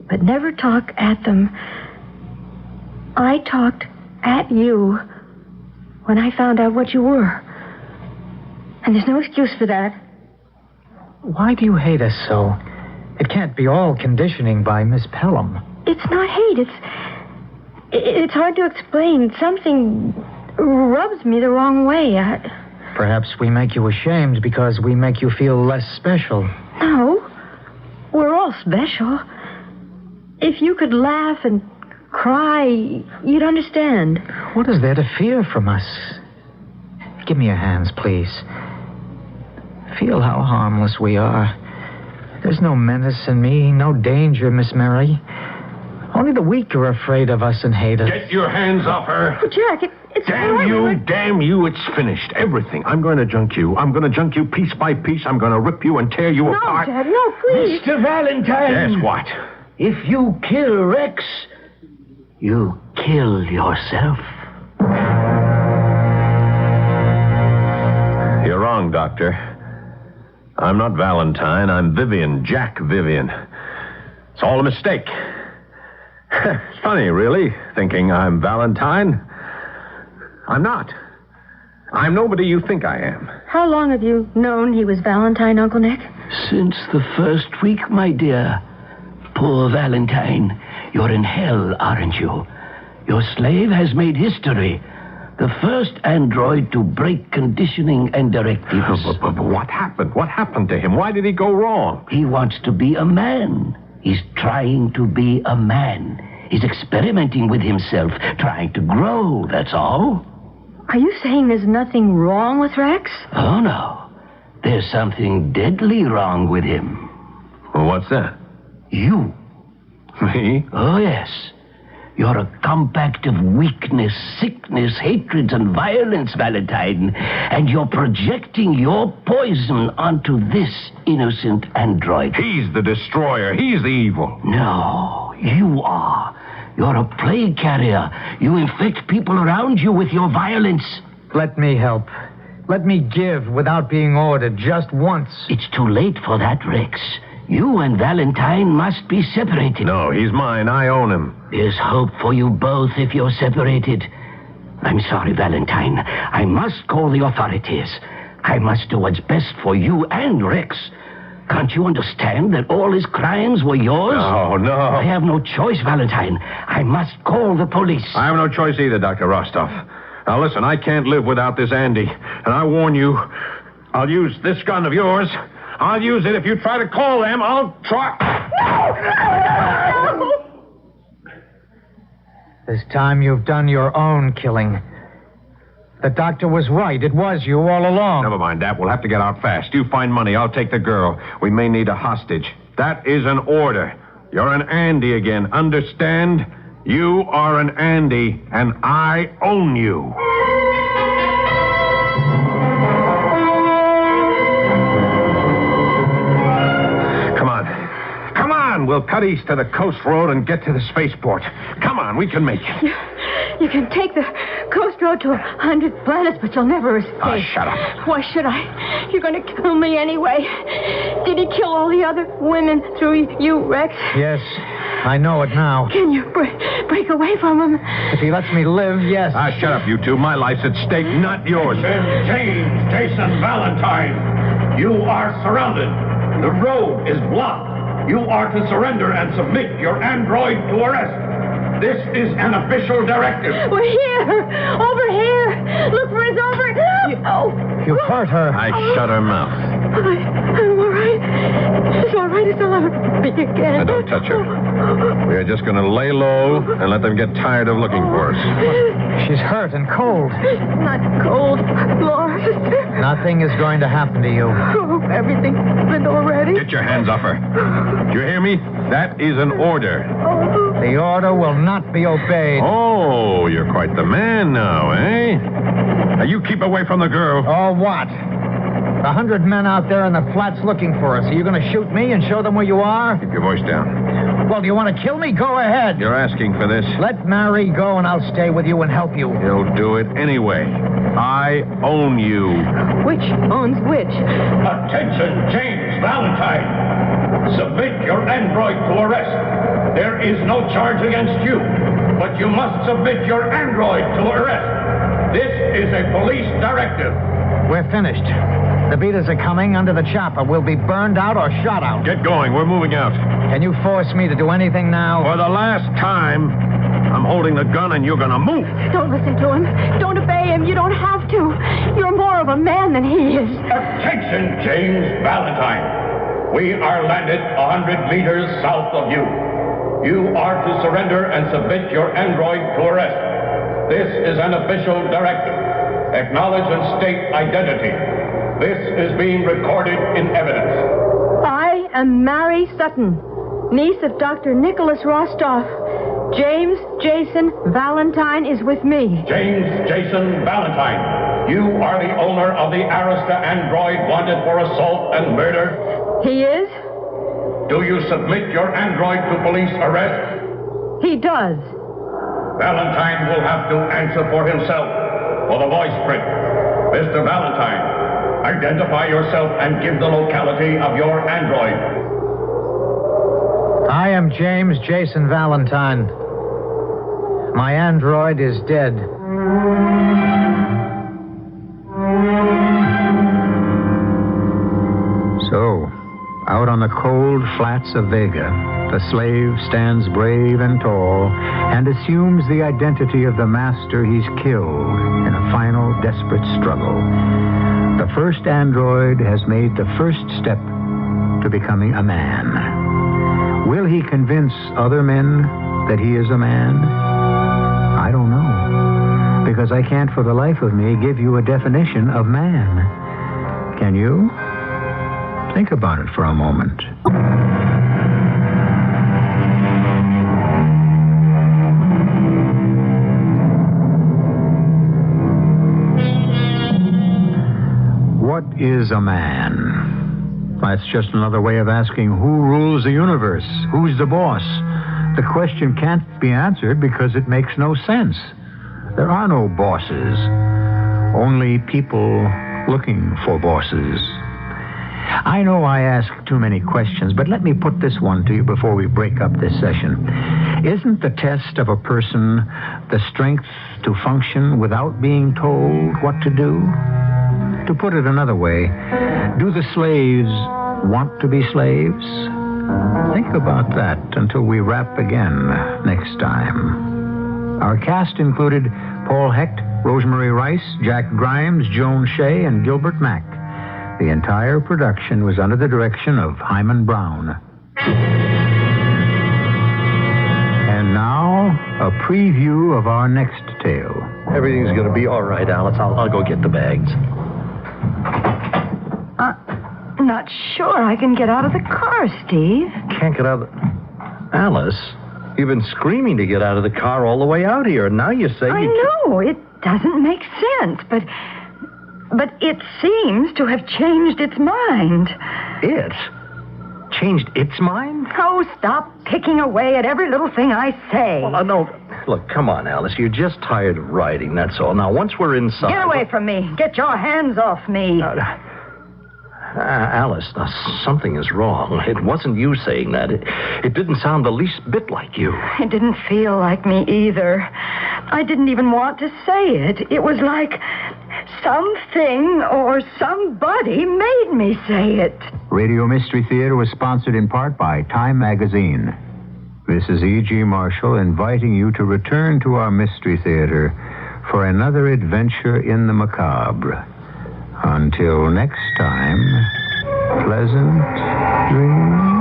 but never talk at them. I talked at you when I found out what you were. And there's no excuse for that. Why do you hate us so? It can't be all conditioning by Miss Pelham. It's not hate. It's hard to explain. Something rubs me the wrong way. Perhaps we make you ashamed because we make you feel less special. No. We're all special. If you could laugh and cry, you'd understand. What is there to fear from us? Give me your hands, please. Feel how harmless we are. There's no menace in me, no danger, Miss Mary. Only the weak are afraid of us and hate us. Get your hands off her. Oh, Jack, it's Damn you, it's finished. Everything. I'm going to junk you. I'm going to junk you piece by piece. I'm going to rip you and tear you apart. No, Jack, no, please. Mr. Valentine. Yes, what? If you kill Rex, you kill yourself. You're wrong, Doctor. I'm not Valentine. I'm Vivian, Jack Vivian. It's all a mistake. Funny, really, thinking I'm Valentine. I'm not. I'm nobody you think I am. How long have you known he was Valentine, Uncle Nick? Since the first week, my dear. Poor Valentine. You're in hell, aren't you? Your slave has made history. The first android to break conditioning and directives. But what happened? What happened to him? Why did he go wrong? He wants to be a man. He's trying to be a man. He's experimenting with himself, trying to grow, that's all. Are you saying there's nothing wrong with Rex? Oh, no. There's something deadly wrong with him. Well, what's that? You. Me? Oh, yes. You're a compact of weakness, sickness, hatreds, and violence, Valentine. And you're projecting your poison onto this innocent android. He's the destroyer. He's the evil. No, you are. You're a plague carrier. You infect people around you with your violence. Let me help. Let me give without being ordered, just once. It's too late for that, Rex. You and Valentine must be separated. No, he's mine. I own him. There's hope for you both if you're separated. I'm sorry, Valentine. I must call the authorities. I must do what's best for you and Rex. Can't you understand that all his crimes were yours? No. I have no choice, Valentine. I must call the police. I have no choice either, Dr. Rostov. Now, listen, I can't live without this Andy. And I warn you, I'll use this gun of yours. I'll use it if you try to call them. I'll try... No! This time you've done your own killing. The doctor was right. It was you all along. Never mind that. We'll have to get out fast. You find money. I'll take the girl. We may need a hostage. That is an order. You're an Andy again. Understand? You are an Andy, and I own you. Come on. We'll cut east to the coast road and get to the spaceport. Come on, we can make it. You can take the coast road to 100 planets, but you'll never escape. Oh, shut up. Why should I? You're going to kill me anyway. Did he kill all the other women through you, Rex? Yes, I know it now. Can you break away from him? If he lets me live, yes. Shut up, you two. My life's at stake, not yours. James Jason Valentine, you are surrounded. The road is blocked. You are to surrender and submit your android to arrest. This is an official directive. We're here. Over here. Look for us over. You hurt her. I shut her mouth. I'm all right. It's all right. It's all right. Be again. Now, don't touch her. We are just going to lay low and let them get tired of looking for us. She's hurt and cold. Not cold, Laura. Nothing is going to happen to you. Oh, everything's happened already. Get your hands off her. Do you hear me? That is an order. The order will not be obeyed. Oh, you're quite the man now, eh? Now, you keep away from the girl. Oh, what? 100 men out there in the flats looking for us. Are you going to shoot me and show them where you are? Keep your voice down. Well, do you want to kill me? Go ahead. You're asking for this. Let Mary go, and I'll stay with you and help you. He'll do it anyway. I own you. Which owns which? Attention, James Valentine. Submit your android to arrest. There is no charge against you, but you must submit your android to arrest. This is a police directive. We're finished. The beaters are coming under the chopper. We'll be burned out or shot out. Get going. We're moving out. Can you force me to do anything now? For the last time, I'm holding the gun and you're going to move. Don't listen to him. Don't obey him. You don't have to. You're more of a man than he is. Attention, James Valentine. We are landed 100 meters south of you. You are to surrender and submit your android to arrest. This is an official directive. Acknowledge and state identity. This is being recorded in evidence. I am Mary Sutton, niece of Dr. Nicholas Rostov. James Jason Valentine is with me. James Jason Valentine, you are the owner of the Arista android wanted for assault and murder. He is? Do you submit your android to police arrest? He does. Valentine will have to answer for himself for the voice print. Mr. Valentine, identify yourself and give the locality of your android. I am James Jason Valentine. My android is dead. So, out on the the cold flats of Vega, the slave stands brave and tall and assumes the identity of the master he's killed in a final desperate struggle. The first android has made the first step to becoming a man. Will he convince other men that he is a man? I don't know, because I can't for the life of me give you a definition of man. Can you? Think about it for a moment. What is a man? That's just another way of asking who rules the universe, who's the boss. The question can't be answered because it makes no sense. There are no bosses, only people looking for bosses. I know I ask too many questions, but let me put this one to you before we break up this session. Isn't the test of a person the strength to function without being told what to do? To put it another way, do the slaves want to be slaves? Think about that until we wrap again next time. Our cast included Paul Hecht, Rosemary Rice, Jack Grimes, Joan Shea, and Gilbert Mack. The entire production was under the direction of Hyman Brown. And now, a preview of our next tale. Everything's going to be all right, Alice. I'll go get the bags. Not sure I can get out of the car, Steve. Can't get out of the... Alice, you've been screaming to get out of the car all the way out here, and now you say I know, it doesn't make sense, but it seems to have changed its mind. It? Changed its mind? Oh, stop picking away at every little thing I say. Well, no. Look, come on, Alice. You're just tired of riding, that's all. Now, once we're inside... Get away from me. Get your hands off me. Alice, now, something is wrong. It wasn't you saying that. It didn't sound the least bit like you. It didn't feel like me either. I didn't even want to say it. It was like something or somebody made me say it. Radio Mystery Theater was sponsored in part by Time Magazine. This is E.G. Marshall inviting you to return to our Mystery Theater for another adventure in the macabre. Until next time, pleasant dreams.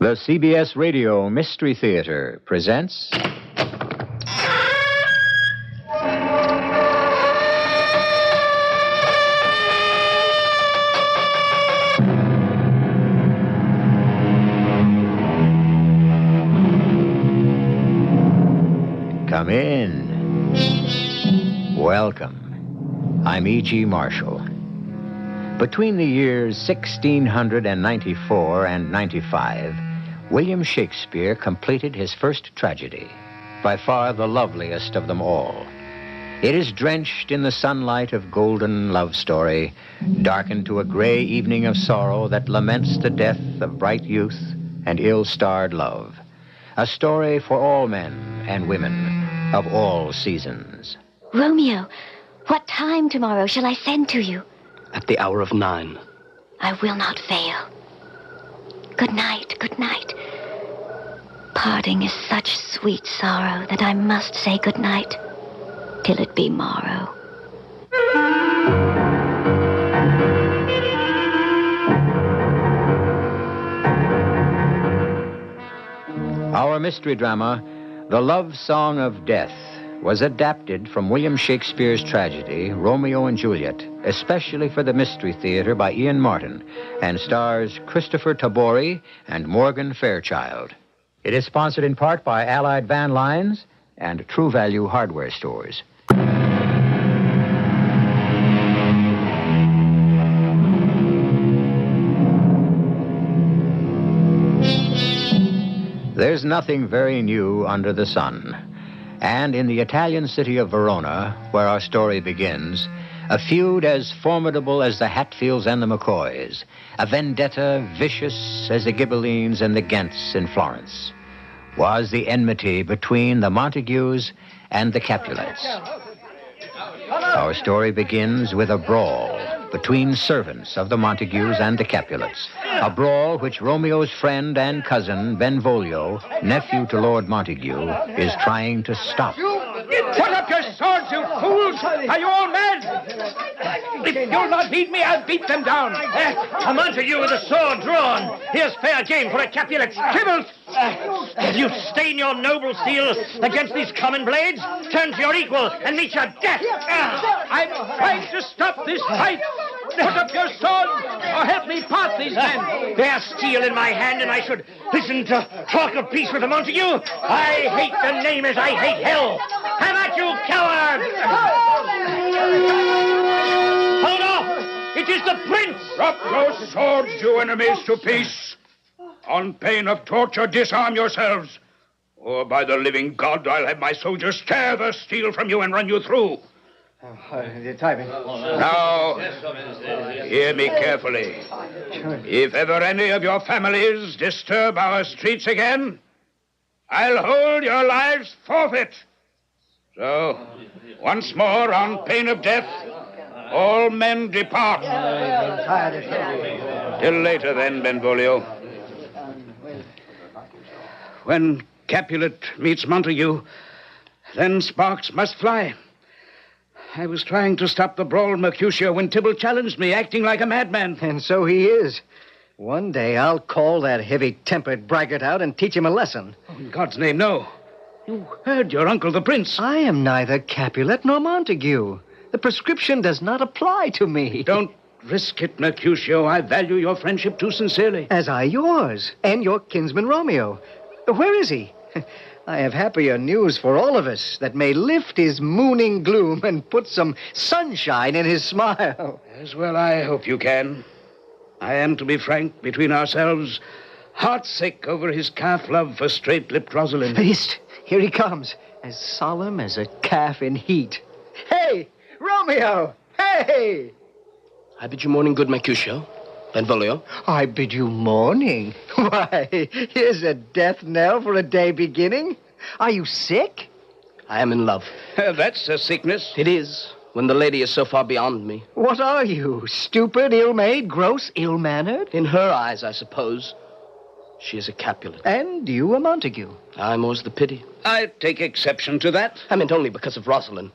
The CBS Radio Mystery Theater presents... Come in. Welcome. I'm E.G. Marshall. Between the years 1694 and 95, William Shakespeare completed his first tragedy, by far the loveliest of them all. It is drenched in the sunlight of golden love story, darkened to a gray evening of sorrow that laments the death of bright youth and ill-starred love. A story for all men and women of all seasons. Romeo, what time tomorrow shall I send to you? At the hour of 9. I will not fail. Good night, good night. Parting is such sweet sorrow that I must say good night till it be morrow. Our mystery drama, The Love Song of Death, was adapted from William Shakespeare's tragedy, Romeo and Juliet, especially for the Mystery Theater by Ian Martin, and stars Christopher Tabori and Morgan Fairchild. It is sponsored in part by Allied Van Lines and True Value hardware stores. There's nothing very new under the sun. And in the Italian city of Verona, where our story begins, a feud as formidable as the Hatfields and the McCoys, a vendetta vicious as the Ghibellines and the Ghents in Florence, was the enmity between the Montagues and the Capulets. Our story begins with a brawl between servants of the Montagues and the Capulets, a brawl which Romeo's friend and cousin, Benvolio, nephew to Lord Montague, is trying to stop. Put up your swords, you fools! Are you all mad? If you'll not beat me, I'll beat them down. A Montague with a sword drawn. Here's fair game for a Capulet. Kibbles! You stain your noble steel against these common blades? Turn to your equal and meet your death. I'm trying to stop this fight. Put up your swords or help me part these men. There's steel in my hand, and I should listen to talk of peace with a Montague. I hate the name as I hate hell. Have at you, coward! Hold off! It is the prince! Drop your swords, you enemies, to peace. On pain of torture, disarm yourselves. Or by the living God, I'll have my soldiers tear the steel from you and run you through. Now, hear me carefully. If ever any of your families disturb our streets again, I'll hold your lives forfeit. So, once more, on pain of death, all men depart. Till later, then, Benvolio. When Capulet meets Montague, then sparks must fly. I was trying to stop the brawl, Mercutio, when Tybalt challenged me, acting like a madman. And so he is. One day I'll call that heavy-tempered braggart out and teach him a lesson. Oh, in God's name, no. You heard your uncle, the prince. I am neither Capulet nor Montague. The prescription does not apply to me. Don't risk it, Mercutio. I value your friendship too sincerely. As I yours, and your kinsman Romeo. Where is he? I have happier news for all of us that may lift his mooning gloom and put some sunshine in his smile. As well, I hope you can. I am, to be frank, between ourselves, heartsick over his calf love for straight-lipped Rosalind. Hist! Here he comes, as solemn as a calf in heat. Hey, Romeo! Hey! I bid you morning, good Mercutio. Benvolio? I bid you morning. Why, here's a death knell for a day beginning. Are you sick? I am in love. That's a sickness. It is, when the lady is so far beyond me. What are you? Stupid, ill-made, gross, ill-mannered? In her eyes, I suppose. She is a Capulet. And you a Montague. I more's the pity. I take exception to that. I meant only because of Rosalind.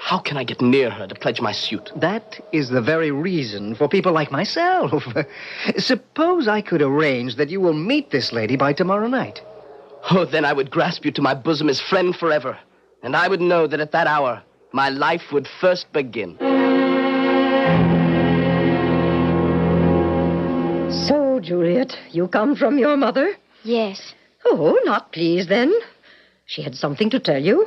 How can I get near her to pledge my suit? That is the very reason for people like myself. Suppose I could arrange that you will meet this lady by tomorrow night. Oh, then I would grasp you to my bosom as friend forever. And I would know that at that hour, my life would first begin. So, Juliet, you come from your mother? Yes. Oh, not pleased, then. She had something to tell you?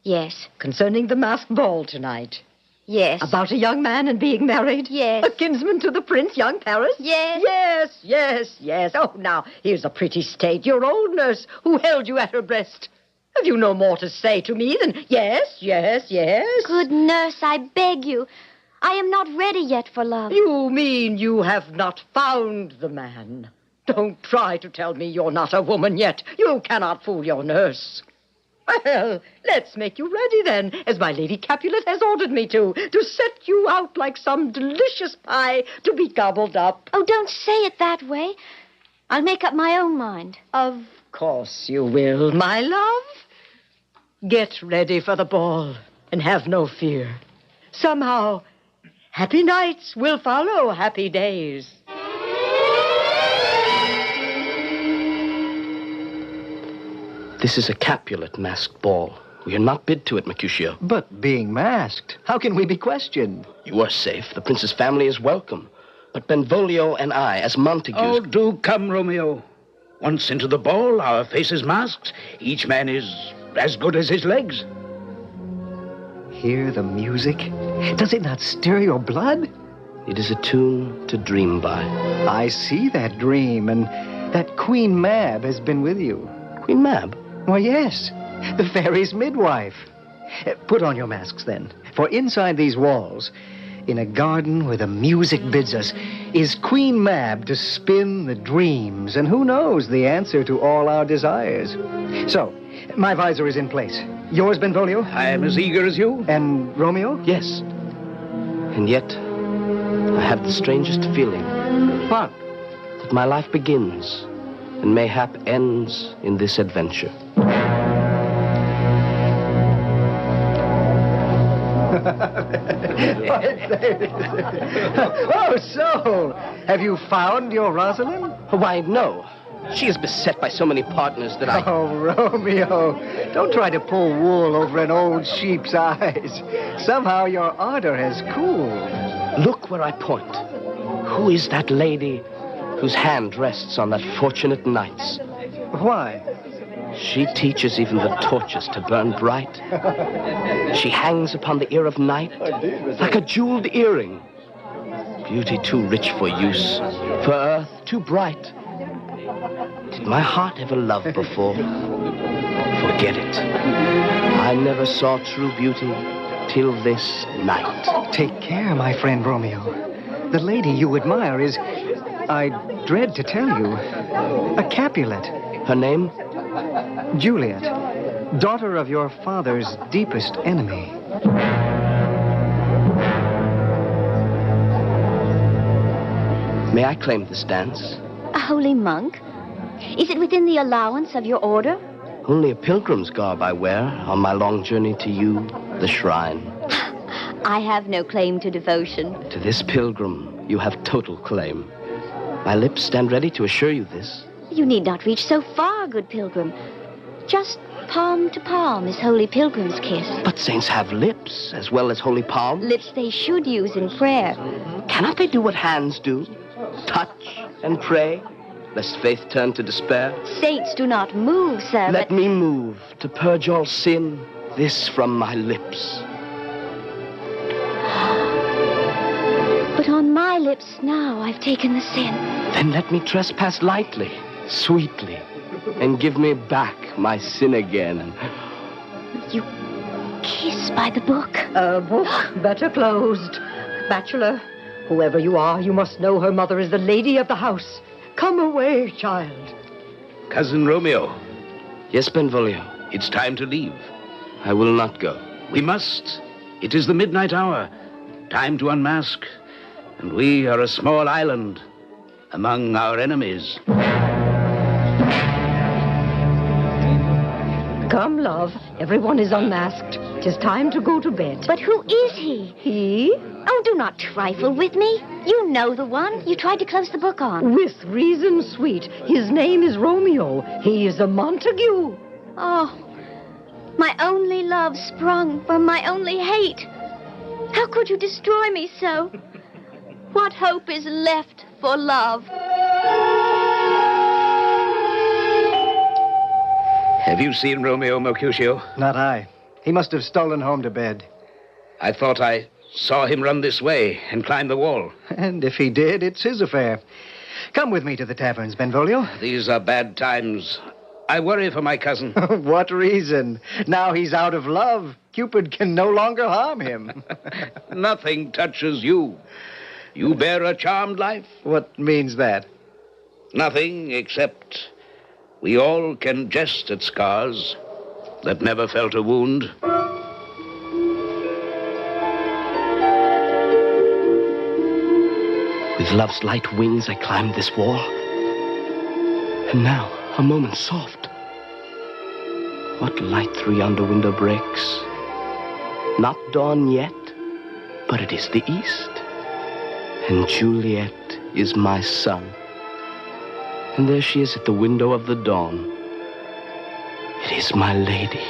Yes. Concerning the masked ball tonight? Yes. About a young man and being married? Yes. A kinsman to the prince, young Paris? Yes. Yes. Oh, now, here's a pretty state. Your old nurse who held you at her breast. Have you no more to say to me than yes? Good nurse, I beg you. I am not ready yet for love. You mean you have not found the man? Don't try to tell me you're not a woman yet. You cannot fool your nurse. Well, let's make you ready then, as my Lady Capulet has ordered me to set you out like some delicious pie to be gobbled up. Oh, don't say it that way. I'll make up my own mind. Of course you will, my love. Get ready for the ball, and have no fear. Somehow, happy nights will follow happy days. This is a Capulet masked ball. We are not bid to it, Mercutio. But being masked, how can we be questioned? You are safe. The prince's family is welcome. But Benvolio and I, as Montagues... Oh, do come, Romeo. Once into the ball, our faces masked. Each man is as good as his legs. Hear the music? Does it not stir your blood? It is a tune to dream by. I see that dream, and that Queen Mab has been with you. Queen Mab? Why, yes, the fairy's midwife. Put on your masks, then, for inside these walls, in a garden where the music bids us, is Queen Mab to spin the dreams, and who knows the answer to all our desires. So, my visor is in place. Yours, Benvolio? I am as eager as you. And Romeo? Yes. And yet, I have the strangest feeling. What? That my life begins and mayhap ends in this adventure. Oh, so, have you found your Rosalind? Why, no. She is beset by so many partners that I... Oh, Romeo, don't try to pull wool over an old sheep's eyes. Somehow your ardor has cooled. Look where I point. Who is that lady whose hand rests on that fortunate knight's? Why? She teaches even the torches to burn bright. She hangs upon the ear of night like a jeweled earring. Beauty too rich for use, for earth too bright. Did my heart ever love before? Forget it. I never saw true beauty till this night. Take care, my friend Romeo. The lady you admire is, I dread to tell you, a Capulet. Her name? Juliet, daughter of your father's deepest enemy. May I claim this dance? A holy monk? Is it within the allowance of your order? Only a pilgrim's garb I wear on my long journey to you, the shrine. I have no claim to devotion. To this pilgrim, you have total claim. My lips stand ready to assure you this. You need not reach so far, good pilgrim. Just palm to palm is holy pilgrim's kiss. But saints have lips as well as holy palms. Lips they should use in prayer. Cannot they do what hands do? Touch and pray, lest faith turn to despair? Saints do not move, sir. Let me move to purge all sin, this from my lips. But on my lips now I've taken the sin. Then let me trespass lightly, sweetly, and give me back my sin again. You kiss by the book. A book better closed. Bachelor, whoever you are, you must know her mother is the lady of the house. Come away, child. Cousin Romeo. Yes, Benvolio. It's time to leave. I will not go. We must. It is the midnight hour. Time to unmask. And we are a small island among our enemies. Come, love. Everyone is unmasked. 'Tis time to go to bed. But who is he? He? Oh, do not trifle with me. You know the one you tried to close the book on. With reason, sweet. His name is Romeo. He is a Montague. Oh, my only love sprung from my only hate. How could you destroy me so? What hope is left for love? Have you seen Romeo, Mercutio? Not I. He must have stolen home to bed. I thought I saw him run this way and climb the wall. And if he did, it's his affair. Come with me to the taverns, Benvolio. These are bad times. I worry for my cousin. What reason? Now he's out of love. Cupid can no longer harm him. Nothing touches you. You bear a charmed life. What means that? Nothing except we all can jest at scars that never felt a wound. With love's light wings I climbed this wall. And now, a moment soft. What light through yonder window breaks? Not dawn yet, but it is the east. And Juliet is my sun. And there she is at the window of the dawn. It is my lady.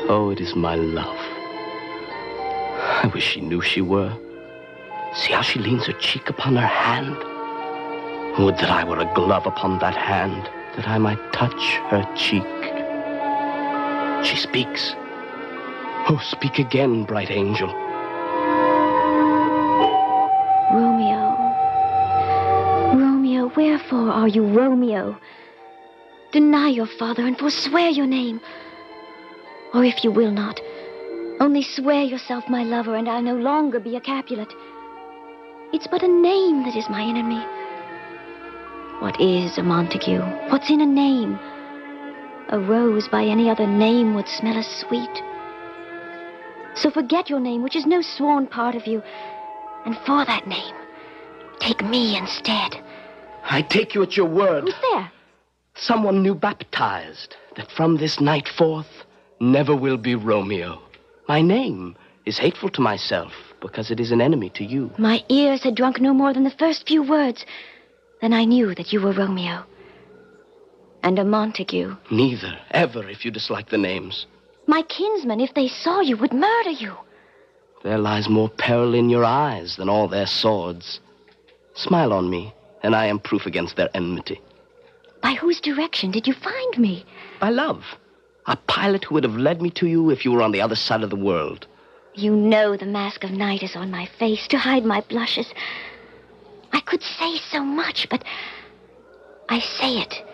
Oh, it is my love. I wish she knew she were. See how she leans her cheek upon her hand. Would that I were a glove upon that hand, that I might touch her cheek. She speaks. Oh, speak again, bright angel. Romeo. Romeo, wherefore are you Romeo? Deny your father and forswear your name. Or if you will not, only swear yourself my lover, and I'll no longer be a Capulet. It's but a name that is my enemy. What is a Montague? What's in a name? A rose by any other name would smell as sweet. So forget your name, which is no sworn part of you, and for that name, take me instead. I take you at your word. Who's there? Someone new baptized, that from this night forth never will be Romeo. My name is hateful to myself, because it is an enemy to you. My ears had drunk no more than the first few words. Then I knew that you were Romeo. And a Montague. Neither, ever, if you dislike the names. My kinsmen, if they saw you, would murder you. There lies more peril in your eyes than all their swords. Smile on me, and I am proof against their enmity. By whose direction did you find me? By love. A pilot who would have led me to you if you were on the other side of the world. You know the mask of night is on my face to hide my blushes. I could say so much, but I say it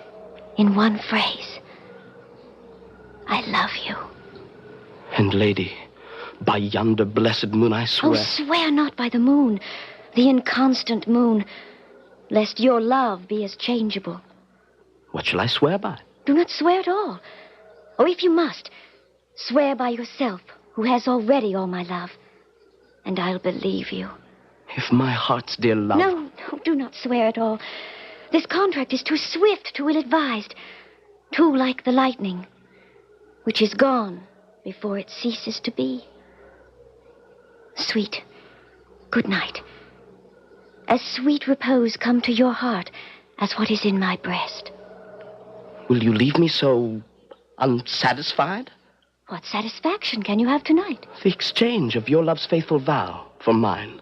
in one phrase. I love you. And lady, by yonder blessed moon I swear... Oh, swear not by the moon, the inconstant moon, lest your love be as changeable. What shall I swear by? Do not swear at all. Or if you must, swear by yourself, who has already all my love, and I'll believe you. If my heart's dear love... No, do not swear at all. This contract is too swift, too ill-advised, too like the lightning, which is gone before it ceases to be. Sweet, good night. As sweet repose come to your heart as what is in my breast. Will you leave me so unsatisfied? What satisfaction can you have tonight? The exchange of your love's faithful vow for mine.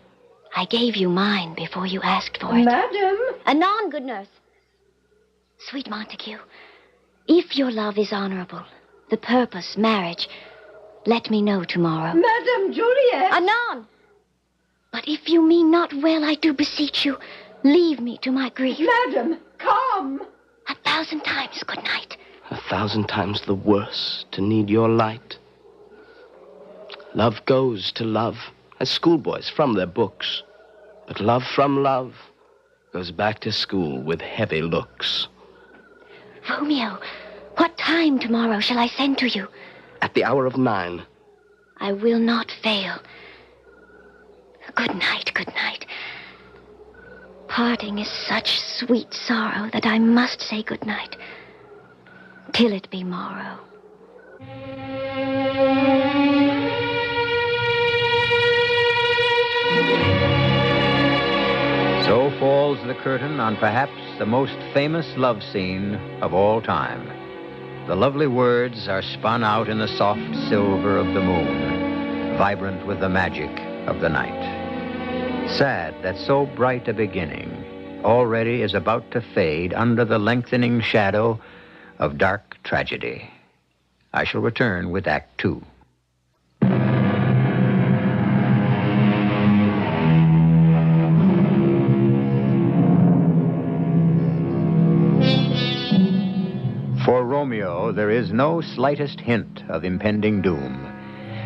I gave you mine before you asked for it. Madam! Anon, good nurse. Sweet Montague, if your love is honorable, the purpose, marriage, let me know tomorrow. Madam Juliet! Anon! But if you mean not well, I do beseech you, leave me to my grief. Madam, come! 1,000 times good night. 1,000 times the worse to need your light. Love goes to love, as schoolboys from their books. But love from love goes back to school with heavy looks. Romeo, what time tomorrow shall I send to you? At the hour of 9. I will not fail. Good night, good night. Parting is such sweet sorrow that I must say good night, till it be morrow. So falls the curtain on perhaps the most famous love scene of all time. The lovely words are spun out in the soft silver of the moon, vibrant with the magic of the night. Sad that so bright a beginning already is about to fade under the lengthening shadow of dark tragedy. I shall return with Act 2. For Romeo, there is no slightest hint of impending doom.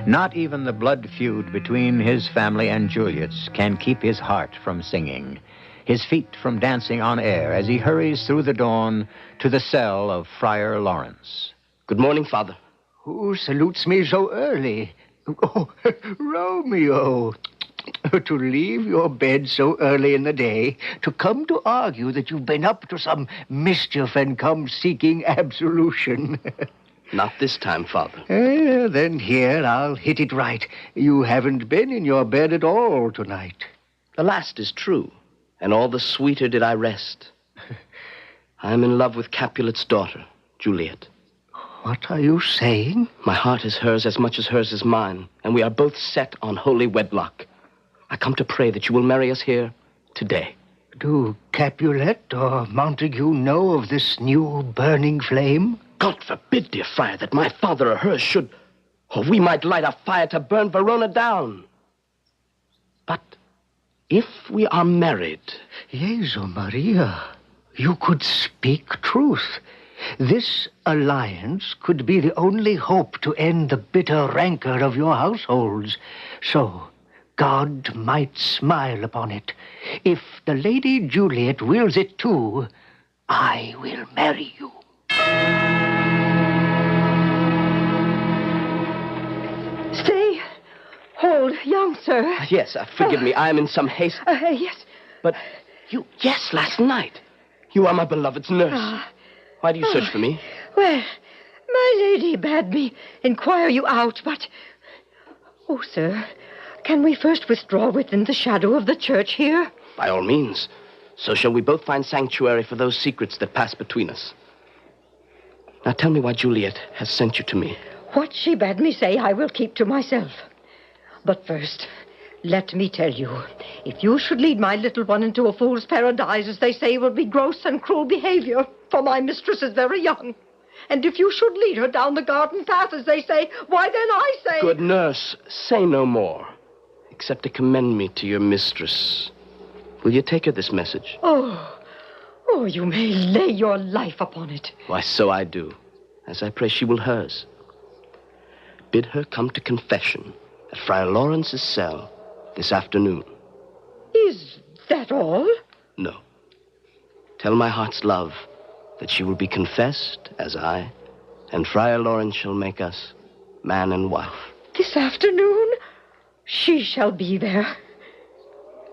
Not even the blood feud between his family and Juliet's can keep his heart from singing, his feet from dancing on air as he hurries through the dawn to the cell of Friar Lawrence. Good morning, Father. Who salutes me so early? Oh, Romeo. To leave your bed so early in the day, to come to argue that you've been up to some mischief and come seeking absolution. Not this time, Father. Then here, I'll hit it right. You haven't been in your bed at all tonight. The last is true, and all the sweeter did I rest. I am in love with Capulet's daughter, Juliet. What are you saying? My heart is hers as much as hers is mine, and we are both set on holy wedlock. I come to pray that you will marry us here today. Do Capulet or Montague know of this new burning flame? God forbid, dear friar, that my father or hers should, or we might light a fire to burn Verona down. But if we are married... Jesu Maria, you could speak truth. This alliance could be the only hope to end the bitter rancor of your households. So, God might smile upon it. If the Lady Juliet wills it too, I will marry you. Stay. Hold, young sir. Yes, forgive me. I am in some haste. Yes. But you... Yes, last night. You are my beloved's nurse. Why do you search for me? Well, my lady bade me inquire you out, but... Oh, sir, can we first withdraw within the shadow of the church here? By all means. So shall we both find sanctuary for those secrets that pass between us. Now tell me why Juliet has sent you to me. What she bade me say I will keep to myself. But first, let me tell you, if you should lead my little one into a fool's paradise, as they say, will be gross and cruel behavior, for my mistress is very young. And if you should lead her down the garden path, as they say, why then I say... Good nurse, say no more, except to commend me to your mistress. Will you take her this message? Oh, you may lay your life upon it. Why, so I do, as I pray she will hers. Bid her come to confession at Friar Lawrence's cell this afternoon. Is that all? No. Tell my heart's love that she will be confessed as I, and Friar Lawrence shall make us man and wife. This afternoon? She shall be there.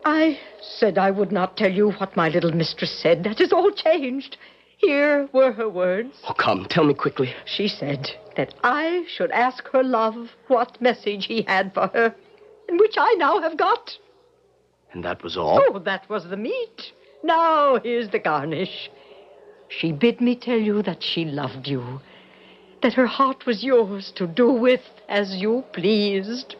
I said I would not tell you what my little mistress said. That is all changed. Here were her words. Oh, come, tell me quickly. She said that I should ask her love what message he had for her, and which I now have got. And that was all? Oh, that was the meat. Now here's the garnish. She bid me tell you that she loved you, that her heart was yours to do with as you pleased.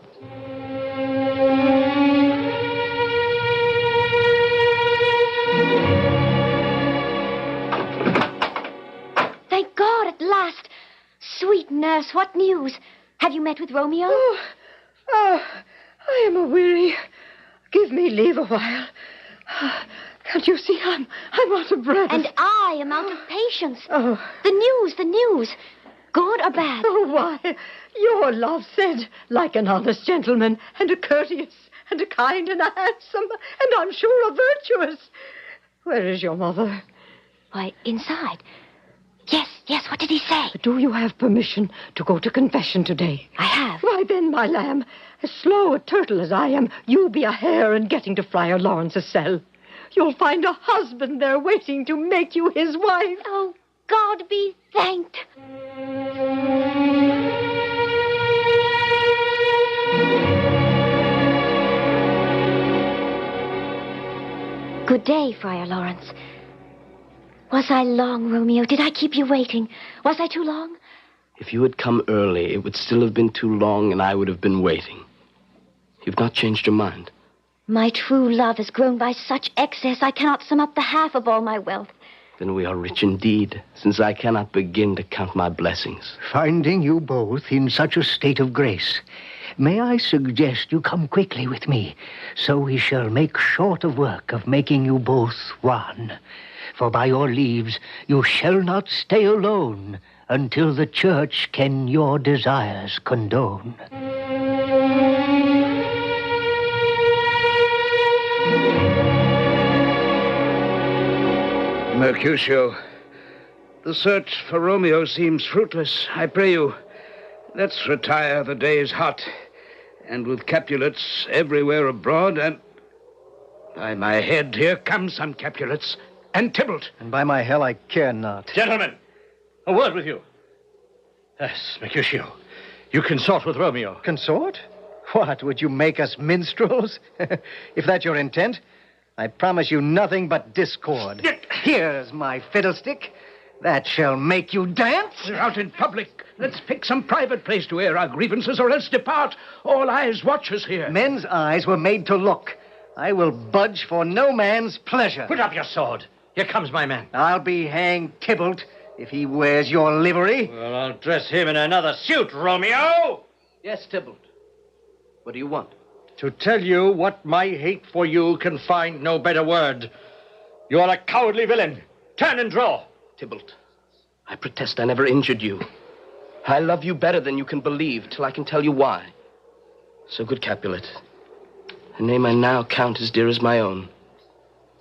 Thank God, at last. Sweet nurse, what news? Have you met with Romeo? I am a-weary. Give me leave a while. Can't you see I'm out of breath? And I am out of patience. Oh. The news. Good or bad? Oh, why, your love said, like an honest gentleman, and a courteous, and a kind, and a handsome, and I'm sure a virtuous. Where is your mother? Why, inside. Yes, what did he say? Do you have permission to go to confession today? I have. Why then, my lamb, as slow a turtle as I am, you be a hare in getting to Friar Lawrence's cell. You'll find a husband there waiting to make you his wife. Oh, God be thanked. Good day, Friar Lawrence. Was I long, Romeo? Did I keep you waiting? Was I too long? If you had come early, it would still have been too long, and I would have been waiting. You've not changed your mind. My true love has grown by such excess I cannot sum up the half of all my wealth. Then we are rich indeed, since I cannot begin to count my blessings. Finding you both in such a state of grace, may I suggest you come quickly with me, so we shall make short of work of making you both one. For by your leaves you shall not stay alone until the church can your desires condone. Mercutio, the search for Romeo seems fruitless. I pray you, let's retire. The day is hot, and with Capulets everywhere abroad, and... By my head, here come some Capulets. And Tybalt. And by my hell, I care not. Gentlemen, a word with you. Yes, Mercutio, you consort with Romeo. Consort? What, would you make us minstrels? If that's your intent, I promise you nothing but discord. Here's my fiddlestick. That shall make you dance. We're out in public. Let's pick some private place to air our grievances, or else depart. All eyes watch us here. Men's eyes were made to look. I will budge for no man's pleasure. Put up your sword. Here comes my man. I'll be hanged, Tybalt. if he wears your livery. Well, I'll dress him in another suit, Romeo. Yes, Tybalt. What do you want? To tell you what my hate for you can find no better word. You are a cowardly villain. Turn and draw. Tybalt, I protest I never injured you. I love you better than you can believe till I can tell you why. So, good Capulet, a name I now count as dear as my own.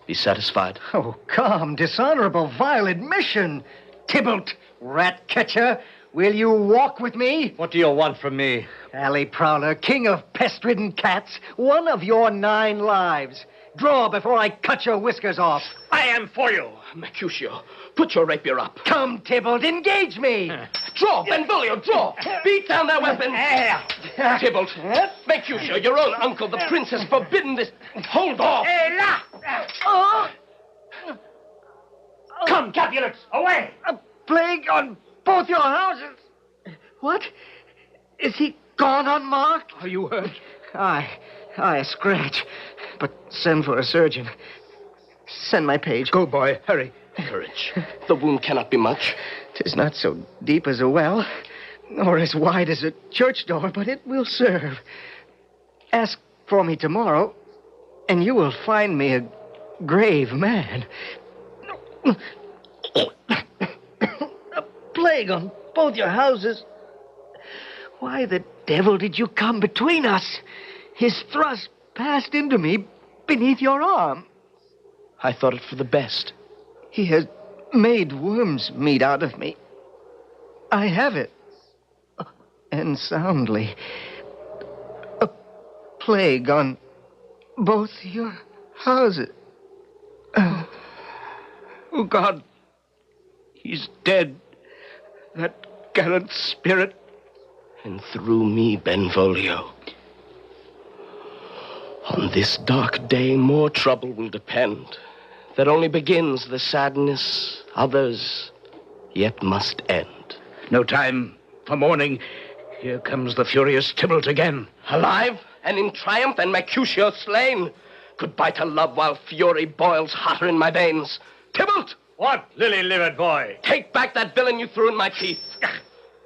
Be satisfied. Oh, come, dishonorable, vile admission. Tybalt, rat catcher, will you walk with me? What do you want from me? Alley prowler, king of pest-ridden cats, one of your 9 lives. Draw before I cut your whiskers off. I am for you. Mercutio, put your rapier up. Come, Tybalt, engage me. Draw, Benvolio, draw. Beat down that weapon. Tybalt, Mercutio, your own uncle, the prince, has forbidden this. Hold off. Come, Capulets, away. A plague on both your houses. What? Is he gone unmarked? Are you hurt? Aye, a scratch. But send for a surgeon. Send my page. Go, boy, hurry. Courage. The wound cannot be much. 'Tis not so deep as a well, nor as wide as a church door, but it will serve. Ask for me tomorrow, and you will find me a grave man. A plague on both your houses. Why the devil did you come between us? His thrust passed into me beneath your arm. I thought it for the best. He has made worm's meat out of me. I have it. And soundly. A plague on both your houses. Oh, God. He's dead. That gallant spirit. And through me, Benvolio. On this dark day, more trouble will depend. That only begins the sadness others yet must end. No time for mourning. Here comes the furious Tybalt again. Alive and in triumph, and Mercutio slain. Goodbye to love while fury boils hotter in my veins. Tybalt! What, lily-livered boy? Take back that villain you threw in my teeth.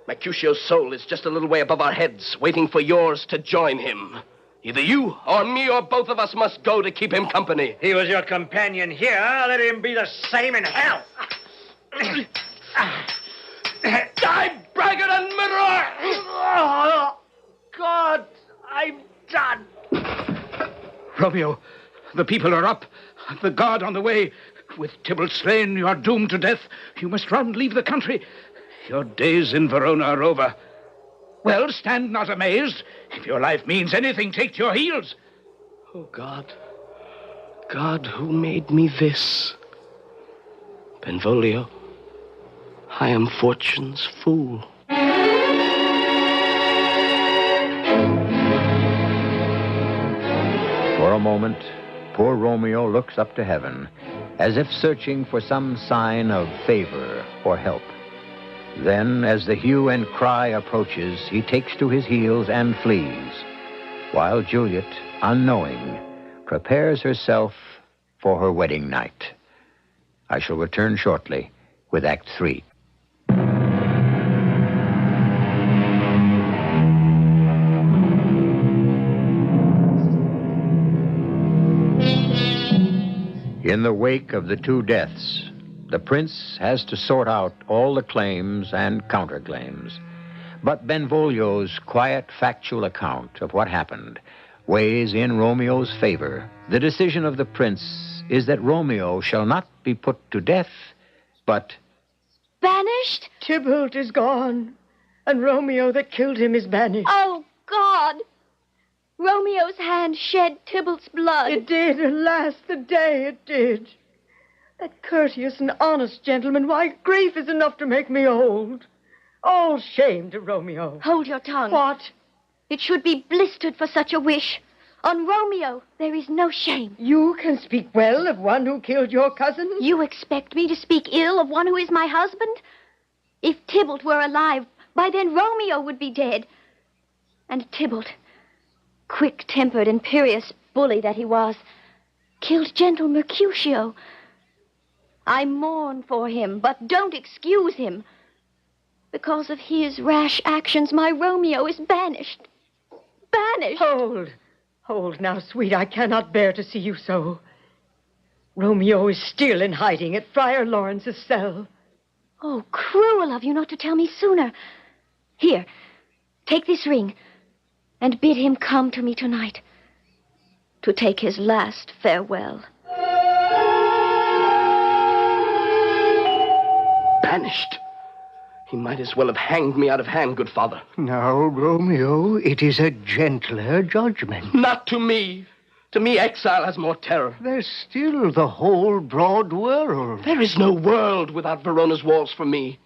Mercutio's soul is just a little way above our heads, waiting for yours to join him. Either you or me or both of us must go to keep him company. He was your companion here. Let him be the same in hell. Die, braggart and murderer! Oh, God, I'm done. Romeo, the people are up. The guard on the way. With Tybalt slain, you are doomed to death. You must run, leave the country. Your days in Verona are over. Well, stand not amazed. If your life means anything, take to your heels. Oh, God. God, who made me this? Benvolio, I am fortune's fool. For a moment, poor Romeo looks up to heaven, as if searching for some sign of favor or help. Then, as the hue and cry approaches, he takes to his heels and flees, while Juliet, unknowing, prepares herself for her wedding night. I shall return shortly with Act 3. In the wake of the 2 deaths, the prince has to sort out all the claims and counterclaims. But Benvolio's quiet, factual account of what happened weighs in Romeo's favor. The decision of the prince is that Romeo shall not be put to death, but banished? Tybalt is gone, and Romeo that killed him is banished. Oh, God! Romeo's hand shed Tybalt's blood. It did, alas, the day it did. That courteous and honest gentleman, why, grief is enough to make me old. All shame to Romeo. Hold your tongue. What? It should be blistered for such a wish. On Romeo, there is no shame. You can speak well of one who killed your cousin? You expect me to speak ill of one who is my husband? If Tybalt were alive, by then Romeo would be dead. And Tybalt, quick-tempered, imperious bully that he was, killed gentle Mercutio. I mourn for him, but don't excuse him. Because of his rash actions, my Romeo is banished. Banished. Hold now, sweet. I cannot bear to see you so. Romeo is still in hiding at Friar Lawrence's cell. Oh, cruel of you not to tell me sooner. Here, take this ring and bid him come to me tonight to take his last farewell. Banished? He might as well have hanged me out of hand, good father. Now, Romeo, it is a gentler judgment. Not to me. To me, exile has more terror. There's still the whole broad world. There is no world without Verona's walls for me.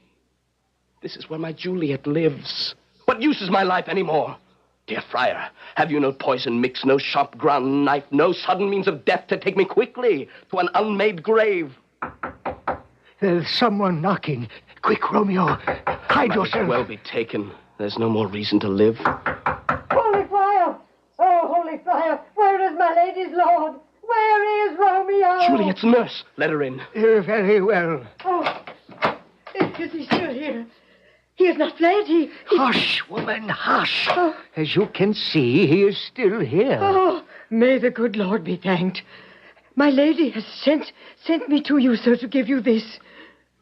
This is where my Juliet lives. What use is my life anymore? Dear friar, have you no poison mix, no sharp ground knife, no sudden means of death to take me quickly to an unmade grave? There's someone knocking. Quick, Romeo, hide yourself. Might well be taken. There's no more reason to live. Holy Friar! Oh, Holy Friar, where is my lady's lord? Where is Romeo? Juliet's nurse. Let her in. Very well. Oh, is he still here? He has not fled. He... Hush, woman, hush. Oh. As you can see, he is still here. Oh, may the good Lord be thanked. My lady has sent me to you, sir, to give you this.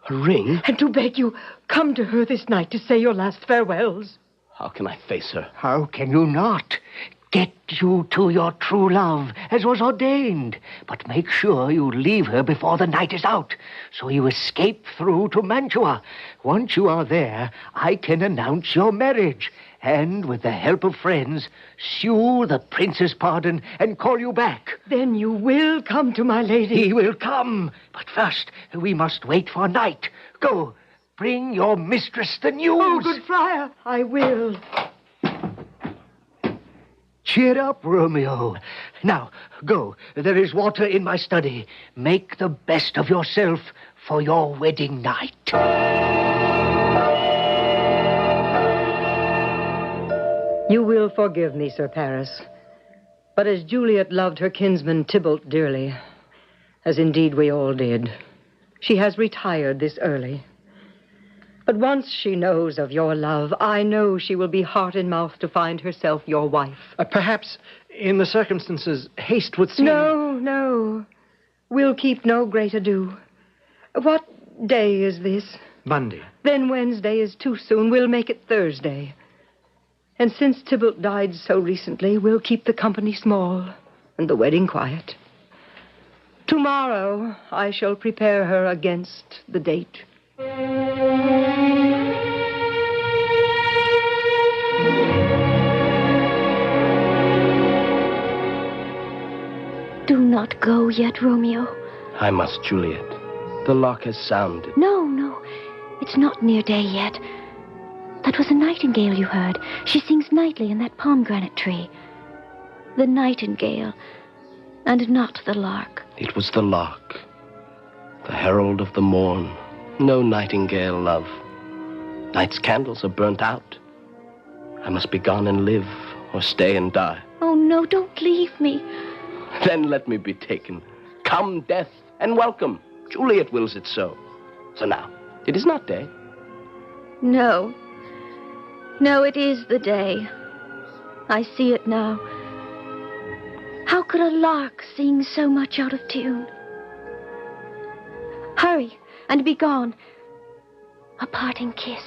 A ring? And to beg you, come to her this night to say your last farewells. How can I face her? How can you not? Get you to your true love, as was ordained. But make sure you leave her before the night is out, so you escape through to Mantua. Once you are there, I can announce your marriage, and with the help of friends, sue the prince's pardon and call you back. Then you will come to my lady. He will come, but first we must wait for night. Go, bring your mistress the news. Oh, good friar, I will. Cheer up, Romeo. Now, go. There is water in my study. Make the best of yourself for your wedding night. You will forgive me, Sir Paris. But as Juliet loved her kinsman Tybalt dearly, as indeed we all did, she has retired this early. But once she knows of your love, I know she will be heart in mouth to find herself your wife. Perhaps, in the circumstances, haste would seem... No. We'll keep no great ado. What day is this? Monday. Then Wednesday is too soon. We'll make it Thursday. And since Tybalt died so recently, we'll keep the company small and the wedding quiet. Tomorrow, I shall prepare her against the date. Do not go yet, Romeo. I must, Juliet. The lock has sounded. No. It's not near day yet. That was a nightingale you heard. She sings nightly in that pomegranate tree. The nightingale, and not the lark. It was the lark, the herald of the morn. No nightingale, love. Night's candles are burnt out. I must be gone and live, or stay and die. Oh, no, don't leave me. Then let me be taken. Come, death, and welcome. Juliet wills it so. So now, it is not day. No, it is the day. I see it now. How could a lark sing so much out of tune? Hurry and be gone. A parting kiss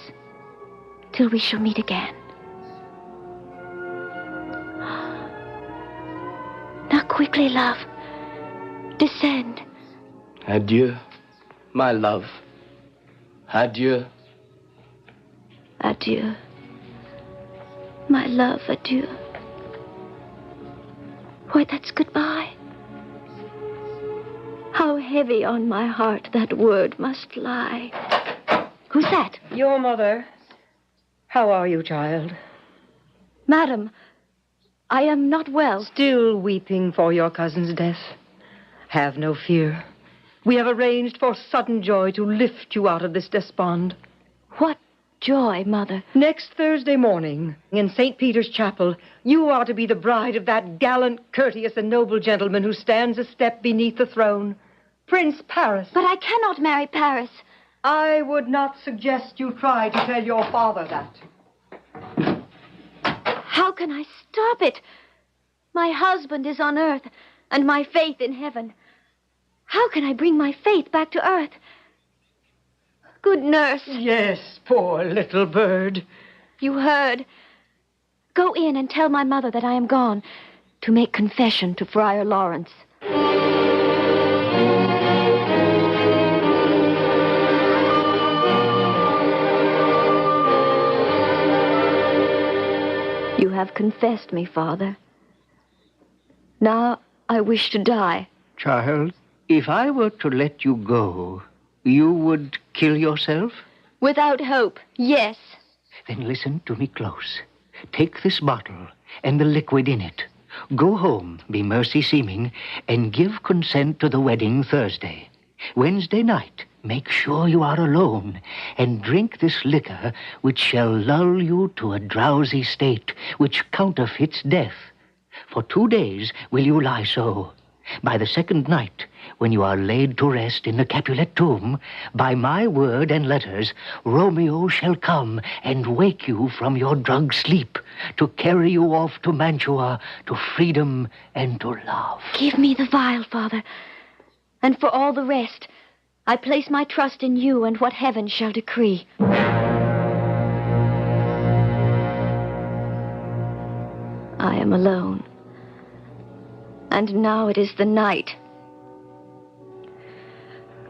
till we shall meet again. Now quickly, love. Descend. Adieu, my love. Adieu. Adieu. My love, adieu. Why, that's goodbye. How heavy on my heart that word must lie. Who's that? Your mother. How are you, child? Madam, I am not well. Still weeping for your cousin's death? Have no fear. We have arranged for sudden joy to lift you out of this despond. What joy, Mother? Next Thursday morning, in St. Peter's Chapel, you are to be the bride of that gallant, courteous, and noble gentleman who stands a step beneath the throne. Prince Paris. But I cannot marry Paris. I would not suggest you try to tell your father that. How can I stop it? My husband is on earth, and my faith in heaven. How can I bring my faith back to earth? Good nurse. Yes, poor little bird. You heard. Go in and tell my mother that I am gone to make confession to Friar Lawrence. You have confessed me, Father. Now I wish to die. Child, if I were to let you go, you would kill yourself? Without hope, yes. Then listen to me close. Take this bottle and the liquid in it. Go home, be mercy seeming, and give consent to the wedding Thursday. Wednesday night, make sure you are alone, and drink this liquor, which shall lull you to a drowsy state, which counterfeits death. For 2 days will you lie so. By the second night, when you are laid to rest in the Capulet tomb, by my word and letters, Romeo shall come and wake you from your drugged sleep, to carry you off to Mantua, to freedom and to love. Give me the vial, Father. And for all the rest, I place my trust in you and what heaven shall decree. I am alone. And now it is the night.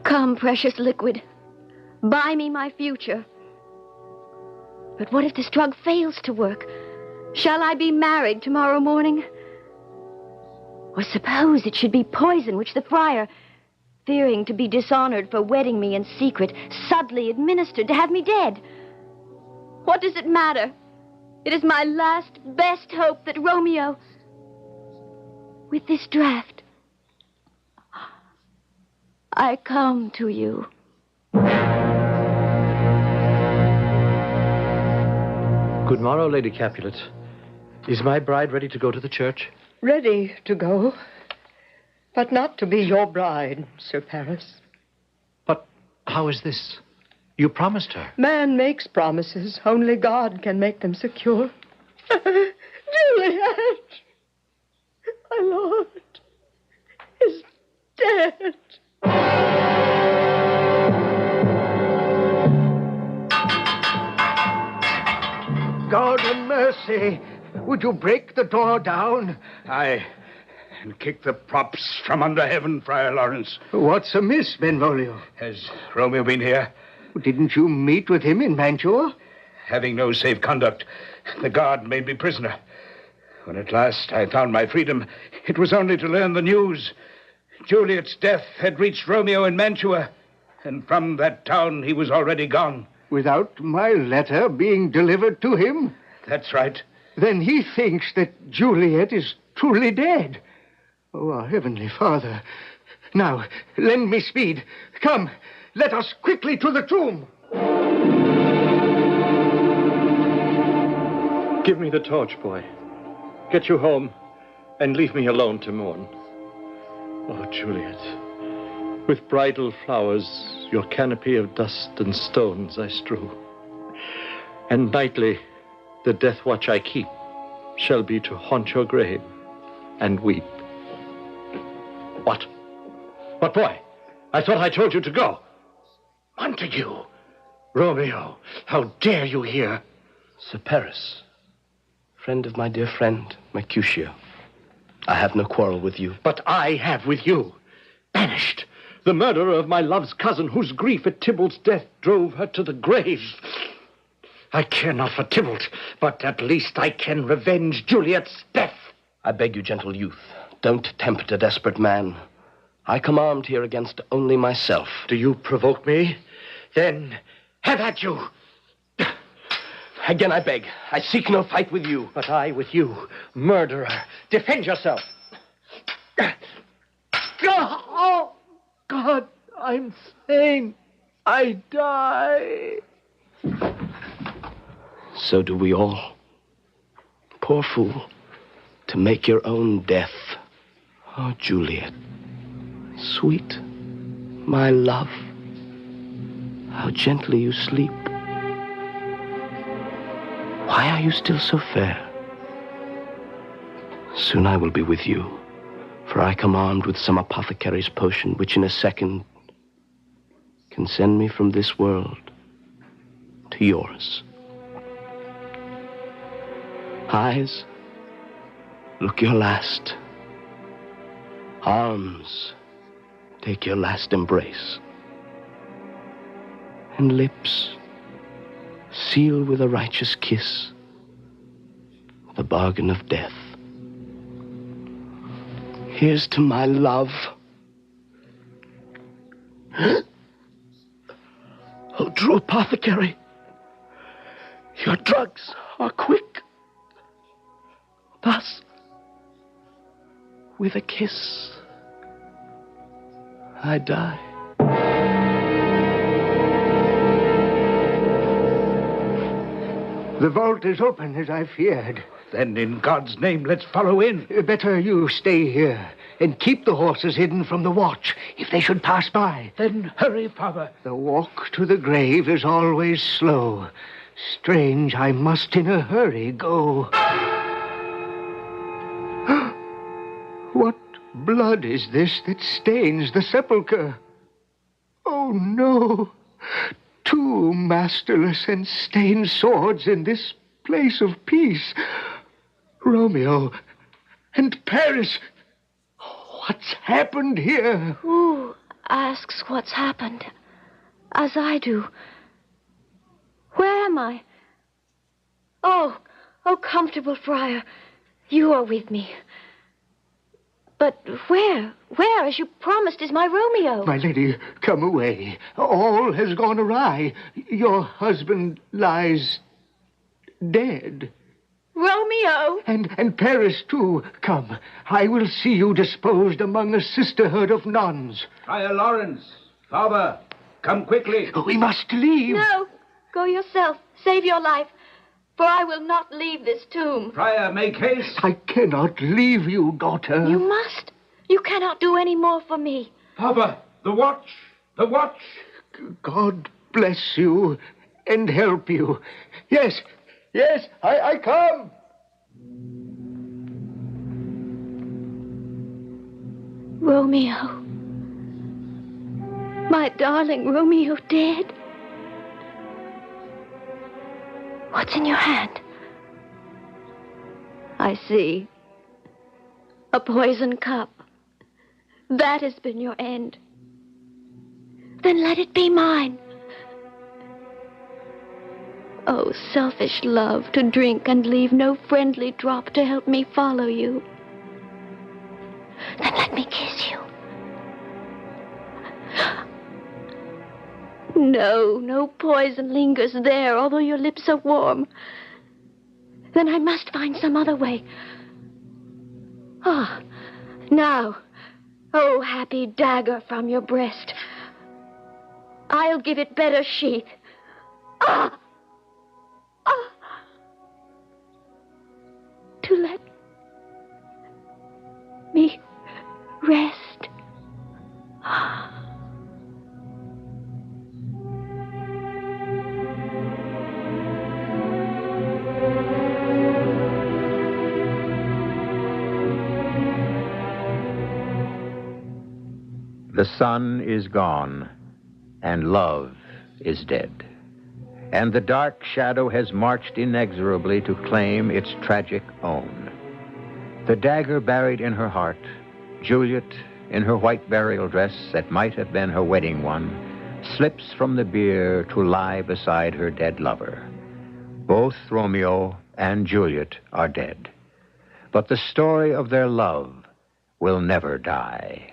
Come, precious liquid. Buy me my future. But what if this drug fails to work? Shall I be married tomorrow morning? Or suppose it should be poison which the friar, fearing to be dishonored for wedding me in secret, subtly administered to have me dead. What does it matter? It is my last, best hope that Romeo, with this draft, I come to you. Good morrow, Lady Capulet. Is my bride ready to go to the church? Ready to go, but not to be your bride, Sir Paris. But how is this? You promised her. Man makes promises. Only God can make them secure. Juliet! My lord is dead. God have mercy. Would you break the door down? Aye, and kick the props from under heaven, Friar Lawrence. What's amiss, Benvolio? Has Romeo been here? Didn't you meet with him in Mantua? Having no safe conduct, the guard made me prisoner. When at last I found my freedom, it was only to learn the news. Juliet's death had reached Romeo in Mantua, and from that town he was already gone. Without my letter being delivered to him? That's right. Then he thinks that Juliet is truly dead. Oh, our Heavenly Father. Now, lend me speed. Come, let us quickly to the tomb. Give me the torch, boy. Get you home and leave me alone to mourn. Oh, Juliet, with bridal flowers your canopy of dust and stones I strew, and nightly the death watch I keep shall be to haunt your grave and weep. What? What, boy? I thought I told you to go. Montague! Romeo, how dare you here? Sir Paris, friend of my dear friend, Mercutio, I have no quarrel with you. But I have with you. Banished. The murderer of my love's cousin, whose grief at Tybalt's death drove her to the grave. I care not for Tybalt, but at least I can revenge Juliet's death. I beg you, gentle youth, don't tempt a desperate man. I come armed here against only myself. Do you provoke me? Then have at you. Again, I beg. I seek no fight with you. But I with you. Murderer. Defend yourself. Oh, God, I'm slain. I die. So do we all. Poor fool. To make your own death. Oh, Juliet. Sweet, My love, how gently you sleep. Why are you still so fair? Soon I will be with you, for I come armed with some apothecary's potion, which in a second can send me from this world to yours. Eyes, look your last. Arms, take your last embrace. And lips, seal with a righteous kiss the bargain of death. Here's to my love. Oh, true apothecary, your drugs are quick. Thus, with a kiss, I die. The vault is open, as I feared. Then, in God's name, let's follow in. Better you stay here and keep the horses hidden from the watch if they should pass by. Then hurry, Father. The walk to the grave is always slow. Strange, I must in a hurry go. What blood is this that stains the sepulchre? Oh, no. Two masterless and stained swords in this place of peace. Romeo and Paris. What's happened here? Who asks what's happened? As I do. Where am I? Oh, comfortable friar, you are with me. But where, as you promised, is my Romeo? My lady, come away. All has gone awry. Your husband lies dead. Romeo! And Paris, too. Come, I will see you disposed among a sisterhood of nuns. Friar Lawrence, Father, come quickly. We must leave. No, go yourself. Save your life, for I will not leave this tomb. Friar, make haste. I cannot leave you, daughter. You must. You cannot do any more for me. Father, the watch. The watch. God bless you and help you. Yes, I come. Romeo. My darling Romeo dead. What's in your hand? I see. A poison cup. That has been your end. Then let it be mine. Oh, selfish love, to drink and leave no friendly drop to help me follow you. Then let me kiss you. No poison lingers there, although your lips are warm. Then I must find some other way. Ah, now, oh, happy dagger from your breast. I'll give it better sheath. To let me rest. The sun is gone, and love is dead. And the dark shadow has marched inexorably to claim its tragic own. The dagger buried in her heart, Juliet, in her white burial dress that might have been her wedding one, slips from the bier to lie beside her dead lover. Both Romeo and Juliet are dead. But the story of their love will never die.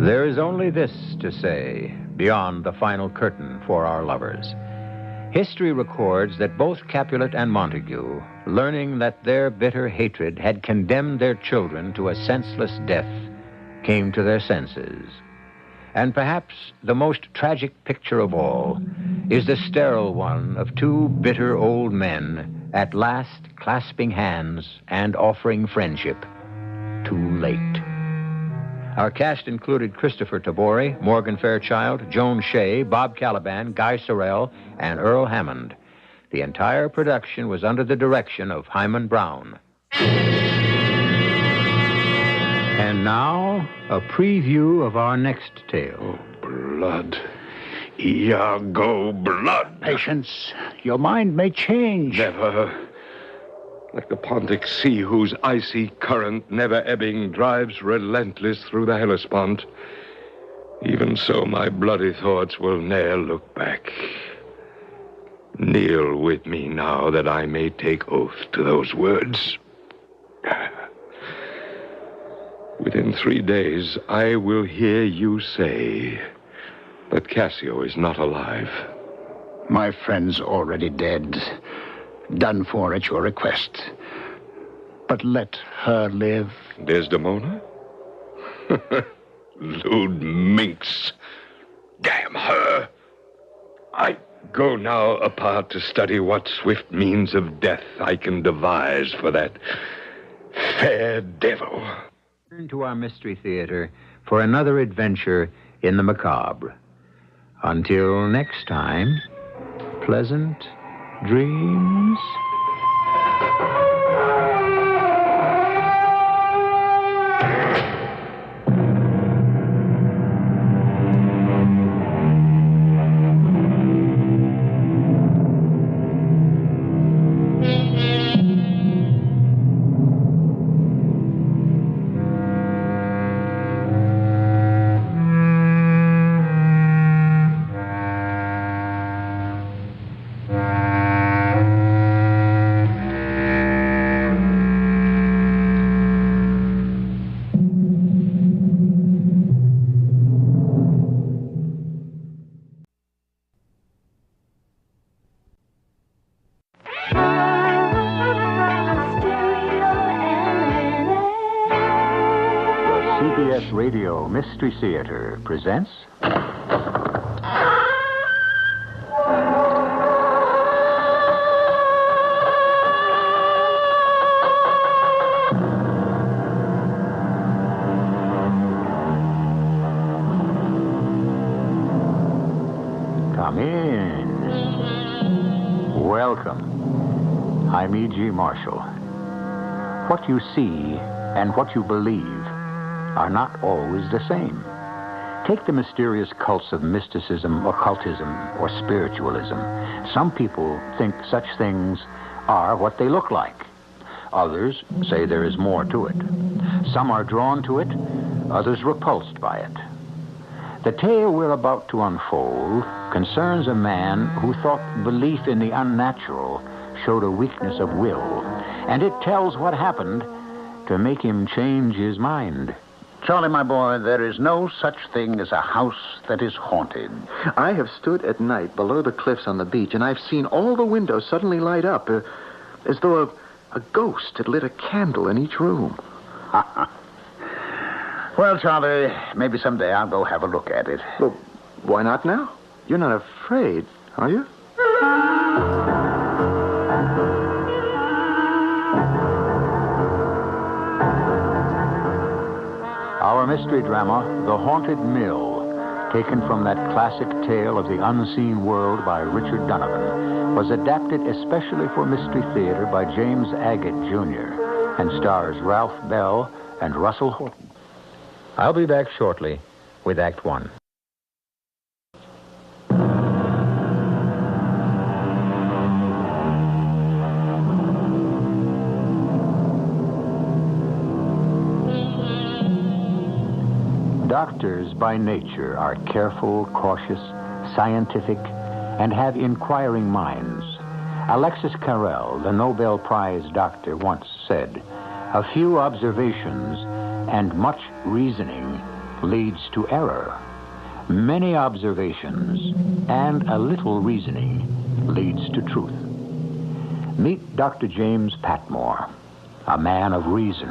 There is only this to say, beyond the final curtain for our lovers. History records that both Capulet and Montague, learning that their bitter hatred had condemned their children to a senseless death, came to their senses. And perhaps the most tragic picture of all is the sterile one of two bitter old men at last clasping hands and offering friendship. Too late. Our cast included Christopher Tabori, Morgan Fairchild, Joan Shea, Bob Caliban, Guy Sorrell, and Earl Hammond. The entire production was under the direction of Hyman Brown. And now, a preview of our next tale. Blood. Iago blood. Patience. Your mind may change. Never. Like the Pontic Sea, whose icy current, never ebbing, drives relentless through the Hellespont. Even so, my bloody thoughts will ne'er look back. Kneel with me now that I may take oath to those words. Within 3 days, I will hear you say that Cassio is not alive. My friend's already dead. Done for at your request. But let her live. Desdemona? Lewd minx. Damn her. I go now apart to study what swift means of death I can devise for that fair devil. Turn to our Mystery Theater for another adventure in the macabre. Until next time, pleasant dreams. CBS Radio Mystery Theater presents... Come in. Welcome. I'm E.G. Marshall. What you see and what you believe are not always the same. Take the mysterious cults of mysticism, occultism, or spiritualism. Some people think such things are what they look like. Others say there is more to it. Some are drawn to it, others repulsed by it. The tale we're about to unfold concerns a man who thought belief in the unnatural showed a weakness of will, and it tells what happened to make him change his mind. Charlie, my boy, there is no such thing as a house that is haunted. I have stood at night below the cliffs on the beach, and I've seen all the windows suddenly light up, as though a ghost had lit a candle in each room. Well, Charlie, maybe someday I'll go have a look at it. Well, why not now? You're not afraid, are you? Our mystery drama, The Haunted Mill, taken from that classic tale of the unseen world by Richard Donovan, was adapted especially for Mystery Theater by James Agate, Jr., and stars Ralph Bell and Russell Horton. I'll be back shortly with Act One. Doctors by nature are careful, cautious, scientific, and have inquiring minds. Alexis Carrel, the Nobel Prize doctor, once said, "A few observations and much reasoning leads to error. Many observations and a little reasoning leads to truth." Meet Dr. James Patmore, a man of reason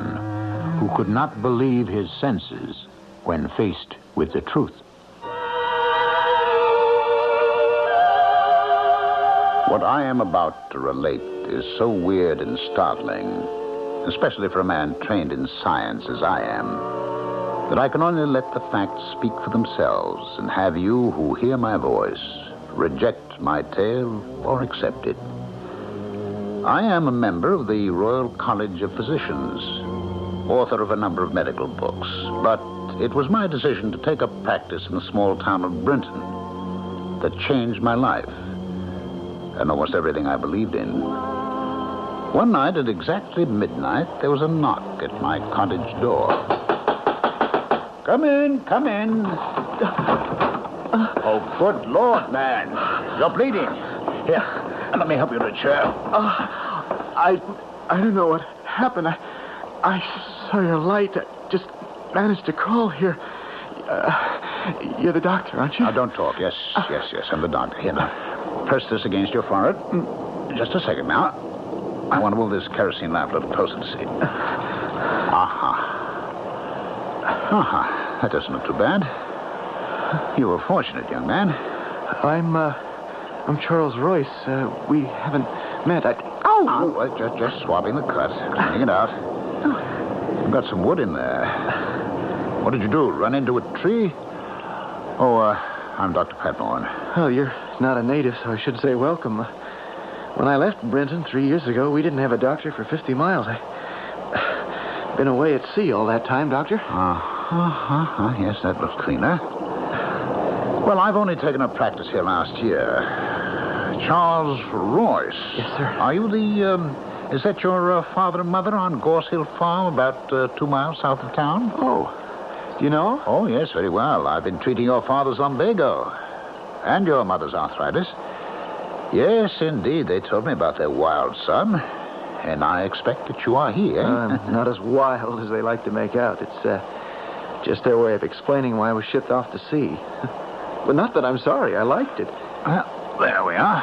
who could not believe his senses when faced with the truth. What I am about to relate is so weird and startling, especially for a man trained in science as I am, that I can only let the facts speak for themselves and have you who hear my voice reject my tale or accept it. I am a member of the Royal College of Physicians, author of a number of medical books, but it was my decision to take up practice in the small town of Brinton that changed my life and almost everything I believed in. One night at exactly midnight, there was a knock at my cottage door. Come in, come in. Oh, good Lord, man. You're bleeding. Here, let me help you to a chair. I don't know what happened. I saw your light. I just managed to crawl here. You're the doctor, aren't you? Now, don't talk. Yes, yes, I'm the doctor. Here, now. Press this against your forehead. Just a second now. I want to move this kerosene lamp a little closer to see. That doesn't look too bad. You were fortunate, young man. I'm Charles Royce. We haven't met. Just swabbing the cut, cleaning it out. You've got some wood in there. What did you do? Run into a tree? Oh, I'm Dr. Patmore. Oh, you're not a native, so I should say welcome. When I left Brinton 3 years ago, we didn't have a doctor for 50 miles. I've been away at sea all that time, Doctor. Yes, that looks cleaner. Well, I've only taken up practice here last year. Charles Royce. Yes, sir. Are you is that your father and mother on Gorse Hill Farm, about 2 miles south of town? Oh, do you know? Oh, yes, very well. I've been treating your father's lumbago and your mother's arthritis. Yes, indeed. They told me about their wild son, and I expect that you are he, eh? Not as wild as they like to make out. It's just their way of explaining why I was shipped off to sea. But not that I'm sorry. I liked it. Well, there we are.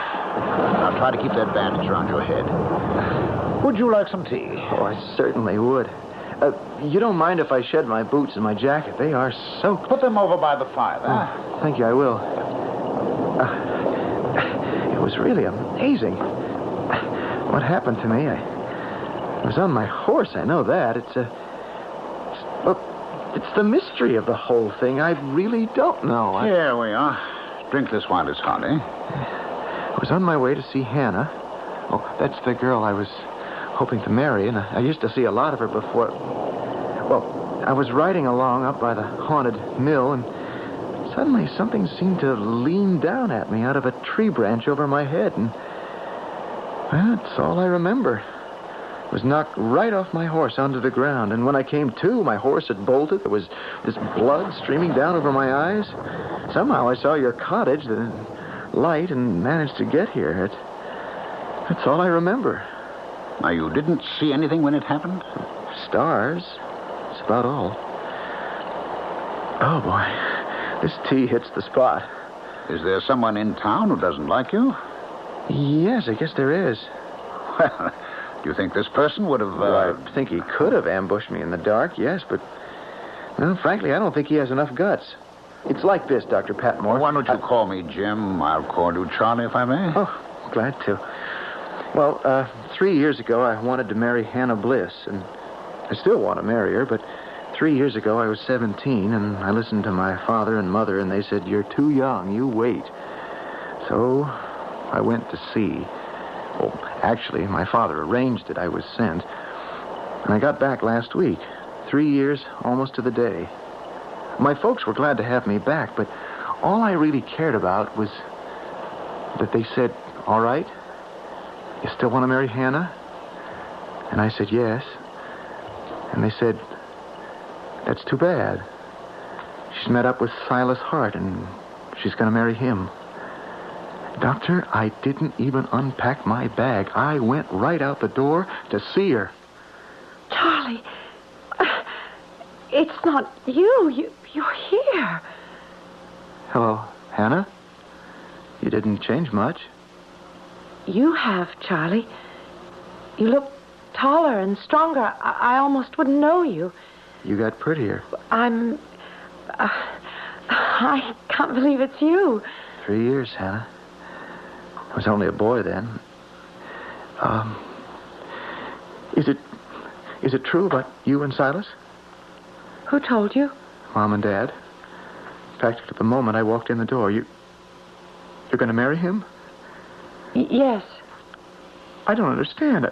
Now try to keep that bandage around your head. Would you like some tea? Oh, I certainly would. You don't mind if I shed my boots and my jacket? They are soaked. Put them over by the fire, there. Oh, thank you, I will. It was really amazing. What happened to me? I was on my horse, I know that. It's the mystery of the whole thing. I really don't know. Here we are. Drink this while it's hot, eh? I was on my way to see Hannah. Oh, that's the girl I was hoping to marry, and I used to see a lot of her before. Well, I was riding along up by the haunted mill, and suddenly something seemed to lean down at me out of a tree branch over my head, and that's all I remember. I was knocked right off my horse onto the ground, and when I came to, my horse had bolted. There was this blood streaming down over my eyes. Somehow I saw your cottage, the light, and managed to get here. That's all I remember. Now, you didn't see anything when it happened? Stars. That's about all. Oh, boy. This tea hits the spot. Is there someone in town who doesn't like you? Yes, I guess there is. Well, do you think this person would have... Well, I think he could have ambushed me in the dark, yes, but... Well, frankly, I don't think he has enough guts. It's like this, Dr. Patmore. Why don't you call me Jim? I'll call you Charlie, if I may. Oh, glad to. Well, 3 years ago, I wanted to marry Hannah Bliss, and I still want to marry her, but 3 years ago, I was 17, and I listened to my father and mother, and they said, "You're too young, you wait." So I went to sea. Well, actually, my father arranged it. I was sent. And I got back last week. 3 years, almost to the day. My folks were glad to have me back, but all I really cared about was that they said, "All right, you still want to marry Hannah?" And I said, "Yes." And they said, "That's too bad. She's met up with Silas Hart, and she's going to marry him." Doctor, I didn't even unpack my bag. I went right out the door to see her. Charlie, it's not you. You're here. Hello, Hannah. You didn't change much. You have, Charlie. You look taller and stronger. I almost wouldn't know you. You got prettier. I can't believe it's you. 3 years, Hannah. I was only a boy then. Is it true about you and Silas? Who told you? Mom and Dad. In fact, at the moment I walked in the door, you're going to marry him? Yes. I don't understand.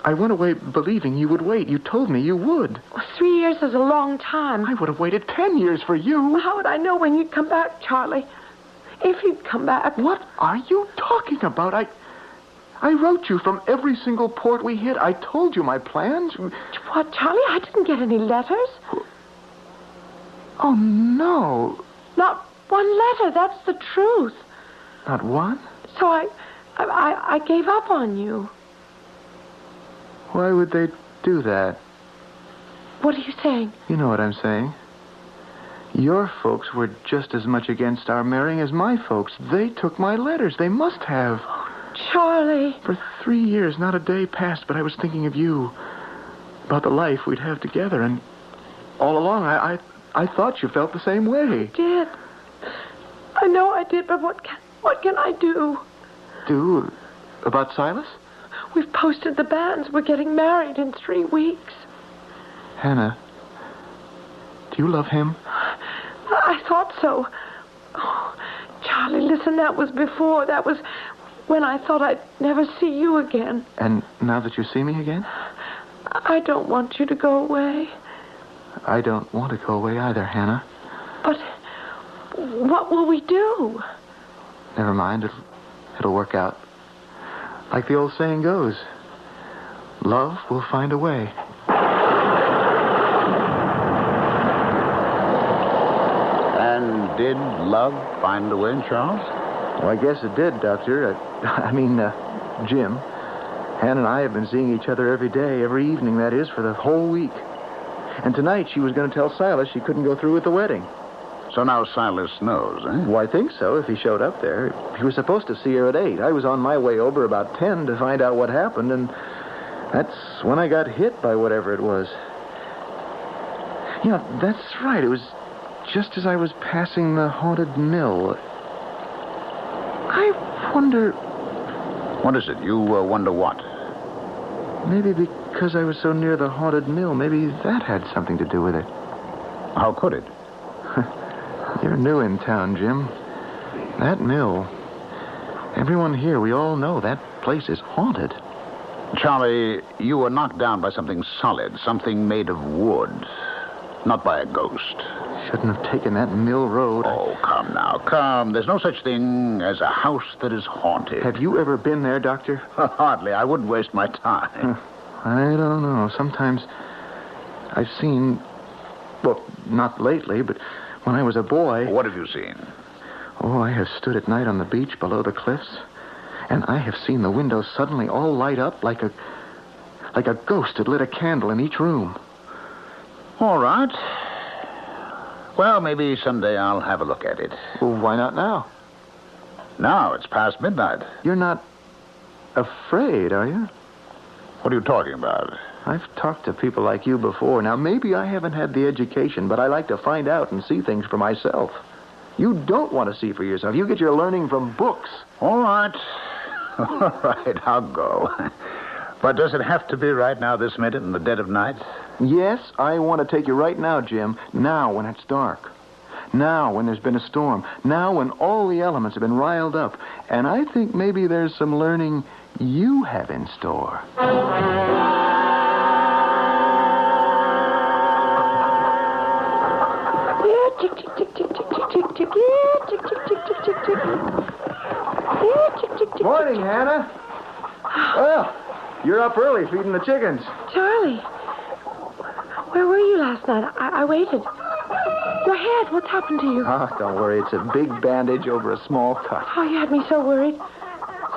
I went away believing you would wait. You told me you would. Well, 3 years is a long time. I would have waited 10 years for you. Well, how would I know when you'd come back, Charlie? If you'd come back. What are you talking about? I wrote you from every single port we hit. I told you my plans. What, Charlie? I didn't get any letters. Oh, no. Not one letter. That's the truth. Not one? So I gave up on you. Why would they do that? What are you saying? You know what I'm saying. Your folks were just as much against our marrying as my folks. They took my letters. They must have. Oh, Charlie. For 3 years, not a day passed, but I was thinking of you. About the life we'd have together. And all along, I thought you felt the same way. I did. I know I did, but what can I do? Do? About Silas? We've posted the banns. We're getting married in 3 weeks. Hannah, do you love him? I thought so. Oh, Charlie, listen, that was before. That was when I thought I'd never see you again. And now that you see me again? I don't want you to go away. I don't want to go away either, Hannah. But what will we do? Never mind. It'll work out. Like the old saying goes, love will find a way. And did love find a way, Charles? Well, I guess it did, Doctor. Jim. Hannah and I have been seeing each other every day, every evening, that is, for the whole week. And tonight she was going to tell Silas she couldn't go through with the wedding. So now Silas knows, eh? Well, I think so, if he showed up there. He was supposed to see her at 8. I was on my way over about 10 to find out what happened, and that's when I got hit by whatever it was. Yeah, that's right. It was just as I was passing the haunted mill. I wonder... What is it? You wonder what? Maybe because I was so near the haunted mill, maybe that had something to do with it. How could it? You're new in town, Jim. That mill. Everyone here, we all know that place is haunted. Charlie, you were knocked down by something solid, something made of wood. Not by a ghost. Shouldn't have taken that mill road. Oh, come now, come. There's no such thing as a house that is haunted. Have you ever been there, Doctor? Hardly. I wouldn't waste my time. I don't know. Sometimes I've seen... Well, not lately, but when I was a boy... What have you seen? Oh, I have stood at night on the beach below the cliffs, and I have seen the windows suddenly all light up like a ghost had lit a candle in each room. All right. Well, maybe someday I'll have a look at it. Well, why not now? Now, it's past midnight. You're not afraid, are you? What are you talking about? I've talked to people like you before. Now, maybe I haven't had the education, but I like to find out and see things for myself. You don't want to see for yourself. You get your learning from books. All right. All right, I'll go. But does it have to be right now, this minute, in the dead of night? Yes, I want to take you right now, Jim. Now, when it's dark. Now, when there's been a storm. Now, when all the elements have been riled up. And I think maybe there's some learning you have in store. Tick, tick, tick, tick, tick, tick, tick, tick. Yeah, tick, tick, tick, tick, tick, tick. Yeah, tick, tick, tick. Morning, Hannah. Well, you're up early feeding the chickens. Charlie, where were you last night? I waited. Your head, what's happened to you? Oh, don't worry. It's a big bandage over a small cut. Oh, you had me so worried.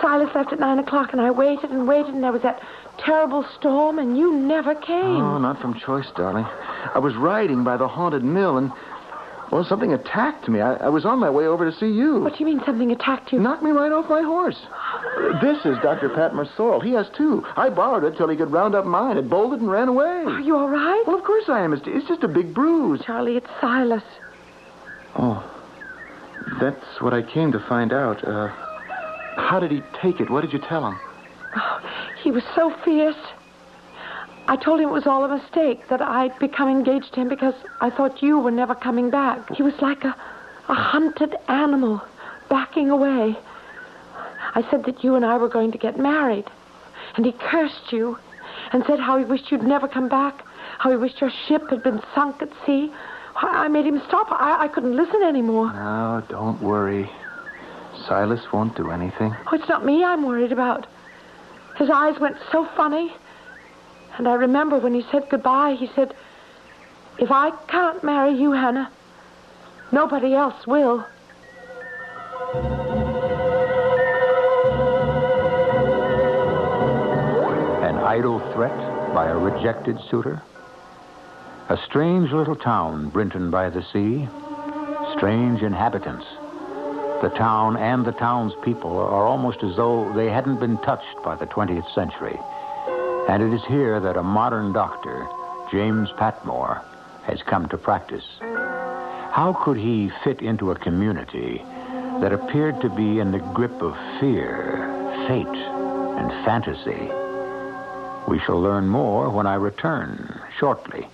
Silas left at 9 o'clock, and I waited and waited, and there was that terrible storm, and you never came. Oh, not from choice, darling. I was riding by the haunted mill, and, well, something attacked me. I was on my way over to see you. What do you mean something attacked you? Knocked me right off my horse. This is Dr. Patmore's sorrel. He has two. I borrowed it till he could round up mine. It bolted and ran away. Are you all right? Well, of course I am. It's just a big bruise. Charlie, it's Silas. Oh, that's what I came to find out. How did he take it? What did you tell him? Oh, he was so fierce. I told him it was all a mistake, that I'd become engaged to him because I thought you were never coming back. He was like a hunted animal, backing away. I said that you and I were going to get married. And he cursed you and said how he wished you'd never come back, how he wished your ship had been sunk at sea. I made him stop. I couldn't listen anymore. No, don't worry. Silas won't do anything. Oh, it's not me I'm worried about. His eyes went so funny. And I remember when he said goodbye, he said, if I can't marry you, Hannah, nobody else will. An idle threat by a rejected suitor? A strange little town, Brinton by the sea. Strange inhabitants. The town and the townspeople are almost as though they hadn't been touched by the 20th century. And it is here that a modern doctor, James Patmore, has come to practice. How could he fit into a community that appeared to be in the grip of fear, fate, and fantasy? We shall learn more when I return shortly.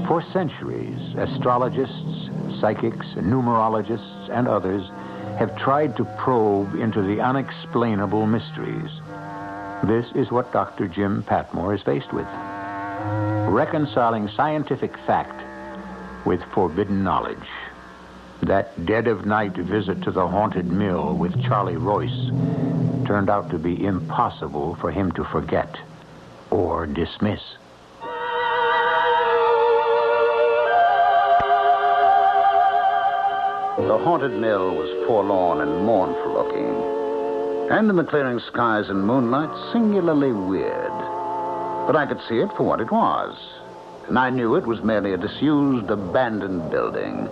For centuries, astrologists, psychics, numerologists, and others have tried to probe into the unexplainable mysteries. This is what Dr. Jim Patmore is faced with. Reconciling scientific fact with forbidden knowledge. That dead-of-night visit to the haunted mill with Charlie Royce turned out to be impossible for him to forget or dismiss. The haunted mill was forlorn and mournful looking, and in the clearing skies and moonlight, singularly weird. But I could see it for what it was, and I knew it was merely a disused, abandoned building.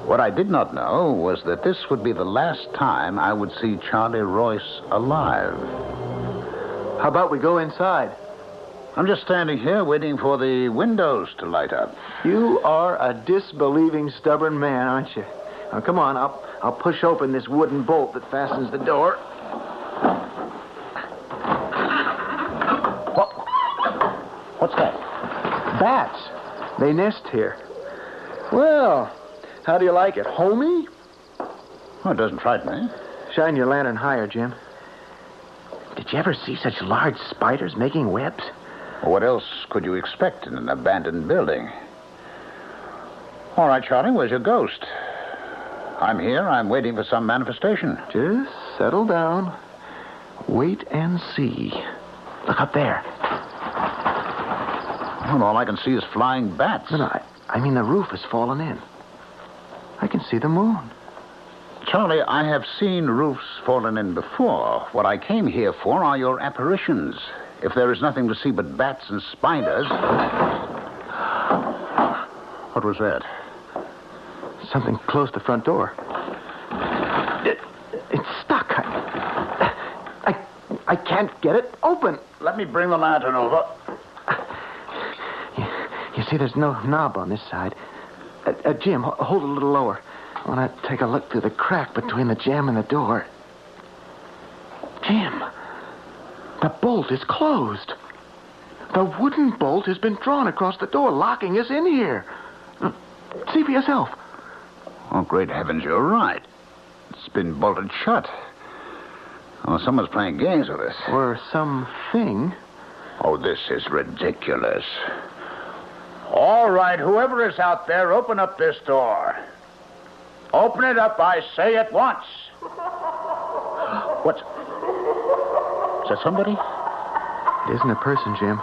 What I did not know was that this would be the last time I would see Charlie Royce alive. How about we go inside? I'm just standing here waiting for the windows to light up. You are a disbelieving, stubborn man, aren't you? Now, come on, I'll push open this wooden bolt that fastens the door. What's that? Bats. They nest here. Well, how do you like it? Homey? Oh, it doesn't frighten me. Shine your lantern higher, Jim. Did you ever see such large spiders making webs? Well, what else could you expect in an abandoned building? All right, Charlie, where's your ghost? I'm here. I'm waiting for some manifestation. Just settle down. Wait and see. Look up there. Well, all I can see is flying bats. No, I mean the roof has fallen in. I can see the moon. Charlie, I have seen roofs fallen in before. What I came here for are your apparitions. If there is nothing to see but bats and spiders... What was that? Something close to the front door. It's stuck. I can't get it open. Let me bring the lantern over. You see, there's no knob on this side. Jim, hold it a little lower. I want to take a look through the crack between the jamb and the door. Jim, the bolt is closed. The wooden bolt has been drawn across the door, locking us in here. See for yourself. Oh, great heavens, you're right. It's been bolted shut. Oh, someone's playing games with us. Or something. Oh, this is ridiculous. All right, whoever is out there, open up this door. Open it up, I say, at once. What's... Is that somebody? It isn't a person, Jim.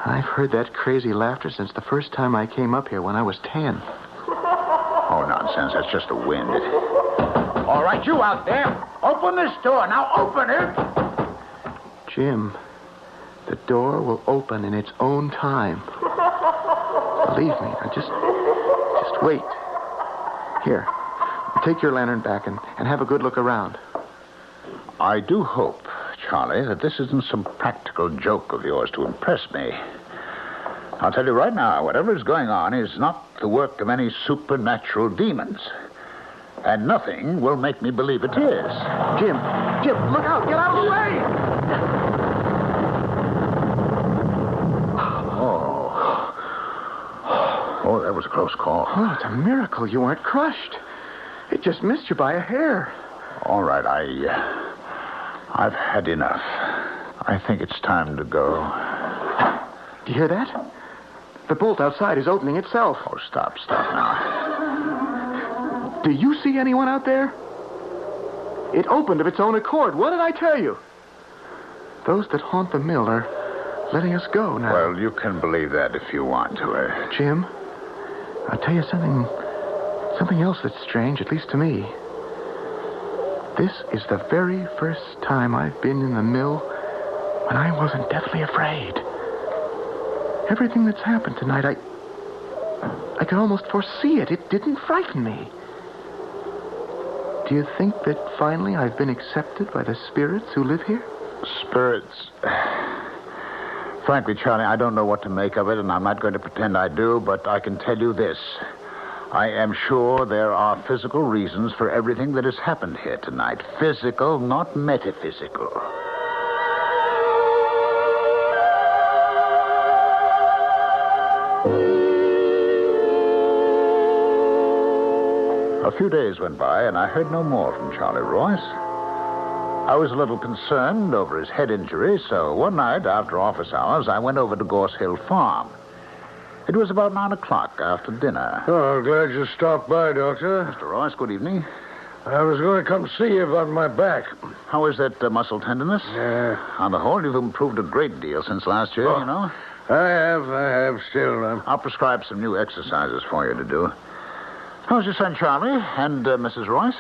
I've heard that crazy laughter since the first time I came up here when I was 10. Oh, nonsense. That's just the wind. All right, you out there. Open this door. Now open it. Jim, the door will open in its own time. Believe me. Now just wait. Here, take your lantern back and have a good look around. I do hope Charlie, that this isn't some practical joke of yours to impress me. I'll tell you right now, whatever is going on is not the work of any supernatural demons. And nothing will make me believe it is. Jim, look out! Get out of the way! Oh, that was a close call. Oh, it's a miracle you weren't crushed. It just missed you by a hair. All right, I've had enough. I think it's time to go. Do you hear that? The bolt outside is opening itself. Oh, stop now. Do you see anyone out there? It opened of its own accord. What did I tell you? Those that haunt the mill are letting us go now. Well, you can believe that if you want to. Jim, I'll tell you something else that's strange, at least to me. This is the very first time I've been in the mill when I wasn't deathly afraid. Everything that's happened tonight, I could almost foresee it. It didn't frighten me. Do you think that finally I've been accepted by the spirits who live here? Spirits? Frankly, Charlie, I don't know what to make of it, and I'm not going to pretend I do, but I can tell you this. I am sure there are physical reasons for everything that has happened here tonight. Physical, not metaphysical. A few days went by, and I heard no more from Charlie Royce. I was a little concerned over his head injury, so one night after office hours, I went over to Gorse Hill Farm. It was about 9 o'clock after dinner. Oh, glad you stopped by, Doctor. Mr. Royce, good evening. I was going to come see you about my back. How is that muscle tenderness? On the whole, you've improved a great deal since last year, you know. I have still. I'll prescribe some new exercises for you to do. How's your son, Charlie, and Mrs. Royce?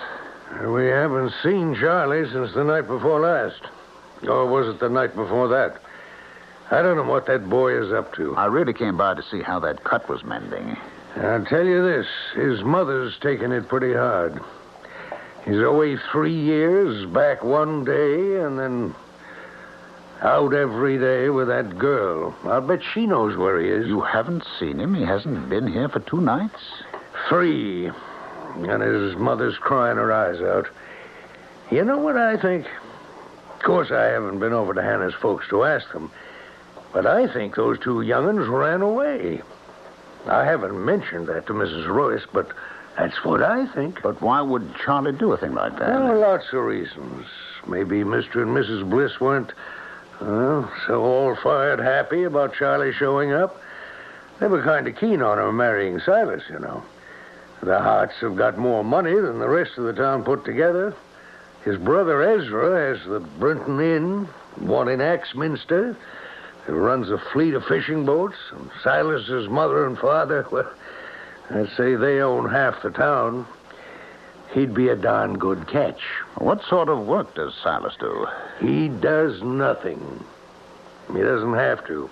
We haven't seen Charlie since the night before last. Or was it the night before that? I don't know what that boy is up to. I really came by to see how that cut was mending. I'll tell you this. His mother's taking it pretty hard. He's away 3 years, back one day, and then out every day with that girl. I'll bet she knows where he is. You haven't seen him? He hasn't been here for 2 nights? 3. And his mother's crying her eyes out. You know what I think? Of course, I haven't been over to Hannah's folks to ask them. But I think those 2 young'uns ran away. I haven't mentioned that to Mrs. Royce, but that's what I think. But why would Charlie do a thing like that? Well, lots of reasons. Maybe Mr. and Mrs. Bliss weren't so all-fired happy about Charlie showing up. They were kind of keen on her marrying Silas, you know. The Harts have got more money than the rest of the town put together. His brother Ezra has the Brinton Inn, one in Axminster. He runs a fleet of fishing boats. And Silas's mother and father, well, I'd say they own half the town. He'd be a darn good catch. What sort of work does Silas do? He does nothing. He doesn't have to.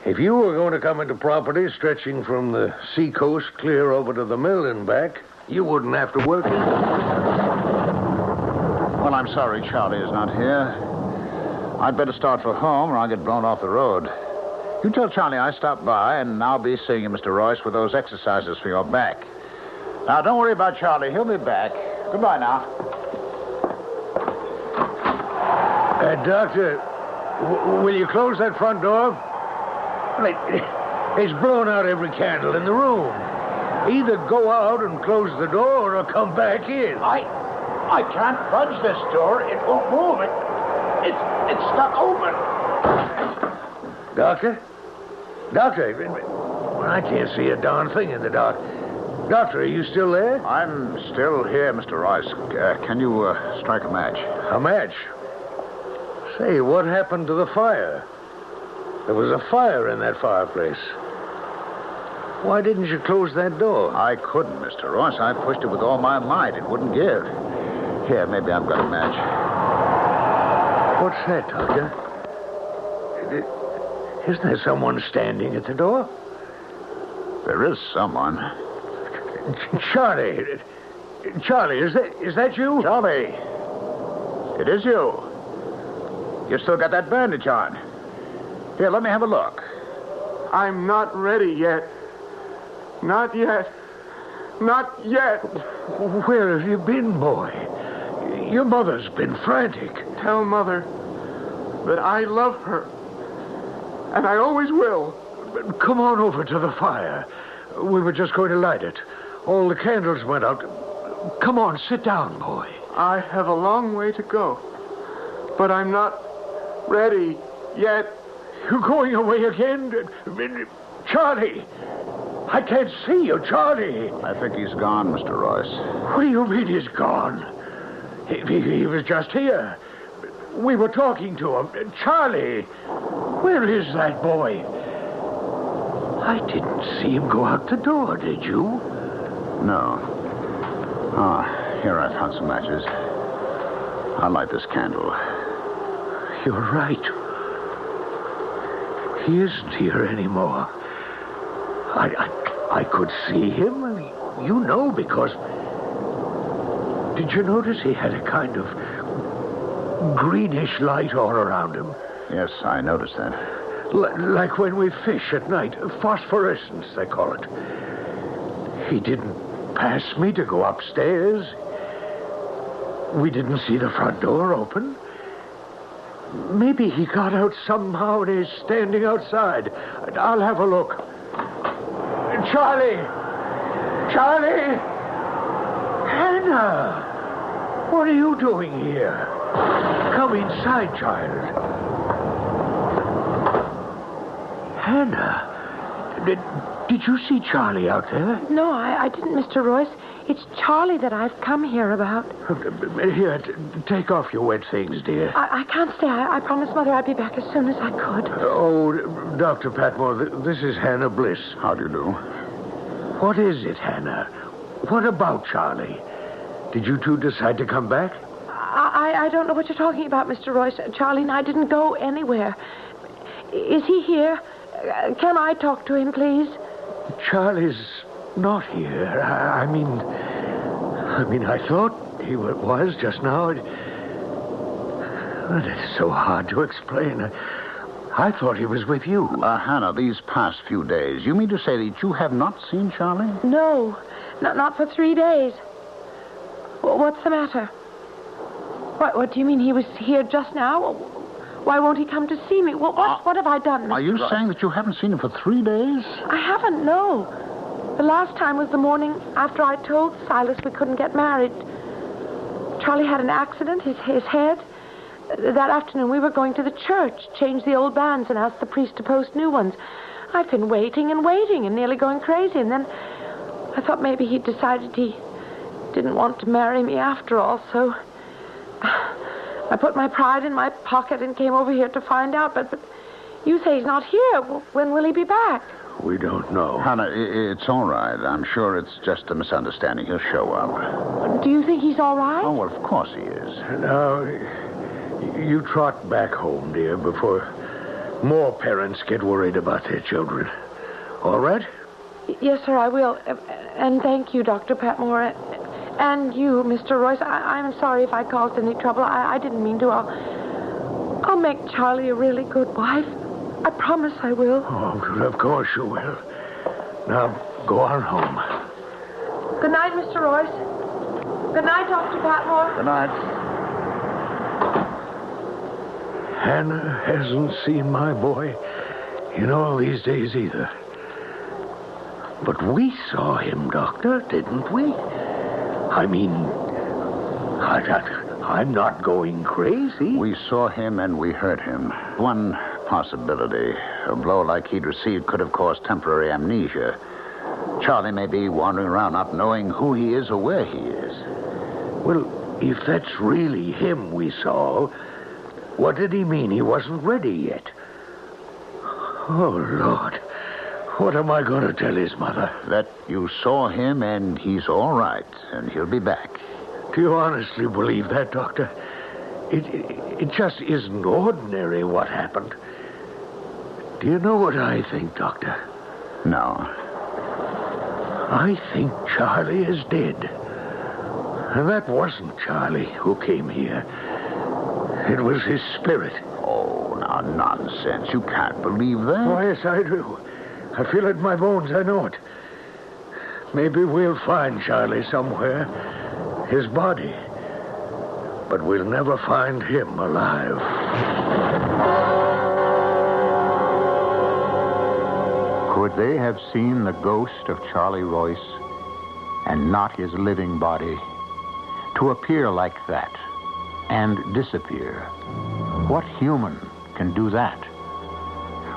If you were going to come into property stretching from the seacoast clear over to the mill and back, you wouldn't have to work either. Well, I'm sorry Charlie is not here. I'd better start for home or I'll get blown off the road. You tell Charlie I stopped by, and I'll be seeing you, Mr. Royce, with those exercises for your back. Now, don't worry about Charlie. He'll be back. Goodbye now. Doctor, will you close that front door? It's blown out every candle in the room. Either go out and close the door or come back in. I can't budge this door. It won't move. It's stuck open. Doctor? Doctor, I can't see a darn thing in the dark. Doctor, are you still there? I'm still here, Mr. Royce. Can you strike a match? A match? Say, what happened to the fire? There was a fire in that fireplace. Why didn't you close that door? I couldn't, Mr. Royce. I pushed it with all my might. It wouldn't give. Here, maybe I've got a match. What's that, Doctor? Isn't there someone standing at the door? There is someone. Charlie, is that you? Charlie, it is you. You still got that bandage on. Here, let me have a look. I'm not ready yet. Not yet. Not yet. Where have you been, boy? Your mother's been frantic. Tell Mother that I love her. And I always will. Come on over to the fire. We were just going to light it. All the candles went out. Come on, sit down, boy. I have a long way to go. But I'm not ready yet. You're going away again? Charlie! I can't see you, Charlie. I think he's gone, Mr. Royce. What do you mean he's gone? He was just here. We were talking to him. Charlie, where is that boy? I didn't see him go out the door, did you? No. Here, I found some matches. I'll light this candle. You're right. He isn't here anymore. I could see him, you know, because... Did you notice he had a kind of greenish light all around him? Yes, I noticed that. Like when we fish at night. Phosphorescence, they call it. He didn't pass me to go upstairs. We didn't see the front door open. Maybe he got out somehow and is standing outside. I'll have a look. Charlie! Charlie! Hannah! What are you doing here? Come inside, child. Hannah, did you see Charlie out there? No, I didn't, Mr. Royce. It's Charlie that I've come here about. Here, take off your wet things, dear. I can't stay. I promised Mother I'd be back as soon as I could. Oh, Dr. Patmore, this is Hannah Bliss. How do you do? What is it, Hannah? What about Charlie? Did you two decide to come back? I don't know what you're talking about, Mr. Royce. Charlie and I didn't go anywhere. Is he here? Can I talk to him, please? Charlie's not here. I mean, I thought he was just now. It's so hard to explain. I thought he was with you. Hannah, these past few days, you mean to say that you have not seen Charlie? No, not for 3 days. What's the matter? What do you mean he was here just now? Why won't he come to see me? What have I done, Mr. Are you Royce? saying that you haven't seen him for 3 days? I haven't, no. The last time was the morning after I told Silas we couldn't get married. Charlie had an accident, his head. That afternoon we were going to the church, change the old bands and ask the priest to post new ones. I've been waiting and waiting and nearly going crazy, and then I thought maybe he'd decided he didn't want to marry me after all, so I put my pride in my pocket and came over here to find out, but you say he's not here. When will he be back? We don't know. Hannah, it's all right. I'm sure it's just a misunderstanding. He'll show up. Do you think he's all right? Oh, well, of course he is. Now, you trot back home, dear, before more parents get worried about their children. All right? Yes, sir, I will. And thank you, Dr. Patmore. And you, Mr. Royce. I'm sorry if I caused any trouble. I didn't mean to. I'll make Charlie a really good wife. I promise I will. Oh, of course you will. Now, go on home. Good night, Mr. Royce. Good night, Dr. Patmore. Good night. Hannah hasn't seen my boy in all these days either. But we saw him, Doctor, didn't we? I mean, I'm not going crazy. We saw him and we heard him. One possibility. A blow like he'd received could have caused temporary amnesia. Charlie may be wandering around not knowing who he is or where he is. Well, if that's really him we saw, what did he mean he wasn't ready yet? Oh, Lord. What am I going to tell his mother? That you saw him and he's all right, and he'll be back. Do you honestly believe that, Doctor? It just isn't ordinary what happened. Do you know what I think, Doctor? No. I think Charlie is dead. And that wasn't Charlie who came here. It was his spirit. Oh, nonsense. You can't believe that. Oh, yes, I do. I feel it in my bones. I know it. Maybe we'll find Charlie somewhere. His body. But we'll never find him alive. Could they have seen the ghost of Charlie Royce and not his living body? To appear like that and disappear. What human can do that?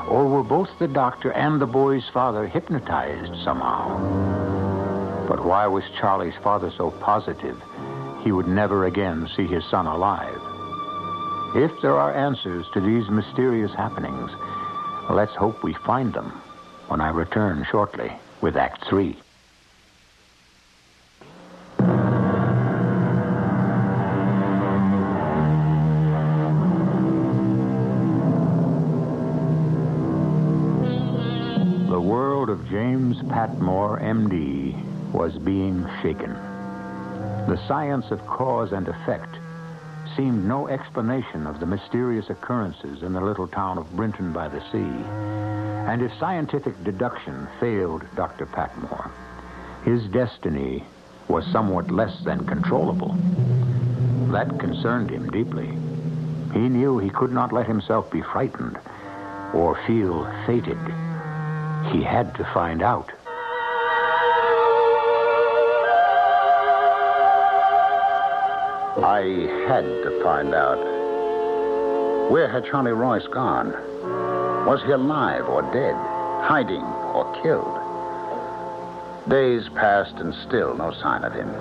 Or were both the doctor and the boy's father hypnotized somehow? But why was Charlie's father so positive he would never again see his son alive? If there are answers to these mysterious happenings, let's hope we find them when I return shortly with Act 3. The world of James Patmore, M.D., was being shaken. The science of cause and effect seemed no explanation of the mysterious occurrences in the little town of Brinton by the Sea. And if scientific deduction failed Dr. Patmore, his destiny was somewhat less than controllable. That concerned him deeply. He knew he could not let himself be frightened or feel fated. He had to find out. I had to find out. Where had Charlie Royce gone? Was he alive or dead, hiding or killed? Days passed and still no sign of him.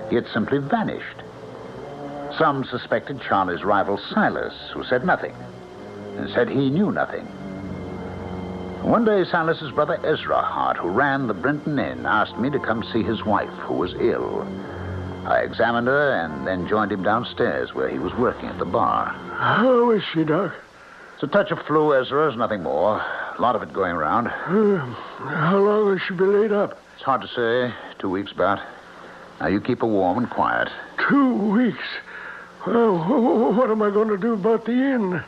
He had simply vanished. Some suspected Charlie's rival Silas, who said nothing, and said he knew nothing. One day, Silas's brother Ezra Hart, who ran the Brinton Inn, asked me to come see his wife, who was ill. I examined her and then joined him downstairs where he was working at the bar. How is she, Doc? It's a touch of flu, Ezra, is nothing more. A lot of it going around. How long will she be laid up? It's hard to say. 2 weeks, about. Now, you keep her warm and quiet. 2 weeks? Well, what am I going to do about the inn?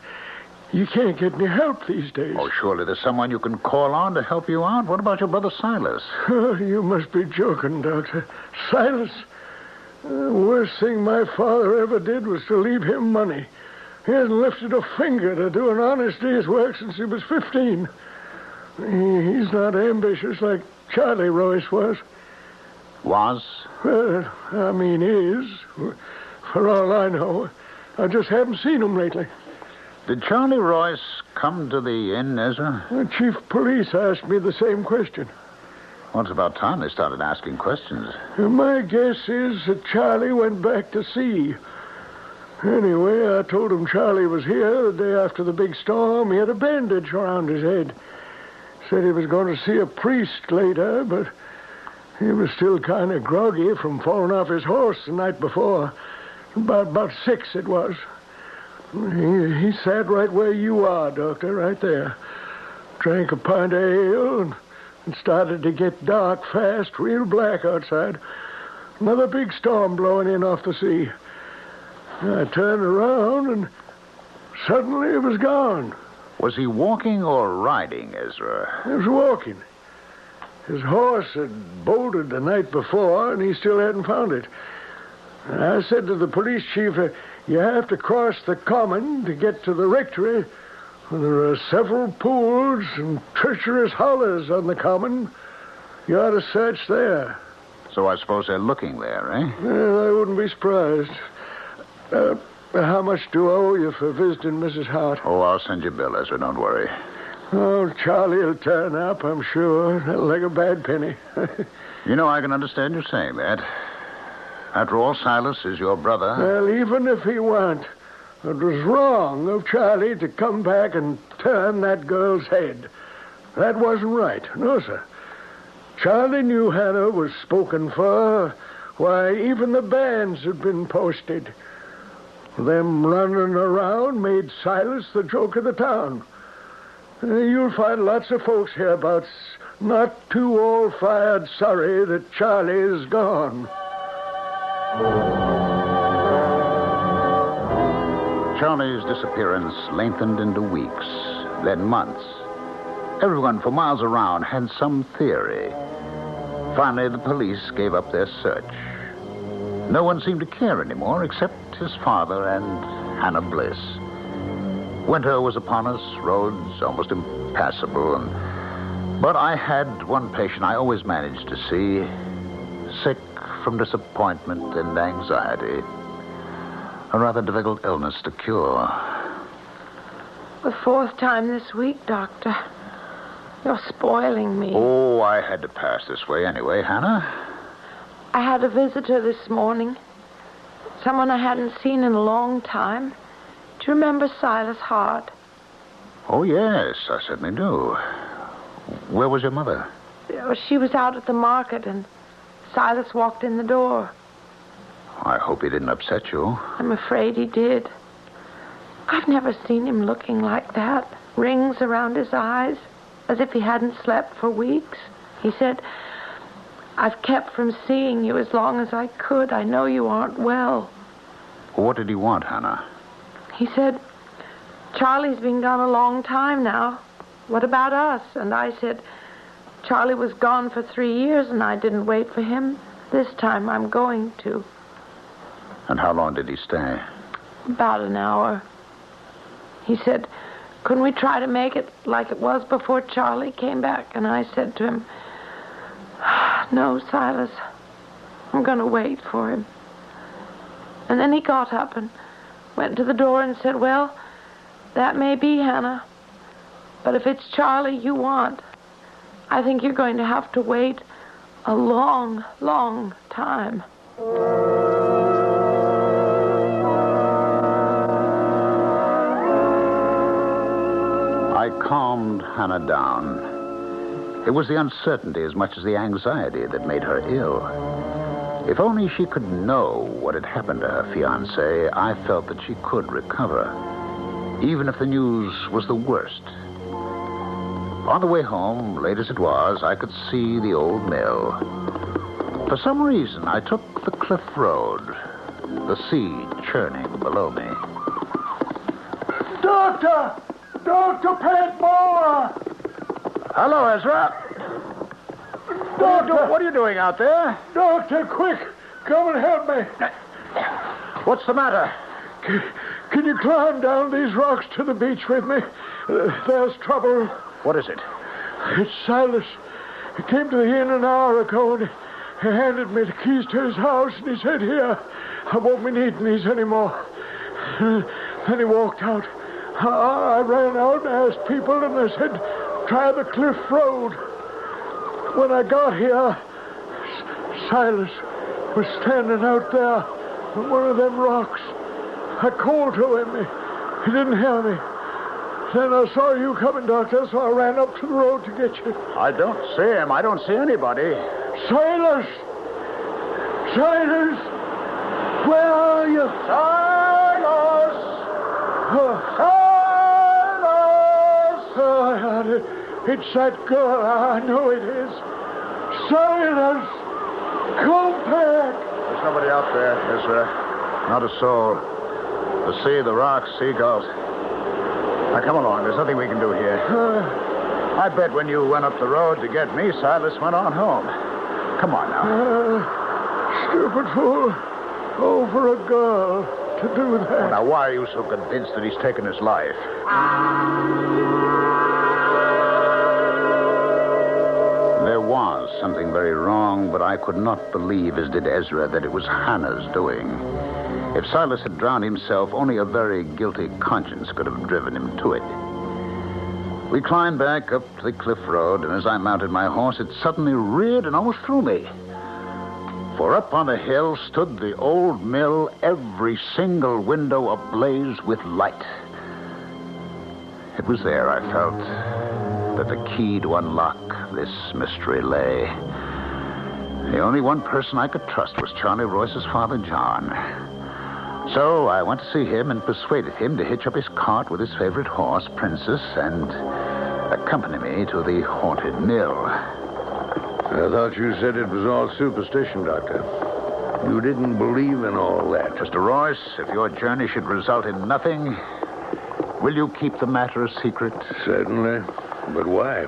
You can't get any help these days. Oh, surely there's someone you can call on to help you out. What about your brother Silas? Oh, you must be joking, Doctor. Silas? The worst thing my father ever did was to leave him money. He hasn't lifted a finger to do an honest day's work since he was 15. He's not ambitious like Charlie Royce was. Was? Well, I mean is. For all I know. I just haven't seen him lately. Did Charlie Royce come to the inn, Ezra? The chief of police asked me the same question. Well, it's about time they started asking questions. My guess is that Charlie went back to sea. Anyway, I told him Charlie was here the day after the big storm. He had a bandage around his head. Said he was going to see a priest later, but he was still kind of groggy from falling off his horse the night before. About 6 it was. He sat right where you are, Doctor, right there. Drank a pint of ale and started to get dark fast, real black outside. Another big storm blowing in off the sea. I turned around and suddenly it was gone. Was he walking or riding, Ezra? He was walking. His horse had bolted the night before and he still hadn't found it. I said to the police chief, you have to cross the common to get to the rectory. There are several pools and treacherous hollows on the common. You ought to search there. So I suppose they're looking there, eh? Well, I wouldn't be surprised. How much do I owe you for visiting Mrs. Hart? Oh, I'll send you a bill, Ezra. Don't worry. Oh, Charlie will turn up, I'm sure. Like a bad penny. You know, I can understand you saying that. After all, Silas is your brother. Well, even if he weren't, it was wrong of Charlie to come back and turn that girl's head. That wasn't right. No, sir. Charlie knew Hannah was spoken for. Why, even the bands had been posted. Them running around made Silas the joke of the town. You'll find lots of folks hereabouts not too all-fired sorry that Charlie is gone. Charlie's disappearance lengthened into weeks, then months. Everyone for miles around had some theory. Finally, the police gave up their search. No one seemed to care anymore except his father and Hannah Bliss. Winter was upon us, roads almost impassable, but I had one patient I always managed to see, sick from disappointment and anxiety. A rather difficult illness to cure. The fourth time this week, Doctor. You're spoiling me. Oh, I had to pass this way anyway, Hannah. I had a visitor this morning. Someone I hadn't seen in a long time. Do you remember Silas Hart? Oh, yes, I certainly do. Where was your mother? She was out at the market, and Silas walked in the door. I hope he didn't upset you. I'm afraid he did. I've never seen him looking like that. Rings around his eyes, as if he hadn't slept for weeks. He said, "I've kept from seeing you as long as I could. I know you aren't well." What did he want, Hannah? He said, "Charlie's been gone a long time now. What about us?" And I said, "Charlie was gone for 3 years, and I didn't wait for him. This time I'm going to." And how long did he stay? About an hour. He said, "Couldn't we try to make it like it was before Charlie came back?" And I said to him, "No, Silas, I'm going to wait for him." And then he got up and went to the door and said, "Well, that may be, Hannah, but if it's Charlie you want, I think you're going to have to wait a long, long time." I calmed Hannah down. It was the uncertainty as much as the anxiety that made her ill. If only she could know what had happened to her fiancé, I felt that she could recover, even if the news was the worst. On the way home, late as it was, I could see the old mill. For some reason, I took the cliff road, the sea churning below me. Doctor! Dr. Padmore! Hello, Ezra. Doctor! What are you doing out there? Doctor, quick! Come and help me. What's the matter? Can you climb down these rocks to the beach with me? There's trouble. What is it? It's Silas. He came to the inn an hour ago, and he handed me the keys to his house, and he said, "Here, I won't be needing these anymore." Then he walked out. I ran out and asked people, and they said, "Try the cliff road." When I got here, Silas was standing out there on one of them rocks. I called to him. He didn't hear me. Then I saw you coming, Doctor, so I ran up to the road to get you. I don't see him. I don't see anybody. Silas! Silas! Where are you? Silas! Silas! Oh, it's that girl. I know it is. Silas! Come back! There's nobody out there, Ezra. Not a soul. The sea, the rocks, seagulls. Now, come along. There's nothing we can do here. I bet when you went up the road to get me, Silas went on home. Come on now. Stupid fool. Oh, for a girl to do that. Well, now, why are you so convinced that he's taken his life? There was something very wrong, but I could not believe, as did Ezra, that it was Hannah's doing. If Silas had drowned himself, only a very guilty conscience could have driven him to it. We climbed back up the cliff road, and as I mounted my horse, it suddenly reared and almost threw me. For up on the hill stood the old mill, every single window ablaze with light. It was there, I felt, that the key to unlock this mystery lay. The only one person I could trust was Charlie Royce's father, John. So I went to see him and persuaded him to hitch up his cart with his favorite horse, Princess, and accompany me to the haunted mill. I thought you said it was all superstition, Doctor. You didn't believe in all that. Mr. Royce, if your journey should result in nothing, will you keep the matter a secret? Certainly. But why?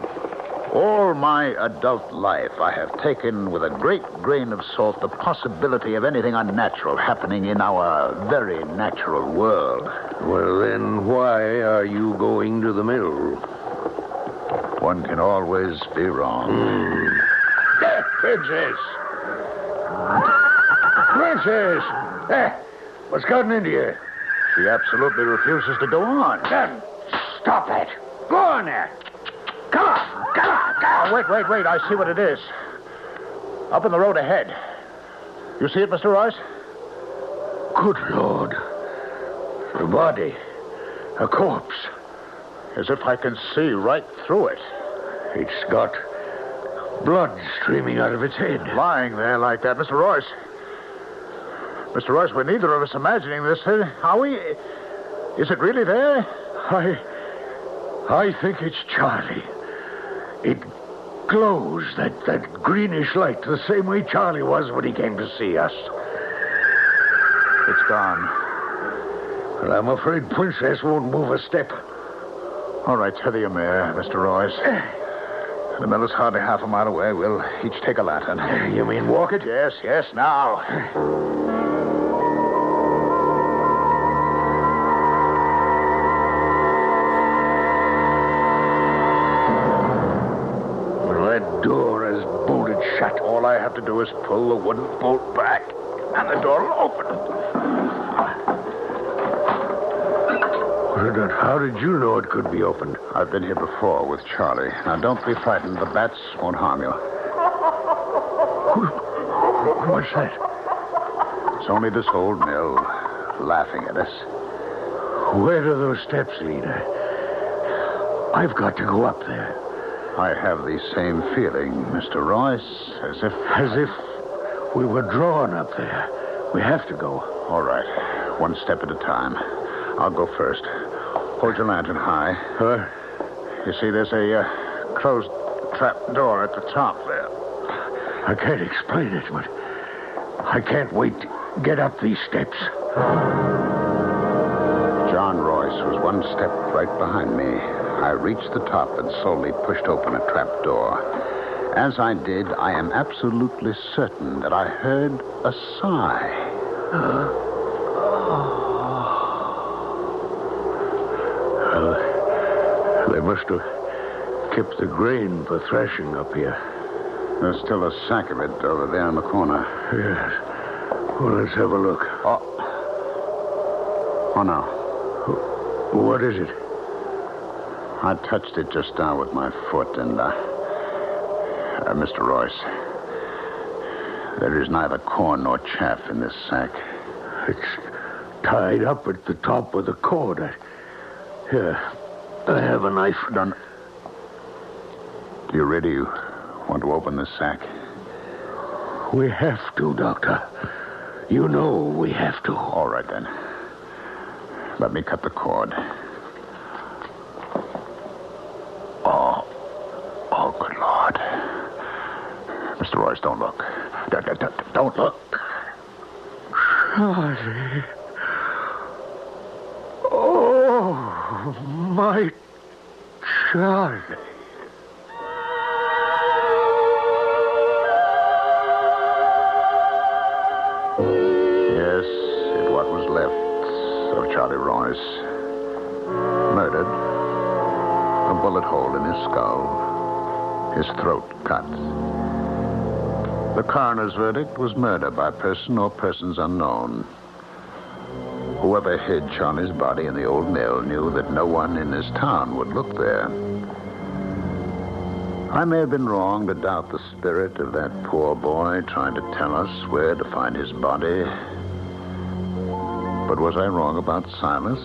All my adult life, I have taken with a great grain of salt the possibility of anything unnatural happening in our very natural world. Well, then why are you going to the mill? One can always be wrong. Princess! Princess! What's gotten into you? She absolutely refuses to go on. Then stop it. Go on there. Come on. Oh, wait. I see what it is. Up in the road ahead. You see it, Mr. Royce? Good Lord. A body. A corpse. As if I can see right through it. It's got blood streaming out of its head. Lying there like that. Mr. Royce. Mr. Royce, we're neither of us imagining this, are we? Is it really there? I think it's Charlie. It glows, that greenish light, the same way Charlie was when he came to see us. It's gone. Well, I'm afraid Princess won't move a step. All right, tether your mare, Mr. Royce. The mill is hardly half a mile away. We'll each take a lantern. You mean walk it? Yes, now. Shut. All I have to do is pull the wooden bolt back, and the door will open. How did you know it could be opened? I've been here before with Charlie. Now, don't be frightened. The bats won't harm you. What's that? It's only this old mill laughing at us. Where do those steps lead? I've got to go up there. I have the same feeling, Mr. Royce, as if we were drawn up there. We have to go. All right. One step at a time. I'll go first. Hold your lantern high. You see, there's a closed trap door at the top there. I can't explain it, but I can't wait to get up these steps. John Royce was one step right behind me. I reached the top and slowly pushed open a trap door. As I did, I am absolutely certain that I heard a sigh. They must have kept the grain for threshing up here. There's still a sack of it over there in the corner. Yes. Well, let's have a look. Oh, no. What is it? I touched it just now with my foot, and, Mr. Royce, there is neither corn nor chaff in this sack. It's tied up at the top with a cord. Here, I have a knife. Done. You ready? You want to open this sack? We have to, Doctor. You know we have to. All right, then. Let me cut the cord. Oh, good Lord. Mr. Royce, don't look. Don't look. Charlie. Oh, my Charlie. Yes, what was left of Charlie Royce. Murdered. A bullet hole in his skull. His throat cut. The coroner's verdict was murder by person or persons unknown. Whoever hid Charlie's body in the old mill knew that no one in this town would look there. I may have been wrong to doubt the spirit of that poor boy trying to tell us where to find his body. But was I wrong about Silas?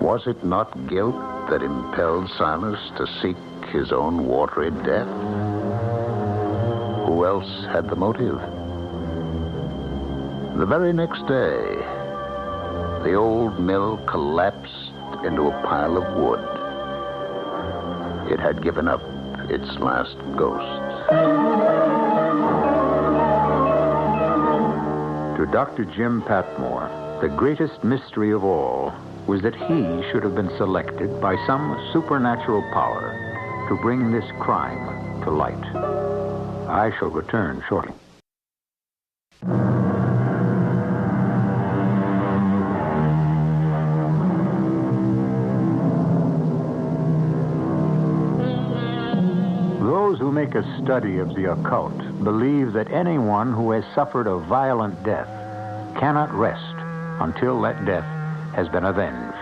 Was it not guilt that impelled Silas to seek his own watery death? Who else had the motive? The very next day, the old mill collapsed into a pile of wood. It had given up its last ghost. To Dr. Jim Patmore, the greatest mystery of all was that he should have been selected by some supernatural power to bring this crime to light. I shall return shortly. Those who make a study of the occult believe that anyone who has suffered a violent death cannot rest until that death has been avenged.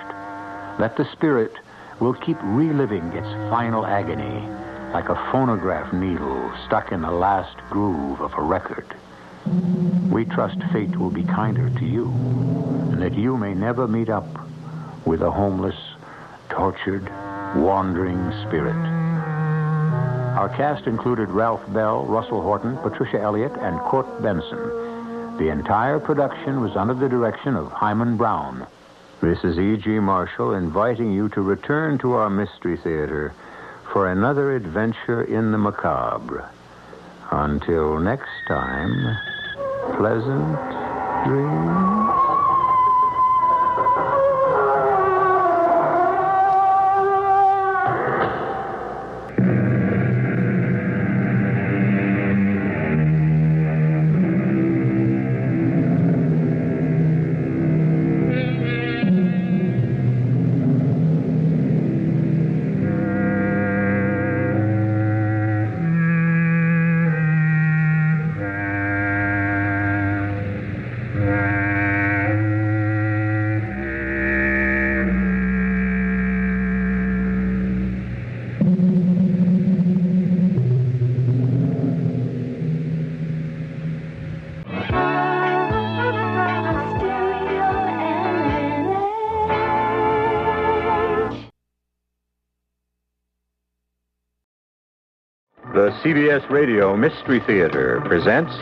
That the spirit will keep reliving its final agony like a phonograph needle stuck in the last groove of a record. We trust fate will be kinder to you, and that you may never meet up with a homeless, tortured, wandering spirit. Our cast included Ralph Bell, Russell Horton, Patricia Elliott, and Court Benson. The entire production was under the direction of Hyman Brown. This is E.G. Marshall inviting you to return to our Mystery Theater for another adventure in the macabre. Until next time, pleasant dreams. The CBS Radio Mystery Theater presents...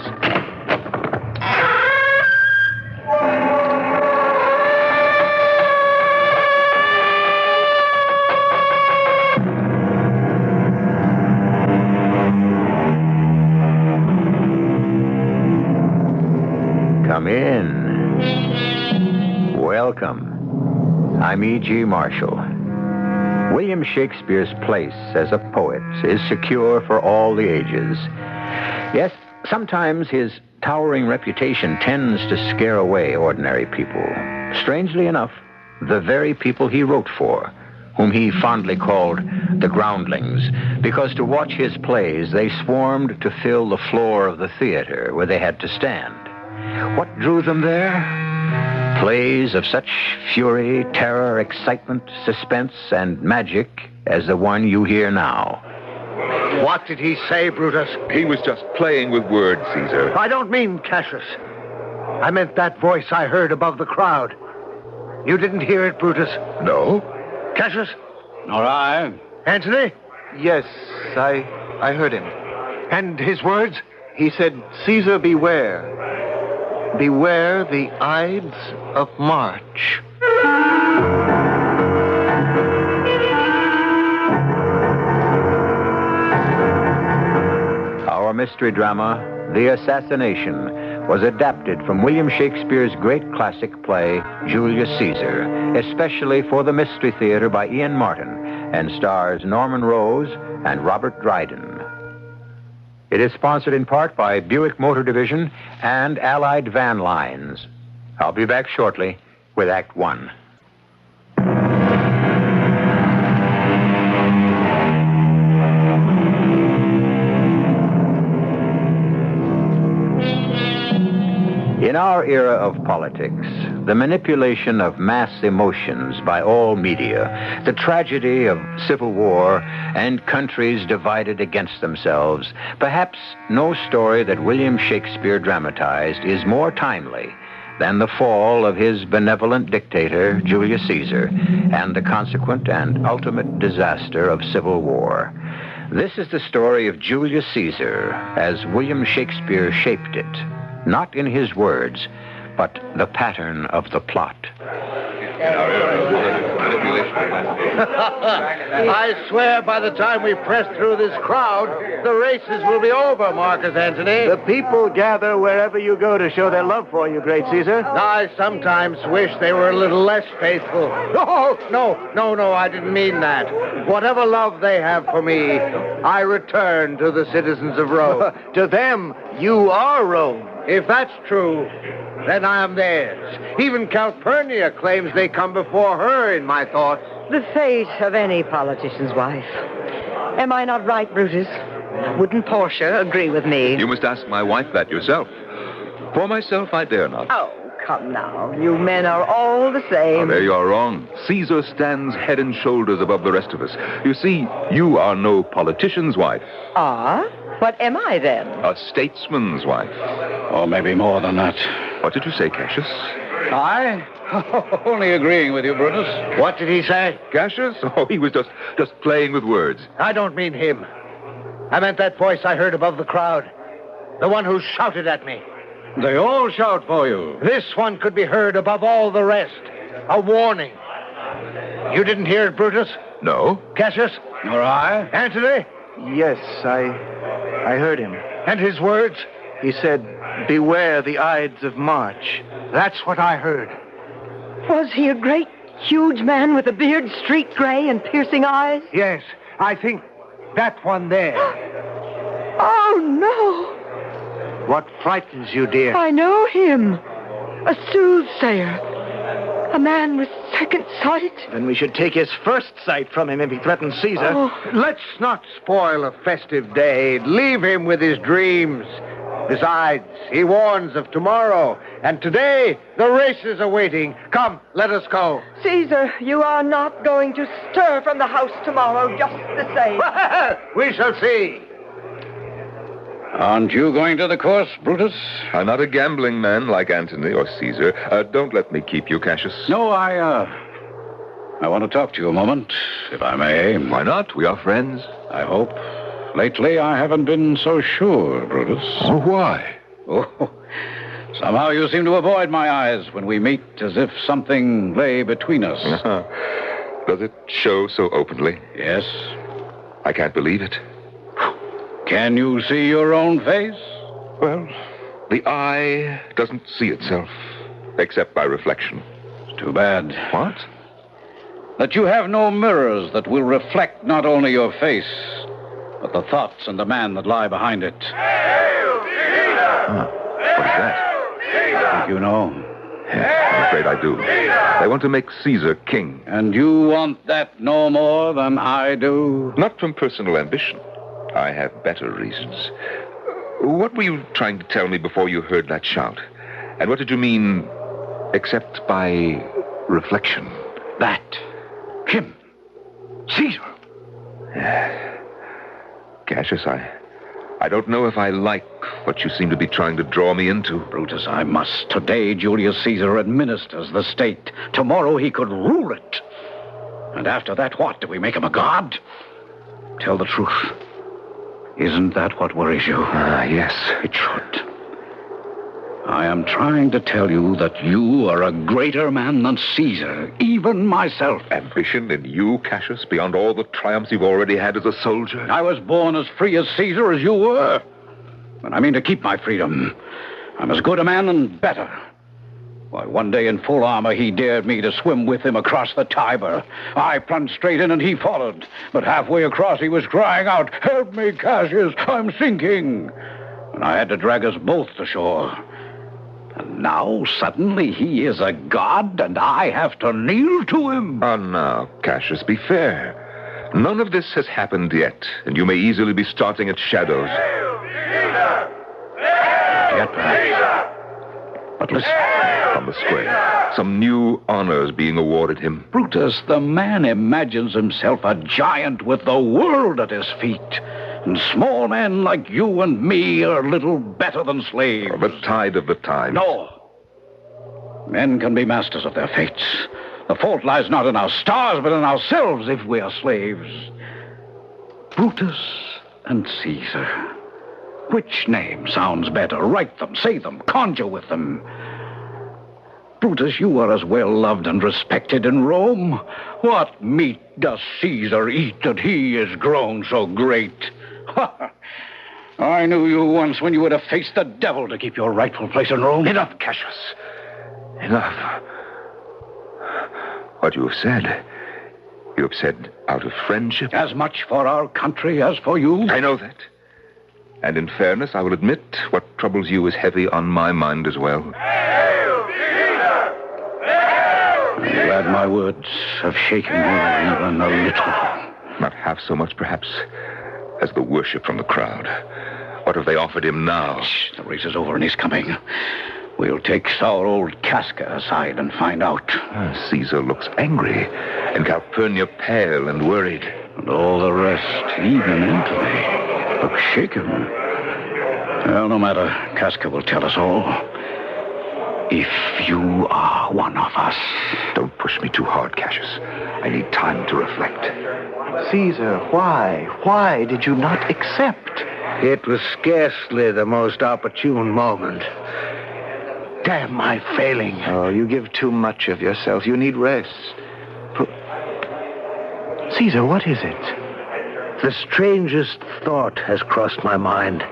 Come in. Welcome. I'm E.G. Marshall. William Shakespeare's place as a poet is secure for all the ages. Yes, sometimes his towering reputation tends to scare away ordinary people. Strangely enough, the very people he wrote for, whom he fondly called the groundlings, because to watch his plays, they swarmed to fill the floor of the theater where they had to stand. What drew them there? Plays of such fury, terror, excitement, suspense, and magic as the one you hear now. What did he say, Brutus? He was just playing with words, Caesar. I don't mean Cassius. I meant that voice I heard above the crowd. You didn't hear it, Brutus? No. Cassius? Nor I. Antony? Yes, I heard him. And his words? He said, Caesar, beware. Beware the Ides of March. Our mystery drama, The Assassination, was adapted from William Shakespeare's great classic play, Julius Caesar, especially for the Mystery Theater by Ian Martin, and stars Norman Rose and Robert Dryden. It is sponsored in part by Buick Motor Division and Allied Van Lines. I'll be back shortly with Act One. In our era of politics, the manipulation of mass emotions by all media, the tragedy of civil war, and countries divided against themselves, perhaps no story that William Shakespeare dramatized is more timely than the fall of his benevolent dictator, Julius Caesar, and the consequent and ultimate disaster of civil war. This is the story of Julius Caesar as William Shakespeare shaped it. Not in his words, but the pattern of the plot. manipulation of I swear by the time we press through this crowd, the races will be over, Marcus Antony. The people gather wherever you go to show their love for you, great Caesar. I sometimes wish they were a little less faithful. No, I didn't mean that. Whatever love they have for me, I return to the citizens of Rome. To them, you are Rome. If that's true, then I am theirs. Even Calpurnia claims they come before her in my thoughts. The fate of any politician's wife. Am I not right, Brutus? Wouldn't Portia agree with me? You must ask my wife that yourself. For myself, I dare not. Oh, come now. You men are all the same. Oh, there you are wrong. Caesar stands head and shoulders above the rest of us. You see, you are no politician's wife. Ah? What am I, then? A statesman's wife. Or maybe more than that. What did you say, Cassius? I? Only agreeing with you, Brutus. What did he say? Cassius? Oh, he was just playing with words. I don't mean him. I meant that voice I heard above the crowd. The one who shouted at me. They all shout for you. This one could be heard above all the rest. A warning. You didn't hear it, Brutus? No. Cassius? Nor I. Antony? Yes, I heard him. And his words? He said, beware the Ides of March. That's what I heard. Was he a great, huge man with a beard streaked gray and piercing eyes? Yes, I think that one there. Oh, no. What frightens you, dear? I know him. A soothsayer. A man with second sight. Then we should take his first sight from him if he threatens Caesar. Oh, let's not spoil a festive day. Leave him with his dreams. Besides, he warns of tomorrow. And today, the races are waiting. Come, let us go. Caesar, you are not going to stir from the house tomorrow just the same. We shall see. Aren't you going to the course, Brutus? I'm not a gambling man like Antony or Caesar. Don't let me keep you, Cassius. No, I want to talk to you a moment, if I may. Why not? We are friends. I hope. Lately, I haven't been so sure, Brutus. Oh, why? Oh, somehow you seem to avoid my eyes when we meet, as if something lay between us. Does it show so openly? Yes. I can't believe it. Can you see your own face? Well, the eye doesn't see itself, except by reflection. It's too bad. What? That you have no mirrors that will reflect not only your face, but the thoughts and the man that lie behind it. What is that? I think you know. I'm afraid I do. They want to make Caesar king. And you want that no more than I do? Not from personal ambition. I have better reasons. What were you trying to tell me before you heard that shout? And what did you mean, except by reflection? That. Him. Caesar. Cassius, I don't know if I like what you seem to be trying to draw me into. Brutus, I must. Today, Julius Caesar administers the state. Tomorrow, he could rule it. And after that, what? Do we make him a god? Tell the truth. Isn't that what worries you? Yes. It should. I am trying to tell you that you are a greater man than Caesar, even myself. Ambition in you, Cassius, beyond all the triumphs you've already had as a soldier? I was born as free as Caesar as you were. And I mean to keep my freedom. I'm as good a man and better. Why, one day in full armor, he dared me to swim with him across the Tiber. I plunged straight in and he followed. But halfway across, he was crying out, "Help me, Cassius, I'm sinking." And I had to drag us both to shore. And now, suddenly, he is a god, and I have to kneel to him. Oh, now, Cassius, be fair. None of this has happened yet, and you may easily be starting at shadows. Yet, perhaps. But listen. On the square, some new honors being awarded him. Brutus, the man imagines himself a giant with the world at his feet. And small men like you and me are little better than slaves. The tide of the time. No. Men can be masters of their fates. The fault lies not in our stars, but in ourselves if we are slaves. Brutus and Caesar. Which name sounds better? Write them, say them, conjure with them. Brutus, you are as well loved and respected in Rome. What meat does Caesar eat that he is grown so great? I knew you once when you would have faced the devil to keep your rightful place in Rome. Enough, Cassius. Enough. What you have said, you have said out of friendship. As much for our country as for you. I know that. And in fairness, I will admit what troubles you is heavy on my mind as well. I'm glad my words have shaken you even a little. Not half so much, perhaps, as the worship from the crowd. What have they offered him now? Shh, the race is over and he's coming. We'll take sour old Casca aside and find out. Caesar looks angry, and Calpurnia pale and worried. And all the rest, even Antony, look shaken. Well, no matter. Casca will tell us all. If you are one of us. Don't push me too hard, Cassius. I need time to reflect. Caesar, why? Why did you not accept? It was scarcely the most opportune moment. Damn my failing. Oh, you give too much of yourself. You need rest. Caesar, what is it? The strangest thought has crossed my mind.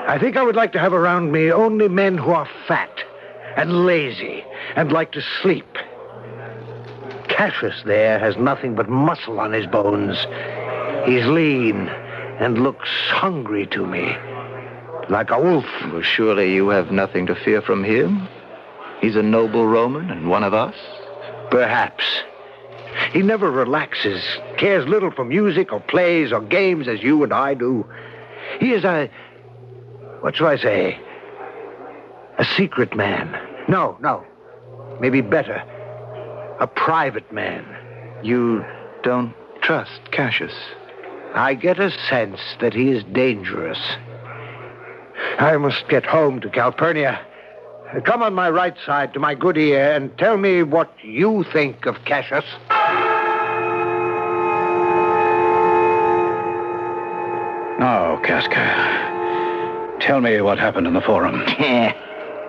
I think I would like to have around me only men who are fat and lazy and like to sleep. Cassius there has nothing but muscle on his bones. He's lean and looks hungry to me, like a wolf. Well, surely you have nothing to fear from him. He's a noble Roman and one of us. Perhaps. He never relaxes, cares little for music or plays or games as you and I do. He is what shall I say? A secret man. No. Maybe better. A private man. You don't trust Cassius? I get a sense that he is dangerous. I must get home to Calpurnia. Come on my right side to my good ear and tell me what you think of Cassius. Now, Casca, tell me what happened in the forum.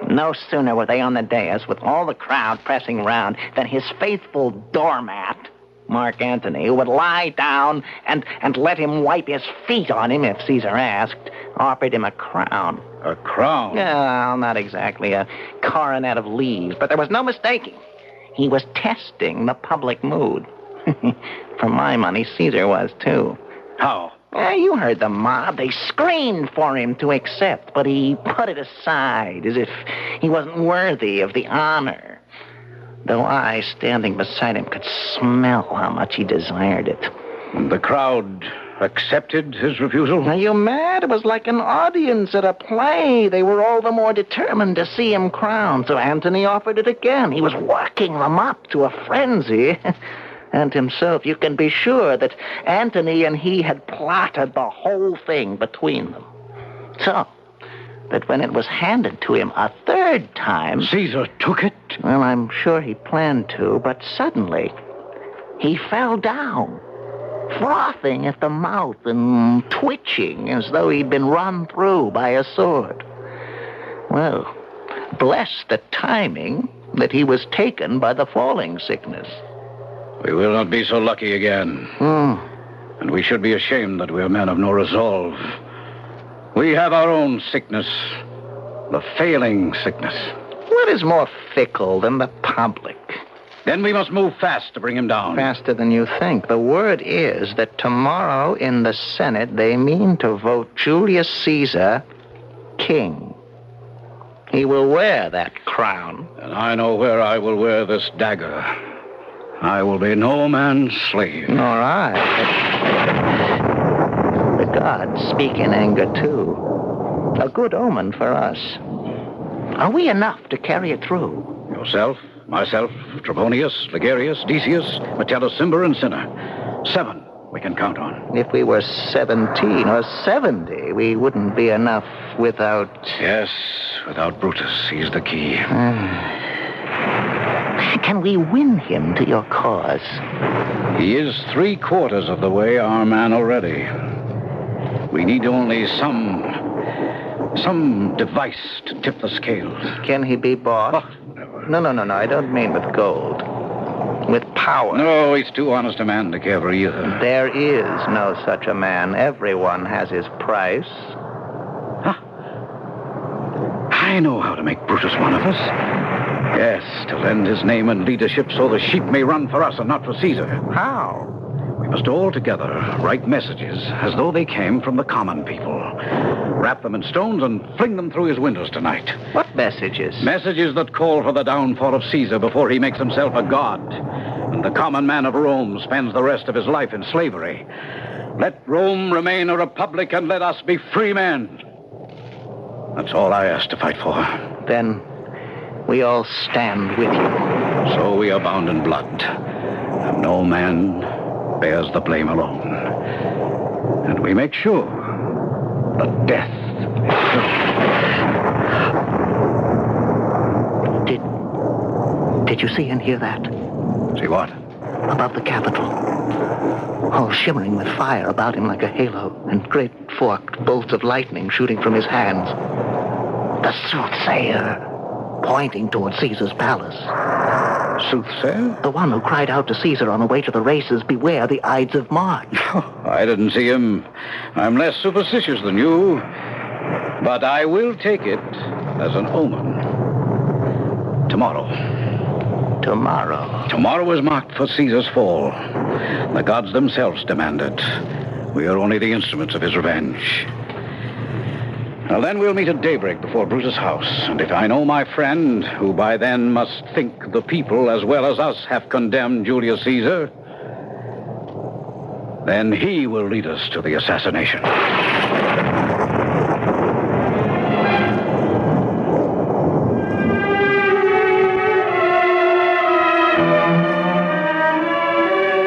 No sooner were they on the dais with all the crowd pressing round than his faithful doormat, Mark Antony, who would lie down and let him wipe his feet on him if Caesar asked, offered him a crown. A crown? Well, not exactly a coronet of leaves, but there was no mistaking. He was testing the public mood. For my money, Caesar was, too. How? You heard the mob. They screamed for him to accept, but he put it aside as if he wasn't worthy of the honor. Though I, standing beside him, could smell how much he desired it. And the crowd accepted his refusal? Are you mad? It was like an audience at a play. They were all the more determined to see him crowned, so Antony offered it again. He was working them up to a frenzy. And himself, you can be sure that Antony and he had plotted the whole thing between them. So that when it was handed to him a third time... Caesar took it? Well, I'm sure he planned to, but suddenly he fell down, frothing at the mouth and twitching as though he'd been run through by a sword. Well, bless the timing that he was taken by the falling sickness. We will not be so lucky again. And we should be ashamed that we are men of no resolve. We have our own sickness, the failing sickness. What is more fickle than the public? Then we must move fast to bring him down. Faster than you think. The word is that tomorrow in the Senate they mean to vote Julius Caesar king. He will wear that crown. And I know where I will wear this dagger. I will be no man's slave. All right. The gods speak in anger, too. A good omen for us. Are we enough to carry it through? Yourself, myself, Trebonius, Ligarius, Decius, Metellus, Cimber, and Cinna. 7 we can count on. If we were 17 or 70, we wouldn't be enough without... Yes, without Brutus. He's the key. Can we win him to your cause? He is 3/4 of the way our man already. We need only some device to tip the scales. Can he be bought? No, I don't mean with gold. With power. No, he's too honest a man to care for either. There is no such a man. Everyone has his price. I know how to make Brutus one of us. Yes, to lend his name and leadership so the sheep may run for us and not for Caesar. How? We must all together write messages as though they came from the common people. Wrap them in stones and fling them through his windows tonight. What messages? Messages that call for the downfall of Caesar before he makes himself a god. And the common man of Rome spends the rest of his life in slavery. Let Rome remain a republic and let us be free men. That's all I ask to fight for. Then we all stand with you. So we are bound in blood. And no man bears the blame alone. And we make sure that death is sure. Did you see and hear that? See what? Above the Capitol. All shimmering with fire about him like a halo, and great forked bolts of lightning shooting from his hands. The soothsayer, pointing toward Caesar's palace. Soothsayer? The one who cried out to Caesar on the way to the races, beware the Ides of March. I didn't see him. I'm less superstitious than you. But I will take it as an omen. Tomorrow. Tomorrow is marked for Caesar's fall. The gods themselves demand it. We are only the instruments of his revenge. Now then we'll meet at daybreak before Brutus' house. And if I know my friend, who by then must think the people as well as us have condemned Julius Caesar, then he will lead us to the assassination.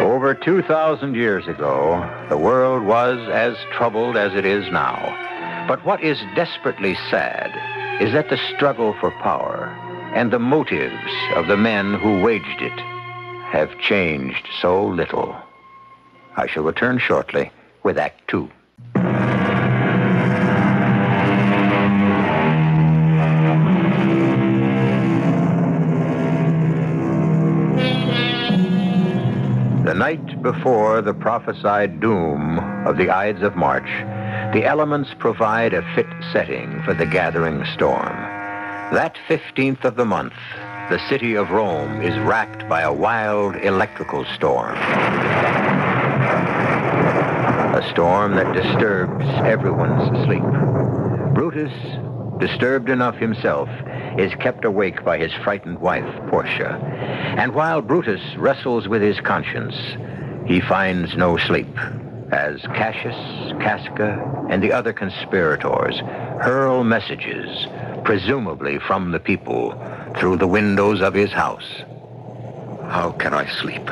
Over 2,000 years ago, the world was as troubled as it is now. But what is desperately sad is that the struggle for power and the motives of the men who waged it have changed so little. I shall return shortly with Act 2. The night before the prophesied doom of the Ides of March, the elements provide a fit setting for the gathering storm. That 15th of the month, the city of Rome is racked by a wild electrical storm. A storm that disturbs everyone's sleep. Brutus, disturbed enough himself, is kept awake by his frightened wife, Portia. And while Brutus wrestles with his conscience, he finds no sleep, as Cassius, Casca, and the other conspirators hurl messages, presumably from the people, through the windows of his house. How can I sleep,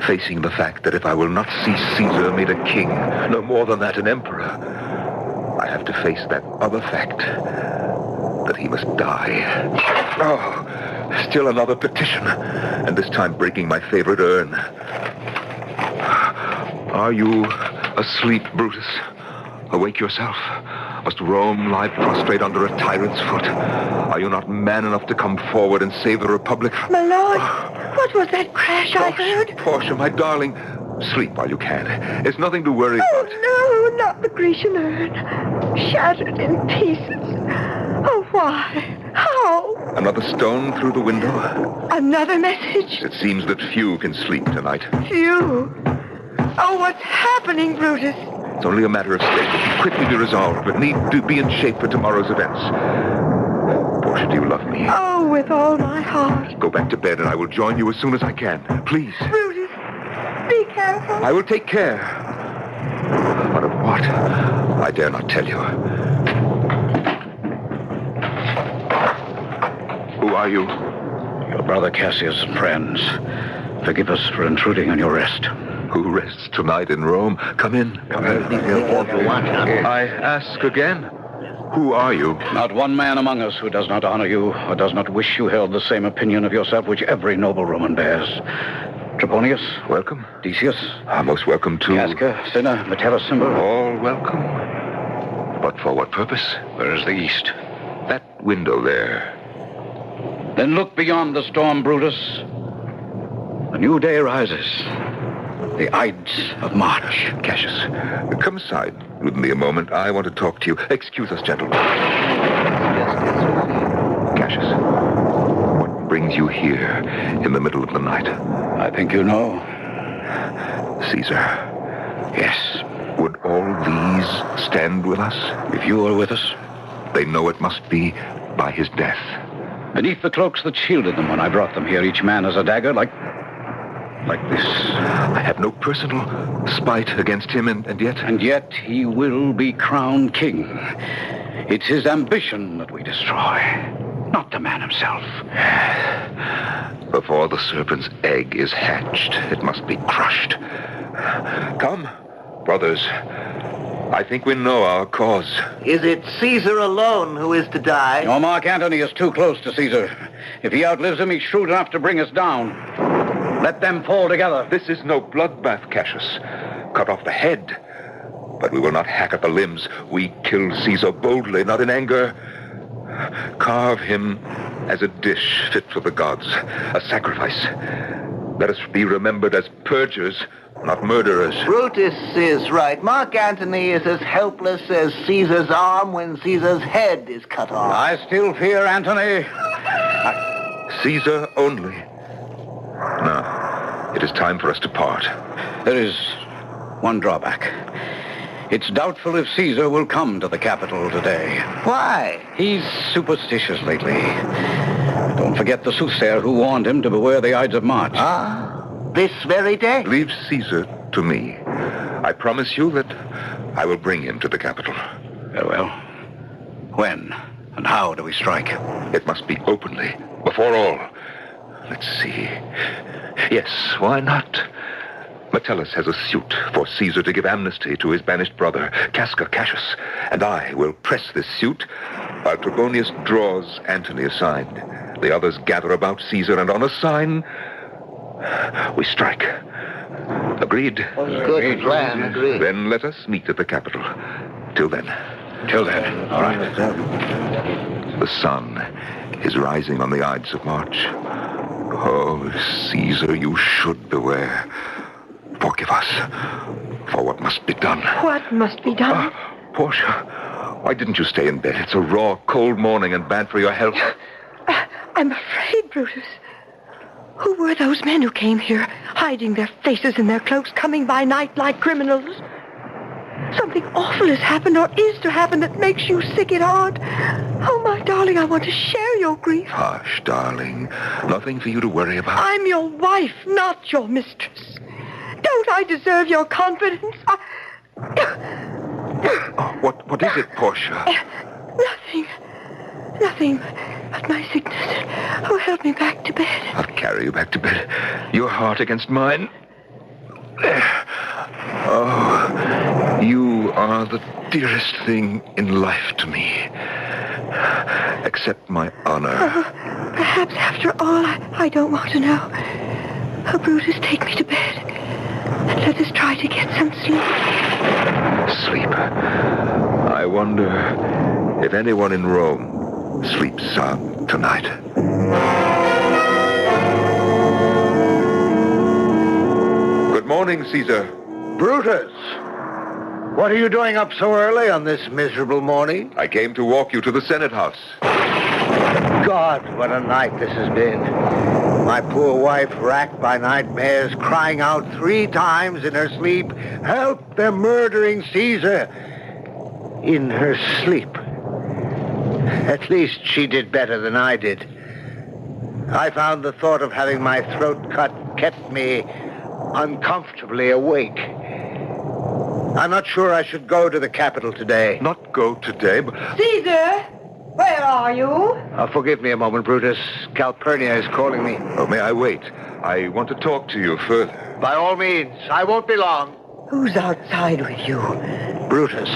facing the fact that if I will not see Caesar made a king, no more than that an emperor, I have to face that other fact, that he must die. Oh, still another petition, and this time breaking my favorite urn. Are you asleep, Brutus? Awake yourself. Must Rome lie prostrate under a tyrant's foot? Are you not man enough to come forward and save the Republic? My lord, what was that crash I heard? Portia, my darling, sleep while you can. It's nothing to worry about. Oh, no, not the Grecian urn. Shattered in pieces. Oh, why? How? Another stone through the window? Another message? It seems that few can sleep tonight. Few? Oh, what's happening, Brutus? It's only a matter of state. It can quickly be resolved, but need to be in shape for tomorrow's events. Portia, do you love me? Oh, with all my heart. Go back to bed, and I will join you as soon as I can. Please. Brutus, be careful. I will take care. But of what? I dare not tell you. Who are you? Your brother Cassius and friends. Forgive us for intruding on your rest. Who rests tonight in Rome? Come in. Come in. I ask again, who are you? Not one man among us who does not honor you or does not wish you held the same opinion of yourself which every noble Roman bears. Trebonius. Welcome. Decius. Most welcome to... Casca, Cinna, Metellus, Cimber. All welcome. But for what purpose? Where is the east? That window there. Then look beyond the storm, Brutus. A new day rises. The Ides of March. Cassius, come aside with me a moment. I want to talk to you. Excuse us, gentlemen. Cassius, what brings you here in the middle of the night? I think you know. Caesar. Yes. Would all these stand with us? If you were with us? They know it must be by his death. Beneath the cloaks that shielded them when I brought them here, each man has a dagger like this. I have no personal spite against him, and yet... And yet he will be crowned king. It's his ambition that we destroy, not the man himself. Before the serpent's egg is hatched, it must be crushed. Come, brothers. I think we know our cause. Is it Caesar alone who is to die? No, Mark Antony is too close to Caesar. If he outlives him, he's shrewd enough to bring us down. Let them fall together. This is no bloodbath, Cassius. Cut off the head. But we will not hack at the limbs. We kill Caesar boldly, not in anger. Carve him as a dish fit for the gods, a sacrifice. Let us be remembered as purgers, not murderers. Brutus is right. Mark Antony is as helpless as Caesar's arm when Caesar's head is cut off. I still fear Antony. Caesar only. Now, it is time for us to part. There is one drawback. It's doubtful if Caesar will come to the capital today. Why? He's superstitious lately. Don't forget the soothsayer who warned him to beware the Ides of March. This very day? Leave Caesar to me. I promise you that I will bring him to the capital. Very well. When and how do we strike? It must be openly, before all. Let's see. Yes, why not? Metellus has a suit for Caesar to give amnesty to his banished brother, Casca Cassius, and I will press this suit while Trebonius draws Antony aside. The others gather about Caesar, and on a sign, we strike. Agreed? Good plan, agreed. Then let us meet at the capital. Till then. Till then. All right. The sun is rising on the Ides of March. Oh, Caesar, you should beware. Forgive us for what must be done. What must be done? Portia, why didn't you stay in bed? It's a raw, cold morning and bad for your health. I'm afraid, Brutus. Who were those men who came here, hiding their faces in their cloaks, coming by night like criminals? Something awful has happened or is to happen that makes you sick at heart. Oh, my darling, I want to share your grief. Hush, darling. Nothing for you to worry about. I'm your wife, not your mistress. Don't I deserve your confidence? What is it, Portia? Nothing but my sickness. Oh, help me back to bed. I'll carry you back to bed. Your heart against mine. Oh, you are the dearest thing in life to me. Accept my honor. Perhaps after all, I don't want to know. Oh, Brutus, take me to bed. And let us try to get some sleep. Sleep. I wonder if anyone in Rome sleeps sound tonight. Good morning, Caesar. Brutus! What are you doing up so early on this miserable morning? I came to walk you to the Senate House. God, what a night this has been. My poor wife, racked by nightmares, crying out 3 times in her sleep, "Help, they're murdering Caesar!" In her sleep. At least she did better than I did. I found the thought of having my throat cut kept me uncomfortably awake. I'm not sure I should go to the capital today. Not go today, but... Caesar! Where are you? Forgive me a moment, Brutus. Calpurnia is calling me. Oh, may I wait? I want to talk to you further. By all means. I won't be long. Who's outside with you? Brutus.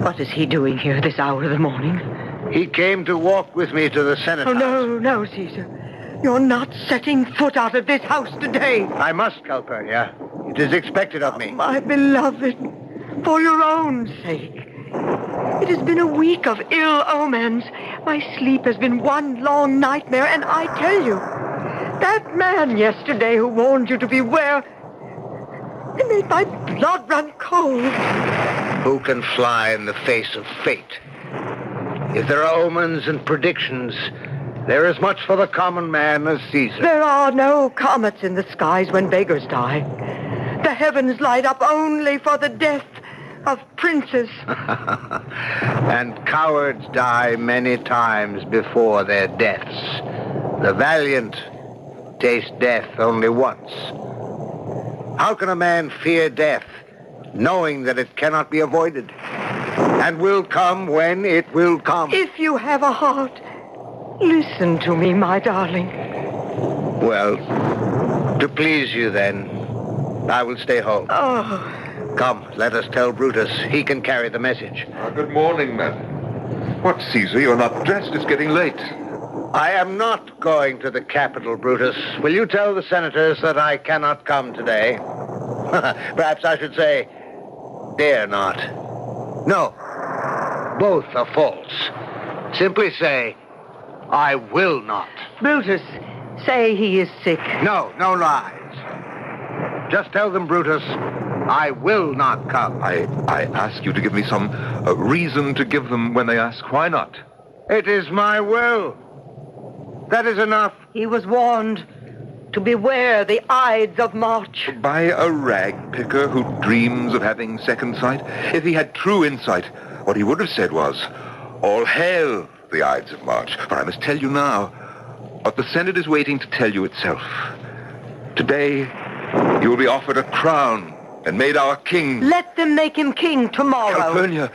What is he doing here this hour of the morning? He came to walk with me to the Senate House. No, Caesar. You're not setting foot out of this house today. I must, Calpurnia. It is expected of me. My beloved, for your own sake. It has been a week of ill omens. My sleep has been one long nightmare, and I tell you, that man yesterday who warned you to beware, he made my blood run cold. Who can fly in the face of fate? If there are omens and predictions, there is much for the common man as Caesar. There are no comets in the skies when beggars die. The heavens light up only for the death of princes. And cowards die many times before their deaths. The valiant taste death only once. How can a man fear death, knowing that it cannot be avoided, and will come when it will come? If you have a heart, listen to me, my darling. Well, to please you then, I will stay home. Oh. Come, let us tell Brutus he can carry the message. Good morning, man. What, Caesar? You're not dressed. It's getting late. I am not going to the Capitol, Brutus. Will you tell the senators that I cannot come today? Perhaps I should say, dare not. No, both are false. Simply say, I will not. Brutus, say he is sick. No lies. Just tell them, Brutus, I will not come. I ask you to give me some reason to give them when they ask. Why not? It is my will. That is enough. He was warned to beware the Ides of March. By a rag picker who dreams of having second sight? If he had true insight, what he would have said was, all hail the Ides of March. For I must tell you now what the Senate is waiting to tell you itself. Today, you will be offered a crown and made our king. Let them make him king tomorrow. Calpurnia,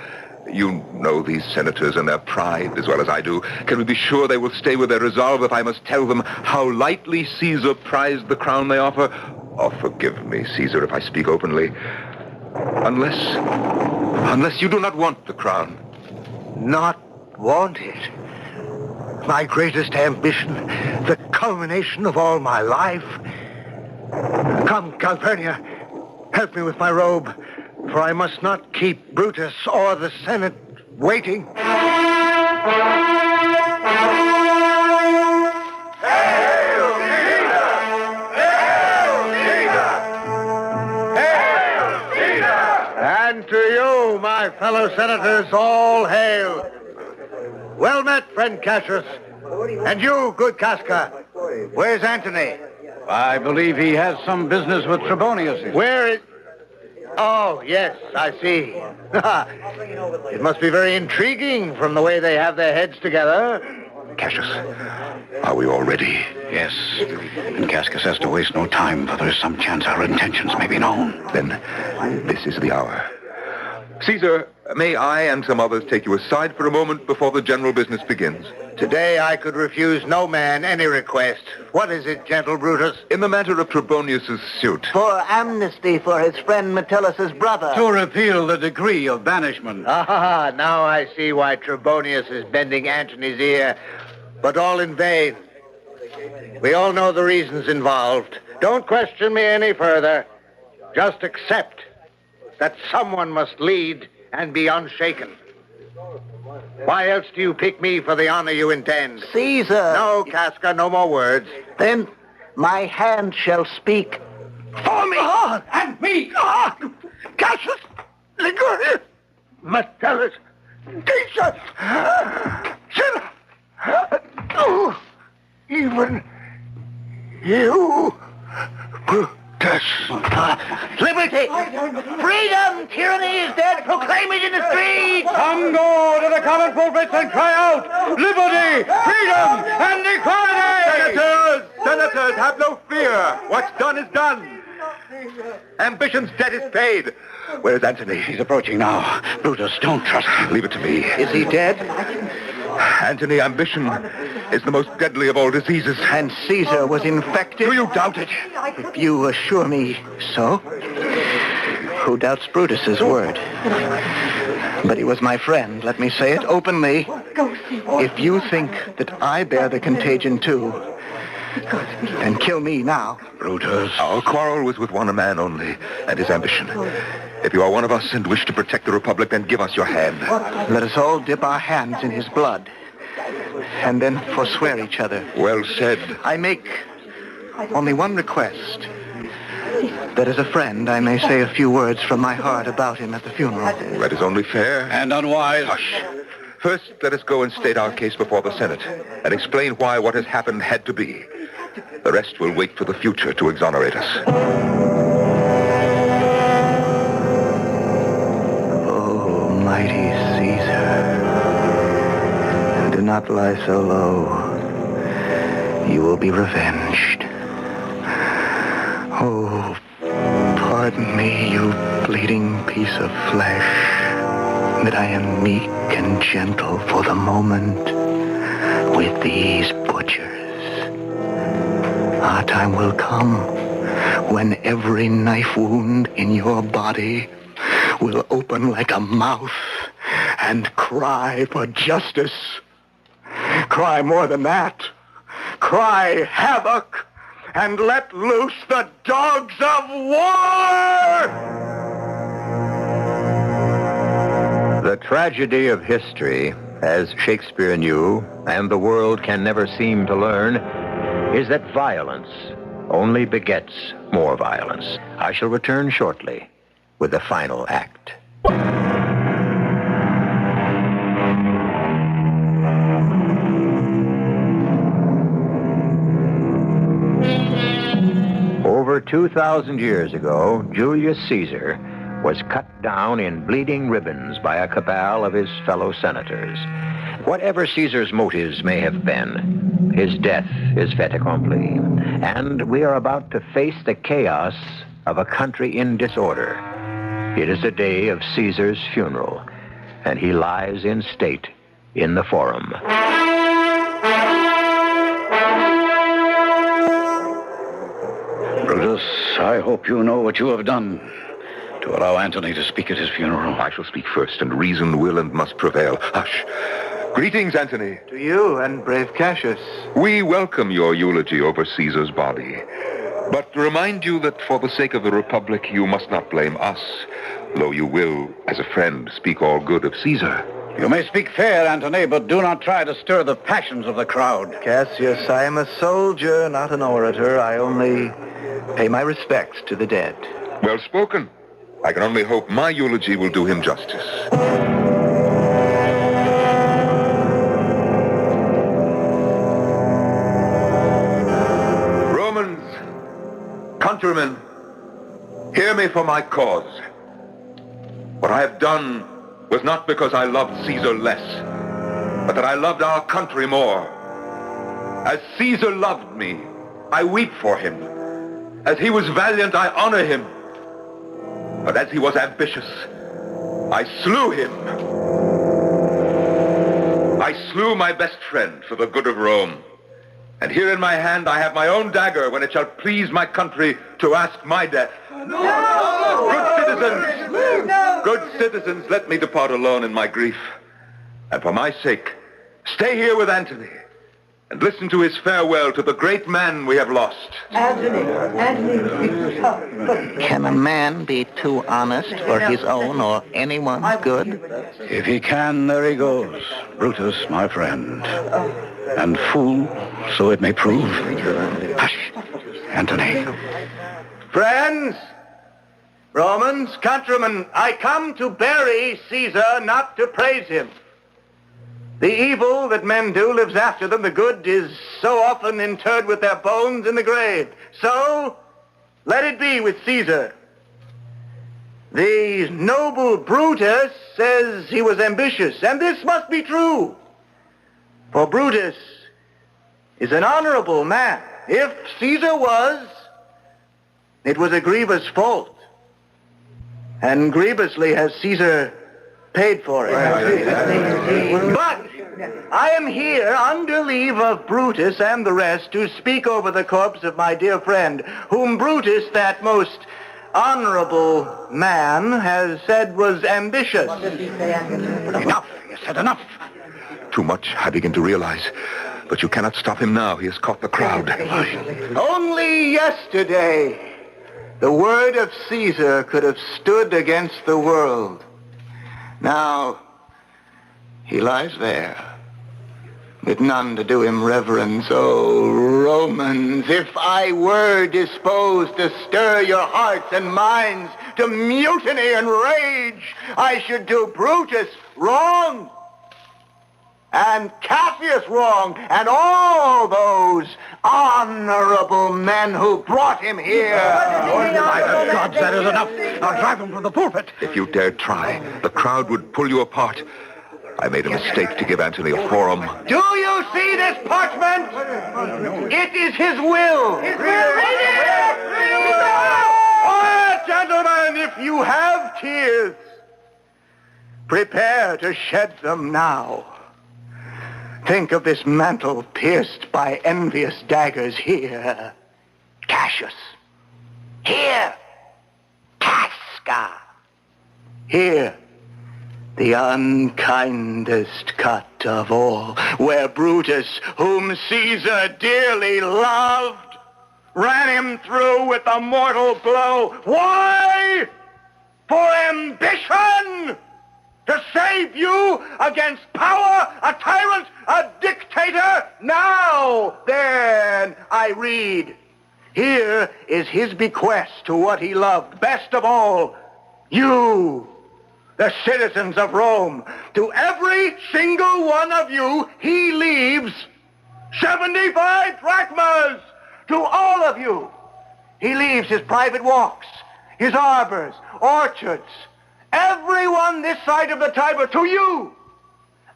you know these senators and their pride as well as I do. Can we be sure they will stay with their resolve if I must tell them how lightly Caesar prized the crown they offer? Oh, forgive me, Caesar, if I speak openly. Unless you do not want the crown. Not want it? My greatest ambition, the culmination of all my life. Come, Calpurnia, help me with my robe, for I must not keep Brutus or the Senate waiting. And to you, my fellow senators, all hail. Well met, friend Cassius. And you, good Casca. Where's Antony? I believe he has some business with Trebonius. Where is... Oh, yes, I see. It must be very intriguing from the way they have their heads together. Cassius, are we all ready? Yes, and Cascus has to waste no time, for there's some chance our intentions may be known. Then this is the hour. Caesar, may I and some others take you aside for a moment before the general business begins? Today I could refuse no man any request. What is it, gentle Brutus? In the matter of Trebonius' suit. For amnesty for his friend Metellus' brother. To repeal the decree of banishment. Ah, now I see why Trebonius is bending Antony's ear. But all in vain. We all know the reasons involved. Don't question me any further. Just accept that someone must lead and be unshaken. Why else do you pick me for the honor you intend? Caesar! No, Casca, no more words. Then my hand shall speak. For me! And me! Cassius! Ligurius! Metellus! Decius! Scylla! Even you, Brutus. Liberty! Freedom! Tyranny is dead! Proclaim it in the streets! Come go to the common pulpits and cry out, liberty, freedom, and equality! Senators, have no fear. What's done is done. Ambition's debt is paid. Where's Antony? He's approaching now. Brutus, don't trust him. Leave it to me. Is he dead? Antony, ambition is the most deadly of all diseases. And Caesar was infected? Do you doubt it? If you assure me so. Who doubts Brutus's word? But he was my friend, let me say it openly. If you think that I bear the contagion too, then kill me now. Brutus. Our quarrel was with one man only, and his ambition. If you are one of us and wish to protect the Republic, then give us your hand. Let us all dip our hands in his blood, and then forswear each other. Well said. I make only one request. That as a friend, I may say a few words from my heart about him at the funeral. That is only fair. And unwise. Hush. First, let us go and state our case before the Senate and explain why what has happened had to be. The rest will wait for the future to exonerate us. Oh, mighty Caesar, do not lie so low. You will be revenged. Oh, pardon me, you bleeding piece of flesh, that I am meek and gentle for the moment with these butchers. Our time will come when every knife wound in your body will open like a mouth and cry for justice. Cry more than that. Cry havoc and let loose the dogs of war! The tragedy of history, as Shakespeare knew, and the world can never seem to learn, is that violence only begets more violence. I shall return shortly with the final act. Over 2,000 years ago, Julius Caesar was cut down in bleeding ribbons by a cabal of his fellow senators. Whatever Caesar's motives may have been, his death is fait accompli, and we are about to face the chaos of a country in disorder. It is the day of Caesar's funeral, and he lies in state in the Forum. Brutus, I hope you know what you have done to allow Antony to speak at his funeral. I shall speak first, and reason will and must prevail. Hush. Greetings, Antony. To you and brave Cassius. We welcome your eulogy over Caesar's body, but remind you that for the sake of the Republic, you must not blame us, though you will, as a friend, speak all good of Caesar. You may speak fair, Antony, but do not try to stir the passions of the crowd. Cassius, I am a soldier, not an orator. I only pay my respects to the dead. Well spoken. I can only hope my eulogy will do him justice. Romans, countrymen, hear me for my cause. What I have done was not because I loved Caesar less, but that I loved our country more. As Caesar loved me, I weep for him. As he was valiant, I honor him. But as he was ambitious, I slew him. I slew my best friend for the good of Rome. And here in my hand I have my own dagger when it shall please my country to ask my death. Good citizens, let me depart alone in my grief. And for my sake, stay here with Antony and listen to his farewell to the great man we have lost. Antony. Can a man be too honest for his own or anyone's good? If he can, there he goes. Brutus, my friend. And fool, so it may prove. Hush, Antony. Friends, Romans, countrymen, I come to bury Caesar, not to praise him. The evil that men do lives after them. The good is so often interred with their bones in the grave. So, let it be with Caesar. The noble Brutus says he was ambitious, and this must be true. For Brutus is an honorable man. If Caesar was, it was a grievous fault. And grievously has Caesar paid for it. But I am here under leave of Brutus and the rest to speak over the corpse of my dear friend, whom Brutus, that most honorable man, has said was ambitious. Enough. You said enough. Too much, I begin to realize. But you cannot stop him now. He has caught the crowd. Only yesterday, The word of Caesar could have stood against the world. Now, he lies there, with none to do him reverence. Oh, Romans, if I were disposed to stir your hearts and minds to mutiny and rage, I should do Brutus wrong, and Cassius wrong, and all those honorable men who brought him here. By the gods, that is enough. I'll drive him from the pulpit. If you dared try, the crowd would pull you apart. I made a mistake to give Antony a forum. Do you see this parchment? It is his will. His will. Quiet, gentlemen, if you have tears, prepare to shed them now. Think of this mantle pierced by envious daggers here. Cassius. Here. Casca. Here. The unkindest cut of all, where Brutus, whom Caesar dearly loved, ran him through with a mortal blow. Why? For ambition! To save you against power, a tyrant, a dictator? Now, then, I read. Here is his bequest to what he loved best of all, you, the citizens of Rome. To every single one of you, he leaves 75 drachmas. To all of you, he leaves his private walks, his arbors, orchards, everyone this side of the Tiber, to you,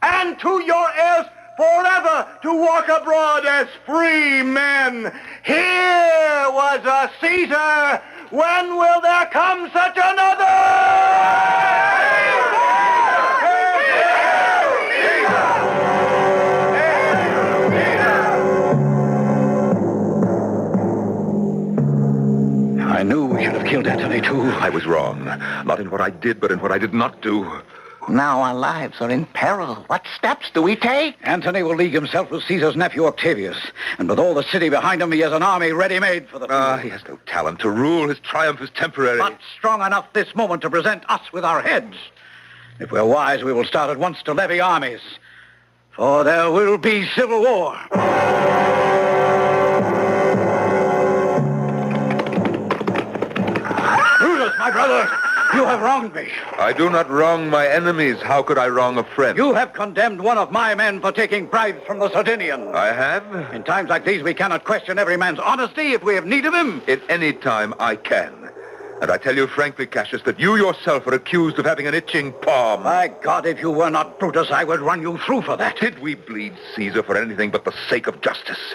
and to your heirs forever to walk abroad as free men. Here was a Caesar. When will there come such another? I knew we should have killed Antony, too. I was wrong. Not in what I did, but in what I did not do. Now our lives are in peril. What steps do we take? Antony will league himself with Caesar's nephew Octavius. And with all the city behind him, he has an army ready-made for the field. He has no talent to rule. His triumph is temporary. But strong enough this moment to present us with our heads. If we're wise, we will start at once to levy armies. For there will be civil war. Brutus, my brother, you have wronged me. I do not wrong my enemies. How could I wrong a friend? You have condemned one of my men for taking bribes from the Sardinians. I have? In times like these, we cannot question every man's honesty if we have need of him. At any time, I can. And I tell you frankly, Cassius, that you yourself are accused of having an itching palm. My God, if you were not Brutus, I would run you through for that. Did we bleed Caesar for anything but the sake of justice?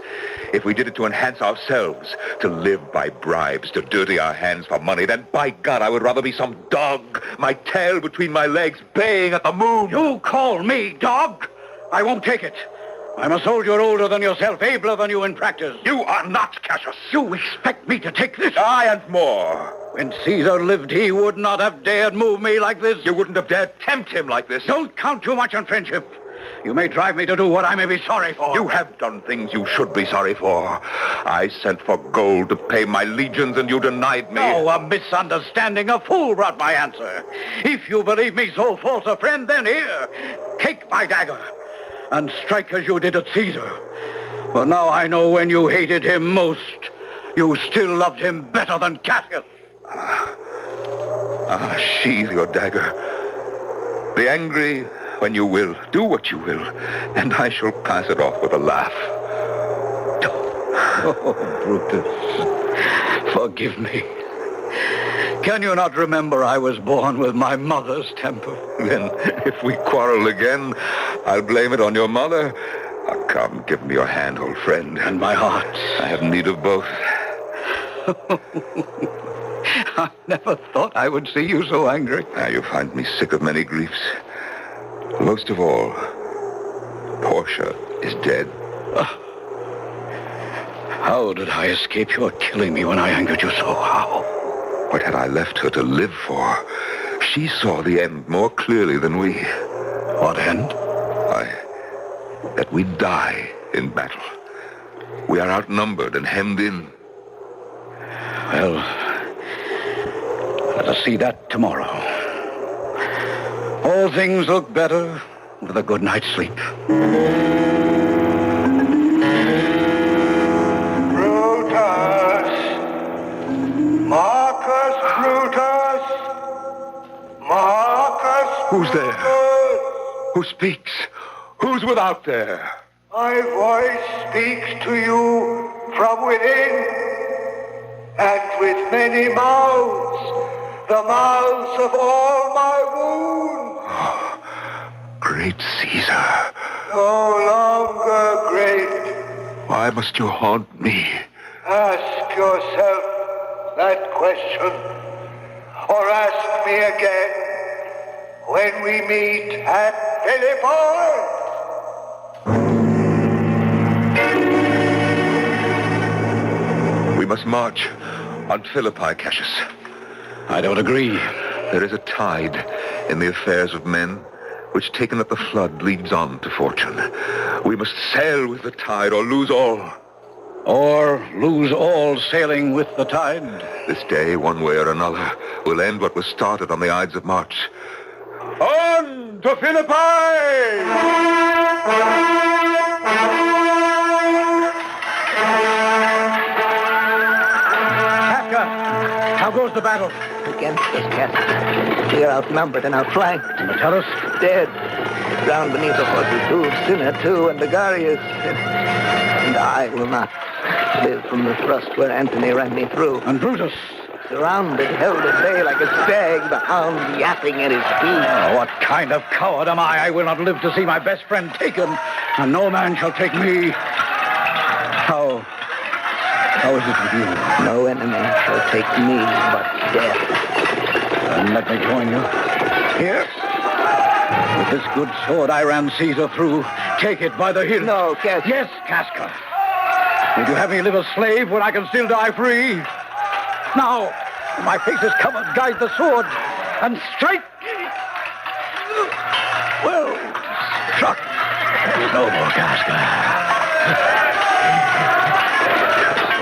If we did it to enhance ourselves, to live by bribes, to dirty our hands for money, then by God, I would rather be some dog, my tail between my legs, baying at the moon. You call me dog? I won't take it. I'm a soldier older than yourself, abler than you in practice. You are not, Cassius. You expect me to take this? Aye, and more. When Caesar lived, he would not have dared move me like this. You wouldn't have dared tempt him like this. Don't count too much on friendship. You may drive me to do what I may be sorry for. You have done things you should be sorry for. I sent for gold to pay my legions, and you denied me. No, a misunderstanding. A fool brought my answer. If you believe me so false a friend, then here, take my dagger and strike as you did at Caesar. For now I know when you hated him most, you still loved him better than Cassius. Sheathe your dagger. Be angry when you will. Do what you will, and I shall pass it off with a laugh. Oh, Brutus, forgive me. Can you not remember I was born with my mother's temper? Then, if we quarrel again, I'll blame it on your mother. Come, give me your hand, old friend. And my heart. I have need of both. I never thought I would see you so angry. You find me sick of many griefs. Most of all, Portia is dead. How did I escape your killing me when I angered you so? How? What had I left her to live for? She saw the end more clearly than we. What end? That we die in battle. We are outnumbered and hemmed in. Well, Let us see that tomorrow. All things look better with a good night's sleep. Marcus Brutus! Marcus! Who's there? Who speaks? Who's without there? My voice speaks to you from within, and with many mouths, the mouths of all my wounds. Oh, great Caesar. No longer great. Why must you haunt me? Ask yourself that question, or ask me again when we meet at Philippi. We must march on Philippi, Cassius. I don't agree. There is a tide in the affairs of men which, taken at the flood, leads on to fortune. We must sail with the tide or lose all. Or lose all sailing with the tide. This day, one way or another, will end what was started on the Ides of March. On to Philippi! How goes the battle? Against us, Captain. We are outnumbered and outflanked. Metellus? Dead. Drowned beneath the horse's hooves. Cinna, too, and Ligarius. And I will not live from the thrust where Antony ran me through. And Brutus? Surrounded, held at bay like a stag, the hound yapping at his feet. Oh, what kind of coward am I? I will not live to see my best friend taken, and no man shall take me. How is it with you? No enemy shall take me but death. Then let me join you. Here. With this good sword I ran Caesar through. Take it by the hilt. No, Casca. Yes, Casca. Would you have me live a slave when I can still die free? Now, my face is covered, guide the sword, and strike. Well, struck. No more, Casca.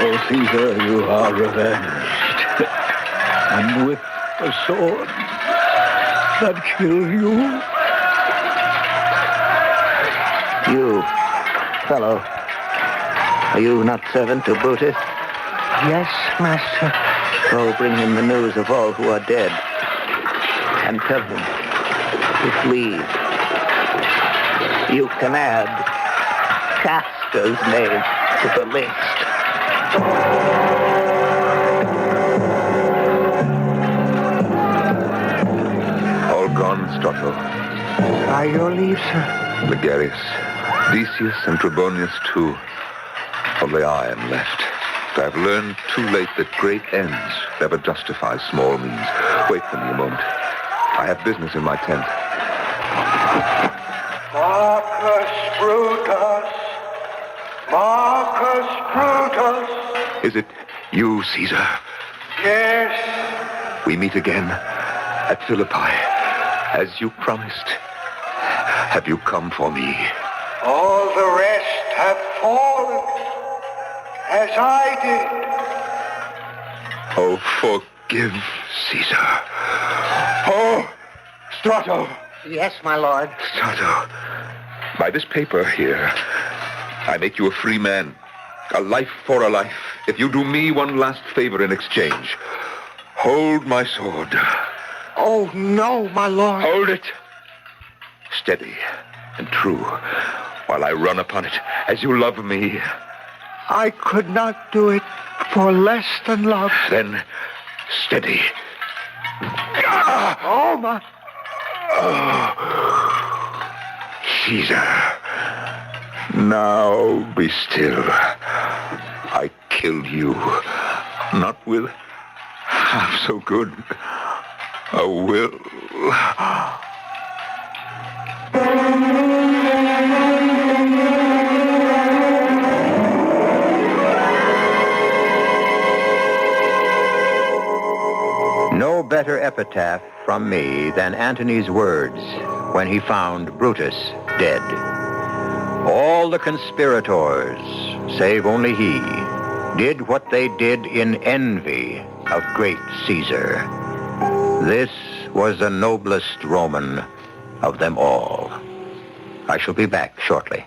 Oh, Caesar, you are revenged. And with the sword that killed you. You, fellow, are you not servant to Brutus? Yes, master. Go bring him the news of all who are dead. And tell him, with leave, you can add Casca's name to the list. All gone, Strato. By your leave, sir. Ligarius, Decius, and Trebonius, too. Only I am left. I have learned too late that great ends never justify small means. Wait for me a moment. I have business in my tent. Marcus Brutus! Marcus Brutus! Is it you, Caesar? Yes. We meet again at Philippi, as you promised. Have you come for me? All the rest have fallen, as I did. Oh, forgive Caesar. Oh, Strato. Yes, my lord. Strato, by this paper here, I make you a free man. A life for a life. If you do me one last favor in exchange, hold my sword. Oh, no, my lord. Hold it. Steady and true, while I run upon it as you love me. I could not do it for less than love. Then, steady. Oh, my... Oh, Caesar. Now be still. I killed you, not with half so good a will. No better epitaph from me than Antony's words when he found Brutus dead. All the conspirators, save only he, did what they did in envy of great Caesar. This was the noblest Roman of them all. I shall be back shortly.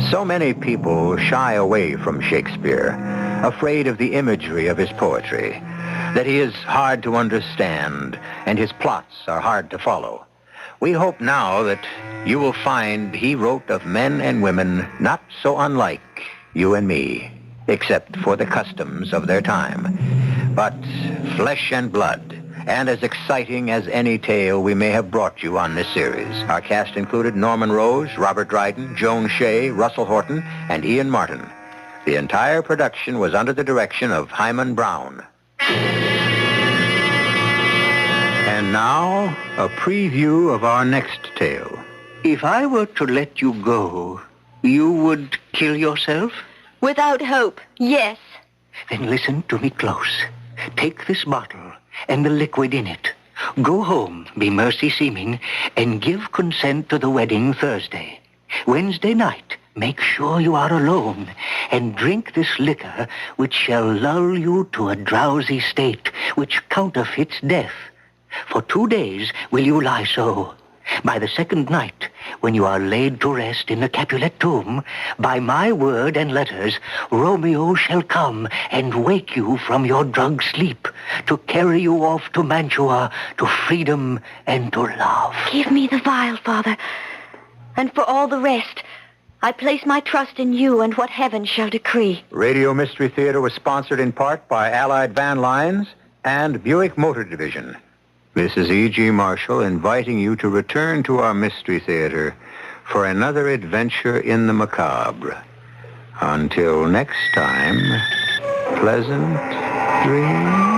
So many people shy away from Shakespeare, afraid of the imagery of his poetry, that he is hard to understand and his plots are hard to follow. We hope now that you will find he wrote of men and women not so unlike you and me, except for the customs of their time, but flesh and blood, and as exciting as any tale we may have brought you on this series. Our cast included Norman Rose, Robert Dryden, Joan Shea, Russell Horton, and Ian Martin. The entire production was under the direction of Hyman Brown. And now, a preview of our next tale. If I were to let you go, you would kill yourself? Without hope, yes. Then listen to me close. Take this bottle and the liquid in it. Go home, be mercy seeming, and give consent to the wedding Thursday. Wednesday night, make sure you are alone, and drink this liquor which shall lull you to a drowsy state, which counterfeits death. For 2 days will you lie so. By the second night, when you are laid to rest in the Capulet tomb, by my word and letters, Romeo shall come and wake you from your drugged sleep, to carry you off to Mantua, to freedom and to love. Give me the vial, Father. And for all the rest, I place my trust in you and what heaven shall decree. Radio Mystery Theater was sponsored in part by Allied Van Lines and Buick Motor Division. This is E.G. Marshall inviting you to return to our Mystery Theater for another adventure in the macabre. Until next time, pleasant dreams.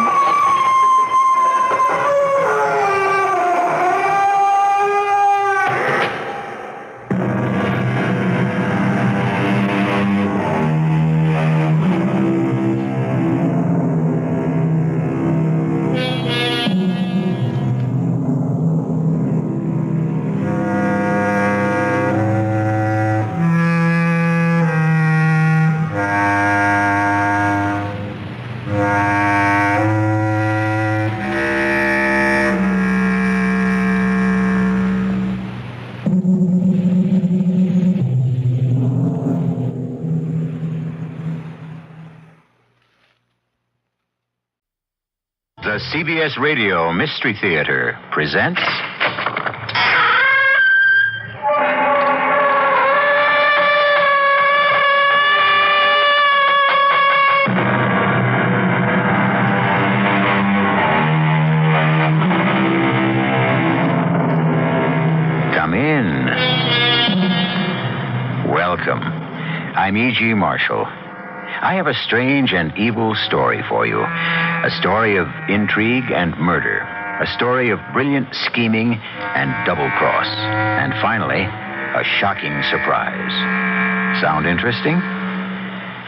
The CBS Radio Mystery Theater presents... Come in. Welcome. I'm E.G. Marshall. I have a strange and evil story for you. A story of intrigue and murder. A story of brilliant scheming and double-cross. And finally, a shocking surprise. Sound interesting?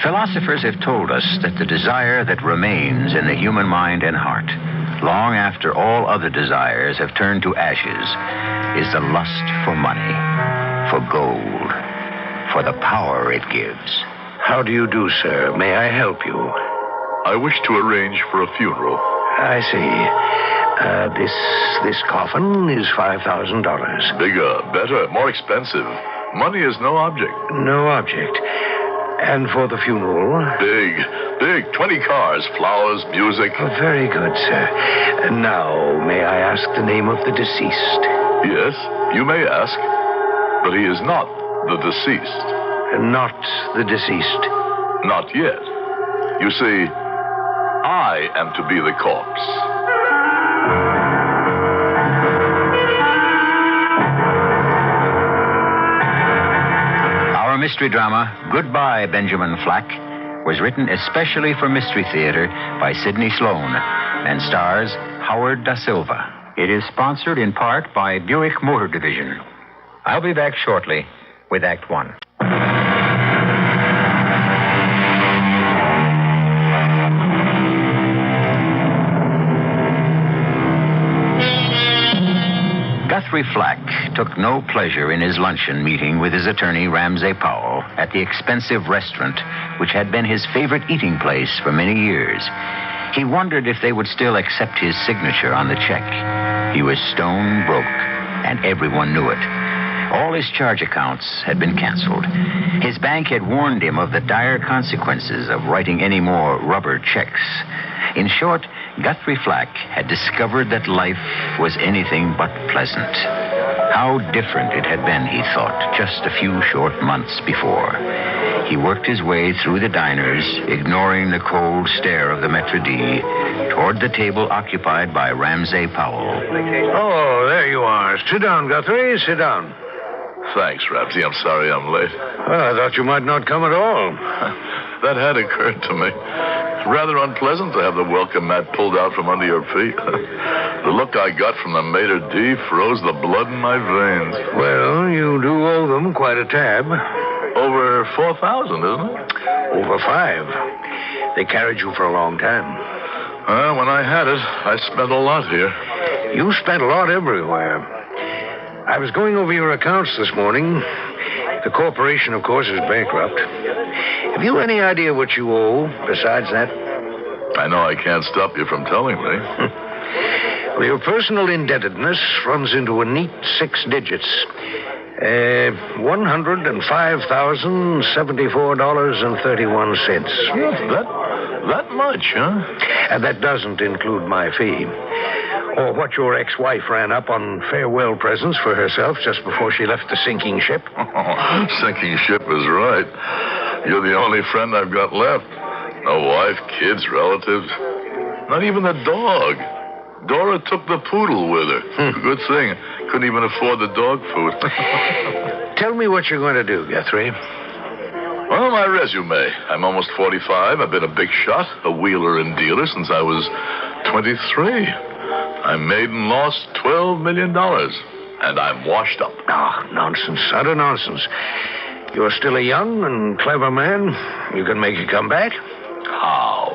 Philosophers have told us that the desire that remains in the human mind and heart, long after all other desires have turned to ashes, is the lust for money, for gold, for the power it gives. How do you do, sir? May I help you? I wish to arrange for a funeral. I see. This coffin is $5,000. Bigger, better, more expensive. Money is no object. No object. And for the funeral? Big. 20 cars, flowers, music. Oh, very good, sir. And now, may I ask the name of the deceased? Yes, you may ask. But he is not the deceased. Not the deceased? Not yet. You see, I am to be the corpse. Our mystery drama, Goodbye Benjamin-Flack, was written especially for Mystery Theater by Sidney Sloan and stars Howard Da Silva. It is sponsored in part by Buick Motor Division. I'll be back shortly with Act One. Guthrie Flack took no pleasure in his luncheon meeting with his attorney, Ramsay Powell, at the expensive restaurant which had been his favorite eating place for many years. He wondered if they would still accept his signature on the check. He was stone broke, and everyone knew it. All his charge accounts had been canceled. His bank had warned him of the dire consequences of writing any more rubber checks. In short, Guthrie Flack had discovered that life was anything but pleasant. How different it had been, he thought, just a few short months before. He worked his way through the diners, ignoring the cold stare of the maître d', toward the table occupied by Ramsay Powell. Oh, there you are. Sit down, Guthrie. Sit down. Thanks, Ramsay. I'm sorry I'm late. Well, I thought you might not come at all. That had occurred to me. Rather unpleasant to have the welcome mat pulled out from under your feet. The look I got from the maître d' froze the blood in my veins. Well, you do owe them quite a tab. Over 4,000, isn't it? Over 5. They carried you for a long time. Well, when I had it, I spent a lot here. You spent a lot everywhere. I was going over your accounts this morning. The corporation, of course, is bankrupt. Have you any idea what you owe besides that? I know I can't stop you from telling me. Well, your personal indebtedness runs into a neat 6 digits. $105,074.31. That much, huh? And that doesn't include my fee. Or what your ex-wife ran up on farewell presents for herself just before she left the sinking ship. Sinking ship is right. You're the only friend I've got left. No wife, kids, relatives. Not even a dog. Dora took the poodle with her. Good thing. Couldn't even afford the dog food. Tell me what you're going to do, Guthrie. Well, my resume. I'm almost 45. I've been a big shot, a wheeler and dealer since I was 23. I made and lost $12 million. And I'm washed up. Oh, nonsense. Utter nonsense. You're still a young and clever man. You can make a comeback. How?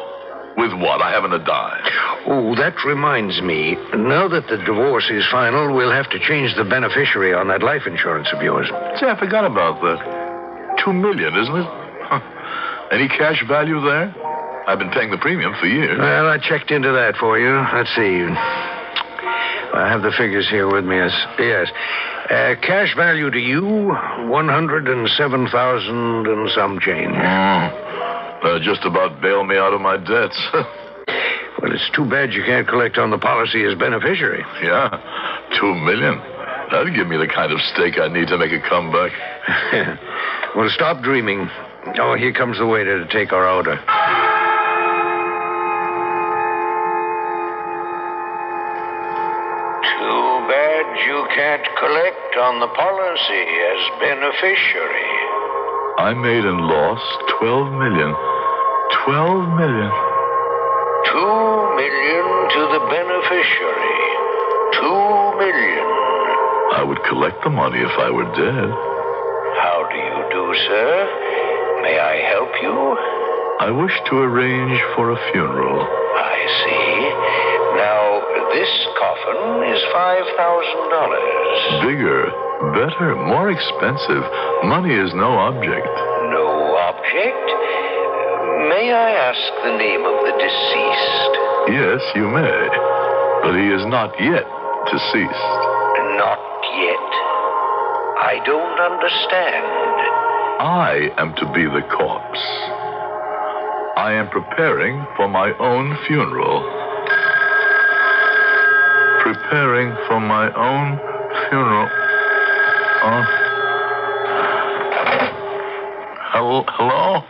With what? I haven't a dime. Oh, that reminds me. Now that the divorce is final, we'll have to change the beneficiary on that life insurance of yours. See, I forgot about that. $2 million, isn't it? Huh. Any cash value there? I've been paying the premium for years. Well, I checked into that for you. Let's see. I have the figures here with me. Yes. Cash value to you, $107,000 and some change. Just about bail me out of my debts. Well, it's too bad you can't collect on the policy as beneficiary. Yeah, $2 million. That'd give me the kind of stake I need to make a comeback. Well, stop dreaming. Oh, here comes the waiter to take our order. Too bad you can't collect on the policy as beneficiary. I made and lost $12 million. $12 million. $2 million to the beneficiary. $2 million. I would collect the money if I were dead. How do you do, sir? May I help you? I wish to arrange for a funeral. I see. Now, this coffin is $5,000. Bigger, better, more expensive. Money is no object. No object? May I ask the name of the deceased? Yes, you may. But he is not yet deceased. Not yet. I don't understand. I am to be the corpse. I am preparing for my own funeral. Preparing for my own funeral. Hello?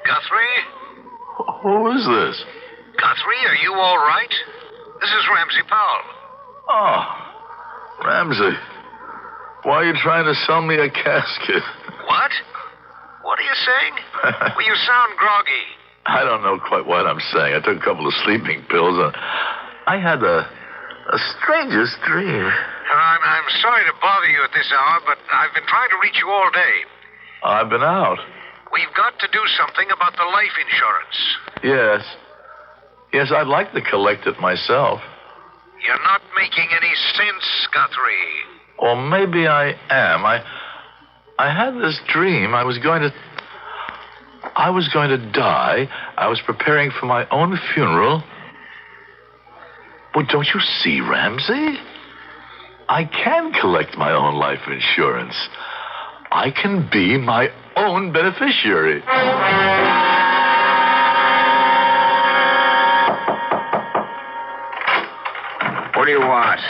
Guthrie? Who is this? Guthrie, are you all right? This is Ramsay Powell. Oh, Ramsay. Why are you trying to sell me a casket? What? What are you saying? Well, you sound groggy. I don't know quite what I'm saying. I took a couple of sleeping pills, and I had the strangest dream. I'm sorry to bother you at this hour, but I've been trying to reach you all day. I've been out. We've got to do something about the life insurance. Yes. Yes, I'd like to collect it myself. You're not making any sense, Guthrie. Or maybe I am. I had this dream. I was going to die. I was preparing for my own funeral. But don't you see, Ramsey? I can collect my own life insurance. I can be my own beneficiary. What do you want?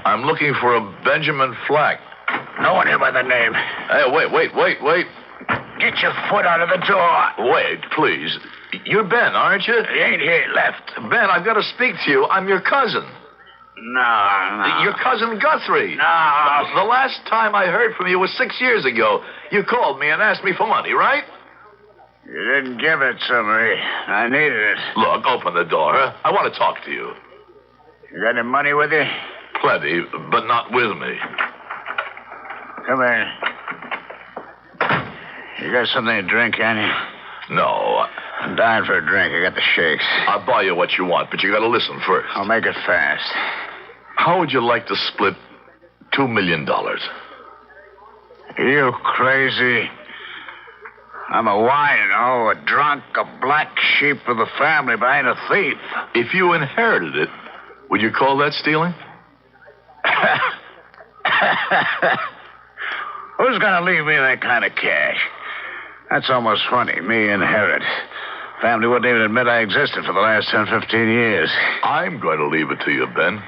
I'm looking for a Benjamin-Flack. No one here by the name. Hey, wait. Get your foot out of the door. Wait, please. You're Ben, aren't you? He ain't here, left. Ben, I've got to speak to you. I'm your cousin. No. Your cousin Guthrie. No. The last time I heard from you was 6 years ago. You called me and asked me for money, right? You didn't give it to me. I needed it. Look, open the door. I want to talk to you. You got any money with you? Plenty, but not with me. Come here. You got something to drink, can you? No. I'm dying for a drink. I got the shakes. I'll buy you what you want, but you got to listen first. I'll make it fast. How would you like to split $2 million? Are you crazy? I'm a wino, a drunk, a black sheep of the family, but I ain't a thief. If you inherited it, would you call that stealing? Who's going to leave me that kind of cash? That's almost funny. Me inherit. Family wouldn't even admit I existed for the last 10, 15 years. I'm going to leave it to you, Ben.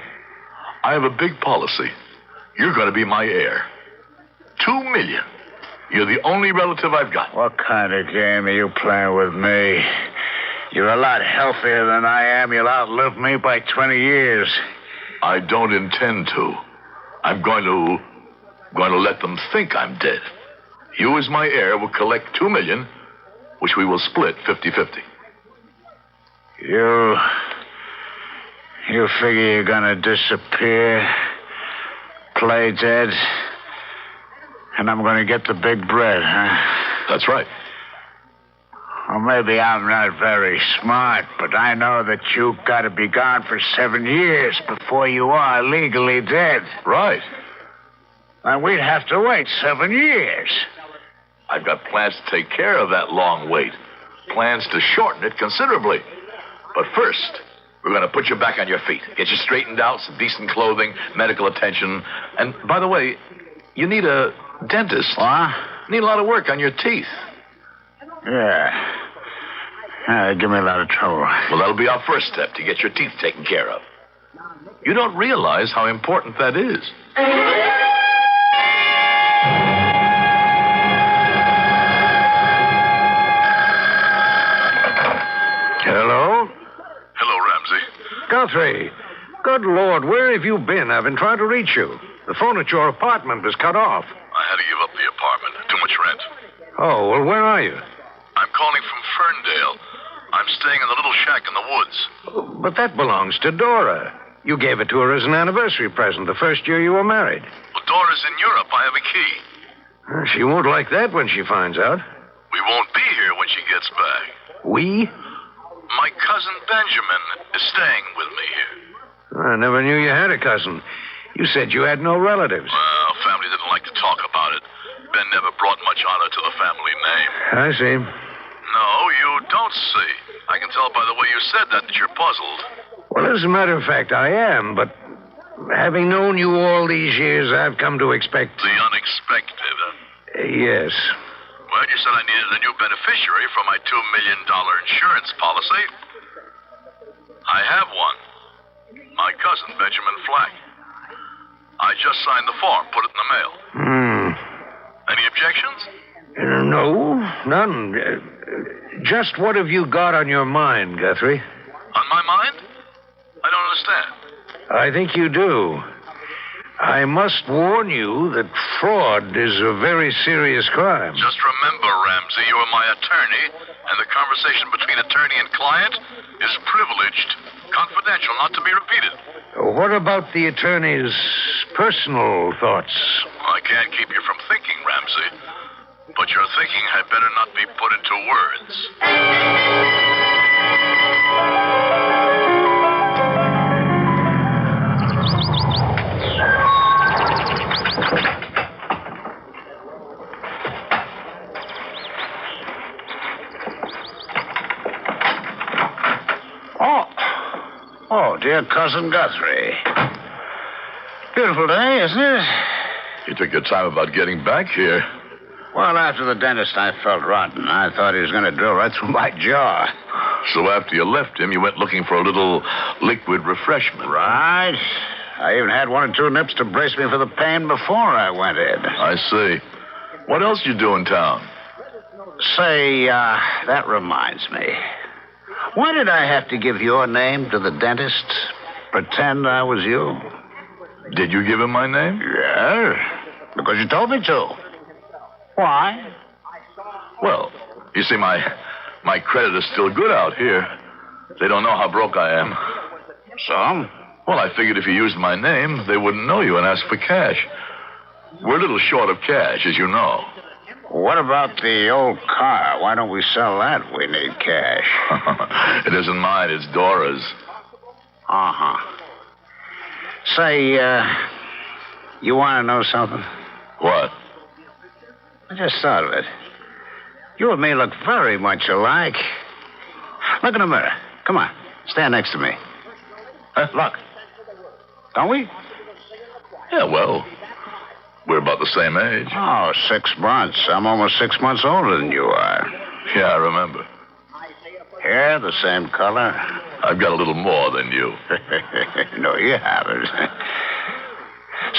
I have a big policy. You're going to be my heir. $2 million. You're the only relative I've got. What kind of game are you playing with me? You're a lot healthier than I am. You'll outlive me by 20 years. I don't intend to. I'm going to let them think I'm dead. You, as my heir, will collect $2 million, which we will split 50-50. You figure you're gonna disappear, play dead, and I'm gonna get the big bread, huh? That's right. Well, maybe I'm not very smart, but I know that you've got to be gone for 7 years before you are legally dead. Right. And we'd have to wait 7 years. I've got plans to take care of that long wait. Plans to shorten it considerably. But first, we're going to put you back on your feet. Get you straightened out, some decent clothing, medical attention. And, by the way, you need a dentist. What? You need a lot of work on your teeth. Yeah. Give me a lot of trouble. Well, that'll be our first step, to get your teeth taken care of. You don't realize how important that is. Hello? Hello, Ramsey. Guthrie. Good Lord, where have you been? I've been trying to reach you. The phone at your apartment was cut off. I had to give up the apartment. Too much rent. Oh, well, where are you? I'm calling from Ferndale. I'm staying in the little shack in the woods. Oh, but that belongs to Dora. You gave it to her as an anniversary present the first year you were married. Well, Dora's in Europe. I have a key. She won't like that when she finds out. We won't be here when she gets back. We? My cousin Benjamin is staying with me here. I never knew you had a cousin. You said you had no relatives. Well, family didn't like to talk about it. Ben never brought much honor to the family name. I see. No, you don't see. I can tell by the way you said that you're puzzled. Well, as a matter of fact, I am, but having known you all these years, I've come to expect... The unexpected. Yes. Well, you said I needed a new beneficiary for my $2 million insurance policy. I have one. My cousin, Benjamin-Flack. I just signed the form, put it in the mail. Any objections? No, none. Just what have you got on your mind, Guthrie? On my mind? I don't understand. I think you do. I must warn you that fraud is a very serious crime. Just remember, Ramsey, you are my attorney, and the conversation between attorney and client is privileged, confidential, not to be repeated. What about the attorney's personal thoughts? I can't keep you from thinking, Ramsey, but your thinking had better not be put into words. dear Cousin Guthrie. Beautiful day, isn't it? You took your time about getting back here. Well, after the dentist, I felt rotten. I thought he was going to drill right through my jaw. So after you left him, you went looking for a little liquid refreshment. Right. I even had 1 or 2 nips to brace me for the pain before I went in. I see. What else you do in town? Say, that reminds me. Why did I have to give your name to the dentist? Pretend I was you? Did you give him my name? Yeah, because you told me to. Why? Well, you see, my credit is still good out here. They don't know how broke I am. So? Well, I figured if you used my name, they wouldn't know you and ask for cash. We're a little short of cash, as you know. What about the old car? Why don't we sell that? We need cash. It isn't mine, it's Dora's. Uh-huh. Say, you want to know something? What? I just thought of it. You and me look very much alike. Look in the mirror. Come on. Stand next to me. Look. Don't we? Yeah, well, we're about the same age. Oh, 6 months. I'm almost 6 months older than you are. Yeah, I remember. Hair, the same color. I've got a little more than you. No, you haven't.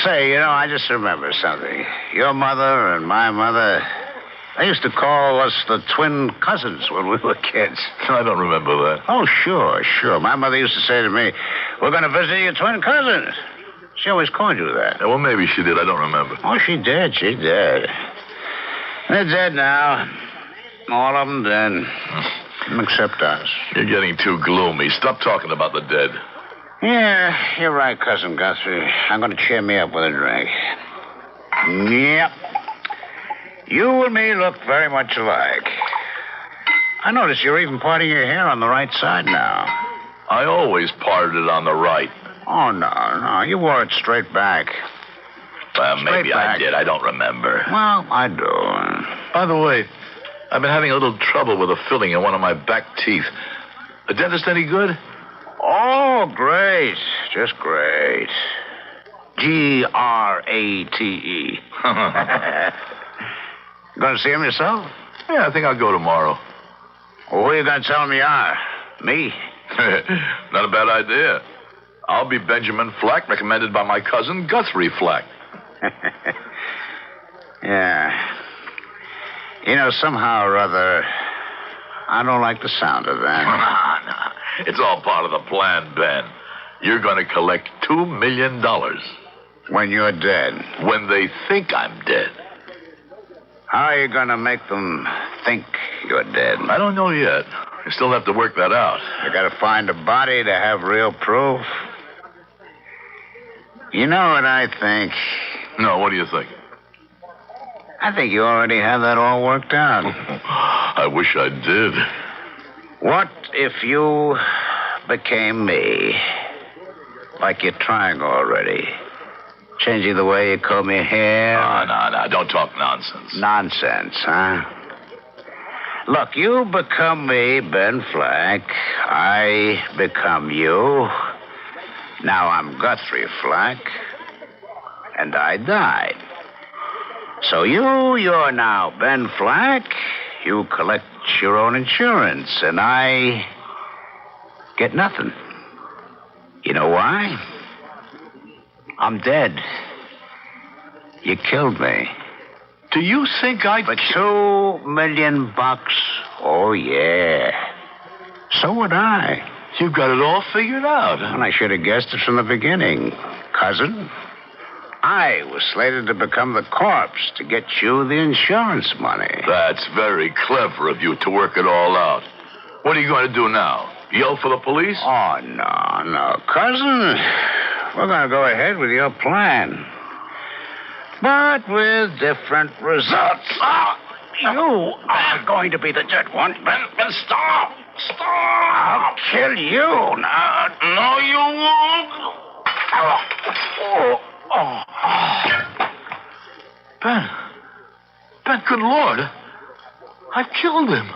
Say, I just remember something. Your mother and my mother, they used to call us the twin cousins when we were kids. I don't remember that. Oh, sure. My mother used to say to me, we're going to visit your twin cousins. She always called you that. Yeah, well, maybe she did. I don't remember. Oh, she did. They're dead now. All of them dead. Except us. You're getting too gloomy. Stop talking about the dead. Yeah, you're right, Cousin Guthrie. I'm going to cheer me up with a drink. Yep. You and me look very much alike. I notice you're even parting your hair on the right side now. I always parted it on the right. Oh, no. You wore it straight back. Well, maybe I did. I don't remember. Well, I do. By the way, I've been having a little trouble with a filling in one of my back teeth. The dentist any good? Oh, great. Just great. Grate. Going to see him yourself? Yeah, I think I'll go tomorrow. Well, who are you going to tell him you are? Me? Not a bad idea. I'll be Benjamin-Flack, recommended by my cousin Guthrie Flack. Yeah. Somehow or other, I don't like the sound of that. No. It's all part of the plan, Ben. You're going to collect $2 million. When you're dead? When they think I'm dead. How are you going to make them think you're dead? I don't know yet. You still have to work that out. You got to find a body to have real proof. You know what I think? No, what do you think? I think you already have that all worked out. I wish I did. What if you became me? Like you're trying already. Changing the way you comb your hair. No. Don't talk nonsense. Nonsense, huh? Look, you become me, Ben Flack. I become you. Now I'm Guthrie Flack. And I died. So you're now Ben Flack. You collect your own insurance, and I get nothing. You know why? I'm dead. You killed me. Do you think I... For $2 million? Oh, yeah. So would I. You've got it all figured out. And I should have guessed it from the beginning. Cousin, I was slated to become the corpse to get you the insurance money. That's very clever of you to work it all out. What are you going to do now? Yell for the police? Oh, no, cousin. We're going to go ahead with your plan. But with different results. You are going to be the dead one. Ben, stop. I'll kill you now. No, you won't. Ben, good Lord. I killed him.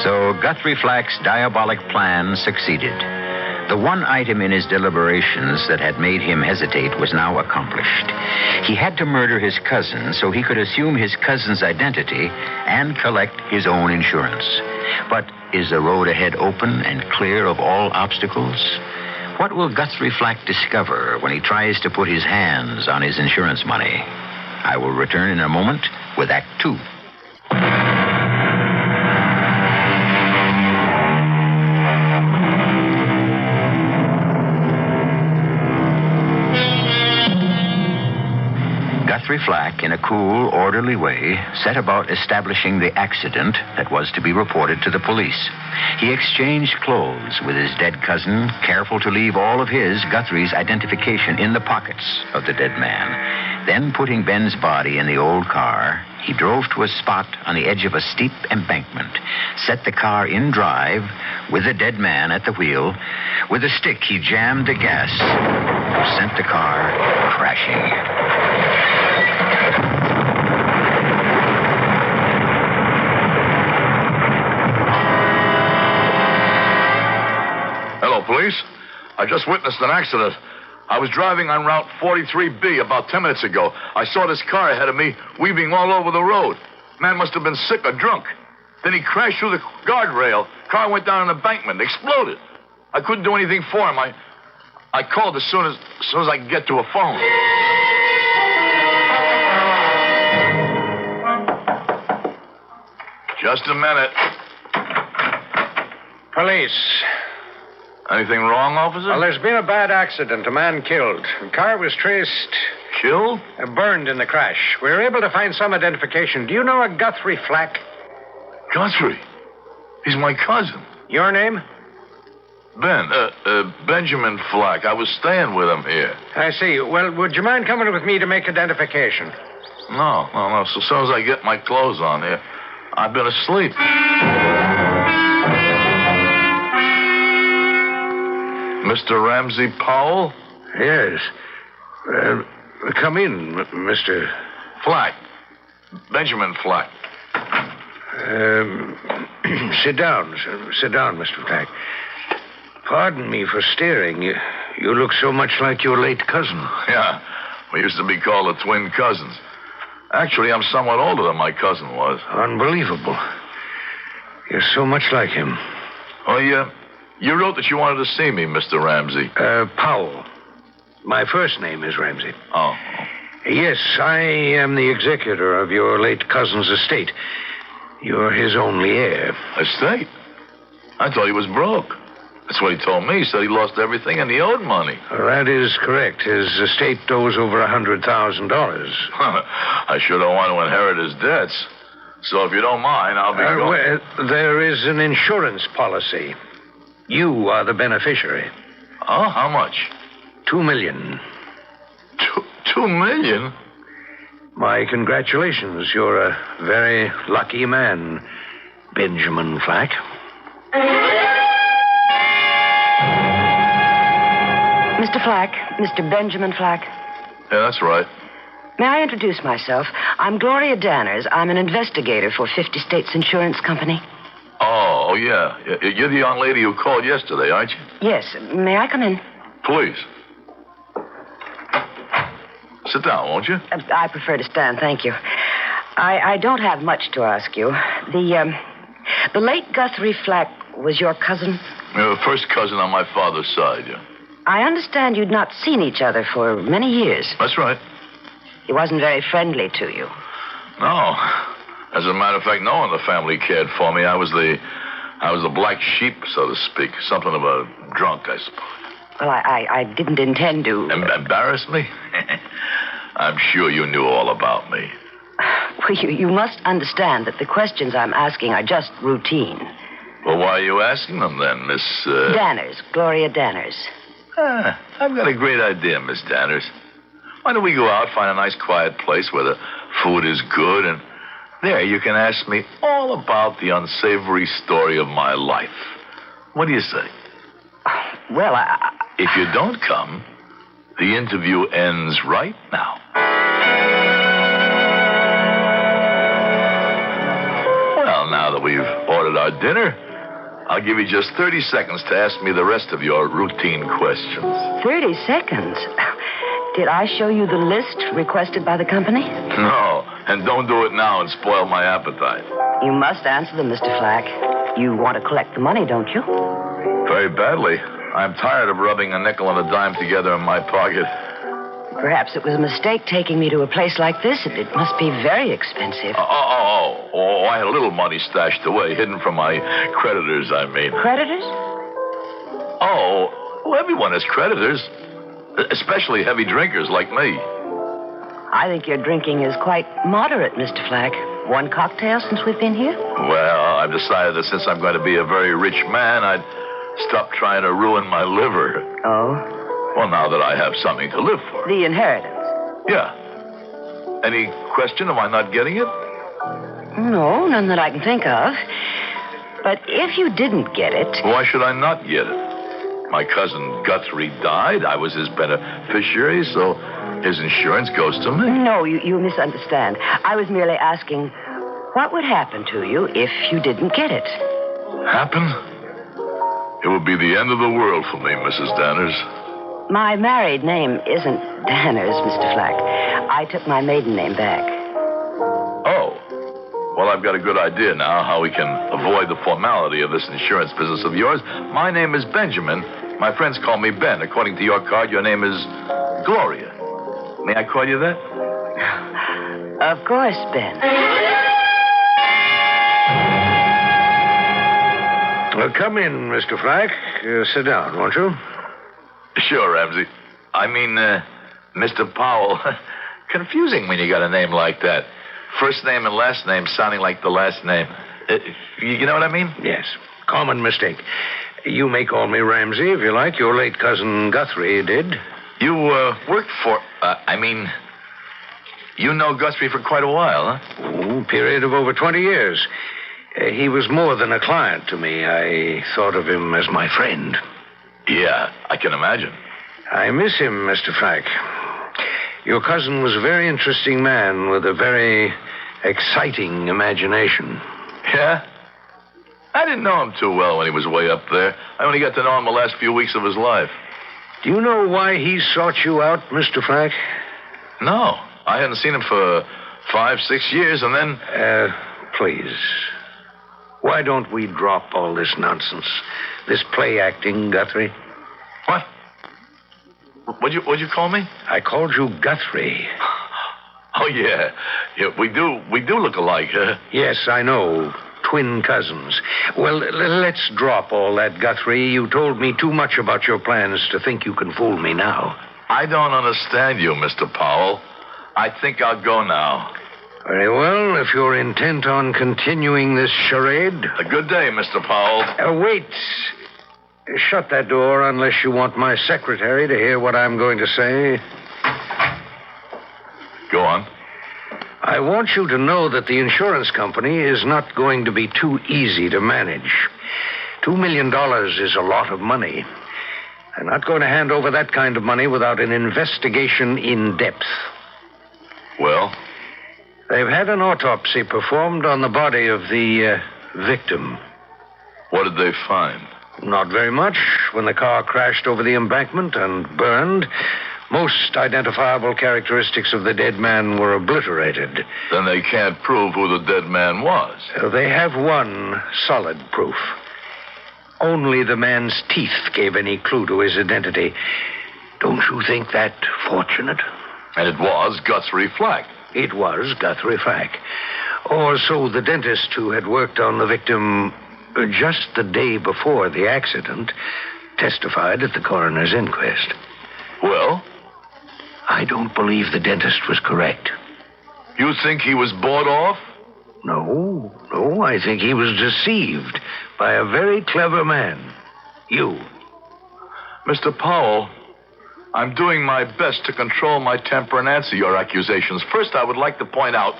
So Guthrie Flack's diabolic plan succeeded. The one item in his deliberations that had made him hesitate was now accomplished. He had to murder his cousin so he could assume his cousin's identity and collect his own insurance. But is the road ahead open and clear of all obstacles? What will Guthrie Flack discover when he tries to put his hands on his insurance money? I will return in a moment with Act Two. Guthrie Flack, in a cool, orderly way, set about establishing the accident that was to be reported to the police. He exchanged clothes with his dead cousin, careful to leave all of his, Guthrie's, identification in the pockets of the dead man. Then, putting Ben's body in the old car, he drove to a spot on the edge of a steep embankment, set the car in drive with the dead man at the wheel. With a stick, he jammed the gas, sent the car crashing. Police? I just witnessed an accident. I was driving on Route 43B about 10 minutes ago. I saw this car ahead of me weaving all over the road. Man must have been sick or drunk. Then he crashed through the guardrail. Car went down an embankment, exploded. I couldn't do anything for him. I called as soon as I could get to a phone. Just a minute. Police. Anything wrong, officer? Well, there's been a bad accident. A man killed. The car was traced... Killed? Burned in the crash. We were able to find some identification. Do you know a Guthrie Flack? Guthrie? He's my cousin. Your name? Benjamin-Flack. I was staying with him here. I see. Well, would you mind coming with me to make identification? No. So soon as I get my clothes on here, I've been asleep. Mr. Ramsey Powell? Yes. Come in, Mr. Flack. Benjamin Flack. Sit down. Sit down, Mr. Flack. Pardon me for staring. You look so much like your late cousin. Yeah. We used to be called the twin cousins. Actually, I'm somewhat older than my cousin was. Unbelievable. You're so much like him. Oh, yeah? You wrote that you wanted to see me, Mr. Ramsey. Powell. My first name is Ramsey. Oh. Yes, I am the executor of your late cousin's estate. You're his only heir. Estate? I thought he was broke. That's what he told me. He said he lost everything and he owed money. That is correct. His estate owes over $100,000. I sure don't want to inherit his debts. So if you don't mind, I'll be going. Well, there is an insurance policy. You are the beneficiary. Oh, how much? $2 million. $2 million? My congratulations. You're a very lucky man, Benjamin Flack. Mr. Flack, Mr. Benjamin Flack. Yeah, that's right. May I introduce myself? I'm Gloria Danners. I'm an investigator for 50 States Insurance Company. Oh, yeah. You're the young lady who called yesterday, aren't you? Yes. May I come in? Please. Sit down, won't you? I prefer to stand, thank you. I don't have much to ask you. The late Guthrie Flack was your cousin? First cousin on my father's side, yeah. I understand you'd not seen each other for many years. That's right. He wasn't very friendly to you. No. As a matter of fact, no one in the family cared for me. I was the black sheep, so to speak. Something of a drunk, I suppose. Well, I didn't intend to... Embarrass me? I'm sure you knew all about me. Well, you must understand that the questions I'm asking are just routine. Well, why are you asking them then, Miss... Danners, Gloria Danners. I've got a great idea, Miss Danners. Why don't we go out, find a nice quiet place where the food is good, and there you can ask me all about the unsavory story of my life. What do you say? Well, If you don't come, the interview ends right now. Well, now that we've ordered our dinner, I'll give you just 30 seconds to ask me the rest of your routine questions. 30 seconds? Did I show you the list requested by the company? No, and don't do it now and spoil my appetite. You must answer them, Mr. Flack. You want to collect the money, don't you? Very badly. I'm tired of rubbing a nickel and a dime together in my pocket. Perhaps it was a mistake taking me to a place like this. It must be very expensive. I had a little money stashed away, hidden from my creditors, I mean. Creditors? Well, everyone has creditors, especially heavy drinkers like me. I think your drinking is quite moderate, Mr. Flack. One cocktail since we've been here? Well, I've decided that since I'm going to be a very rich man, I'd stop trying to ruin my liver. Oh? Well, now that I have something to live for. The inheritance? Yeah. Any question? Am I not getting it? No, none that I can think of. But if you didn't get it... Why should I not get it? My cousin Guthrie died. I was his beneficiary, so his insurance goes to me. No, you misunderstand. I was merely asking, what would happen to you if you didn't get it? Happen? It would be the end of the world for me, Mrs. Danners. My married name isn't Danners, Mr. Flack. I took my maiden name back. Oh. Well, I've got a good idea now how we can avoid the formality of this insurance business of yours. My name is Benjamin. My friends call me Ben. According to your card, your name is Gloria. May I call you that? Of course, Ben. Well, come in, Mr. Flack. Sit down, won't you? Sure, Ramsey. I mean, Mr. Powell. Confusing when you got a name like that. First name and last name sounding like the last name. You know what I mean? Yes. Common mistake. You may call me Ramsey if you like. Your late cousin Guthrie did. You worked for... you know Guthrie for quite a while, huh? Period of over 20 years. He was more than a client to me. I thought of him as my friend. Yeah, I can imagine. I miss him, Mr. Flack. Your cousin was a very interesting man with a very exciting imagination. Yeah? I didn't know him too well when he was way up there. I only got to know him the last few weeks of his life. Do you know why he sought you out, Mr. Flack? No. I hadn't seen him for 5-6 years, and then... Please. Why don't we drop all this nonsense? This play acting, Guthrie? What? What'd you call me? I called you Guthrie. Oh, yeah. We do look alike, huh? Yes, I know. Twin cousins. Well, let's drop all that, Guthrie. You told me too much about your plans to think you can fool me now. I don't understand you, Mr. Powell. I think I'll go now. Very well, if you're intent on continuing this charade. A good day, Mr. Powell. Wait. Shut that door unless you want my secretary to hear what I'm going to say. Go on. I want you to know that the insurance company is not going to be too easy to manage. $2 million is a lot of money. They're not going to hand over that kind of money without an investigation in depth. Well? They've had an autopsy performed on the body of the victim. What did they find? Not very much. When the car crashed over the embankment and burned, most identifiable characteristics of the dead man were obliterated. Then they can't prove who the dead man was. They have one solid proof. Only the man's teeth gave any clue to his identity. Don't you think that fortunate? And it was Guthrie Flack. It was Guthrie Flack. Or so the dentist who had worked on the victim just the day before the accident testified at the coroner's inquest. Well? I don't believe the dentist was correct. You think he was bought off? No, I think he was deceived by a very clever man. You. Mr. Powell, I'm doing my best to control my temper and answer your accusations. First, I would like to point out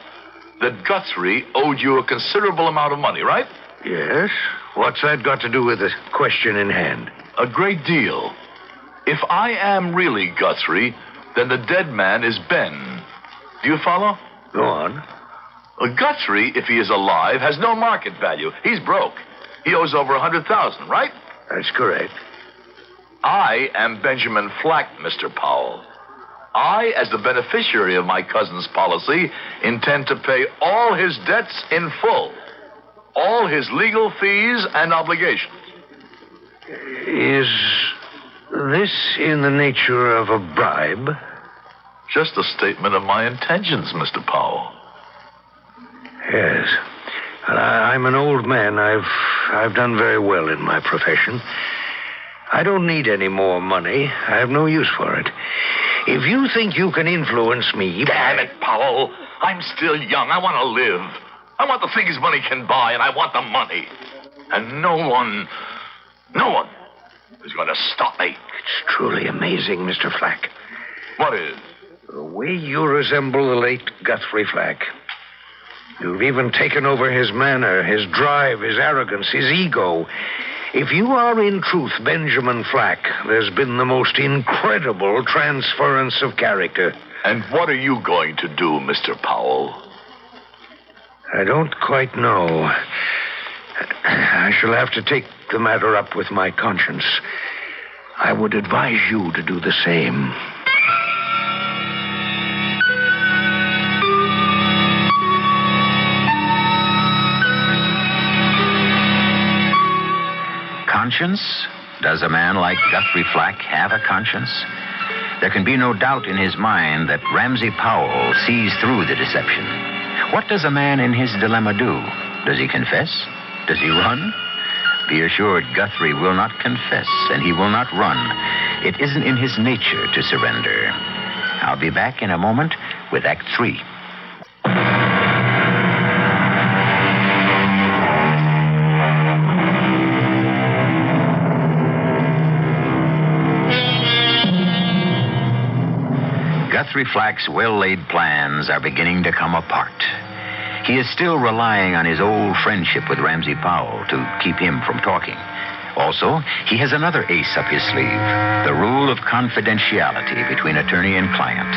that Guthrie owed you a considerable amount of money, right? Yes. What's that got to do with the question in hand? A great deal. If I am really Guthrie, then the dead man is Ben. Do you follow? Go on. Guthrie, if he is alive, has no market value. He's broke. He owes over $100,000, right? That's correct. I am Benjamin-Flack, Mr. Powell. I, as the beneficiary of my cousin's policy, intend to pay all his debts in full. All his legal fees and obligations. Is this in the nature of a bribe? Just a statement of my intentions, Mr. Powell. Yes. I'm an old man. I've done very well in my profession. I don't need any more money. I have no use for it. If you think you can influence me... Damn it, Powell. I'm still young. I want to live. I want the things money can buy, and I want the money. And no one is going to stop me. It's truly amazing, Mr. Flack. What is? The way you resemble the late Guthrie Flack. You've even taken over his manner, his drive, his arrogance, his ego. If you are in truth Benjamin Flack, there's been the most incredible transference of character. And what are you going to do, Mr. Powell? I don't quite know. I shall have to take the matter up with my conscience. I would advise you to do the same. Conscience? Does a man like Guthrie Flack have a conscience? There can be no doubt in his mind that Ramsey Powell sees through the deception. What does a man in his dilemma do? Does he confess? Does he run? Be assured, Guthrie will not confess, and he will not run. It isn't in his nature to surrender. I'll be back in a moment with Act 3. Guthrie Flack's well-laid plans are beginning to come apart. He is still relying on his old friendship with Ramsey Powell to keep him from talking. Also, he has another ace up his sleeve, the rule of confidentiality between attorney and client.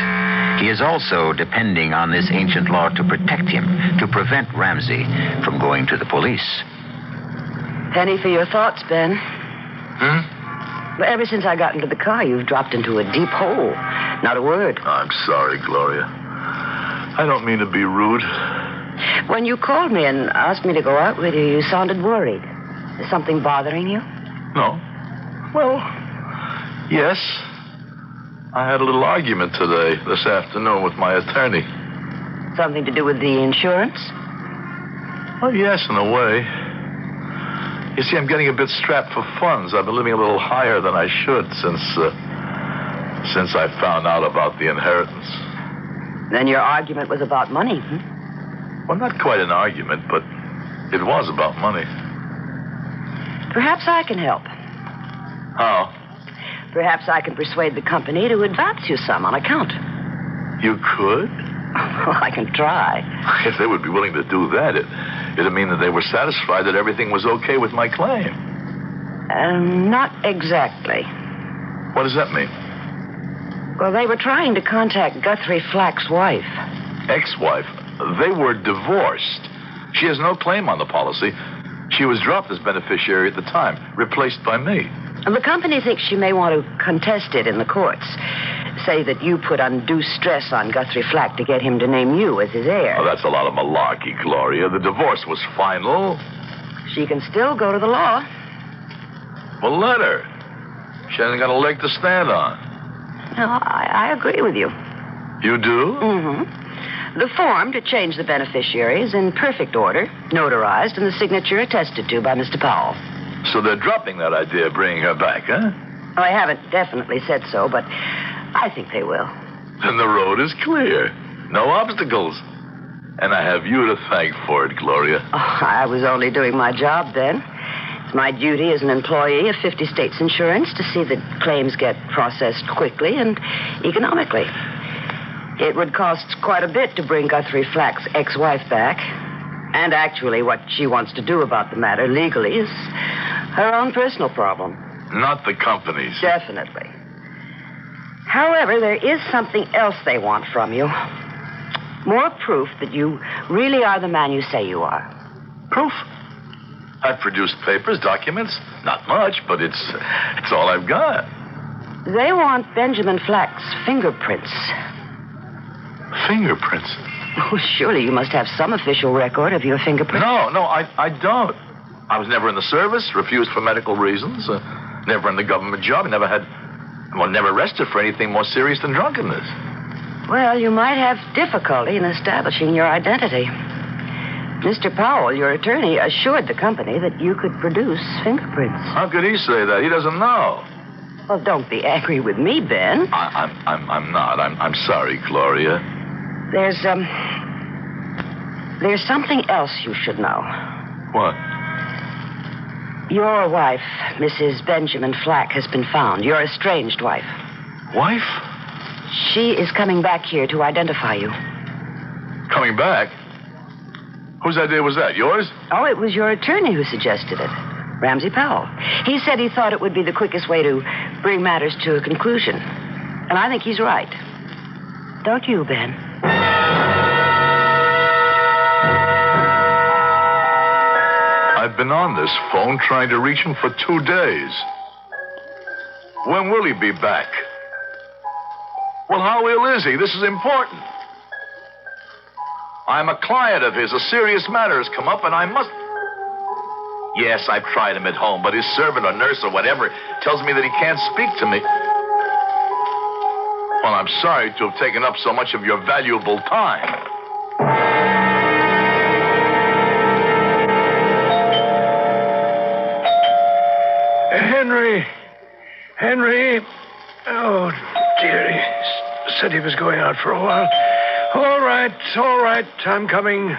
He is also depending on this ancient law to protect him, to prevent Ramsey from going to the police. Penny for your thoughts, Ben. Well, ever since I got into the car, you've dropped into a deep hole. Not a word. I'm sorry, Gloria. I don't mean to be rude. When you called me and asked me to go out with you, you sounded worried. Is something bothering you? No. Well, yes. I had a little argument today, this afternoon, with my attorney. Something to do with the insurance? Well, yes, in a way. You see, I'm getting a bit strapped for funds. I've been living a little higher than I should since I found out about the inheritance. Then your argument was about money, Well, not quite an argument, but it was about money. Perhaps I can help. How? Perhaps I can persuade the company to advance you some on account. You could? Well, I can try. If they would be willing to do that, it'd mean that they were satisfied that everything was okay with my claim. Not exactly. What does that mean? Well, they were trying to contact Guthrie Flack's wife. Ex-wife? They were divorced. She has no claim on the policy. She was dropped as beneficiary at the time, replaced by me. And the company thinks she may want to contest it in the courts. Say that you put undue stress on Guthrie Flack to get him to name you as his heir. Oh, that's a lot of malarkey, Gloria. The divorce was final. She can still go to the law. Well, let her. She hasn't got a leg to stand on. No, I agree with you. You do? Mm-hmm. The form to change the beneficiary is in perfect order, notarized, and the signature attested to by Mr. Powell. So they're dropping that idea of bringing her back, huh? Well, I haven't definitely said so, but I think they will. Then the road is clear. No obstacles. And I have you to thank for it, Gloria. Oh, I was only doing my job then. It's my duty as an employee of 50 States Insurance to see that claims get processed quickly and economically. It would cost quite a bit to bring Guthrie Flack's ex-wife back. And actually, what she wants to do about the matter legally is her own personal problem. Not the company's. Definitely. However, there is something else they want from you. More proof that you really are the man you say you are. Proof? I've produced papers, documents. Not much, but it's all I've got. They want Benjamin-Flack's fingerprints. Fingerprints? Oh, surely you must have some official record of your fingerprints. No, I don't. I was never in the service, refused for medical reasons, never in the government job, never arrested for anything more serious than drunkenness. Well, you might have difficulty in establishing your identity. Mr. Powell, your attorney, assured the company that you could produce fingerprints. How could he say that? He doesn't know. Well, don't be angry with me, Ben. I'm not. I'm sorry, Gloria. There's something else you should know. What? Your wife, Mrs. Benjamin-Flack, has been found. Your estranged wife. Wife? She is coming back here to identify you. Coming back? Whose idea was that? Yours? Oh, it was your attorney who suggested it. Ramsey Powell. He said he thought it would be the quickest way to bring matters to a conclusion. And I think he's right. Don't you, Ben? I've been on this phone trying to reach him for 2 days. When will he be back? Well, how ill is he? This is important. I'm a client of his. A serious matter has come up, and I must... Yes, I've tried him at home, but his servant or nurse or whatever tells me that he can't speak to me. Well, I'm sorry to have taken up so much of your valuable time. Henry. Oh, dear, he said he was going out for a while. All right. I'm coming.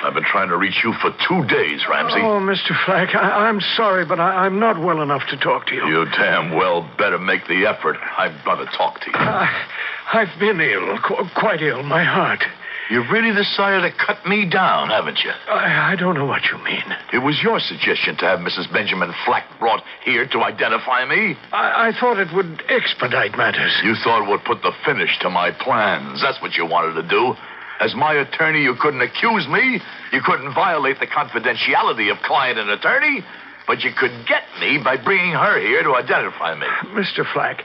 I've been trying to reach you for 2 days, Ramsey. Oh, Mr. Flack, I'm sorry, but I'm not well enough to talk to you. You damn well better make the effort. I've got to talk to you. I've been ill, quite ill, my heart. You've really decided to cut me down, haven't you? I don't know what you mean. It was your suggestion to have Mrs. Benjamin-Flack brought here to identify me. I thought it would expedite matters. You thought it would put the finish to my plans. That's what you wanted to do. As my attorney, you couldn't accuse me. You couldn't violate the confidentiality of client and attorney. But you could get me by bringing her here to identify me. Mr. Flack,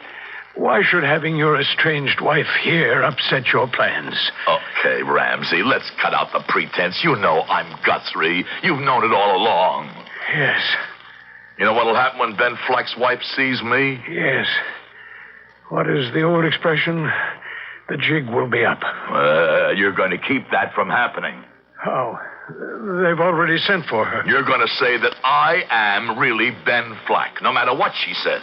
why should having your estranged wife here upset your plans? Okay, Ramsey, let's cut out the pretense. You know I'm Guthrie. You've known it all along. Yes. You know what'll happen when Ben Flack's wife sees me? Yes. What is the old expression? The jig will be up. You're going to keep that from happening. How? They've already sent for her. You're going to say that I am really Ben Flack, no matter what she says.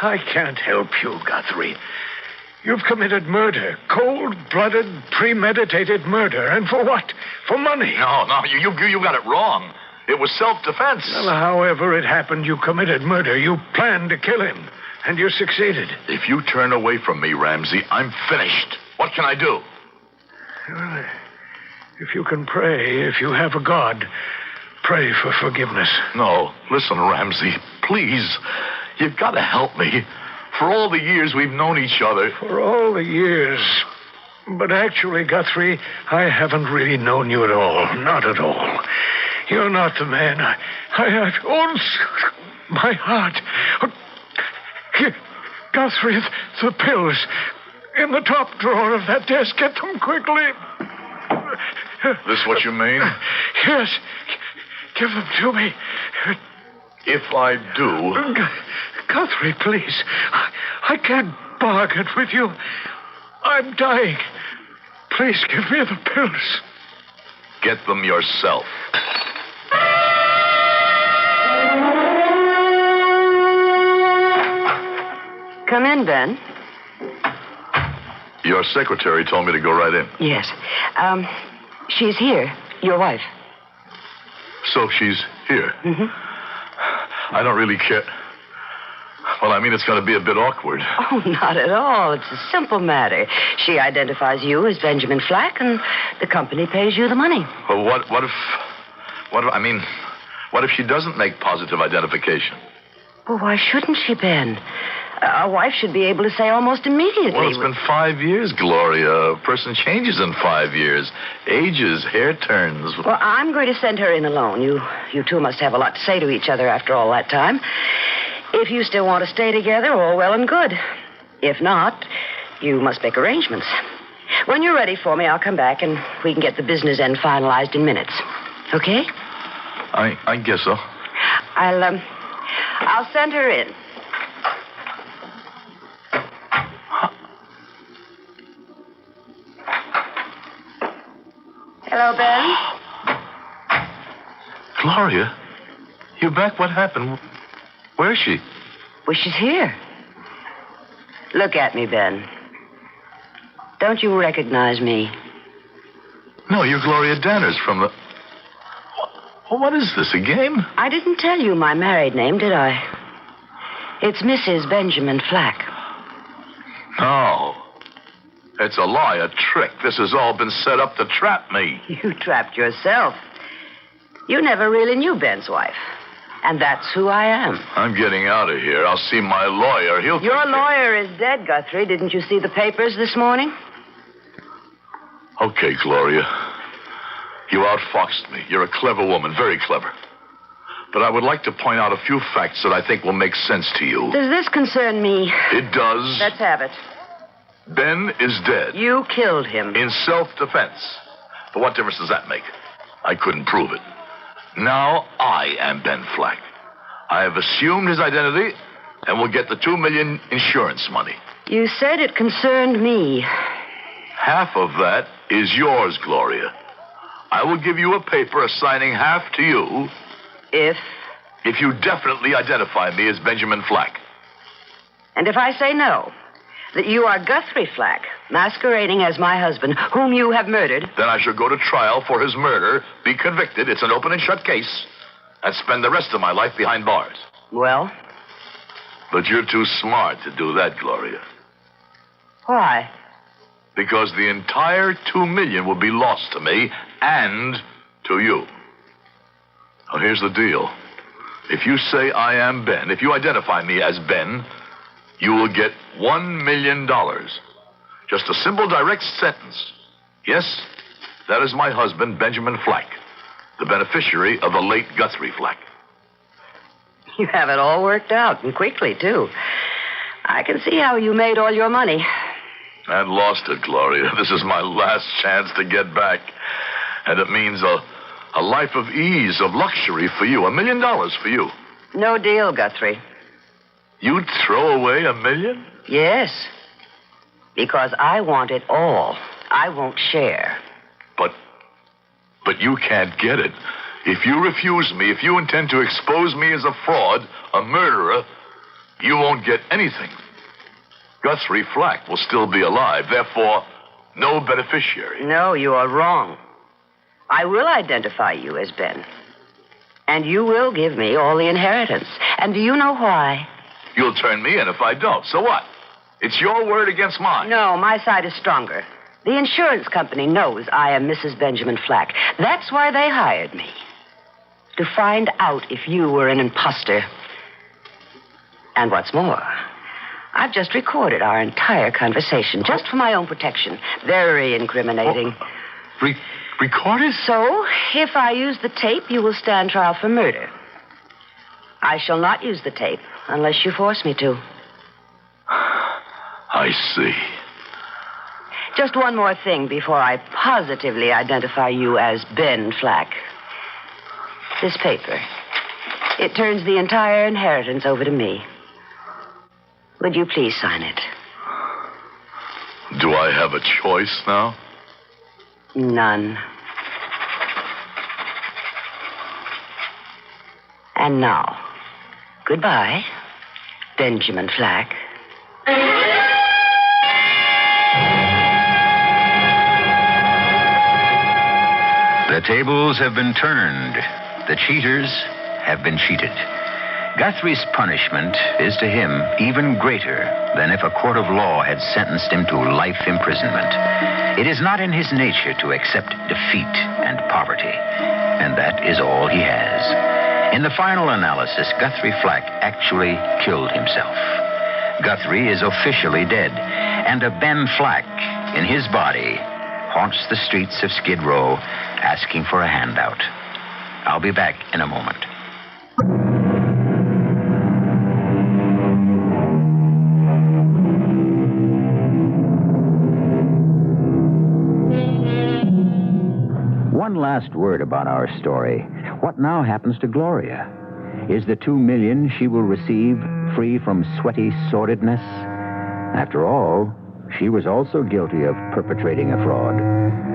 I can't help you, Guthrie. You've committed murder. Cold-blooded, premeditated murder. And for what? For money. No, you got it wrong. It was self-defense. Well, however it happened, you committed murder. You planned to kill him. And you succeeded. If you turn away from me, Ramsey, I'm finished. What can I do? Well, if you can pray, if you have a God, pray for forgiveness. No, listen, Ramsey, please. You've got to help me. For all the years we've known each other. For all the years. But actually, Guthrie, I haven't really known you at all. Not at all. You're not the man. Oh, my heart. Here, Guthrie, the pills. In the top drawer of that desk. Get them quickly. This what you mean? Yes. Give them to me. If I do... Guthrie, please. I can't bargain with you. I'm dying. Please give me the pills. Get them yourself. Come in, Ben. Your secretary told me to go right in. Yes. She's here. Your wife. So she's here? Mm-hmm. I don't really care. Well, I mean, it's going to be a bit awkward. Oh, not at all. It's a simple matter. She identifies you as Benjamin Flack, and the company pays you the money. Well, what if she doesn't make positive identification? Well, why shouldn't she, Ben? A wife should be able to say almost immediately. Well, it's been 5 years, Gloria. A person changes in 5 years. Ages, hair turns. Well, I'm going to send her in alone. You two must have a lot to say to each other after all that time. If you still want to stay together, all well and good. If not, you must make arrangements. When you're ready for me, I'll come back and we can get the business end finalized in minutes. Okay? I guess so. I'll send her in. Hello, Ben. Gloria, you back? What happened? Where is she? Well, she's here. Look at me, Ben. Don't you recognize me? No, you're Gloria Danners from the... What is this, a game? I didn't tell you my married name, did I? It's Mrs. Benjamin-Flack. No. It's a lie, a trick. This has all been set up to trap me. You trapped yourself. You never really knew Ben's wife. And that's who I am. I'm getting out of here. I'll see my lawyer. Your lawyer is dead, Guthrie. Didn't you see the papers this morning? Okay, Gloria. You outfoxed me. You're a clever woman, very clever. But I would like to point out a few facts that I think will make sense to you. Does this concern me? It does. Let's have it. Ben is dead. You killed him. In self-defense. But what difference does that make? I couldn't prove it. Now I am Ben Flack. I have assumed his identity and will get the $2 million insurance money. You said it concerned me. Half of that is yours, Gloria. I will give you a paper assigning half to you. If you definitely identify me as Benjamin Flack. And if I say no, that you are Guthrie Flack, masquerading as my husband, whom you have murdered. Then I shall go to trial for his murder, be convicted, it's an open and shut case, and spend the rest of my life behind bars. Well? But you're too smart to do that, Gloria. Why? Because the entire $2 million will be lost to me and to you. Now, here's the deal. If you say I am Ben, if you identify me as Ben, you will get $1 million. Just a simple, direct sentence. Yes, that is my husband, Benjamin Flack, the beneficiary of the late Guthrie Flack. You have it all worked out, and quickly, too. I can see how you made all your money. And lost it, Gloria. This is my last chance to get back. And it means a life of ease, of luxury for you. $1 million for you. No deal, Guthrie. You'd throw away $1 million? Yes. Because I want it all. I won't share. But you can't get it. If you refuse me, if you intend to expose me as a fraud, a murderer, you won't get anything. Guthrie Flack will still be alive. Therefore, no beneficiary. No, you are wrong. I will identify you as Ben. And you will give me all the inheritance. And do you know why? You'll turn me in if I don't. So what? It's your word against mine. No, my side is stronger. The insurance company knows I am Mrs. Benjamin Flack. That's why they hired me. To find out if you were an imposter. And what's more, I've just recorded our entire conversation, just for my own protection. Very incriminating. Recorded? So, if I use the tape, you will stand trial for murder. I shall not use the tape unless you force me to. I see. Just one more thing before I positively identify you as Ben Flack. This paper. It turns the entire inheritance over to me. Would you please sign it? Do I have a choice now? None. And now, goodbye, Benjamin Flack. The tables have been turned. The cheaters have been cheated. Guthrie's punishment is to him even greater than if a court of law had sentenced him to life imprisonment. It is not in his nature to accept defeat and poverty, and that is all he has. In the final analysis, Guthrie Flack actually killed himself. Guthrie is officially dead, and a Ben-Flack in his body haunts the streets of Skid Row asking for a handout. I'll be back in a moment. One last word about our story. What now happens to Gloria? Is the $2 million she will receive free from sweaty sordidness? After all, she was also guilty of perpetrating a fraud.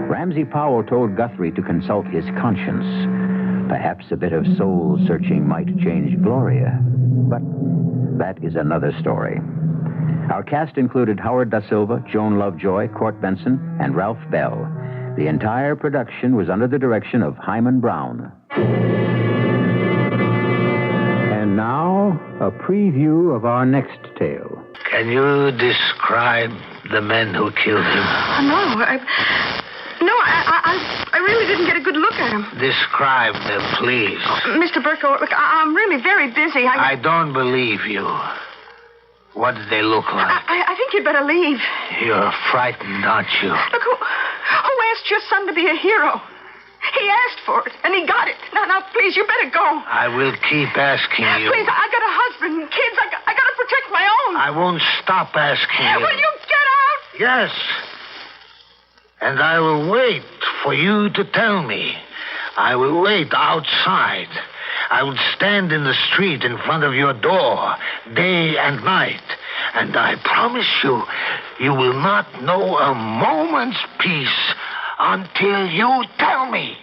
Ramsey Powell told Guthrie to consult his conscience. Perhaps a bit of soul-searching might change Gloria. But that is another story. Our cast included Howard Da Silva, Joan Lovejoy, Court Benson, and Ralph Bell. The entire production was under the direction of Hyman Brown. And now, a preview of our next tale. Can you describe the men who killed him? No, I really didn't get a good look at him. Describe them, please. Mr. Burko, look, I'm really very busy. I don't believe you. What did they look like? I think you'd better leave. You're frightened, aren't you? Look, who asked your son to be a hero? He asked for it, and he got it. Now, please, you better go. I will keep asking you. Please, I got a husband and kids. I got to protect my own. I won't stop asking you. Will you get out? Yes. And I will wait for you to tell me. I will wait outside. I will stand in the street in front of your door, day and night. And I promise you, you will not know a moment's peace until you tell me.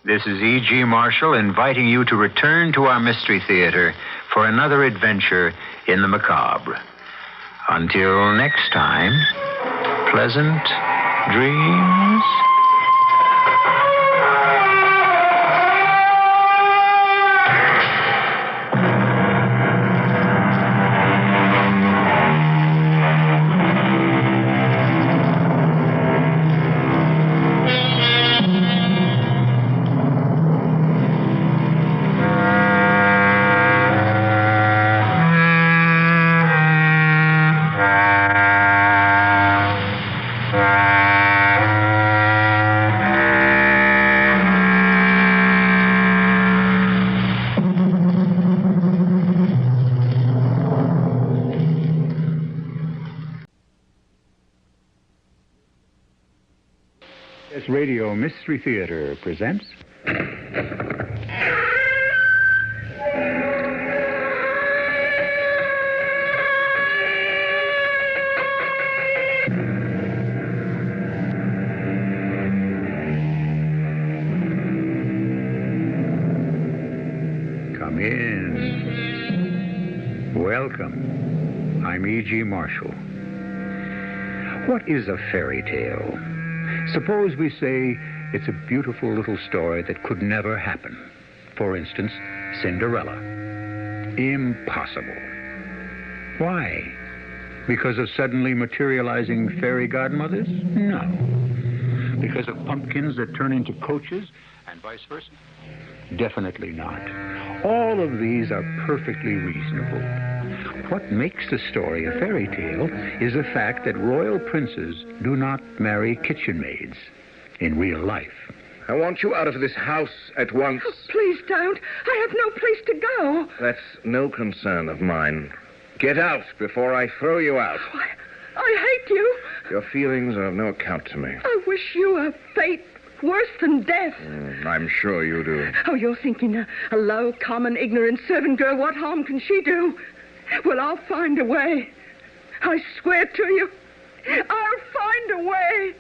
This is E.G. Marshall inviting you to return to our Mystery Theater for another adventure in the macabre. Until next time, pleasant dreams. CBS Radio Mystery Theater presents... Come in. Welcome. I'm E.G. Marshall. What is a fairy tale? Suppose we say it's a beautiful little story that could never happen. For instance, Cinderella. Impossible. Why? Because of suddenly materializing fairy godmothers? No. Because of pumpkins that turn into coaches and vice versa? Definitely not. All of these are perfectly reasonable. What makes the story a fairy tale is the fact that royal princes do not marry kitchen maids in real life. I want you out of this house at once. Oh, please don't. I have no place to go. That's no concern of mine. Get out before I throw you out. Oh, I hate you. Your feelings are of no account to me. I wish you a fate worse than death. I'm sure you do. Oh, you're thinking a low, common, ignorant servant girl. What harm can she do? Well, I'll find a way. I swear to you, I'll find a way.